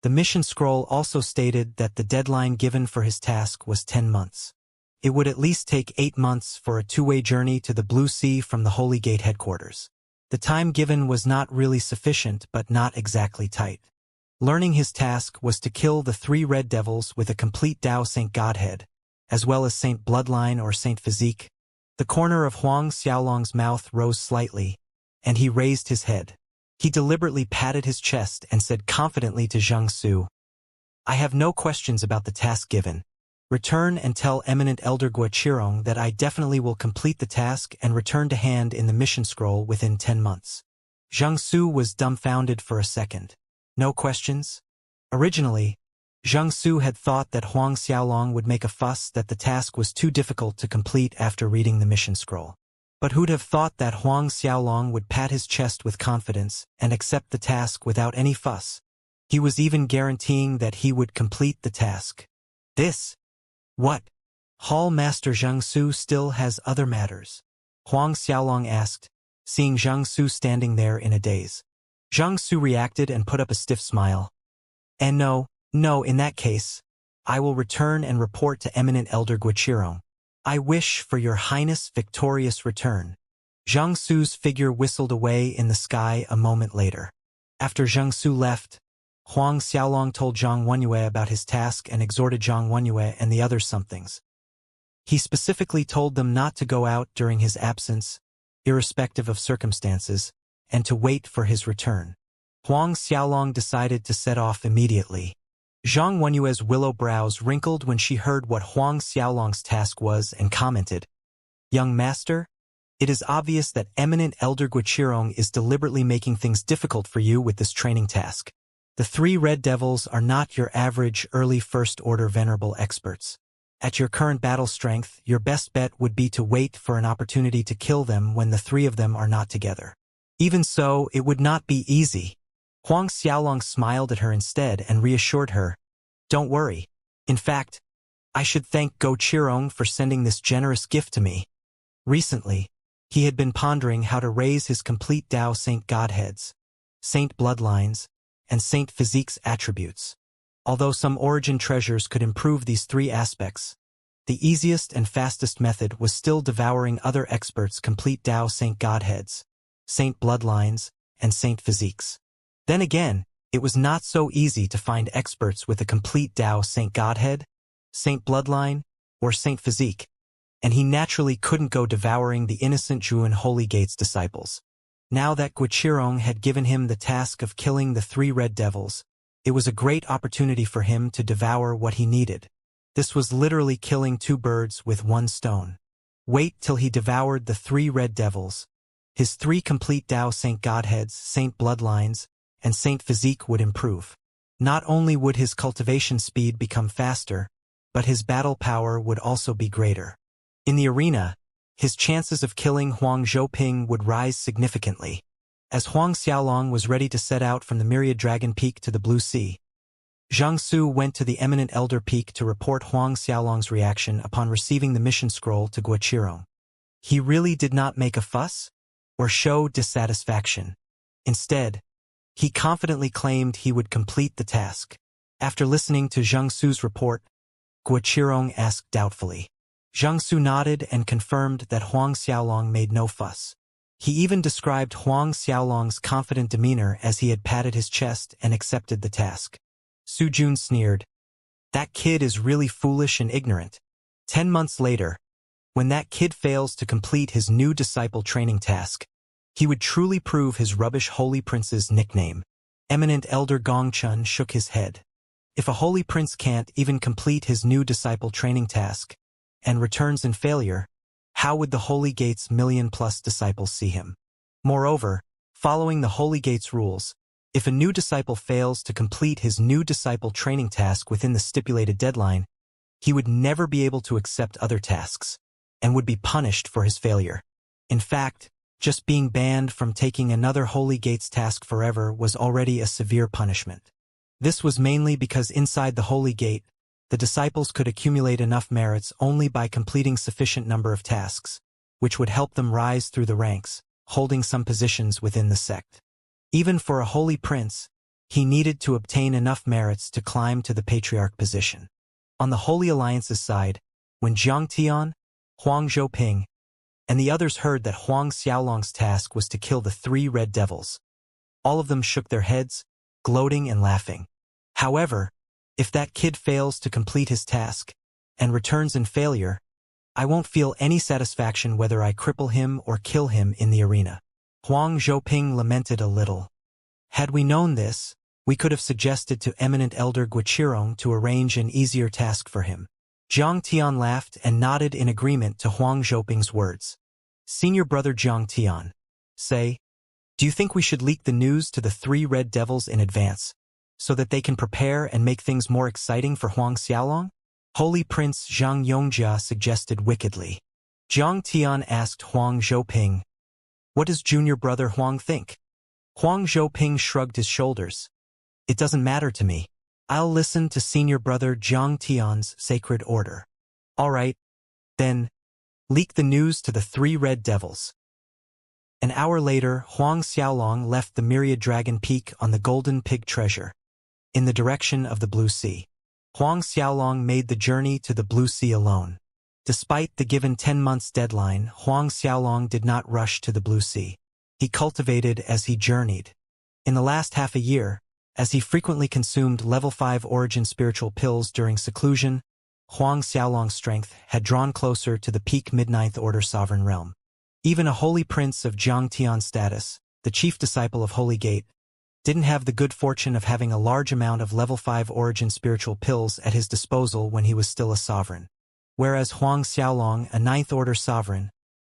The mission scroll also stated that the deadline given for his task was 10 months. It would at least take 8 months for a 2-way journey to the Blue Sea from the Holy Gate headquarters. The time given was not really sufficient, but not exactly tight. Learning his task was to kill the 3 red devils with a complete Tao Saint Godhead, as well as Saint Bloodline or Saint Physique, The corner of Huang Xiaolong's mouth rose slightly, and he raised his head. He deliberately patted his chest and said confidently to Zhang Su, "I have no questions about the task given. Return and tell Eminent Elder Guoqirong that I definitely will complete the task and return to hand in the mission scroll within 10 months." Zhang Su was dumbfounded for a second. No questions? Originally, Zhang Su had thought that Huang Xiaolong would make a fuss that the task was too difficult to complete after reading the mission scroll. But who'd have thought that Huang Xiaolong would pat his chest with confidence and accept the task without any fuss? He was even guaranteeing that he would complete the task. This? What? Hall Master Zhang Su still has other matters? Huang Xiaolong asked, seeing Zhang Su standing there in a daze. Zhang Su reacted and put up a stiff smile. "And no, in that case, I will return and report to Eminent Elder Guoqirong. I wish for your highness victorious return." Zhang Su's figure whistled away in the sky a moment later. After Zhang Su left, Huang Xiaolong told Zhang Wenyue about his task and exhorted Zhang Wenyue and the others somethings. He specifically told them not to go out during his absence, irrespective of circumstances, and to wait for his return. Huang Xiaolong decided to set off immediately. Zhang Wenyue's willow brows wrinkled when she heard what Huang Xiaolong's task was and commented, "Young master, it is obvious that Eminent Elder Guoqirong is deliberately making things difficult for you with this training task. The 3 red devils are not your average early first-order venerable experts. At your current battle strength, your best bet would be to wait for an opportunity to kill them when the 3 of them are not together. Even so, it would not be easy." Huang Xiaolong smiled at her instead and reassured her, "Don't worry. In fact, I should thank Guoqirong for sending this generous gift to me." Recently, he had been pondering how to raise his complete Tao Saint Godheads, Saint Bloodlines, and Saint Physique's attributes. Although some origin treasures could improve these 3 aspects, the easiest and fastest method was still devouring other experts' complete Tao Saint Godheads, Saint Bloodlines, and Saint Physiques. Then again, it was not so easy to find experts with a complete Tao Saint Godhead, Saint Bloodline, or Saint Physique, and he naturally couldn't go devouring the innocent Zhuan Holy Gate's disciples. Now that Guoqirong had given him the task of killing the 3 red devils, it was a great opportunity for him to devour what he needed. This was literally killing 2 birds with 1 stone. Wait till he devoured the 3 red devils. His 3 complete Tao Saint Godheads, Saint Bloodlines, and Saint Physique would improve. Not only would his cultivation speed become faster, but his battle power would also be greater. In the arena, his chances of killing Huang Zhouping would rise significantly. As Huang Xiaolong was ready to set out from the Myriad Dragon Peak to the Blue Sea, Zhang Su went to the Eminent Elder Peak to report Huang Xiaolong's reaction upon receiving the mission scroll to Guoqirong. He really did not make a fuss or show dissatisfaction. Instead, he confidently claimed he would complete the task. After listening to Zhang Su's report, Guoqirong asked doubtfully. Zhang Su nodded and confirmed that Huang Xiaolong made no fuss. He even described Huang Xiaolong's confident demeanor as he had patted his chest and accepted the task. Su Jun sneered, "That kid is really foolish and ignorant." 10 months later, when that kid fails to complete his new disciple training task, he would truly prove his rubbish Holy Prince's nickname. Eminent Elder Gongchun shook his head. If a Holy Prince can't even complete his new disciple training task and returns in failure, how would the Holy Gate's million-plus disciples see him? Moreover, following the Holy Gate's rules, if a new disciple fails to complete his new disciple training task within the stipulated deadline, he would never be able to accept other tasks, and would be punished for his failure. In fact, just being banned from taking another Holy Gate's task forever was already a severe punishment. This was mainly because inside the Holy Gate, the disciples could accumulate enough merits only by completing sufficient number of tasks, which would help them rise through the ranks, holding some positions within the sect. Even for a Holy Prince, he needed to obtain enough merits to climb to the Patriarch position. On the Holy Alliance's side, when Jiang Tian, Huang Zhouping, and the others heard that Huang Xiaolong's task was to kill the 3 red devils, all of them shook their heads, gloating and laughing. However, if that kid fails to complete his task and returns in failure, I won't feel any satisfaction whether I cripple him or kill him in the arena." Huang Zhouping lamented a little. Had we known this, we could have suggested to eminent elder Guiqirong to arrange an easier task for him. Jiang Tian laughed and nodded in agreement to Huang Zhouping's words. Senior brother Jiang Tian, say, do you think we should leak the news to the 3 red devils in advance, so that they can prepare and make things more exciting for Huang Xiaolong? Holy Prince Zhang Yongjia suggested wickedly. Jiang Tian asked Huang Zhouping, what does junior brother Huang think? Huang Zhouping shrugged his shoulders. It doesn't matter to me. I'll listen to senior brother Jiang Tian's sacred order. All right, then, leak the news to the 3 red devils. An hour later, Huang Xiaolong left the Myriad Dragon Peak on the Golden Pig Treasure, in the direction of the Blue Sea. Huang Xiaolong made the journey to the Blue Sea alone. Despite the given 10 months deadline, Huang Xiaolong did not rush to the Blue Sea. He cultivated as he journeyed. In the last half a year, as he frequently consumed level 5 origin spiritual pills during seclusion, Huang Xiaolong's strength had drawn closer to the peak mid-ninth order sovereign realm. Even a holy prince of Jiang Tian's status, the chief disciple of Holy Gate, didn't have the good fortune of having a large amount of level 5 origin spiritual pills at his disposal when he was still a sovereign. Whereas Huang Xiaolong, a 9th order sovereign,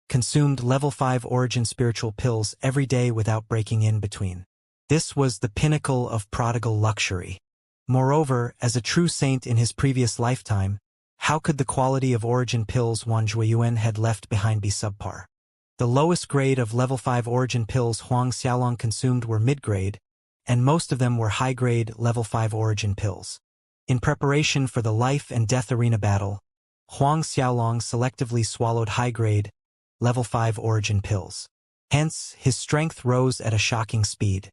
consumed level 5 origin spiritual pills every day without breaking in between. This was the pinnacle of prodigal luxury. Moreover, as a true saint in his previous lifetime, how could the quality of origin pills Wan Zhuiyuan had left behind be subpar? The lowest grade of level 5 origin pills Huang Xiaolong consumed were mid-grade, and most of them were high-grade level 5 origin pills. In preparation for the life and death arena battle, Huang Xiaolong selectively swallowed high-grade, level 5 origin pills. Hence, his strength rose at a shocking speed.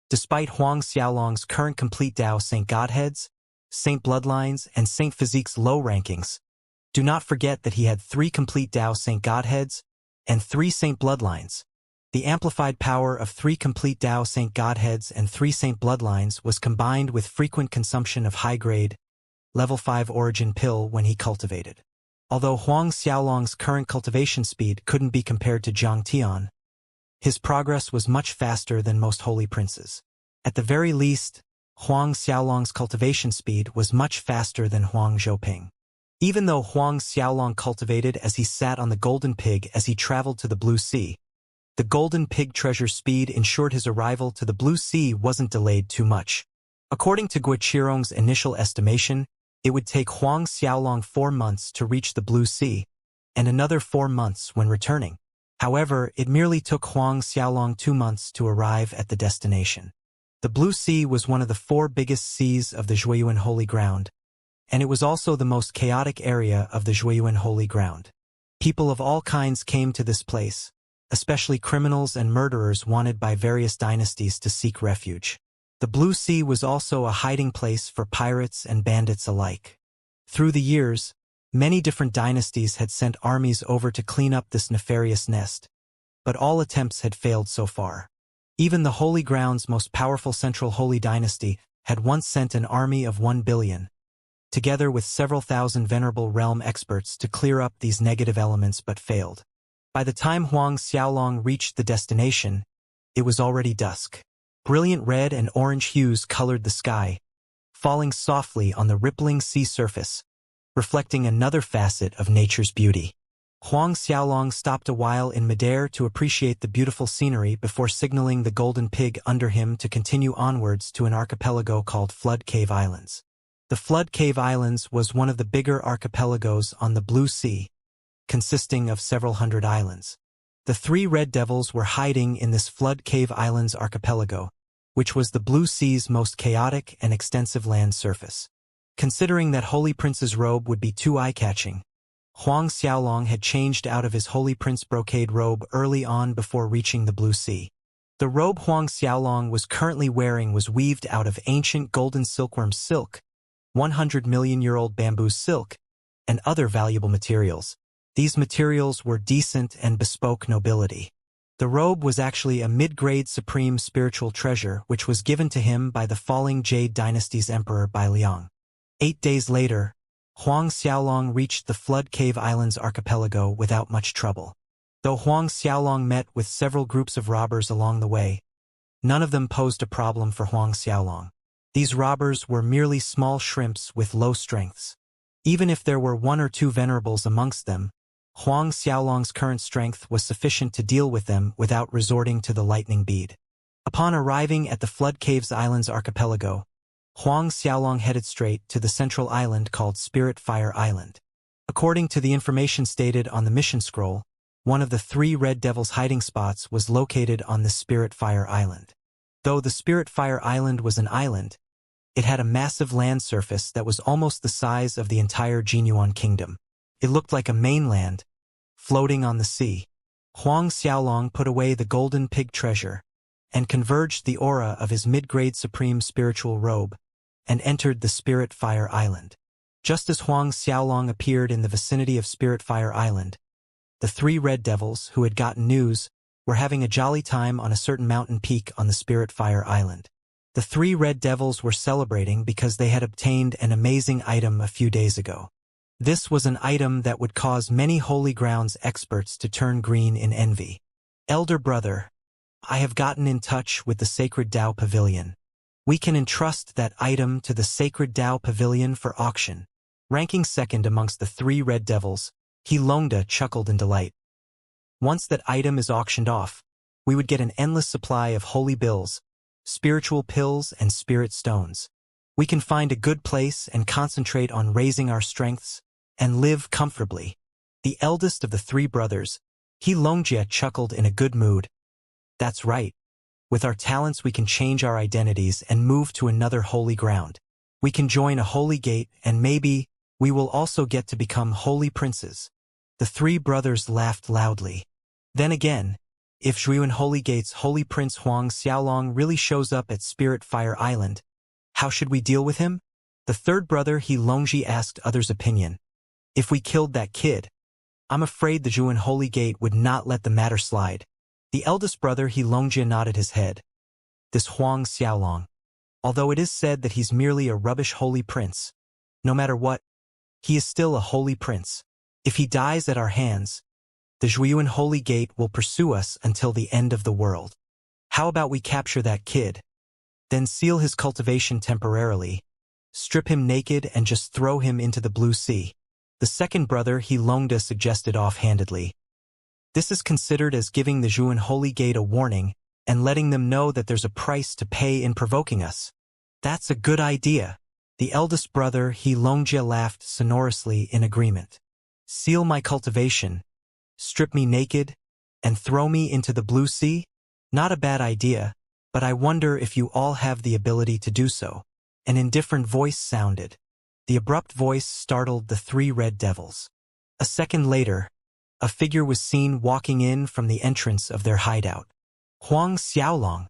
Despite Huang Xiaolong's current complete Dao Saint Godheads, Saint Bloodlines, and Saint Physique's low rankings, do not forget that he had 3 complete Dao Saint Godheads and 3 Saint Bloodlines. The amplified power of 3 complete Dao Saint Godheads and 3 Saint Bloodlines was combined with frequent consumption of high-grade, level 5 origin pill when he cultivated. Although Huang Xiaolong's current cultivation speed couldn't be compared to Jiang Tian, his progress was much faster than most holy princes. At the very least, Huang Xiaolong's cultivation speed was much faster than Huang Zhouping. Even though Huang Xiaolong cultivated as he sat on the Golden Pig as he traveled to the Blue Sea, the Golden Pig treasure speed ensured his arrival to the Blue Sea wasn't delayed too much. According to Guiqirong's initial estimation, it would take Huang Xiaolong 4 months to reach the Blue Sea, and another 4 months when returning. However, it merely took Huang Xiaolong 2 months to arrive at the destination. The Blue Sea was one of the 4 biggest seas of the Zhuiyuan Holy Ground, and it was also the most chaotic area of the Zhuiyuan Holy Ground. People of all kinds came to this place, especially criminals and murderers wanted by various dynasties to seek refuge. The Blue Sea was also a hiding place for pirates and bandits alike. Through the years, many different dynasties had sent armies over to clean up this nefarious nest, but all attempts had failed so far. Even the Holy Ground's most powerful central holy dynasty had once sent an army of 1 billion, together with several thousand venerable realm experts to clear up these negative elements but failed. By the time Huang Xiaolong reached the destination, it was already dusk. Brilliant red and orange hues colored the sky, falling softly on the rippling sea surface, reflecting another facet of nature's beauty. Huang Xiaolong stopped a while in midair to appreciate the beautiful scenery before signaling the Golden Pig under him to continue onwards to an archipelago called Flood Cave Islands. The Flood Cave Islands was one of the bigger archipelagos on the Blue Sea, consisting of several hundred islands. The 3 red devils were hiding in this Flood Cave Islands archipelago, which was the Blue Sea's most chaotic and extensive land surface. Considering that Holy Prince's robe would be too eye-catching, Huang Xiaolong had changed out of his Holy Prince brocade robe early on before reaching the Blue Sea. The robe Huang Xiaolong was currently wearing was weaved out of ancient golden silkworm silk, 100-million-year-old bamboo silk, and other valuable materials. These materials were decent and bespoke nobility. The robe was actually a mid-grade supreme spiritual treasure which was given to him by the falling Jade Dynasty's emperor Bai Liang. 8 days later, Huang Xiaolong reached the Flood Cave Islands archipelago without much trouble. Though Huang Xiaolong met with several groups of robbers along the way, none of them posed a problem for Huang Xiaolong. These robbers were merely small shrimps with low strengths. Even if there were one or two venerables amongst them, Huang Xiaolong's current strength was sufficient to deal with them without resorting to the lightning bead. Upon arriving at the Flood Caves Islands archipelago, Huang Xiaolong headed straight to the central island called Spirit Fire Island. According to the information stated on the mission scroll, one of the 3 Red Devils' hiding spots was located on the Spirit Fire Island. Though the Spirit Fire Island was an island, it had a massive land surface that was almost the size of the entire Jinyuan kingdom. It looked like a mainland, floating on the sea. Huang Xiaolong put away the golden pig treasure and converged the aura of his mid-grade supreme spiritual robe and entered the Spirit Fire Island. Just as Huang Xiaolong appeared in the vicinity of Spirit Fire Island, the 3 Red Devils, who had gotten news, were having a jolly time on a certain mountain peak on the Spirit Fire Island. The 3 Red Devils were celebrating because they had obtained an amazing item a few days ago. This was an item that would cause many Holy Grounds experts to turn green in envy. Elder brother, I have gotten in touch with the Sacred Tao Pavilion. We can entrust that item to the Sacred Tao Pavilion for auction. Ranking second amongst the 3 Red Devils, Longda chuckled in delight. Once that item is auctioned off, we would get an endless supply of holy bills, spiritual pills, and spirit stones. We can find a good place and concentrate on raising our strengths and live comfortably. The eldest of the 3 brothers, Xianxia, chuckled in a good mood. That's right. With our talents we can change our identities and move to another holy ground. We can join a holy gate and maybe we will also get to become holy princes. The 3 brothers laughed loudly. Then again, if Zhuan Holy Gate's Holy Prince Huang Xiaolong really shows up at Spirit Fire Island, how should we deal with him? The 3rd brother Xianxia asked others' opinion. If we killed that kid, I'm afraid the Zhuan Holy Gate would not let the matter slide. The eldest brother Xianxia nodded his head. This Huang Xiaolong, although it is said that he's merely a rubbish holy prince, no matter what, he is still a holy prince. If he dies at our hands, the Zhuan Holy Gate will pursue us until the end of the world. How about we capture that kid, then seal his cultivation temporarily, strip him naked and just throw him into the blue sea? The 2nd brother Longda suggested offhandedly. This is considered as giving the Zhuan Holy Gate a warning and letting them know that there's a price to pay in provoking us. That's a good idea. The eldest brother Xianxia laughed sonorously in agreement. Seal my cultivation, strip me naked, and throw me into the blue sea? Not a bad idea, but I wonder if you all have the ability to do so. An indifferent voice sounded. The abrupt voice startled the 3 Red Devils. A second later, a figure was seen walking in from the entrance of their hideout. Huang Xiaolong!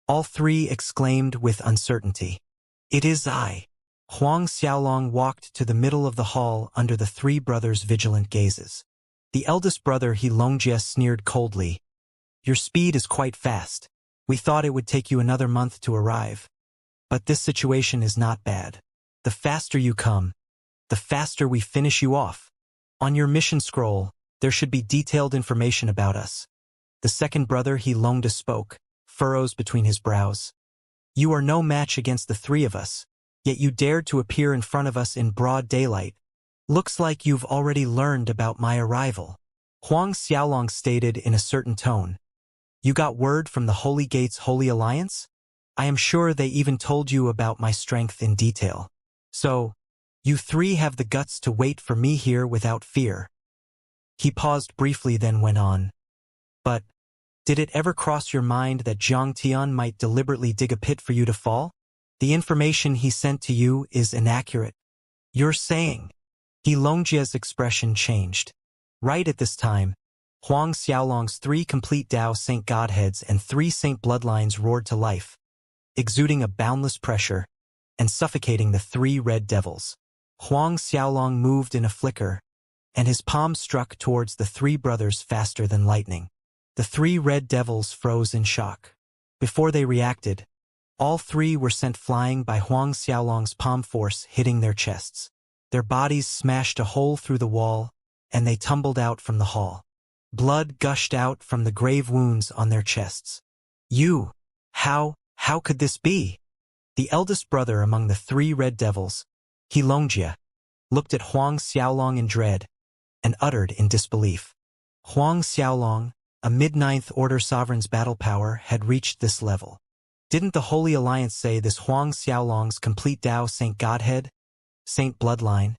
All 3 exclaimed with uncertainty. It is I. Huang Xiaolong walked to the middle of the hall under the 3 brothers' vigilant gazes. The eldest brother Xianxia sneered coldly. Your speed is quite fast. We thought it would take you another month to arrive. But this situation is not bad. The faster you come, the faster we finish you off. On your mission scroll, there should be detailed information about us. The 2nd brother Xianxia spoke, furrows between his brows. You are no match against the 3 of us, yet you dared to appear in front of us in broad daylight. Looks like you've already learned about my arrival. Huang Xiaolong stated in a certain tone. You got word from the Holy Gate's Holy Alliance? I am sure they even told you about my strength in detail. So, you 3 have the guts to wait for me here without fear. He paused briefly then went on. But, did it ever cross your mind that Zhang Tian might deliberately dig a pit for you to fall? The information he sent to you is inaccurate. You're saying? Xianxia's expression changed. Right at this time, Huang Xiaolong's 3 complete Tao Saint Godheads and 3 Saint Bloodlines roared to life, exuding a boundless pressure and suffocating the 3 Red Devils. Huang Xiaolong moved in a flicker, and his palm struck towards the 3 brothers faster than lightning. The 3 Red Devils froze in shock. Before they reacted, all 3 were sent flying by Huang Xiaolong's palm force hitting their chests. Their bodies smashed a hole through the wall, and they tumbled out from the hall. Blood gushed out from the grave wounds on their chests. How could this be? The eldest brother among the 3 red devils, Xianxia, looked at Huang Xiaolong in dread, and uttered in disbelief. Huang Xiaolong, a mid-9th Order sovereign's battle power, had reached this level. Didn't the Holy Alliance say this Huang Xiaolong's complete Tao Saint Godhead, Saint Bloodline,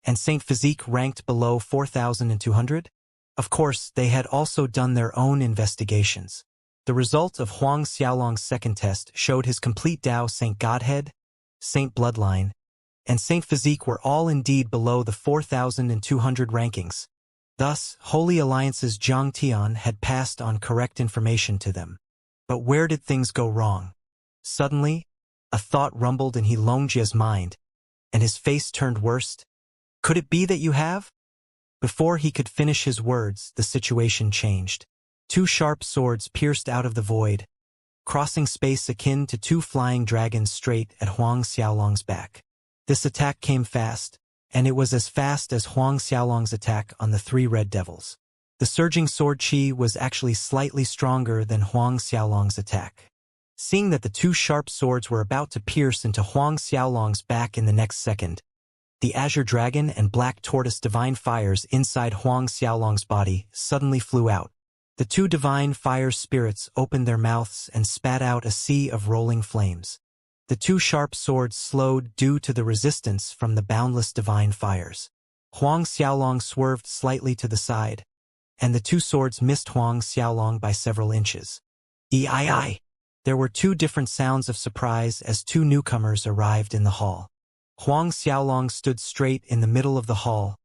and Saint Physique ranked below 4,200? Of course, they had also done their own investigations. The result of Huang Xiaolong's second test showed his complete Tao Saint Godhead, Saint Bloodline, and Saint Physique were all indeed below the 4,200 rankings. Thus, Holy Alliance's Zhang Tian had passed on correct information to them. But where did things go wrong? Suddenly, a thought rumbled in Xianxia's mind, and his face turned worst. Could it be that you have? Before he could finish his words, the situation changed. 2 sharp swords pierced out of the void, crossing space akin to 2 flying dragons straight at Huang Xiaolong's back. This attack came fast, and it was as fast as Huang Xiaolong's attack on the 3 red devils. The surging sword chi was actually slightly stronger than Huang Xiaolong's attack. Seeing that the 2 sharp swords were about to pierce into Huang Xiaolong's back in the next second, the Azure Dragon and Black Tortoise divine fires inside Huang Xiaolong's body suddenly flew out. The 2 divine fire spirits opened their mouths and spat out a sea of rolling flames. The 2 sharp swords slowed due to the resistance from the boundless divine fires. Huang Xiaolong swerved slightly to the side, and the 2 swords missed Huang Xiaolong by several inches. Ei! There were 2 different sounds of surprise as 2 newcomers arrived in the hall. Huang Xiaolong stood straight in the middle of the hall,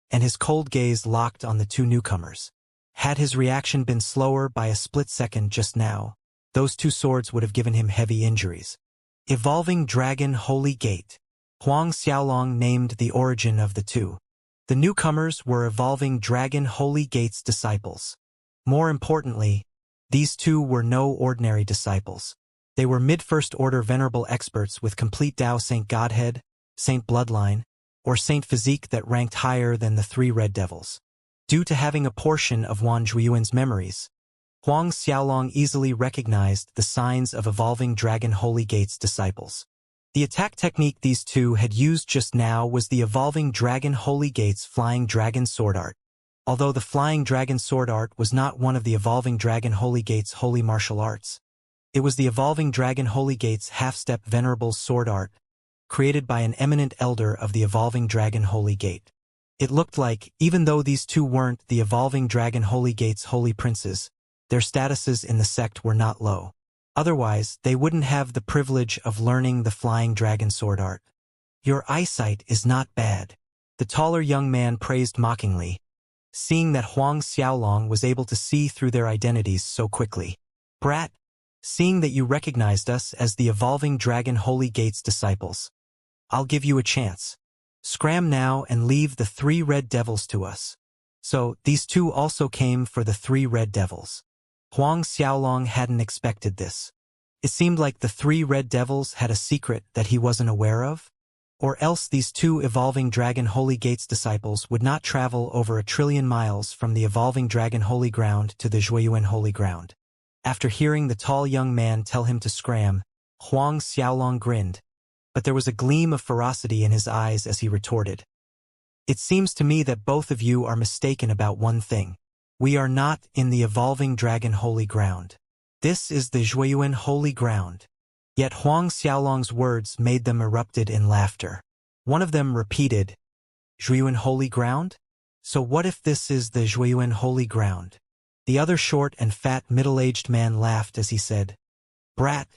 and his cold gaze locked on the 2 newcomers. Had his reaction been slower by a split second just now, those 2 swords would have given him heavy injuries. Evolving Dragon Holy Gate. Huang Xiaolong named the origin of the 2. The newcomers were Evolving Dragon Holy Gate's disciples. More importantly, these 2 were no ordinary disciples. They were mid-first order venerable experts with complete Tao Saint Godhead, Saint Bloodline, or Saint Physique that ranked higher than the 3 red devils. Due to having a portion of Wan Zhuiyuan's memories, Huang Xiaolong easily recognized the signs of Evolving Dragon Holy Gate's disciples. The attack technique these 2 had used just now was the Evolving Dragon Holy Gate's Flying Dragon Sword Art. Although the Flying Dragon Sword Art was not one of the Evolving Dragon Holy Gate's holy martial arts, it was the Evolving Dragon Holy Gate's half-step venerable sword art, created by an eminent elder of the Evolving Dragon Holy Gate. It looked like, even though these 2 weren't the Evolving Dragon Holy Gate's holy princes, their statuses in the sect were not low. Otherwise, they wouldn't have the privilege of learning the Flying Dragon Sword Art. Your eyesight is not bad, the taller young man praised mockingly, seeing that Huang Xiaolong was able to see through their identities so quickly. Brat, seeing that you recognized us as the Evolving Dragon Holy Gate's disciples, I'll give you a chance. Scram now and leave the 3 red devils to us. So, these 2 also came for the 3 red devils. Huang Xiaolong hadn't expected this. It seemed like the 3 red devils had a secret that he wasn't aware of, or else these 2 Evolving Dragon Holy Gate's disciples would not travel over 1 trillion miles from the Evolving Dragon Holy Ground to the Zhuiyuan Holy Ground. After hearing the tall young man tell him to scram, Huang Xiaolong grinned, but there was a gleam of ferocity in his eyes as he retorted. It seems to me that both of you are mistaken about one thing. We are not in the Evolving Dragon Holy Ground. This is the Zhuiyuan Holy Ground. Yet Huang Xiaolong's words made them erupted in laughter. One of them repeated, Zhuiyuan Holy Ground? So what if this is the Zhuiyuan Holy Ground? The other short and fat middle-aged man laughed as he said, Brat,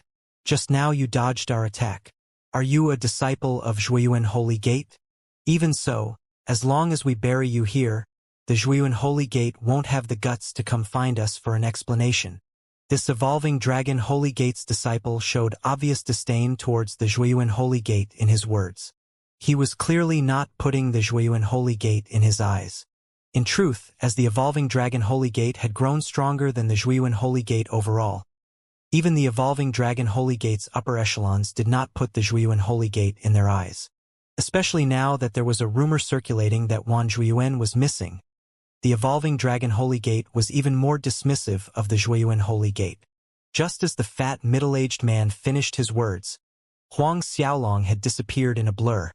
just now you dodged our attack. Are you a disciple of Zhuiyuan Holy Gate? Even so, as long as we bury you here, the Zhuiyuan Holy Gate won't have the guts to come find us for an explanation. This Evolving Dragon Holy Gate's disciple showed obvious disdain towards the Zhuiyuan Holy Gate in his words. He was clearly not putting the Zhuiyuan Holy Gate in his eyes. In truth, as the Evolving Dragon Holy Gate had grown stronger than the Zhuiyuan Holy Gate overall, even the Evolving Dragon Holy Gate's upper echelons did not put the Zhuiyuan Holy Gate in their eyes. especially now that there was a rumor circulating that Wan Zhuiyuan was missing. The evolving dragon Holy Gate was even more dismissive of the Zhuiyuan Holy Gate. Just as the fat middle-aged man finished his words, Huang Xiaolong had disappeared in a blur,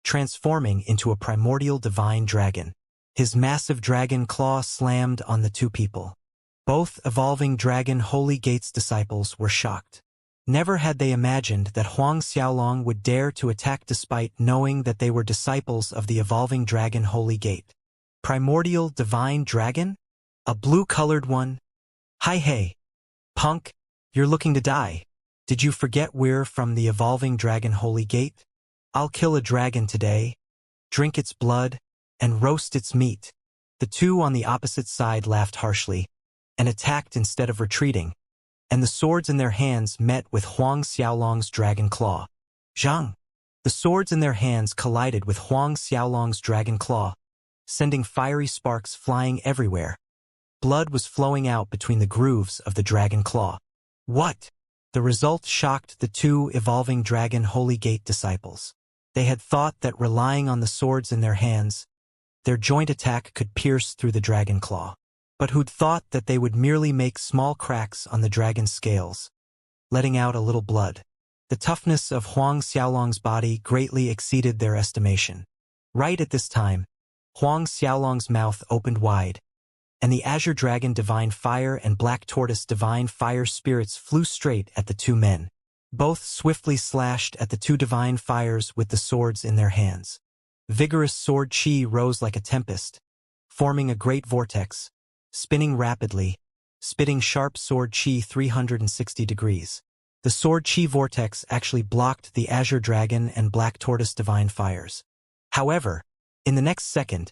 transforming into a primordial divine dragon. His massive dragon claw slammed on the two people. Both evolving dragon Holy Gate's disciples were shocked. Never had they imagined that Huang Xiaolong would dare to attack despite knowing that they were disciples of the evolving dragon Holy Gate. Primordial divine dragon? A blue-colored one? Hi hey. Punk, you're looking to die. Did you forget we're from the evolving dragon Holy Gate? I'll kill a dragon today, drink its blood, and roast its meat. The two on the opposite side laughed harshly, and attacked instead of retreating, and the swords in their hands met with Huang Xiaolong's dragon claw. Zhang! The swords in their hands collided with Huang Xiaolong's dragon claw, sending fiery sparks flying everywhere. Blood was flowing out between the grooves of the dragon claw. What? The result shocked the two evolving dragon Holy Gate disciples. They had thought that relying on the swords in their hands, their joint attack could pierce through the dragon claw. But who'd thought that they would merely make small cracks on the dragon's scales, letting out a little blood. The toughness of Huang Xiaolong's body greatly exceeded their estimation. Right at this time, Huang Xiaolong's mouth opened wide, and the Azure Dragon Divine Fire and Black Tortoise Divine Fire spirits flew straight at the two men. Both swiftly slashed at the two divine fires with the swords in their hands. Vigorous sword chi rose like a tempest, forming a great vortex, spinning rapidly, spitting sharp sword chi 360 degrees. The sword chi vortex actually blocked the Azure Dragon and Black Tortoise Divine Fires. However, in the next second,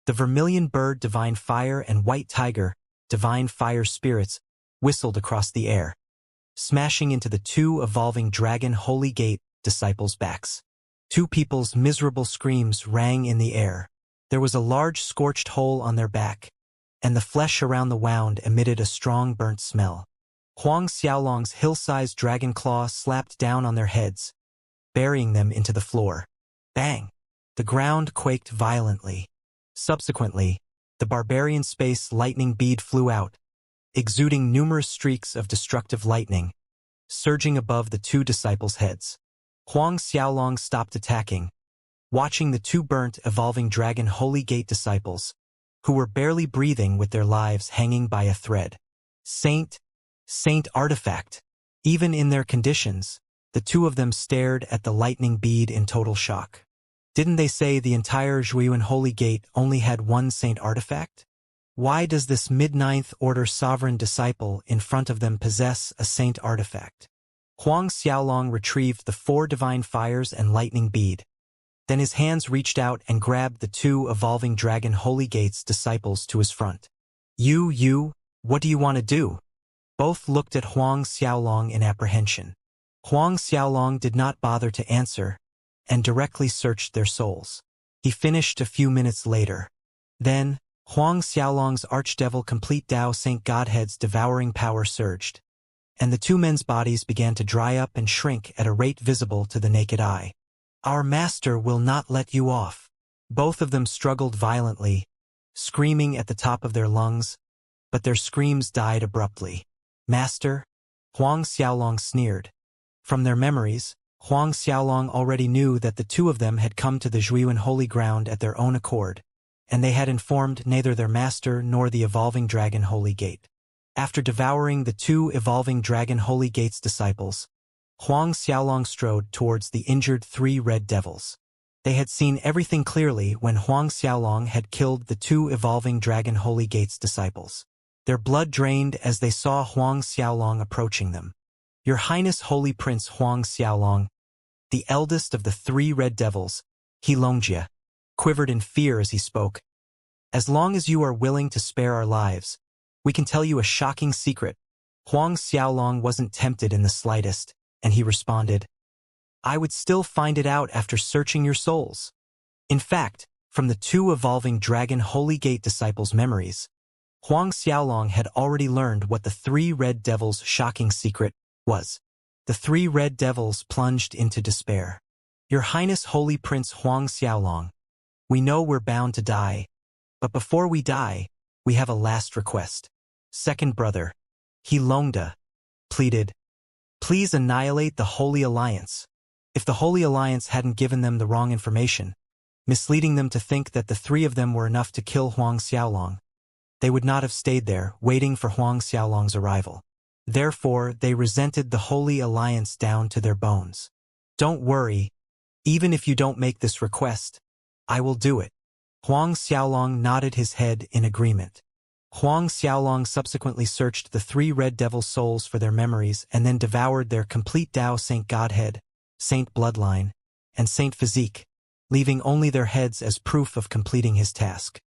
the Vermilion Bird Divine Fire and White Tiger Divine Fire spirits whistled across the air, smashing into the two evolving dragon Holy Gate disciples' backs. Two people's miserable screams rang in the air. There was a large scorched hole on their back, and the flesh around the wound emitted a strong burnt smell. Huang Xiaolong's hill-sized dragon claw slapped down on their heads, burying them into the floor. Bang! The ground quaked violently. Subsequently, the barbarian space lightning bead flew out, exuding numerous streaks of destructive lightning, surging above the two disciples' heads. Huang Xiaolong stopped attacking, watching the two burnt evolving dragon Holy Gate disciples, who were barely breathing with their lives hanging by a thread. Saint artifact. Even in their conditions, the two of them stared at the lightning bead in total shock. Didn't they say the entire Zhuiyuan Holy Gate only had one saint artifact? Why does this mid-ninth order sovereign disciple in front of them possess a saint artifact? Huang Xiaolong retrieved the four divine fires and lightning bead. Then his hands reached out and grabbed the two evolving dragon Holy Gate's disciples to his front. What do you want to do? Both looked at Huang Xiaolong in apprehension. Huang Xiaolong did not bother to answer, and directly searched their souls. He finished a few minutes later. Then, Huang Xiaolong's archdevil complete Dao Saint Godhead's devouring power surged, and the two men's bodies began to dry up and shrink at a rate visible to the naked eye. Our master will not let you off. Both of them struggled violently, screaming at the top of their lungs, but their screams died abruptly. Master? Huang Xiaolong sneered. From their memories, Huang Xiaolong already knew that the two of them had come to the Zhuiyuan Holy Ground at their own accord, and they had informed neither their master nor the evolving dragon Holy Gate. After devouring the two evolving dragon Holy Gate's disciples, Huang Xiaolong strode towards the injured three red devils. They had seen everything clearly when Huang Xiaolong had killed the two evolving dragon Holy Gate's disciples. Their blood drained as they saw Huang Xiaolong approaching them. Your Highness Holy Prince Huang Xiaolong, the eldest of the three red devils, Xianxia, quivered in fear as he spoke. As long as you are willing to spare our lives, we can tell you a shocking secret. Huang Xiaolong wasn't tempted in the slightest, and he responded, I would still find it out after searching your souls. In fact, from the two evolving dragon Holy Gate disciples' memories, Huang Xiaolong had already learned what the three red devils' shocking secret was. The three red devils plunged into despair. Your Highness Holy Prince Huang Xiaolong, we know we're bound to die, but before we die, we have a last request. Second brother, He Longda, pleaded, please annihilate the Holy Alliance. If the Holy Alliance hadn't given them the wrong information, misleading them to think that the three of them were enough to kill Huang Xiaolong, they would not have stayed there, waiting for Huang Xiaolong's arrival. Therefore, they resented the Holy Alliance down to their bones. Don't worry, even if you don't make this request, I will do it. Huang Xiaolong nodded his head in agreement. Huang Xiaolong subsequently searched the three Red Devil souls for their memories and then devoured their complete Tao Saint Godhead, Saint Bloodline, and Saint Physique, leaving only their heads as proof of completing his task.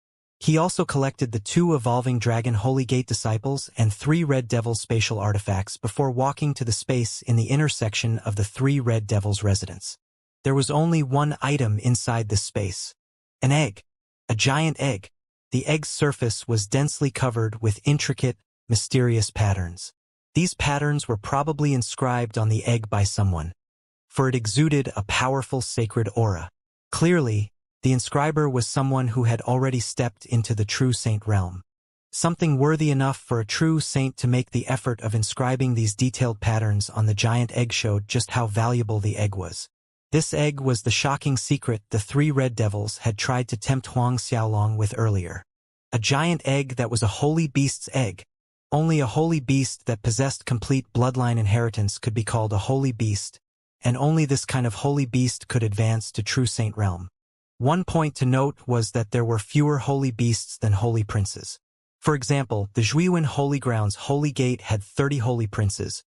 He also collected the 2 Evolving Dragon Holy Gate disciples and 3 Red Devil spatial artifacts before walking to the space in the intersection of the 3 Red Devils' residence. There was only one item inside this space. An egg. A giant egg. The egg's surface was densely covered with intricate, mysterious patterns. These patterns were probably inscribed on the egg by someone, for it exuded a powerful sacred aura. Clearly, the inscriber was someone who had already stepped into the true saint realm. Something worthy enough for a true saint to make the effort of inscribing these detailed patterns on the giant egg showed just how valuable the egg was. This egg was the shocking secret the 3 Red Devils had tried to tempt Huang Xiaolong with earlier. A giant egg that was a holy beast's egg. Only a holy beast that possessed complete bloodline inheritance could be called a holy beast, and only this kind of holy beast could advance to true saint realm. One point to note was that there were fewer holy beasts than holy princes. For example, the Zhuiyuan Holy Ground's Holy Gate had 30 holy princes,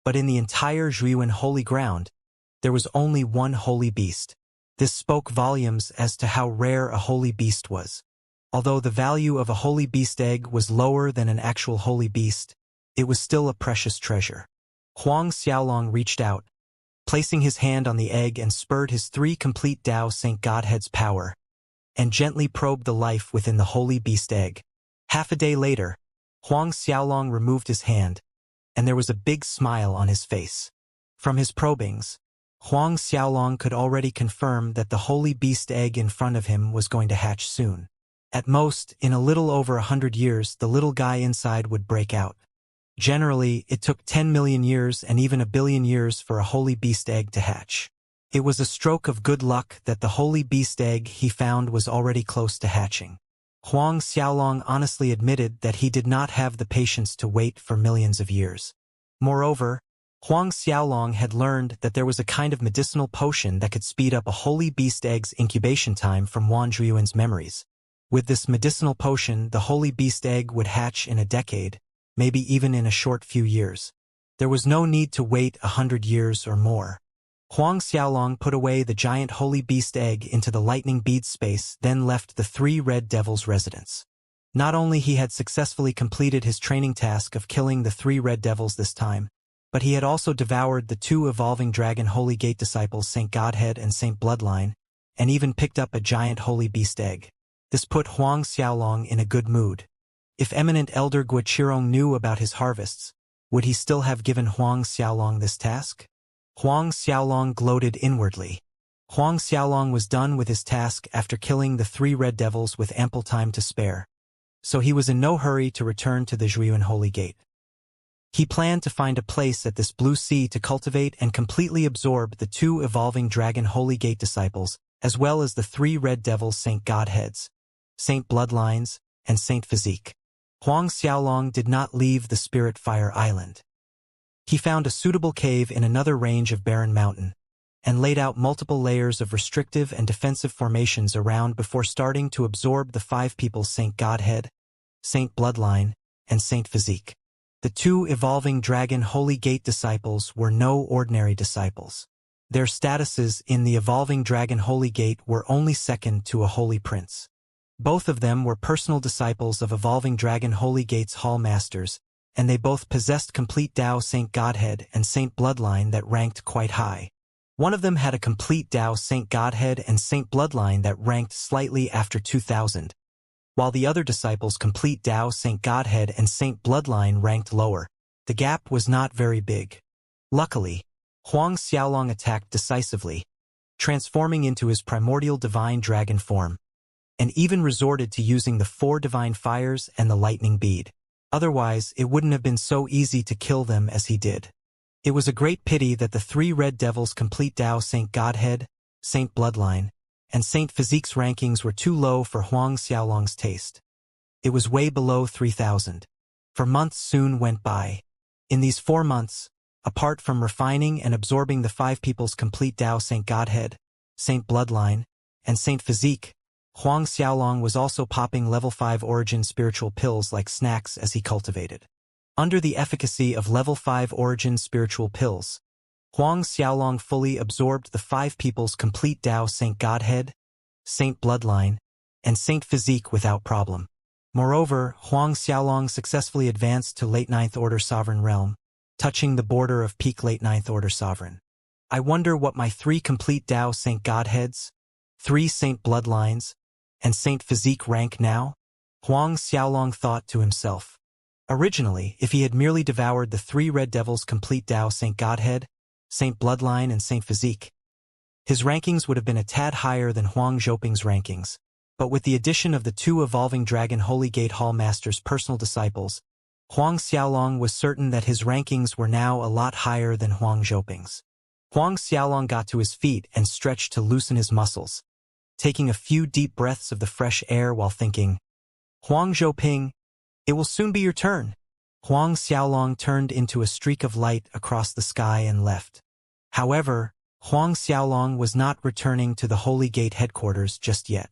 but in the entire Zhuiyuan Holy Ground, there was only one holy beast. This spoke volumes as to how rare a holy beast was. Although the value of a holy beast egg was lower than an actual holy beast, it was still a precious treasure. Huang Xiaolong reached out, placing his hand on the egg and spurred his 3 complete Tao Saint Godhead's power, and gently probed the life within the holy beast egg. Half a day later, Huang Xiaolong removed his hand, and there was a big smile on his face. From his probings, Huang Xiaolong could already confirm that the holy beast egg in front of him was going to hatch soon. At most, in a little over 100 years, the little guy inside would break out. Generally, it took 10 million years and even 1 billion years for a holy beast egg to hatch. It was a stroke of good luck that the holy beast egg he found was already close to hatching. Huang Xiaolong honestly admitted that he did not have the patience to wait for millions of years. Moreover, Huang Xiaolong had learned that there was a kind of medicinal potion that could speed up a holy beast egg's incubation time from Wan Zhuiyuan's memories. With this medicinal potion, the holy beast egg would hatch in a decade, maybe even in a short few years. There was no need to wait 100 years or more. Huang Xiaolong put away the giant holy beast egg into the lightning bead space, then left the 3 Red Devils' residence. Not only he had successfully completed his training task of killing the 3 Red Devils this time, but he had also devoured the 2 Evolving Dragon Holy Gate disciples Saint Godhead and Saint Bloodline, and even picked up a giant holy beast egg. This put Huang Xiaolong in a good mood. If eminent Elder Guoqirong knew about his harvests, would he still have given Huang Xiaolong this task? Huang Xiaolong gloated inwardly. Huang Xiaolong was done with his task after killing the 3 Red Devils with ample time to spare, so he was in no hurry to return to the Zhuiyuan Holy Gate. He planned to find a place at this blue sea to cultivate and completely absorb the 2 Evolving Dragon Holy Gate disciples, as well as the 3 Red Devil Saint Godheads, Saint Bloodlines, and Saint Physique. Huang Xiaolong did not leave the Spirit Fire Island. He found a suitable cave in another range of barren mountain, and laid out multiple layers of restrictive and defensive formations around before starting to absorb the 5 peoples Saint Godhead, Saint Bloodline, and Saint Physique. The 2 Evolving Dragon Holy Gate disciples were no ordinary disciples. Their statuses in the Evolving Dragon Holy Gate were only second to a holy prince. Both of them were personal disciples of Evolving Dragon Holy Gate's Hall Masters, and they both possessed complete Tao Saint Godhead and Saint Bloodline that ranked quite high. One of them had a complete Tao Saint Godhead and Saint Bloodline that ranked slightly after 2000, while the other disciples' complete Tao Saint Godhead and Saint Bloodline ranked lower. The gap was not very big. Luckily, Huang Xiaolong attacked decisively, transforming into his primordial divine dragon form, and even resorted to using the 4 divine fires and the lightning bead. Otherwise, it wouldn't have been so easy to kill them as he did. It was a great pity that the 3 red devils complete Tao Saint Godhead, Saint Bloodline, and Saint Physique's rankings were too low for Huang Xiaolong's taste. It was way below 3,000. For months soon went by. In these 4 months, apart from refining and absorbing the 5 people's complete Tao Saint Godhead, Saint Bloodline, and Saint Physique, Huang Xiaolong was also popping level 5 origin spiritual pills like snacks as he cultivated. Under the efficacy of level 5 origin spiritual pills, Huang Xiaolong fully absorbed the 5 people's complete Tao Saint Godhead, Saint Bloodline, and Saint Physique without problem. Moreover, Huang Xiaolong successfully advanced to late 9th Order Sovereign Realm, touching the border of peak late 9th Order Sovereign. I wonder what my 3 complete Tao Saint Godheads, 3 Saint Bloodlines, and Saint Physique rank now? Huang Xiaolong thought to himself. Originally, if he had merely devoured the 3 red devils complete Tao Saint Godhead, Saint Bloodline, and Saint Physique, his rankings would have been a tad higher than Huang Zhouping's rankings. But with the addition of the 2 evolving Dragon Holy Gate Hall Master's personal disciples, Huang Xiaolong was certain that his rankings were now a lot higher than Huang Zhouping's. Huang Xiaolong got to his feet and stretched to loosen his muscles, taking a few deep breaths of the fresh air while thinking, Huang Zhouping, it will soon be your turn. Huang Xiaolong turned into a streak of light across the sky and left. However, Huang Xiaolong was not returning to the Holy Gate headquarters just yet.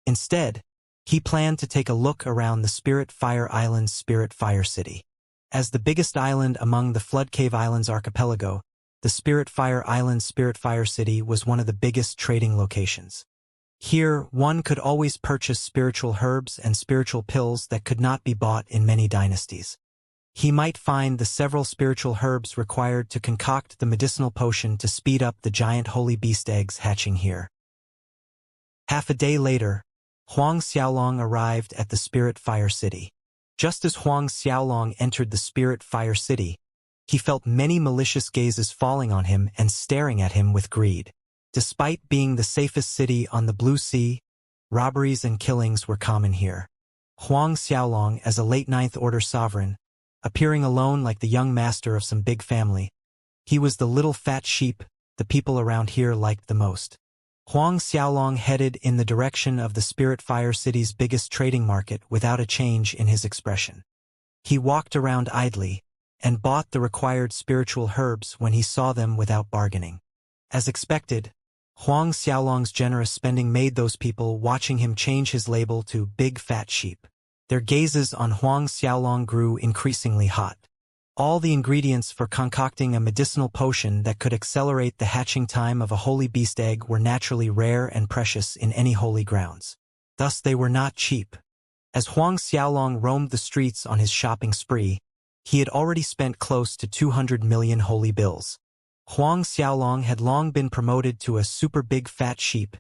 Instead, he planned to take a look around the Spirit Fire Island's Spirit Fire City. As the biggest island among the Flood Cave Islands archipelago, the Spirit Fire Island's Spirit Fire City was one of the biggest trading locations. Here, one could always purchase spiritual herbs and spiritual pills that could not be bought in many dynasties. He might find the several spiritual herbs required to concoct the medicinal potion to speed up the giant holy beast eggs hatching here. Half a day later, Huang Xiaolong arrived at the Spirit Fire City. Just as Huang Xiaolong entered the Spirit Fire City, he felt many malicious gazes falling on him and staring at him with greed. Despite being the safest city on the Blue Sea, robberies and killings were common here. Huang Xiaolong, as a late 9th Order sovereign, appearing alone like the young master of some big family, he was the little fat sheep the people around here liked the most. Huang Xiaolong headed in the direction of the Spirit Fire City's biggest trading market without a change in his expression. He walked around idly and bought the required spiritual herbs when he saw them without bargaining. As expected, Huang Xiaolong's generous spending made those people watching him change his label to Big Fat Sheep. Their gazes on Huang Xiaolong grew increasingly hot. All the ingredients for concocting a medicinal potion that could accelerate the hatching time of a holy beast egg were naturally rare and precious in any holy grounds. Thus they were not cheap. As Huang Xiaolong roamed the streets on his shopping spree, he had already spent close to 200 million holy bills. Huang Xiaolong had long been promoted to a super big fat sheep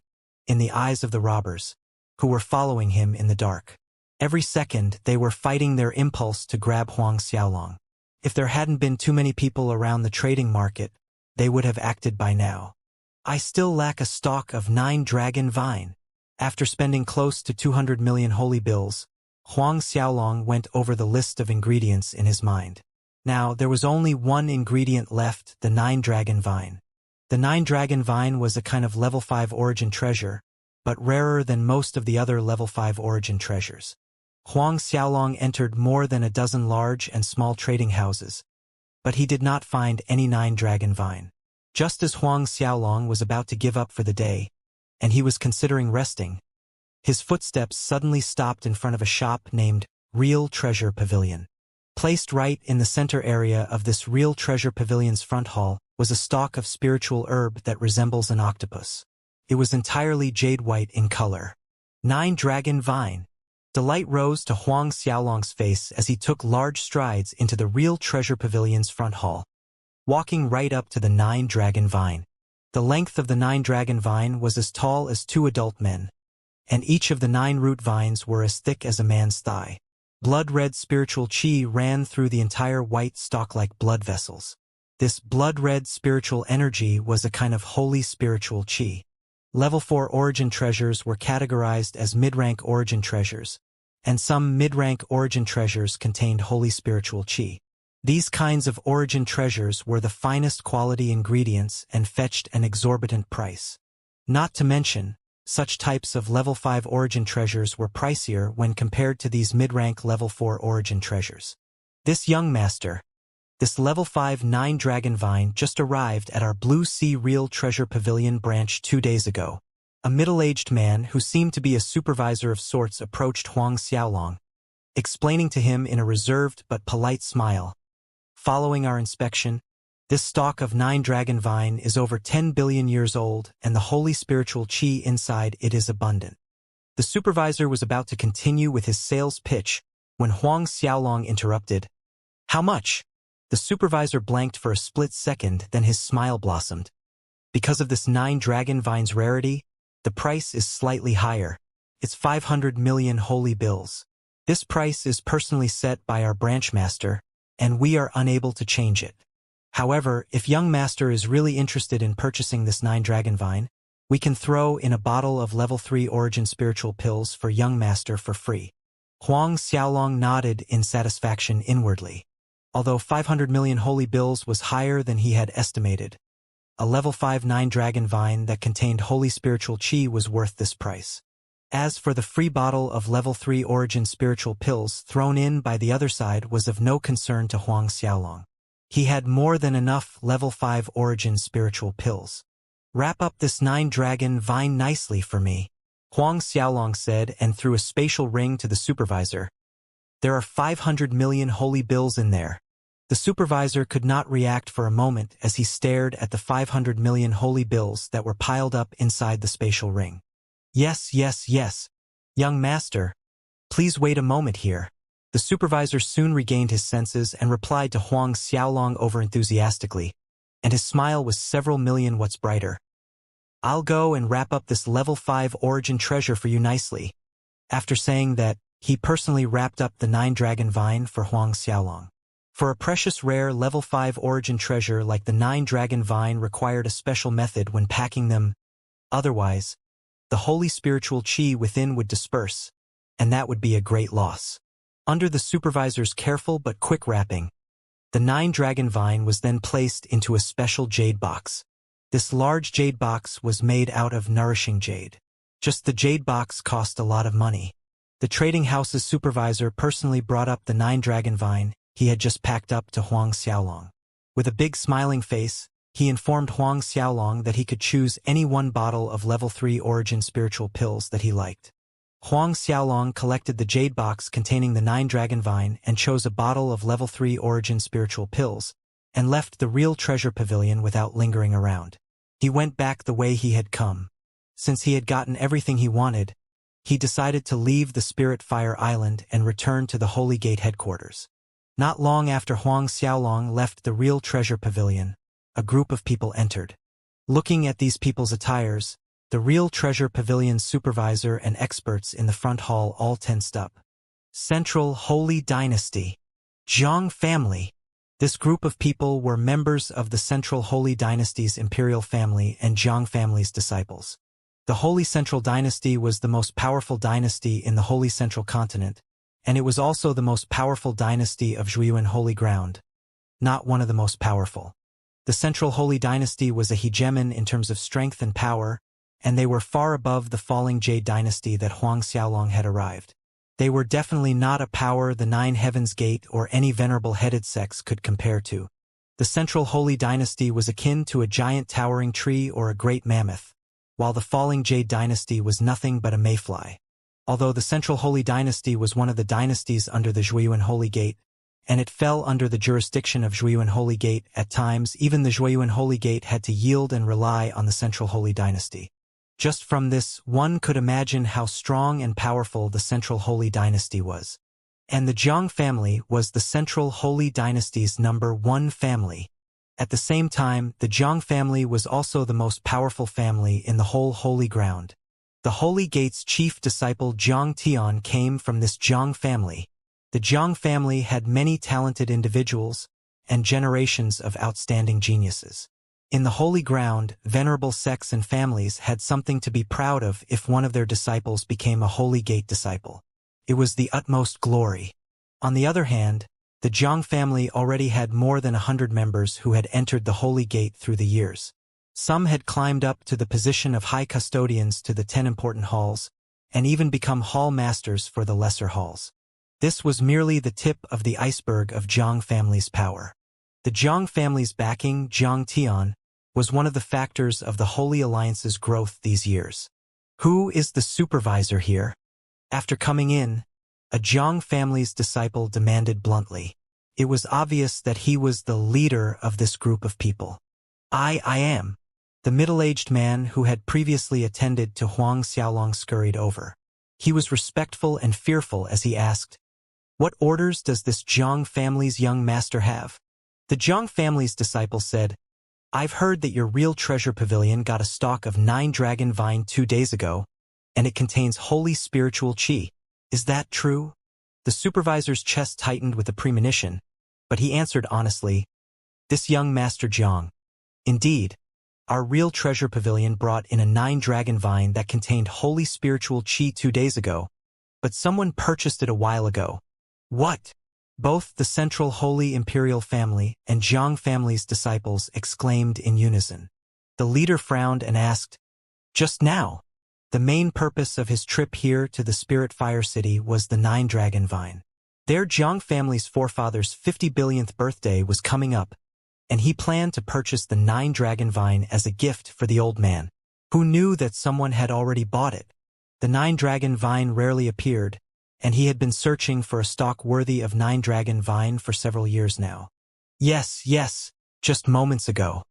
in the eyes of the robbers, who were following him in the dark. Every second they were fighting their impulse to grab Huang Xiaolong. If there hadn't been too many people around the trading market, they would have acted by now. I still lack a stalk of 9 dragon vine. After spending close to 200 million holy bills, Huang Xiaolong went over the list of ingredients in his mind. Now, there was only one ingredient left, the 9 dragon vine. The 9 dragon vine was a kind of level 5 origin treasure, but rarer than most of the other level 5 origin treasures. Huang Xiaolong entered more than a dozen large and small trading houses, but he did not find any 9 dragon vine. Just as Huang Xiaolong was about to give up for the day, and he was considering resting, his footsteps suddenly stopped in front of a shop named Real Treasure Pavilion. Placed right in the center area of this Real Treasure Pavilion's front hall was a stalk of spiritual herb that resembles an octopus. It was entirely jade white in color. 9 dragon vine. Delight rose to Huang Xiaolong's face as he took large strides into the Real Treasure Pavilion's front hall, walking right up to the 9 dragon vine. The length of the 9 dragon vine was as tall as 2 adult men, and each of the 9 root vines were as thick as a man's thigh. Blood-red spiritual qi ran through the entire white stalk like blood vessels. This blood-red spiritual energy was a kind of holy spiritual qi. Level 4 origin treasures were categorized as mid-rank origin treasures, and some mid-rank origin treasures contained holy spiritual qi. These kinds of origin treasures were the finest quality ingredients and fetched an exorbitant price. Not to mention, such types of level 5 origin treasures were pricier when compared to these mid-rank level 4 origin treasures. This young master, this level 5 9 dragon vine just arrived at our Blue Sea Real Treasure Pavilion branch 2 days ago. A middle-aged man who seemed to be a supervisor of sorts approached Huang Xiaolong, explaining to him in a reserved but polite smile. Following our inspection, this stalk of 9 dragon vine is over 10 billion years old and the holy spiritual qi inside it is abundant. The supervisor was about to continue with his sales pitch when Huang Xiaolong interrupted. How much? The supervisor blanked for a split second, then his smile blossomed. Because of this 9 dragon vine's rarity, the price is slightly higher. It's 500 million holy bills. This price is personally set by our branch master, and we are unable to change it. However, if young master is really interested in purchasing this 9 dragon vine, we can throw in a bottle of level 3 origin spiritual pills for young master for free. Huang Xiaolong nodded in satisfaction inwardly. Although 500 million holy bills was higher than he had estimated, a level 5 9 dragon vine that contained holy spiritual qi was worth this price. As for the free bottle of level 3 origin spiritual pills thrown in by the other side was of no concern to Huang Xiaolong. He had more than enough level 5 origin spiritual pills. Wrap up this 9 dragon vine nicely for me, Huang Xiaolong said and threw a spatial ring to the supervisor. There are 500 million holy bills in there. The supervisor could not react for a moment as he stared at the 500 million holy bills that were piled up inside the spatial ring. Yes, yes, yes. Young master, please wait a moment here. The supervisor soon regained his senses and replied to Huang Xiaolong overenthusiastically, and his smile was several million watts brighter. I'll go and wrap up this level 5 origin treasure for you nicely. After saying that, he personally wrapped up the 9 dragon vine for Huang Xiaolong. For a precious rare level 5 origin treasure like the 9 dragon vine required a special method when packing them. Otherwise, the holy spiritual qi within would disperse, and that would be a great loss. Under the supervisor's careful but quick wrapping, the 9 dragon vine was then placed into a special jade box. This large jade box was made out of nourishing jade. Just the jade box cost a lot of money. The trading house's supervisor personally brought up the 9 dragon vine he had just packed up to Huang Xiaolong. With a big smiling face, he informed Huang Xiaolong that he could choose any one bottle of level 3 origin spiritual pills that he liked. Huang Xiaolong collected the jade box containing the 9 dragon vine and chose a bottle of level 3 origin spiritual pills, and left the real treasure pavilion without lingering around. He went back the way he had come. Since he had gotten everything he wanted, he decided to leave the Spirit Fire Island and return to the Holy Gate headquarters. Not long after Huang Xiaolong left the real treasure pavilion, a group of people entered. Looking at these people's attires, the real treasure pavilion's supervisor and experts in the front hall all tensed up. Central Holy Dynasty. Zhang family. This group of people were members of the Central Holy Dynasty's imperial family and Zhang family's disciples. The Holy Central Dynasty was the most powerful dynasty in the Holy Central Continent, and it was also the most powerful dynasty of Zhuiyuan Holy Ground. Not one of the most powerful. The Central Holy Dynasty was a hegemon in terms of strength and power, and they were far above the falling Jade Dynasty that Huang Xiaolong had arrived. They were definitely not a power the 9 Heavens Gate or any venerable headed sects could compare to. The Central Holy Dynasty was akin to a giant towering tree or a great mammoth, while the falling Jade Dynasty was nothing but a mayfly. Although the Central Holy Dynasty was one of the dynasties under the Zhuiyuan Holy Gate, and it fell under the jurisdiction of Zhuiyuan Holy Gate, at times even the Zhuiyuan Holy Gate had to yield and rely on the Central Holy Dynasty. Just from this, one could imagine how strong and powerful the Central Holy Dynasty was. And the Zhang family was the Central Holy Dynasty's #1 family. At the same time, the Zhang family was also the most powerful family in the whole Holy Ground. The Holy Gate's chief disciple Zhang Tian came from this Zhang family. The Zhang family had many talented individuals and generations of outstanding geniuses. In the holy ground, venerable sects and families had something to be proud of if one of their disciples became a Holy Gate disciple. It was the utmost glory. On the other hand, the Zhang family already had more than 100 members who had entered the Holy Gate through the years. Some had climbed up to the position of high custodians to the 10 important halls, and even become hall masters for the lesser halls. This was merely the tip of the iceberg of Zhang family's power. The Zhang family's backing, Zhang Tian, was one of the factors of the Holy Alliance's growth these years. Who is the supervisor here? After coming in, a Zhang family's disciple demanded bluntly. It was obvious that he was the leader of this group of people. I am. The middle-aged man who had previously attended to Huang Xiaolong scurried over. He was respectful and fearful as he asked, "What orders does this Zhang family's young master have?" The Zhang family's disciple said, "I've heard that your real treasure pavilion got a stalk of 9 dragon vine 2 days ago, and it contains holy spiritual qi. Is that true?" The supervisor's chest tightened with a premonition, but he answered honestly, "This young master Zhang. Indeed, our real treasure pavilion brought in a 9 dragon vine that contained holy spiritual qi 2 days ago, but someone purchased it a while ago." What? Both the Central Holy Imperial Family and Zhang family's disciples exclaimed in unison. The leader frowned and asked, "Just now?" The main purpose of his trip here to the Spirit Fire City was the 9 dragon vine. Their Zhang family's forefather's 50 billionth birthday was coming up, and he planned to purchase the 9 dragon vine as a gift for the old man, who knew that someone had already bought it. The 9 dragon vine rarely appeared, and he had been searching for a stock worthy of 9 dragon vine for several years now. Yes, just moments ago.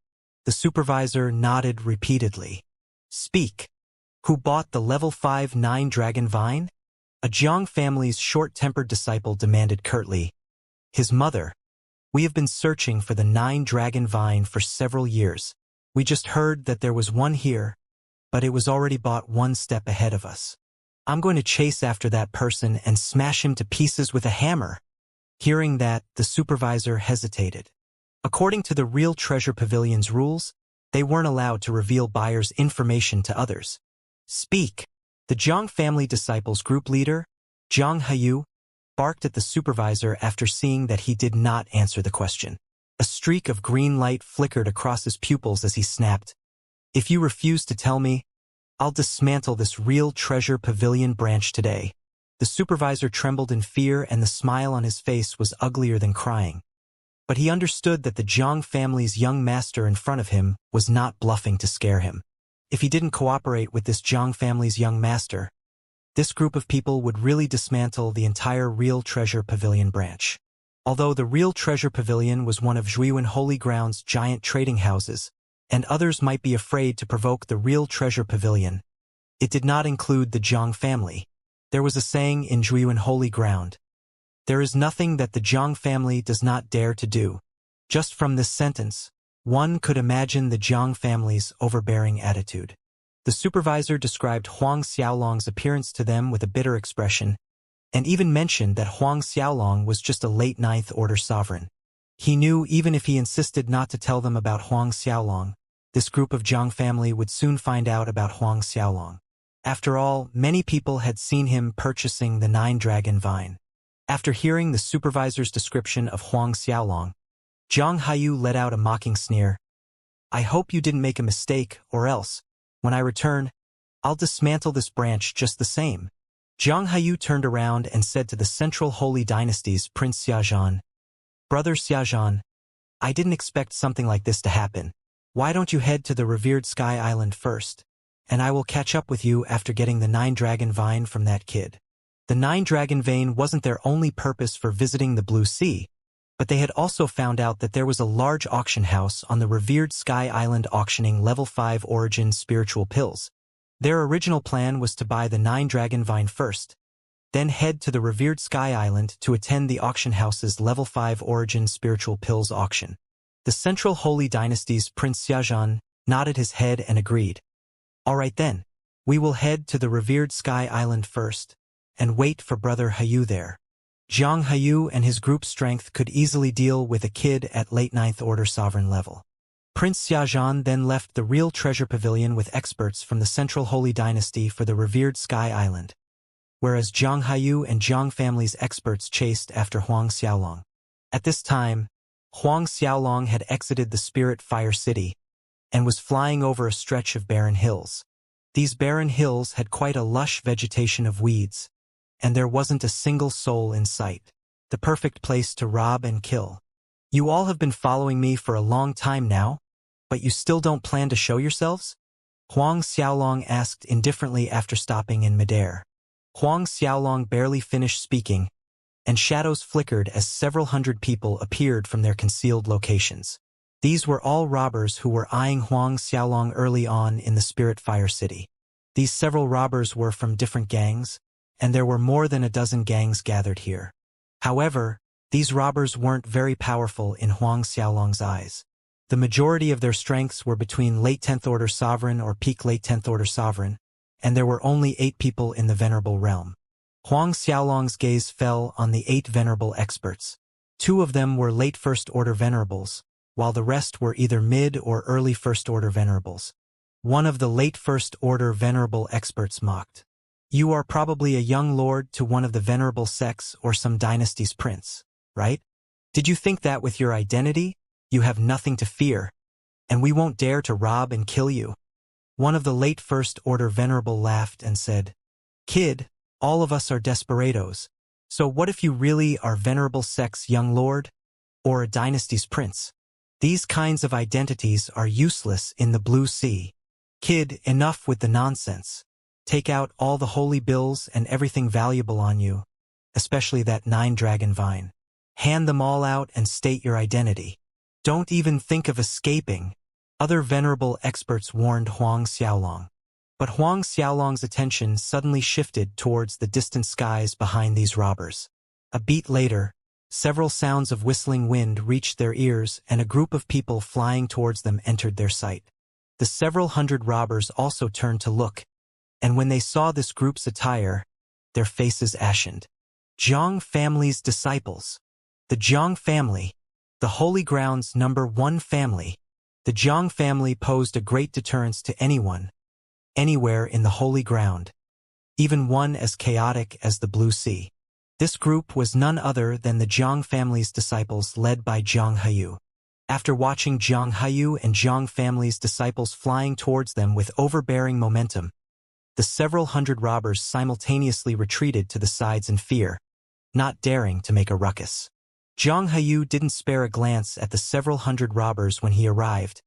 The supervisor nodded repeatedly. "Speak. Who bought the level 5 9 dragon vine?" A Zhang family's short-tempered disciple demanded curtly. "His mother. We have been searching for the 9 dragon vine for several years. We just heard that there was one here, but it was already bought 1 step ahead of us. I'm going to chase after that person and smash him to pieces with a hammer." Hearing that, the supervisor hesitated. According to the Real Treasure Pavilion's rules, they weren't allowed to reveal buyers' information to others. "Speak." The Zhang family disciples group leader, Zhang Hayu, barked at the supervisor after seeing that he did not answer the question. A streak of green light flickered across his pupils as he snapped, "If you refuse to tell me, I'll dismantle this Real Treasure Pavilion branch today." The supervisor trembled in fear and the smile on his face was uglier than crying. But he understood that the Zhang family's young master in front of him was not bluffing to scare him. If he didn't cooperate with this Zhang family's young master, this group of people would really dismantle the entire Real Treasure Pavilion branch. Although the Real Treasure Pavilion was one of Zhuiyuan Holy Ground's giant trading houses, and others might be afraid to provoke the Real Treasure Pavilion, it did not include the Zhang family. There was a saying in Zhuiyuan Holy Ground, "There is nothing that the Zhang family does not dare to do." Just from this sentence, one could imagine the Zhang family's overbearing attitude. The supervisor described Huang Xiaolong's appearance to them with a bitter expression, and even mentioned that Huang Xiaolong was just a late 9th Order sovereign. He knew even if he insisted not to tell them about Huang Xiaolong, this group of Zhang family would soon find out about Huang Xiaolong. After all, many people had seen him purchasing the 9 dragon vine. After hearing the supervisor's description of Huang Xiaolong, Zhang Hayu let out a mocking sneer. "I hope you didn't make a mistake, or else, when I return, I'll dismantle this branch just the same." Zhang Hayu turned around and said to the Central Holy Dynasty's Prince Xiaozhan, "Brother Xiaozhan, I didn't expect something like this to happen. Why don't you head to the revered Sky Island first, and I will catch up with you after getting the 9 dragon vine from that kid." The 9 dragon vine wasn't their only purpose for visiting the Blue Sea, but they had also found out that there was a large auction house on the revered Sky Island auctioning level 5 origin spiritual pills. Their original plan was to buy the 9 dragon vine first, then head to the revered Sky Island to attend the auction house's level 5 origin spiritual pills auction. The Central Holy Dynasty's Prince Xiaozhan nodded his head and agreed. "All right then, we will head to the revered Sky Island first, and wait for Brother Hayu there." Zhang Hayu and his group's strength could easily deal with a kid at late 9th Order sovereign level. Prince Xiaozhan then left the real treasure pavilion with experts from the Central Holy Dynasty for the revered Sky Island, whereas Zhang Haiyu and Zhang family's experts chased after Huang Xiaolong. At this time, Huang Xiaolong had exited the Spirit Fire City and was flying over a stretch of barren hills. These barren hills had quite a lush vegetation of weeds, and there wasn't a single soul in sight. The perfect place to rob and kill. You all have been following me for a long time now, but you still don't plan to show yourselves? Huang Xiaolong asked indifferently after stopping in midair. Huang Xiaolong barely finished speaking, and shadows flickered as several hundred people appeared from their concealed locations. These were all robbers who were eyeing Huang Xiaolong early on in the Spirit Fire City. These several robbers were from different gangs, and there were more than a dozen gangs gathered here. However, these robbers weren't very powerful in Huang Xiaolong's eyes. The majority of their strengths were between late 10th Order Sovereign or peak late 10th Order Sovereign, and there were only 8 people in the Venerable Realm. Huang Xiaolong's gaze fell on the 8 Venerable experts. 2 of them were late First Order Venerables, while the rest were either mid or early First Order Venerables. One of the late First Order Venerable experts mocked. You are probably a young lord to one of the Venerable sects or some dynasty's prince, right? Did you think that with your identity, you have nothing to fear, and we won't dare to rob and kill you? One of the late First Order Venerable laughed and said, Kid, all of us are desperados, so what if you really are Venerable sect's young lord? Or a dynasty's prince? These kinds of identities are useless in the Blue Sea. Kid, enough with the nonsense. Take out all the holy bills and everything valuable on you, especially that 9 dragon vine. Hand them all out and state your identity. Don't even think of escaping. Other venerable experts warned Huang Xiaolong. But Huang Xiaolong's attention suddenly shifted towards the distant skies behind these robbers. A beat later, several sounds of whistling wind reached their ears and a group of people flying towards them entered their sight. The several hundred robbers also turned to look, and when they saw this group's attire, their faces ashened. Zhang family's disciples. The Zhang family, the Holy Ground's #1 family. The Zhang family posed a great deterrence to anyone, anywhere in the Holy Ground, even one as chaotic as the Blue Sea. This group was none other than the Zhang family's disciples led by Zhang Haiyu. After watching Zhang Haiyu and Zhang family's disciples flying towards them with overbearing momentum, the several hundred robbers simultaneously retreated to the sides in fear, not daring to make a ruckus. Zhang Haiyu didn't spare a glance at the several hundred robbers when he arrived,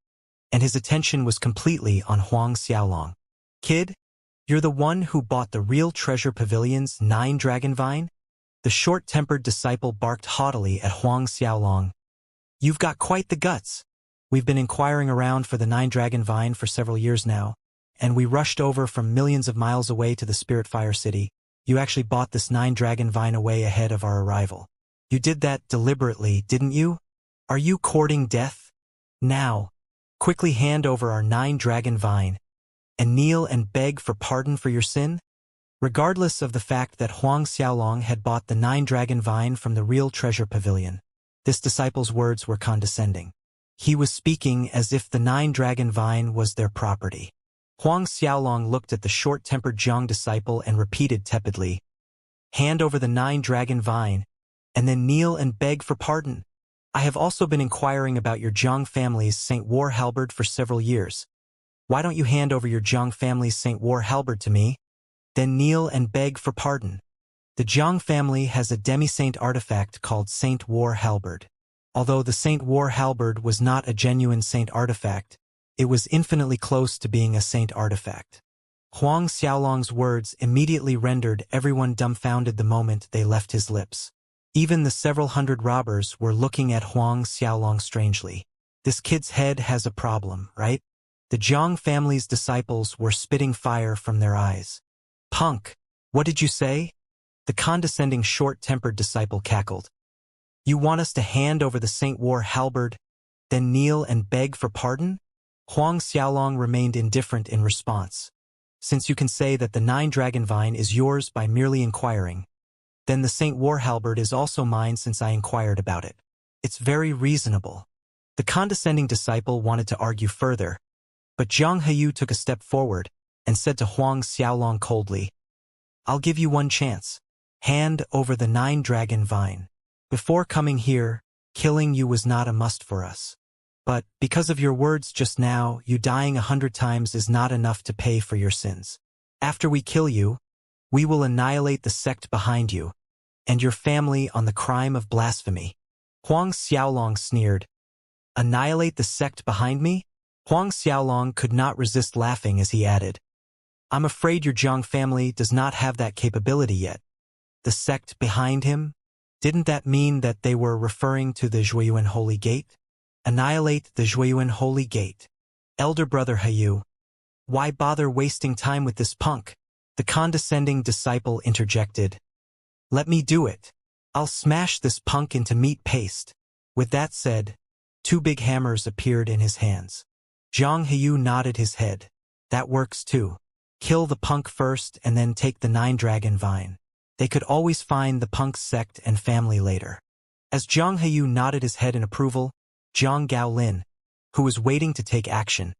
and his attention was completely on Huang Xiaolong. Kid, you're the one who bought the real treasure pavilion's 9 dragon vine? The short-tempered disciple barked haughtily at Huang Xiaolong. You've got quite the guts. We've been inquiring around for the 9 dragon vine for several years now, and we rushed over from millions of miles away to the Spirit Fire City. You actually bought this 9 dragon vine away ahead of our arrival. You did that deliberately, didn't you? Are you courting death? Now, quickly hand over our 9 dragon vine, and kneel and beg for pardon for your sin? Regardless of the fact that Huang Xiaolong had bought the 9 dragon vine from the real treasure pavilion, this disciple's words were condescending. He was speaking as if the 9 dragon vine was their property. Huang Xiaolong looked at the short-tempered Zhang disciple and repeated tepidly, hand over the 9 dragon vine, and then kneel and beg for pardon. I have also been inquiring about your Zhang family's Saint War halberd for several years. Why don't you hand over your Zhang family's Saint War halberd to me? Then kneel and beg for pardon. The Zhang family has a demi-saint artifact called Saint War halberd. Although the Saint War halberd was not a genuine saint artifact, it was infinitely close to being a saint artifact. Huang Xiaolong's words immediately rendered everyone dumbfounded the moment they left his lips. Even the several hundred robbers were looking at Huang Xiaolong strangely. This kid's head has a problem, right? The Zhang family's disciples were spitting fire from their eyes. Punk, what did you say? The condescending short-tempered disciple cackled. You want us to hand over the Saint War halberd, then kneel and beg for pardon? Huang Xiaolong remained indifferent in response. Since you can say that the 9 dragon vine is yours by merely inquiring, then the Saint War halberd is also mine since I inquired about it. It's very reasonable. The condescending disciple wanted to argue further, but Zhang Heyu took a step forward and said to Huang Xiaolong coldly, "I'll give you one chance. Hand over the 9-dragon vine. Before coming here, killing you was not a must for us. But, because of your words just now, you dying 100 times is not enough to pay for your sins. After we kill you, we will annihilate the sect behind you, and your family on the crime of blasphemy." Huang Xiaolong sneered. "Annihilate the sect behind me?" Huang Xiaolong could not resist laughing as he added, "I'm afraid your Zhang family does not have that capability yet." The sect behind him? Didn't that mean that they were referring to the Zhuiyuan Holy Gate? Annihilate the Zhuiyuan Holy Gate. Elder brother Heyu, why bother wasting time with this punk? The condescending disciple interjected. "Let me do it. I'll smash this punk into meat paste." With that said, 2 big hammers appeared in his hands. Zhang Heyu nodded his head. "That works too. Kill the punk first and then take the 9-dragon vine. They could always find the punk's sect and family later." As Zhang Heyu nodded his head in approval, Zhang Gaolin, who was waiting to take action,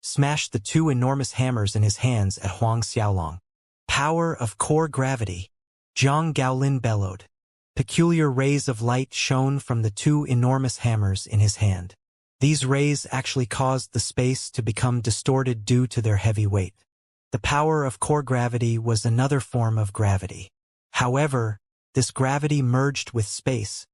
smashed the 2 enormous hammers in his hands at Huang Xiaolong. "Power of core gravity," Zhang Gaolin bellowed. Peculiar rays of light shone from the 2 enormous hammers in his hand. These rays actually caused the space to become distorted due to their heavy weight. The power of core gravity was another form of gravity. However, this gravity merged with space,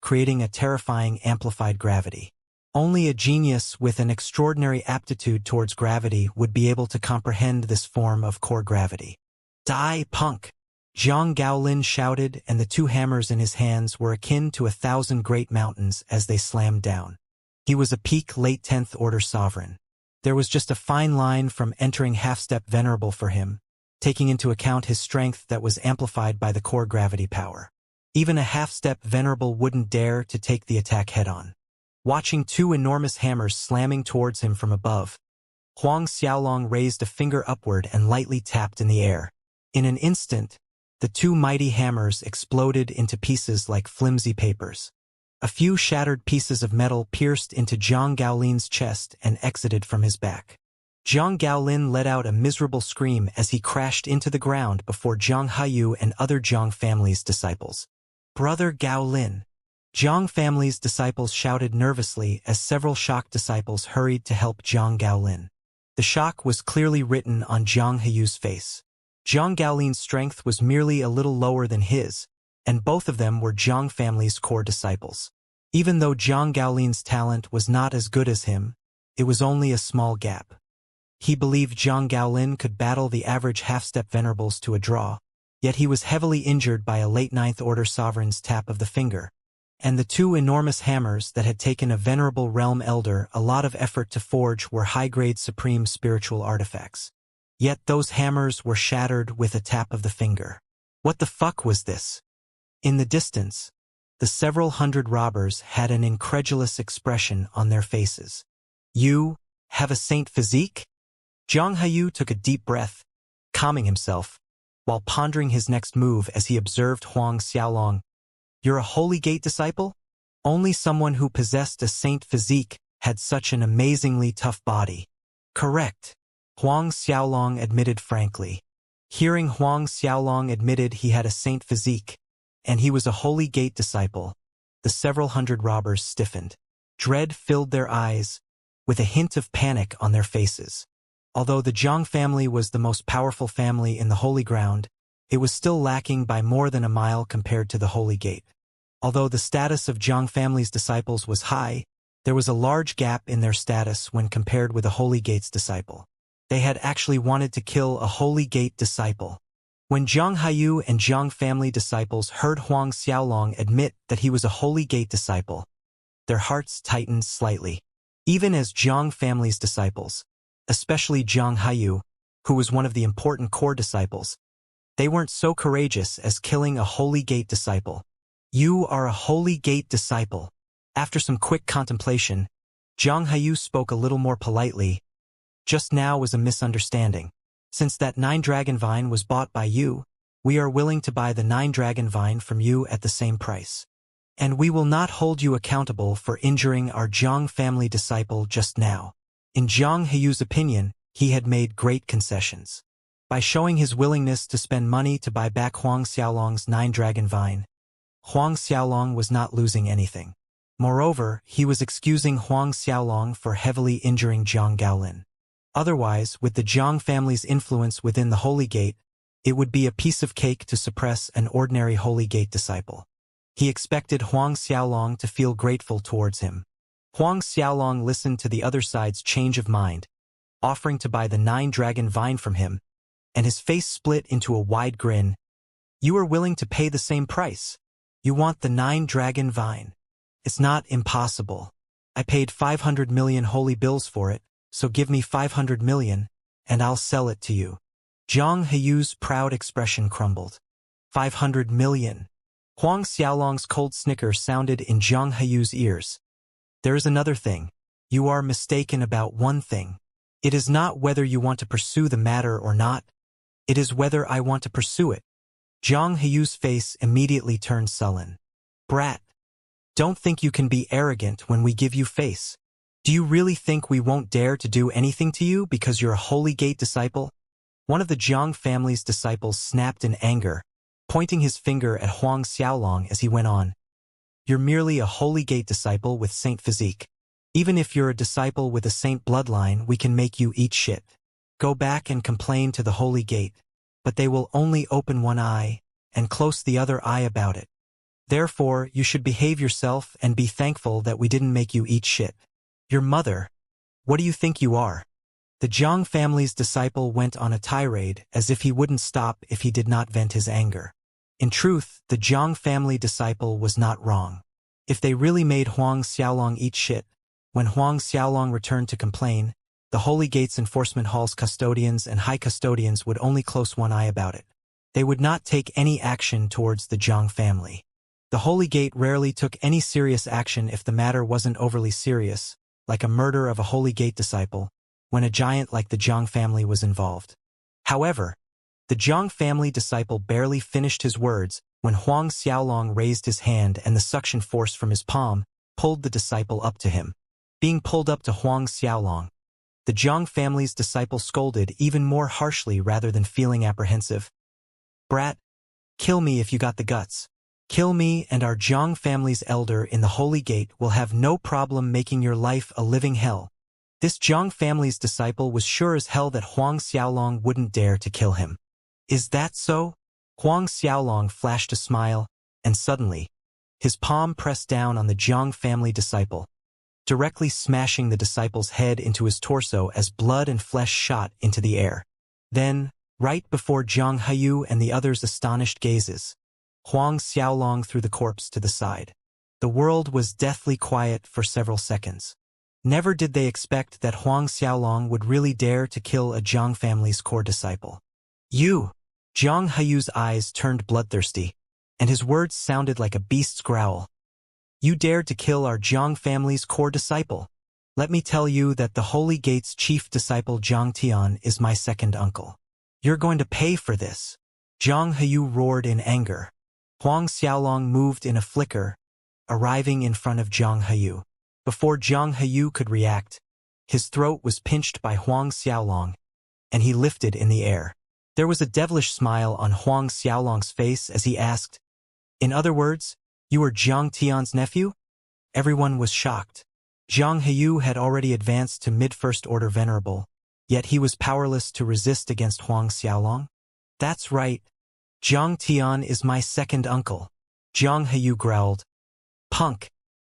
creating a terrifying amplified gravity. Only a genius with an extraordinary aptitude towards gravity would be able to comprehend this form of core gravity. "Die, punk!" Zhang Gaolin shouted, and the 2 hammers in his hands were akin to 1,000 great mountains as they slammed down. He was a peak late 10th order sovereign. There was just a fine line from entering half-step venerable for him, taking into account his strength that was amplified by the core gravity power. Even a half-step venerable wouldn't dare to take the attack head-on. Watching 2 enormous hammers slamming towards him from above, Huang Xiaolong raised a finger upward and lightly tapped in the air. In an instant, the 2 mighty hammers exploded into pieces like flimsy papers. A few shattered pieces of metal pierced into Zhang Gaolin's chest and exited from his back. Zhang Gaolin let out a miserable scream as he crashed into the ground before Zhang Heyu and other Zhang family's disciples. "Brother Gaolin!" Zhang family's disciples shouted nervously as several shocked disciples hurried to help Zhang Gaolin. The shock was clearly written on Zhang Heyu's face. Zhang Gaolin's strength was merely a little lower than his, and both of them were Zhang family's core disciples. Even though Zhang Gaolin's talent was not as good as him, it was only a small gap. He believed Zhang Gaolin could battle the average half-step venerables to a draw, yet he was heavily injured by a late 9th order sovereign's tap of the finger, and the 2 enormous hammers that had taken a venerable realm elder a lot of effort to forge were high-grade supreme spiritual artifacts. Yet those hammers were shattered with a tap of the finger. What the fuck was this? In the distance, the several hundred robbers had an incredulous expression on their faces. "You have a saint physique?" Zhang Heyu took a deep breath, calming himself, while pondering his next move as he observed Huang Xiaolong. "You're a Holy Gate disciple? Only someone who possessed a saint physique had such an amazingly tough body." "Correct," Huang Xiaolong admitted frankly. Hearing Huang Xiaolong admitted he had a saint physique, and he was a Holy Gate disciple, the several hundred robbers stiffened. Dread filled their eyes, with a hint of panic on their faces. Although the Zhang family was the most powerful family in the Holy Ground, it was still lacking by more than a mile compared to the Holy Gate. Although the status of Zhang family's disciples was high, there was a large gap in their status when compared with a Holy Gate's disciple. They had actually wanted to kill a Holy Gate disciple. When Zhang Heyu and Zhang family disciples heard Huang Xiaolong admit that he was a Holy Gate disciple, their hearts tightened slightly. Even as Zhang family's disciples, especially Zhang Heyu, who was one of the important core disciples, they weren't so courageous as killing a Holy Gate disciple. "You are a Holy Gate disciple." After some quick contemplation, Zhang Heyu spoke a little more politely. "Just now was a misunderstanding. Since that 9-dragon vine was bought by you, we are willing to buy the 9-dragon vine from you at the same price. And we will not hold you accountable for injuring our Zhang family disciple just now. In Zhang Heyu's opinion, he had made great concessions. By showing his willingness to spend money to buy back Huang Xiaolong's 9-dragon vine, Huang Xiaolong was not losing anything. Moreover, he was excusing Huang Xiaolong for heavily injuring Zhang Gaolin. Otherwise, with the Zhang family's influence within the Holy Gate, it would be a piece of cake to suppress an ordinary Holy Gate disciple. He expected Huang Xiaolong to feel grateful towards him. Huang Xiaolong listened to the other side's change of mind, offering to buy the 9-dragon vine from him, and his face split into a wide grin. You are willing to pay the same price. You want the 9-dragon vine. It's not impossible. I paid 500 million holy bills for it, so give me 500 million, and I'll sell it to you. Zhang Heyu's proud expression crumbled. 500 million. Huang Xiaolong's cold snicker sounded in Zhang Heyu's ears. There is another thing. You are mistaken about one thing. It is not whether you want to pursue the matter or not. It is whether I want to pursue it. Zhang Heyu's face immediately turned sullen. Brat. Don't think you can be arrogant when we give you face. Do you really think we won't dare to do anything to you because you're a Holy Gate disciple? One of the Zhang family's disciples snapped in anger, pointing his finger at Huang Xiaolong as he went on. You're merely a Holy Gate disciple with saint physique. Even if you're a disciple with a saint bloodline, we can make you eat shit. Go back and complain to the Holy Gate, but they will only open one eye and close the other eye about it. Therefore, you should behave yourself and be thankful that we didn't make you eat shit. Your mother. What do you think you are? The Zhang family's disciple went on a tirade as if he wouldn't stop if he did not vent his anger. In truth, the Zhang family disciple was not wrong. If they really made Huang Xiaolong eat shit, when Huang Xiaolong returned to complain, the Holy Gate's enforcement hall's custodians and high custodians would only close one eye about it. They would not take any action towards the Zhang family. The Holy Gate rarely took any serious action if the matter wasn't overly serious, like a murder of a Holy Gate disciple, when a giant like the Zhang family was involved. However, the Zhang family disciple barely finished his words when Huang Xiaolong raised his hand and the suction force from his palm pulled the disciple up to him. Being pulled up to Huang Xiaolong, the Zhang family's disciple scolded even more harshly rather than feeling apprehensive. Brat, kill me if you got the guts. Kill me and our Zhang family's elder in the Holy Gate will have no problem making your life a living hell. This Zhang family's disciple was sure as hell that Huang Xiaolong wouldn't dare to kill him. Is that so? Huang Xiaolong flashed a smile, and suddenly, his palm pressed down on the Zhang family disciple, directly smashing the disciple's head into his torso as blood and flesh shot into the air. Then, right before Zhang Heyu and the others' astonished gazes, Huang Xiaolong threw the corpse to the side. The world was deathly quiet for several seconds. Never did they expect that Huang Xiaolong would really dare to kill a Zhang family's core disciple. You! Zhang Heyu's eyes turned bloodthirsty, and his words sounded like a beast's growl. You dared to kill our Zhang family's core disciple. Let me tell you that the Holy Gate's chief disciple Zhang Tian is my second uncle. You're going to pay for this. Zhang Heyu roared in anger. Huang Xiaolong moved in a flicker, arriving in front of Zhang Heyu. Before Zhang Heyu could react, his throat was pinched by Huang Xiaolong, and he lifted in the air. There was a devilish smile on Huang Xiaolong's face as he asked, in other words, you are Zhang Tian's nephew? Everyone was shocked. Zhang Heyu had already advanced to mid-first order venerable, yet he was powerless to resist against Huang Xiaolong. That's right. Zhang Tian is my second uncle. Zhang Heyu growled. Punk,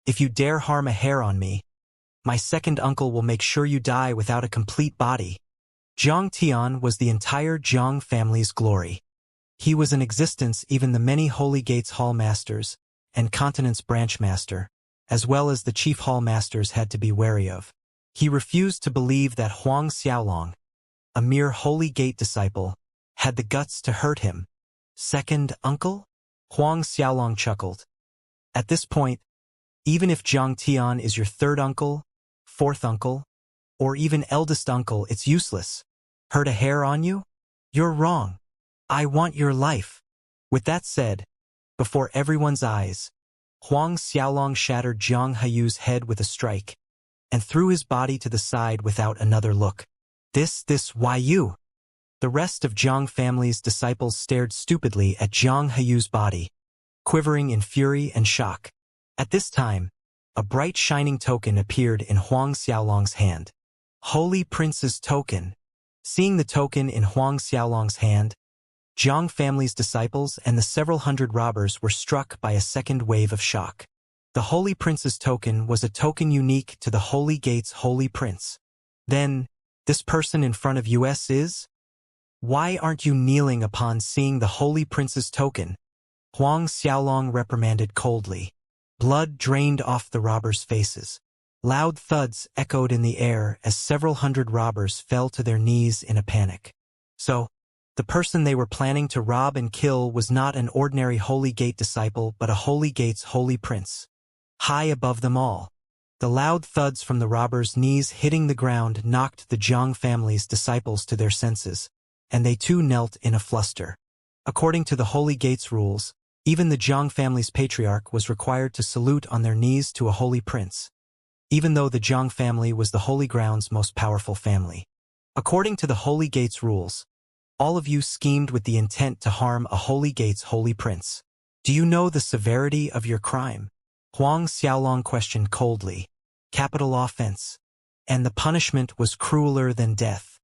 if you dare harm a hair on me, my second uncle will make sure you die without a complete body. Zhang Tian was the entire Zhang family's glory. He was in existence even the many Holy Gates Hall Masters and Continent's Branch Master, as well as the Chief Hall Masters had to be wary of. He refused to believe that Huang Xiaolong, a mere Holy Gate disciple, had the guts to hurt him. Second uncle? Huang Xiaolong chuckled. At this point, even if Zhang Tian is your third uncle, fourth uncle, or even eldest uncle, it's useless. Hurt a hair on you? You're wrong. I want your life. With that said, before everyone's eyes, Huang Xiaolong shattered Zhang Haiyu's head with a strike, and threw his body to the side without another look. Why you? The rest of Zhang family's disciples stared stupidly at Zhang Haiyu's body, quivering in fury and shock. At this time, a bright shining token appeared in Huang Xiaolong's hand. Holy Prince's token. Seeing the token in Huang Xiaolong's hand, Zhang family's disciples and the several hundred robbers were struck by a second wave of shock. The Holy Prince's token was a token unique to the Holy Gate's Holy Prince. Then, this person in front of us is? Why aren't you kneeling upon seeing the Holy Prince's token? Huang Xiaolong reprimanded coldly. Blood drained off the robbers' faces. Loud thuds echoed in the air as several hundred robbers fell to their knees in a panic. So, the person they were planning to rob and kill was not an ordinary Holy Gate disciple but a Holy Gate's Holy Prince. High above them all, the loud thuds from the robbers' knees hitting the ground knocked the Zhang family's disciples to their senses, and they too knelt in a fluster. According to the Holy Gate's rules, even the Zhang family's patriarch was required to salute on their knees to a holy prince, even though the Zhang family was the Holy Ground's most powerful family. According to the Holy Gate's rules, all of you schemed with the intent to harm a Holy Gate's holy prince. Do you know the severity of your crime? Huang Xiaolong questioned coldly. Capital offense. And the punishment was crueler than death.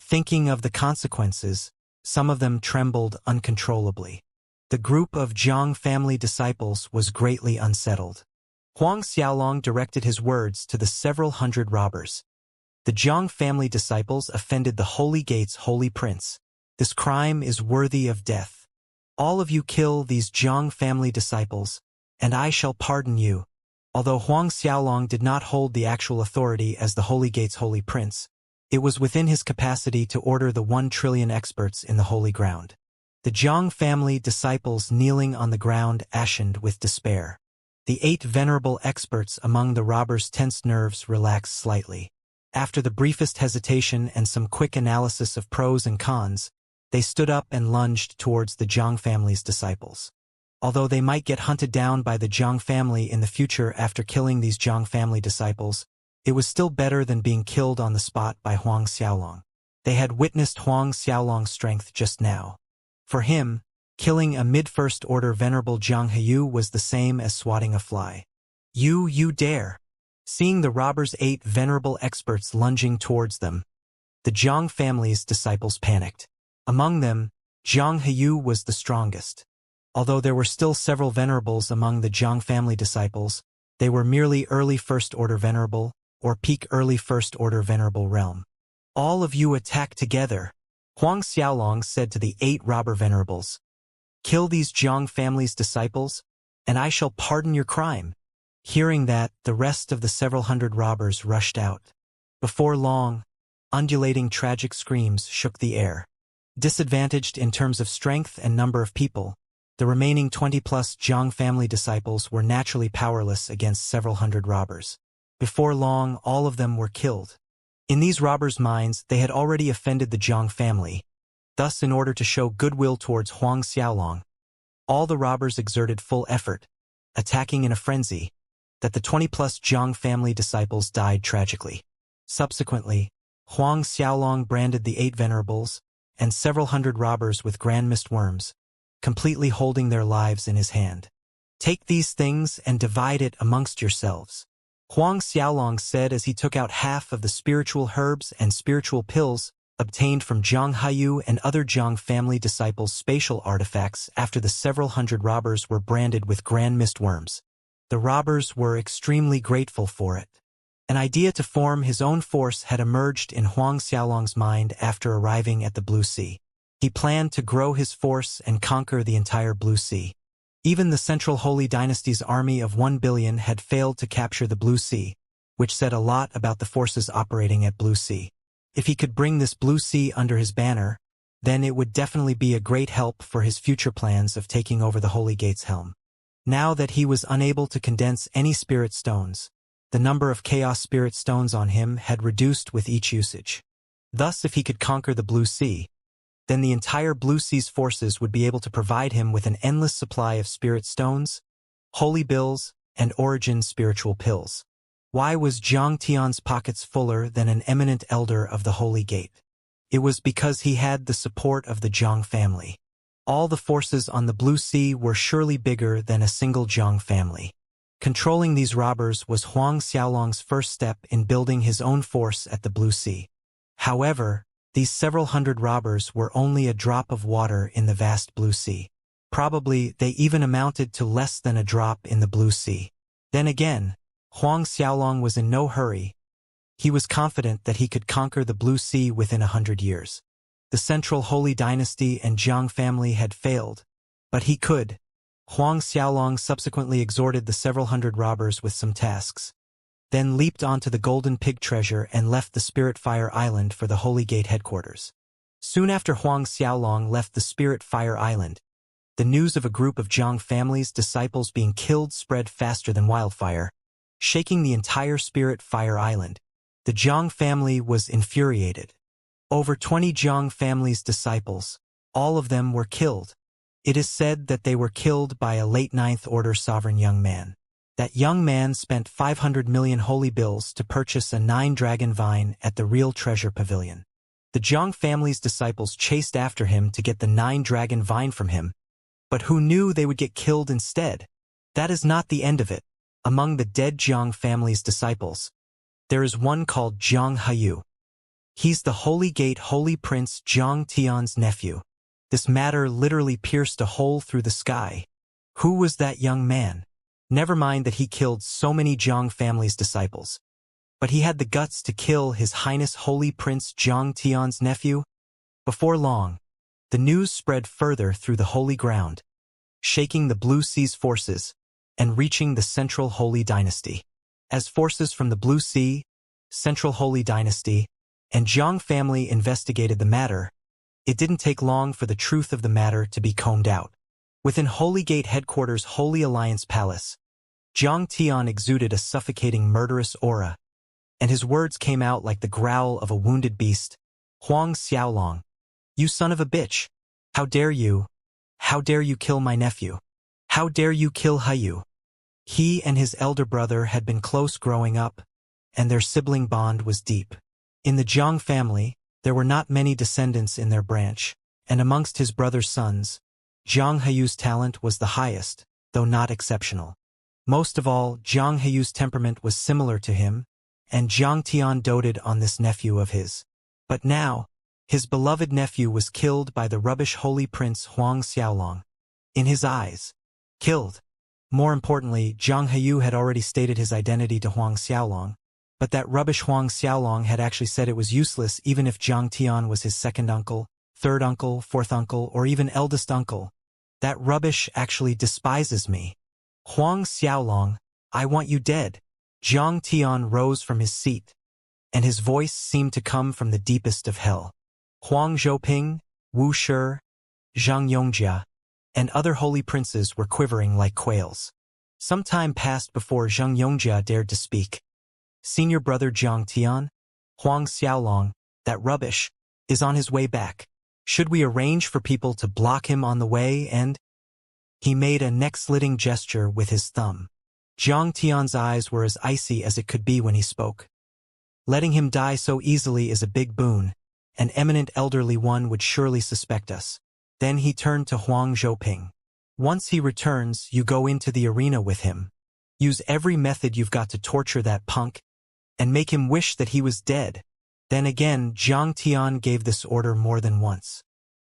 Thinking of the consequences, some of them trembled uncontrollably. The group of Zhang family disciples was greatly unsettled. Huang Xiaolong directed his words to the several hundred robbers. The Zhang family disciples offended the Holy Gate's holy prince. This crime is worthy of death. All of you kill these Zhang family disciples, and I shall pardon you. Although Huang Xiaolong did not hold the actual authority as the Holy Gate's holy prince, it was within his capacity to order the 1 trillion experts in the Holy Ground. The Zhang family disciples kneeling on the ground ashened with despair. The 8 venerable experts among the robbers' tense nerves relaxed slightly. After the briefest hesitation and some quick analysis of pros and cons, they stood up and lunged towards the Zhang family's disciples. Although they might get hunted down by the Zhang family in the future after killing these Zhang family disciples, it was still better than being killed on the spot by Huang Xiaolong. They had witnessed Huang Xiaolong's strength just now. For him, killing a mid-first order venerable Zhang Haiyu was the same as swatting a fly. You dare! Seeing the robbers' 8 venerable experts lunging towards them, the Zhang family's disciples panicked. Among them, Zhang Haiyu was the strongest. Although there were still several venerables among the Zhang family disciples, they were merely early first-order venerable, or peak early first-order venerable realm. All of you attack together, Huang Xiaolong said to the 8 robber venerables. Kill these Zhang family's disciples, and I shall pardon your crime. Hearing that, the rest of the several hundred robbers rushed out. Before long, undulating tragic screams shook the air. Disadvantaged in terms of strength and number of people, the remaining 20-plus Zhang family disciples were naturally powerless against several hundred robbers. Before long, all of them were killed. In these robbers' minds, they had already offended the Zhang family. Thus, in order to show goodwill towards Huang Xiaolong, all the robbers exerted full effort, attacking in a frenzy, that the 20-plus Zhang family disciples died tragically. Subsequently, Huang Xiaolong branded the 8 venerables and several hundred robbers with grand mist worms, completely holding their lives in his hand. Take these things and divide it amongst yourselves, Huang Xiaolong said as he took out half of the spiritual herbs and spiritual pills obtained from Zhang Haiyu and other Zhang family disciples' spatial artifacts after the several hundred robbers were branded with grand mist worms. The robbers were extremely grateful for it. An idea to form his own force had emerged in Huang Xiaolong's mind after arriving at the Blue Sea. He planned to grow his force and conquer the entire Blue Sea. Even the Central Holy Dynasty's army of 1 billion had failed to capture the Blue Sea, which said a lot about the forces operating at Blue Sea. If he could bring this Blue Sea under his banner, then it would definitely be a great help for his future plans of taking over the Holy Gate's helm. Now that he was unable to condense any spirit stones, the number of Chaos Spirit Stones on him had reduced with each usage. Thus, if he could conquer the Blue Sea, then the entire Blue Sea's forces would be able to provide him with an endless supply of Spirit Stones. holy bills, and origin spiritual pills. Why was Zhang Tian's pockets fuller than an eminent elder of the Holy Gate? It was because he had the support of the Zhang family. All the forces on the Blue Sea were surely bigger than a single Zhang family. Controlling these robbers was Huang Xiaolong's first step in building his own force at the Blue Sea. However, these several hundred robbers were only a drop of water in the vast Blue Sea. Probably they even amounted to less than a drop in the Blue Sea. Then again, Huang Xiaolong was in no hurry. He was confident that he could conquer the Blue Sea within 100 years. The central Holy Dynasty and Zhang family had failed, but he could. Huang Xiaolong subsequently exhorted the several hundred robbers with some tasks, then leaped onto the Golden Pig treasure and left the Spirit Fire Island for the Holy Gate headquarters. Soon after Huang Xiaolong left the Spirit Fire Island, the news of a group of Zhang family's disciples being killed spread faster than wildfire, shaking the entire Spirit Fire Island. The Zhang family was infuriated. Over 20 Zhang family's disciples, all of them were killed. It is said that they were killed by a late Ninth Order sovereign young man. That young man spent 500 million holy bills to purchase a 9-dragon vine at the Real Treasure Pavilion. The Zhang family's disciples chased after him to get the 9-dragon vine from him, but who knew they would get killed instead? That is not the end of it. Among the dead Zhang family's disciples, there is one called Zhang Heyu. He's the Holy Gate Holy Prince Zhang Tian's nephew. This matter literally pierced a hole through the sky. Who was that young man? Never mind that he killed so many Zhang family's disciples, but he had the guts to kill His Highness Holy Prince Zhang Tian's nephew? Before long, the news spread further through the holy ground, shaking the Blue Sea's forces and reaching the Central Holy Dynasty. As forces from the Blue Sea, Central Holy Dynasty, and Zhang family investigated the matter, it didn't take long for the truth of the matter to be combed out. Within Holy Gate headquarters' Holy Alliance Palace, Zhang Tian exuded a suffocating murderous aura, and his words came out like the growl of a wounded beast. Huang Xiaolong, you son of a bitch! How dare you? How dare you kill my nephew? How dare you kill Heyu? He and his elder brother had been close growing up, and their sibling bond was deep. In the Zhang family, there were not many descendants in their branch, and amongst his brother's sons, Zhang Heyu's talent was the highest, though not exceptional. Most of all, Zhang Heyu's temperament was similar to him, and Zhang Tian doted on this nephew of his. But now, his beloved nephew was killed by the rubbish holy prince Huang Xiaolong. In his eyes, killed. More importantly, Zhang Heyu had already stated his identity to Huang Xiaolong, but that rubbish Huang Xiaolong had actually said it was useless even if Zhang Tian was his second uncle, third uncle, fourth uncle, or even eldest uncle. That rubbish actually despises me. Huang Xiaolong, I want you dead. Zhang Tian rose from his seat, and his voice seemed to come from the deepest of hell. Huang Zhouping, Wu Shi, Zhang Yongjia, and other holy princes were quivering like quails. Some time passed before Zhang Yongjia dared to speak. Senior brother Zhang Tian, Huang Xiaolong, that rubbish, is on his way back. Should we arrange for people to block him on the way and— He made a neck-slitting gesture with his thumb. Zhang Tian's eyes were as icy as it could be when he spoke. Letting him die so easily is a big boon. An eminent elderly one would surely suspect us. Then he turned to Huang Zhouping. Once he returns, you go into the arena with him. Use every method you've got to torture that punk, and make him wish that he was dead. Then again, Zhang Tian gave this order more than once.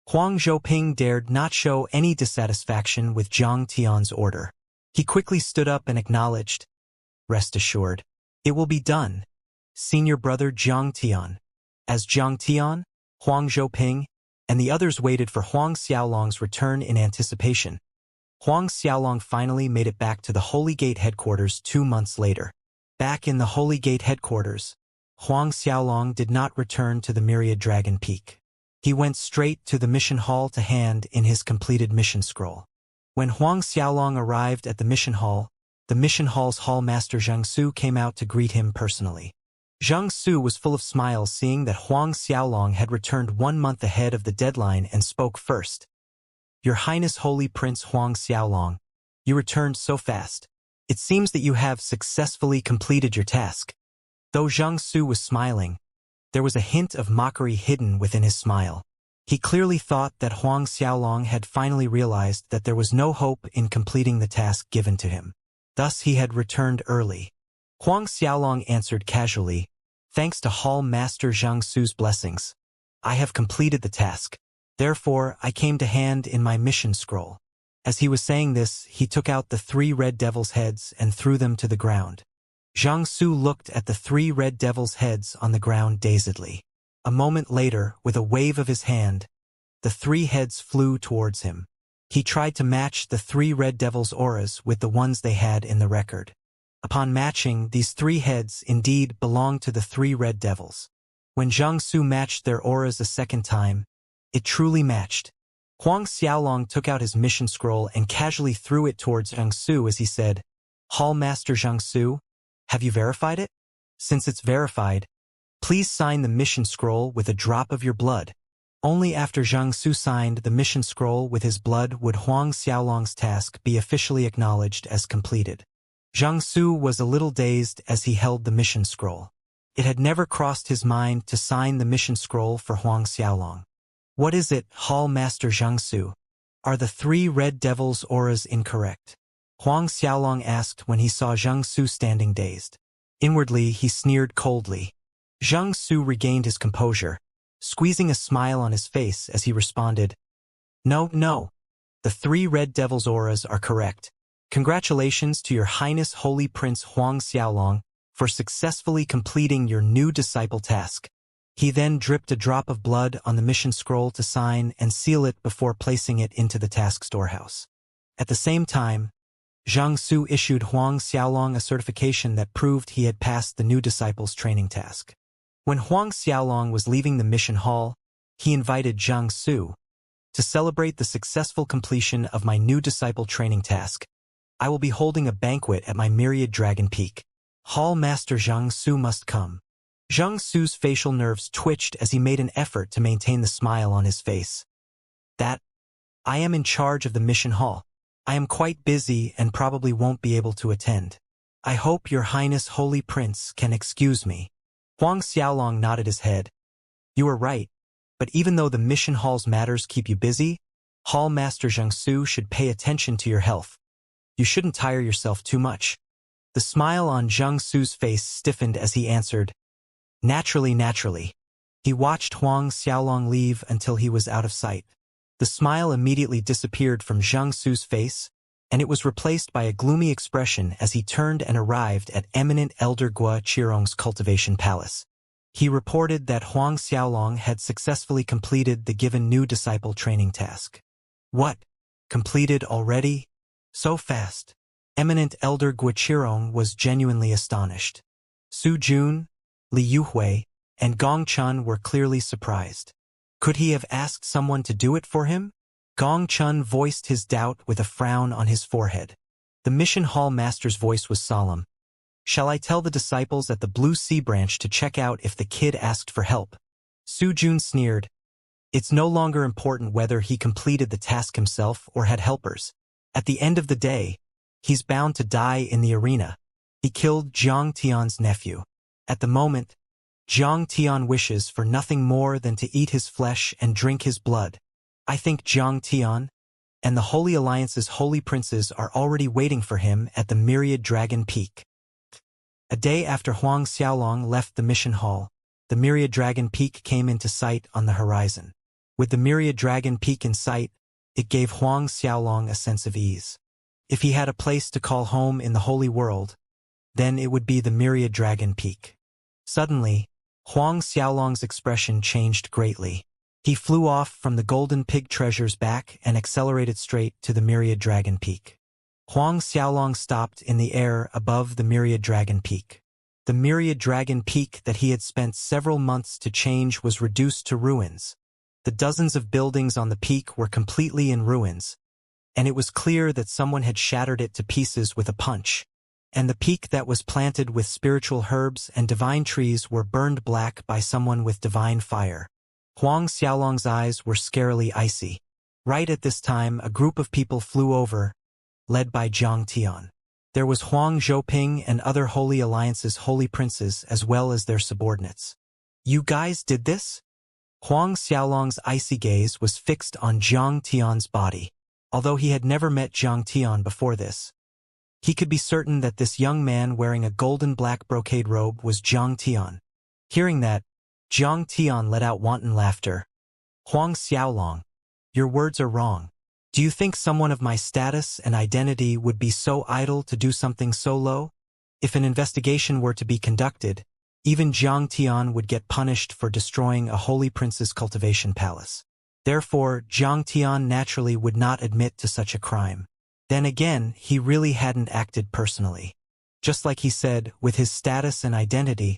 Huang Zhouping dared not show any dissatisfaction with Zhang Tian's order. He quickly stood up and acknowledged, "Rest assured, it will be done, senior brother Zhang Tian." As Zhang Tian, Huang Zhouping, and the others waited for Huang Xiaolong's return in anticipation, Huang Xiaolong finally made it back to the Holy Gate headquarters 2 months later. Back in the Holy Gate headquarters, Huang Xiaolong did not return to the Myriad Dragon Peak. He went straight to the mission hall to hand in his completed mission scroll. When Huang Xiaolong arrived at the mission hall, the mission hall's hall master Xianxia came out to greet him personally. Xianxia was full of smiles seeing that Huang Xiaolong had returned 1 month ahead of the deadline and spoke first. "Your Highness Holy Prince Huang Xiaolong, You returned so fast. It seems that you have successfully completed your task. Though Xianxia was smiling, there was a hint of mockery hidden within his smile. He clearly thought that Huang Xiaolong had finally realized that there was no hope in completing the task given to him. Thus he had returned early. Huang Xiaolong answered casually, "Thanks to Hall Master Xiangsu's blessings, I have completed the task. Therefore, I came to hand in my mission scroll." As he was saying this, he took out the 3 red devils' heads and threw them to the ground. Xiangxia looked at the 3 red devils' heads on the ground dazedly. A moment later, with a wave of his hand, the 3 heads flew towards him. He tried to match the 3 red devils' auras with the ones they had in the record. Upon matching, these 3 heads indeed belonged to the 3 red devils. When Xiangxia matched their auras a second time, it truly matched. Huang Xiaolong took out his mission scroll and casually threw it towards Xiangxia as he said, "Hall Master Xiangxia, have you verified it? Since it's verified, please sign the mission scroll with a drop of your blood." Only after Xiangxia signed the mission scroll with his blood would Huang Xiaolong's task be officially acknowledged as completed. Xiangxia was a little dazed as he held the mission scroll. It had never crossed his mind to sign the mission scroll for Huang Xiaolong. "What is it, Hall Master Xiangxia? Are the 3 red devils' auras incorrect?" Huang Xiaolong asked when he saw Xiangxia standing dazed. Inwardly, he sneered coldly. Xiangxia regained his composure, squeezing a smile on his face as he responded, No. The 3 red devils' auras are correct. Congratulations to Your Highness Holy Prince Huang Xiaolong for successfully completing your new disciple task. He then dripped a drop of blood on the mission scroll to sign and seal it before placing it into the task storehouse. At the same time, Xiangxia issued Huang Xiaolong a certification that proved he had passed the new disciple's training task. When Huang Xiaolong was leaving the mission hall, he invited Xiangxia, "To celebrate the successful completion of my new disciple training task, I will be holding a banquet at my Myriad Dragon Peak. Hall Master Xiangxia must come." Xiangxia's facial nerves twitched as he made an effort to maintain the smile on his face. I am in charge of the mission hall. I am quite busy and probably won't be able to attend. I hope Your Highness Holy Prince can excuse me." Huang Xiaolong nodded his head. "You are right, but even though the mission hall's matters keep you busy, Hall Master Xiangxia should pay attention to your health. You shouldn't tire yourself too much." The smile on Xiangxia's face stiffened as he answered, Naturally. He watched Huang Xiaolong leave until he was out of sight. The smile immediately disappeared from Xiangxia's face, and it was replaced by a gloomy expression as he turned and arrived at eminent Elder Gua Qirong's Cultivation Palace. He reported that Huang Xiaolong had successfully completed the given new disciple training task. "What? Completed already? So fast?" Eminent Elder Gua Qirong was genuinely astonished. Su Jun, Li Yuhui, and Gong Chun were clearly surprised. Could he have asked someone to do it for him? Gong Chun voiced his doubt with a frown on his forehead. The mission hall master's voice was solemn. "Shall I tell the disciples at the Blue Sea branch to check out if the kid asked for help?" Su Jun sneered. "It's no longer important whether he completed the task himself or had helpers. At the end of the day, he's bound to die in the arena. He killed Jiang Tian's nephew. At the moment, Jiang Tian wishes for nothing more than to eat his flesh and drink his blood. I think Jiang Tian and the Holy Alliance's holy princes are already waiting for him at the Myriad Dragon Peak." A day after Huang Xiaolong left the mission hall, the Myriad Dragon Peak came into sight on the horizon. With the Myriad Dragon Peak in sight, it gave Huang Xiaolong a sense of ease. If he had a place to call home in the holy world, then it would be the Myriad Dragon Peak. Suddenly, Huang Xiaolong's expression changed greatly. He flew off from the Golden Pig Treasure's back and accelerated straight to the Myriad Dragon Peak. Huang Xiaolong stopped in the air above the Myriad Dragon Peak. The Myriad Dragon Peak that he had spent several months to change was reduced to ruins. The dozens of buildings on the peak were completely in ruins, and it was clear that someone had shattered it to pieces with a punch. And the peak that was planted with spiritual herbs and divine trees were burned black by someone with divine fire. Huang Xiaolong's eyes were scarily icy. Right at this time, a group of people flew over, led by Zhang Tian. There was Huang Zhouping and other Holy Alliance's holy princes as well as their subordinates. You guys did this? Huang Xiaolong's icy gaze was fixed on Zhang Tian's body. Although he had never met Zhang Tian before this, he could be certain that this young man wearing a golden black brocade robe was Zhang Tian. Hearing that, Zhang Tian let out wanton laughter. Huang Xiaolong, your words are wrong. Do you think someone of my status and identity would be so idle to do something so low? If an investigation were to be conducted, even Zhang Tian would get punished for destroying a holy prince's cultivation palace. Therefore, Zhang Tian naturally would not admit to such a crime. Then again, he really hadn't acted personally. Just like he said, with his status and identity,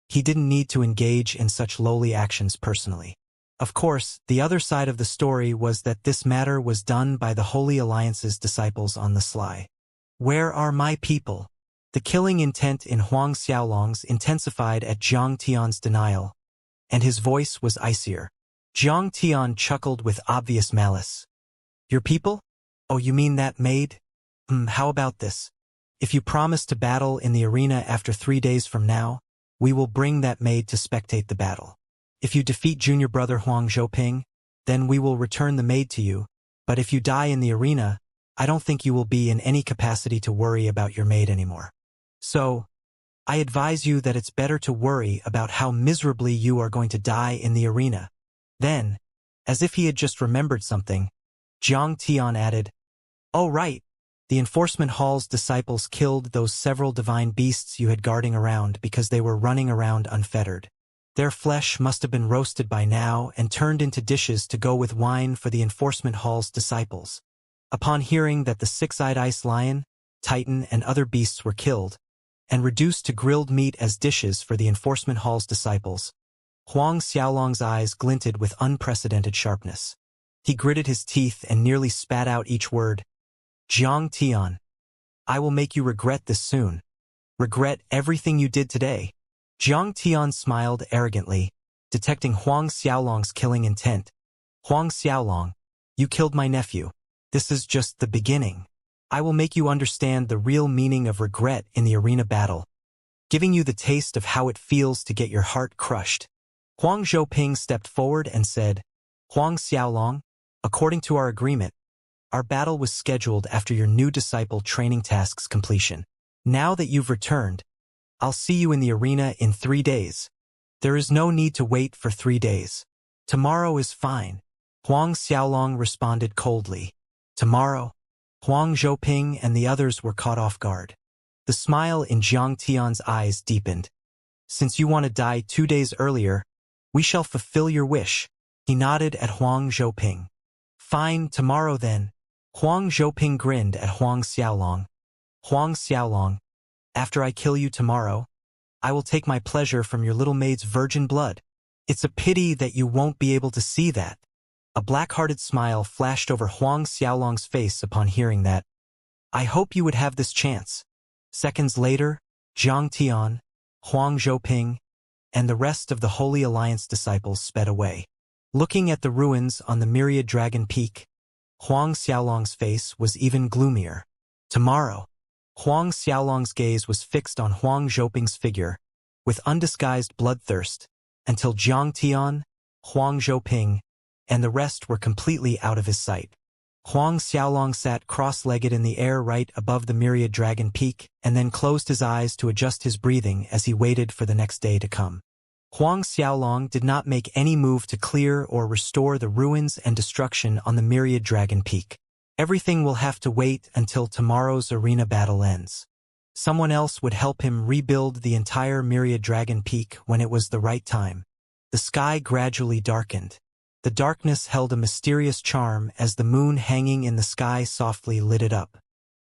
he didn't need to engage in such lowly actions personally. Of course, the other side of the story was that this matter was done by the Holy Alliance's disciples on the sly. Where are my people? The killing intent in Huang Xiaolong's intensified at Zhang Tian's denial, and his voice was icier. Zhang Tian chuckled with obvious malice. Your people? Oh, you mean that maid? How about this? If you promise to battle in the arena after 3 days from now, we will bring that maid to spectate the battle. If you defeat junior brother Huang Zhouping, then we will return the maid to you, but if you die in the arena, I don't think you will be in any capacity to worry about your maid anymore. So, I advise you that it's better to worry about how miserably you are going to die in the arena. Then, as if he had just remembered something, Zhang Tian added, Oh right, the enforcement hall's disciples killed those several divine beasts you had guarding around because they were running around unfettered. Their flesh must have been roasted by now and turned into dishes to go with wine for the enforcement hall's disciples. Upon hearing that the six-eyed ice lion, titan, and other beasts were killed, and reduced to grilled meat as dishes for the enforcement hall's disciples, Huang Xiaolong's eyes glinted with unprecedented sharpness. He gritted his teeth and nearly spat out each word. Zhang Tian, I will make you regret this soon. Regret everything you did today. Zhang Tian smiled arrogantly, detecting Huang Xiaolong's killing intent. Huang Xiaolong, you killed my nephew. This is just the beginning. I will make you understand the real meaning of regret in the arena battle, giving you the taste of how it feels to get your heart crushed. Huang Zhouping stepped forward and said, Huang Xiaolong, according to our agreement, our battle was scheduled after your new disciple training task's completion. Now that you've returned, I'll see you in the arena in 3 days. There is no need to wait for 3 days. Tomorrow is fine. Huang Xiaolong responded coldly. Tomorrow? Huang Zhouping and the others were caught off guard. The smile in Zhang Tian's eyes deepened. Since you want to die 2 days earlier, we shall fulfill your wish. He nodded at Huang Zhouping. Fine, tomorrow then. Huang Zhouping grinned at Huang Xiaolong. Huang Xiaolong, after I kill you tomorrow, I will take my pleasure from your little maid's virgin blood. It's a pity that you won't be able to see that. A black-hearted smile flashed over Huang Xiaolong's face upon hearing that. I hope you would have this chance. Seconds later, Zhang Tian, Huang Zhouping, and the rest of the Holy Alliance disciples sped away. Looking at the ruins on the myriad dragon peak, Huang Xiaolong's face was even gloomier. Tomorrow. Huang Xiaolong's gaze was fixed on Huang Zhouping's figure, with undisguised bloodthirst, until Zhang Tian, Huang Zhouping, and the rest were completely out of his sight. Huang Xiaolong sat cross-legged in the air right above the myriad dragon peak, and then closed his eyes to adjust his breathing as he waited for the next day to come. Huang Xiaolong did not make any move to clear or restore the ruins and destruction on the myriad dragon peak. Everything will have to wait until tomorrow's arena battle ends. Someone else would help him rebuild the entire myriad dragon peak when it was the right time. The sky gradually darkened. The darkness held a mysterious charm as the moon hanging in the sky softly lit it up.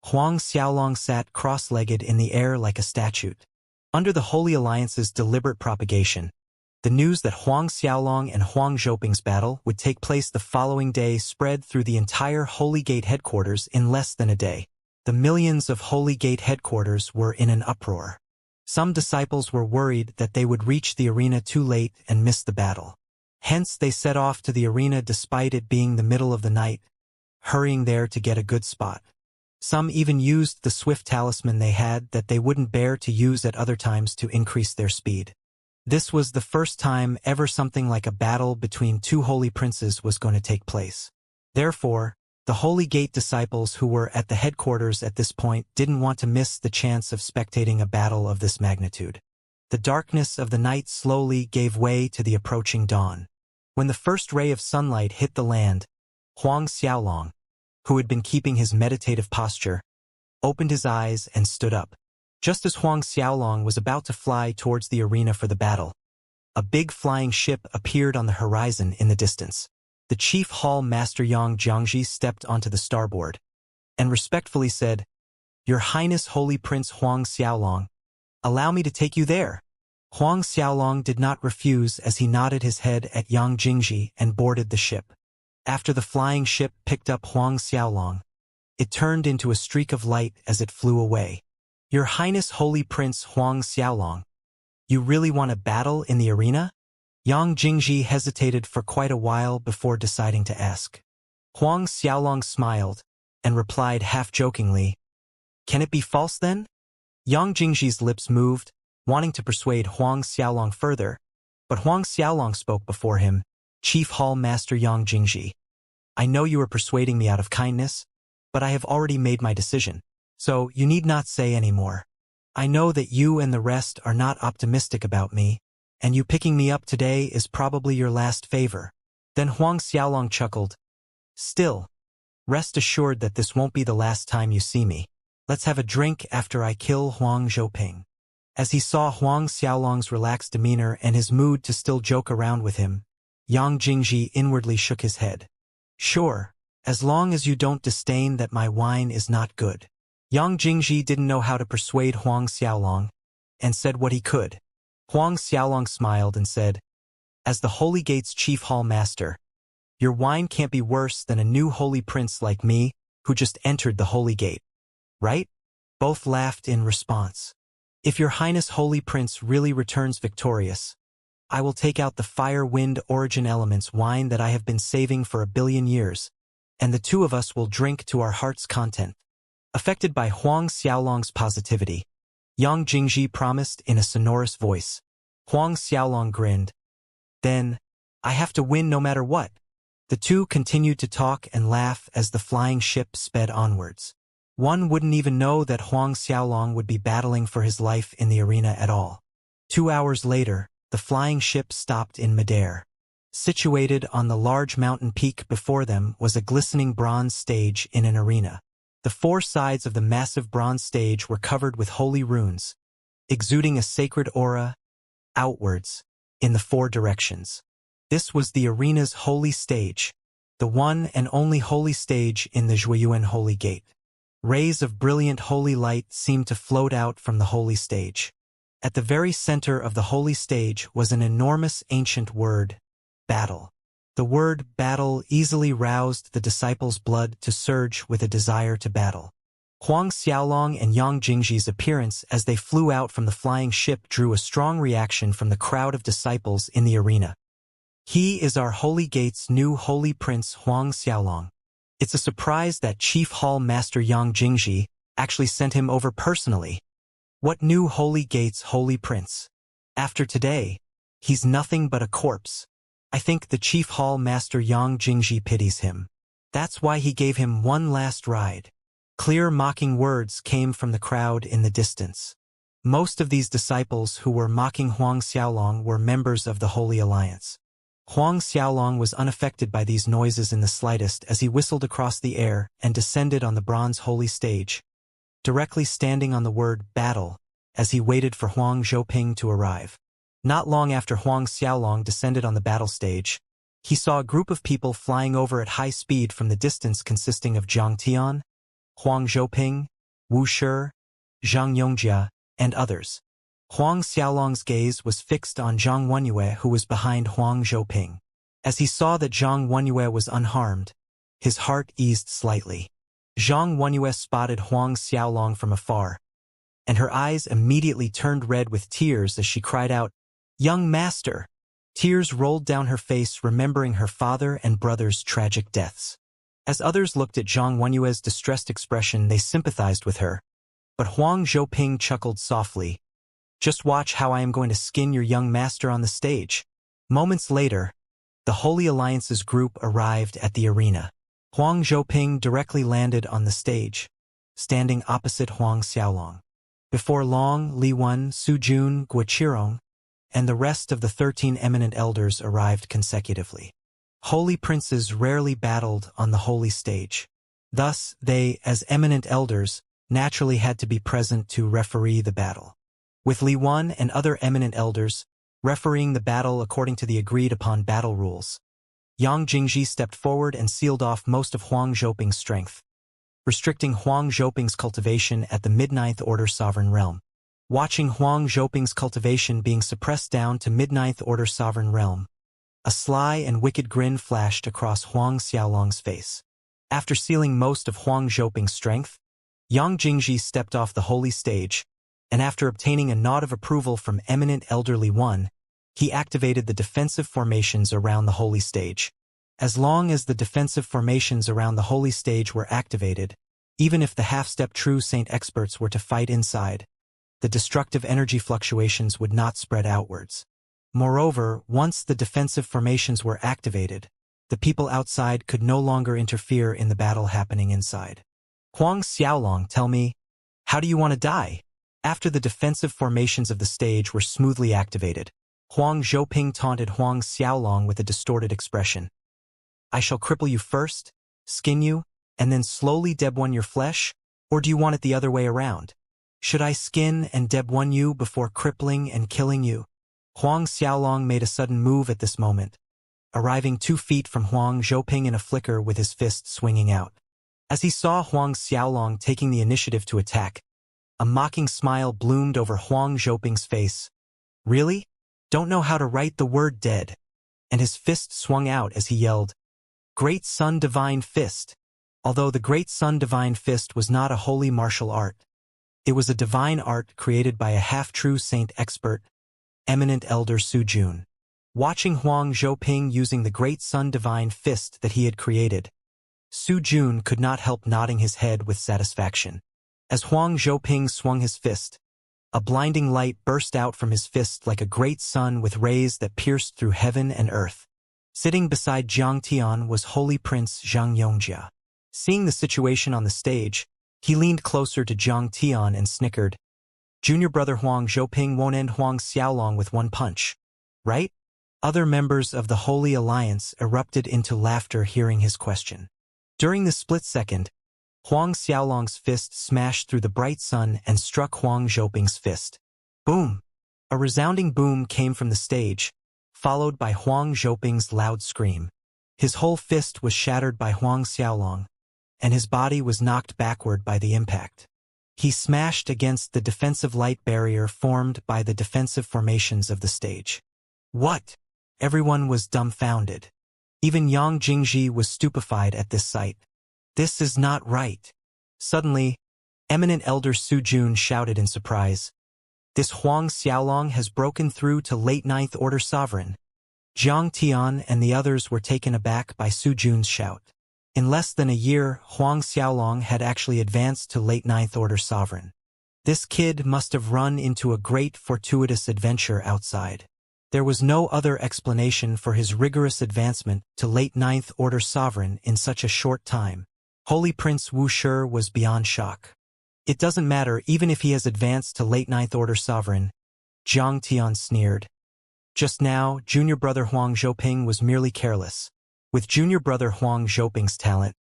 Huang Xiaolong sat cross-legged in the air like a statue. Under the Holy Alliance's deliberate propagation, the news that Huang Xiaolong and Huang Zhouping's battle would take place the following day spread through the entire Holy Gate headquarters in less than a day. The millions of Holy Gate headquarters were in an uproar. Some disciples were worried that they would reach the arena too late and miss the battle. Hence they set off to the arena despite it being the middle of the night, hurrying there to get a good spot. Some even used the swift talisman they had that they wouldn't bear to use at other times to increase their speed. This was the first time ever something like a battle between two holy princes was going to take place. Therefore, the Holy Gate disciples who were at the headquarters at this point didn't want to miss the chance of spectating a battle of this magnitude. The darkness of the night slowly gave way to the approaching dawn. When the first ray of sunlight hit the land, Huang Xiaolong, who had been keeping his meditative posture, opened his eyes and stood up. Just as Huang Xiaolong was about to fly towards the arena for the battle, a big flying ship appeared on the horizon in the distance. The chief hall master Yang Jiangji stepped onto the starboard and respectfully said, "Your Highness Holy Prince Huang Xiaolong, allow me to take you there." Huang Xiaolong did not refuse as he nodded his head at Yang Jingji and boarded the ship. After the flying ship picked up Huang Xiaolong, it turned into a streak of light as it flew away. "Your Highness Holy Prince Huang Xiaolong, you really want to battle in the arena?" Yang Jingji hesitated for quite a while before deciding to ask. Huang Xiaolong smiled and replied half-jokingly, "Can it be false then?" Yang Jingji's lips moved, wanting to persuade Huang Xiaolong further, but Huang Xiaolong spoke before him. "Chief Hall Master Yang Jingji, I know you are persuading me out of kindness, but I have already made my decision, so you need not say any more. I know that you and the rest are not optimistic about me, and you picking me up today is probably your last favor." Then Huang Xiaolong chuckled. "Still, rest assured that this won't be the last time you see me. Let's have a drink after I kill Huang Zhouping." As he saw Huang Xiaolong's relaxed demeanor and his mood to still joke around with him, Yang Jingji inwardly shook his head. "Sure, as long as you don't disdain that my wine is not good." Yang Jingji didn't know how to persuade Huang Xiaolong, and said what he could. Huang Xiaolong smiled and said, "As the Holy Gate's chief hall master, your wine can't be worse than a new holy prince like me who just entered the Holy Gate, right?" Both laughed in response. "If your Highness Holy Prince really returns victorious, I will take out the Fire Wind Origin Elements wine that I have been saving for 1,000,000,000 years, and the two of us will drink to our heart's content." Affected by Huang Xiaolong's positivity, Yang Jingji promised in a sonorous voice. Huang Xiaolong grinned. "Then, I have to win no matter what." The two continued to talk and laugh as the flying ship sped onwards. One wouldn't even know that Huang Xiaolong would be battling for his life in the arena at all. 2 hours later, the flying ship stopped in midair. Situated on the large mountain peak before them was a glistening bronze stage in an arena. The 4 sides of the massive bronze stage were covered with holy runes, exuding a sacred aura outwards in the 4 directions. This was the arena's holy stage, the one and only holy stage in the Zhuiyuan Holy Gate. Rays of brilliant holy light seemed to float out from the holy stage. At the very center of the holy stage was an enormous ancient word, battle. The word battle easily roused the disciples' blood to surge with a desire to battle. Huang Xiaolong and Yang Jingji's appearance as they flew out from the flying ship drew a strong reaction from the crowd of disciples in the arena. "He is our Holy Gate's new Holy Prince Huang Xiaolong. It's a surprise that Chief Hall Master Yang Jingji actually sent him over personally. What new Holy Gate's Holy Prince? After today, he's nothing but a corpse. I think the Chief Hall Master Yang Jingji pities him. That's why he gave him one last ride." Clear mocking words came from the crowd in the distance. Most of these disciples who were mocking Huang Xiaolong were members of the Holy Alliance. Huang Xiaolong was unaffected by these noises in the slightest as he whistled across the air and descended on the bronze holy stage, directly standing on the word battle as he waited for Huang Zhouping to arrive. Not long after Huang Xiaolong descended on the battle stage, he saw a group of people flying over at high speed from the distance consisting of Jiang Tian, Huang Zhouping, Wu Shi, Zhang Yongjia, and others. Huang Xiaolong's gaze was fixed on Zhang Wenyue, who was behind Huang Zhouping. As he saw that Zhang Wenyue was unharmed, his heart eased slightly. Zhang Wenyue spotted Huang Xiaolong from afar, and her eyes immediately turned red with tears as she cried out, "Young master!" Tears rolled down her face remembering her father and brother's tragic deaths. As others looked at Zhang Wenyue's distressed expression, they sympathized with her. But Huang Zhouping chuckled softly. Just watch how I am going to skin your young master on the stage. Moments later, the Holy Alliance's group arrived at the arena. Huang Zhouping directly landed on the stage, standing opposite Huang Xiaolong. Before long, Li Wen, Su Jun, Guo Qirong, and the rest of the 13 eminent elders arrived consecutively. Holy princes rarely battled on the holy stage. Thus, they, as eminent elders, naturally had to be present to referee the battle. With Li Wen and other eminent elders refereeing the battle according to the agreed-upon battle rules, Yang Jingji stepped forward and sealed off most of Huang Zhouping's strength, restricting Huang Zhouping's cultivation at the Mid-Ninth Order Sovereign Realm. Watching Huang Zhouping's cultivation being suppressed down to Mid-Ninth Order Sovereign Realm, a sly and wicked grin flashed across Huang Xiaolong's face. After sealing most of Huang Zhouping's strength, Yang Jingji stepped off the holy stage, and after obtaining a nod of approval from eminent elder Li Wen, he activated the defensive formations around the holy stage. As long as the defensive formations around the holy stage were activated, even if the half-step true saint experts were to fight inside, the destructive energy fluctuations would not spread outwards. Moreover, once the defensive formations were activated, the people outside could no longer interfere in the battle happening inside. Huang Xiaolong, tell me, how do you want to die? After the defensive formations of the stage were smoothly activated, Huang Zhouping taunted Huang Xiaolong with a distorted expression. I shall cripple you first, skin you, and then slowly deb-one your flesh, or do you want it the other way around? Should I skin and deb-one you before crippling and killing you? Huang Xiaolong made a sudden move at this moment, arriving 2 feet from Huang Zhouping in a flicker with his fist swinging out. As he saw Huang Xiaolong taking the initiative to attack, a mocking smile bloomed over Huang Zhouping's face. Really? Don't know how to write the word dead? And his fist swung out as he yelled, Great Sun Divine Fist. Although the Great Sun Divine Fist was not a holy martial art, it was a divine art created by a half-true saint expert, eminent elder Su Jun. Watching Huang Zhouping using the Great Sun Divine Fist that he had created, Su Jun could not help nodding his head with satisfaction. As Huang Zhouping swung his fist, a blinding light burst out from his fist like a great sun with rays that pierced through heaven and earth. Sitting beside Jiang Tian was Holy Prince Xianxia. Seeing the situation on the stage, he leaned closer to Jiang Tian and snickered. Junior brother Huang Zhouping won't end Huang Xiaolong with one punch, right? Other members of the Holy Alliance erupted into laughter hearing his question. During the split second, Huang Xiaolong's fist smashed through the bright sun and struck Huang Zhouping's fist. Boom! A resounding boom came from the stage, followed by Huang Zhouping's loud scream. His whole fist was shattered by Huang Xiaolong, and his body was knocked backward by the impact. He smashed against the defensive light barrier formed by the defensive formations of the stage. What? Everyone was dumbfounded. Even Yang Jingji was stupefied at this sight. This is not right. Suddenly, eminent elder Su Jun shouted in surprise. This Huang Xiaolong has broken through to late Ninth Order Sovereign. Jiang Tian and the others were taken aback by Su Jun's shout. In less than a year, Huang Xiaolong had actually advanced to late Ninth Order Sovereign. This kid must have run into a great fortuitous adventure outside. There was no other explanation for his rigorous advancement to late Ninth Order Sovereign in such a short time. Holy Prince Wuxia was beyond shock. It doesn't matter even if he has advanced to late Ninth Order Sovereign, Jiang Tian sneered. Just now, junior brother Huang Zhouping was merely careless. With junior brother Huang Zhouping's talent,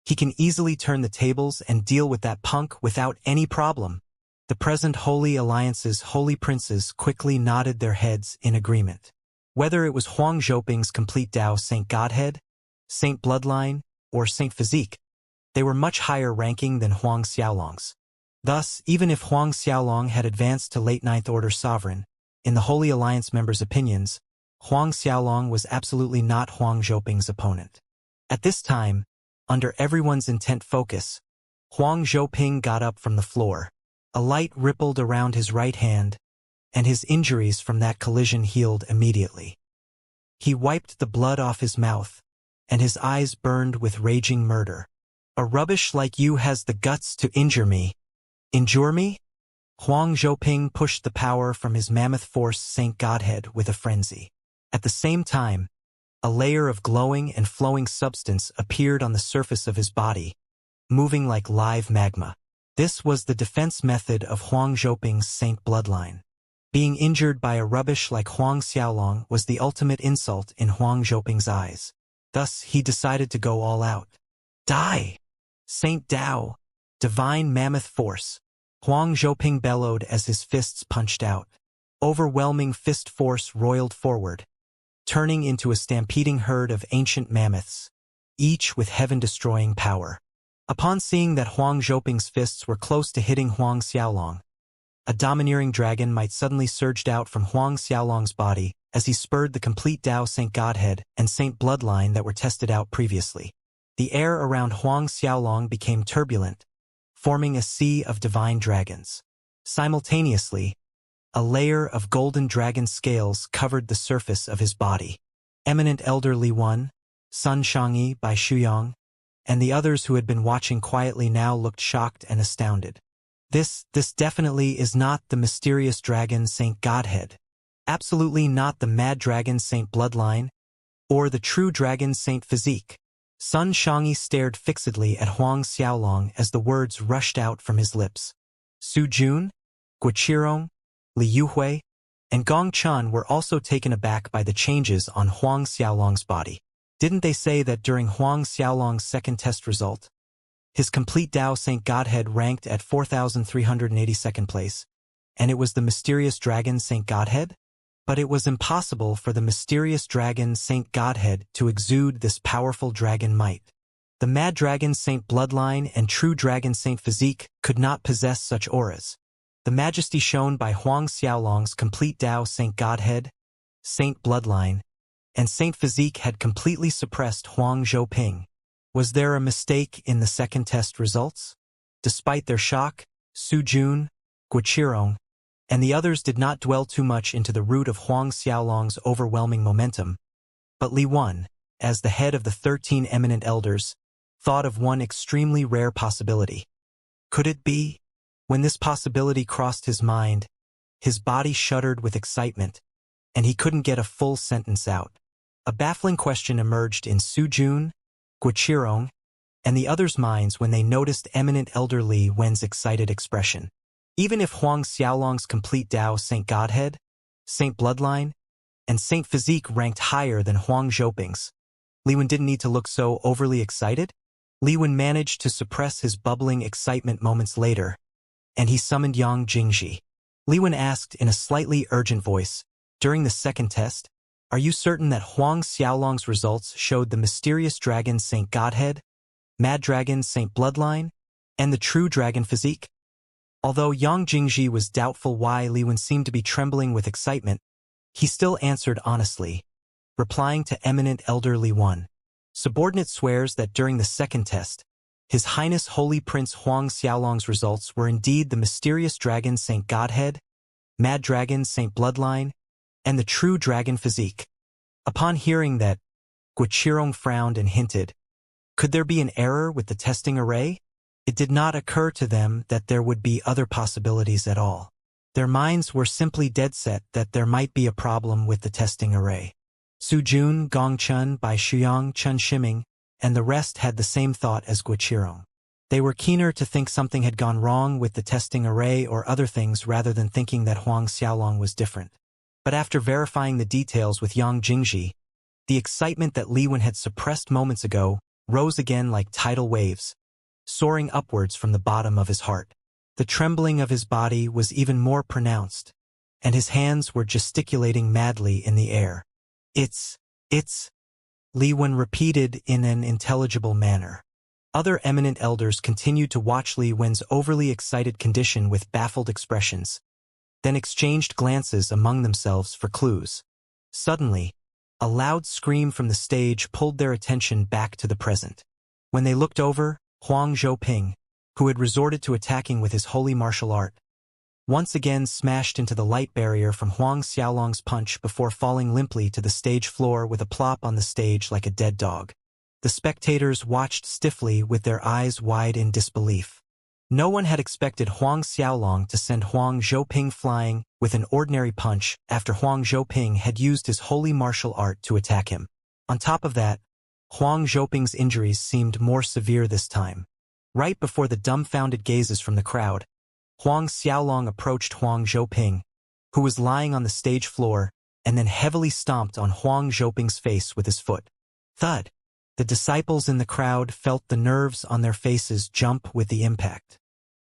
he can easily turn the tables and deal with that punk without any problem. The present Holy Alliance's holy princes quickly nodded their heads in agreement. Whether it was Huang Zhouping's complete Tao Saint Godhead, Saint Bloodline, or Saint Physique, they were much higher ranking than Huang Xiaolong's. Thus, even if Huang Xiaolong had advanced to late Ninth Order Sovereign, in the Holy Alliance members' opinions, Huang Xiaolong was absolutely not Huang Zhouping's opponent. At this time, under everyone's intent focus, Huang Zhouping got up from the floor. A light rippled around his right hand, and his injuries from that collision healed immediately. He wiped the blood off his mouth, and his eyes burned with raging murder. "A rubbish like you has the guts to injure me. Injure me?" Huang Zhouping pushed the power from his mammoth force Saint Godhead with a frenzy. At the same time, a layer of glowing and flowing substance appeared on the surface of his body, moving like live magma. This was the defense method of Huang Zhouping's Saint bloodline. Being injured by a rubbish like Huang Xiaolong was the ultimate insult in Huang Zhouping's eyes. Thus, he decided to go all out. "Die! Saint Dao! Divine mammoth force!" Huang Zhouping bellowed as his fists punched out. Overwhelming fist force roiled forward, turning into a stampeding herd of ancient mammoths, each with heaven-destroying power. Upon seeing that Huang Zhouping's fists were close to hitting Huang Xiaolong, a domineering dragon might suddenly surged out from Huang Xiaolong's body as he spurred the complete Dao Saint Godhead and Saint bloodline that were tested out previously. The air around Huang Xiaolong became turbulent, forming a sea of divine dragons. Simultaneously, a layer of golden dragon scales covered the surface of his body. Eminent Elder Li Wen, Sun Shangyi by Shuyang, and the others who had been watching quietly now looked shocked and astounded. This definitely is not the mysterious dragon Saint Godhead. Absolutely not the mad dragon Saint bloodline, or the true dragon Saint physique. Sun Shangyi stared fixedly at Huang Xiaolong as the words rushed out from his lips. Su Jun, Guoqirong, Li Yuhui, and Gong Chun were also taken aback by the changes on Huang Xiaolong's body. Didn't they say that during Huang Xiaolong's second test result, his complete Dao Saint Godhead ranked at 4,382nd place, and it was the mysterious dragon Saint Godhead? But it was impossible for the mysterious dragon Saint Godhead to exude this powerful dragon might. The mad dragon Saint bloodline and true dragon Saint physique could not possess such auras. The majesty shown by Huang Xiaolong's complete Dao Saint Godhead, Saint bloodline, and Saint physique had completely suppressed Huang Zhouping. Was there a mistake in the second test results? Despite their shock, Su Jun, Guoqirong, and the others did not dwell too much into the root of Huang Xiaolong's overwhelming momentum, but Li Wen, as the head of the 13 eminent elders, thought of one extremely rare possibility. Could it be? When this possibility crossed his mind, his body shuddered with excitement, and he couldn't get a full sentence out. A baffling question emerged in Su Jun, Guoqirong, and the others' minds when they noticed eminent elder Li Wen's excited expression. Even if Huang Xiaolong's complete Dao Saint Godhead, Saint bloodline, and Saint physique ranked higher than Huang Zhouping's, Li Wen didn't need to look so overly excited. Li Wen managed to suppress his bubbling excitement moments later, and he summoned Yang Jingji. Li Wen asked in a slightly urgent voice, "During the second test, are you certain that Huang Xiaolong's results showed the mysterious dragon Saint Godhead, mad dragon Saint bloodline, and the true dragon physique?" Although Yang Jingji was doubtful why Li Wen seemed to be trembling with excitement, he still answered honestly, replying to eminent elder Li Wen. Subordinate swears that during the second test, His Highness Holy Prince Huang Xiaolong's results were indeed the mysterious dragon Saint Godhead, mad dragon Saint bloodline, and the true dragon physique. Upon hearing that, Guoqirong frowned and hinted, could there be an error with the testing array? It did not occur to them that there would be other possibilities at all. Their minds were simply dead set that there might be a problem with the testing array. Su Jun, Gong Chun, Bai Shuyang, Chun Shiming, and the rest had the same thought as Guoqirong. They were keener to think something had gone wrong with the testing array or other things rather than thinking that Huang Xiaolong was different. But after verifying the details with Yang Jingji, the excitement that Li Wen had suppressed moments ago rose again like tidal waves, soaring upwards from the bottom of his heart. The trembling of his body was even more pronounced, and his hands were gesticulating madly in the air. It's, Li Wen repeated in an intelligible manner. Other eminent elders continued to watch Li Wen's overly excited condition with baffled expressions, then exchanged glances among themselves for clues. Suddenly, a loud scream from the stage pulled their attention back to the present. When they looked over, Huang Zhouping, who had resorted to attacking with his holy martial art, once again smashed into the light barrier from Huang Xiaolong's punch before falling limply to the stage floor with a plop on the stage like a dead dog. The spectators watched stiffly with their eyes wide in disbelief. No one had expected Huang Xiaolong to send Huang Zhouping flying with an ordinary punch after Huang Zhouping had used his holy martial art to attack him. On top of that, Huang Zhouping's injuries seemed more severe this time. Right before the dumbfounded gazes from the crowd, Huang Xiaolong approached Huang Zhouping, who was lying on the stage floor, and then heavily stomped on Huang Zhouping's face with his foot. Thud! The disciples in the crowd felt the nerves on their faces jump with the impact.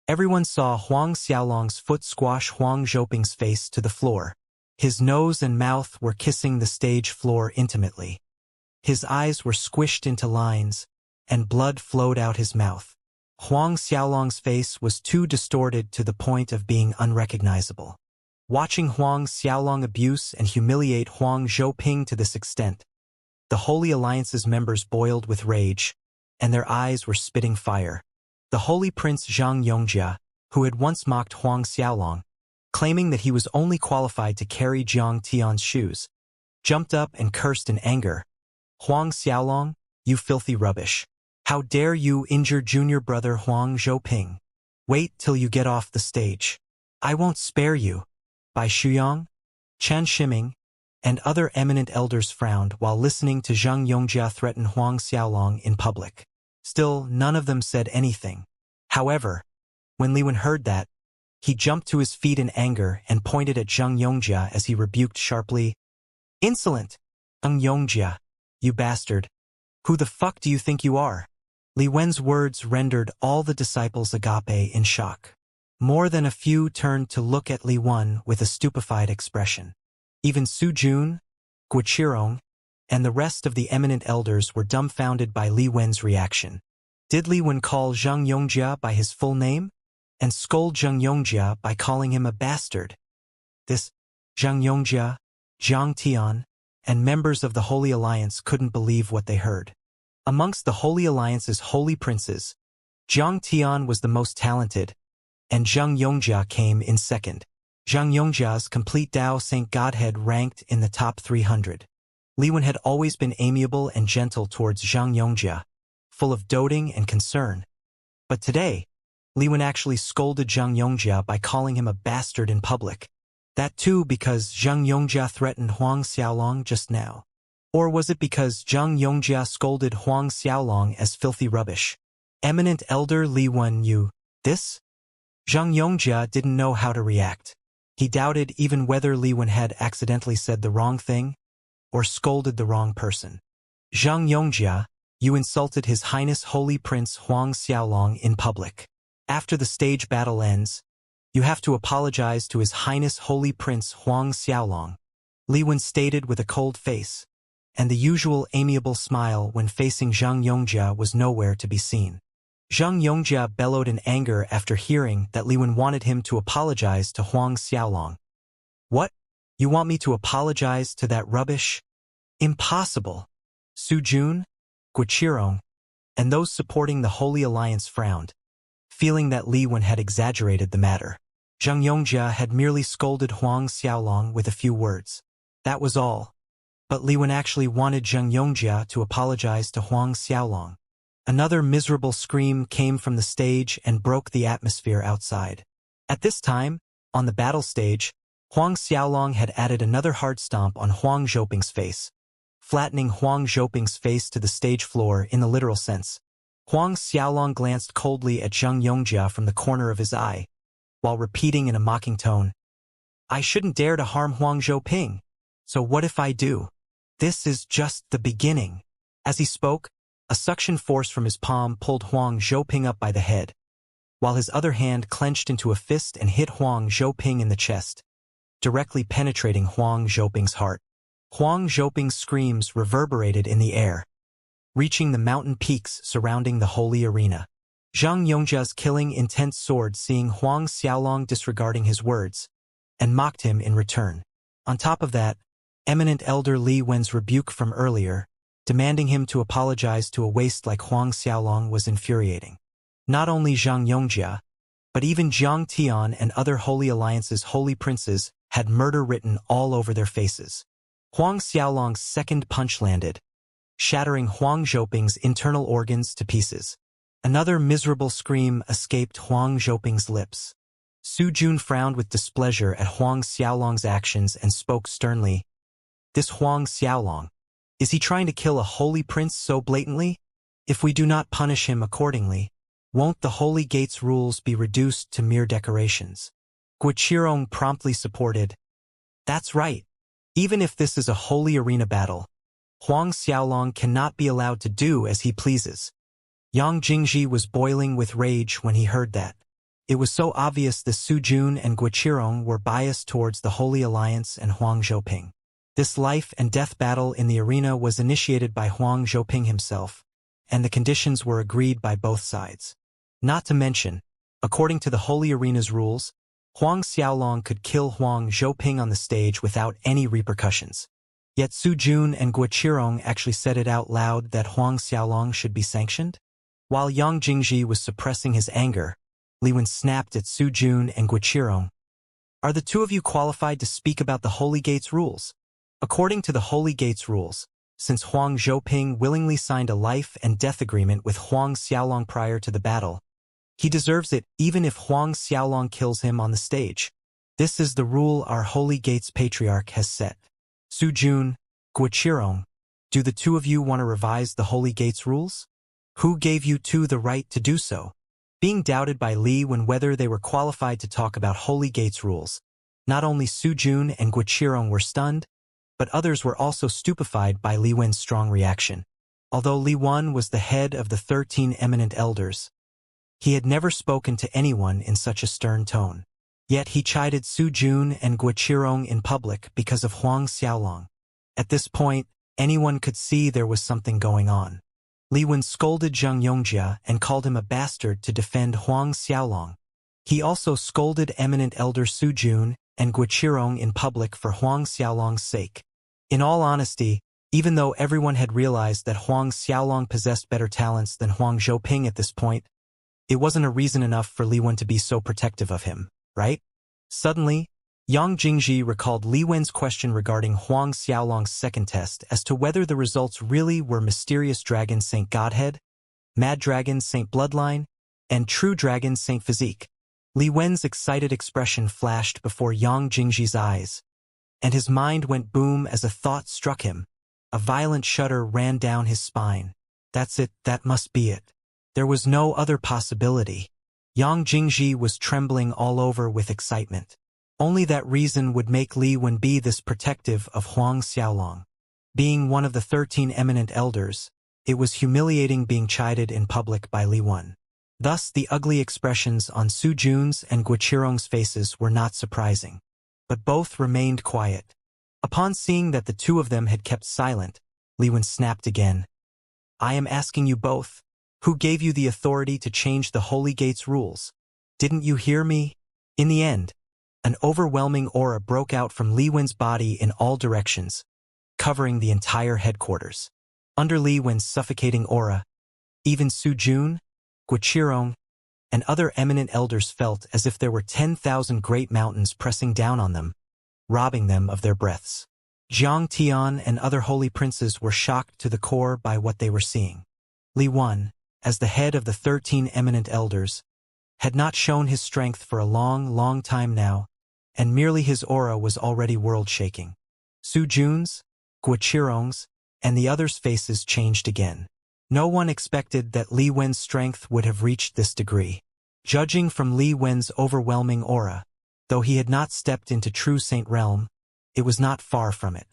Everyone saw Huang Xiaolong's foot squash Huang Zhouping's face to the floor. His nose and mouth were kissing the stage floor intimately. His eyes were squished into lines, and blood flowed out his mouth. Huang Xiaolong's face was too distorted to the point of being unrecognizable. Watching Huang Xiaolong abuse and humiliate Huang Zhouping to this extent, the Holy Alliance's members boiled with rage, and their eyes were spitting fire. The Holy Prince Xianxia, who had once mocked Huang Xiaolong, claiming that he was only qualified to carry Jiang Tian's shoes, jumped up and cursed in anger. Huang Xiaolong, you filthy rubbish. How dare you injure junior brother Huang Zhouping? Wait till you get off the stage. I won't spare you. Bai Shuyang, Chen Shiming, and other eminent elders frowned while listening to Zhang Yongjia threaten Huang Xiaolong in public. Still, none of them said anything. However, when Li Wen heard that, he jumped to his feet in anger and pointed at Zhang Yongjia as he rebuked sharply, "Insolent! Zhang Yongjia, you bastard! Who the fuck do you think you are?" Li Wen's words rendered all the disciples agape in shock. More than a few turned to look at Li Wen with a stupefied expression. Even Su Jun, Guoqirong, and the rest of the eminent elders were dumbfounded by Li Wen's reaction. Did Li Wen call Zhang Yongjia by his full name, and scold Zhang Yongjia by calling him a bastard? This Zhang Yongjia, Jiang Tian, and members of the Holy Alliance couldn't believe what they heard. Amongst the Holy Alliance's holy princes, Jiang Tian was the most talented, and Zhang Yongjia came in second. Zhang Yongjia's complete Tao Saint Godhead ranked in the top 300. Li Wen had always been amiable and gentle towards Zhang Yongjia, full of doting and concern. But today, Li Wen actually scolded Zhang Yongjia by calling him a bastard in public. That too because Zhang Yongjia threatened Huang Xiaolong just now. Or was it because Zhang Yongjia scolded Huang Xiaolong as filthy rubbish? Eminent Elder Li Wen, you, this? Zhang Yongjia didn't know how to react. He doubted even whether Li Wen had accidentally said the wrong thing, or scolded the wrong person. Zhang Yongjia, you insulted His Highness Holy Prince Huang Xiaolong in public. After the stage battle ends, you have to apologize to His Highness Holy Prince Huang Xiaolong. Li Wen stated with a cold face, and the usual amiable smile when facing Zhang Yongjia was nowhere to be seen. Zhang Yongjia bellowed in anger after hearing that Li Wen wanted him to apologize to Huang Xiaolong. What? You want me to apologize to that rubbish? Impossible! Su Jun, Guoqirong, and those supporting the Holy Alliance frowned, feeling that Li Wen had exaggerated the matter. Zhang Yongjia had merely scolded Huang Xiaolong with a few words. That was all. But Li Wen actually wanted Zhang Yongjia to apologize to Huang Xiaolong. Another miserable scream came from the stage and broke the atmosphere outside. At this time, on the battle stage, Huang Xiaolong had added another hard stomp on Huang Zhouping's face, flattening Huang Zhouping's face to the stage floor in the literal sense. Huang Xiaolong glanced coldly at Zhang Yongjia from the corner of his eye, while repeating in a mocking tone, "I shouldn't dare to harm Huang Zhouping. So what if I do? This is just the beginning." As he spoke, a suction force from his palm pulled Huang Zhouping up by the head, while his other hand clenched into a fist and hit Huang Zhouping in the chest, directly penetrating Huang Zhouping's heart. Huang Zhouping's screams reverberated in the air, reaching the mountain peaks surrounding the holy arena. Zhang Yongjia's killing intense sword seeing Huang Xiaolong disregarding his words, and mocked him in return. On top of that, eminent elder Li Wen's rebuke from earlier, demanding him to apologize to a waste like Huang Xiaolong, was infuriating. Not only Zhang Yongjia, but even Jiang Tian and other Holy Alliance's holy princes had murder written all over their faces. Huang Xiaolong's second punch landed, shattering Huang Zhouping's internal organs to pieces. Another miserable scream escaped Huang Zhouping's lips. Su Jun frowned with displeasure at Huang Xiaolong's actions and spoke sternly. This Huang Xiaolong, is he trying to kill a holy prince so blatantly? If we do not punish him accordingly, won't the Holy Gate's rules be reduced to mere decorations? Guoqirong promptly supported. That's right. Even if this is a holy arena battle, Huang Xiaolong cannot be allowed to do as he pleases. Yang Jingji was boiling with rage when he heard that. It was so obvious that Su Jun and Guoqirong were biased towards the Holy Alliance and Huang Zhouping. This life and death battle in the arena was initiated by Huang Zhouping himself, and the conditions were agreed by both sides. Not to mention, according to the Holy Arena's rules, Huang Xiaolong could kill Huang Zhouping on the stage without any repercussions. Yet Su Jun and Guoqirong actually said it out loud that Huang Xiaolong should be sanctioned? While Yang Jingji was suppressing his anger, Li Wen snapped at Su Jun and Guoqirong. Are the two of you qualified to speak about the Holy Gate's rules? According to the Holy Gate's rules, since Huang Zhouping willingly signed a life and death agreement with Huang Xiaolong prior to the battle, he deserves it even if Huang Xiaolong kills him on the stage. This is the rule our Holy Gate's patriarch has set. Su Jun, Guoqirong, do the two of you want to revise the Holy Gate's rules? Who gave you two the right to do so? Being doubted by Li Wen whether they were qualified to talk about Holy Gate's rules, not only Su Jun and Guoqirong were stunned, but others were also stupefied by Li Wen's strong reaction. Although Li Wen was the head of the 13 eminent elders, he had never spoken to anyone in such a stern tone. Yet he chided Su Jun and Guoqirong in public because of Huang Xiaolong. At this point, anyone could see there was something going on. Li Wen scolded Zhang Yongjia and called him a bastard to defend Huang Xiaolong. He also scolded eminent elder Su Jun and Guoqirong in public for Huang Xiaolong's sake. In all honesty, even though everyone had realized that Huang Xiaolong possessed better talents than Huang Zhouping at this point, it wasn't a reason enough for Li Wen to be so protective of him, right? Suddenly, Yang Jingji recalled Li Wen's question regarding Huang Xiaolong's second test as to whether the results really were Mysterious Dragon Saint Godhead, Mad Dragon Saint Bloodline, and True Dragon Saint Physique. Li Wen's excited expression flashed before Yang Jingji's eyes, and his mind went boom as a thought struck him. A violent shudder ran down his spine. That's it, that must be it. There was no other possibility. Yang Jingji was trembling all over with excitement. Only that reason would make Li Wen be this protective of Huang Xiaolong. Being one of the 13 eminent elders, it was humiliating being chided in public by Li Wen. Thus the ugly expressions on Su Jun's and Guoqirong's faces were not surprising. But both remained quiet. Upon seeing that the two of them had kept silent, Li Wen snapped again. I am asking you both, who gave you the authority to change the Holy Gate's rules? Didn't you hear me? In the end, an overwhelming aura broke out from Li Wen's body in all directions, covering the entire headquarters. Under Li Wen's suffocating aura, even Su Jun, Guoqirong, and other eminent elders felt as if there were 10,000 great mountains pressing down on them, robbing them of their breaths. Jiang Tian and other holy princes were shocked to the core by what they were seeing. Li Wen, as the head of the 13 eminent elders, had not shown his strength for a long time now, and merely his aura was already world-shaking. Su Jun's, Guoqirong's, and the others' faces changed again. No one expected that Li Wen's strength would have reached this degree. Judging from Li Wen's overwhelming aura, though he had not stepped into true saint realm, it was not far from it.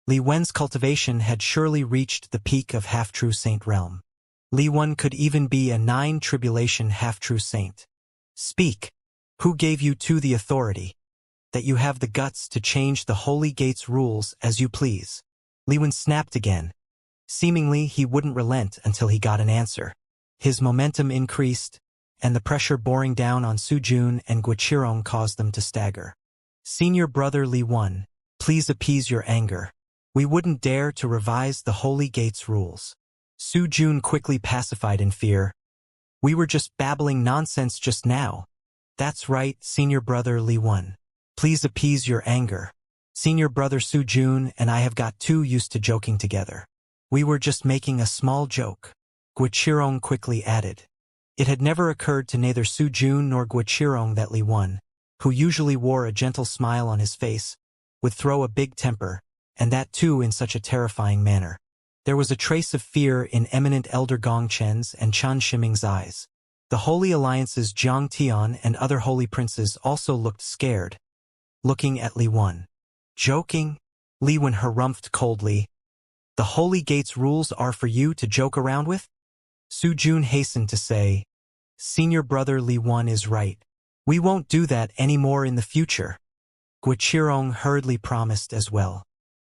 Li Wen's cultivation had surely reached the peak of half-true saint realm. Li Wen could even be a 9-tribulation half-true saint. Speak. Who gave you two the authority? That you have the guts to change the Holy Gate's rules as you please. Li Wen snapped again. Seemingly, he wouldn't relent until he got an answer. His momentum increased, and the pressure boring down on Su Jun and Guoqirong caused them to stagger. Senior brother Li Wen, please appease your anger. We wouldn't dare to revise the Holy Gate's rules. Su Jun quickly pacified in fear. We were just babbling nonsense just now. That's right, senior brother Li Wen. Please appease your anger. Senior brother Su Jun and I have got too used to joking together. We were just making a small joke, Guichirong quickly added. It had never occurred to neither Su Jun nor Guichirong that Li Wen, who usually wore a gentle smile on his face, would throw a big temper, and that too in such a terrifying manner. There was a trace of fear in eminent Elder Gong Chen's and Chen Shiming's eyes. The Holy Alliance's Jiang Tian and other holy princes also looked scared, looking at Li Wen. Joking? Li Wen harumphed coldly. The Holy Gate's rules are for you to joke around with? Su Jun hastened to say, Senior brother Li Wen is right. We won't do that anymore in the future. Guichirong hurriedly promised as well.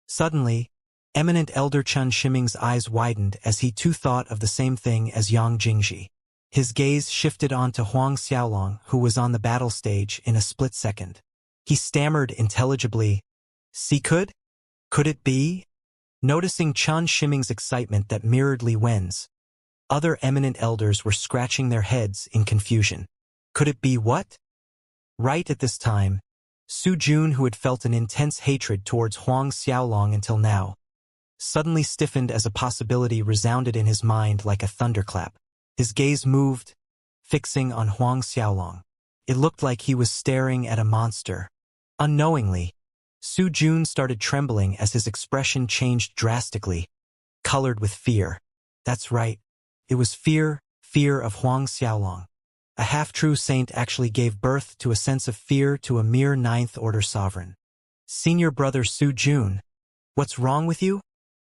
Suddenly, eminent Elder Chen Shiming's eyes widened as he too thought of the same thing as Yang Jingji. His gaze shifted onto Huang Xiaolong, who was on the battle stage in a split second. He stammered intelligibly, "See, could it be?" Noticing Chen Shiming's excitement that mirrored Li Wen's, other eminent elders were scratching their heads in confusion. Could it be what? Right at this time, Su Jun, who had felt an intense hatred towards Huang Xiaolong until now, suddenly stiffened as a possibility resounded in his mind like a thunderclap. His gaze moved, fixing on Huang Xiaolong. It looked like he was staring at a monster. Unknowingly, Su Jun started trembling as his expression changed drastically, colored with fear. That's right. It was fear of Huang Xiaolong. A half-true saint actually gave birth to a sense of fear to a mere ninth-order sovereign. Senior brother Su Jun, what's wrong with you?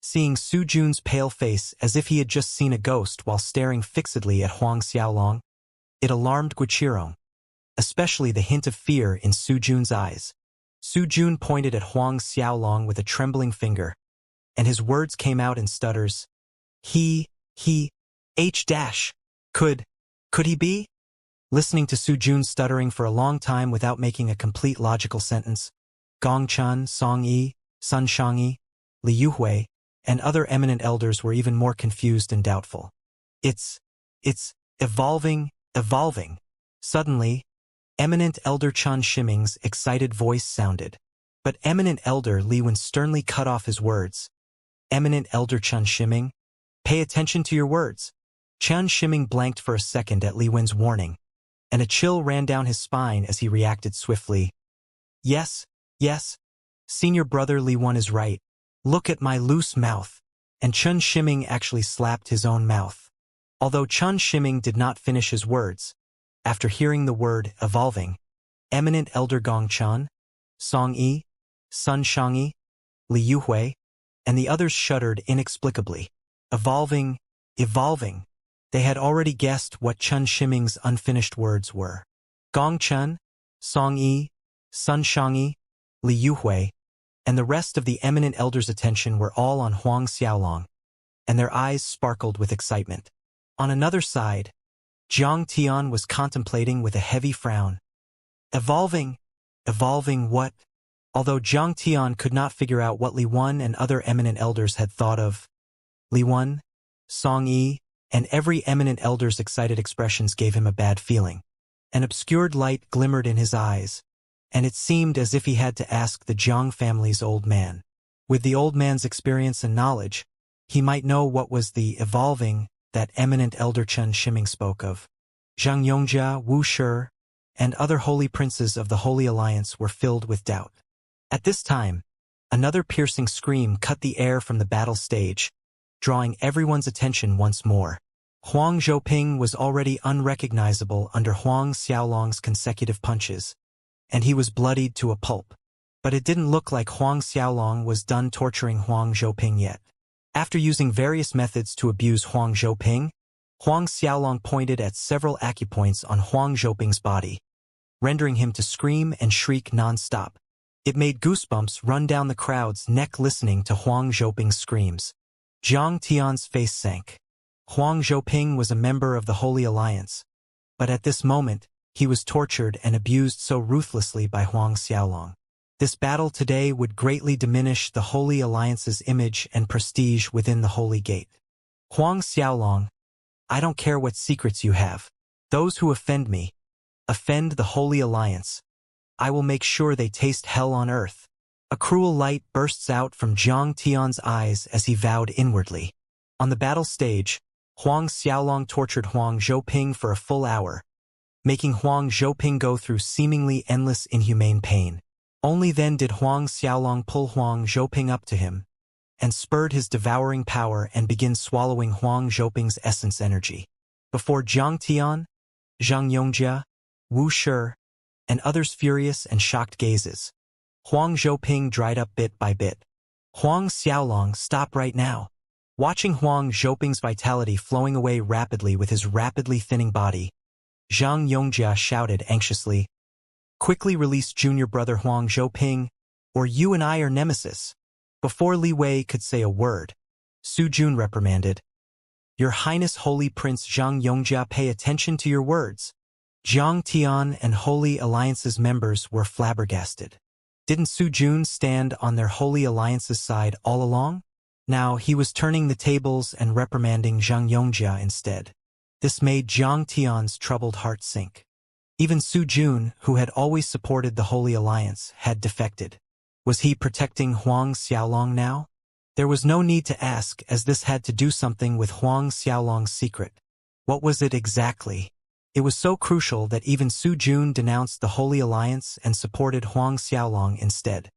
Seeing Su Jun's pale face as if he had just seen a ghost while staring fixedly at Huang Xiaolong, it alarmed Guichirong, especially the hint of fear in Su Jun's eyes. Su Jun pointed at Huang Xiaolong with a trembling finger, and his words came out in stutters. Could he be? Listening to Su Jun stuttering for a long time without making a complete logical sentence, Gong Chen, Song Yi, Sun Shangyi, Li Yuhui, and other eminent elders were even more confused and doubtful. It's evolving. Suddenly, eminent Elder Chen Shiming's excited voice sounded. But eminent Elder Li Wen sternly cut off his words. Eminent Elder Chen Shiming, pay attention to your words. Chen Shiming blanked for a second at Li Wen's warning, and a chill ran down his spine as he reacted swiftly. Yes, senior brother Li Wen is right. Look at my loose mouth. And Chen Shiming actually slapped his own mouth. Although Chen Shiming did not finish his words, after hearing the word evolving, eminent Elder Gong Chen, Song Yi, Sun Shangyi, Li Yuhui, and the others shuddered inexplicably. Evolving. They had already guessed what Chen Shiming's unfinished words were. Gong Chen, Song Yi, Sun Shangyi, Li Yuhui, and the rest of the eminent elders' attention were all on Huang Xiaolong, and their eyes sparkled with excitement. On another side, Jiang Tian was contemplating with a heavy frown. Evolving what? Although Jiang Tian could not figure out what Li Wen and other eminent elders had thought of, Li Wen, Song Yi, and every eminent elder's excited expressions gave him a bad feeling. An obscured light glimmered in his eyes, and it seemed as if he had to ask the Jiang family's old man. With the old man's experience and knowledge, he might know what was the evolving that eminent Elder Chen Shiming spoke of. Zhang Yongjia, Wu Shi, and other holy princes of the Holy Alliance were filled with doubt. At this time, another piercing scream cut the air from the battle stage, drawing everyone's attention once more. Huang Zhouping was already unrecognizable under Huang Xiaolong's consecutive punches, and he was bloodied to a pulp. But it didn't look like Huang Xiaolong was done torturing Huang Zhouping yet. After using various methods to abuse Huang Zhouping, Huang Xiaolong pointed at several acupoints on Huang Zhouping's body, rendering him to scream and shriek non-stop. It made goosebumps run down the crowd's neck listening to Huang Zhouping's screams. Jiang Tian's face sank. Huang Zhouping was a member of the Holy Alliance, but at this moment, he was tortured and abused so ruthlessly by Huang Xiaolong. This battle today would greatly diminish the Holy Alliance's image and prestige within the Holy Gate. Huang Xiaolong, I don't care what secrets you have. Those who offend me, offend the Holy Alliance. I will make sure they taste hell on earth. A cruel light bursts out from Jiang Tian's eyes as he vowed inwardly. On the battle stage, Huang Xiaolong tortured Huang Zhouping for a full hour, making Huang Zhouping go through seemingly endless inhumane pain. Only then did Huang Xiaolong pull Huang Zhouping up to him, and spurred his devouring power and begin swallowing Huang Zhouping's essence energy. Before Jiang Tian, Zhang Yongjia, Wu Shi, and others' furious and shocked gazes, Huang Zhouping dried up bit by bit. Huang Xiaolong, stop right now. Watching Huang Zhouping's vitality flowing away rapidly with his rapidly thinning body, Zhang Yongjia shouted anxiously, quickly release junior brother Huang Zhouping, or you and I are nemesis. Before Li Wei could say a word, Su Jun reprimanded, Your Highness Holy Prince Zhang Yongjia, pay attention to your words. Jiang Tian and Holy Alliance's members were flabbergasted. Didn't Su Jun stand on their Holy Alliance's side all along? Now he was turning the tables and reprimanding Zhang Yongjia instead. This made Jiang Tian's troubled heart sink. Even Su Jun, who had always supported the Holy Alliance, had defected. Was he protecting Huang Xiaolong now? There was no need to ask, as this had to do something with Huang Xiaolong's secret. What was it exactly? It was so crucial that even Su Jun denounced the Holy Alliance and supported Huang Xiaolong instead.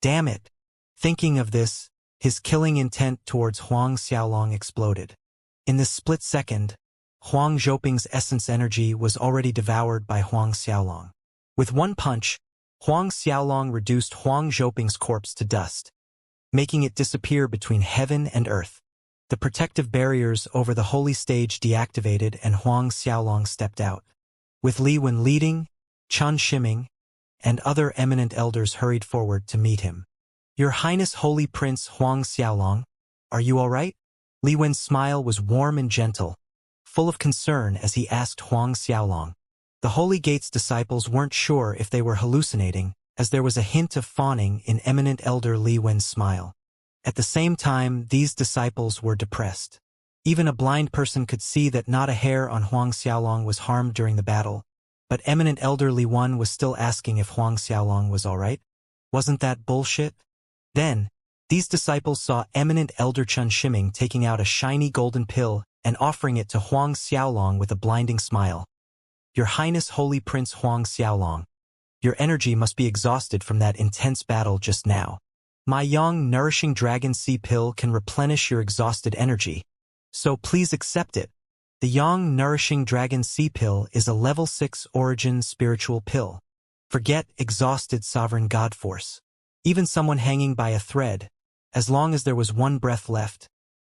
Damn it! Thinking of this, his killing intent towards Huang Xiaolong exploded. In this split second, Huang Zhouping's essence energy was already devoured by Huang Xiaolong. With one punch, Huang Xiaolong reduced Huang Zhouping's corpse to dust, making it disappear between heaven and earth. The protective barriers over the holy stage deactivated and Huang Xiaolong stepped out. With Li Wen leading, Chen Shiming, and other eminent elders hurried forward to meet him. Your Highness Holy Prince Huang Xiaolong, are you all right? Li Wen's smile was warm and gentle, full of concern as he asked Huang Xiaolong. The Holy Gate's disciples weren't sure if they were hallucinating, as there was a hint of fawning in eminent elder Li Wen's smile. At the same time, these disciples were depressed. Even a blind person could see that not a hair on Huang Xiaolong was harmed during the battle, but eminent elder Li Wen was still asking if Huang Xiaolong was all right. Wasn't that bullshit? Then, these disciples saw eminent elder Chen Shiming taking out a shiny golden pill and offering it to Huang Xiaolong with a blinding smile. Your Highness Holy Prince Huang Xiaolong, your energy must be exhausted from that intense battle just now. My Yang Nourishing Dragon Sea Pill can replenish your exhausted energy, so please accept it. The Yang Nourishing Dragon Sea Pill is a level 6 origin spiritual pill. Forget exhausted sovereign god force. Even someone hanging by a thread, as long as there was one breath left,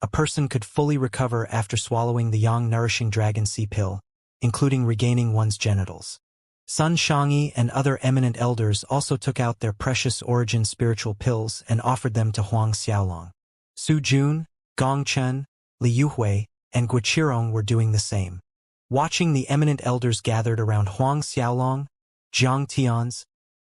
a person could fully recover after swallowing the Yang Nourishing Dragon Sea Pill, including regaining one's genitals. Sun Shangyi and other eminent elders also took out their precious origin spiritual pills and offered them to Huang Xiaolong. Su Jun, Gong Chen, Li Yuhui, and Guiqirong were doing the same. Watching the eminent elders gathered around Huang Xiaolong, Jiang Tian's,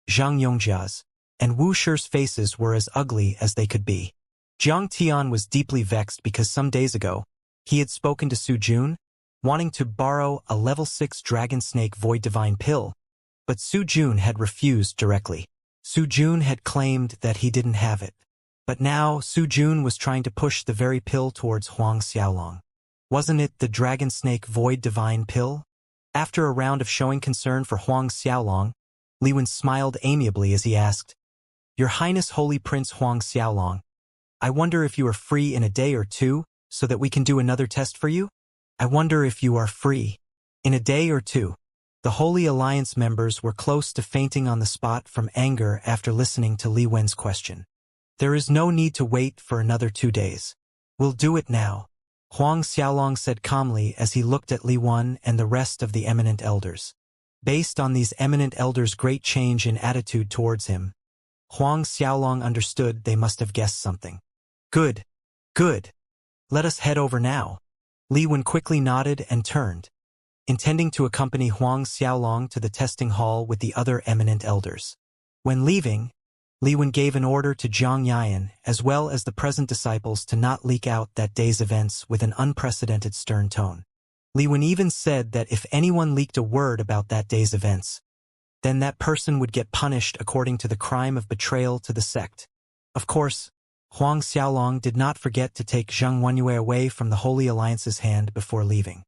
Zhang Yongjia's, and Wu Shi's faces were as ugly as they could be. Jiang Tian was deeply vexed because some days ago, he had spoken to Su Jun, wanting to borrow a level 6 Dragon Snake Void Divine Pill, but Su Jun had refused directly. Su Jun had claimed that he didn't have it. But now Su Jun was trying to push the very pill towards Huang Xiaolong. Wasn't it the Dragon Snake Void Divine Pill? After a round of showing concern for Huang Xiaolong, Li Wen smiled amiably as he asked, Your Highness Holy Prince Huang Xiaolong, I wonder if you are free in a day or two, so that we can do another test for you? I wonder if you are free. In a day or two. The Holy Alliance members were close to fainting on the spot from anger after listening to Li Wen's question. There is no need to wait for another 2 days. We'll do it now, Huang Xiaolong said calmly as he looked at Li Wen and the rest of the eminent elders. Based on these eminent elders' great change in attitude towards him, Huang Xiaolong understood they must have guessed something. Good. Good. Let us head over now. Li Wen quickly nodded and turned, intending to accompany Huang Xiaolong to the testing hall with the other eminent elders. When leaving, Li Wen gave an order to Zhang Yian as well as the present disciples to not leak out that day's events with an unprecedented stern tone. Li Wen even said that if anyone leaked a word about that day's events, then that person would get punished according to the crime of betrayal to the sect. Of course, Huang Xiaolong did not forget to take Zheng Wenyue away from the Holy Alliance's hand before leaving.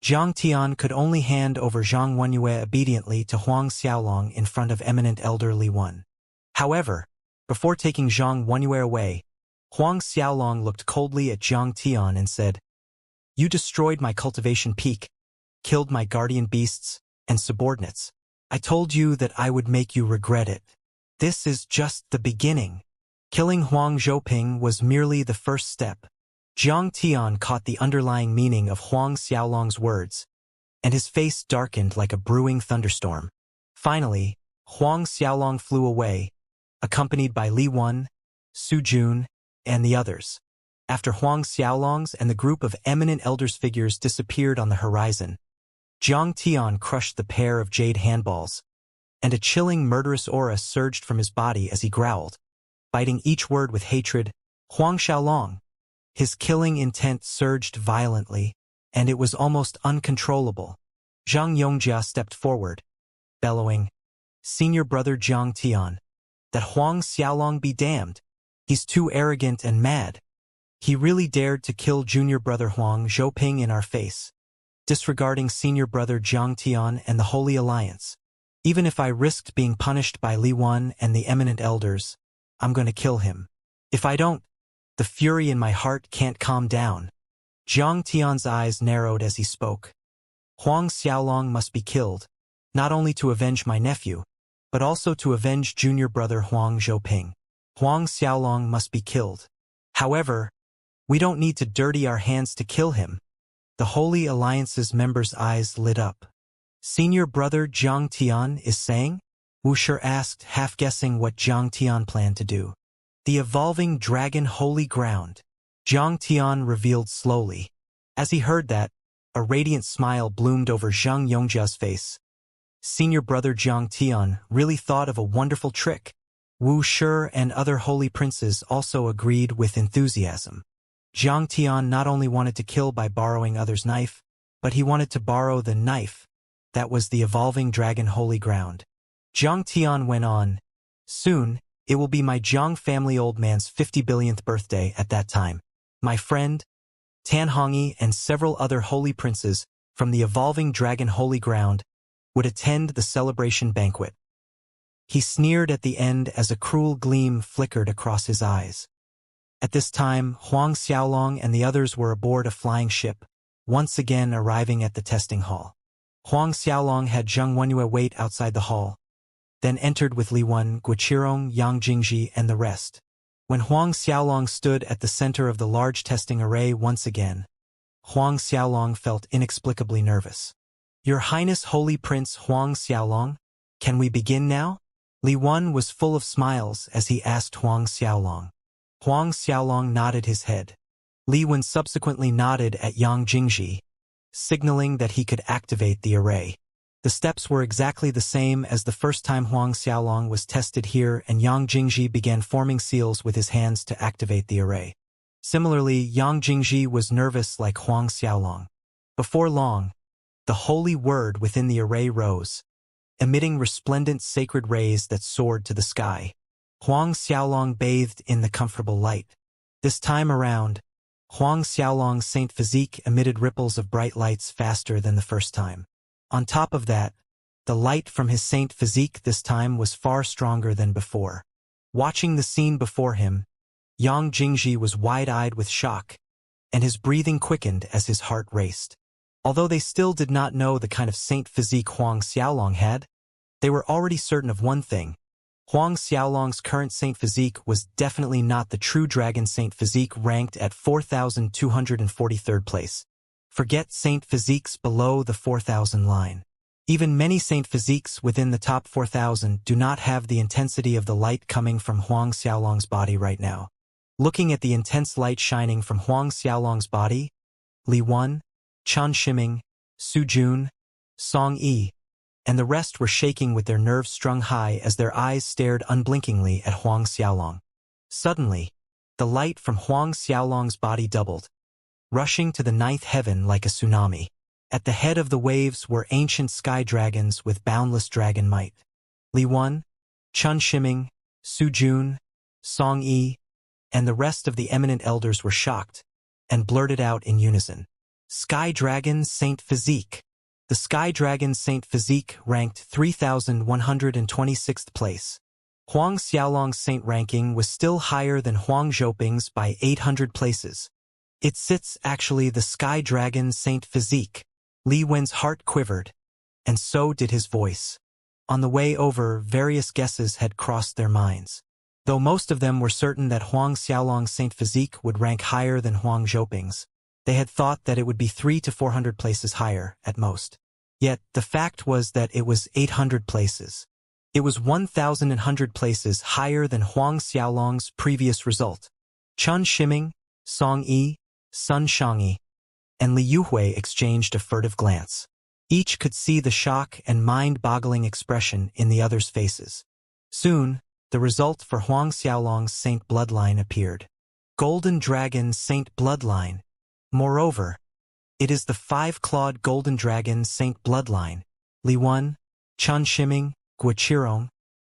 Zhang Tian could only hand over Zheng Wenyue obediently to Huang Xiaolong in front of eminent elder Li Wen. However, before taking Zheng Wenyue away, Huang Xiaolong looked coldly at Zhang Tian and said, "You destroyed my cultivation peak, killed my guardian beasts and subordinates. I told you that I would make you regret it. This is just the beginning." Killing Huang Zhouping was merely the first step. Zhang Tian caught the underlying meaning of Huang Xiaolong's words, and his face darkened like a brewing thunderstorm. Finally, Huang Xiaolong flew away, accompanied by Li Wen, Su Jun, and the others. After Huang Xiaolong's and the group of eminent elders' figures disappeared on the horizon, Zhang Tian crushed the pair of jade handballs, and a chilling murderous aura surged from his body as he growled, biting each word with hatred, "Huang Xiaolong." His killing intent surged violently, and it was almost uncontrollable. Zhang Yongjia stepped forward, bellowing, "Senior brother Zhang Tian, that Huang Xiaolong be damned. He's too arrogant and mad. He really dared to kill junior brother Huang Zhouping in our face, disregarding senior brother Zhang Tian and the Holy Alliance. Even if I risked being punished by Li Wen and the eminent elders, I'm going to kill him. If I don't, the fury in my heart can't calm down." Zhang Tian's eyes narrowed as he spoke. "Huang Xiaolong must be killed, not only to avenge my nephew, but also to avenge junior brother Huang Zhouping. Huang Xiaolong must be killed. However, we don't need to dirty our hands to kill him." The Holy Alliance's members' eyes lit up. "Senior brother Zhang Tian is saying?" Wuxia asked, half-guessing what Zhang Tian planned to do. "The evolving dragon holy ground," Zhang Tian revealed slowly. As he heard that, a radiant smile bloomed over Zhang Yongjia's face. Senior brother Zhang Tian really thought of a wonderful trick. Wu Shi and other holy princes also agreed with enthusiasm. Zhang Tian not only wanted to kill by borrowing others' knife, but he wanted to borrow the knife that was the evolving dragon holy ground. Zhang Tian went on, "Soon, it will be my Zhang family old man's 50 billionth birthday at that time. My friend, Tan Hongyi and several other holy princes from the evolving dragon holy ground would attend the celebration banquet." He sneered at the end as a cruel gleam flickered across his eyes. At this time, Huang Xiaolong and the others were aboard a flying ship, once again arriving at the testing hall. Huang Xiaolong had Zheng Wenyue wait outside the hall, then entered with Li Wen, Guoqirong, Yang Jingji, and the rest. When Huang Xiaolong stood at the center of the large testing array once again, Huang Xiaolong felt inexplicably nervous. "Your Highness Holy Prince Huang Xiaolong, can we begin now?" Li Wen was full of smiles as he asked Huang Xiaolong. Huang Xiaolong nodded his head. Li Wen subsequently nodded at Yang Jingji, signaling that he could activate the array. The steps were exactly the same as the first time Huang Xiaolong was tested here, and Yang Jingji began forming seals with his hands to activate the array. Similarly, Yang Jingji was nervous like Huang Xiaolong. Before long, the holy word within the array rose, emitting resplendent sacred rays that soared to the sky. Huang Xiaolong bathed in the comfortable light. This time around, Huang Xiaolong's saint physique emitted ripples of bright lights faster than the first time. On top of that, the light from his saint physique this time was far stronger than before. Watching the scene before him, Yang Jingji was wide-eyed with shock, and his breathing quickened as his heart raced. Although they still did not know the kind of saint physique Huang Xiaolong had, they were already certain of one thing. Huang Xiaolong's current saint physique was definitely not the true dragon saint physique ranked at 4,243rd place. Forget saint physiques below the 4,000 line. Even many saint physiques within the top 4,000 do not have the intensity of the light coming from Huang Xiaolong's body right now. Looking at the intense light shining from Huang Xiaolong's body, Li Wen, Chen Shiming, Su Jun, Song Yi, and the rest were shaking with their nerves strung high as their eyes stared unblinkingly at Huang Xiaolong. Suddenly, the light from Huang Xiaolong's body doubled, rushing to the ninth heaven like a tsunami. At the head of the waves were ancient sky dragons with boundless dragon might. Li Wen, Chen Shiming, Su Jun, Song Yi, and the rest of the eminent elders were shocked, and blurted out in unison. Sky Dragon Saint Physique. The Sky Dragon Saint Physique ranked 3,126th place. Huang Xiaolong's Saint ranking was still higher than Huang Zhouping's by 800 places. It sits actually the Sky Dragon Saint Physique. Li Wen's heart quivered, and so did his voice. On the way over, various guesses had crossed their minds. Though most of them were certain that Huang Xiaolong's Saint Physique would rank higher than Huang Zhouping's, they had thought that it would be 300 to 400 places higher, at most. Yet, the fact was that it was 800 places. It was 1,100 places higher than Huang Xiaolong's previous result. Chun Shiming, Song Yi, Sun Shangyi, and Li Yuhui exchanged a furtive glance. Each could see the shock and mind-boggling expression in the other's faces. Soon, the result for Huang Xiaolong's Saint Bloodline appeared. Golden Dragon Saint Bloodline. Moreover, it is the 5-clawed Golden Dragon Saint Bloodline. Li Wen, Chun Shiming, Guo Qirong,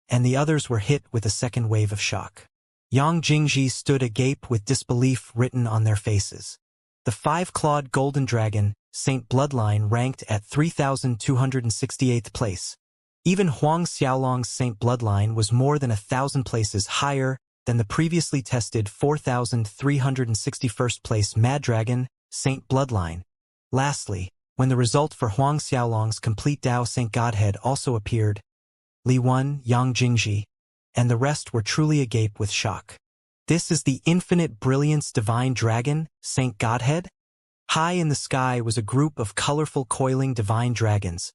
and the others were hit with a second wave of shock. Yang Jingji stood agape with disbelief written on their faces. The 5-clawed Golden Dragon Saint Bloodline ranked at 3,268th place. Even Huang Xiaolong's Saint Bloodline was more than 1,000 places higher than the previously tested 4,361st place Mad Dragon Saint Bloodline. Lastly, when the result for Huang Xiaolong's complete Dao Saint Godhead also appeared, Li Wen, Yang Jingji, and the rest were truly agape with shock. This is the infinite brilliance divine dragon, Saint Godhead? High in the sky was a group of colorful coiling divine dragons,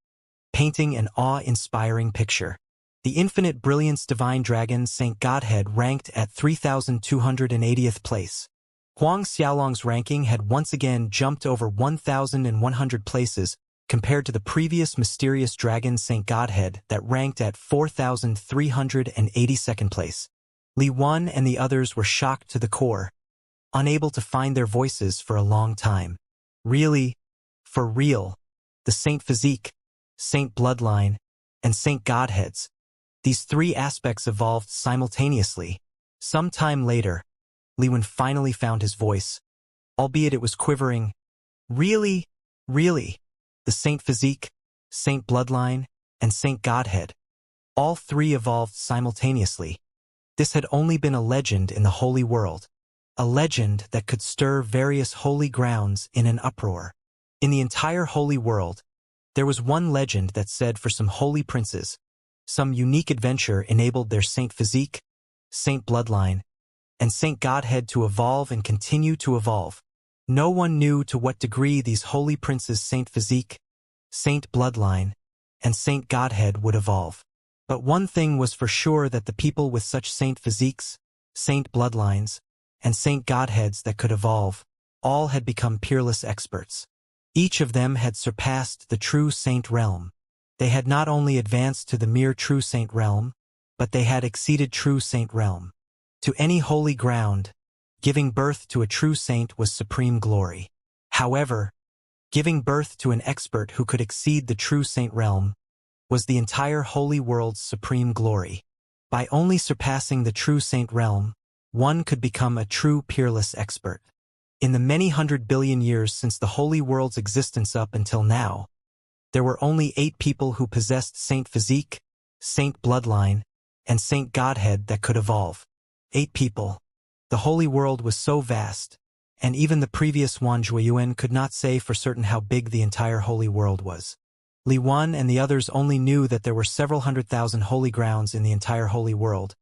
painting an awe-inspiring picture. The infinite brilliance divine dragon, Saint Godhead, ranked at 3,280th place. Huang Xiaolong's ranking had once again jumped over 1,100 places compared to the previous mysterious dragon Saint Godhead that ranked at 4,382nd place. Li Wen and the others were shocked to the core, unable to find their voices for a long time. Really, for real, the Saint Physique, Saint Bloodline, and Saint Godheads, these 3 aspects evolved simultaneously. Some time later, Li Wen finally found his voice, albeit it was quivering. Really, the Saint Physique, Saint Bloodline, and Saint Godhead, all 3 evolved simultaneously. This had only been a legend in the holy world, a legend that could stir various holy grounds in an uproar. In the entire holy world, there was one legend that said for some holy princes, some unique adventure enabled their Saint Physique, Saint Bloodline, and Saint Godhead to evolve and continue to evolve. No one knew to what degree these holy princes' Saint Physique, Saint Bloodline, and Saint Godhead would evolve. But one thing was for sure, that the people with such Saint Physiques, Saint Bloodlines, and Saint Godheads that could evolve, all had become peerless experts. Each of them had surpassed the true saint realm. They had not only advanced to the mere true saint realm, but they had exceeded true saint realm. To any holy ground, giving birth to a true saint was supreme glory. However, giving birth to an expert who could exceed the true saint realm was the entire holy world's supreme glory. By only surpassing the true saint realm, one could become a true peerless expert. In the many 100 billion years since the holy world's existence up until now, there were only 8 people who possessed Saint Physique, Saint Bloodline, and Saint Godhead that could evolve. 8 people. The holy world was so vast, and even the previous Wan Zhuiyuan could not say for certain how big the entire holy world was. Li Wen and the others only knew that there were several 100,000 holy grounds in the entire holy world,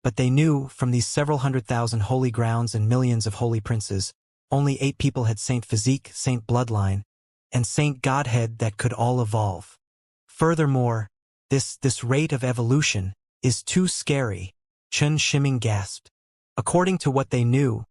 but they knew from these several 100,000 holy grounds and millions of holy princes, only 8 people had Saint Physique, Saint Bloodline, and Saint Godhead that could all evolve. Furthermore, this rate of evolution is too scary, Chun Shiming gasped. According to what they knew,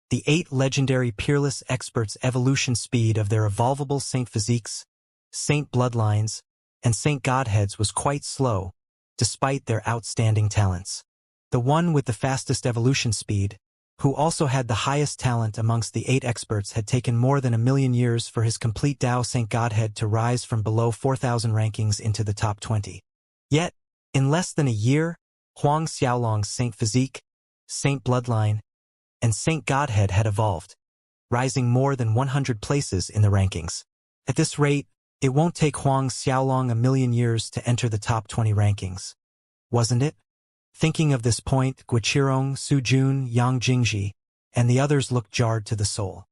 the 8 legendary peerless experts' evolution speed of their evolvable Saint Physiques, Saint Bloodlines, and Saint Godheads was quite slow, despite their outstanding talents. The one with the fastest evolution speed, who also had the highest talent amongst the 8 experts, had taken more than 1,000,000 years for his complete Dao Saint Godhead to rise from below 4,000 rankings into the top 20. Yet, in less than a year, Huang Xiaolong's Saint Physique, Saint Bloodline, and Saint Godhead had evolved, rising more than 100 places in the rankings. At this rate, it won't take Huang Xiaolong a million years to enter the top 20 rankings. Wasn't it? Thinking of this point, Guiqirong, Su Jun, Yang Jingji, and the others looked jarred to the soul.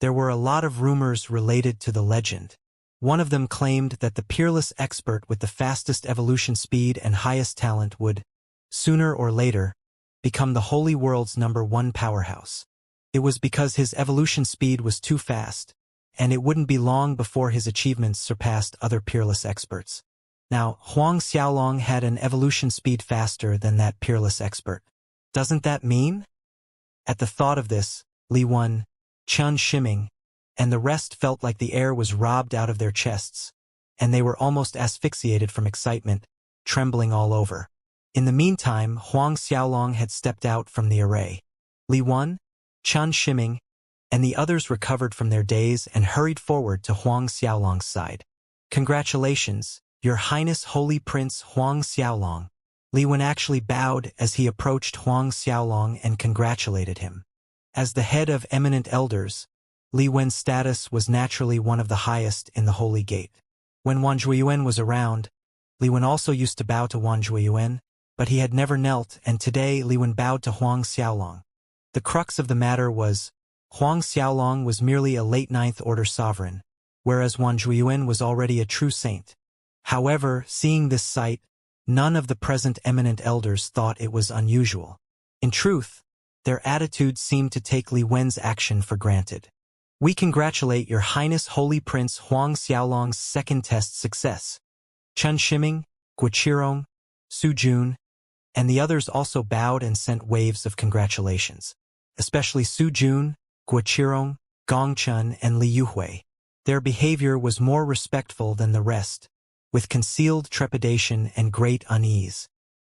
There were a lot of rumors related to the legend. One of them claimed that the peerless expert with the fastest evolution speed and highest talent would, sooner or later, become the holy world's #1 powerhouse. It was because his evolution speed was too fast, and it wouldn't be long before his achievements surpassed other peerless experts. Now, Huang Xiaolong had an evolution speed faster than that peerless expert. Doesn't that mean? At the thought of this, Li Wen, Chen Shiming, and the rest felt like the air was robbed out of their chests, and they were almost asphyxiated from excitement, trembling all over. In the meantime, Huang Xiaolong had stepped out from the array. Li Wen, Chen Shiming, and the others recovered from their daze and hurried forward to Huang Xiaolong's side. "Congratulations, Your Highness Holy Prince Huang Xiaolong." Li Wen actually bowed as he approached Huang Xiaolong and congratulated him. As the head of eminent elders, Li Wen's status was naturally one of the highest in the Holy Gate. When Wan Zhuiyuan was around, Li Wen also used to bow to Wan Zhuiyuan, but he had never knelt, and today Li Wen bowed to Huang Xiaolong. The crux of the matter was, Huang Xiaolong was merely a late Ninth Order sovereign, whereas Wan Zhuiyuan was already a true saint. However, seeing this sight, none of the present eminent elders thought it was unusual. In truth, their attitudes seemed to take Li Wen's action for granted. "We congratulate Your Highness Holy Prince Huang Xiaolong's second test success." Chen Shiming, Guiqirong, Su Jun, and the others also bowed and sent waves of congratulations. Especially Su Jun, Guiqirong, Gong Chen, and Li Yuhui. Their behavior was more respectful than the rest, with concealed trepidation and great unease.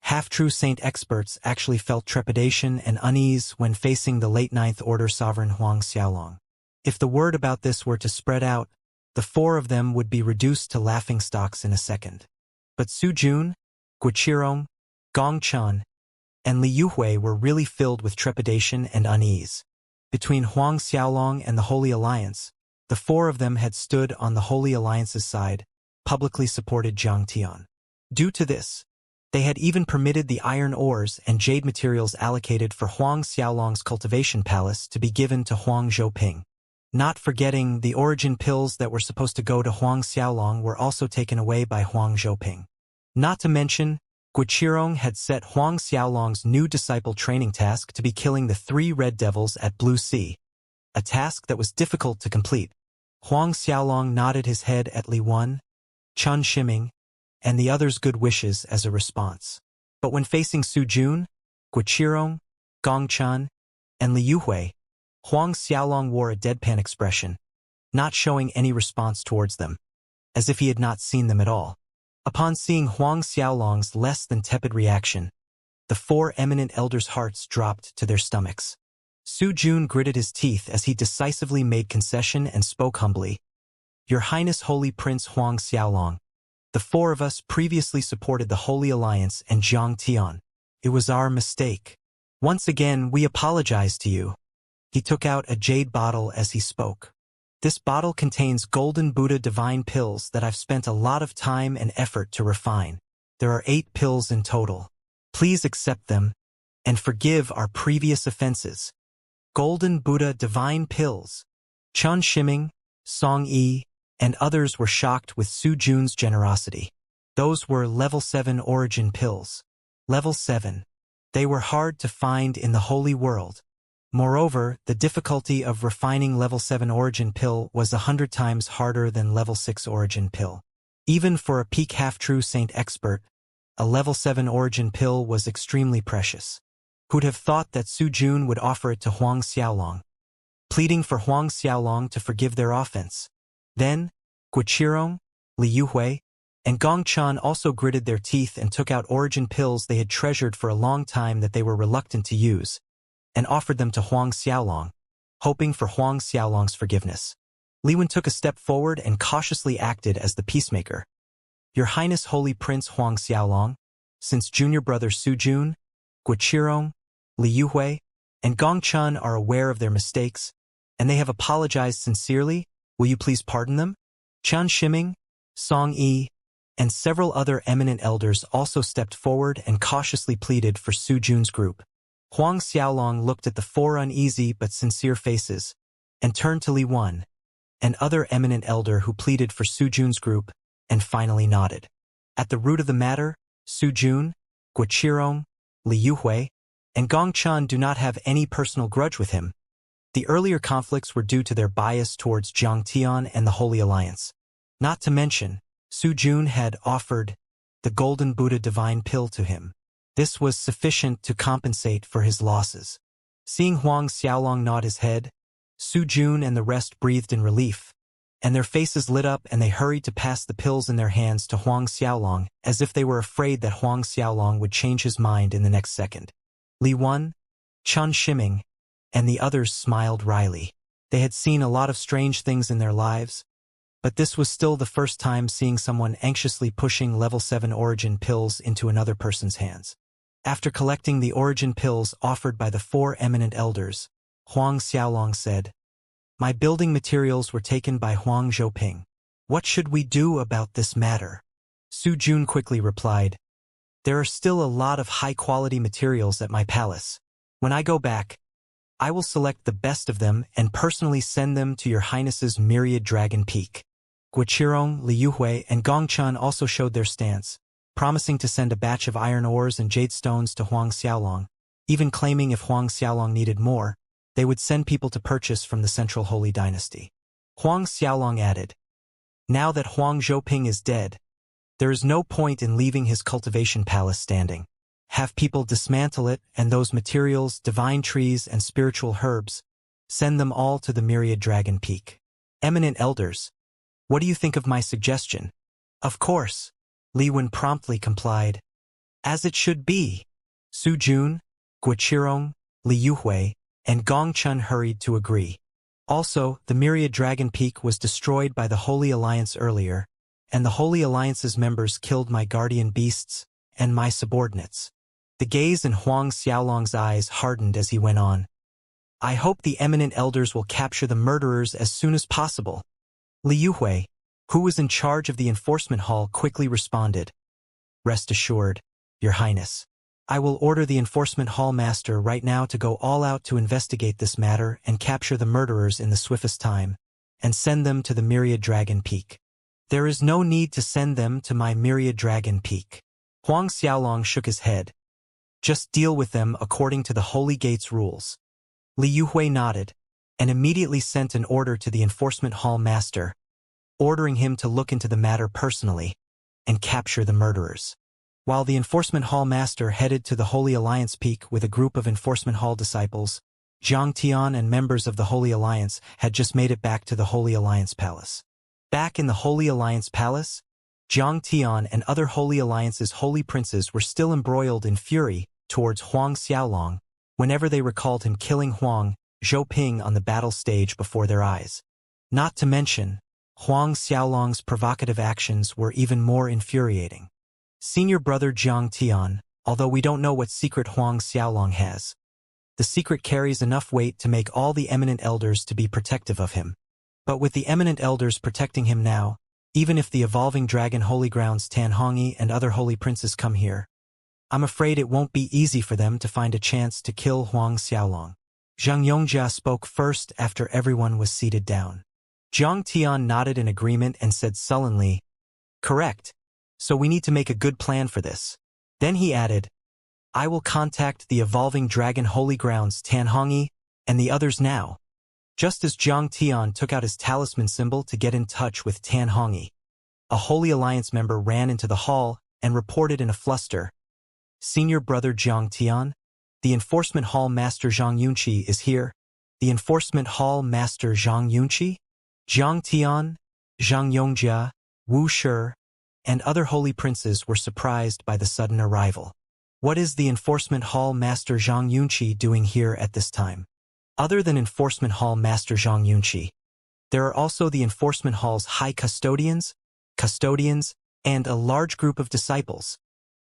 Half-true saint experts actually felt trepidation and unease when facing the late Ninth Order sovereign Huang Xiaolong. If the word about this were to spread out, the four of them would be reduced to laughingstocks in a second. But Su Jun, Guiqirong, Gong Chen, and Li Yuhui were really filled with trepidation and unease. Between Huang Xiaolong and the Holy Alliance, the four of them had stood on the Holy Alliance's side, publicly supported Jiang Tian. Due to this, they had even permitted the iron ores and jade materials allocated for Huang Xiaolong's cultivation palace to be given to Huang Zhouping. Not forgetting, the origin pills that were supposed to go to Huang Xiaolong were also taken away by Huang Zhouping. Not to mention, Guiqirong had set Huang Xiaolong's new disciple training task to be killing the 3 red devils at Blue Sea, a task that was difficult to complete. Huang Xiaolong nodded his head at Li Wen, Chen Shiming, and the others' good wishes as a response. But when facing Su Jun, Guiqirong, Gong Chen, and Li Yuhui, Huang Xiaolong wore a deadpan expression, not showing any response towards them, as if he had not seen them at all. Upon seeing Huang Xiaolong's less than tepid reaction, the 4 eminent elders' hearts dropped to their stomachs. Su Jun gritted his teeth as he decisively made concession and spoke humbly. "Your Highness Holy Prince Huang Xiaolong, the 4 of us previously supported the Holy Alliance and Jiang Tian. It was our mistake. Once again, we apologize to you." He took out a jade bottle as he spoke. "This bottle contains Golden Buddha divine pills that I've spent a lot of time and effort to refine. There are 8 pills in total. Please accept them and forgive our previous offenses." Golden Buddha divine pills. Chen Shiming, Song Yi, and others were shocked with Su Jun's generosity. Those were level 7 origin pills. Level 7. They were hard to find in the Holy World. Moreover, the difficulty of refining level 7 origin pill was 100 times harder than level 6 origin pill. Even for a peak half-true saint expert, a level 7 origin pill was extremely precious. Who'd have thought that Su Jun would offer it to Huang Xiaolong, pleading for Huang Xiaolong to forgive their offense? Then, Guiqirong, Li Yuhui, and Gong Chen also gritted their teeth and took out origin pills they had treasured for a long time that they were reluctant to use, and offered them to Huang Xiaolong, hoping for Huang Xiaolong's forgiveness. Li Wen took a step forward and cautiously acted as the peacemaker. "Your Highness Holy Prince Huang Xiaolong, since junior brother Su Jun, Guiqirong, Li Yuhui, and Gongchun are aware of their mistakes, and they have apologized sincerely. Will you please pardon them? Qian Shiming, Song Yi, and several other eminent elders also stepped forward and cautiously pleaded for Su Jun's group. Huang Xiaolong looked at the four uneasy but sincere faces, and turned to Li Wan, an other eminent elder who pleaded for Su Jun's group, and finally nodded. At the root of the matter, Su Jun, Guoqirong, Li Yuhui, and Gongchun do not have any personal grudge with him. The earlier conflicts were due to their bias towards Jiang Tian and the Holy Alliance. Not to mention, Su Jun had offered the Golden Buddha divine pill to him. This was sufficient to compensate for his losses. Seeing Huang Xiaolong nod his head, Su Jun and the rest breathed in relief, and their faces lit up and they hurried to pass the pills in their hands to Huang Xiaolong as if they were afraid that Huang Xiaolong would change his mind in the next second. Li Wan, Qian Shiming, and the others smiled wryly. They had seen a lot of strange things in their lives, but this was still the first time seeing someone anxiously pushing level 7 origin pills into another person's hands. After collecting the origin pills offered by the four eminent elders, Huang Xiaolong said, "My building materials were taken by Huang Zhouping. What should we do about this matter?" Su Jun quickly replied, "There are still a lot of high-quality materials at my palace. When I go back, I will select the best of them and personally send them to your Highness's Myriad Dragon Peak." Guoqirong, Li Yuhui, and Gongchun also showed their stance, promising to send a batch of iron ores and jade stones to Huang Xiaolong, even claiming if Huang Xiaolong needed more, they would send people to purchase from the Central Holy Dynasty. Huang Xiaolong added, "Now that Huang Zhouping is dead, there is no point in leaving his cultivation palace standing. Have people dismantle it, and those materials, divine trees and spiritual herbs, send them all to the Myriad Dragon Peak. Eminent elders, what do you think of my suggestion?" "Of course," Li Wen promptly complied. "As it should be." Su Jun, Guoqirong, Li Yuhui, and Gongchun hurried to agree. Also, the Myriad Dragon Peak was destroyed by the Holy Alliance earlier, and the Holy Alliance's members killed my guardian beasts and my subordinates. The gaze in Huang Xiaolong's eyes hardened as he went on. "I hope the eminent elders will capture the murderers as soon as possible." Li Yuhui, who was in charge of the enforcement hall, quickly responded, "Rest assured, Your Highness. I will order the enforcement hall master right now to go all out to investigate this matter and capture the murderers in the swiftest time, and send them to the Myriad Dragon Peak." "There is no need to send them to my Myriad Dragon Peak." Huang Xiaolong shook his head. "Just deal with them according to the Holy Gate's rules." Li Yuhui nodded, and immediately sent an order to the enforcement hall master, ordering him to look into the matter personally and capture the murderers. While the enforcement hall master headed to the Holy Alliance Peak with a group of enforcement hall disciples, Jiang Tian and members of the Holy Alliance had just made it back to the Holy Alliance Palace. Back in the Holy Alliance Palace, Jiang Tian and other Holy Alliance's holy princes were still embroiled in fury towards Huang Xiaolong whenever they recalled him killing Huang Zhouping on the battle stage before their eyes. Not to mention, Huang Xiaolong's provocative actions were even more infuriating. Senior brother Jiang Tian, although we don't know what secret Huang Xiaolong has, the secret carries enough weight to make all the eminent elders to be protective of him. But with the eminent elders protecting him now, even if the evolving dragon holy grounds Tan Hongyi and other holy princes come here, I'm afraid it won't be easy for them to find a chance to kill Huang Xiaolong. Xianxia spoke first after everyone was seated down. Jiang Tian nodded in agreement and said sullenly, "Correct. So we need to make a good plan for this." Then he added, "I will contact the evolving dragon holy grounds Tan Hongyi and the others now." Just as Jiang Tian took out his talisman symbol to get in touch with Tan Hongyi, a Holy Alliance member ran into the hall and reported in a fluster, "Senior brother Jiang Tian, the enforcement hall master Zhang Yunqi is here." "The enforcement hall master Zhang Yunqi?" Jiang Tian, Zhang Yongjia, Wu Shi, and other holy princes were surprised by the sudden arrival. What is the enforcement hall master Zhang Yunqi doing here at this time? Other than enforcement hall master Zhang Yunqi, there are also the enforcement hall's high custodians, and a large group of disciples.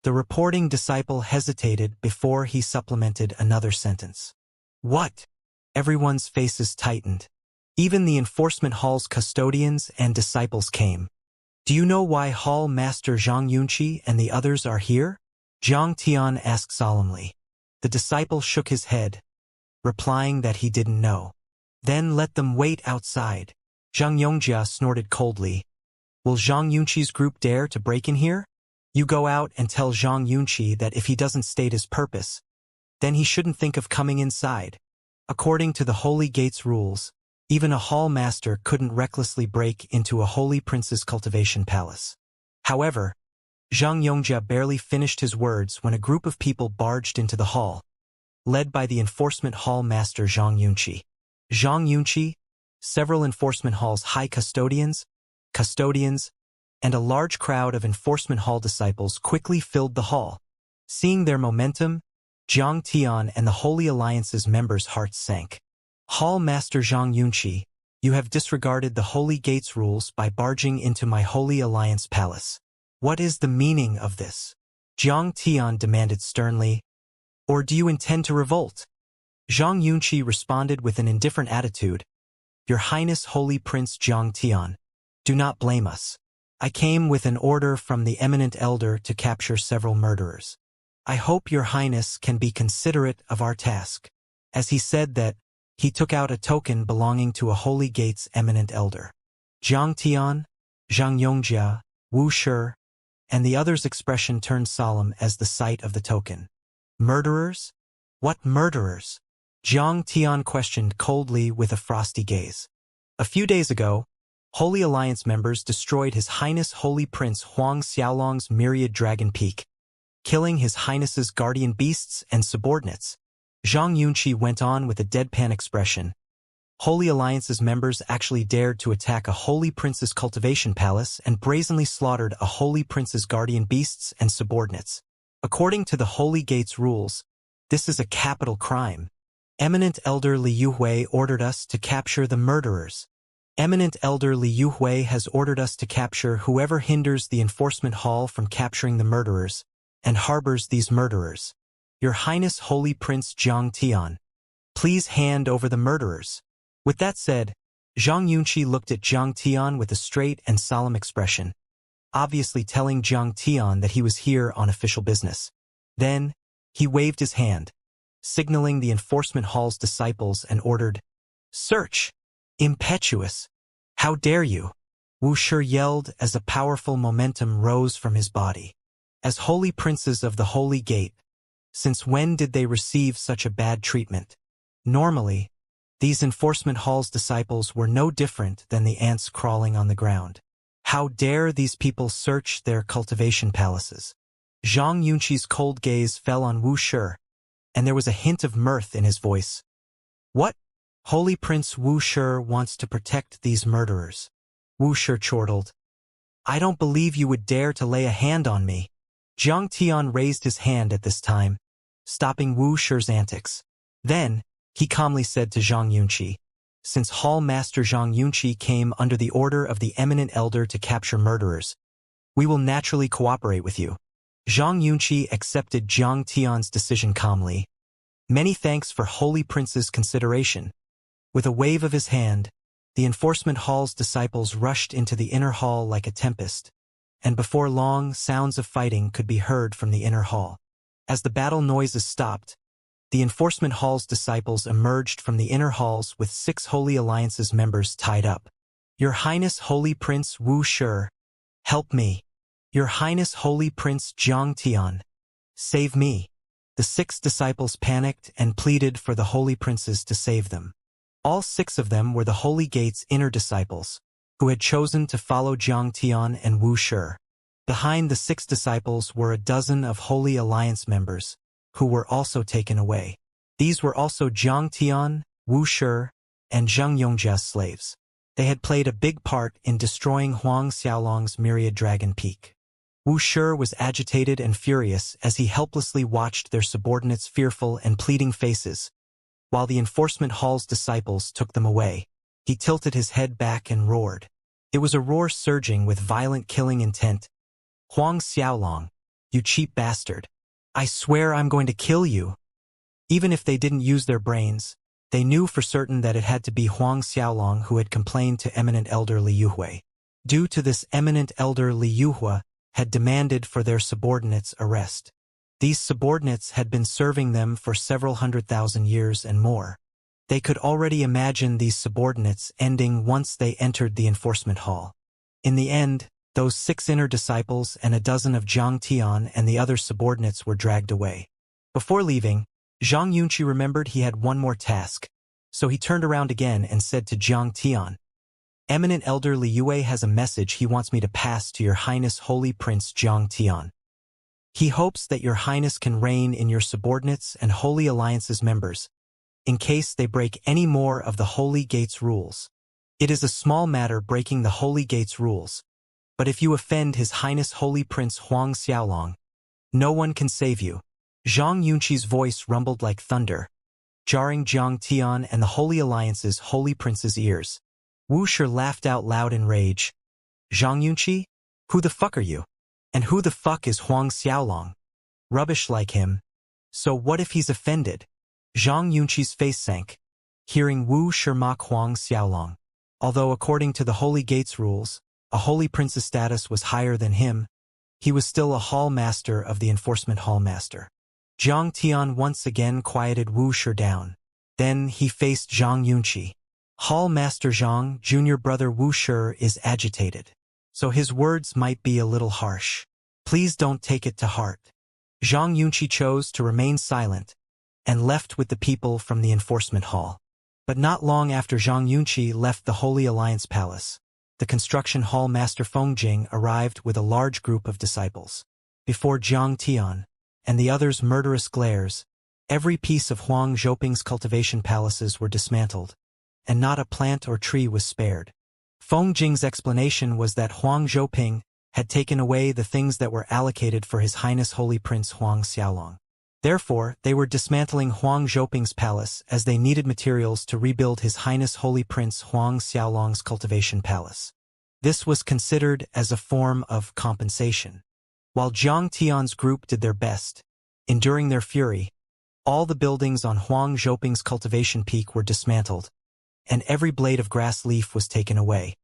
The reporting disciple hesitated before he supplemented another sentence. What? Everyone's faces tightened. Even the enforcement hall's custodians and disciples came. Do you know why Hall Master Zhang Yunqi and the others are here? Zhang Tian asked solemnly. The disciple shook his head, replying that he didn't know. Then let them wait outside. Zhang Yongjia snorted coldly. Will Zhang Yunqi's group dare to break in here? You go out and tell Zhang Yunqi that if he doesn't state his purpose, then he shouldn't think of coming inside. According to the Holy Gates rules, even a hall master couldn't recklessly break into a holy prince's cultivation palace. However, Zhang Yongjia barely finished his words when a group of people barged into the hall, led by the enforcement hall master Zhang Yunqi. Zhang Yunqi, several enforcement hall's high custodians, and a large crowd of enforcement hall disciples quickly filled the hall. Seeing their momentum, Zhang Tian and the Holy Alliance's members' hearts sank. Hall Master Zhang Yunqi, you have disregarded the Holy Gates rules by barging into my Holy Alliance palace. What is the meaning of this? Zhang Tian demanded sternly. Or do you intend to revolt? Zhang Yunqi responded with an indifferent attitude. Your Highness Holy Prince Zhang Tian, do not blame us. I came with an order from the eminent elder to capture several murderers. I hope your Highness can be considerate of our task. As he said that, he took out a token belonging to a Holy Gates eminent elder. Zhang Tian, Zhang Yongjia, Wu Shi, and the others' expression turned solemn as the sight of the token. Murderers? What murderers? Zhang Tian questioned coldly with a frosty gaze. A few days ago, Holy Alliance members destroyed His Highness Holy Prince Huang Xiaolong's myriad dragon peak, killing His Highness's guardian beasts and subordinates. Zhang Yunqi went on with a deadpan expression. Holy Alliance's members actually dared to attack a Holy Prince's cultivation palace and brazenly slaughtered a Holy Prince's guardian beasts and subordinates. According to the Holy Gates rules, this is a capital crime. Eminent Elder Li Yuhui ordered us to capture the murderers. Eminent Elder Li Yuhui has ordered us to capture whoever hinders the enforcement hall from capturing the murderers and harbors these murderers. Your Highness Holy Prince Zhang Tian, please hand over the murderers. With that said, Zhang Yunqi looked at Zhang Tian with a straight and solemn expression, obviously telling Zhang Tian that he was here on official business. Then, he waved his hand, signaling the enforcement hall's disciples and ordered, "Search! Impetuous! How dare you!" Wu Shi yelled as a powerful momentum rose from his body. As holy princes of the Holy Gate, since when did they receive such a bad treatment? Normally, these enforcement hall's disciples were no different than the ants crawling on the ground. How dare these people search their cultivation palaces? Zhang Yunqi's cold gaze fell on Wu Shi, and there was a hint of mirth in his voice. What? Holy Prince Wu Shi wants to protect these murderers. Wu Shi chortled. I don't believe you would dare to lay a hand on me. Zhang Tian raised his hand at this time, stopping Wu Shi's antics. Then, he calmly said to Zhang Yunqi, since Hall Master Zhang Yunqi came under the order of the eminent elder to capture murderers, we will naturally cooperate with you. Zhang Yunqi accepted Zhang Tian's decision calmly. Many thanks for Holy Prince's consideration. With a wave of his hand, the enforcement hall's disciples rushed into the inner hall like a tempest, and before long, sounds of fighting could be heard from the inner hall. As the battle noises stopped, the enforcement hall's disciples emerged from the inner halls with 6 Holy Alliance's members tied up. Your Highness Holy Prince Wu Shi, help me. Your Highness Holy Prince Zhang Tian, save me. The 6 disciples panicked and pleaded for the Holy Princes to save them. All 6 of them were the Holy Gate's inner disciples, who had chosen to follow Zhang Tian and Wu Shi. Behind the 6 disciples were a dozen of Holy Alliance members, who were also taken away. These were also Zhang Tian, Wu Shi, and Zhang Yongjia's slaves. They had played a big part in destroying Huang Xiaolong's myriad dragon peak. Wu Shi was agitated and furious as he helplessly watched their subordinates' fearful and pleading faces, while the enforcement hall's disciples took them away. He tilted his head back and roared. It was a roar surging with violent killing intent. Huang Xiaolong, you cheap bastard. I swear I'm going to kill you. Even if they didn't use their brains, they knew for certain that it had to be Huang Xiaolong who had complained to eminent elder Li Yuhui. Due to this, eminent elder Li Yuhui had demanded for their subordinates' arrest. These subordinates had been serving them for several 100,000 years and more. They could already imagine these subordinates ending once they entered the enforcement hall. In the end, those 6 inner disciples and a dozen of Zhang Tian and the other subordinates were dragged away. Before leaving, Zhang Yunqi remembered he had one more task, so he turned around again and said to Zhang Tian, "Eminent Elder Li Yue has a message he wants me to pass to Your Highness Holy Prince Zhang Tian. He hopes that Your Highness can reign in your subordinates and Holy Alliance's members, in case they break any more of the Holy Gate's rules. It is a small matter breaking the Holy Gate's rules, but if you offend His Highness Holy Prince Huang Xiaolong, no one can save you." Zhang Yunqi's voice rumbled like thunder, jarring Zhang Tian and the Holy Alliance's Holy Prince's ears. Wuxia laughed out loud in rage. "Zhang Yunqi? Who the fuck are you? And who the fuck is Huang Xiaolong? Rubbish like him. So what if he's offended?" Zhang Yunqi's face sank, hearing Wuxia mock Huang Xiaolong. Although according to the Holy Gate's rules, a Holy Prince's status was higher than him, he was still a hall master of the enforcement hall master. Zhang Tian once again quieted Wuxia down. Then he faced Zhang Yunqi. Hall Master Zhang, junior brother Wuxia, is agitated, so his words might be a little harsh. Please don't take it to heart. Zhang Yunqi chose to remain silent and left with the people from the enforcement hall. But not long after Zhang Yunqi left the Holy Alliance Palace, the construction hall master Fengjing arrived with a large group of disciples. Before Zhang Tian and the others' murderous glares, every piece of Huang Zhouping's cultivation palaces were dismantled, and not a plant or tree was spared. Fengjing's explanation was that Huang Zhouping had taken away the things that were allocated for His Highness Holy Prince Huang Xiaolong. Therefore, they were dismantling Huang Zhouping's palace as they needed materials to rebuild His Highness Holy Prince Huang Xiaolong's cultivation palace. This was considered as a form of compensation. While Zhang Tian's group did their best, enduring their fury, all the buildings on Huang Zhouping's cultivation peak were dismantled, and every blade of grass leaf was taken away.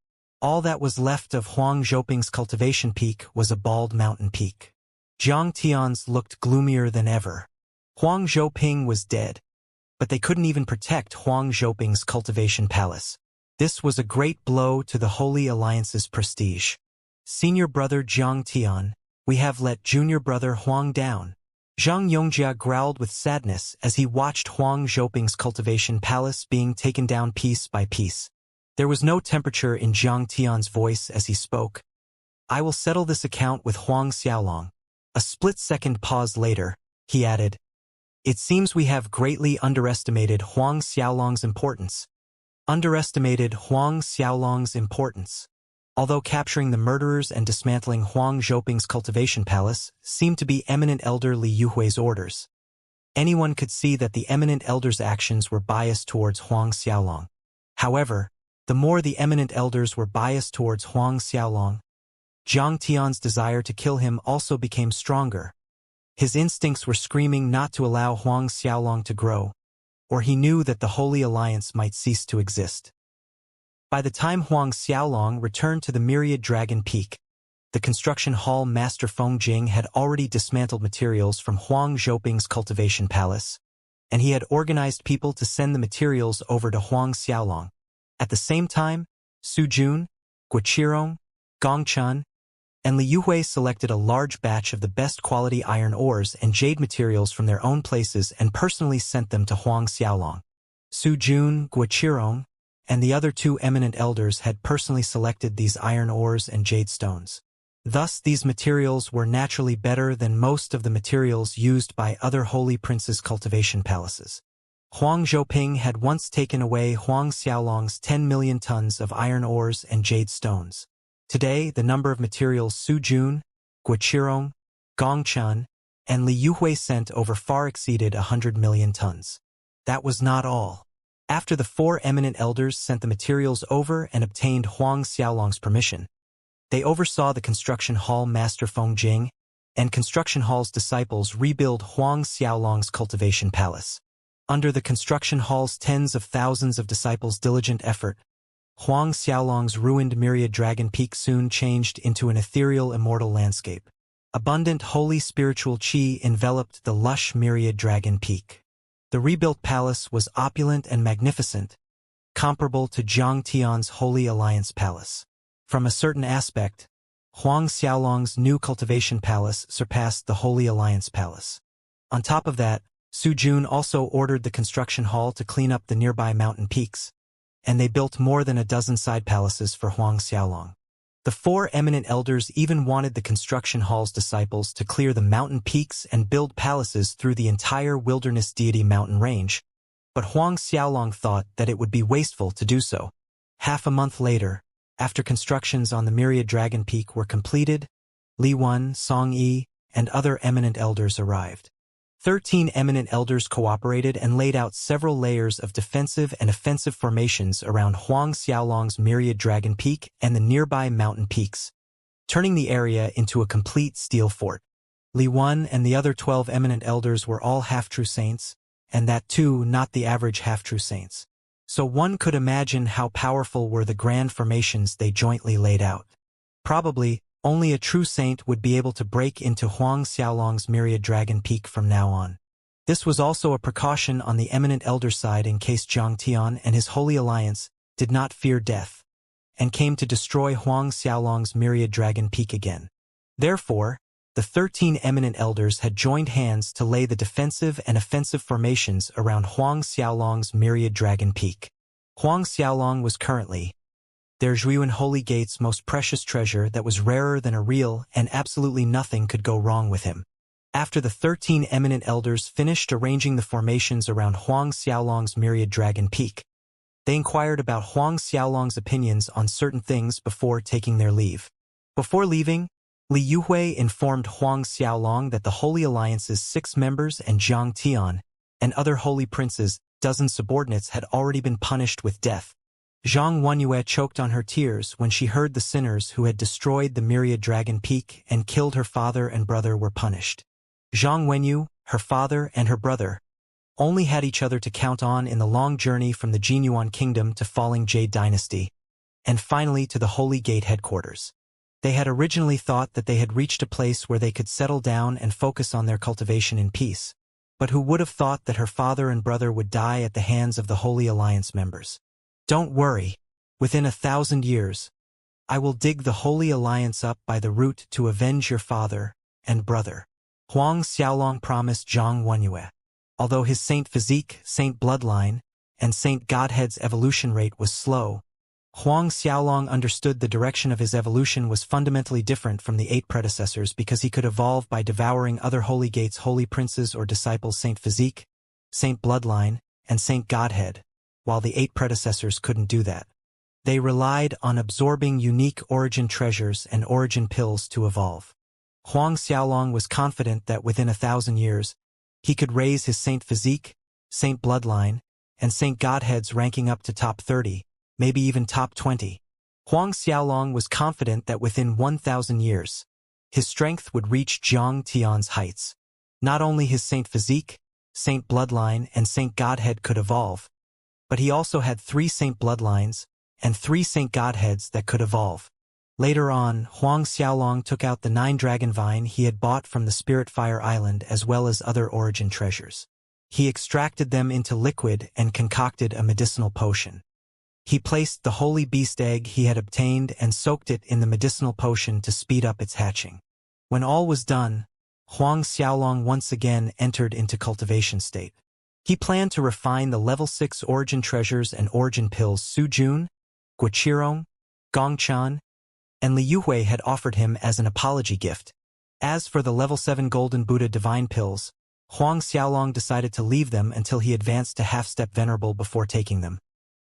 All that was left of Huang Zhouping's cultivation peak was a bald mountain peak. Zhang Tian's looked gloomier than ever. Huang Zhouping was dead, but they couldn't even protect Huang Zhouping's cultivation palace. This was a great blow to the Holy Alliance's prestige. "Senior brother Zhang Tian, we have let junior brother Huang down." Zhang Yongjia growled with sadness as he watched Huang Zhouping's cultivation palace being taken down piece by piece. There was no temperature in Zhang Tian's voice as he spoke. "I will settle this account with Huang Xiaolong." A split-second pause later, he added, "It seems we have greatly underestimated Huang Xiaolong's importance." Underestimated Huang Xiaolong's importance. Although capturing the murderers and dismantling Huang Zhouping's cultivation palace seemed to be eminent elder Li Yuhui's orders, anyone could see that the eminent elder's actions were biased towards Huang Xiaolong. However, the more the eminent elders were biased towards Huang Xiaolong, Zhang Tian's desire to kill him also became stronger. His instincts were screaming not to allow Huang Xiaolong to grow, or he knew that the Holy Alliance might cease to exist. By the time Huang Xiaolong returned to the Myriad Dragon Peak, the construction hall master Fengjing had already dismantled materials from Huang Zhouping's cultivation palace, and he had organized people to send the materials over to Huang Xiaolong. At the same time, Su Jun, Guoqirong, Gongchen, and Li Yuhui selected a large batch of the best quality iron ores and jade materials from their own places and personally sent them to Huang Xiaolong. Su Jun, Guoqirong, and the other 2 eminent elders had personally selected these iron ores and jade stones. Thus, these materials were naturally better than most of the materials used by other holy princes' cultivation palaces. Huang Zhouping had once taken away Huang Xiaolong's 10 million tons of iron ores and jade stones. Today, the number of materials Su Jun, Guoqirong, Gongchen, and Li Yuhui sent over far exceeded 100 million tons. That was not all. After the 4 eminent elders sent the materials over and obtained Huang Xiaolong's permission, they oversaw the construction hall master Fengjing and construction hall's disciples rebuild Huang Xiaolong's cultivation palace. Under the construction hall's tens of thousands of disciples' diligent effort, Huang Xiaolong's ruined myriad dragon peak soon changed into an ethereal immortal landscape. Abundant holy spiritual qi enveloped the lush myriad dragon peak. The rebuilt palace was opulent and magnificent, comparable to Zhang Tian's Holy Alliance Palace. From a certain aspect, Huang Xiaolong's new Cultivation Palace surpassed the Holy Alliance Palace. On top of that, Su Jun also ordered the construction hall to clean up the nearby mountain peaks, and they built more than a dozen side palaces for Huang Xiaolong. The four eminent elders even wanted the construction hall's disciples to clear the mountain peaks and build palaces through the entire wilderness deity mountain range, but Huang Xiaolong thought that it would be wasteful to do so. Half a month later, after constructions on the myriad dragon peak were completed, Li Wen, Song Yi, and other eminent elders arrived. 13 eminent elders cooperated and laid out several layers of defensive and offensive formations around Huang Xiaolong's myriad dragon peak and the nearby mountain peaks, turning the area into a complete steel fort. Li Wen and the other 12 eminent elders were all half-true saints, and that too not the average half-true saints. So one could imagine how powerful were the grand formations they jointly laid out. Probably, only a true saint would be able to break into Huang Xiaolong's myriad dragon peak from now on. This was also a precaution on the eminent elder side in case Zhang Tian and his Holy Alliance did not fear death, and came to destroy Huang Xiaolong's myriad dragon peak again. Therefore, the 13 eminent elders had joined hands to lay the defensive and offensive formations around Huang Xiaolong's myriad dragon peak. Huang Xiaolong was currently their Zhuiyuan Holy Gate's most precious treasure that was rarer than a real, and absolutely nothing could go wrong with him. After the 13 eminent elders finished arranging the formations around Huang Xiaolong's myriad dragon peak, they inquired about Huang Xiaolong's opinions on certain things before taking their leave. Before leaving, Li Yuhui informed Huang Xiaolong that the Holy Alliance's 6 members and Zhang Tian and other holy princes' dozen subordinates had already been punished with death. Zhang Wenyue choked on her tears when she heard the sinners who had destroyed the myriad dragon peak and killed her father and brother were punished. Zhang Wenyu, her father and her brother, only had each other to count on in the long journey from the Jinyuan Kingdom to falling Jade Dynasty, and finally to the Holy Gate headquarters. They had originally thought that they had reached a place where they could settle down and focus on their cultivation in peace, but who would have thought that her father and brother would die at the hands of the Holy Alliance members? Don't worry, within 1,000 years, I will dig the Holy Alliance up by the root to avenge your father and brother. Huang Xiaolong promised Zhang Wenyue. Although his saint physique, saint bloodline, and saint godhead's evolution rate was slow, Huang Xiaolong understood the direction of his evolution was fundamentally different from the 8 predecessors because he could evolve by devouring other Holy Gate's holy princes or disciples' saint physique, saint bloodline, and saint godhead, while the 8 predecessors couldn't do that. They relied on absorbing unique origin treasures and origin pills to evolve. Huang Xiaolong was confident that within 1,000 years, he could raise his saint physique, saint bloodline, and saint godheads ranking up to top 30, maybe even top 20. Huang Xiaolong was confident that within 1,000 years, his strength would reach Zhang Tian's heights. Not only his saint physique, saint bloodline, and saint godhead could evolve, but he also had 3 saint bloodlines and 3 saint godheads that could evolve. Later on, Huang Xiaolong took out the 9 dragon vine he had bought from the Spirit Fire Island as well as other origin treasures. He extracted them into liquid and concocted a medicinal potion. He placed the holy beast egg he had obtained and soaked it in the medicinal potion to speed up its hatching. When all was done, Huang Xiaolong once again entered into cultivation state. He planned to refine the level 6 origin treasures and origin pills Su Jun, Guoqirong, Gongchan, and Li Yuhui had offered him as an apology gift. As for the level 7 Golden Buddha divine pills, Huang Xiaolong decided to leave them until he advanced to half-step Venerable before taking them,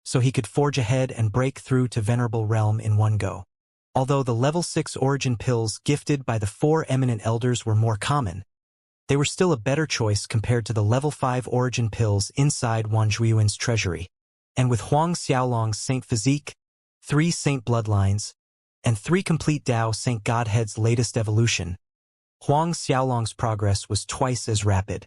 so he could forge ahead and break through to Venerable realm in one go. Although the level 6 origin pills gifted by the 4 eminent elders were more common, they were still a better choice compared to the level 5 origin pills inside Wan Zhuiyuan's treasury. And with Huang Xiaolong's saint physique, 3 saint bloodlines, and 3 complete Dao Saint Godhead's latest evolution, Huang Xiaolong's progress was twice as rapid.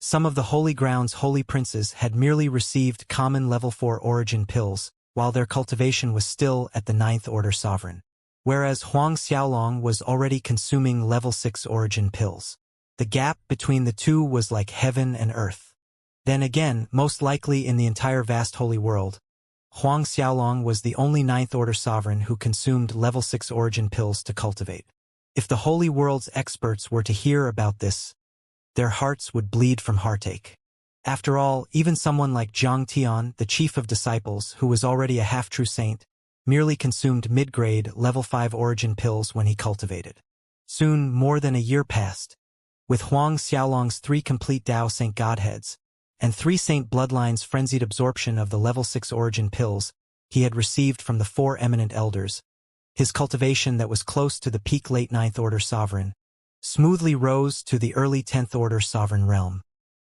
Some of the Holy Ground's holy princes had merely received common level 4 origin pills, while their cultivation was still at the 9th order sovereign. Whereas Huang Xiaolong was already consuming level 6 origin pills. The gap between the two was like heaven and earth. Then again, most likely in the entire vast holy world, Huang Xiaolong was the only 9th order sovereign who consumed level 6 origin pills to cultivate. If the holy world's experts were to hear about this, their hearts would bleed from heartache. After all, even someone like Zhang Tian, the chief of disciples, who was already a half-true saint, merely consumed mid-grade level 5 origin pills when he cultivated. Soon, more than a year passed. With Huang Xiaolong's 3 complete Tao Saint Godheads, and 3 Saint Bloodlines' frenzied absorption of the level 6 origin pills he had received from the 4 eminent elders, his cultivation that was close to the peak late 9th order sovereign, smoothly rose to the early 10th order sovereign realm.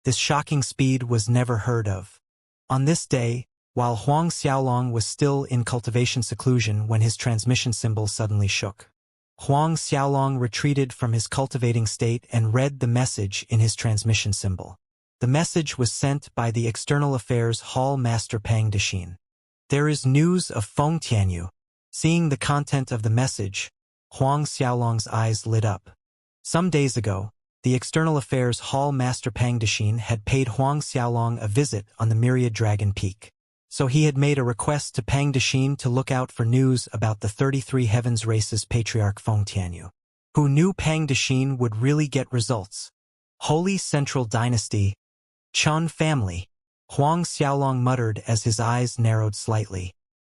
This shocking speed was never heard of. On this day, while Huang Xiaolong was still in cultivation seclusion when his transmission symbol suddenly shook. Huang Xiaolong retreated from his cultivating state and read the message in his transmission symbol. The message was sent by the External Affairs Hall Master Pang Dexin. There is news of Feng Tianyu. Seeing the content of the message, Huang Xiaolong's eyes lit up. Some days ago, the External Affairs Hall Master Pang Dexin had paid Huang Xiaolong a visit on the Myriad Dragon Peak. So he had made a request to Pang Dexin to look out for news about the 33 Heavens Race's patriarch Feng Tianyu. Who knew Pang Dexin would really get results? Holy Central Dynasty, Chun family, Huang Xiaolong muttered as his eyes narrowed slightly.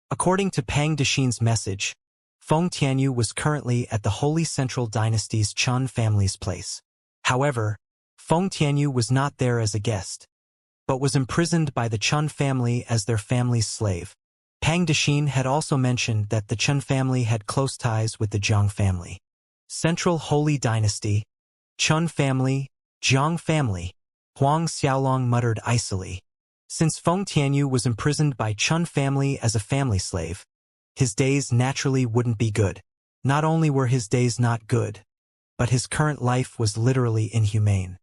According to Pang Dexin's message, Feng Tianyu was currently at the Holy Central Dynasty's Chun family's place. However, Feng Tianyu was not there as a guest, but was imprisoned by the Chun family as their family's slave. Pang Dexin had also mentioned that the Chun family had close ties with the Zhang family. Central Holy Dynasty, Chun family, Zhang family, Huang Xiaolong muttered icily. Since Feng Tianyu was imprisoned by Chun family as a family slave, his days naturally wouldn't be good. Not only were his days not good, but his current life was literally inhumane.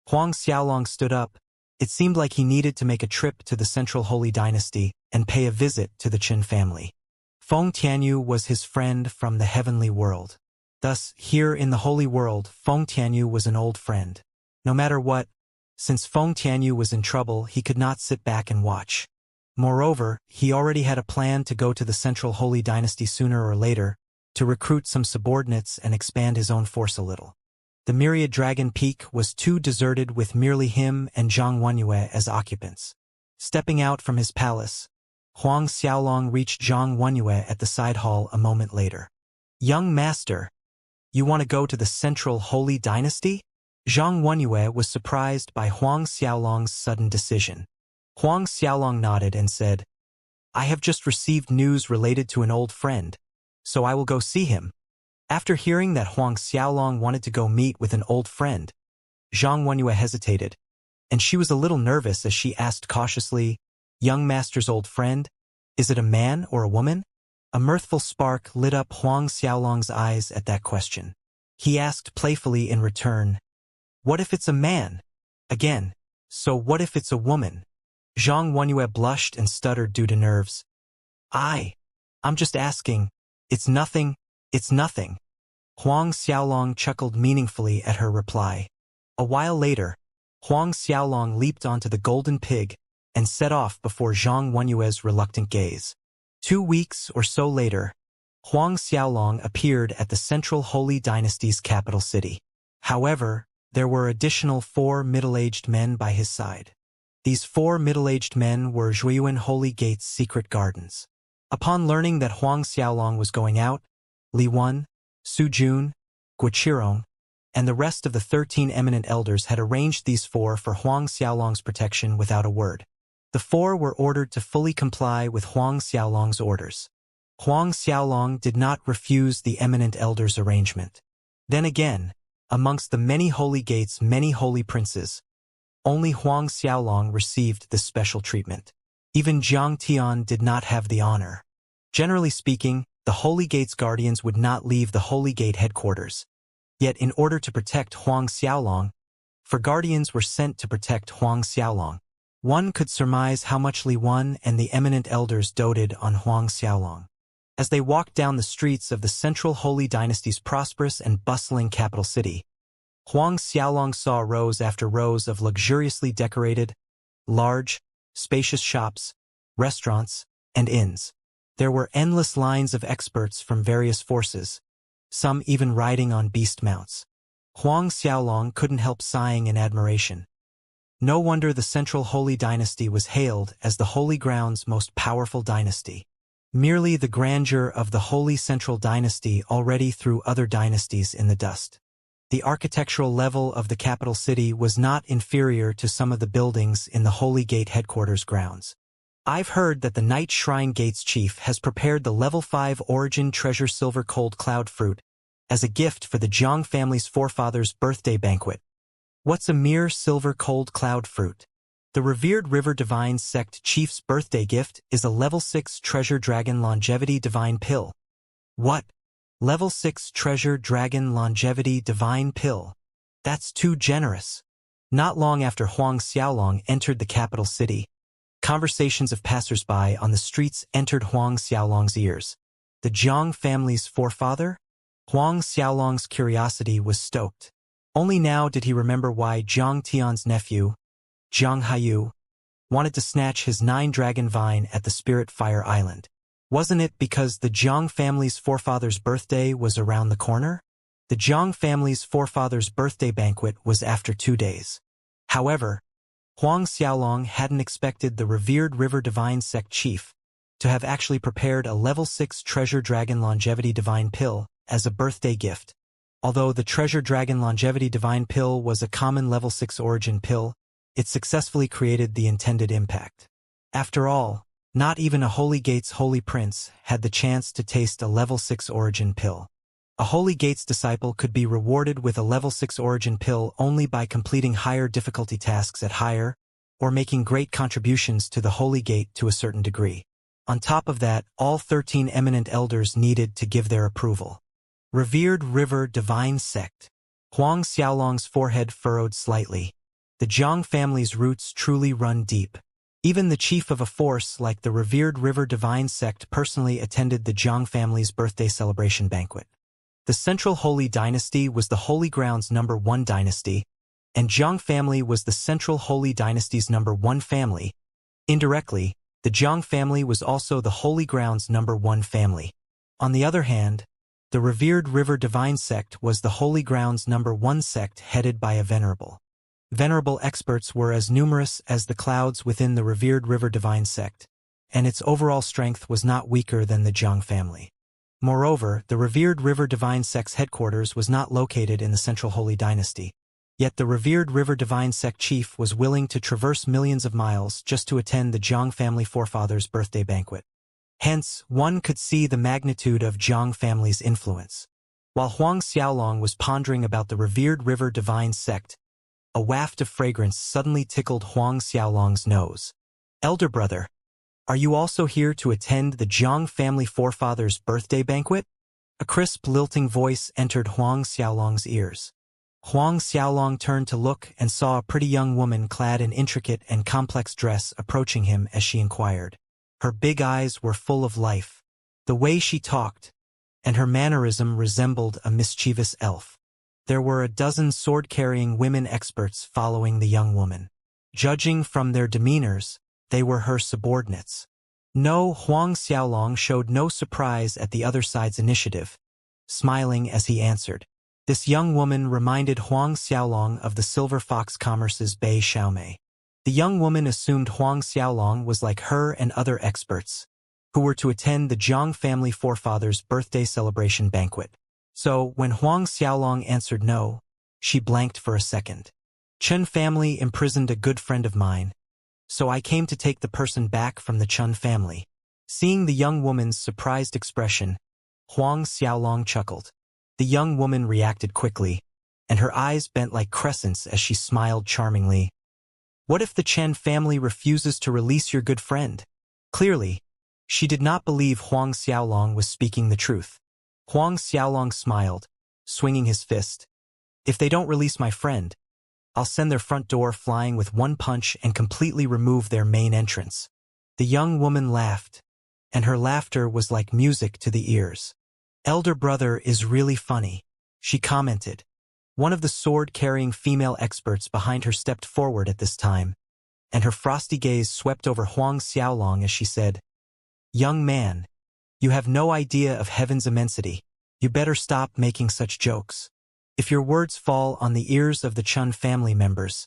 Huang Xiaolong stood up. It seemed like he needed to make a trip to the Central Holy Dynasty and pay a visit to the Qin family. Feng Tianyu was his friend from the heavenly world. Thus, here in the holy world, Feng Tianyu was an old friend. No matter what, since Feng Tianyu was in trouble, he could not sit back and watch. Moreover, he already had a plan to go to the Central Holy Dynasty sooner or later, to recruit some subordinates and expand his own force a little. The Myriad Dragon Peak was too deserted with merely him and Zhang Wenyue as occupants. Stepping out from his palace, Huang Xiaolong reached Zhang Wenyue at the side hall a moment later. "Young master, you want to go to the Central Holy Dynasty?" Zhang Wenyue was surprised by Huang Xiaolong's sudden decision. Huang Xiaolong nodded and said, "I have just received news related to an old friend, so I will go see him." After hearing that Huang Xiaolong wanted to go meet with an old friend, Zhang Wenyue hesitated, and she was a little nervous as she asked cautiously, "Young master's old friend? Is it a man or a woman?" A mirthful spark lit up Huang Xiaolong's eyes at that question. He asked playfully in return, "What if it's a man?" Again, "So what if it's a woman?" Zhang Wenyue blushed and stuttered due to nerves. I'm just asking. It's nothing, it's nothing." Huang Xiaolong chuckled meaningfully at her reply. A while later, Huang Xiaolong leaped onto the golden pig and set off before Zhang Wenyue's reluctant gaze. 2 weeks or so later, Huang Xiaolong appeared at the Central Holy Dynasty's capital city. However, there were additional 4 middle-aged men by his side. These 4 middle-aged men were Zhuiyuan Holy Gate's secret gardens. Upon learning that Huang Xiaolong was going out, Li Wen, Su Jun, Guoqirong, and the rest of the 13 eminent elders had arranged these 4 for Huang Xiaolong's protection without a word. The 4 were ordered to fully comply with Huang Xiaolong's orders. Huang Xiaolong did not refuse the eminent elders' arrangement. Then again, amongst the many holy gates, many holy princes, only Huang Xiaolong received this special treatment. Even Zhang Tian did not have the honor. Generally speaking, the Holy Gate's guardians would not leave the Holy Gate headquarters. Yet in order to protect Huang Xiaolong, for guardians were sent to protect Huang Xiaolong. One could surmise how much Li Wen and the eminent elders doted on Huang Xiaolong. As they walked down the streets of the Central Holy Dynasty's prosperous and bustling capital city, Huang Xiaolong saw rows after rows of luxuriously decorated, large, spacious shops, restaurants, and inns. There were endless lines of experts from various forces, some even riding on beast mounts. Huang Xiaolong couldn't help sighing in admiration. No wonder the Central Holy Dynasty was hailed as the Holy Ground's most powerful dynasty. Merely the grandeur of the Holy Central Dynasty already threw other dynasties in the dust. The architectural level of the capital city was not inferior to some of the buildings in the Holy Gate headquarters grounds. I've heard that the Night Shrine Gate's chief has prepared the Level 5 Origin Treasure Silver Cold Cloud Fruit as a gift for the Jiang family's forefathers' birthday banquet. What's a mere silver cold cloud fruit? The revered River Divine Sect chief's birthday gift is a Level 6 Treasure Dragon Longevity Divine Pill. What? Level 6 Treasure Dragon Longevity Divine Pill? That's too generous. Not long after Huang Xiaolong entered the capital city, conversations of passers-by on the streets entered Huang Xiaolong's ears. The Jiang family's forefather? Huang Xiaolong's curiosity was stoked. Only now did he remember why Jiang Tian's nephew, Jiang Haiyu, wanted to snatch his 9-dragon vine at the Spirit Fire Island. Wasn't it because the Jiang family's forefather's birthday was around the corner? The Jiang family's forefather's birthday banquet was after 2 days. However, Huang Xiaolong hadn't expected the revered River Divine Sect chief to have actually prepared a Level 6 Treasure Dragon Longevity Divine Pill as a birthday gift. Although the Treasure Dragon Longevity Divine Pill was a common Level 6 origin pill, it successfully created the intended impact. After all, not even a Holy Gates Holy Prince had the chance to taste a Level 6 origin pill. A Holy Gates disciple could be rewarded with a Level 6 origin pill only by completing higher difficulty tasks at higher, or making great contributions to the Holy Gate to a certain degree. On top of that, all 13 eminent elders needed to give their approval. Revered River Divine Sect. Huang Xiaolong's forehead furrowed slightly. The Jiang family's roots truly run deep. Even the chief of a force like the revered River Divine Sect personally attended the Jiang family's birthday celebration banquet. The Central Holy Dynasty was the Holy Ground's #1 dynasty, and Jiang family was the Central Holy Dynasty's #1 family. Indirectly, the Jiang family was also the Holy Ground's #1 family. On the other hand, the revered River Divine Sect was the Holy Ground's #1 sect headed by a venerable. Venerable experts were as numerous as the clouds within the revered River Divine Sect, and its overall strength was not weaker than the Jiang family. Moreover, the revered River Divine Sect's headquarters was not located in the Central Holy Dynasty. Yet the revered River Divine Sect chief was willing to traverse millions of miles just to attend the Jiang family forefathers' birthday banquet. Hence, one could see the magnitude of Jiang family's influence. While Huang Xiaolong was pondering about the revered River Divine Sect, a waft of fragrance suddenly tickled Huang Xiaolong's nose. Elder brother, are you also here to attend the Jiang family forefathers' birthday banquet? A crisp, lilting voice entered Huang Xiaolong's ears. Huang Xiaolong turned to look and saw a pretty young woman clad in intricate and complex dress approaching him as she inquired. Her big eyes were full of life. The way she talked, and her mannerism resembled a mischievous elf. There were a dozen sword-carrying women experts following the young woman. Judging from their demeanors, they were her subordinates. No, Huang Xiaolong showed no surprise at the other side's initiative, smiling as he answered. This young woman reminded Huang Xiaolong of the Silver Fox Commerce's Bei Xiaomei. The young woman assumed Huang Xiaolong was like her and other experts, who were to attend the Jiang family forefathers' birthday celebration banquet. So, when Huang Xiaolong answered no, she blanked for a second. Chen family imprisoned a good friend of mine, so I came to take the person back from the Chen family. Seeing the young woman's surprised expression, Huang Xiaolong chuckled. The young woman reacted quickly, and her eyes bent like crescents as she smiled charmingly. What if the Chen family refuses to release your good friend? Clearly, she did not believe Huang Xiaolong was speaking the truth. Huang Xiaolong smiled, swinging his fist. If they don't release my friend, I'll send their front door flying with one punch and completely remove their main entrance." The young woman laughed, and her laughter was like music to the ears. "Elder brother is really funny," she commented. One of the sword-carrying female experts behind her stepped forward at this time, and her frosty gaze swept over Huang Xiaolong as she said, "Young man, you have no idea of heaven's immensity. You better stop making such jokes. If your words fall on the ears of the Chun family members,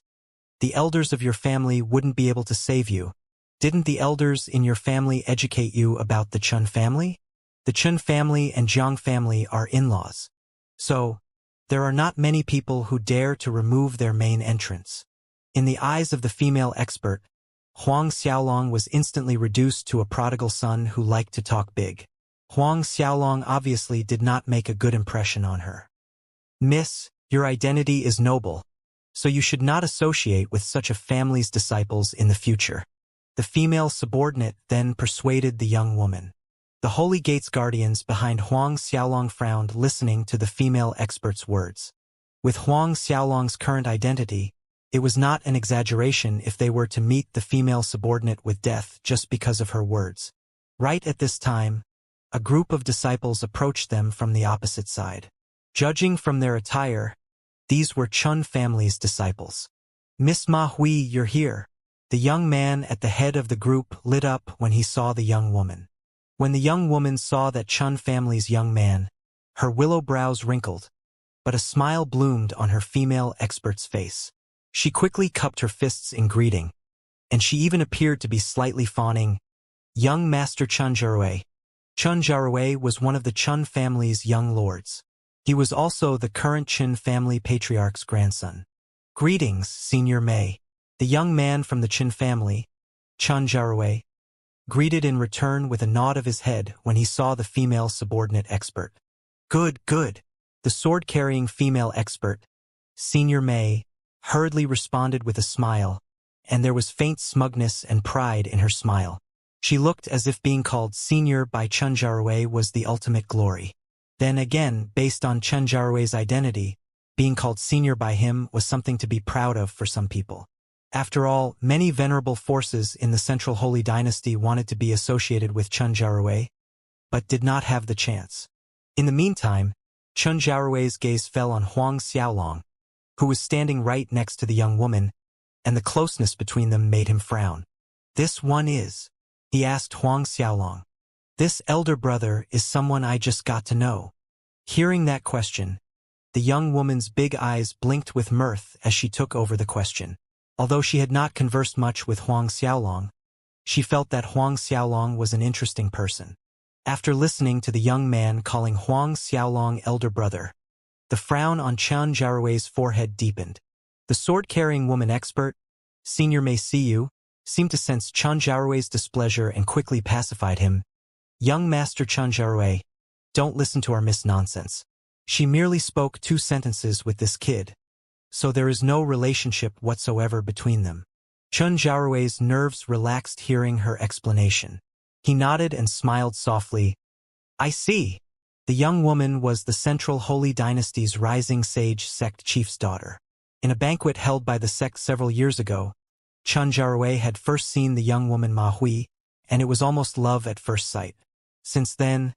the elders of your family wouldn't be able to save you. Didn't the elders in your family educate you about the Chun family? The Chun family and Jiang family are in-laws. So, there are not many people who dare to remove their main entrance." In the eyes of the female expert, Huang Xiaolong was instantly reduced to a prodigal son who liked to talk big. Huang Xiaolong obviously did not make a good impression on her. "Miss, your identity is noble, so you should not associate with such a family's disciples in the future." The female subordinate then persuaded the young woman. The Holy Gate's guardians behind Huang Xiaolong frowned listening to the female expert's words. With Huang Xiaolong's current identity, it was not an exaggeration if they were to meet the female subordinate with death just because of her words. Right at this time, a group of disciples approached them from the opposite side. Judging from their attire, these were Chun family's disciples. "Miss Ma Hui, you're here." The young man at the head of the group lit up when he saw the young woman. When the young woman saw that Chun family's young man, her willow brows wrinkled, but a smile bloomed on her female expert's face. She quickly cupped her fists in greeting, and she even appeared to be slightly fawning. "Young Master Chun Jarui." Chun Jarui was one of the Chun family's young lords. He was also the current Chun family patriarch's grandson. "Greetings, Senior Mei." The young man from the Chun family, Chun Jarui, greeted in return with a nod of his head when he saw the female subordinate expert. "Good, good." The sword-carrying female expert, Senior Mei, hurriedly responded with a smile, and there was faint smugness and pride in her smile. She looked as if being called senior by Chun Jarui was the ultimate glory. Then again, based on Chun Jarui's identity, being called senior by him was something to be proud of for some people. After all, many venerable forces in the Central Holy Dynasty wanted to be associated with Chun Jarui, but did not have the chance. In the meantime, Chun Jarui's gaze fell on Huang Xiaolong, who was standing right next to the young woman, and the closeness between them made him frown. "This one is?" he asked Huang Xiaolong. "This elder brother is someone I just got to know." Hearing that question, the young woman's big eyes blinked with mirth as she took over the question. Although she had not conversed much with Huang Xiaolong, she felt that Huang Xiaolong was an interesting person. After listening to the young man calling Huang Xiaolong elder brother, the frown on Chun Jarui's forehead deepened. The sword-carrying woman expert, Senior Mei Siyu, seemed to sense Chun Jarui's displeasure and quickly pacified him. "Young Master Chun Jarui, don't listen to our Miss nonsense. She merely spoke 2 sentences with this kid, so there is no relationship whatsoever between them." Chun Jarui's nerves relaxed hearing her explanation. He nodded and smiled softly. "I see." The young woman was the Central Holy Dynasty's rising sage sect chief's daughter. In a banquet held by the sect several years ago, Chun Jarui had first seen the young woman Ma Hui, and it was almost love at first sight. Since then,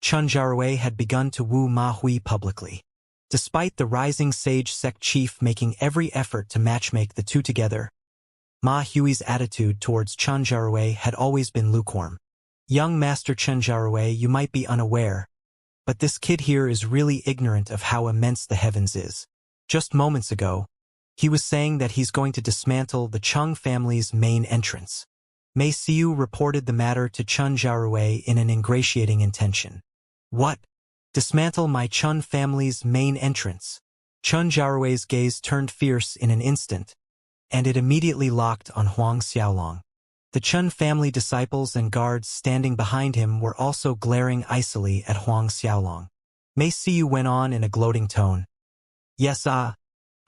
Chun Jarui had begun to woo Ma Hui publicly. Despite the rising sage sect chief making every effort to matchmake the two together, Ma Hui's attitude towards Chun Jarui had always been lukewarm. "Young Master Chun Jarui, you might be unaware, but this kid here is really ignorant of how immense the heavens is. Just moments ago, he was saying that he's going to dismantle the Chung family's main entrance." Mei Siu reported the matter to Chun Jarui in an ingratiating intention. "What? Dismantle my Chun family's main entrance?" Chun Jarui's gaze turned fierce in an instant, and it immediately locked on Huang Xiaolong. The Chun family disciples and guards standing behind him were also glaring icily at Huang Xiaolong. Mei Siu went on in a gloating tone. "Yes, I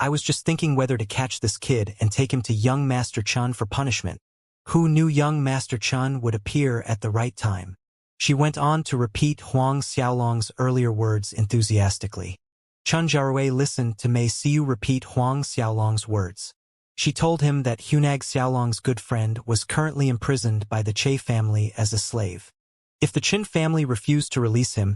was just thinking whether to catch this kid and take him to young Master Chun for punishment. Who knew young Master Chun would appear at the right time?" She went on to repeat Huang Xiaolong's earlier words enthusiastically. Chen Jiarui listened to Mei Siu repeat Huang Xiaolong's words. She told him that Hunag Xiaolong's good friend was currently imprisoned by the Che family as a slave. If the Qin family refused to release him,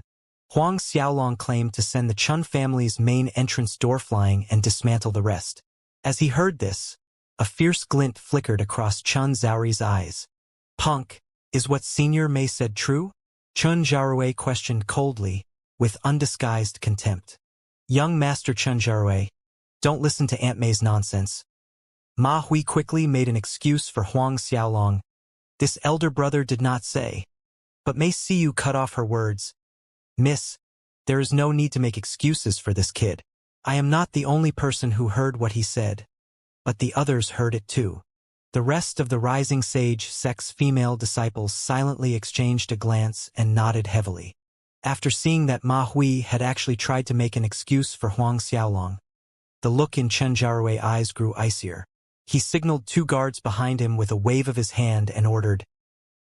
Huang Xiaolong claimed to send the Chen family's main entrance door flying and dismantle the rest. As he heard this, a fierce glint flickered across Chen Zhaorei's eyes. "Punk, is what Senior Mei said true?" Chen Zhaorui questioned coldly, with undisguised contempt. "Young Master Chen Zhaorui, don't listen to Aunt Mei's nonsense." Ma Hui quickly made an excuse for Huang Xiaolong. "This elder brother did not say." But Mei Siu cut off her words. "Miss, there is no need to make excuses for this kid. I am not the only person who heard what he said, but the others heard it too." The rest of the rising sage sect's female disciples silently exchanged a glance and nodded heavily. After seeing that Ma Hui had actually tried to make an excuse for Huang Xiaolong, the look in Chen Jiarui's eyes grew icier. He signaled 2 guards behind him with a wave of his hand and ordered,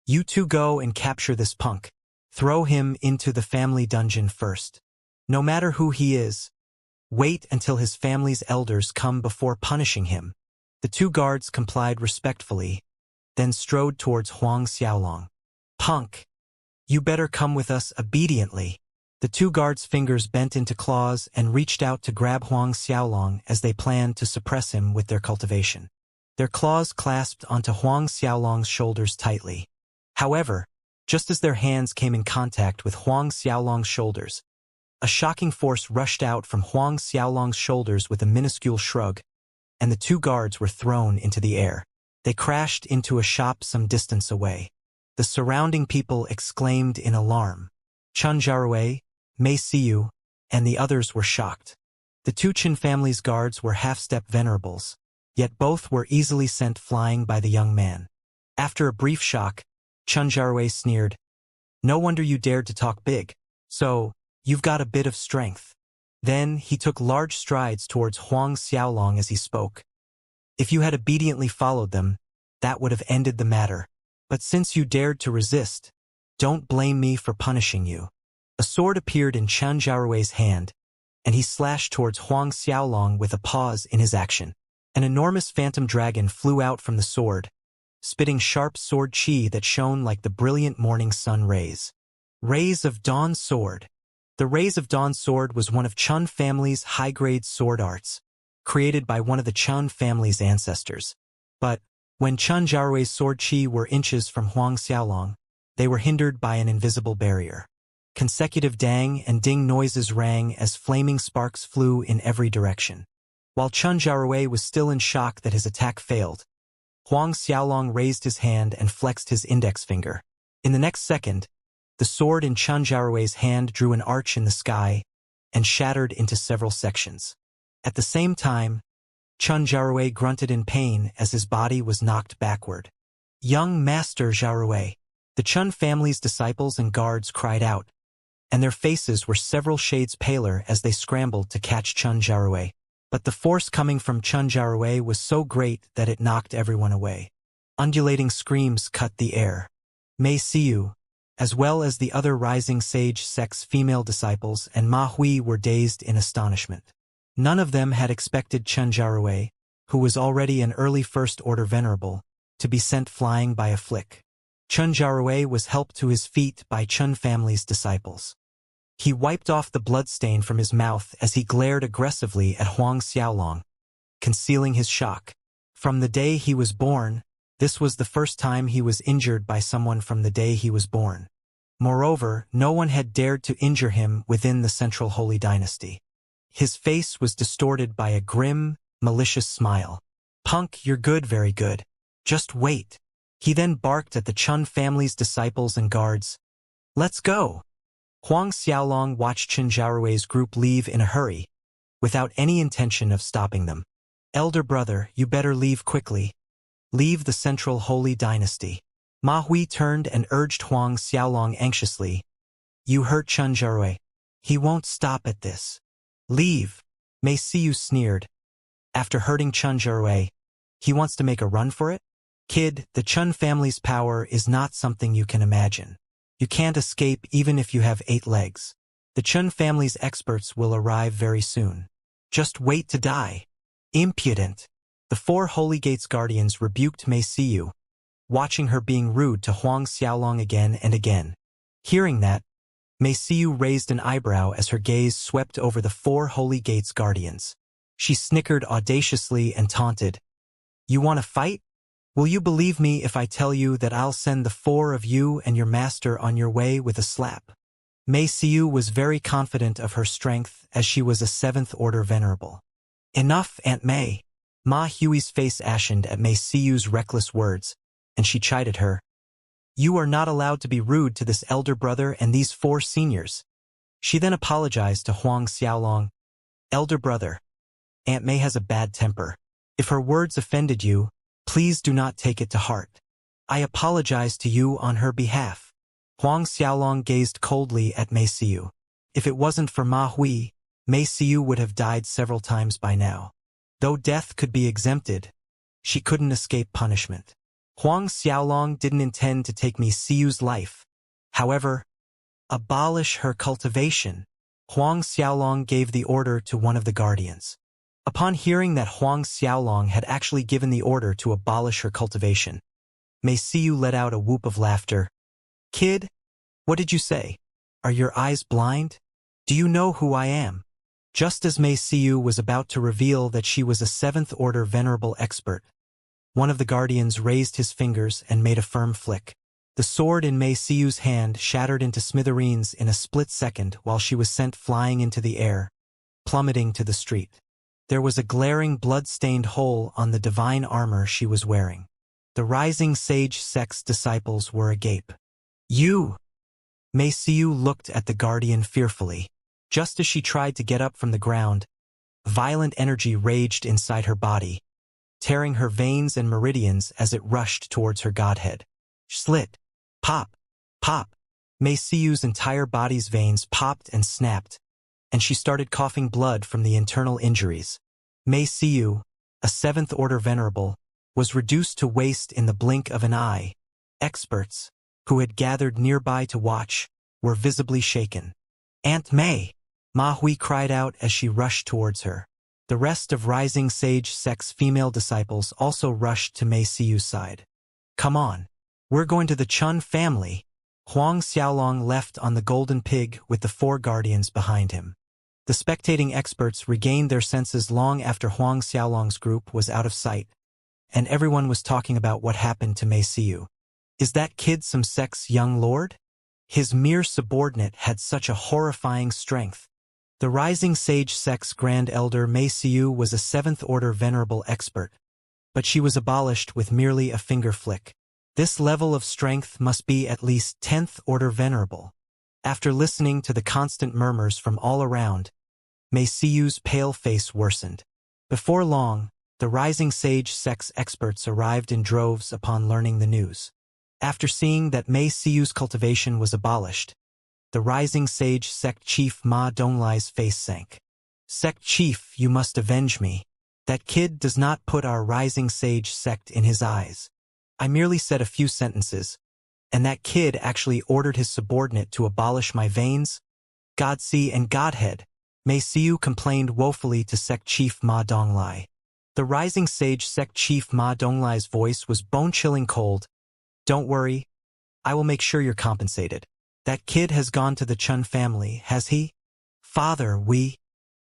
"You 2 go and capture this punk. Throw him into the family dungeon first. No matter who he is, wait until his family's elders come before punishing him." The 2 guards complied respectfully, then strode towards Huang Xiaolong. "Punk, you better come with us obediently." The 2 guards' fingers bent into claws and reached out to grab Huang Xiaolong as they planned to suppress him with their cultivation. Their claws clasped onto Huang Xiaolong's shoulders tightly. However, just as their hands came in contact with Huang Xiaolong's shoulders, a shocking force rushed out from Huang Xiaolong's shoulders with a minuscule shrug, and the 2 guards were thrown into the air. They crashed into a shop some distance away. The surrounding people exclaimed in alarm. Chen Jiarui, Mei Siu, and the others were shocked. The 2 Qin family's guards were half-step venerables, yet both were easily sent flying by the young man. After a brief shock, Chen Jiarui sneered, "No wonder you dared to talk big. So, you've got a bit of strength." Then he took large strides towards Huang Xiaolong as he spoke. "If you had obediently followed them, that would have ended the matter. But since you dared to resist, don't blame me for punishing you." A sword appeared in Chen Jiarui's hand, and he slashed towards Huang Xiaolong with a pause in his action. An enormous phantom dragon flew out from the sword, spitting sharp sword chi that shone like the brilliant morning sun rays. Rays of Dawn Sword. The Rays of Dawn Sword was one of Chen family's high-grade sword arts, created by one of the Chen family's ancestors. But when Chen Jiarui's sword chi were inches from Huang Xiaolong, they were hindered by an invisible barrier. Consecutive dang and ding noises rang as flaming sparks flew in every direction. While Chen Jiarui was still in shock that his attack failed, Huang Xiaolong raised his hand and flexed his index finger. In the next second, the sword in Chen Jiarui's hand drew an arch in the sky and shattered into several sections. At the same time, Chen Jiarui grunted in pain as his body was knocked backward. "Young Master Jiarui!" The Chen family's disciples and guards cried out, and their faces were several shades paler as they scrambled to catch Chen Jiarui. But the force coming from Chen Jiarui was so great that it knocked everyone away. Undulating screams cut the air. Mei Siu, as well as the other rising sage sect's female disciples, and Ma Hui were dazed in astonishment. None of them had expected Chen Jiarui, who was already an early First-Order Venerable, to be sent flying by a flick. Chen Jiarui was helped to his feet by Chen family's disciples. He wiped off the bloodstain from his mouth as he glared aggressively at Huang Xiaolong, concealing his shock. From the day he was born, this was the first time he was injured by someone from the day he was born. Moreover, no one had dared to injure him within the Central Holy Dynasty. His face was distorted by a grim, malicious smile. "Punk, you're good, very good. Just wait." He then barked at the Chen family's disciples and guards. "Let's go." Huang Xiaolong watched Chen Jiarui's group leave in a hurry, without any intention of stopping them. "Elder brother, you better leave quickly. Leave the Central Holy Dynasty." Ma Hui turned and urged Huang Xiaolong anxiously. "You hurt Chen Jiarui. He won't stop at this. Leave." Mei Siu sneered. "After hurting Chen Jiarui, he wants to make a run for it? Kid, the Chen family's power is not something you can imagine. You can't escape even if you have 8 legs." The The Chun family's experts will arrive very soon. Just wait to die. Impudent. The 4 Holy Gates guardians rebuked Mei Siyu, watching her being rude to Huang Xiaolong again and again. Hearing that, Mei Siyu raised an eyebrow as her gaze swept over the 4 Holy Gates guardians. She snickered audaciously and taunted. You want to fight? Will you believe me if I tell you that I'll send the 4 of you and your master on your way with a slap? Mei Siyu was very confident of her strength as she was a 7th Order Venerable. Enough, Aunt Mei. Ma Hui's face ashened at Mei Siyu's reckless words, and she chided her. You are not allowed to be rude to this elder brother and these 4 seniors. She then apologized to Huang Xiaolong. Elder brother, Aunt Mei has a bad temper. If her words offended you, please do not take it to heart. I apologize to you on her behalf. Huang Xiaolong gazed coldly at Mei Siyu. If it wasn't for Ma Hui, Mei Siyu would have died several times by now. Though death could be exempted, she couldn't escape punishment. Huang Xiaolong didn't intend to take Mei Siyu's life. However, abolish her cultivation. Huang Xiaolong gave the order to one of the guardians. Upon hearing that Huang Xiaolong had actually given the order to abolish her cultivation, Mei Siyu let out a whoop of laughter. Kid, what did you say? Are your eyes blind? Do you know who I am? Just as Mei Siyu was about to reveal that she was a 7th Order Venerable expert, one of the guardians raised his fingers and made a firm flick. The sword in Mei Siyu's hand shattered into smithereens in a split second while she was sent flying into the air, plummeting to the street. There was a glaring blood-stained hole on the divine armor she was wearing. The rising sage sect's disciples were agape. You! Mei Siyu looked at the guardian fearfully. Just as she tried to get up from the ground, violent energy raged inside her body, tearing her veins and meridians as it rushed towards her godhead. Slit! Pop! Pop! Mei Siyu's entire body's veins popped and snapped, and she started coughing blood from the internal injuries. Mei Siyu, a 7th Order Venerable, was reduced to waste in the blink of an eye. Experts, who had gathered nearby to watch, were visibly shaken. Aunt Mei! Ma Hui cried out as she rushed towards her. The rest of Rising Sage Sect's female disciples also rushed to Mei Siyu's side. Come on. We're going to the Chun family. Huang Xiaolong left on the golden pig with the 4 guardians behind him. The spectating experts regained their senses long after Huang Xiaolong's group was out of sight, and everyone was talking about what happened to Mei Siyu. Is that kid some sect's young lord? His mere subordinate had such a horrifying strength. The Rising Sage Sect's Grand Elder Mei Siyu was a 7th Order Venerable expert, but she was abolished with merely a finger flick. This level of strength must be at least 10th Order Venerable. After listening to the constant murmurs from all around, Mei Siyu's pale face worsened. Before long, the Rising Sage Sect's experts arrived in droves upon learning the news. After seeing that Mei Siyu's cultivation was abolished, the Rising Sage Sect Chief Ma Donglai's face sank. Sect Chief, you must avenge me. That kid does not put our Rising Sage Sect in his eyes. I merely said a few sentences, and that kid actually ordered his subordinate to abolish my veins? Godseed and Godhead, Mei Siyu complained woefully to Sect Chief Ma Donglai. The Rising Sage Sect Chief Ma Donglai's voice was bone-chilling cold. Don't worry, I will make sure you're compensated. That kid has gone to the Chun family, has he? Father,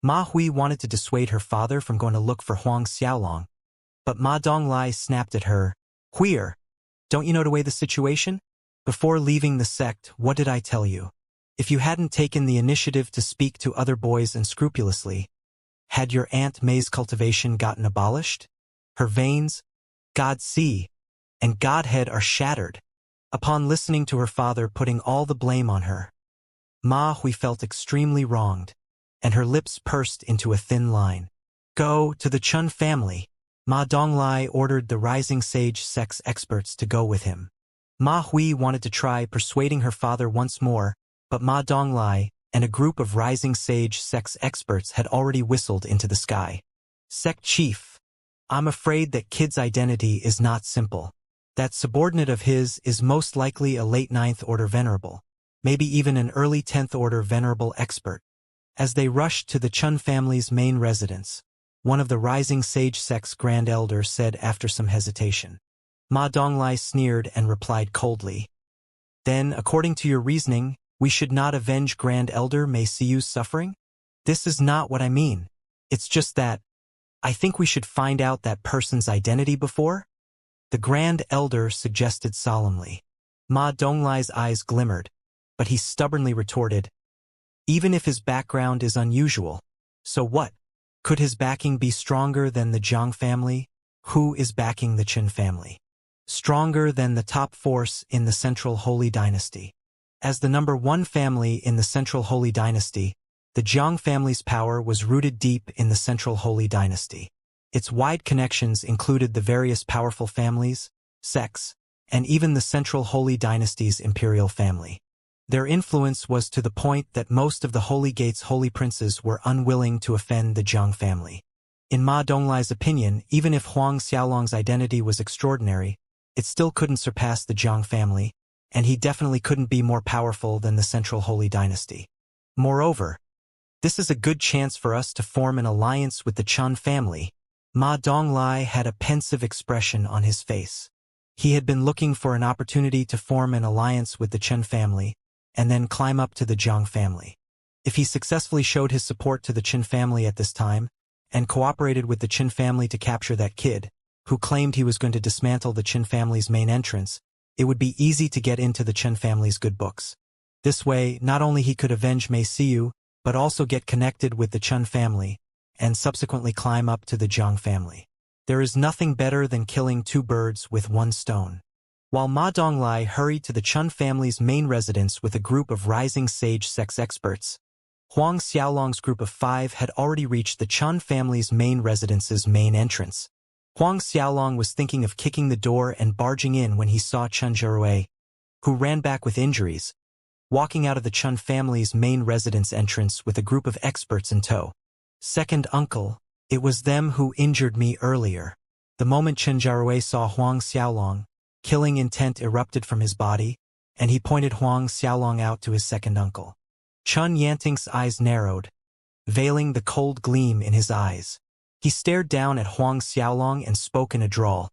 Ma Hui wanted to dissuade her father from going to look for Huang Xiaolong, but Ma Donglai snapped at her. Huier, don't you know to weigh the situation? Before leaving the sect, what did I tell you? If you hadn't taken the initiative to speak to other boys unscrupulously, had your Aunt Mei's cultivation gotten abolished? Her veins, Godseed, and Godhead are shattered. Upon listening to her father putting all the blame on her, Ma Hui felt extremely wronged, and her lips pursed into a thin line. Go to the Chun family. Ma Donglai ordered the Rising Sage Sect's experts to go with him. Ma Hui wanted to try persuading her father once more, but Ma Donglai and a group of Rising Sage Sect's experts had already whistled into the sky. Sect Chief, I'm afraid that kid's identity is not simple. That subordinate of his is most likely a late 9th Order Venerable. maybe even an early 10th order venerable expert. As they rushed to the Chun family's main residence, one of the rising sage sect's grand elders said after some hesitation. Ma Donglai sneered and replied coldly. Then, according to your reasoning, we should not avenge Grand Elder Mei Siu's suffering? This is not what I mean. It's just that I think we should find out that person's identity before? The Grand Elder suggested solemnly. Ma Donglai's eyes glimmered, but he stubbornly retorted, even if his background is unusual. So what? Could his backing be stronger than the Jiang family? Who is backing the Qin family? Stronger than the top force in the Central Holy Dynasty. As the number one family in the Central Holy Dynasty, the Jiang family's power was rooted deep in the Central Holy Dynasty. Its wide connections included the various powerful families, sects, and even the Central Holy Dynasty's imperial family. Their influence was to the point that most of the Holy Gate's holy princes were unwilling to offend the Jiang family. In Ma Donglai's opinion, even if Huang Xiaolong's identity was extraordinary, it still couldn't surpass the Jiang family, and he definitely couldn't be more powerful than the Central Holy Dynasty. Moreover, this is a good chance for us to form an alliance with the Chun family. Ma Donglai had a pensive expression on his face. He had been looking for an opportunity to form an alliance with the Chen family, and then climb up to the Jiang family. If he successfully showed his support to the Qin family at this time, and cooperated with the Qin family to capture that kid, who claimed he was going to dismantle the Qin family's main entrance, it would be easy to get into the Chen family's good books. This way, not only he could avenge Mei Siu, but also get connected with the Chun family, and subsequently climb up to the Jiang family. There is nothing better than killing two birds with one stone. While Ma Donglai hurried to the Chun family's main residence with a group of rising sage sex experts, Huang Xiaolong's group of 5 had already reached the Chun family's main residence's main entrance. Huang Xiaolong was thinking of kicking the door and barging in when he saw Chen Zhirui, who ran back with injuries, walking out of the Chun family's main residence entrance with a group of experts in tow. Second uncle, it was them who injured me earlier. The moment Chen Zhirui saw Huang Xiaolong, killing intent erupted from his body, and he pointed Huang Xiaolong out to his second uncle. Chun Yanting's eyes narrowed, veiling the cold gleam in his eyes. He stared down at Huang Xiaolong and spoke in a drawl.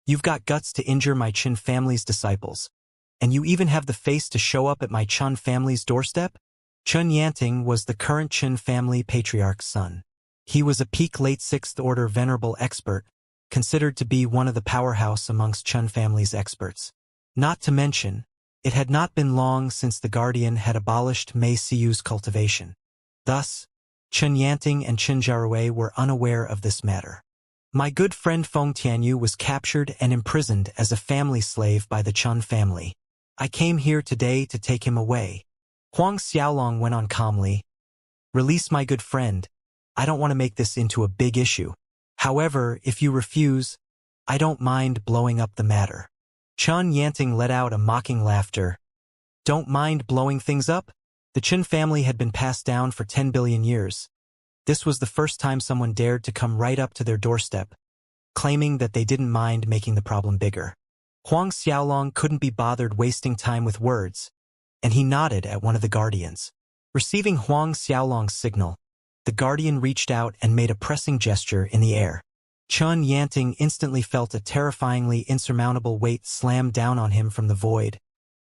You've got guts to injure my Qin family's disciples, and you even have the face to show up at my Chun family's doorstep? Chun Yanting was the current Qin family patriarch's son. He was a peak late 6th order venerable expert, considered to be one of the powerhouse amongst Chun family's experts. Not to mention, it had not been long since the Guardian had abolished Mei Siu's cultivation. Thus, Chun Yanting and Chen Zhirui were unaware of this matter. My good friend Feng Tianyu was captured and imprisoned as a family slave by the Chun family. I came here today to take him away. Huang Xiaolong went on calmly. Release my good friend. I don't want to make this into a big issue. However, if you refuse, I don't mind blowing up the matter. Chun Yanting let out a mocking laughter. Don't mind blowing things up? The Qin family had been passed down for 10 billion years. This was the first time someone dared to come right up to their doorstep, claiming that they didn't mind making the problem bigger. Huang Xiaolong couldn't be bothered wasting time with words, and he nodded at one of the guardians. Receiving Huang Xiaolong's signal, the guardian reached out and made a pressing gesture in the air. Chun Yanting instantly felt a terrifyingly insurmountable weight slam down on him from the void,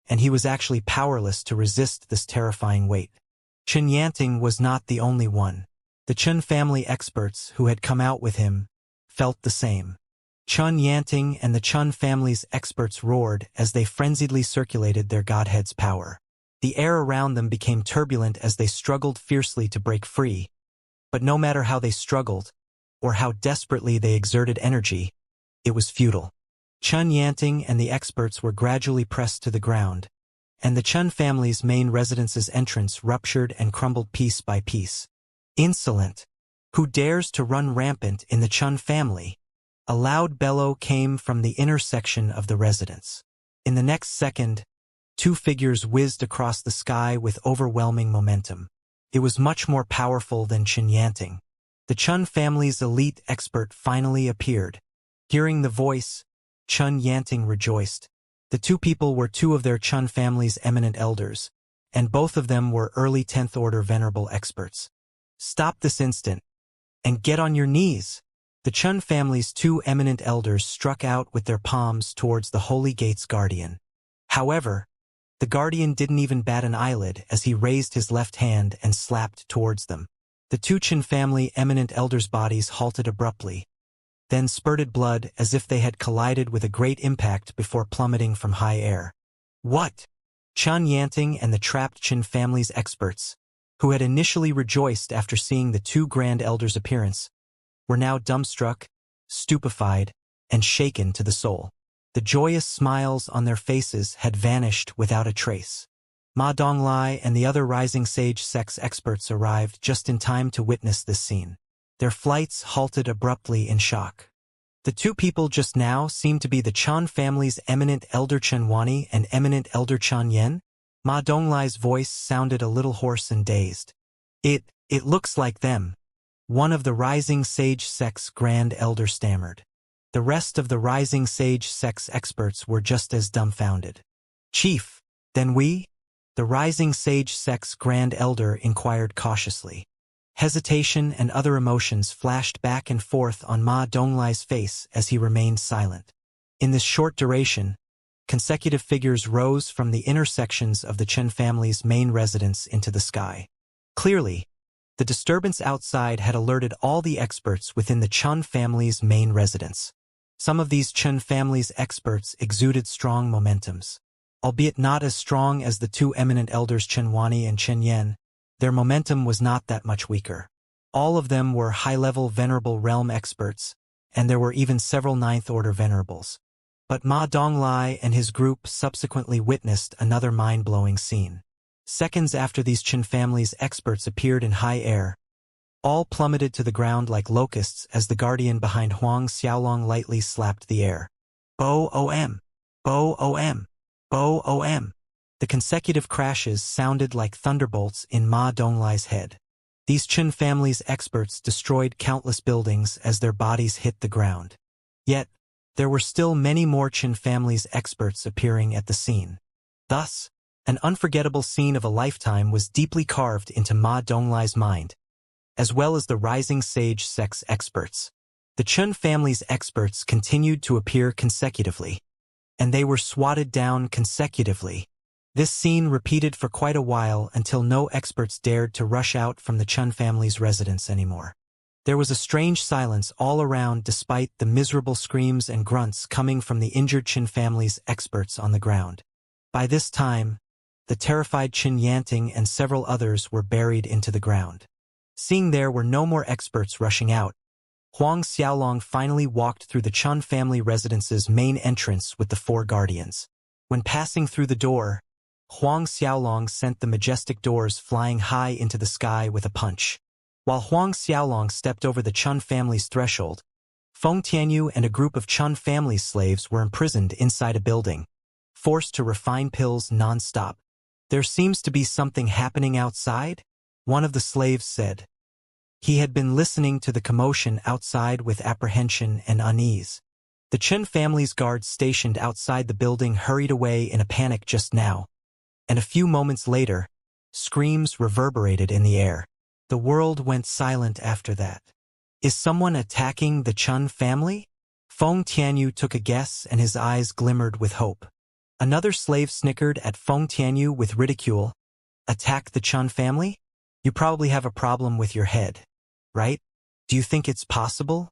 and he was actually powerless to resist this terrifying weight. Chun Yanting was not the only one. The Chun family experts who had come out with him felt the same. Chun Yanting and the Chun family's experts roared as they frenziedly circulated their godhead's power. The air around them became turbulent as they struggled fiercely to break free. But no matter how they struggled, or how desperately they exerted energy, it was futile. Chun Yanting and the experts were gradually pressed to the ground, and the Chun family's main residence's entrance ruptured and crumbled piece by piece. Insolent! Who dares to run rampant in the Chun family? A loud bellow came from the inner section of the residence. In the next second, 2 figures whizzed across the sky with overwhelming momentum. It was much more powerful than Chun Yanting. The Chun family's elite expert finally appeared. Hearing the voice, Chun Yanting rejoiced. The 2 people were 2 of their Chun family's eminent elders, and both of them were early 10th order venerable experts. Stop this instant, and get on your knees. The Chun family's two eminent elders struck out with their palms towards the Holy Gate's guardian. However, the guardian didn't even bat an eyelid as he raised his left hand and slapped towards them. The two Chun family eminent elders' bodies halted abruptly, then spurted blood as if they had collided with a great impact before plummeting from high air. What? Chun Yanting and the trapped Chun family's experts, who had initially rejoiced after seeing the two grand elders' appearance, were now dumbstruck, stupefied, and shaken to the soul. The joyous smiles on their faces had vanished without a trace. Ma Donglai and the other rising sage sex experts arrived just in time to witness this scene. Their flights halted abruptly in shock. The two people just now seemed to be the Chan family's eminent elder Chen Wani and eminent elder Chan Yen. Ma Donglai's voice sounded a little hoarse and dazed. It looks like them. One of the rising sage sex grand elder stammered. The rest of the rising sage sex experts were just as dumbfounded. Chief, then we? The rising sage sex grand elder inquired cautiously. Hesitation and other emotions flashed back and forth on Ma Donglai's face as he remained silent. In this short duration, consecutive figures rose from the intersections of the Chen family's main residence into the sky. Clearly, the disturbance outside had alerted all the experts within the Chun family's main residence. Some of these Chun family's experts exuded strong momentums. Albeit not as strong as the two eminent elders Chen Wani and Chen Yen, their momentum was not that much weaker. All of them were high-level venerable realm experts, and there were even several ninth-order venerables. But Ma Donglai and his group subsequently witnessed another mind-blowing scene. Seconds after these Chen family's experts appeared in high air, all plummeted to the ground like locusts as the guardian behind Huang Xiaolong lightly slapped the air. Bo-om! Bo-om! Bo-om! The consecutive crashes sounded like thunderbolts in Ma Donglai's head. These Chen family's experts destroyed countless buildings as their bodies hit the ground. Yet, there were still many more Chen family's experts appearing at the scene. Thus, an unforgettable scene of a lifetime was deeply carved into Ma Donglai's mind, as well as the rising sage sex experts. The Chen family's experts continued to appear consecutively, and they were swatted down consecutively. This scene repeated for quite a while until no experts dared to rush out from the Chun family's residence anymore. There was a strange silence all around despite the miserable screams and grunts coming from the injured Chen family's experts on the ground. By this time, the terrified Qin Yanting and several others were buried into the ground. Seeing there were no more experts rushing out, Huang Xiaolong finally walked through the Chun family residence's main entrance with the four guardians. When passing through the door, Huang Xiaolong sent the majestic doors flying high into the sky with a punch. While Huang Xiaolong stepped over the Chun family's threshold, Feng Tianyu and a group of Chun family slaves were imprisoned inside a building, forced to refine pills non-stop. There seems to be something happening outside, one of the slaves said. He had been listening to the commotion outside with apprehension and unease. The Chen family's guards stationed outside the building hurried away in a panic just now, and a few moments later, screams reverberated in the air. The world went silent after that. Is someone attacking the Chun family? Feng Tianyu took a guess and his eyes glimmered with hope. Another slave snickered at Feng Tianyu with ridicule. Attack the Chun family? You probably have a problem with your head, right? Do you think it's possible?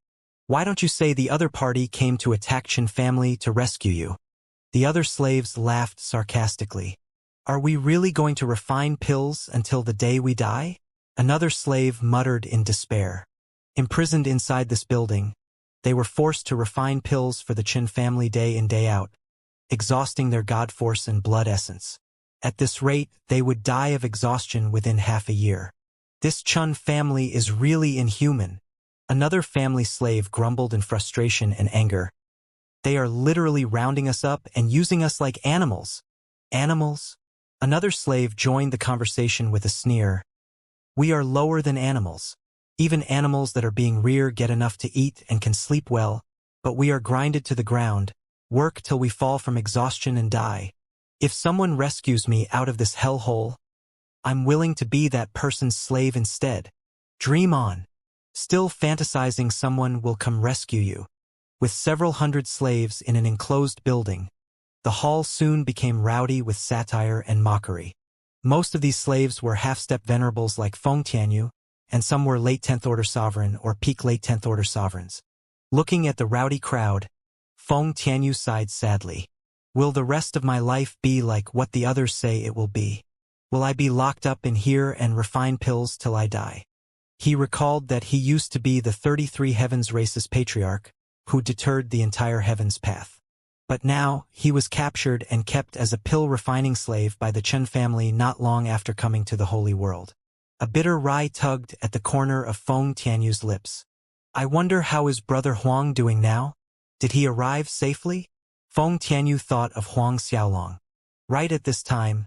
Why don't you say the other party came to attack Chun family to rescue you? The other slaves laughed sarcastically. Are we really going to refine pills until the day we die? Another slave muttered in despair. Imprisoned inside this building, they were forced to refine pills for the Qin family day in day out, exhausting their god force and blood essence. At this rate, they would die of exhaustion within half a year. This Chun family is really inhuman. Another family slave grumbled in frustration and anger. They are literally rounding us up and using us like animals. Animals? Another slave joined the conversation with a sneer. We are lower than animals. Even animals that are being reared get enough to eat and can sleep well, but we are grinded to the ground, work till we fall from exhaustion and die. If someone rescues me out of this hellhole, I'm willing to be that person's slave instead. Dream on. Still fantasizing someone will come rescue you. With several hundred slaves in an enclosed building, the hall soon became rowdy with satire and mockery. Most of these slaves were half-step venerables like Feng Tianyu, and some were late 10th Order sovereign or peak late 10th Order sovereigns. Looking at the rowdy crowd, Feng Tianyu sighed sadly. Will the rest of my life be like what the others say it will be? Will I be locked up in here and refine pills till I die? He recalled that he used to be the 33 Heavens racist patriarch who deterred the entire Heavens path. But now, he was captured and kept as a pill-refining slave by the Chen family not long after coming to the Holy World. A bitter wry tugged at the corner of Feng Tianyu's lips. I wonder how is Brother Huang doing now? Did he arrive safely? Feng Tianyu thought of Huang Xiaolong. Right at this time,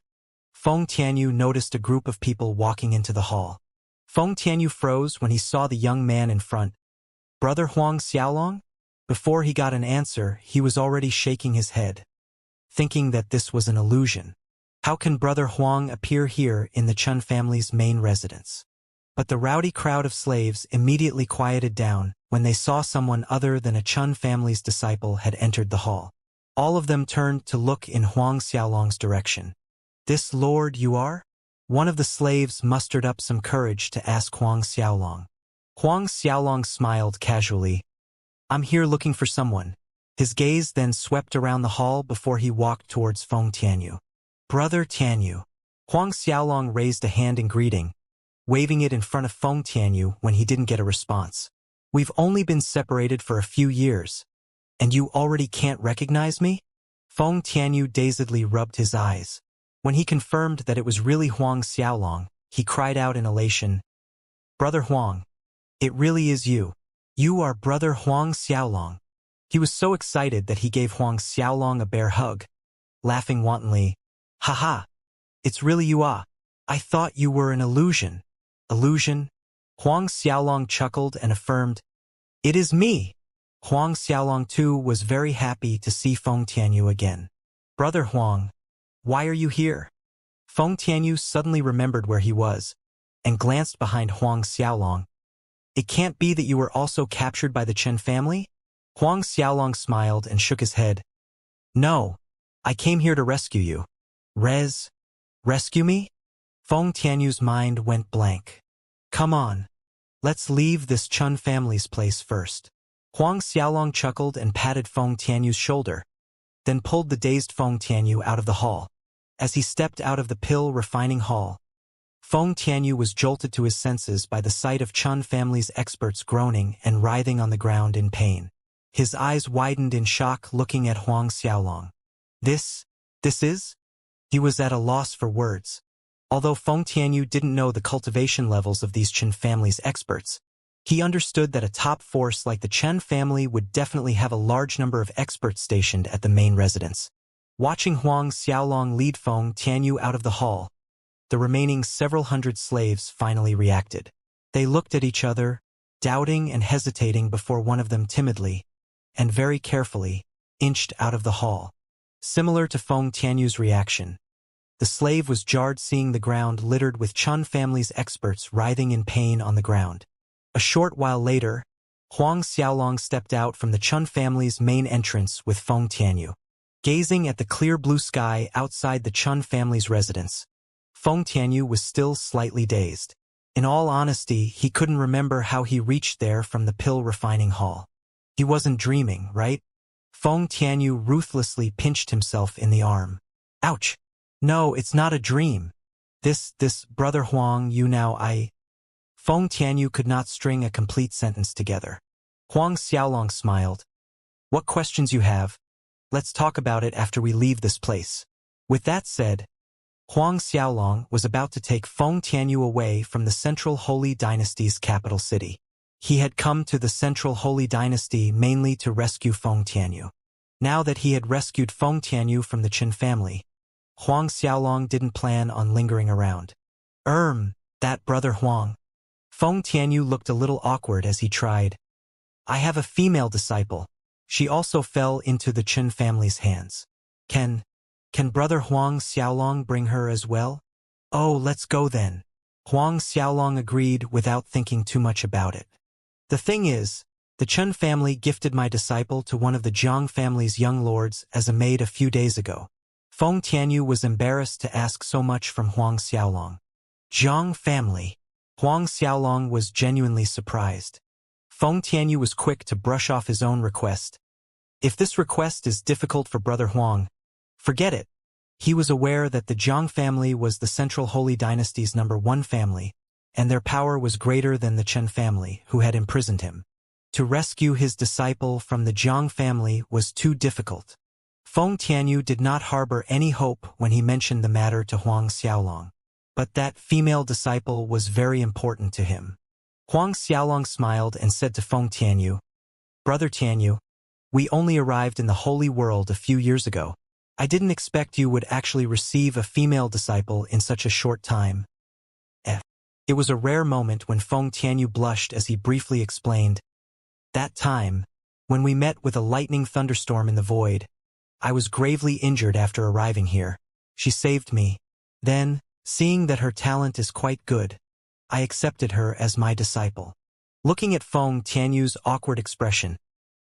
Feng Tianyu noticed a group of people walking into the hall. Feng Tianyu froze when he saw the young man in front. Brother Huang Xiaolong? Before he got an answer, he was already shaking his head, thinking that this was an illusion. How can Brother Huang appear here in the Chen family's main residence? But the rowdy crowd of slaves immediately quieted down when they saw someone other than a Chen family's disciple had entered the hall. All of them turned to look in Huang Xiaolong's direction. This lord you are? One of the slaves mustered up some courage to ask Huang Xiaolong. Huang Xiaolong smiled casually. I'm here looking for someone. His gaze then swept around the hall before he walked towards Feng Tianyu. Brother Tianyu. Huang Xiaolong raised a hand in greeting, waving it in front of Feng Tianyu when he didn't get a response. We've only been separated for a few years, and you already can't recognize me? Feng Tianyu dazedly rubbed his eyes. When he confirmed that it was really Huang Xiaolong, he cried out in elation, Brother Huang, it really is you. You are Brother Huang Xiaolong. He was so excited that he gave Huang Xiaolong a bear hug, laughing wantonly. Haha, it's really you ah. I thought you were an illusion. Illusion? Huang Xiaolong chuckled and affirmed, it is me. Huang Xiaolong too was very happy to see Feng Tianyu again. Brother Huang, why are you here? Feng Tianyu suddenly remembered where he was, and glanced behind Huang Xiaolong. It can't be that you were also captured by the Chen family? Huang Xiaolong smiled and shook his head. No, I came here to rescue you. Rescue me? Feng Tianyu's mind went blank. Come on, let's leave this Chen family's place first. Huang Xiaolong chuckled and patted Feng Tianyu's shoulder, then pulled the dazed Feng Tianyu out of the hall. As he stepped out of the pill-refining hall, Feng Tianyu was jolted to his senses by the sight of Chen family's experts groaning and writhing on the ground in pain. His eyes widened in shock looking at Huang Xiaolong. This is? He was at a loss for words. Although Feng Tianyu didn't know the cultivation levels of these Chen family's experts, he understood that a top force like the Chen family would definitely have a large number of experts stationed at the main residence. Watching Huang Xiaolong lead Feng Tianyu out of the hall, the remaining several hundred slaves finally reacted. They looked at each other, doubting and hesitating before one of them timidly, and very carefully, inched out of the hall. Similar to Feng Tianyu's reaction, the slave was jarred seeing the ground littered with Chen family's experts writhing in pain on the ground. A short while later, Huang Xiaolong stepped out from the Chen family's main entrance with Feng Tianyu. Gazing at the clear blue sky outside the Chen family's residence, Feng Tianyu was still slightly dazed. In all honesty, he couldn't remember how he reached there from the pill-refining hall. He wasn't dreaming, right? Feng Tianyu ruthlessly pinched himself in the arm. Ouch! No, it's not a dream. This, Brother Huang, Feng Tianyu could not string a complete sentence together. Huang Xiaolong smiled. What questions you have? Let's talk about it after we leave this place. With that said, Huang Xiaolong was about to take Feng Tianyu away from the Central Holy Dynasty's capital city. He had come to the Central Holy Dynasty mainly to rescue Feng Tianyu. Now that he had rescued Feng Tianyu from the Qin family, Huang Xiaolong didn't plan on lingering around. That Brother Huang. Feng Tianyu looked a little awkward as he tried. I have a female disciple. She also fell into the Qin family's hands. Can Brother Huang Xiaolong bring her as well? Oh, let's go then. Huang Xiaolong agreed without thinking too much about it. The thing is, the Chen family gifted my disciple to one of the Jiang family's young lords as a maid a few days ago. Feng Tianyu was embarrassed to ask so much from Huang Xiaolong. Jiang family. Huang Xiaolong was genuinely surprised. Feng Tianyu was quick to brush off his own request. If this request is difficult for Brother Huang, forget it. He was aware that the Jiang family was the Central Holy Dynasty's #1 family, and their power was greater than the Chen family, who had imprisoned him. To rescue his disciple from the Jiang family was too difficult. Feng Tianyu did not harbor any hope when he mentioned the matter to Huang Xiaolong. But that female disciple was very important to him. Huang Xiaolong smiled and said to Feng Tianyu, "Brother Tianyu, we only arrived in the holy world a few years ago. I didn't expect you would actually receive a female disciple in such a short time." It was a rare moment when Feng Tianyu blushed as he briefly explained, "That time, when we met with a lightning thunderstorm in the void, I was gravely injured after arriving here. She saved me. Then, seeing that her talent is quite good, I accepted her as my disciple." Looking at Feng Tianyu's awkward expression,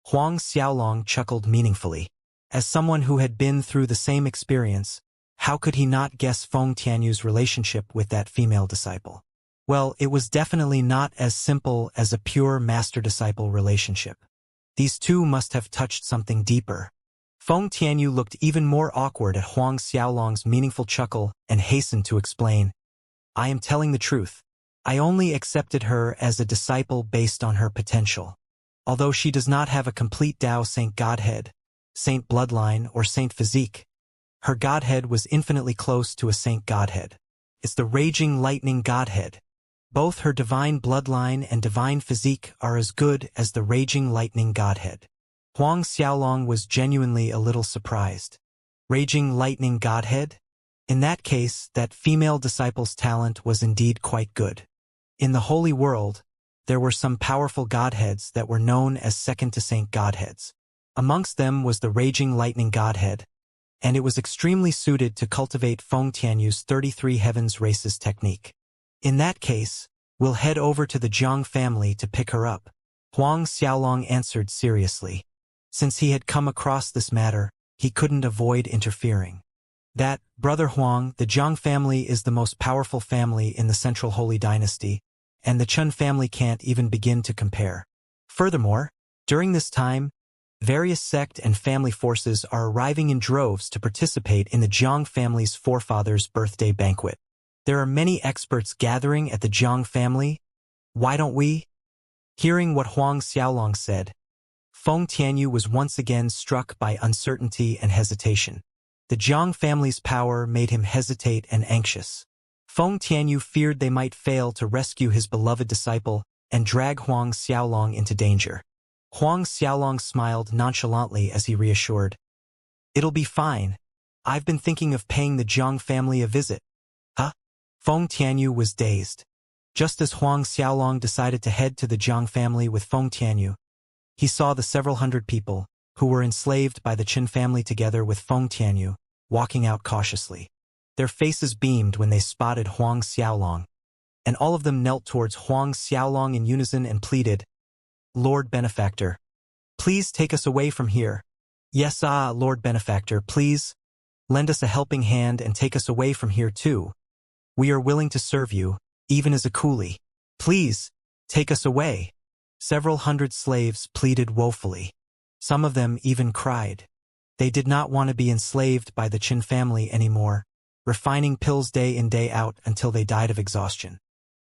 Huang Xiaolong chuckled meaningfully. As someone who had been through the same experience, how could he not guess Feng Tianyu's relationship with that female disciple? Well, it was definitely not as simple as a pure master-disciple relationship. These two must have touched something deeper. Feng Tianyu looked even more awkward at Huang Xiaolong's meaningful chuckle and hastened to explain, "I am telling the truth. I only accepted her as a disciple based on her potential. Although she does not have a complete Tao Saint Godhead, Saint Bloodline, or Saint Physique, her Godhead was infinitely close to a Saint Godhead. It's the Raging Lightning Godhead. Both her divine bloodline and divine physique are as good as the Raging Lightning Godhead." Huang Xiaolong was genuinely a little surprised. Raging Lightning Godhead? In that case, that female disciple's talent was indeed quite good. In the Holy World, there were some powerful Godheads that were known as second-to-Saint Godheads. Amongst them was the Raging Lightning Godhead, and it was extremely suited to cultivate Feng Tianyu's 33 Heavens Races technique. In that case, we'll head over to the Jiang family to pick her up, Huang Xiaolong answered seriously. Since he had come across this matter, he couldn't avoid interfering. That, Brother Huang, the Jiang family is the most powerful family in the Central Holy Dynasty, and the Chen family can't even begin to compare. Furthermore, during this time, various sect and family forces are arriving in droves to participate in the Jiang family's forefathers' birthday banquet. There are many experts gathering at the Jiang family. Why don't we? Hearing what Huang Xiaolong said, Feng Tianyu was once again struck by uncertainty and hesitation. The Jiang family's power made him hesitate and anxious. Feng Tianyu feared they might fail to rescue his beloved disciple and drag Huang Xiaolong into danger. Huang Xiaolong smiled nonchalantly as he reassured, "It'll be fine. I've been thinking of paying the Jiang family a visit." Huh? Feng Tianyu was dazed. Just as Huang Xiaolong decided to head to the Jiang family with Feng Tianyu, he saw the several hundred people, who were enslaved by the Qin family together with Feng Tianyu, walking out cautiously. Their faces beamed when they spotted Huang Xiaolong, and all of them knelt towards Huang Xiaolong in unison and pleaded, "Lord Benefactor, please take us away from here. Yes, Lord Benefactor, please lend us a helping hand and take us away from here too. We are willing to serve you, even as a coolie. Please, take us away." Several hundred slaves pleaded woefully. Some of them even cried. They did not want to be enslaved by the Qin family anymore, refining pills day in day out until they died of exhaustion.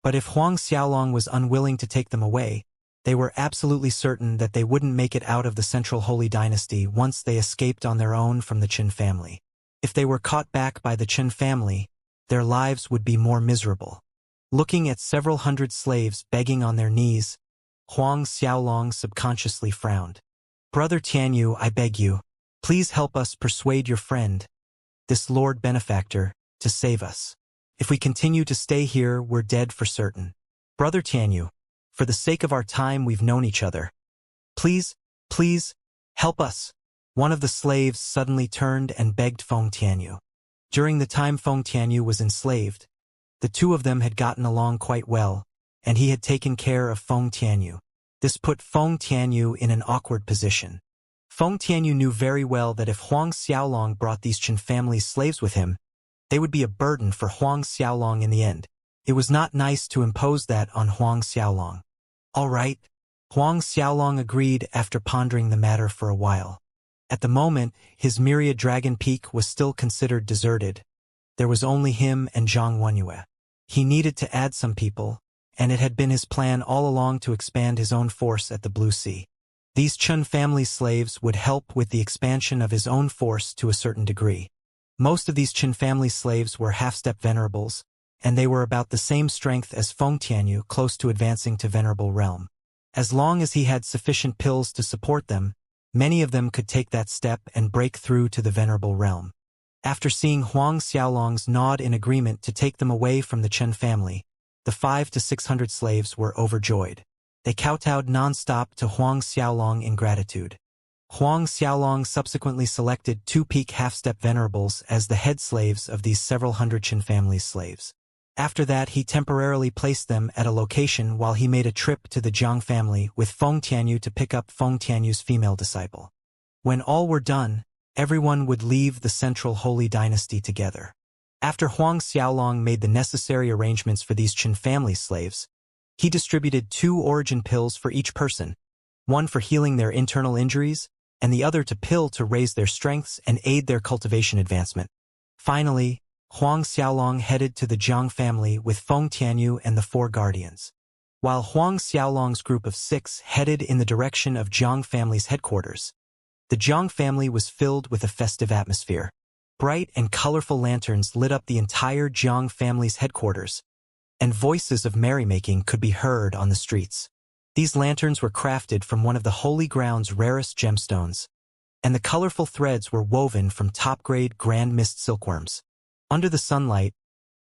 But if Huang Xiaolong was unwilling to take them away, they were absolutely certain that they wouldn't make it out of the Central Holy Dynasty once they escaped on their own from the Qin family. If they were caught back by the Qin family, their lives would be more miserable. Looking at several hundred slaves begging on their knees, Huang Xiaolong subconsciously frowned. "Brother Tianyu, I beg you, please help us persuade your friend, this Lord Benefactor, to save us. If we continue to stay here, we're dead for certain. Brother Tianyu, for the sake of our time we've known each other, please, help us." One of the slaves suddenly turned and begged Feng Tianyu. During the time Feng Tianyu was enslaved, The two of them had gotten along quite well, and he had taken care of Feng Tianyu. This put Feng Tianyu in an awkward position. Feng Tianyu knew very well that if Huang Xiaolong brought these Qin family's slaves with him, they would be a burden for Huang Xiaolong in the end. It was not nice to impose that on Huang Xiaolong. All right, Huang Xiaolong agreed after pondering the matter for a while. At the moment, his myriad dragon peak was still considered deserted. There was only him and Zhang Wenyue. He needed to add some people, and it had been his plan all along to expand his own force at the Blue Sea. These Chun family slaves would help with the expansion of his own force to a certain degree. Most of these Qin family slaves were half-step venerables, and they were about the same strength as Feng Tianyu, close to advancing to venerable realm. As long as he had sufficient pills to support them, many of them could take that step and break through to the venerable realm. After seeing Huang Xiaolong's nod in agreement to take them away from the Chen family, the 500 to 600 slaves were overjoyed. They kowtowed non-stop to Huang Xiaolong in gratitude. Huang Xiaolong subsequently selected 2 peak half-step venerables as the head slaves of these several hundred Qin family's slaves. After that, he temporarily placed them at a location while he made a trip to the Jiang family with Feng Tianyu to pick up Feng Tianyu's female disciple. When all were done, everyone would leave the central holy dynasty together. After Huang Xiaolong made the necessary arrangements for these Qin family slaves, he distributed 2 origin pills for each person, one for healing their internal injuries, and the other to raise their strengths and aid their cultivation advancement. Finally, Huang Xiaolong headed to the Jiang family with Feng Tianyu and the 4 guardians. While Huang Xiaolong's group of 6 headed in the direction of Jiang family's headquarters, the Jiang family was filled with a festive atmosphere. Bright and colorful lanterns lit up the entire Jiang family's headquarters, and voices of merrymaking could be heard on the streets. These lanterns were crafted from one of the holy ground's rarest gemstones, and the colorful threads were woven from top-grade grand mist silkworms. Under the sunlight,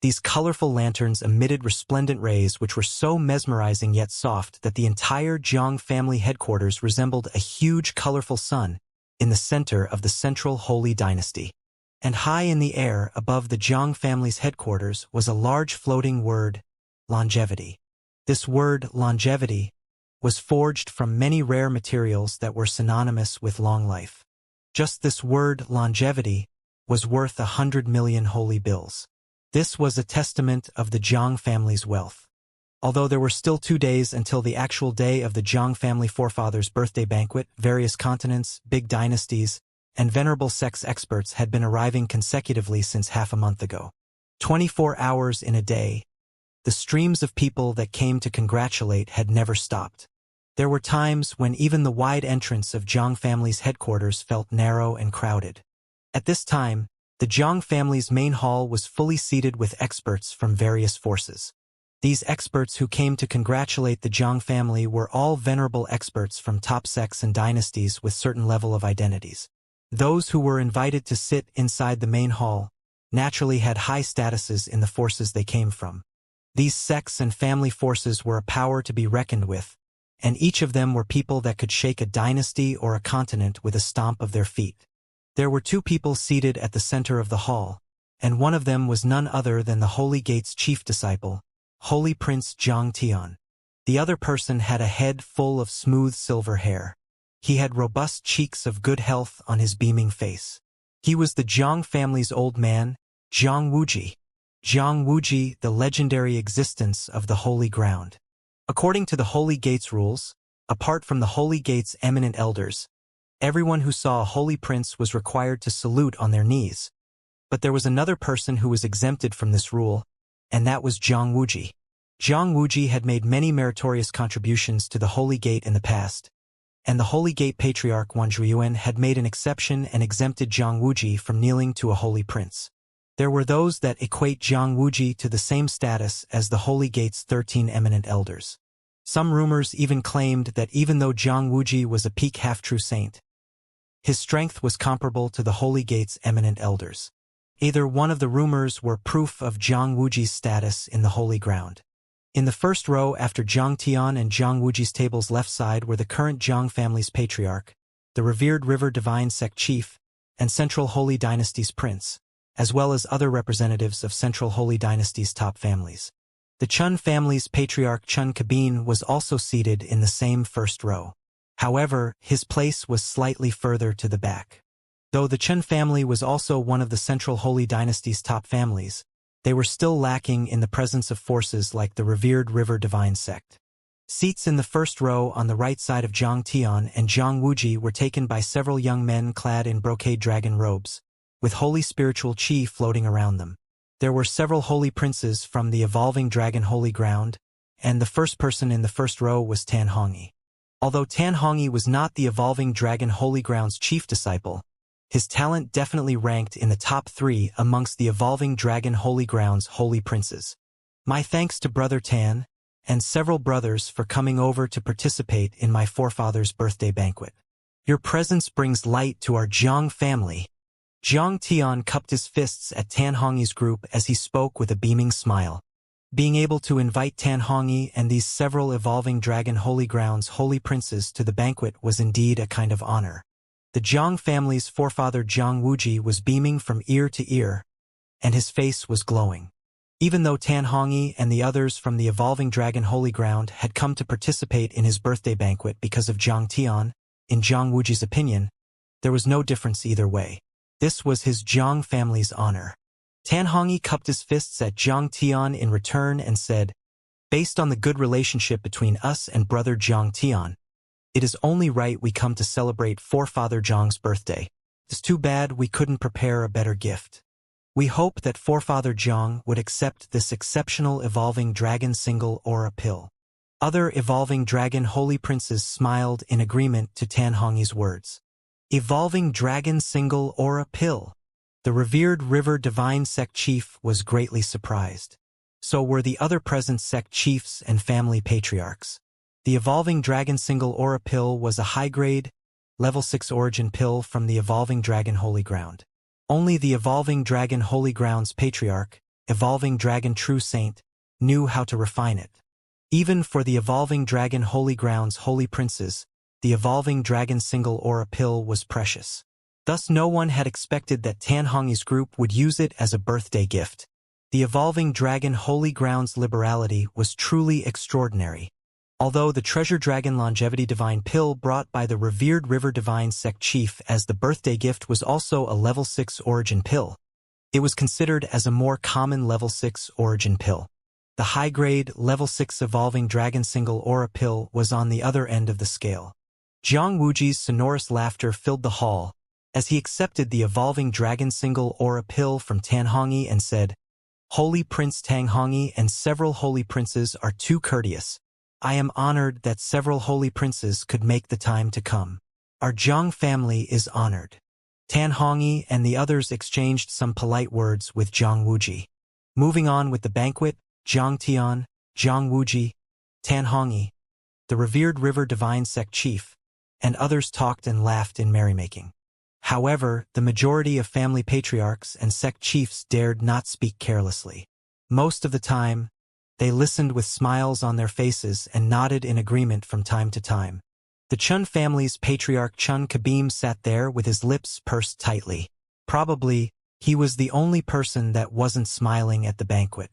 these colorful lanterns emitted resplendent rays which were so mesmerizing yet soft that the entire Jiang family headquarters resembled a huge colorful sun in the center of the central holy dynasty. And high in the air above the Jiang family's headquarters was a large floating word, longevity. This word, longevity, was forged from many rare materials that were synonymous with long life. Just this word, longevity, was worth 100 million holy bills. This was a testament of the Jiang family's wealth. Although there were still 2 days until the actual day of the Jiang family forefathers' birthday banquet, various continents, big dynasties, and venerable sex experts had been arriving consecutively since half a month ago. 24 hours in a day, the streams of people that came to congratulate had never stopped. There were times when even the wide entrance of Jiang family's headquarters felt narrow and crowded. At this time, the Jiang family's main hall was fully seated with experts from various forces. These experts who came to congratulate the Jiang family were all venerable experts from top sects and dynasties with certain level of identities. Those who were invited to sit inside the main hall naturally had high statuses in the forces they came from. These sects and family forces were a power to be reckoned with, and each of them were people that could shake a dynasty or a continent with a stomp of their feet. There were 2 people seated at the center of the hall, and one of them was none other than the Holy Gate's chief disciple, Holy Prince Zhang Tian. The other person had a head full of smooth silver hair. He had robust cheeks of good health on his beaming face. He was the Jiang family's old man, Zhang Wuji. Zhang Wuji, the legendary existence of the Holy Ground. According to the Holy Gate's rules, apart from the Holy Gate's eminent elders, everyone who saw a holy prince was required to salute on their knees. But there was another person who was exempted from this rule, and that was Zhang Wuji. Zhang Wuji had made many meritorious contributions to the Holy Gate in the past, and the Holy Gate Patriarch Wan Zhuyuan had made an exception and exempted Zhang Wuji from kneeling to a holy prince. There were those that equate Zhang Wuji to the same status as the Holy Gate's 13 eminent elders. Some rumors even claimed that even though Zhang Wuji was a peak half-true saint, his strength was comparable to the Holy Gate's eminent elders. Either one of the rumors were proof of Zhang Wuji's status in the Holy Ground. In the first row after Zhang Tian and Zhang Wuji's table's left side were the current Jiang family's patriarch, the revered River Divine Sect chief, and Central Holy Dynasty's prince. as well as other representatives of Central Holy Dynasty's top families. The Chun family's patriarch Chun Kabin was also seated in the same first row. However, his place was slightly further to the back. Though the Chun family was also one of the Central Holy Dynasty's top families, they were still lacking in the presence of forces like the revered River Divine sect. Seats in the first row on the right side of Zhang Tian and Zhang Wuji were taken by several young men clad in brocade dragon robes, with holy spiritual qi floating around them. There were several holy princes from the evolving dragon holy ground, and the first person in the first row was Tan Hongyi. Although Tan Hongyi was not the evolving dragon holy ground's chief disciple, his talent definitely ranked in the top 3 amongst the evolving dragon holy ground's holy princes. My thanks to Brother Tan and several brothers for coming over to participate in my forefather's birthday banquet. Your presence brings light to our Zhang family. Zhang Tian cupped his fists at Tan Hongyi's group as he spoke with a beaming smile. Being able to invite Tan Hongyi and these several evolving dragon holy grounds holy princes to the banquet was indeed a kind of honor. The Zhang family's forefather Zhang Wuji was beaming from ear to ear, and his face was glowing. Even though Tan Hongyi and the others from the evolving dragon holy ground had come to participate in his birthday banquet because of Zhang Tian, in Zhang Wuji's opinion, there was no difference either way. This was his Zhang family's honor. Tan Hongyi cupped his fists at Zhang Tian in return and said, "Based on the good relationship between us and brother Zhang Tian, it is only right we come to celebrate forefather Zhang's birthday. It's too bad we couldn't prepare a better gift. We hope that forefather Zhang would accept this exceptional evolving dragon single aura pill." Other evolving dragon holy princes smiled in agreement to Tan Hongyi's words. Evolving dragon single aura pill. The revered River Divine sect chief was greatly surprised. So were the other present sect chiefs and family patriarchs. The evolving dragon single aura pill was a high-grade, level 6 origin pill from the evolving dragon holy ground. Only the evolving dragon holy ground's patriarch, evolving dragon true saint, knew how to refine it. Even for the evolving dragon holy ground's holy princes, the evolving dragon single aura pill was precious. Thus no one had expected that Tan Hongyi's group would use it as a birthday gift. The evolving dragon holy ground's liberality was truly extraordinary. Although the Treasure Dragon Longevity Divine Pill brought by the revered River Divine sect chief as the birthday gift was also a level 6 origin pill, it was considered as a more common level 6 origin pill. The high-grade, level 6 evolving dragon single aura pill was on the other end of the scale. Zhang Wuji's sonorous laughter filled the hall as he accepted the evolving dragon single aura pill from Tan Hongyi and said, "Holy Prince Tang Hongyi and several holy princes are too courteous. I am honored that several holy princes could make the time to come. Our Zhang family is honored." Tan Hongyi and the others exchanged some polite words with Zhang Wuji. Moving on with the banquet, Zhang Tian, Zhang Wuji, Tan Hongyi, the revered River Divine sect chief, and others talked and laughed in merrymaking. However, the majority of family patriarchs and sect chiefs dared not speak carelessly. Most of the time, they listened with smiles on their faces and nodded in agreement from time to time. The Chun family's patriarch Chun Kabim sat there with his lips pursed tightly. Probably, he was the only person that wasn't smiling at the banquet.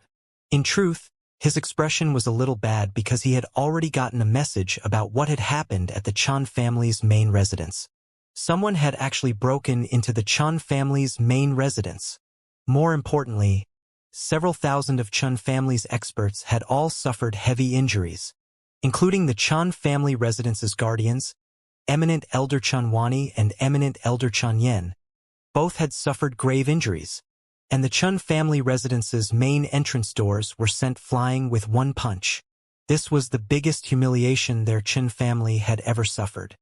In truth, his expression was a little bad because he had already gotten a message about what had happened at the Chun family's main residence. Someone had actually broken into the Chun family's main residence. More importantly, several thousand of Chun family's experts had all suffered heavy injuries, including the Chun family residence's guardians, Eminent Elder Chun Wani and Eminent Elder Chun Yen. Both had suffered grave injuries, and the Chun family residence's main entrance doors were sent flying with one punch. This was the biggest humiliation their Chun family had ever suffered.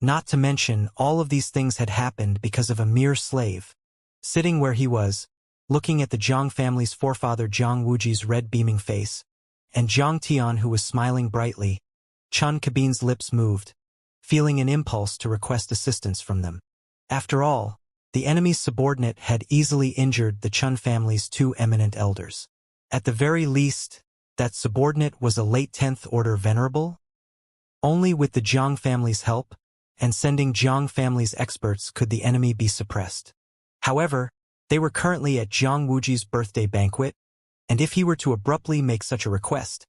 Not to mention, all of these things had happened because of a mere slave. Sitting where he was, looking at the Zhang family's forefather Zhang Wuji's red beaming face, and Zhang Tian who was smiling brightly, Chun Kabin's lips moved, feeling an impulse to request assistance from them. After all, the enemy's subordinate had easily injured the Chun family's 2 eminent elders. At the very least, that subordinate was a late 10th order venerable? Only with the Zhang family's help, and sending Zhang family's experts could the enemy be suppressed. However, They were currently at Jiang Wuji's birthday banquet, and if he were to abruptly make such a request,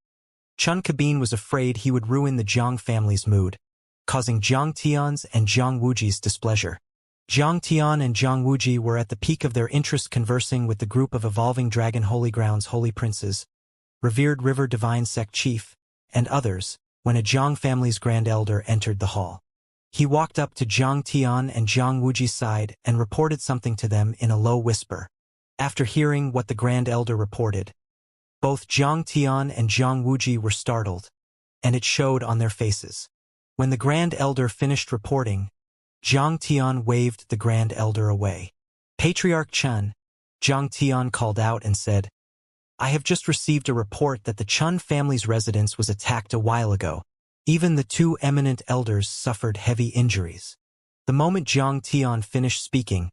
Chun Cabin was afraid he would ruin the Jiang family's mood, causing Jiang Tian's and Jiang Wuji's displeasure. Jiang Tian and Jiang Wuji were at the peak of their interest conversing with the group of evolving dragon holy grounds holy princes, revered river divine sect chief, and others, when a Jiang family's grand elder entered the hall. He walked up to Jiang Tian and Jiang Wuji's side and reported something to them in a low whisper. After hearing what the grand elder reported, both Jiang Tian and Jiang Wuji were startled, and it showed on their faces. When the grand elder finished reporting, Jiang Tian waved the grand elder away. Patriarch Chun, Jiang Tian called out and said, "I have just received a report that the Chun family's residence was attacked a while ago. Even the two eminent elders suffered heavy injuries." The moment Jiang Tian finished speaking,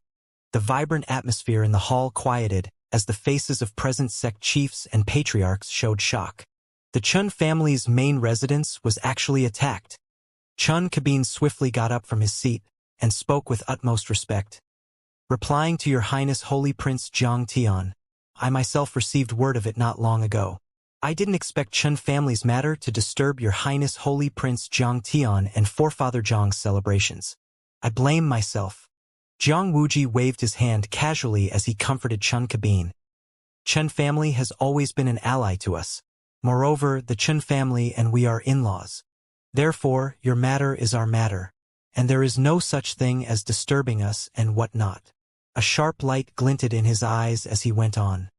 the vibrant atmosphere in the hall quieted as the faces of present sect chiefs and patriarchs showed shock. The Chun family's main residence was actually attacked. Chun Cabin swiftly got up from his seat and spoke with utmost respect. "Replying to your highness Holy Prince Jiang Tian, I myself received word of it not long ago. I didn't expect Chun family's matter to disturb your highness Holy Prince Jiang Tian and forefather Jiang's celebrations. I blame myself." Jiang Wuji waved his hand casually as he comforted Chun Cabin. "Chun family has always been an ally to us. Moreover, the Chun family and we are in-laws. Therefore, your matter is our matter, and there is no such thing as disturbing us and what not." A sharp light glinted in his eyes as he went on.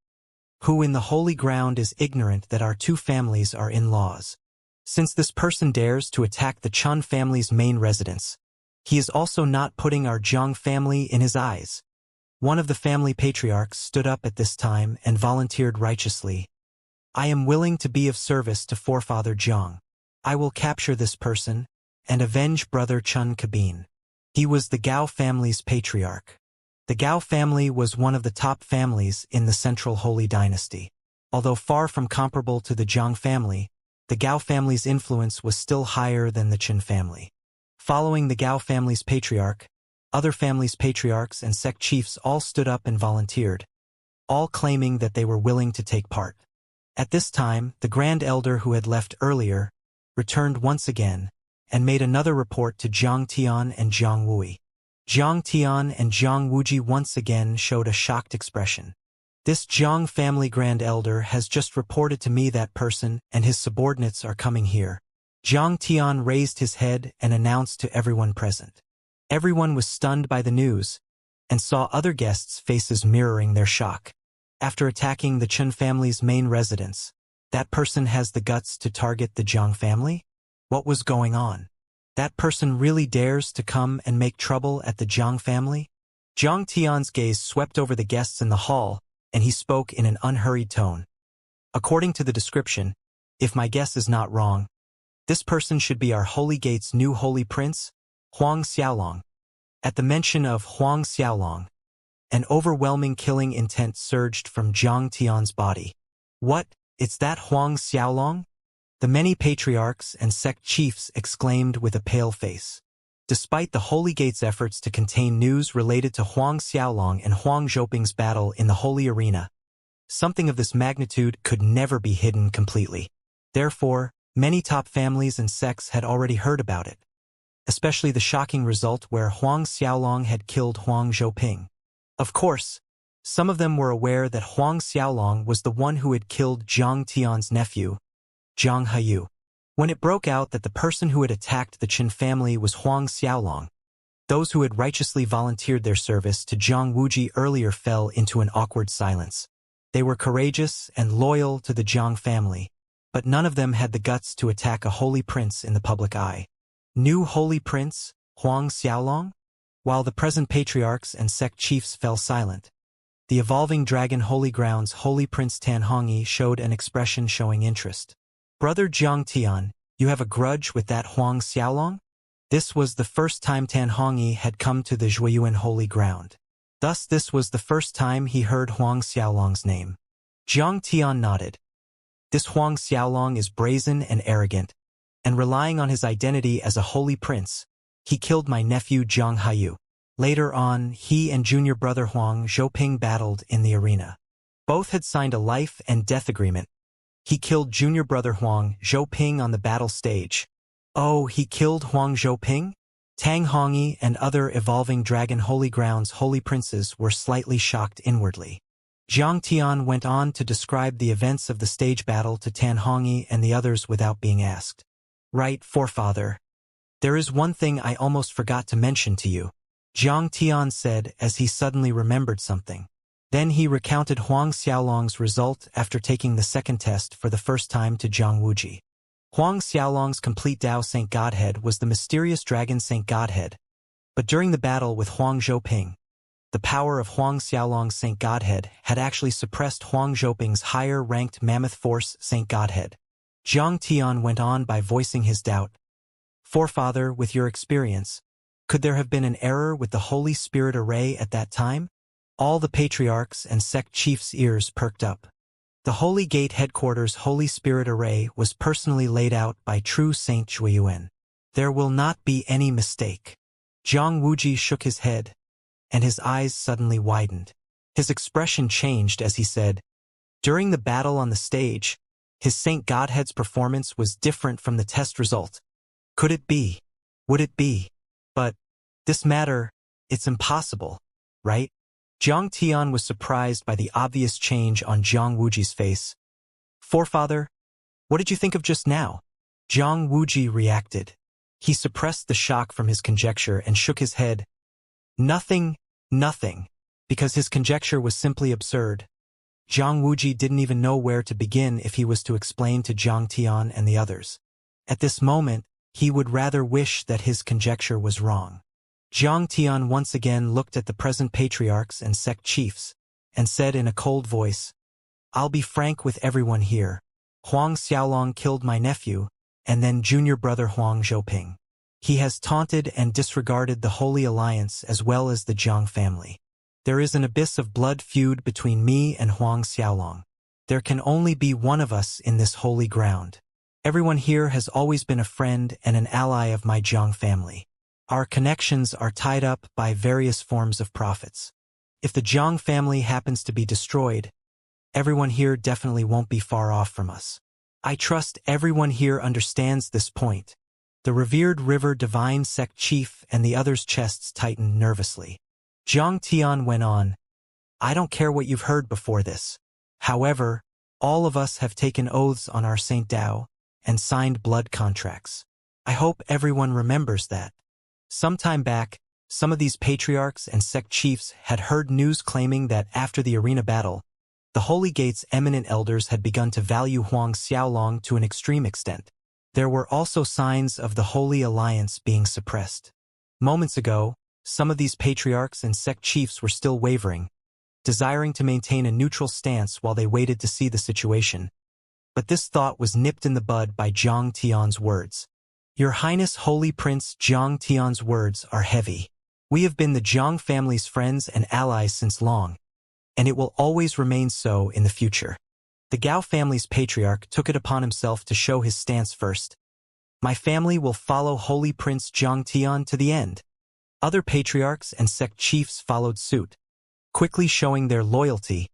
"Who in the holy ground is ignorant that our two families are in-laws? Since this person dares to attack the Chun family's main residence, he is also not putting our Jiang family in his eyes." One of the family patriarchs stood up at this time and volunteered righteously. "I am willing to be of service to forefather Jiang. I will capture this person and avenge brother Chun Cabin." He was the Gao family's patriarch. The Gao family was one of the top families in the Central Holy Dynasty. Although far from comparable to the Jiang family, the Gao family's influence was still higher than the Qin family. Following the Gao family's patriarch, other families' patriarchs and sect chiefs all stood up and volunteered, all claiming that they were willing to take part. At this time, the Grand Elder who had left earlier returned once again and made another report to Jiang Tian and Jiang Wui. Jiang Tian and Jiang Wuji once again showed a shocked expression. "This Jiang family Grand Elder has just reported to me that person and his subordinates are coming here." Jiang Tian raised his head and announced to everyone present. Everyone was stunned by the news and saw other guests' faces mirroring their shock. After attacking the Chun family's main residence, that person has the guts to target the Jiang family? What was going on? That person really dares to come and make trouble at the Jiang family? Jiang Tian's gaze swept over the guests in the hall, and he spoke in an unhurried tone. "According to the description, if my guess is not wrong, this person should be our Holy Gate's new Holy Prince, Huang Xiaolong." At the mention of Huang Xiaolong, an overwhelming killing intent surged from Jiang Tian's body. "What? It's that Huang Xiaolong?" The many patriarchs and sect chiefs exclaimed with a pale face. Despite the Holy Gate's efforts to contain news related to Huang Xiaolong and Huang Zhouping's battle in the Holy Arena, something of this magnitude could never be hidden completely. Therefore, many top families and sects had already heard about it, especially the shocking result where Huang Xiaolong had killed Huang Zhouping. Of course, some of them were aware that Huang Xiaolong was the one who had killed Jiang Tian's nephew, Jiang Hayu. When it broke out that the person who had attacked the Qin family was Huang Xiaolong, those who had righteously volunteered their service to Jiang Wuji earlier fell into an awkward silence. They were courageous and loyal to the Jiang family, but none of them had the guts to attack a holy prince in the public eye. New holy prince, Huang Xiaolong? While the present patriarchs and sect chiefs fell silent, the evolving dragon holy grounds Holy Prince Tan Hongyi showed an expression showing interest. "Brother Jiang Tian, you have a grudge with that Huang Xiaolong?" This was the first time Tan Hongyi had come to the Zhuiyuan holy ground. Thus this was the first time he heard Huang Xiaolong's name. Jiang Tian nodded. "This Huang Xiaolong is brazen and arrogant, and relying on his identity as a holy prince, he killed my nephew Jiang Hayu. Later on, he and junior brother Huang Zhouping battled in the arena. Both had signed a life and death agreement. He killed junior brother Huang Zhouping on the battle stage. Oh, he killed Huang Zhouping? Tang Hongyi and other evolving dragon holy grounds holy princes were slightly shocked inwardly. Jiang Tian went on to describe the events of the stage battle to Tan Hongyi and the others without being asked. Right, forefather. There is one thing I almost forgot to mention to you, Jiang Tian said as he suddenly remembered something. Then he recounted Huang Xiaolong's result after taking the second test for the first time to Zhang Wuji. Huang Xiaolong's complete Dao Saint Godhead was the mysterious dragon Saint Godhead. But during the battle with Huang Zhouping, the power of Huang Xiaolong's Saint Godhead had actually suppressed Huang Zhouping's higher-ranked Mammoth Force Saint Godhead. Jiang Tian went on by voicing his doubt. Forefather, with your experience, could there have been an error with the Holy Spirit array at that time? All the patriarchs and sect chiefs' ears perked up. The Holy Gate headquarters Holy Spirit array was personally laid out by true Saint Zhuiyuan. There will not be any mistake. Zhang Wuji shook his head, and his eyes suddenly widened. His expression changed as he said, during the battle on the stage, his Saint Godhead's performance was different from the test result. Could it be? Would it be? But this matter, it's impossible, right? Jiang Tian was surprised by the obvious change on Zhang Wuji's face. Forefather, what did you think of just now? Zhang Wuji reacted. He suppressed the shock from his conjecture and shook his head. Nothing, because his conjecture was simply absurd. Zhang Wuji didn't even know where to begin if he was to explain to Jiang Tian and the others. At this moment, he would rather wish that his conjecture was wrong. Jiang Tian once again looked at the present patriarchs and sect chiefs, and said in a cold voice, I'll be frank with everyone here. Huang Xiaolong killed my nephew, and then junior brother Huang Zhouping. He has taunted and disregarded the Holy Alliance as well as the Jiang family. There is an abyss of blood feud between me and Huang Xiaolong. There can only be one of us in this holy ground. Everyone here has always been a friend and an ally of my Jiang family. Our connections are tied up by various forms of profits. If the Jiang family happens to be destroyed, everyone here definitely won't be far off from us. I trust everyone here understands this point. The revered River Divine Sect Chief and the others' chests tightened nervously. Jiang Tian went on, I don't care what you've heard before this. However, all of us have taken oaths on our Saint Dao and signed blood contracts. I hope everyone remembers that. Some time back, some of these patriarchs and sect chiefs had heard news claiming that after the arena battle, the Holy Gate's eminent elders had begun to value Huang Xiaolong to an extreme extent. There were also signs of the Holy Alliance being suppressed. Moments ago, some of these patriarchs and sect chiefs were still wavering, desiring to maintain a neutral stance while they waited to see the situation. But this thought was nipped in the bud by Jiang Tian's words. Your Highness Holy Prince Jiang Tian's words are heavy. We have been the Jiang family's friends and allies since long, and it will always remain so in the future. The Gao family's patriarch took it upon himself to show his stance first. My family will follow Holy Prince Jiang Tian to the end. Other patriarchs and sect chiefs followed suit, quickly showing their loyalty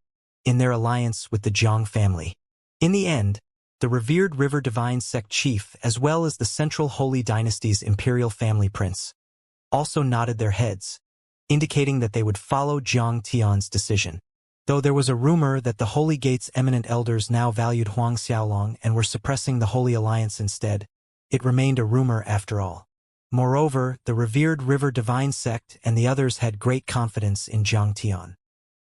in their alliance with the Jiang family. In the end, the revered River Divine Sect Chief as well as the Central Holy Dynasty's Imperial Family Prince also nodded their heads, indicating that they would follow Jiang Tian's decision. Though there was a rumor that the Holy Gate's eminent elders now valued Huang Xiaolong and were suppressing the Holy Alliance instead, it remained a rumor after all. Moreover, the revered River Divine Sect and the others had great confidence in Jiang Tian.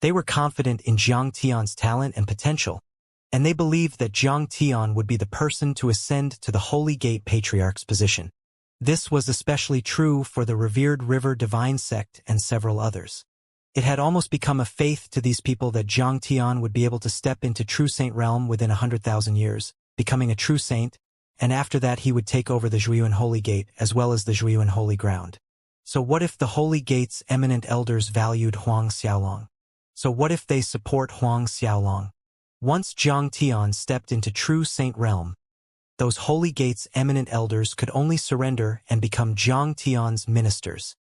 They were confident in Jiang Tian's talent and potential, and they believed that Jiang Tian would be the person to ascend to the Holy Gate Patriarch's position. This was especially true for the revered River Divine Sect and several others. It had almost become a faith to these people that Jiang Tian would be able to step into true saint realm within 100,000 years, becoming a true saint, and after that he would take over the Zhuiyuan Holy Gate as well as the Zhuiyuan Holy Ground. So what if the Holy Gate's eminent elders valued Huang Xiaolong? So what if they support Huang Xiaolong? Once Jiang Tian stepped into true saint realm, those Holy Gate's eminent elders could only surrender and become Jiang Tian's ministers.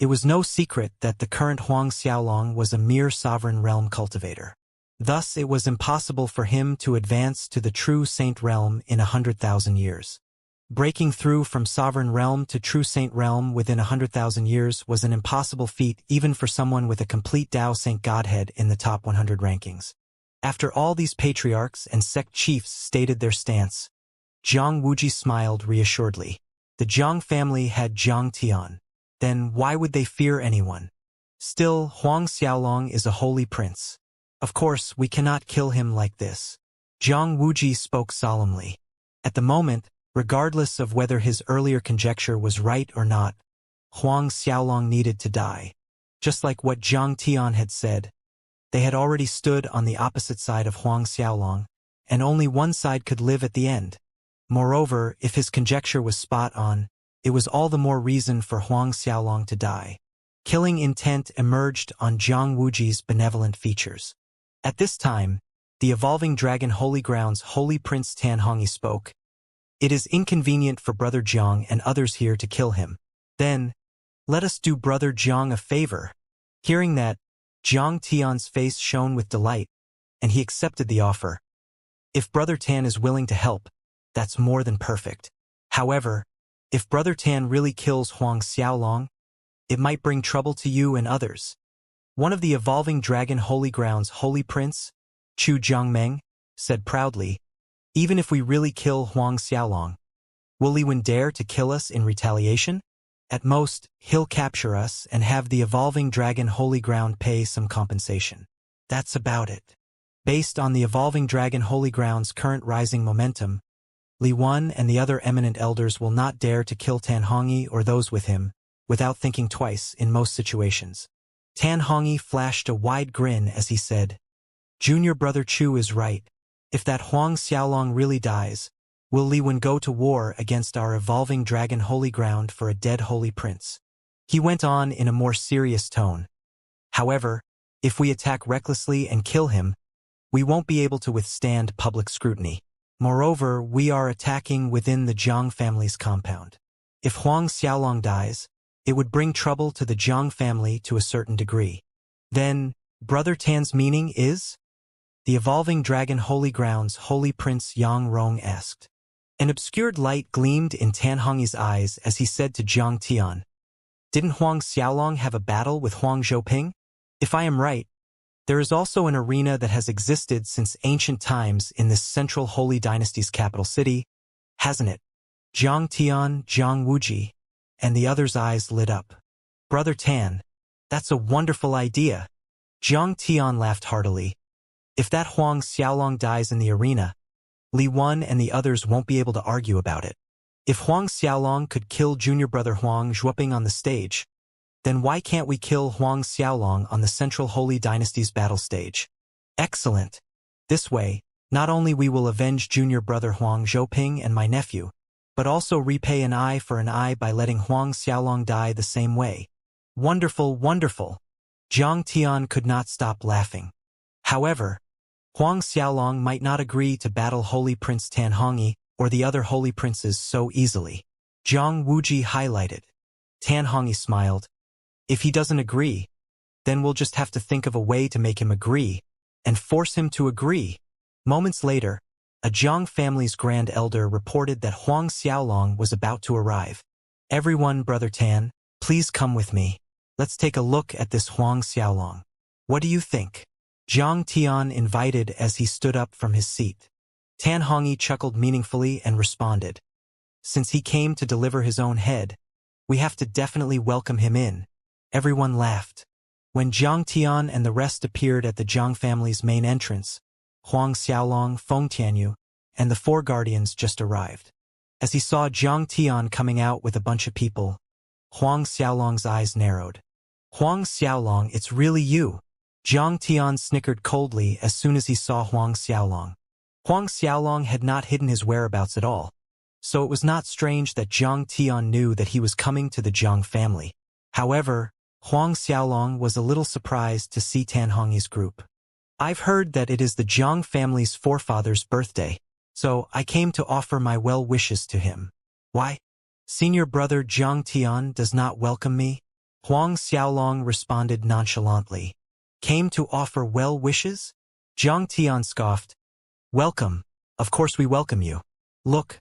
It was no secret that the current Huang Xiaolong was a mere sovereign realm cultivator. Thus it was impossible for him to advance to the true saint realm in 100,000 years. Breaking through from sovereign realm to true saint realm within 100,000 years was an impossible feat even for someone with a complete Tao Saint Godhead in the top 100 rankings. After all these patriarchs and sect chiefs stated their stance, Zhang Wuji smiled reassuredly. The Zhang family had Zhang Tian. Then why would they fear anyone? Still, Huang Xiaolong is a holy prince. Of course, we cannot kill him like this. Zhang Wuji spoke solemnly. At the moment, regardless of whether his earlier conjecture was right or not, Huang Xiaolong needed to die. Just like what Zhang Tian had said, they had already stood on the opposite side of Huang Xiaolong, and only one side could live at the end. Moreover, if his conjecture was spot on, it was all the more reason for Huang Xiaolong to die. Killing intent emerged on Zhang Wuji's benevolent features. At this time, the evolving dragon Holy Ground's Holy Prince Tan Hongi spoke. It is inconvenient for Brother Zhang and others here to kill him. Then, let us do Brother Zhang a favor. Hearing that, Zhang Tian's face shone with delight, and he accepted the offer. If Brother Tan is willing to help, that's more than perfect. However, if Brother Tan really kills Huang Xiaolong, it might bring trouble to you and others. One of the evolving dragon Holy Ground's Holy Prince, Chu Jiangmeng, said proudly, even if we really kill Huang Xiaolong, will Li Wen dare to kill us in retaliation? At most, he'll capture us and have the evolving dragon Holy Ground pay some compensation. That's about it. Based on the evolving dragon Holy Ground's current rising momentum, Li Wen and the other eminent elders will not dare to kill Tan Hongi or those with him, without thinking twice in most situations. Tan Hongi flashed a wide grin as he said, Junior Brother Chu is right. If that Huang Xiaolong really dies, will Li Wen go to war against our evolving dragon Holy Ground for a dead holy prince? He went on in a more serious tone. However, if we attack recklessly and kill him, we won't be able to withstand public scrutiny. Moreover, we are attacking within the Zhang family's compound. If Huang Xiaolong dies, it would bring trouble to the Zhang family to a certain degree. Then, Brother Tan's meaning is? The evolving dragon Holy Ground's Holy Prince Yang Rong asked. An obscured light gleamed in Tan Hongi's eyes as he said to Zhang Tian, Didn't Huang Xiaolong have a battle with Huang Zhouping? If I am right, there is also an arena that has existed since ancient times in this central holy dynasty's capital city, hasn't it? Zhang Tian, Zhang Wuji, and the others' eyes lit up. Brother Tan, that's a wonderful idea. Zhang Tian laughed heartily. If that Huang Xiaolong dies in the arena, Li Wen and the others won't be able to argue about it. If Huang Xiaolong could kill junior brother Huang Zhuoping on the stage, then why can't we kill Huang Xiaolong on the central holy dynasty's battle stage? Excellent. This way, not only we will avenge junior brother Huang Zhouping and my nephew, but also repay an eye for an eye by letting Huang Xiaolong die the same way. Wonderful, wonderful. Zhang Tian could not stop laughing. However, Huang Xiaolong might not agree to battle Holy Prince Tan Hongi or the other holy princes so easily. Zhang Wuji highlighted. Tan Hongi smiled. If he doesn't agree, then we'll just have to think of a way to make him agree, and force him to agree. Moments later, a Zhang family's grand elder reported that Huang Xiaolong was about to arrive. Everyone, Brother Tan, please come with me. Let's take a look at this Huang Xiaolong. What do you think? Zhang Tian invited as he stood up from his seat. Tan Hongi chuckled meaningfully and responded. Since he came to deliver his own head, we have to definitely welcome him in. Everyone laughed. When Zhang Tian and the rest appeared at the Zhang family's main entrance, Huang Xiaolong, Feng Tianyu, and the four guardians just arrived. As he saw Zhang Tian coming out with a bunch of people, Huang Xiaolong's eyes narrowed. Huang Xiaolong, it's really you. Zhang Tian snickered coldly as soon as he saw Huang Xiaolong. Huang Xiaolong had not hidden his whereabouts at all, so it was not strange that Zhang Tian knew that he was coming to the Zhang family. However, Huang Xiaolong was a little surprised to see Tan Hongi's group. I've heard that it is the Zhang family's forefather's birthday, so I came to offer my well wishes to him. Why? Senior brother Zhang Tian does not welcome me? Huang Xiaolong responded nonchalantly. Came to offer well wishes? Zhang Tian scoffed. Welcome. Of course we welcome you. Look,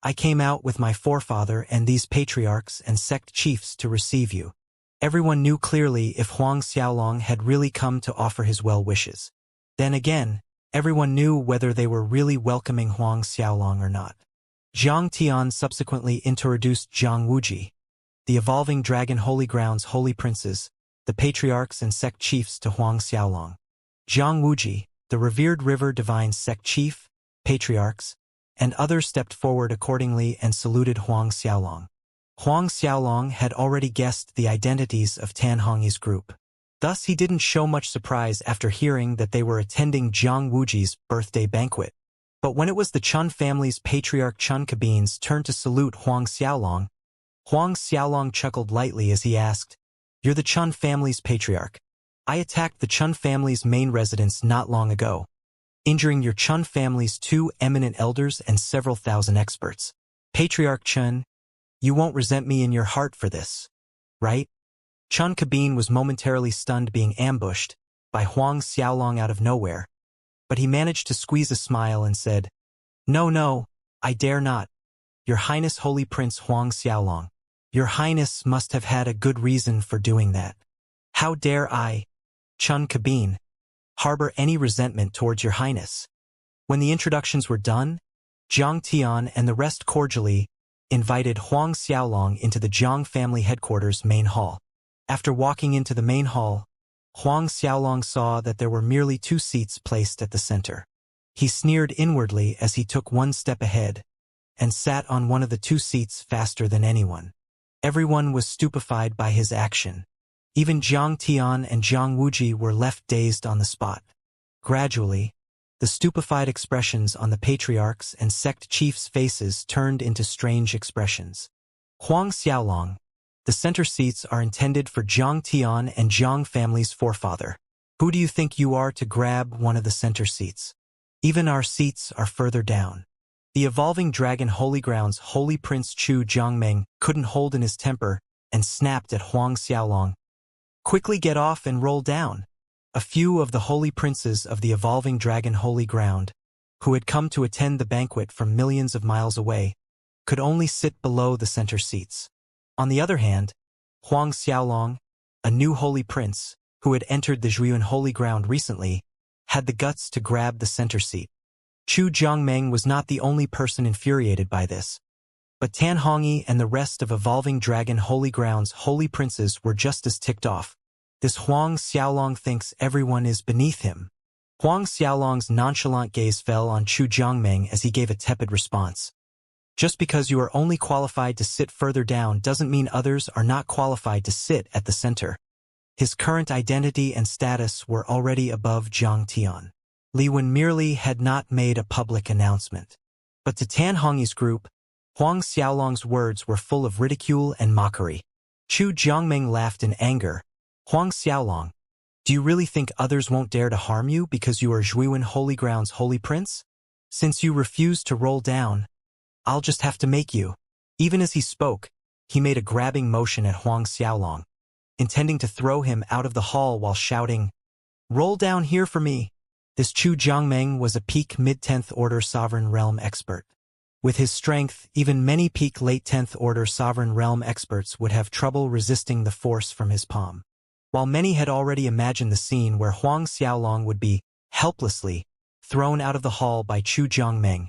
I came out with my forefather and these patriarchs and sect chiefs to receive you. Everyone knew clearly if Huang Xiaolong had really come to offer his well wishes. Then again, everyone knew whether they were really welcoming Huang Xiaolong or not. Zhang Tian subsequently introduced Zhang Wuji, the evolving dragon holy grounds holy princes, the patriarchs and sect chiefs to Huang Xiaolong. Zhang Wuji, the revered river divine sect chief, patriarchs, and others stepped forward accordingly and saluted Huang Xiaolong. Huang Xiaolong had already guessed the identities of Tan Hongyi's group. Thus he didn't show much surprise after hearing that they were attending Zhang Wuji's birthday banquet. But when it was the Chun family's patriarch Chun Kabin's turn to salute Huang Xiaolong chuckled lightly as he asked, "You're the Chun family's patriarch. I attacked the Chun family's main residence not long ago, injuring your Chun family's 2 eminent elders and several thousand experts. Patriarch Chun, you won't resent me in your heart for this, right?" Chun Kabin was momentarily stunned being ambushed by Huang Xiaolong out of nowhere, but he managed to squeeze a smile and said, No, I dare not. Your Highness Holy Prince Huang Xiaolong. Your Highness must have had a good reason for doing that. How dare I, Chun Kabin, harbor any resentment towards your Highness? When the introductions were done, Zhang Tian and the rest cordially invited Huang Xiaolong into the Zhang family headquarters main hall. After walking into the main hall, Huang Xiaolong saw that there were merely 2 seats placed at the center. He sneered inwardly as he took one step ahead and sat on one of the 2 seats faster than anyone. Everyone was stupefied by his action. Even Zhang Tian and Zhang Wuji were left dazed on the spot. Gradually, the stupefied expressions on the patriarchs and sect chiefs' faces turned into strange expressions. Huang Xiaolong, the center seats are intended for Zhang Tian and Zhang family's forefather. Who do you think you are to grab one of the center seats? Even our seats are further down. The evolving dragon holy grounds holy prince Chu Jiangmeng couldn't hold in his temper and snapped at Huang Xiaolong. Quickly get off and roll down. A few of the holy princes of the evolving dragon holy ground, who had come to attend the banquet from millions of miles away, could only sit below the center seats. On the other hand, Huang Xiaolong, a new holy prince, who had entered the Zhuiyuan holy ground recently, had the guts to grab the center seat. Chu Jiangmeng was not the only person infuriated by this, but Tan Hongyi and the rest of evolving dragon holy grounds holy princes were just as ticked off. This Huang Xiaolong thinks everyone is beneath him. Huang Xiaolong's nonchalant gaze fell on Chu Jiangmeng as he gave a tepid response. Just because you are only qualified to sit further down doesn't mean others are not qualified to sit at the center. His current identity and status were already above Zhang Tian. Li Wen merely had not made a public announcement. But to Tan Hongyi's group, Huang Xiaolong's words were full of ridicule and mockery. Chu Jiangmeng laughed in anger. Huang Xiaolong, do you really think others won't dare to harm you because you are Zhuiyuan Holy Ground's holy prince? Since you refuse to roll down, I'll just have to make you. Even as he spoke, he made a grabbing motion at Huang Xiaolong, intending to throw him out of the hall while shouting, "Roll down here for me." This Chu Jiangmeng was a peak mid-10th order sovereign realm expert. With his strength, even many peak late 10th order sovereign realm experts would have trouble resisting the force from his palm. While many had already imagined the scene where Huang Xiaolong would be, helplessly, thrown out of the hall by Chu Jiangmeng,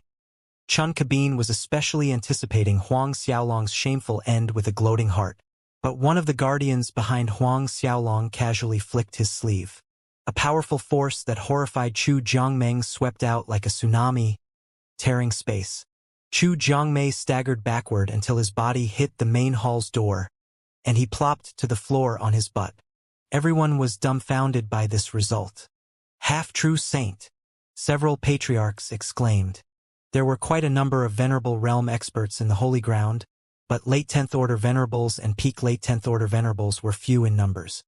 Chun Kabin was especially anticipating Huang Xiaolong's shameful end with a gloating heart. But one of the guardians behind Huang Xiaolong casually flicked his sleeve. A powerful force that horrified Chu Jiangmeng swept out like a tsunami, tearing space. Chu Jiangmei staggered backward until his body hit the main hall's door, and he plopped to the floor on his butt. Everyone was dumbfounded by this result. "Half-true saint," several patriarchs exclaimed. There were quite a number of venerable realm experts in the Holy Ground, but late 10th order venerables and peak late 10th order venerables were few in numbers.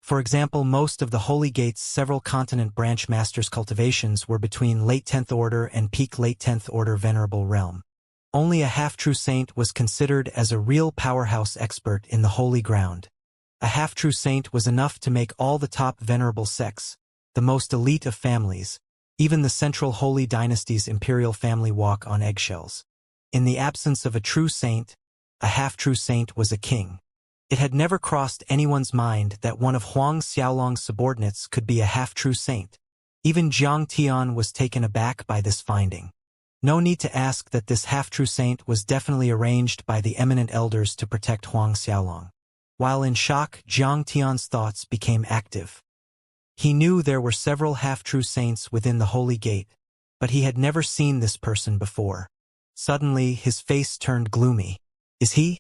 For example, most of the Holy Gate's several continent branch masters' cultivations were between late 10th order and peak late 10th order venerable realm. Only a half-true saint was considered as a real powerhouse expert in the Holy Ground. A half-true saint was enough to make all the top venerable sects, the most elite of families, even the central holy dynasty's imperial family walk on eggshells. In the absence of a true saint, a half-true saint was a king. It had never crossed anyone's mind that one of Huang Xiaolong's subordinates could be a half-true saint. Even Jiang Tian was taken aback by this finding. No need to ask that this half-true saint was definitely arranged by the eminent elders to protect Huang Xiaolong. While in shock, Jiang Tian's thoughts became active. He knew there were several half-true saints within the Holy Gate, but he had never seen this person before. Suddenly, his face turned gloomy. Is he?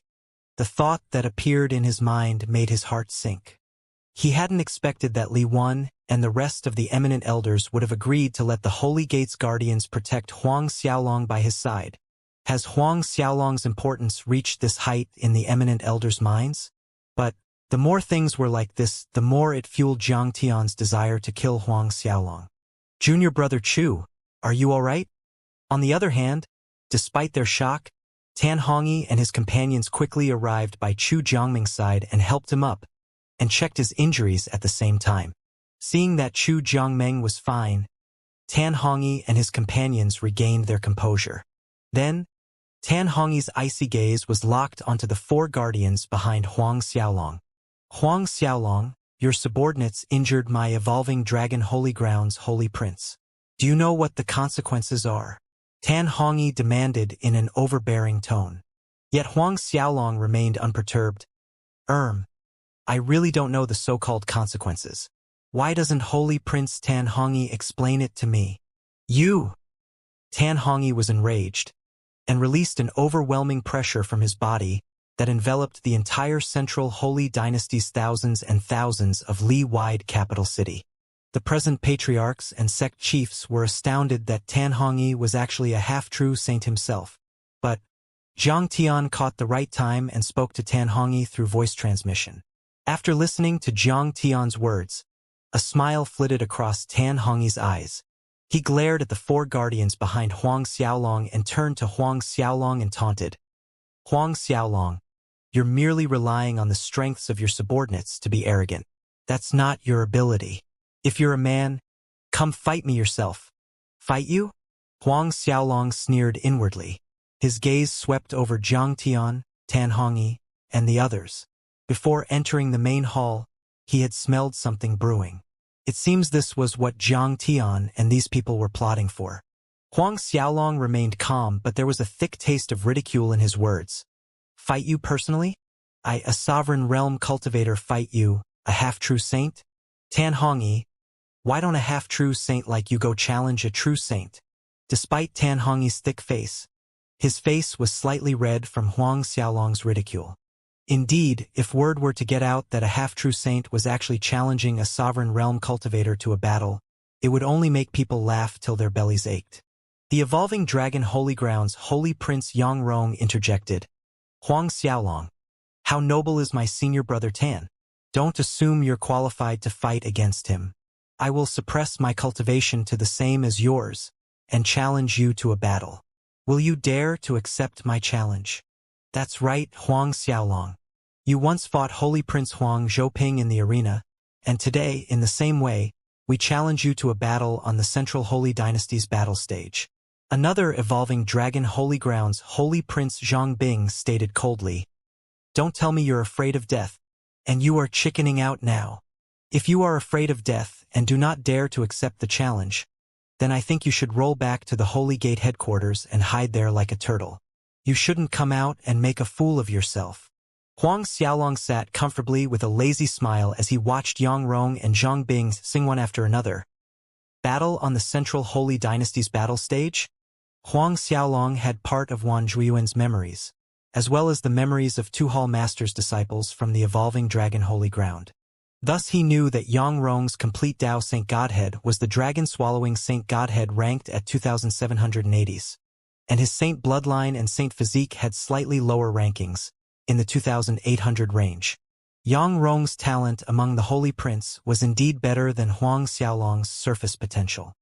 The thought that appeared in his mind made his heart sink. He hadn't expected that Li Wan and the rest of the eminent elders would have agreed to let the Holy Gate's guardians protect Huang Xiaolong by his side. Has Huang Xiaolong's importance reached this height in the eminent elders' minds? But the more things were like this, the more it fueled Jiang Tian's desire to kill Huang Xiaolong. Junior brother Chu, are you all right? On the other hand, despite their shock, Tan Hongyi and his companions quickly arrived by Chu Jiangming's side and helped him up, and checked his injuries at the same time. Seeing that Chu Jiangming was fine, Tan Hongyi and his companions regained their composure. Then, Tan Hongyi's icy gaze was locked onto the four guardians behind Huang Xiaolong. Huang Xiaolong, your subordinates injured my evolving dragon holy grounds holy prince. Do you know what the consequences are? Tan Hongyi demanded in an overbearing tone. Yet Huang Xiaolong remained unperturbed. I really don't know the so-called consequences. Why doesn't Holy Prince Tan Hongyi explain it to me? You! Tan Hongyi was enraged, and released an overwhelming pressure from his body that enveloped the entire central holy dynasty's thousands and thousands of li-wide capital city. The present patriarchs and sect chiefs were astounded that Tan Hongyi was actually a half-true saint himself. But Jiang Tian caught the right time and spoke to Tan Hongyi through voice transmission. After listening to Jiang Tian's words, a smile flitted across Tan Hongyi's eyes. He glared at the four guardians behind Huang Xiaolong and turned to Huang Xiaolong and taunted. Huang Xiaolong, you're merely relying on the strengths of your subordinates to be arrogant. That's not your ability. If you're a man, come fight me yourself. Fight you? Huang Xiaolong sneered inwardly. His gaze swept over Jiang Tian, Tan Hongyi, and the others. Before entering the main hall, he had smelled something brewing. It seems this was what Jiang Tian and these people were plotting for. Huang Xiaolong remained calm, but there was a thick taste of ridicule in his words. Fight you personally? I, a sovereign realm cultivator, fight you, a half-true saint? Tan Hongyi, why don't a half-true saint like you go challenge a true saint? Despite Tan Hongyi's thick face, his face was slightly red from Huang Xiaolong's ridicule. Indeed, if word were to get out that a half-true saint was actually challenging a sovereign realm cultivator to a battle, it would only make people laugh till their bellies ached. The evolving dragon holy grounds holy prince Yang Rong interjected. Huang Xiaolong, how noble is my senior brother Tan. Don't assume you're qualified to fight against him. I will suppress my cultivation to the same as yours, and challenge you to a battle. Will you dare to accept my challenge? That's right, Huang Xiaolong. You once fought Holy Prince Huang Zhouping in the arena, and today, in the same way, we challenge you to a battle on the Central Holy Dynasty's battle stage. Another evolving dragon holy grounds Holy Prince Zhongbing stated coldly. Don't tell me you're afraid of death, and you are chickening out now. If you are afraid of death and do not dare to accept the challenge, then I think you should roll back to the Holy Gate headquarters and hide there like a turtle. You shouldn't come out and make a fool of yourself. Huang Xiaolong sat comfortably with a lazy smile as he watched Yang Rong and Zhang Bing sing one after another. Battle on the Central Holy Dynasty's battle stage? Huang Xiaolong had part of Wan Zhuiyuan's memories, as well as the memories of two Hall Master's disciples from the evolving dragon holy ground. Thus he knew that Yang Rong's complete Tao Saint Godhead was the dragon-swallowing Saint Godhead ranked at 2,780s. And his saint bloodline and saint physique had slightly lower rankings, in the 2,800 range. Yang Rong's talent among the Holy Prince was indeed better than Huang Xiaolong's surface potential.